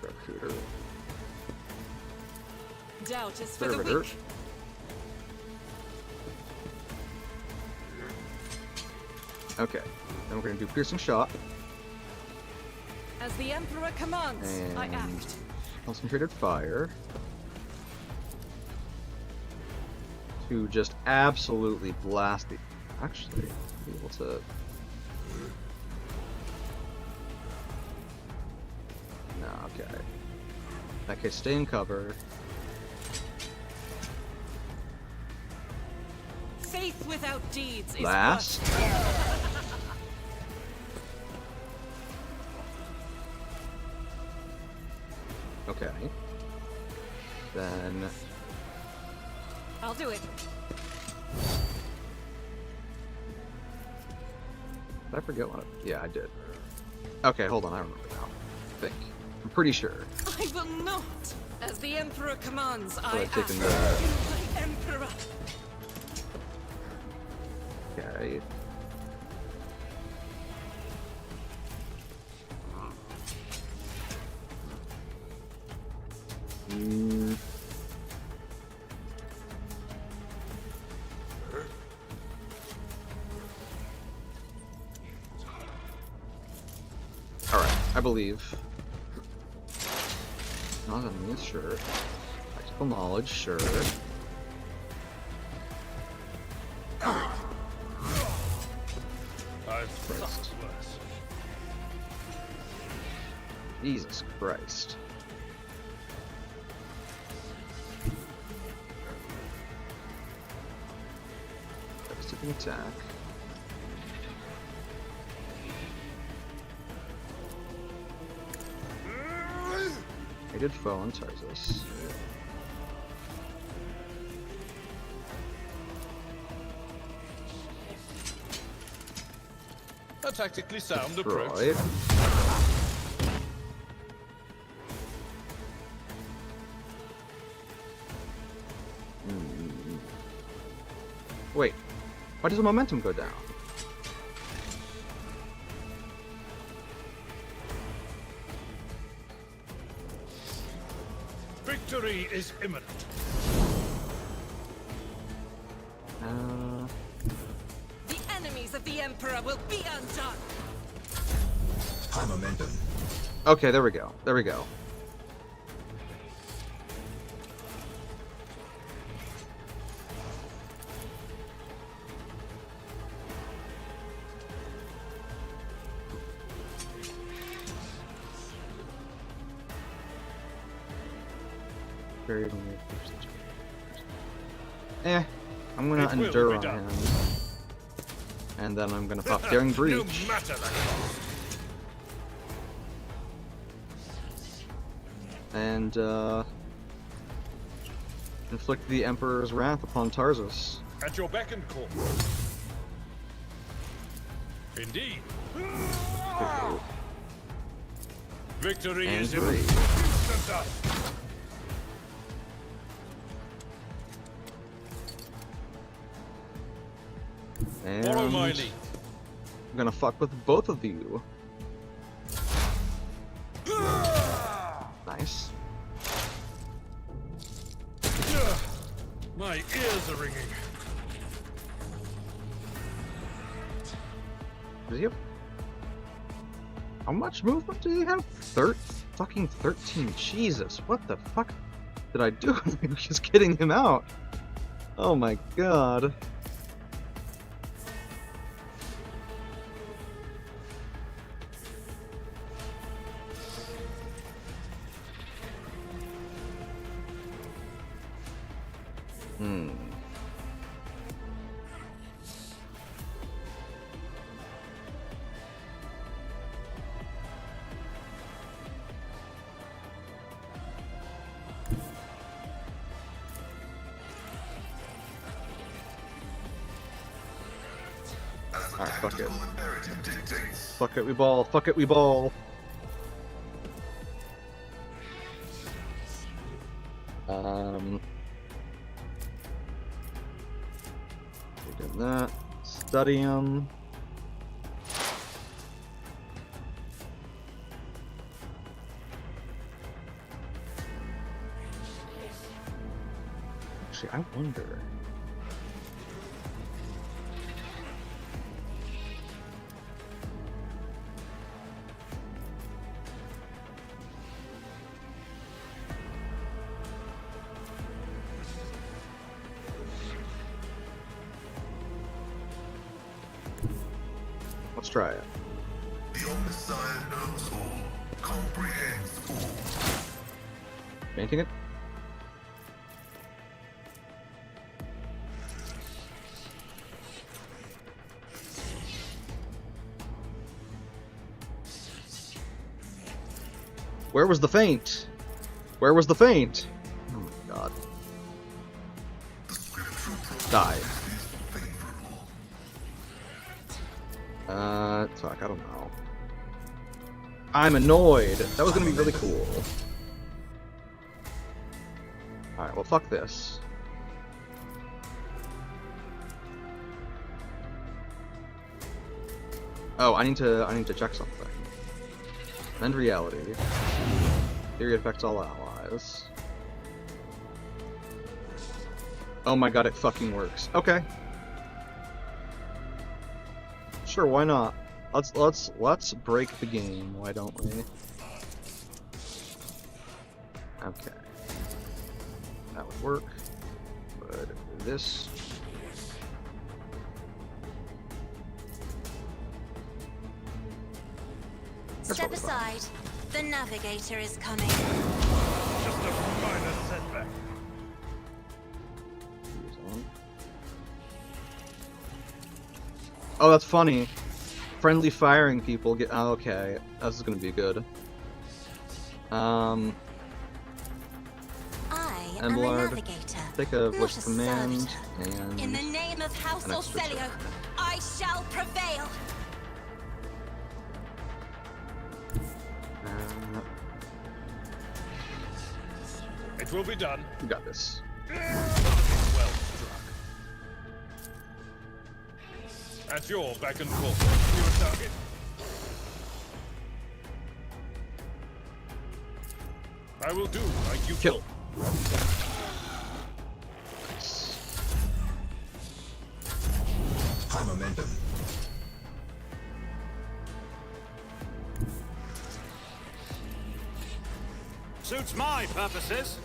[SPEAKER 8] Recruiter.
[SPEAKER 5] Doubt is for the
[SPEAKER 8] Servitor.
[SPEAKER 5] weak.
[SPEAKER 8] Okay, then we're gonna do piercing shot
[SPEAKER 5] As the Emperor commands, I
[SPEAKER 8] and
[SPEAKER 5] act.
[SPEAKER 8] concentrated fire to just absolutely blast the. Actually, be able to. No, okay. In that case, stay in cover.
[SPEAKER 5] Faith without deeds is
[SPEAKER 8] Last. Okay. Then.
[SPEAKER 5] I'll do it.
[SPEAKER 8] Did I forget what? Yeah, I did. Okay, hold on. I remember now. I think. I'm pretty sure.
[SPEAKER 5] I will not. As the Emperor commands, I
[SPEAKER 8] I've
[SPEAKER 5] act.
[SPEAKER 8] taken the.
[SPEAKER 5] My Emperor.
[SPEAKER 8] Okay. Alright, I believe. Not enemies, sure. Practical knowledge, sure.
[SPEAKER 6] I've
[SPEAKER 8] Christ.
[SPEAKER 6] thought worse.
[SPEAKER 8] Jesus Christ. Devastating attack. Hated foe on Tarsus.
[SPEAKER 6] A tactically sound
[SPEAKER 8] Destroyed.
[SPEAKER 6] approach.
[SPEAKER 8] Wait, why does the momentum go down?
[SPEAKER 6] Victory is imminent.
[SPEAKER 5] The enemies of the Emperor will be undone.
[SPEAKER 4] High momentum.
[SPEAKER 8] Okay, there we go. There we go. Buried in the I'm gonna
[SPEAKER 6] It will
[SPEAKER 8] endure
[SPEAKER 6] be
[SPEAKER 8] on
[SPEAKER 6] done.
[SPEAKER 8] him. And then I'm gonna pop Daring
[SPEAKER 6] No
[SPEAKER 8] Breach.
[SPEAKER 6] matter the cost.
[SPEAKER 8] And inflict the Emperor's Wrath upon Tarsus.
[SPEAKER 6] At your beck and call. Indeed. Victory
[SPEAKER 8] And
[SPEAKER 6] is imminent.
[SPEAKER 8] three.
[SPEAKER 6] Instant death.
[SPEAKER 8] And
[SPEAKER 6] Follow my lead.
[SPEAKER 8] I'm gonna fuck with both of you. Nice.
[SPEAKER 6] My ears are ringing.
[SPEAKER 8] Does he have... How much movement do he have? Fucking 13. Jesus, what the fuck did I do? I was just getting him out. Oh my god.
[SPEAKER 4] As the
[SPEAKER 8] Alright, fuck it.
[SPEAKER 4] tactical imperative dictates,
[SPEAKER 8] Fuck it, we ball. Fuck it, we ball. We did that. Study 'em. Actually, I wonder. Let's try it.
[SPEAKER 4] The Omniscient knows all, comprehends all.
[SPEAKER 8] Painting it? Where was the feint? Where was the feint? Oh my god. Die. Fuck, I don't know. I'm annoyed. That was gonna be really cool. Alright, well fuck this. Oh, I need to check something. End reality. Theory affects all allies. Oh my god, it fucking works. Okay. Sure, why not? Let's break the game, why don't we? Okay. That would work. But this.
[SPEAKER 7] Step aside. The navigator is coming.
[SPEAKER 6] Just a minor setback.
[SPEAKER 8] Oh, that's funny. Friendly firing people get. Oh, okay, this is gonna be good.
[SPEAKER 7] I am a
[SPEAKER 8] Emblard,
[SPEAKER 7] navigator,
[SPEAKER 8] take a
[SPEAKER 7] not
[SPEAKER 8] voice
[SPEAKER 7] a
[SPEAKER 8] command
[SPEAKER 7] servitor.
[SPEAKER 8] and.
[SPEAKER 7] In the name of House
[SPEAKER 8] an extra
[SPEAKER 7] Orcelio,
[SPEAKER 8] check.
[SPEAKER 7] I shall prevail.
[SPEAKER 6] It will be done.
[SPEAKER 8] You got this.
[SPEAKER 6] Well struck. At your back and forth. Your target. I will do like you
[SPEAKER 8] Kill.
[SPEAKER 4] High momentum.
[SPEAKER 2] Suits my purposes.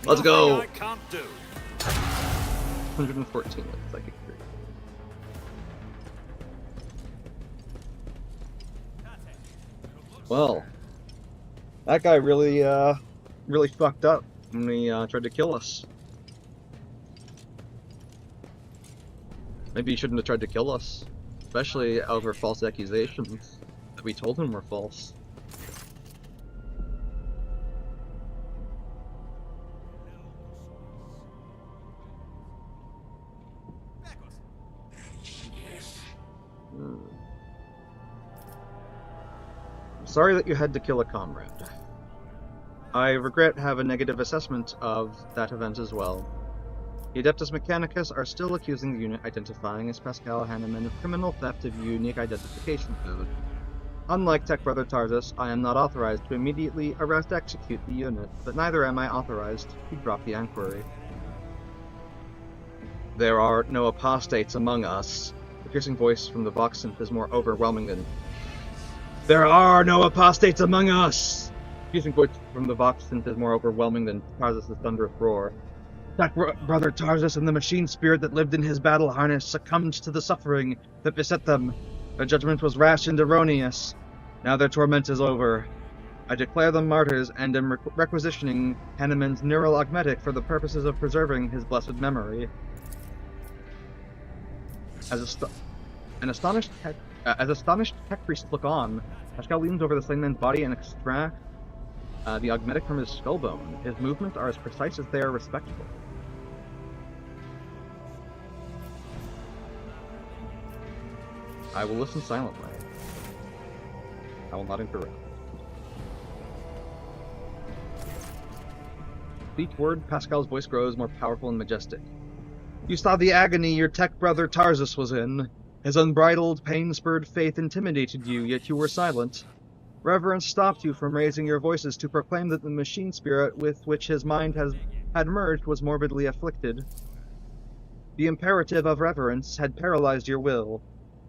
[SPEAKER 8] Let's go!
[SPEAKER 2] Nothing I can't do.
[SPEAKER 8] 114 with psychic 3. Well, that guy really fucked up when he tried to kill us. Maybe he shouldn't have tried to kill us, especially over false accusations that we told him were false. Sorry that you had to kill a comrade. I regret have a negative assessment of that event as well. The Adeptus Mechanicus are still accusing the unit identifying as Pascal Hanneman of criminal theft of unique identification code. Unlike Tech Brother Tarzus, I am not authorized to immediately execute the unit, but neither am I authorized to drop the inquiry. There are no apostates among us. The piercing voice from the Vox synth is more overwhelming than... There are no apostates among us! The piercing voice from the Vox synth is more overwhelming than Tarzus' thunderous roar. That brother Tarzus and the machine spirit that lived in his battle harness succumbed to the suffering that beset them. Their judgment was rash and erroneous. Now their torment is over. I declare them martyrs and am requisitioning Hanneman's neural augmetic for the purposes of preserving his blessed memory. As astonished tech priests look on, Pascal leans over the slain man's body and extracts the augmetic from his skull bone. His movements are as precise as they are respectful. I will listen silently. I will not interrupt. Each word, Pascal's voice grows more powerful and majestic. You saw the agony your tech brother Tarsus was in. His unbridled, pain-spurred faith intimidated you, yet you were silent. Reverence stopped you from raising your voices to proclaim that the machine spirit with which his mind had merged was morbidly afflicted. The imperative of reverence had paralyzed your will,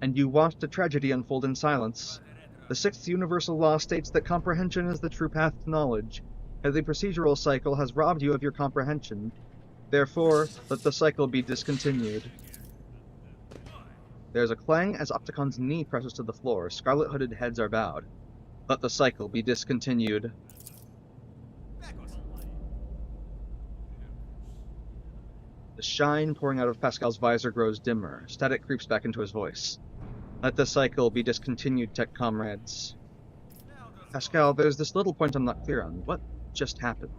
[SPEAKER 8] and you watched a tragedy unfold in silence. The sixth universal law states that comprehension is the true path to knowledge, and the procedural cycle has robbed you of your comprehension. Therefore, let the cycle be discontinued. There is a clang as Opticon's knee presses to the floor. Scarlet-hooded heads are bowed. Let the cycle be discontinued. The shine pouring out of Pascal's visor grows dimmer. Static creeps back into his voice. Let the cycle be discontinued, tech comrades. Pascal, there's this little point I'm not clear on. What just happened?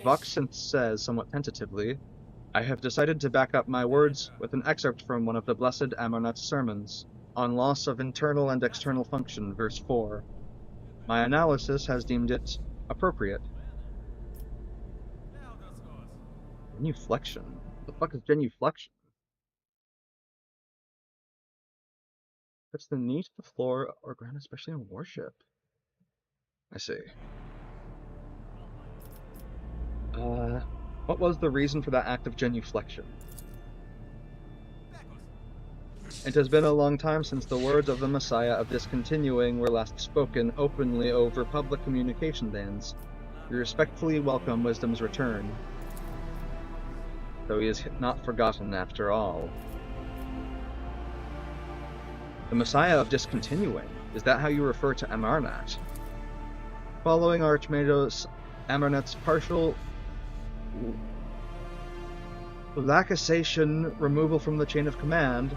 [SPEAKER 8] Voxent says, somewhat tentatively, I have decided to back up my words with an excerpt from one of the Blessed Amarnat's sermons, on loss of internal and external function, verse 4. My analysis has deemed it appropriate. Genuflection? What the fuck is genuflection? Puts the knee to the floor or ground, especially in worship. I see. What was the reason for that act of genuflection? It has been a long time since the words of the Messiah of discontinuing were last spoken openly over public communication bands. We respectfully welcome wisdom's return. Though he is not forgotten after all. The Messiah of discontinuing? Is that how you refer to Amarnat? Following Archmagus Amarnat's partial laxation removal from the chain of command,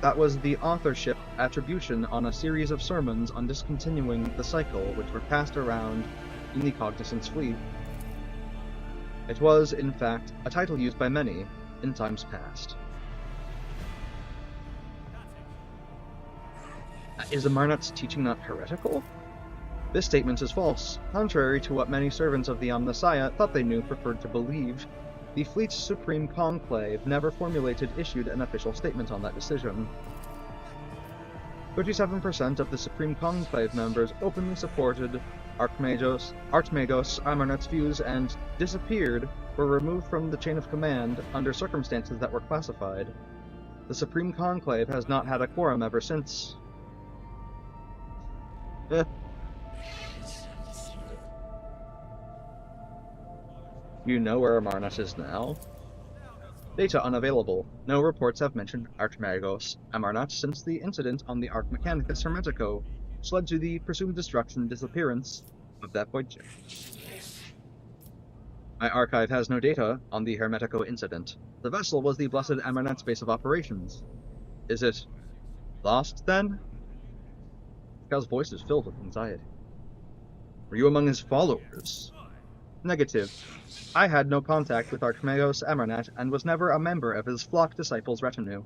[SPEAKER 8] that was the authorship attribution on a series of sermons on discontinuing the cycle, which were passed around in the Cognizance fleet. It was, in fact, a title used by many in times past. Is Amarnat's teaching not heretical? This statement is false, contrary to what many servants of the Omnissiah thought they knew preferred to believe. The fleet's supreme conclave never issued an official statement on that decision. 37% of the supreme conclave members openly supported Archmagus Amarnat's views and were removed from the chain of command under circumstances that were classified. The supreme conclave has not had a quorum ever since. You know where Amarnat is now? Data unavailable. No reports have mentioned Archmagus Amarnat since the incident on the Arch Mechanicus Hermetico, which led to the presumed destruction and disappearance of that Voyager. My archive has no data on the Hermetico incident. The vessel was the Blessed Amarnat's base of operations. Is it lost, then? Pascal's voice is filled with anxiety. Were you among his followers? Negative. I had no contact with Archmagus Amarnat and was never a member of his flock disciples' retinue.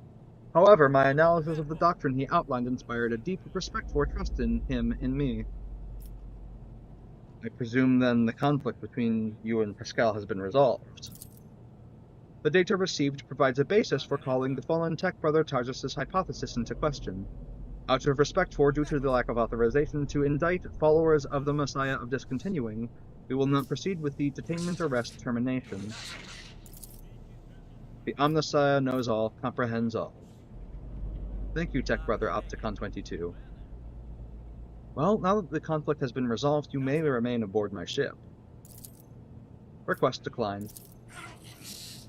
[SPEAKER 8] However, my analysis of the doctrine he outlined inspired a deep respect for trust in him in me. I presume, then, the conflict between you and Pascal has been resolved. The data received provides a basis for calling the fallen tech brother Tarsus' hypothesis into question. Out of respect for, due to the lack of authorization to indict followers of the Messiah of discontinuing, we will not proceed with the detainment arrest termination. The Omnissiah knows all, comprehends all. Thank you, Tech Brother Opticon 22. Well, now that the conflict has been resolved, you may remain aboard my ship. Request declined.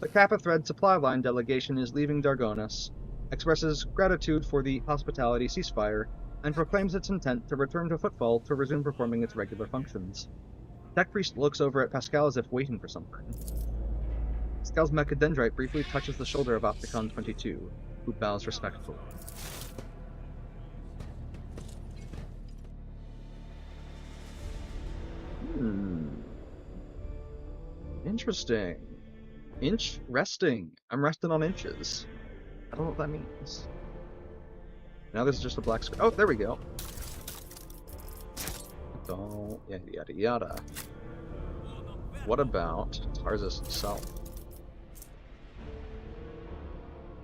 [SPEAKER 8] The Kappa Thread supply line delegation is leaving Dargonis, expresses gratitude for the hospitality ceasefire, and proclaims its intent to return to Footfall to resume performing its regular functions. Tech Priest looks over at Pascal as if waiting for something. Pascal's mechadendrite briefly touches the shoulder of Opticon 22, who bows respectfully. Interesting. Inch resting. I'm resting on inches. I don't know what that means. Now there's just a black screen. Oh, there we go. Don't, yada yada yada. What about Tarsus himself?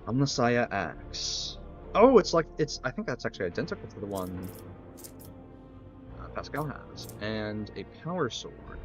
[SPEAKER 8] Omnissiah Axe. Oh, it's like, I think that's actually identical to the one Pascal has. And a power sword.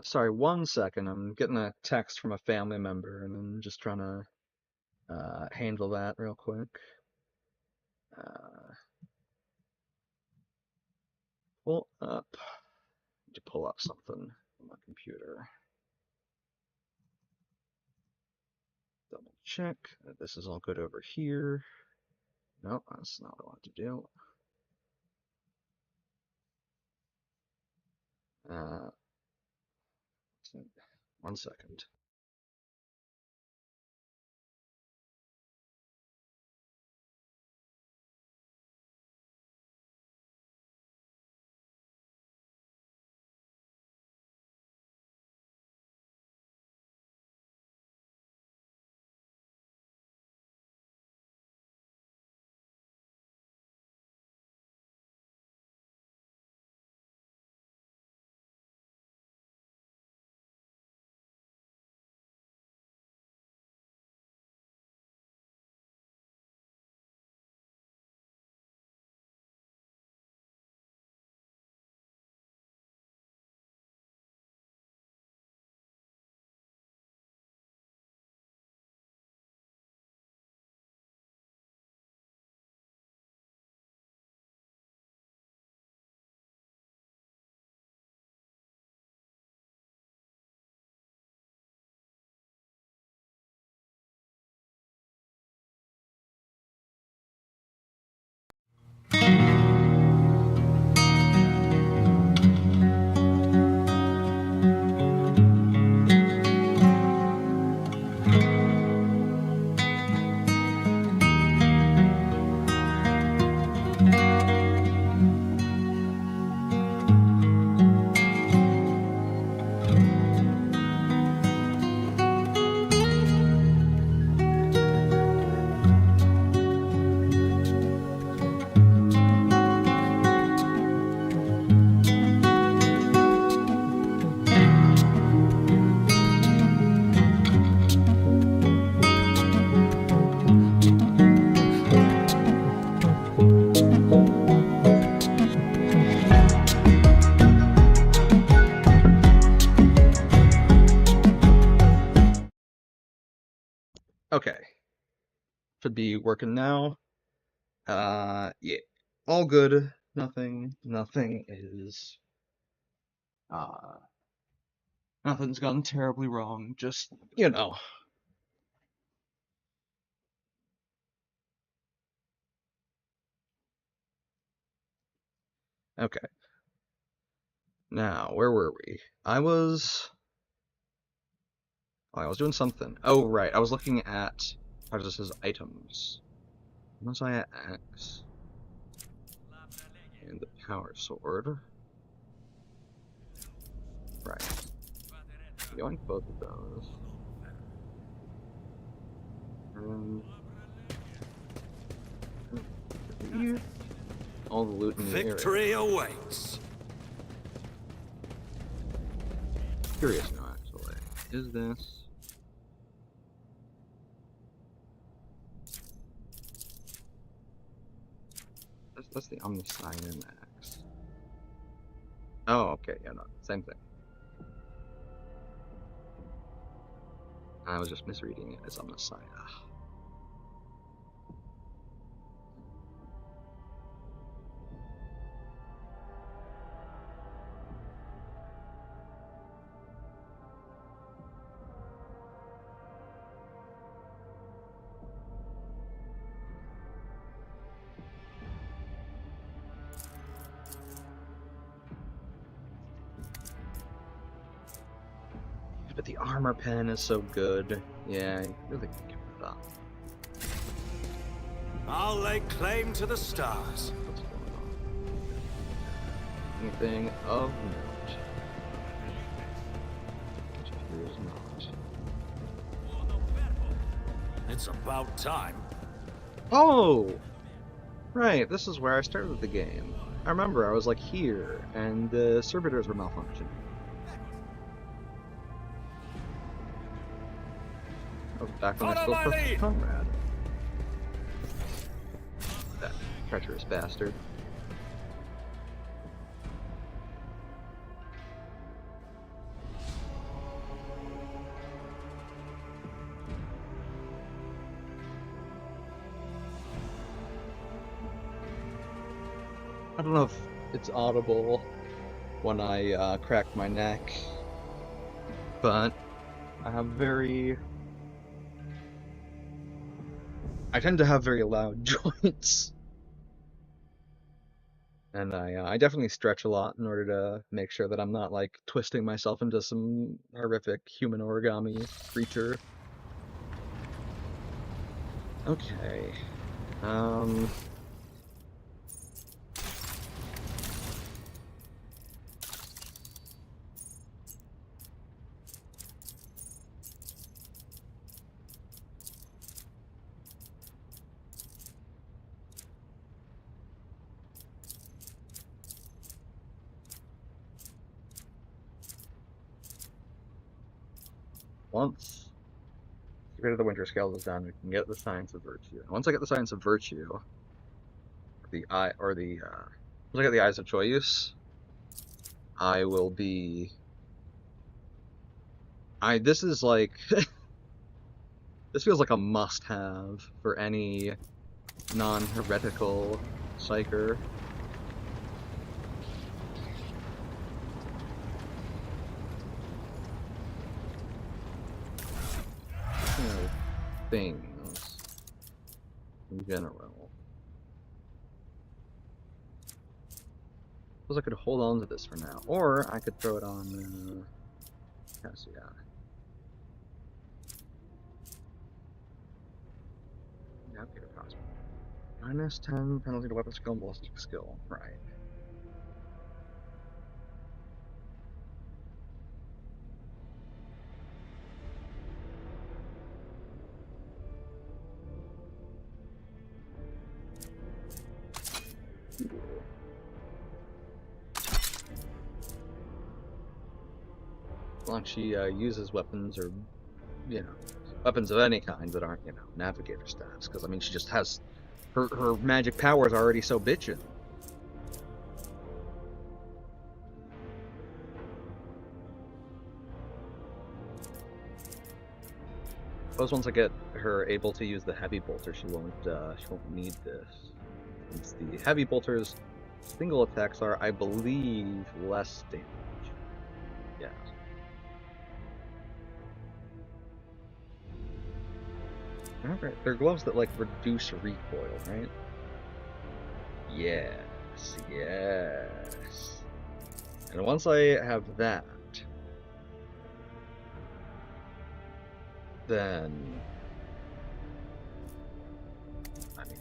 [SPEAKER 8] Sorry, 1 second. I'm getting a text from a family member, and I'm just trying to handle that real quick. Pull up. Need to pull up something on my computer. Double check that this is all good over here. Nope, that's not what I want to do. 1 second. Okay. Should be working now. Yeah. All good. Nothing is, nothing's gone terribly wrong. Just, you know. Okay. Now, where were we? I was doing something. Oh, right. I was looking at Tarsus's items. Messiah Axe. And the power sword. yoink both of those. All the loot in the area.
[SPEAKER 2] Victory awaits.
[SPEAKER 8] Curious now, actually. Is this? That's the Omnisign Max. Oh, okay, yeah, no, same thing. I was just misreading it as Omnisign. But the armor pen is so good. Yeah, you really can give it up.
[SPEAKER 2] I'll lay claim to the stars.
[SPEAKER 8] What's going on? Anything of note? Which appears not.
[SPEAKER 2] It's about time.
[SPEAKER 8] Oh! Right, this is where I started the game. I remember I was like here, and the servitors were malfunctioning. Back when I still trusted Conrad. That treacherous bastard. I don't know if it's audible when I crack my neck, but I have I tend to have very loud joints, and I definitely stretch a lot in order to make sure that I'm not like twisting myself into some horrific human origami creature. Okay, once Secret of the Winter Scales is done, we can get the Science of Virtue. And once I get the Science of Virtue, once I get the Eyes of Choice, I will be. This is like. This feels like a must-have for any non-heretical PSYKER. Things in general. Suppose I could hold on to this for now, or I could throw it on Cassia. Navigator cost. -10 penalty to weapon skill and ballistic skill. Right. As long as she uses weapons or, weapons of any kind that aren't, navigator staffs. Because, I mean, she just has... Her magic powers are already so bitchin'. Suppose once I get her able to use the heavy bolter, she won't need this. Since the heavy bolter's single attacks are, I believe, less damage. Yeah. They're gloves that, like, reduce recoil, right? Yes, yes. And once I have that, then, I mean,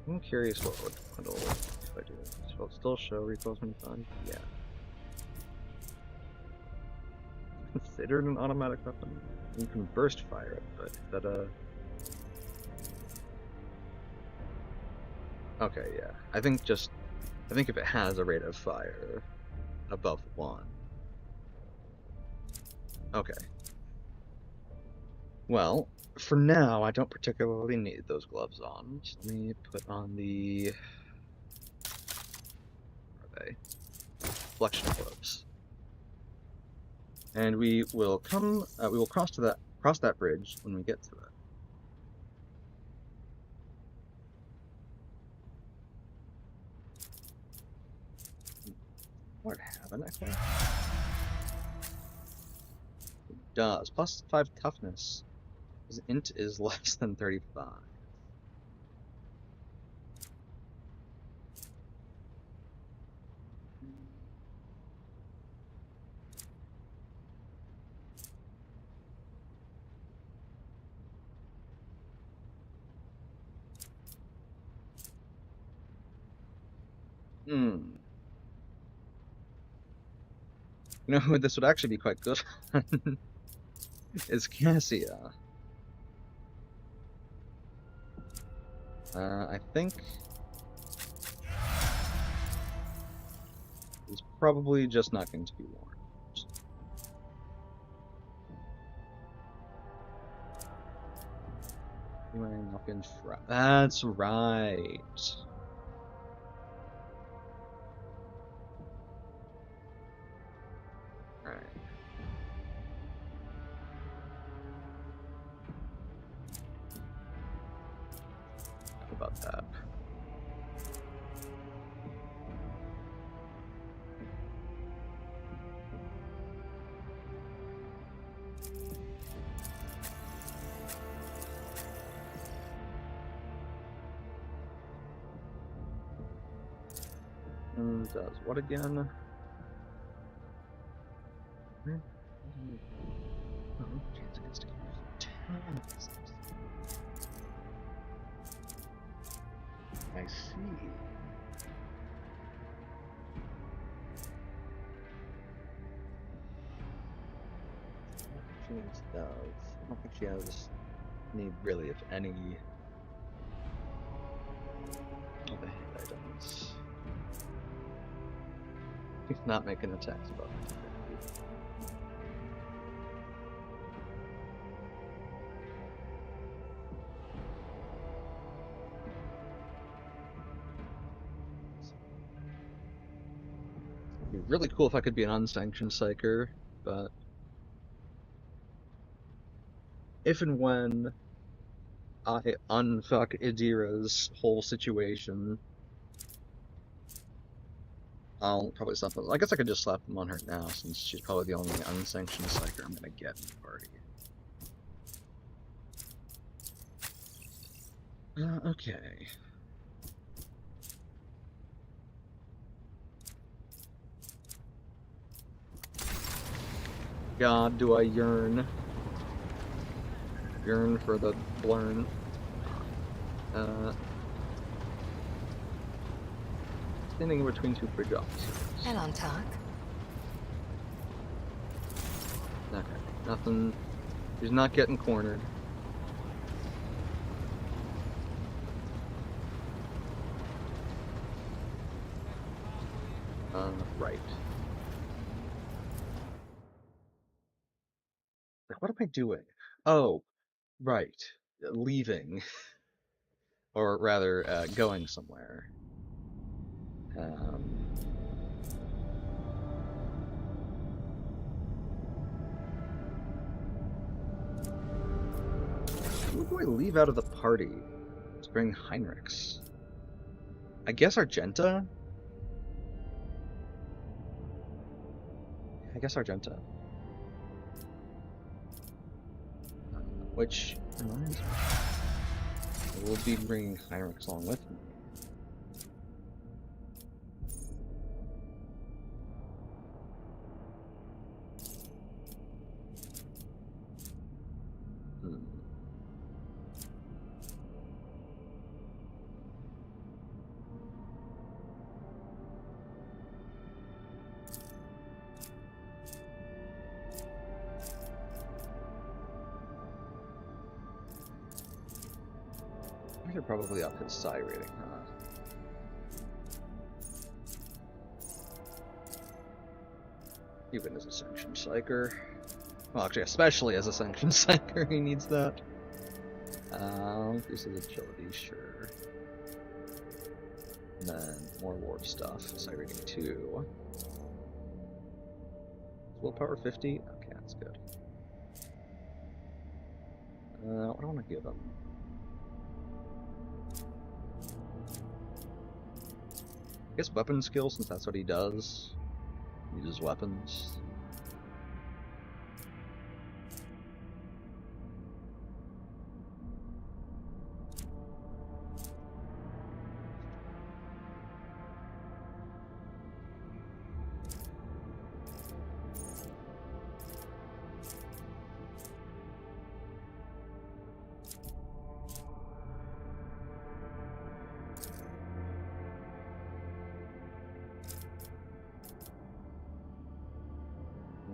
[SPEAKER 8] I'm curious what would if I do this. Will it still show recoil 25? Yeah. considered an automatic weapon? You can burst fire it, but that okay, yeah. I think if it has a rate of fire above 1. Okay. Well, for now, I don't particularly need those gloves on. So let me put on the... Where are they? Flexion gloves. And we will cross that bridge when we get to it. What haven't I? It does. Plus 5 toughness. His int is less than 35. Hmm. You know who this would actually be quite good on? Is Cassia. I think he's probably just not going to be warned. That's right. Right. How about that? And does what again? Oh, chance against attacks. I see. She does. I don't think she has any really, if any, of the hand items. She's not making attacks above. It'd be really cool if I could be an unsanctioned psyker, but if and when I unfuck Idira's whole situation, I'll probably slap them. I guess I could just slap them on her now, since she's probably the only unsanctioned psyker I'm gonna get in the party. Okay. God, do I yearn for the blurn. Standing in between 2 bridge officers.
[SPEAKER 3] And on top.
[SPEAKER 8] Okay, nothing. He's not getting cornered. Right. Like, what am I doing? Oh, right. Leaving. Or rather, going somewhere. Who do I leave out of the party to bring Heinrichs? I guess Argenta? I guess Argenta. Which reminds me, I will be bringing Heinrichs along with me. should probably up his psi rating, huh? Even as a sanctioned psyker. Well, actually, especially as a sanctioned psyker, he needs that. Increases agility, sure. And then more ward stuff. Psi rating 2. Willpower 50? Okay, that's good. What do I want to give him? I guess weapon skill, since that's what he does. He uses weapons.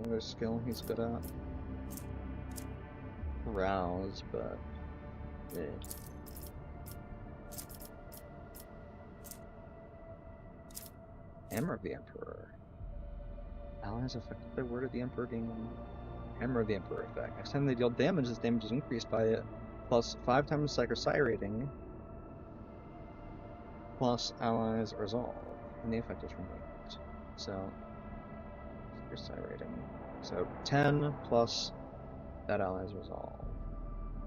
[SPEAKER 8] Another skill he's good at. Rouse, but yeah. Hammer of the Emperor. Allies affected by Word of the Emperor gain Hammer of the Emperor effect. Next time they deal damage, this damage is increased by plus 5 times Psyker Psi rating, plus Allies Resolve, and the effect is removed. So, Psyker Psi rating. So 10 plus that Allies Resolve.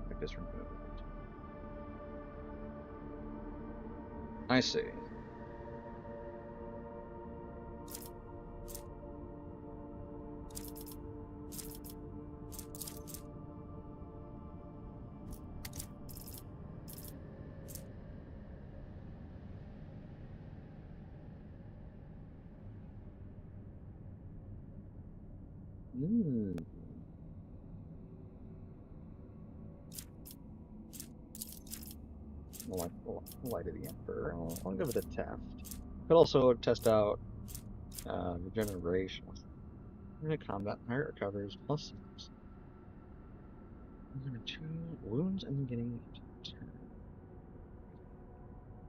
[SPEAKER 8] Effect is removed. I see. Light of the Emperor. I'll give it a test. Could also test out regeneration. Combat hurt recovers plus 6. I'm gonna 2 wounds and getting 10.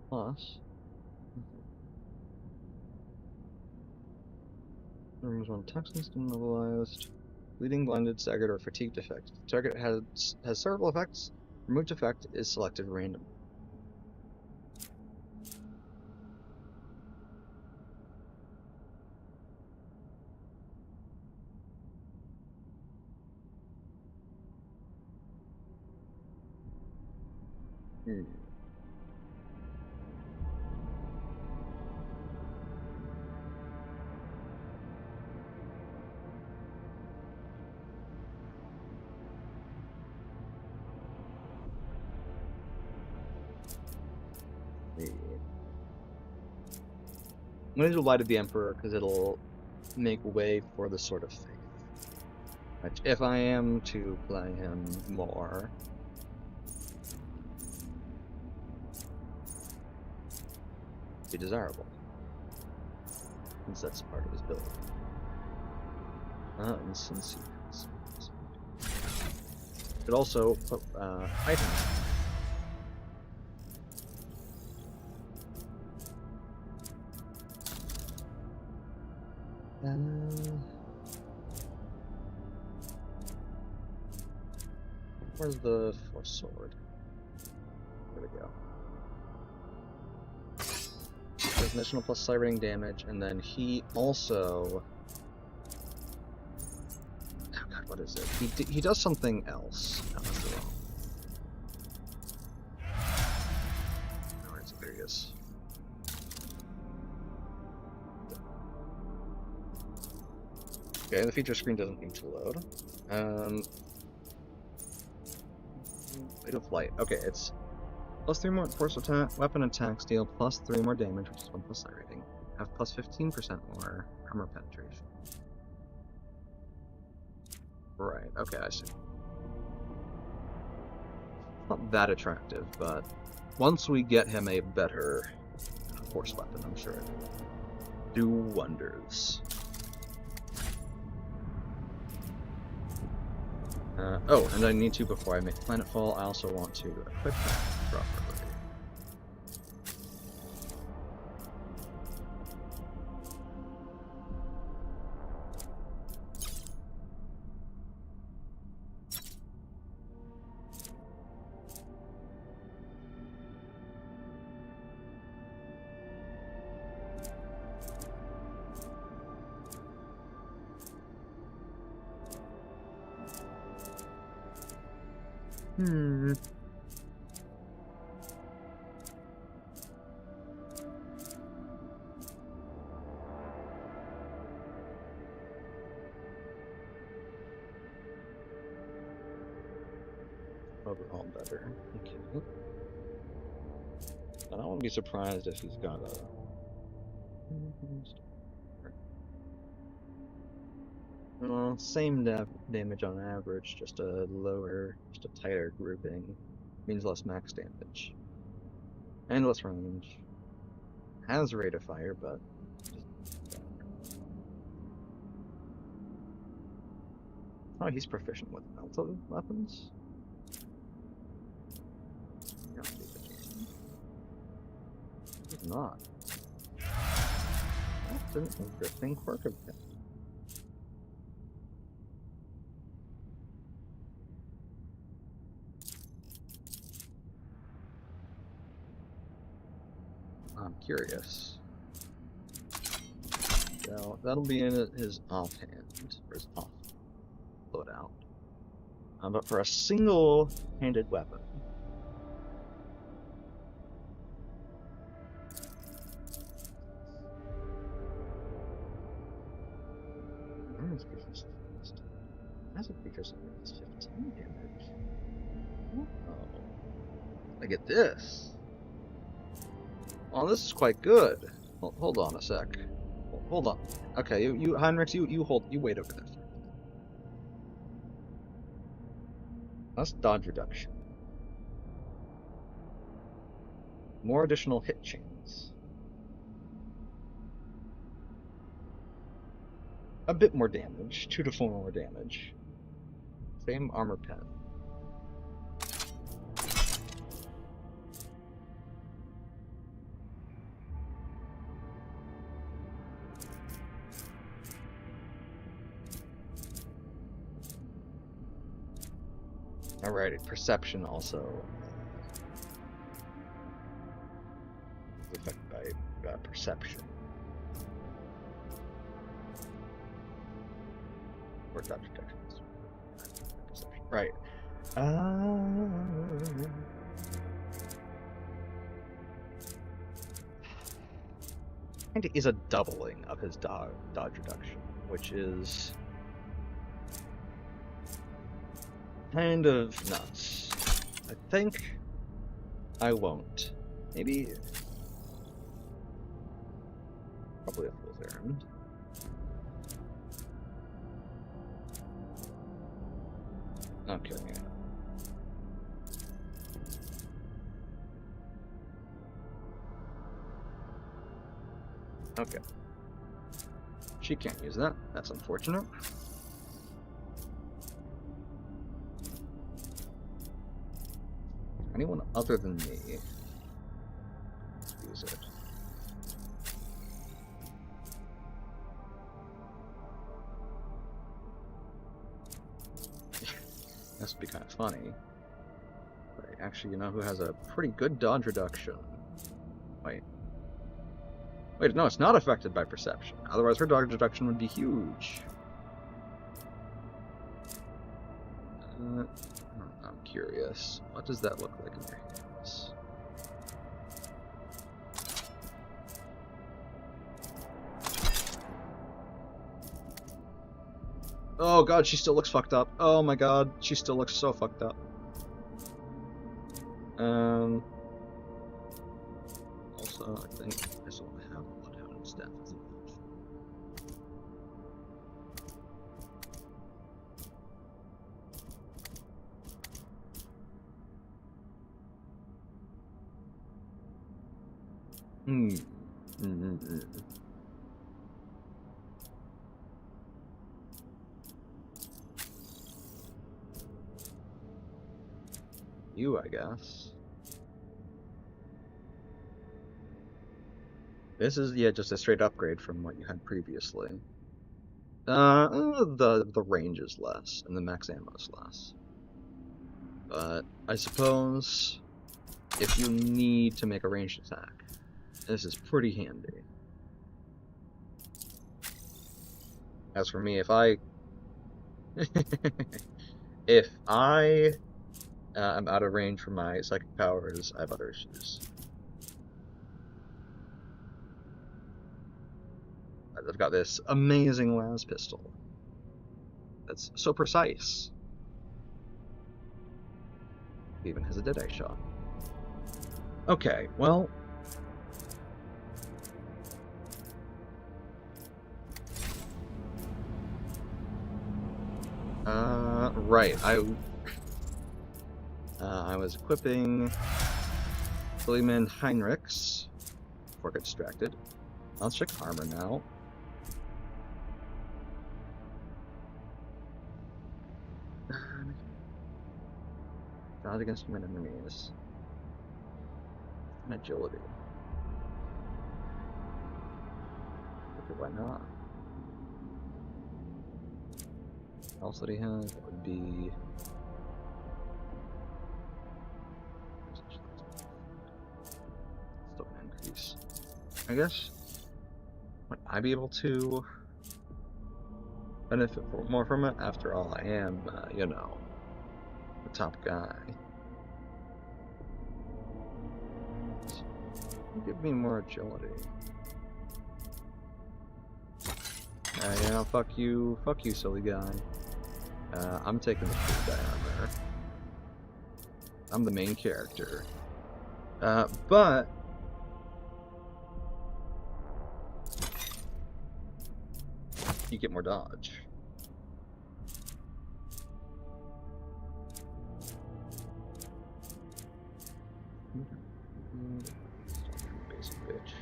[SPEAKER 8] Plus. Removes 1 toxins immobilized. Bleeding, blinded, staggered, or fatigued effect. The target has several effects. Removed effect is selected randomly. I'm going to do Light of the Emperor because it'll make way for the Sword of Faith. Which, if I am to play him more, be desirable, since that's part of his build. And since could also put items. Where's the Force Sword? There we go. There's additional plus psi rating damage, and then he also... Oh god, what is it? He does something else. No, that's the wrong. Where is it? There he is. Okay, the feature screen doesn't need to load. Blade of Light. Okay, it's plus 3 more force attack, weapon attacks deal plus 3 more damage, which is 1 plus psi rating. Have plus 15% more armor penetration. Right, okay, I see. Not that attractive, but once we get him a better force weapon, I'm sure it'll do wonders. Oh, and I need to, before I make Planetfall, I also want to equip that properly. Hmm. Overall better. Okay. I don't want to be surprised if he's got a... Well, same damage on average, just a lower, just a tighter grouping. Means less max damage. And less range. Has rate of fire, but... Oh, he's proficient with melted weapons? He's not. That's an interesting quirk of him. I'm curious. So that'll be in his offhand, or his off loadout. But for a single-handed weapon, as a creature, it's 15 damage. Oh, I get this. Oh, this is quite good. Hold on a sec. Hold on. Okay, you Heinrich, you wait over there. That's dodge reduction. More additional hit chains. A bit more damage. 2 to 4 more damage. Same armor pen. Alrighty, perception also is affected by perception. Or dodge detections. Perception. Right. And it is a doubling of his dodge reduction, which is kind of nuts. I think I won't. Maybe. Probably a fool's errand. Okay. Okay. She can't use that. That's unfortunate. Anyone other than me use it. This would be kind of funny. But actually, you know who has a pretty good dodge reduction? Wait, no, it's not affected by perception. Otherwise, her dodge reduction would be huge. I'm curious. What does that look like in your hands? Oh god, she still looks fucked up. Oh my god, she still looks so fucked up. Also, I think this will have Bloodhound staff as enough. You, I guess. This is, yeah, just a straight upgrade from what you had previously. The range is less, and the max ammo is less. But I suppose if you need to make a ranged attack, this is pretty handy. As for me, if I I'm out of range for my psychic powers. I have other issues. I've got this amazing las pistol. That's so precise. It even has a deadeye shot. Okay, well. Right. I was equipping William Heinrichs before I got distracted. Let's check armor now. Dodge against human enemies. And agility. Okay, why not? What else did he have? That would be... Still an increase. I guess. Would I be able to benefit more from it? After all, I am, you know, the top guy. Give me more agility. Yeah, fuck you, silly guy. I'm taking the full armor. I'm the main character. But you get more dodge. Basic bitch.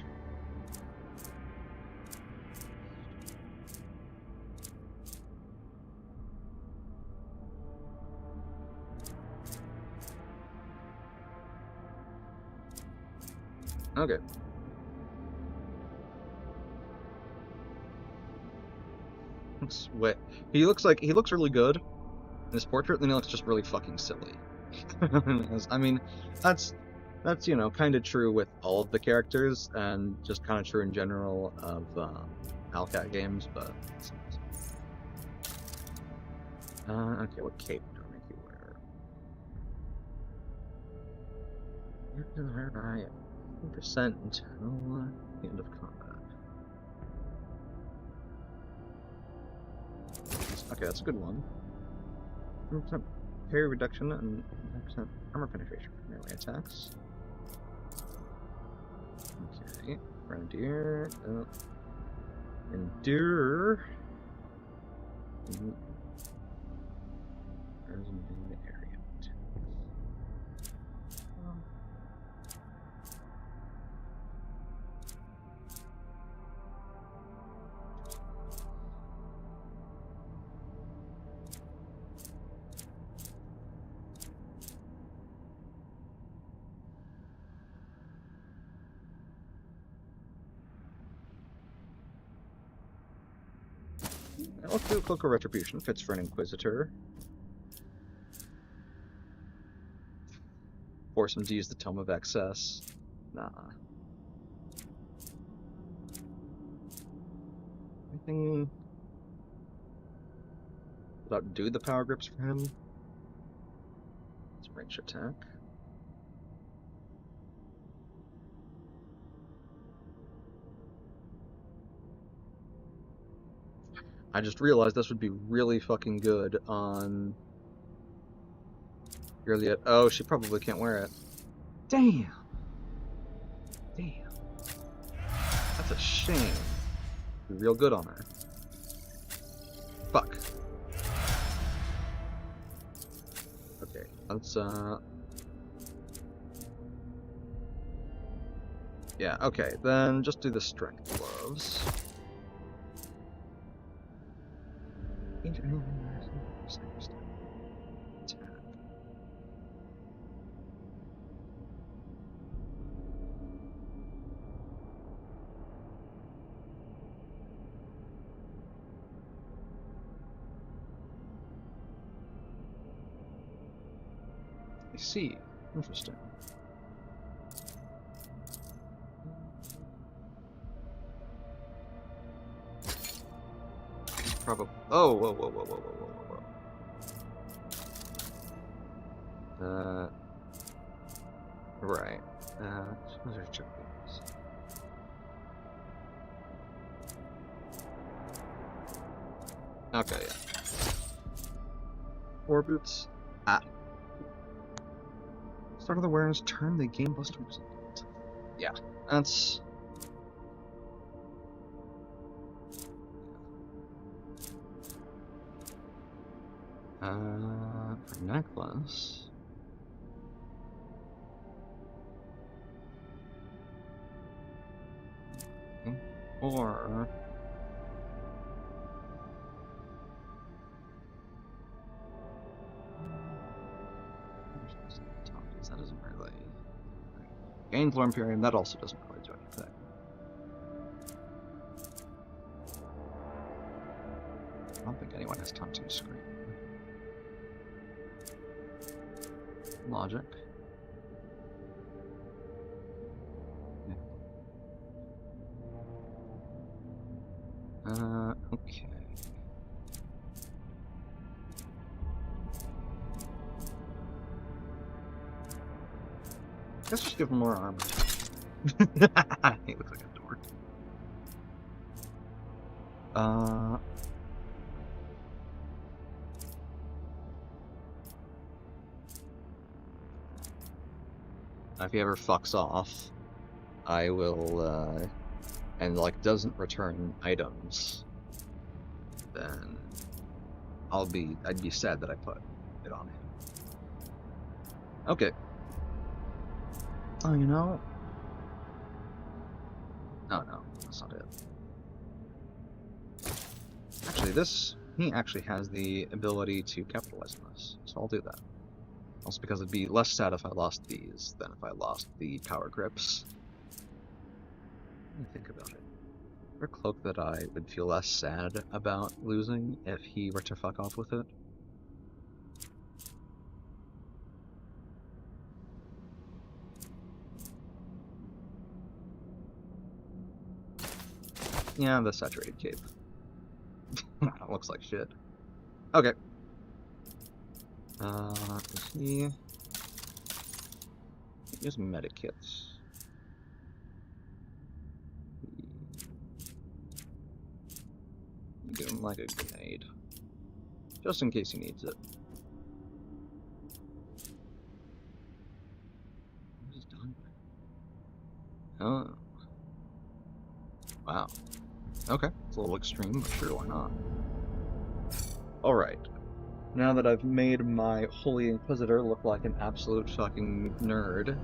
[SPEAKER 8] Okay. Wait. He looks really good in his portrait, then he looks just really fucking silly. I mean, that's you know, kind of true with all of the characters, and just kind of true in general of Owlcat games, but... okay, what cape do I make you wear? Where I am. 10% until the end of combat. Okay, that's a good one. 10% parry reduction and 10% armor penetration for melee attacks. Okay, Grenadier. Endure. There's a main area. Let's do a Cloak of Retribution. Fits for an Inquisitor. Force him to use the Tome of Excess. Nah. Anything without do the power grips for him? It's a range attack. I just realized this would be really fucking good on Girliet. Oh, she probably can't wear it. Damn. Damn. That's a shame. Be real good on her. Fuck. Okay, let's yeah, okay, then just do the strength gloves. I see. Interesting. Probably. Oh, whoa. Right. Those are checkpoints. Okay, yeah. 4 boots. Ah. Start of the awareness, turn the game buster result. Yeah, that's... for necklace... Or... That doesn't really... Gain Floor Imperium, that also doesn't really do anything. I don't think anyone has Taunting Scream. Logic. Yeah. Okay. Let's just give him more armor. He looks like a dork. If he ever fucks off, I will, and like doesn't return items, then I'd be sad that I put it on him. Okay. Oh, you know? Oh no, that's not it. Actually, he actually has the ability to capitalize on this, so I'll do that. Also because it'd be less sad if I lost these than if I lost the power grips. Let me think about it. Is there a cloak that I would feel less sad about losing if he were to fuck off with it? Yeah, the saturated cape. That looks like shit. Okay. Is he... Use medikits. Give him like a grenade. Just in case he needs it. What is done? Oh. Wow. Okay, it's a little extreme, but sure, why not? Alright. Now that I've made my Holy Inquisitor look like an absolute fucking nerd,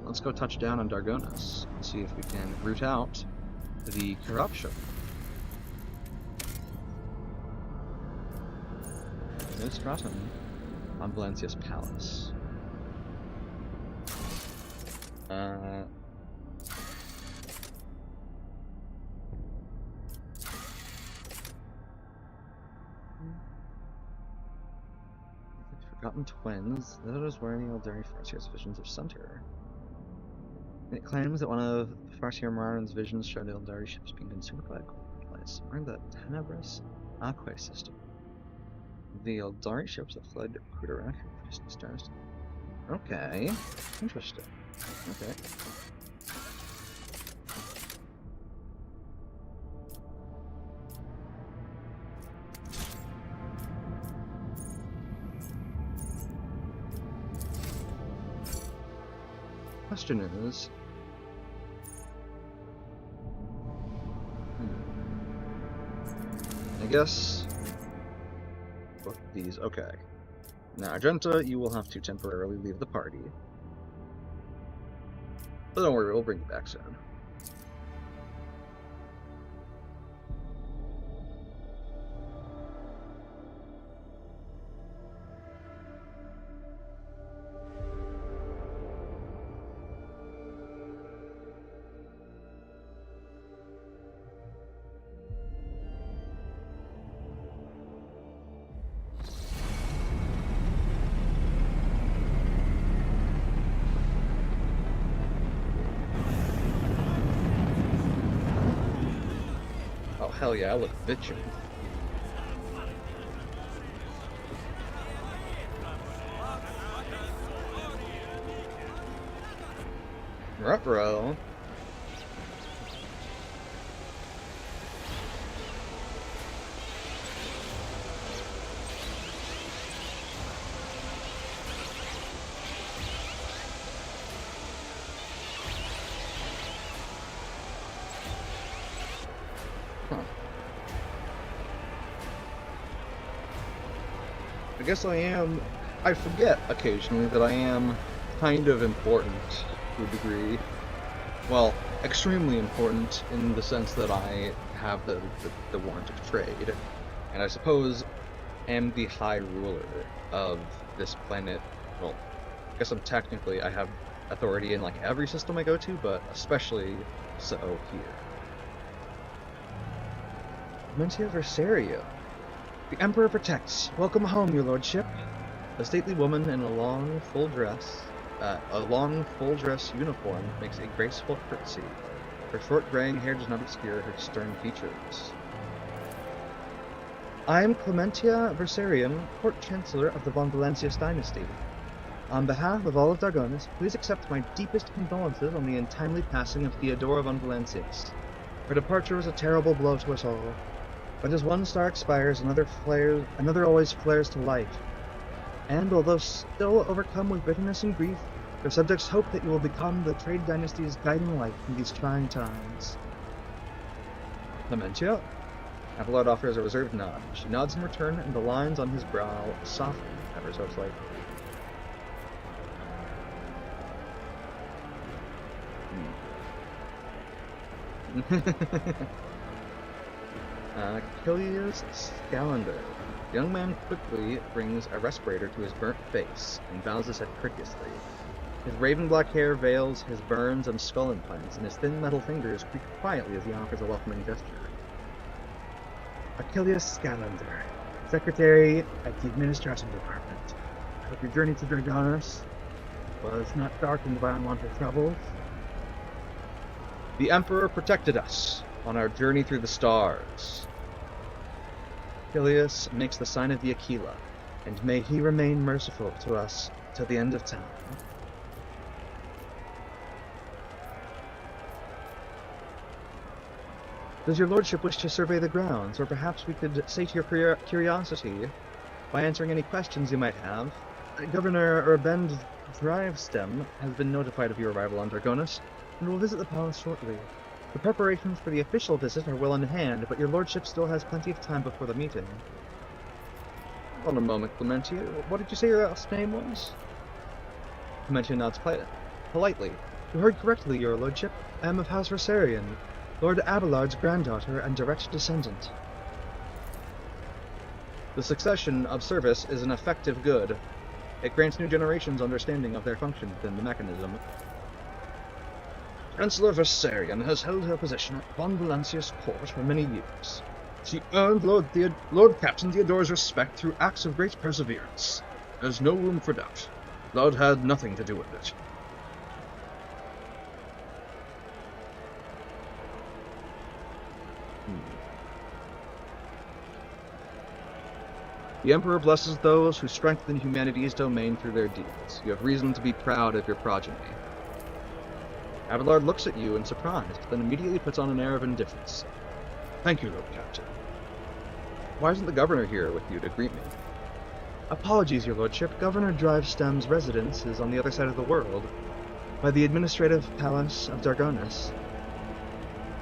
[SPEAKER 8] let's go touch down on Dargonis and see if we can root out the corruption. No stratum on Valencia's palace. Forgotten Twins. Those were the Eldari Farseer's visions of Center. It claims that one of Farseer Mararan's visions showed the Eldari ships being consumed by a cold place. Or the Tenebris Aquae system. The Eldari ships that fled Kudarak from distant stars. Okay. Interesting. Okay. Question is, I guess both of these. Okay. Now, Argenta, you will have to temporarily leave the party, but don't worry, we'll bring you back soon. Hell yeah, I look bitchin'. Ruh-roh. I guess I forget occasionally that I am kind of important to a degree. Well, extremely important in the sense that I have the warrant of trade, and I suppose am the high ruler of this planet. Well, I guess I have authority in like every system I go to, but especially so here. Mentia Versario. The Emperor protects. Welcome home, your lordship. A stately woman in a long, full dress uniform makes a graceful curtsy. Her short graying hair does not obscure her stern features. I am Clementia Versarium, Court Chancellor of the Von Valancius dynasty. On behalf of all of Dargonis, please accept my deepest condolences on the untimely passing of Theodora von Valancius. Her departure was a terrible blow to us all. But as one star expires, another always flares to life. And although still overcome with bitterness and grief, your subjects hope that you will become the trade dynasty's guiding light in these trying times. Clementia? Abelard offers a reserved nod. She nods in return, and the lines on his brow soften ever so slightly. Achilles Scalander. The young man quickly brings a respirator to his burnt face and bows his head courteously. His raven-black hair veils his burns and skull implants, and his thin metal fingers creak quietly as he offers a welcoming gesture. Achilles Scalander, Secretary at the Administration Department. I hope your journey to Dargonis was not darkened by unwanted troubles. The Emperor protected us on our journey through the stars. Achilles makes the sign of the Aquila, and may he remain merciful to us till the end of time. Does your lordship wish to survey the grounds, or perhaps we could sate your curiosity by answering any questions you might have? Governor Urbend Drivestem has been notified of your arrival on Dargonis, and will visit the palace shortly. The preparations for the official visit are well in hand, but your lordship still has plenty of time before the meeting. Hold on a moment, Clementia. What did you say your last name was? Clementia nods politely. You heard correctly, your lordship. I am of House Versarion, Lord Abelard's granddaughter and direct descendant. The succession of service is an effective good. It grants new generations understanding of their function within the mechanism. Chancellor Versarion has held her position at Von Valancius Court for many years. She earned Lord Captain Theodora's respect through acts of great perseverance. There's no room for doubt. Lord had nothing to do with it. The Emperor blesses those who strengthen humanity's domain through their deeds. You have reason to be proud of your progeny. Abelard looks at you in surprise, then immediately puts on an air of indifference. Thank you, Lord Captain. Why isn't the governor here with you to greet me? Apologies, your lordship. Governor Drivestem's residence is on the other side of the world, by the administrative palace of Dargonis.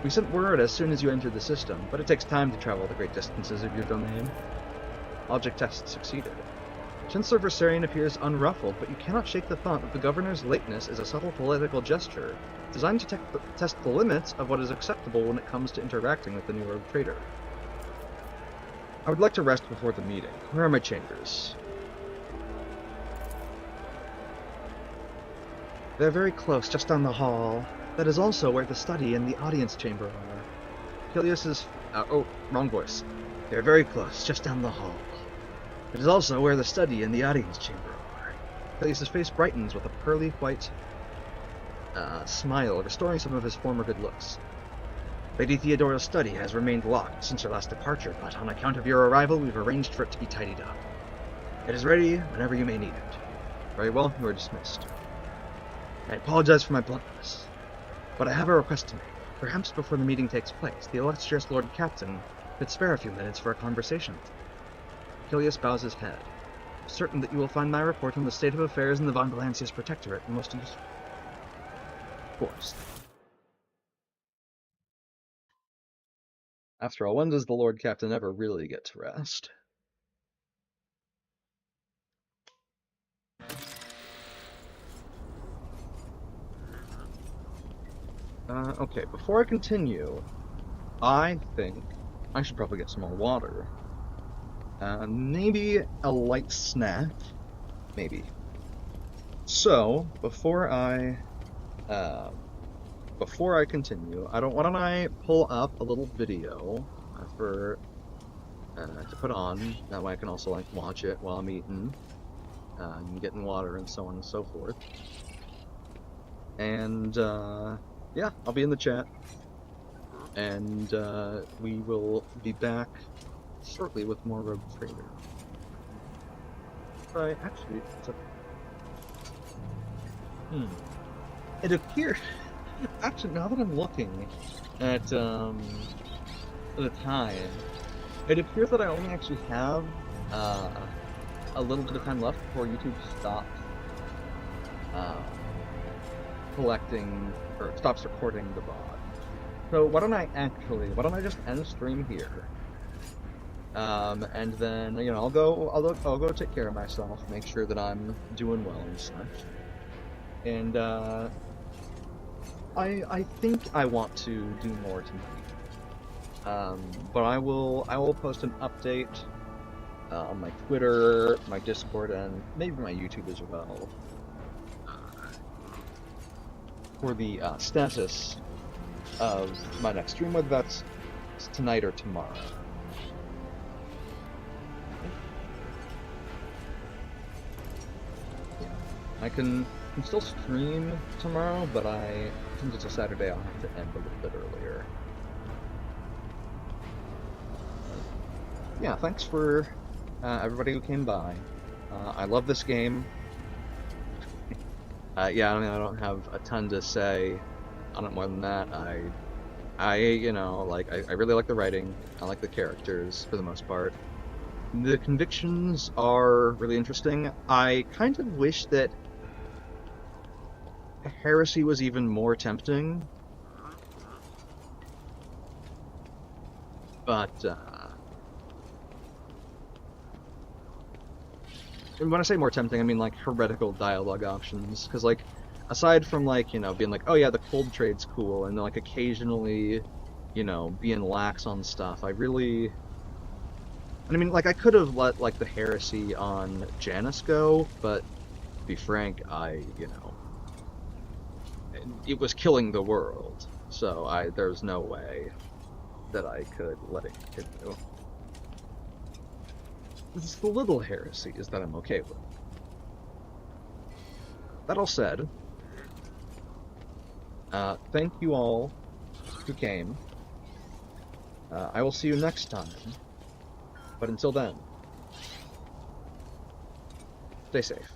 [SPEAKER 8] We sent word as soon as you entered the system, but it takes time to travel the great distances of your domain. Object test succeeded. Chancellor Versarion appears unruffled, but you cannot shake the thought that the governor's lateness is a subtle political gesture, designed to test the limits of what is acceptable when it comes to interacting with the New Rogue trader. I would like to rest before the meeting. Where are my chambers? They're very close, just down the hall. That is also where the study and the audience chamber are. Achilles is... wrong voice. They're very close, just down the hall. It is also where the study and the audience chamber are. Achilles' face brightens with a pearly white smile, restoring some of his former good looks. Lady Theodora's study has remained locked since her last departure, but on account of your arrival, we've arranged for it to be tidied up. It is ready whenever you may need it. Very well, you are dismissed. I apologize for my bluntness. But I have a request to make. Perhaps before the meeting takes place, the illustrious Lord Captain could spare a few minutes for a conversation. Kilius bows his head, certain that you will find my report on the state of affairs in the Von Valancius Protectorate most useful. Of course. After all, when does the Lord Captain ever really get to rest? Okay, before I continue, I think I should probably get some more water. Maybe a light snack? Maybe. So, before I continue, why don't I pull up a little video for to put on, that way I can also like watch it while I'm eating, and getting water and so on and so forth. And yeah, I'll be in the chat, and we will be back shortly with more Rogue Trader. Actually, it appears. Actually, now that I'm looking at the time, it appears that I only actually have a little bit of time left before YouTube stops collecting or stops recording the VOD. So why don't I just end stream here, and then I'll go take care of myself, make sure that I'm doing well and such, and I think I want to do more tonight. But I will post an update on my Twitter, my Discord, and maybe my YouTube as well, for the status of my next stream, whether that's tonight or tomorrow. Yeah. I can still stream tomorrow, but since it's a Saturday, I'll have to end a little bit earlier. Yeah, thanks for everybody who came by. I love this game. Yeah, I mean, I don't have a ton to say on it more than that. I really like the writing. I like the characters for the most part. The convictions are really interesting. I kind of wish that Heresy was even more tempting, but and when I say more tempting, I mean like heretical dialogue options, because like aside from like being like, oh yeah, the cold trade's cool, and like occasionally being lax on stuff, I mean like I could have let like the Heresy on Janus go, but to be frank, it was killing the world, so there's no way that I could let it continue. It's the little heresies that I'm okay with. That all said, thank you all who came. I will see you next time, but until then, stay safe.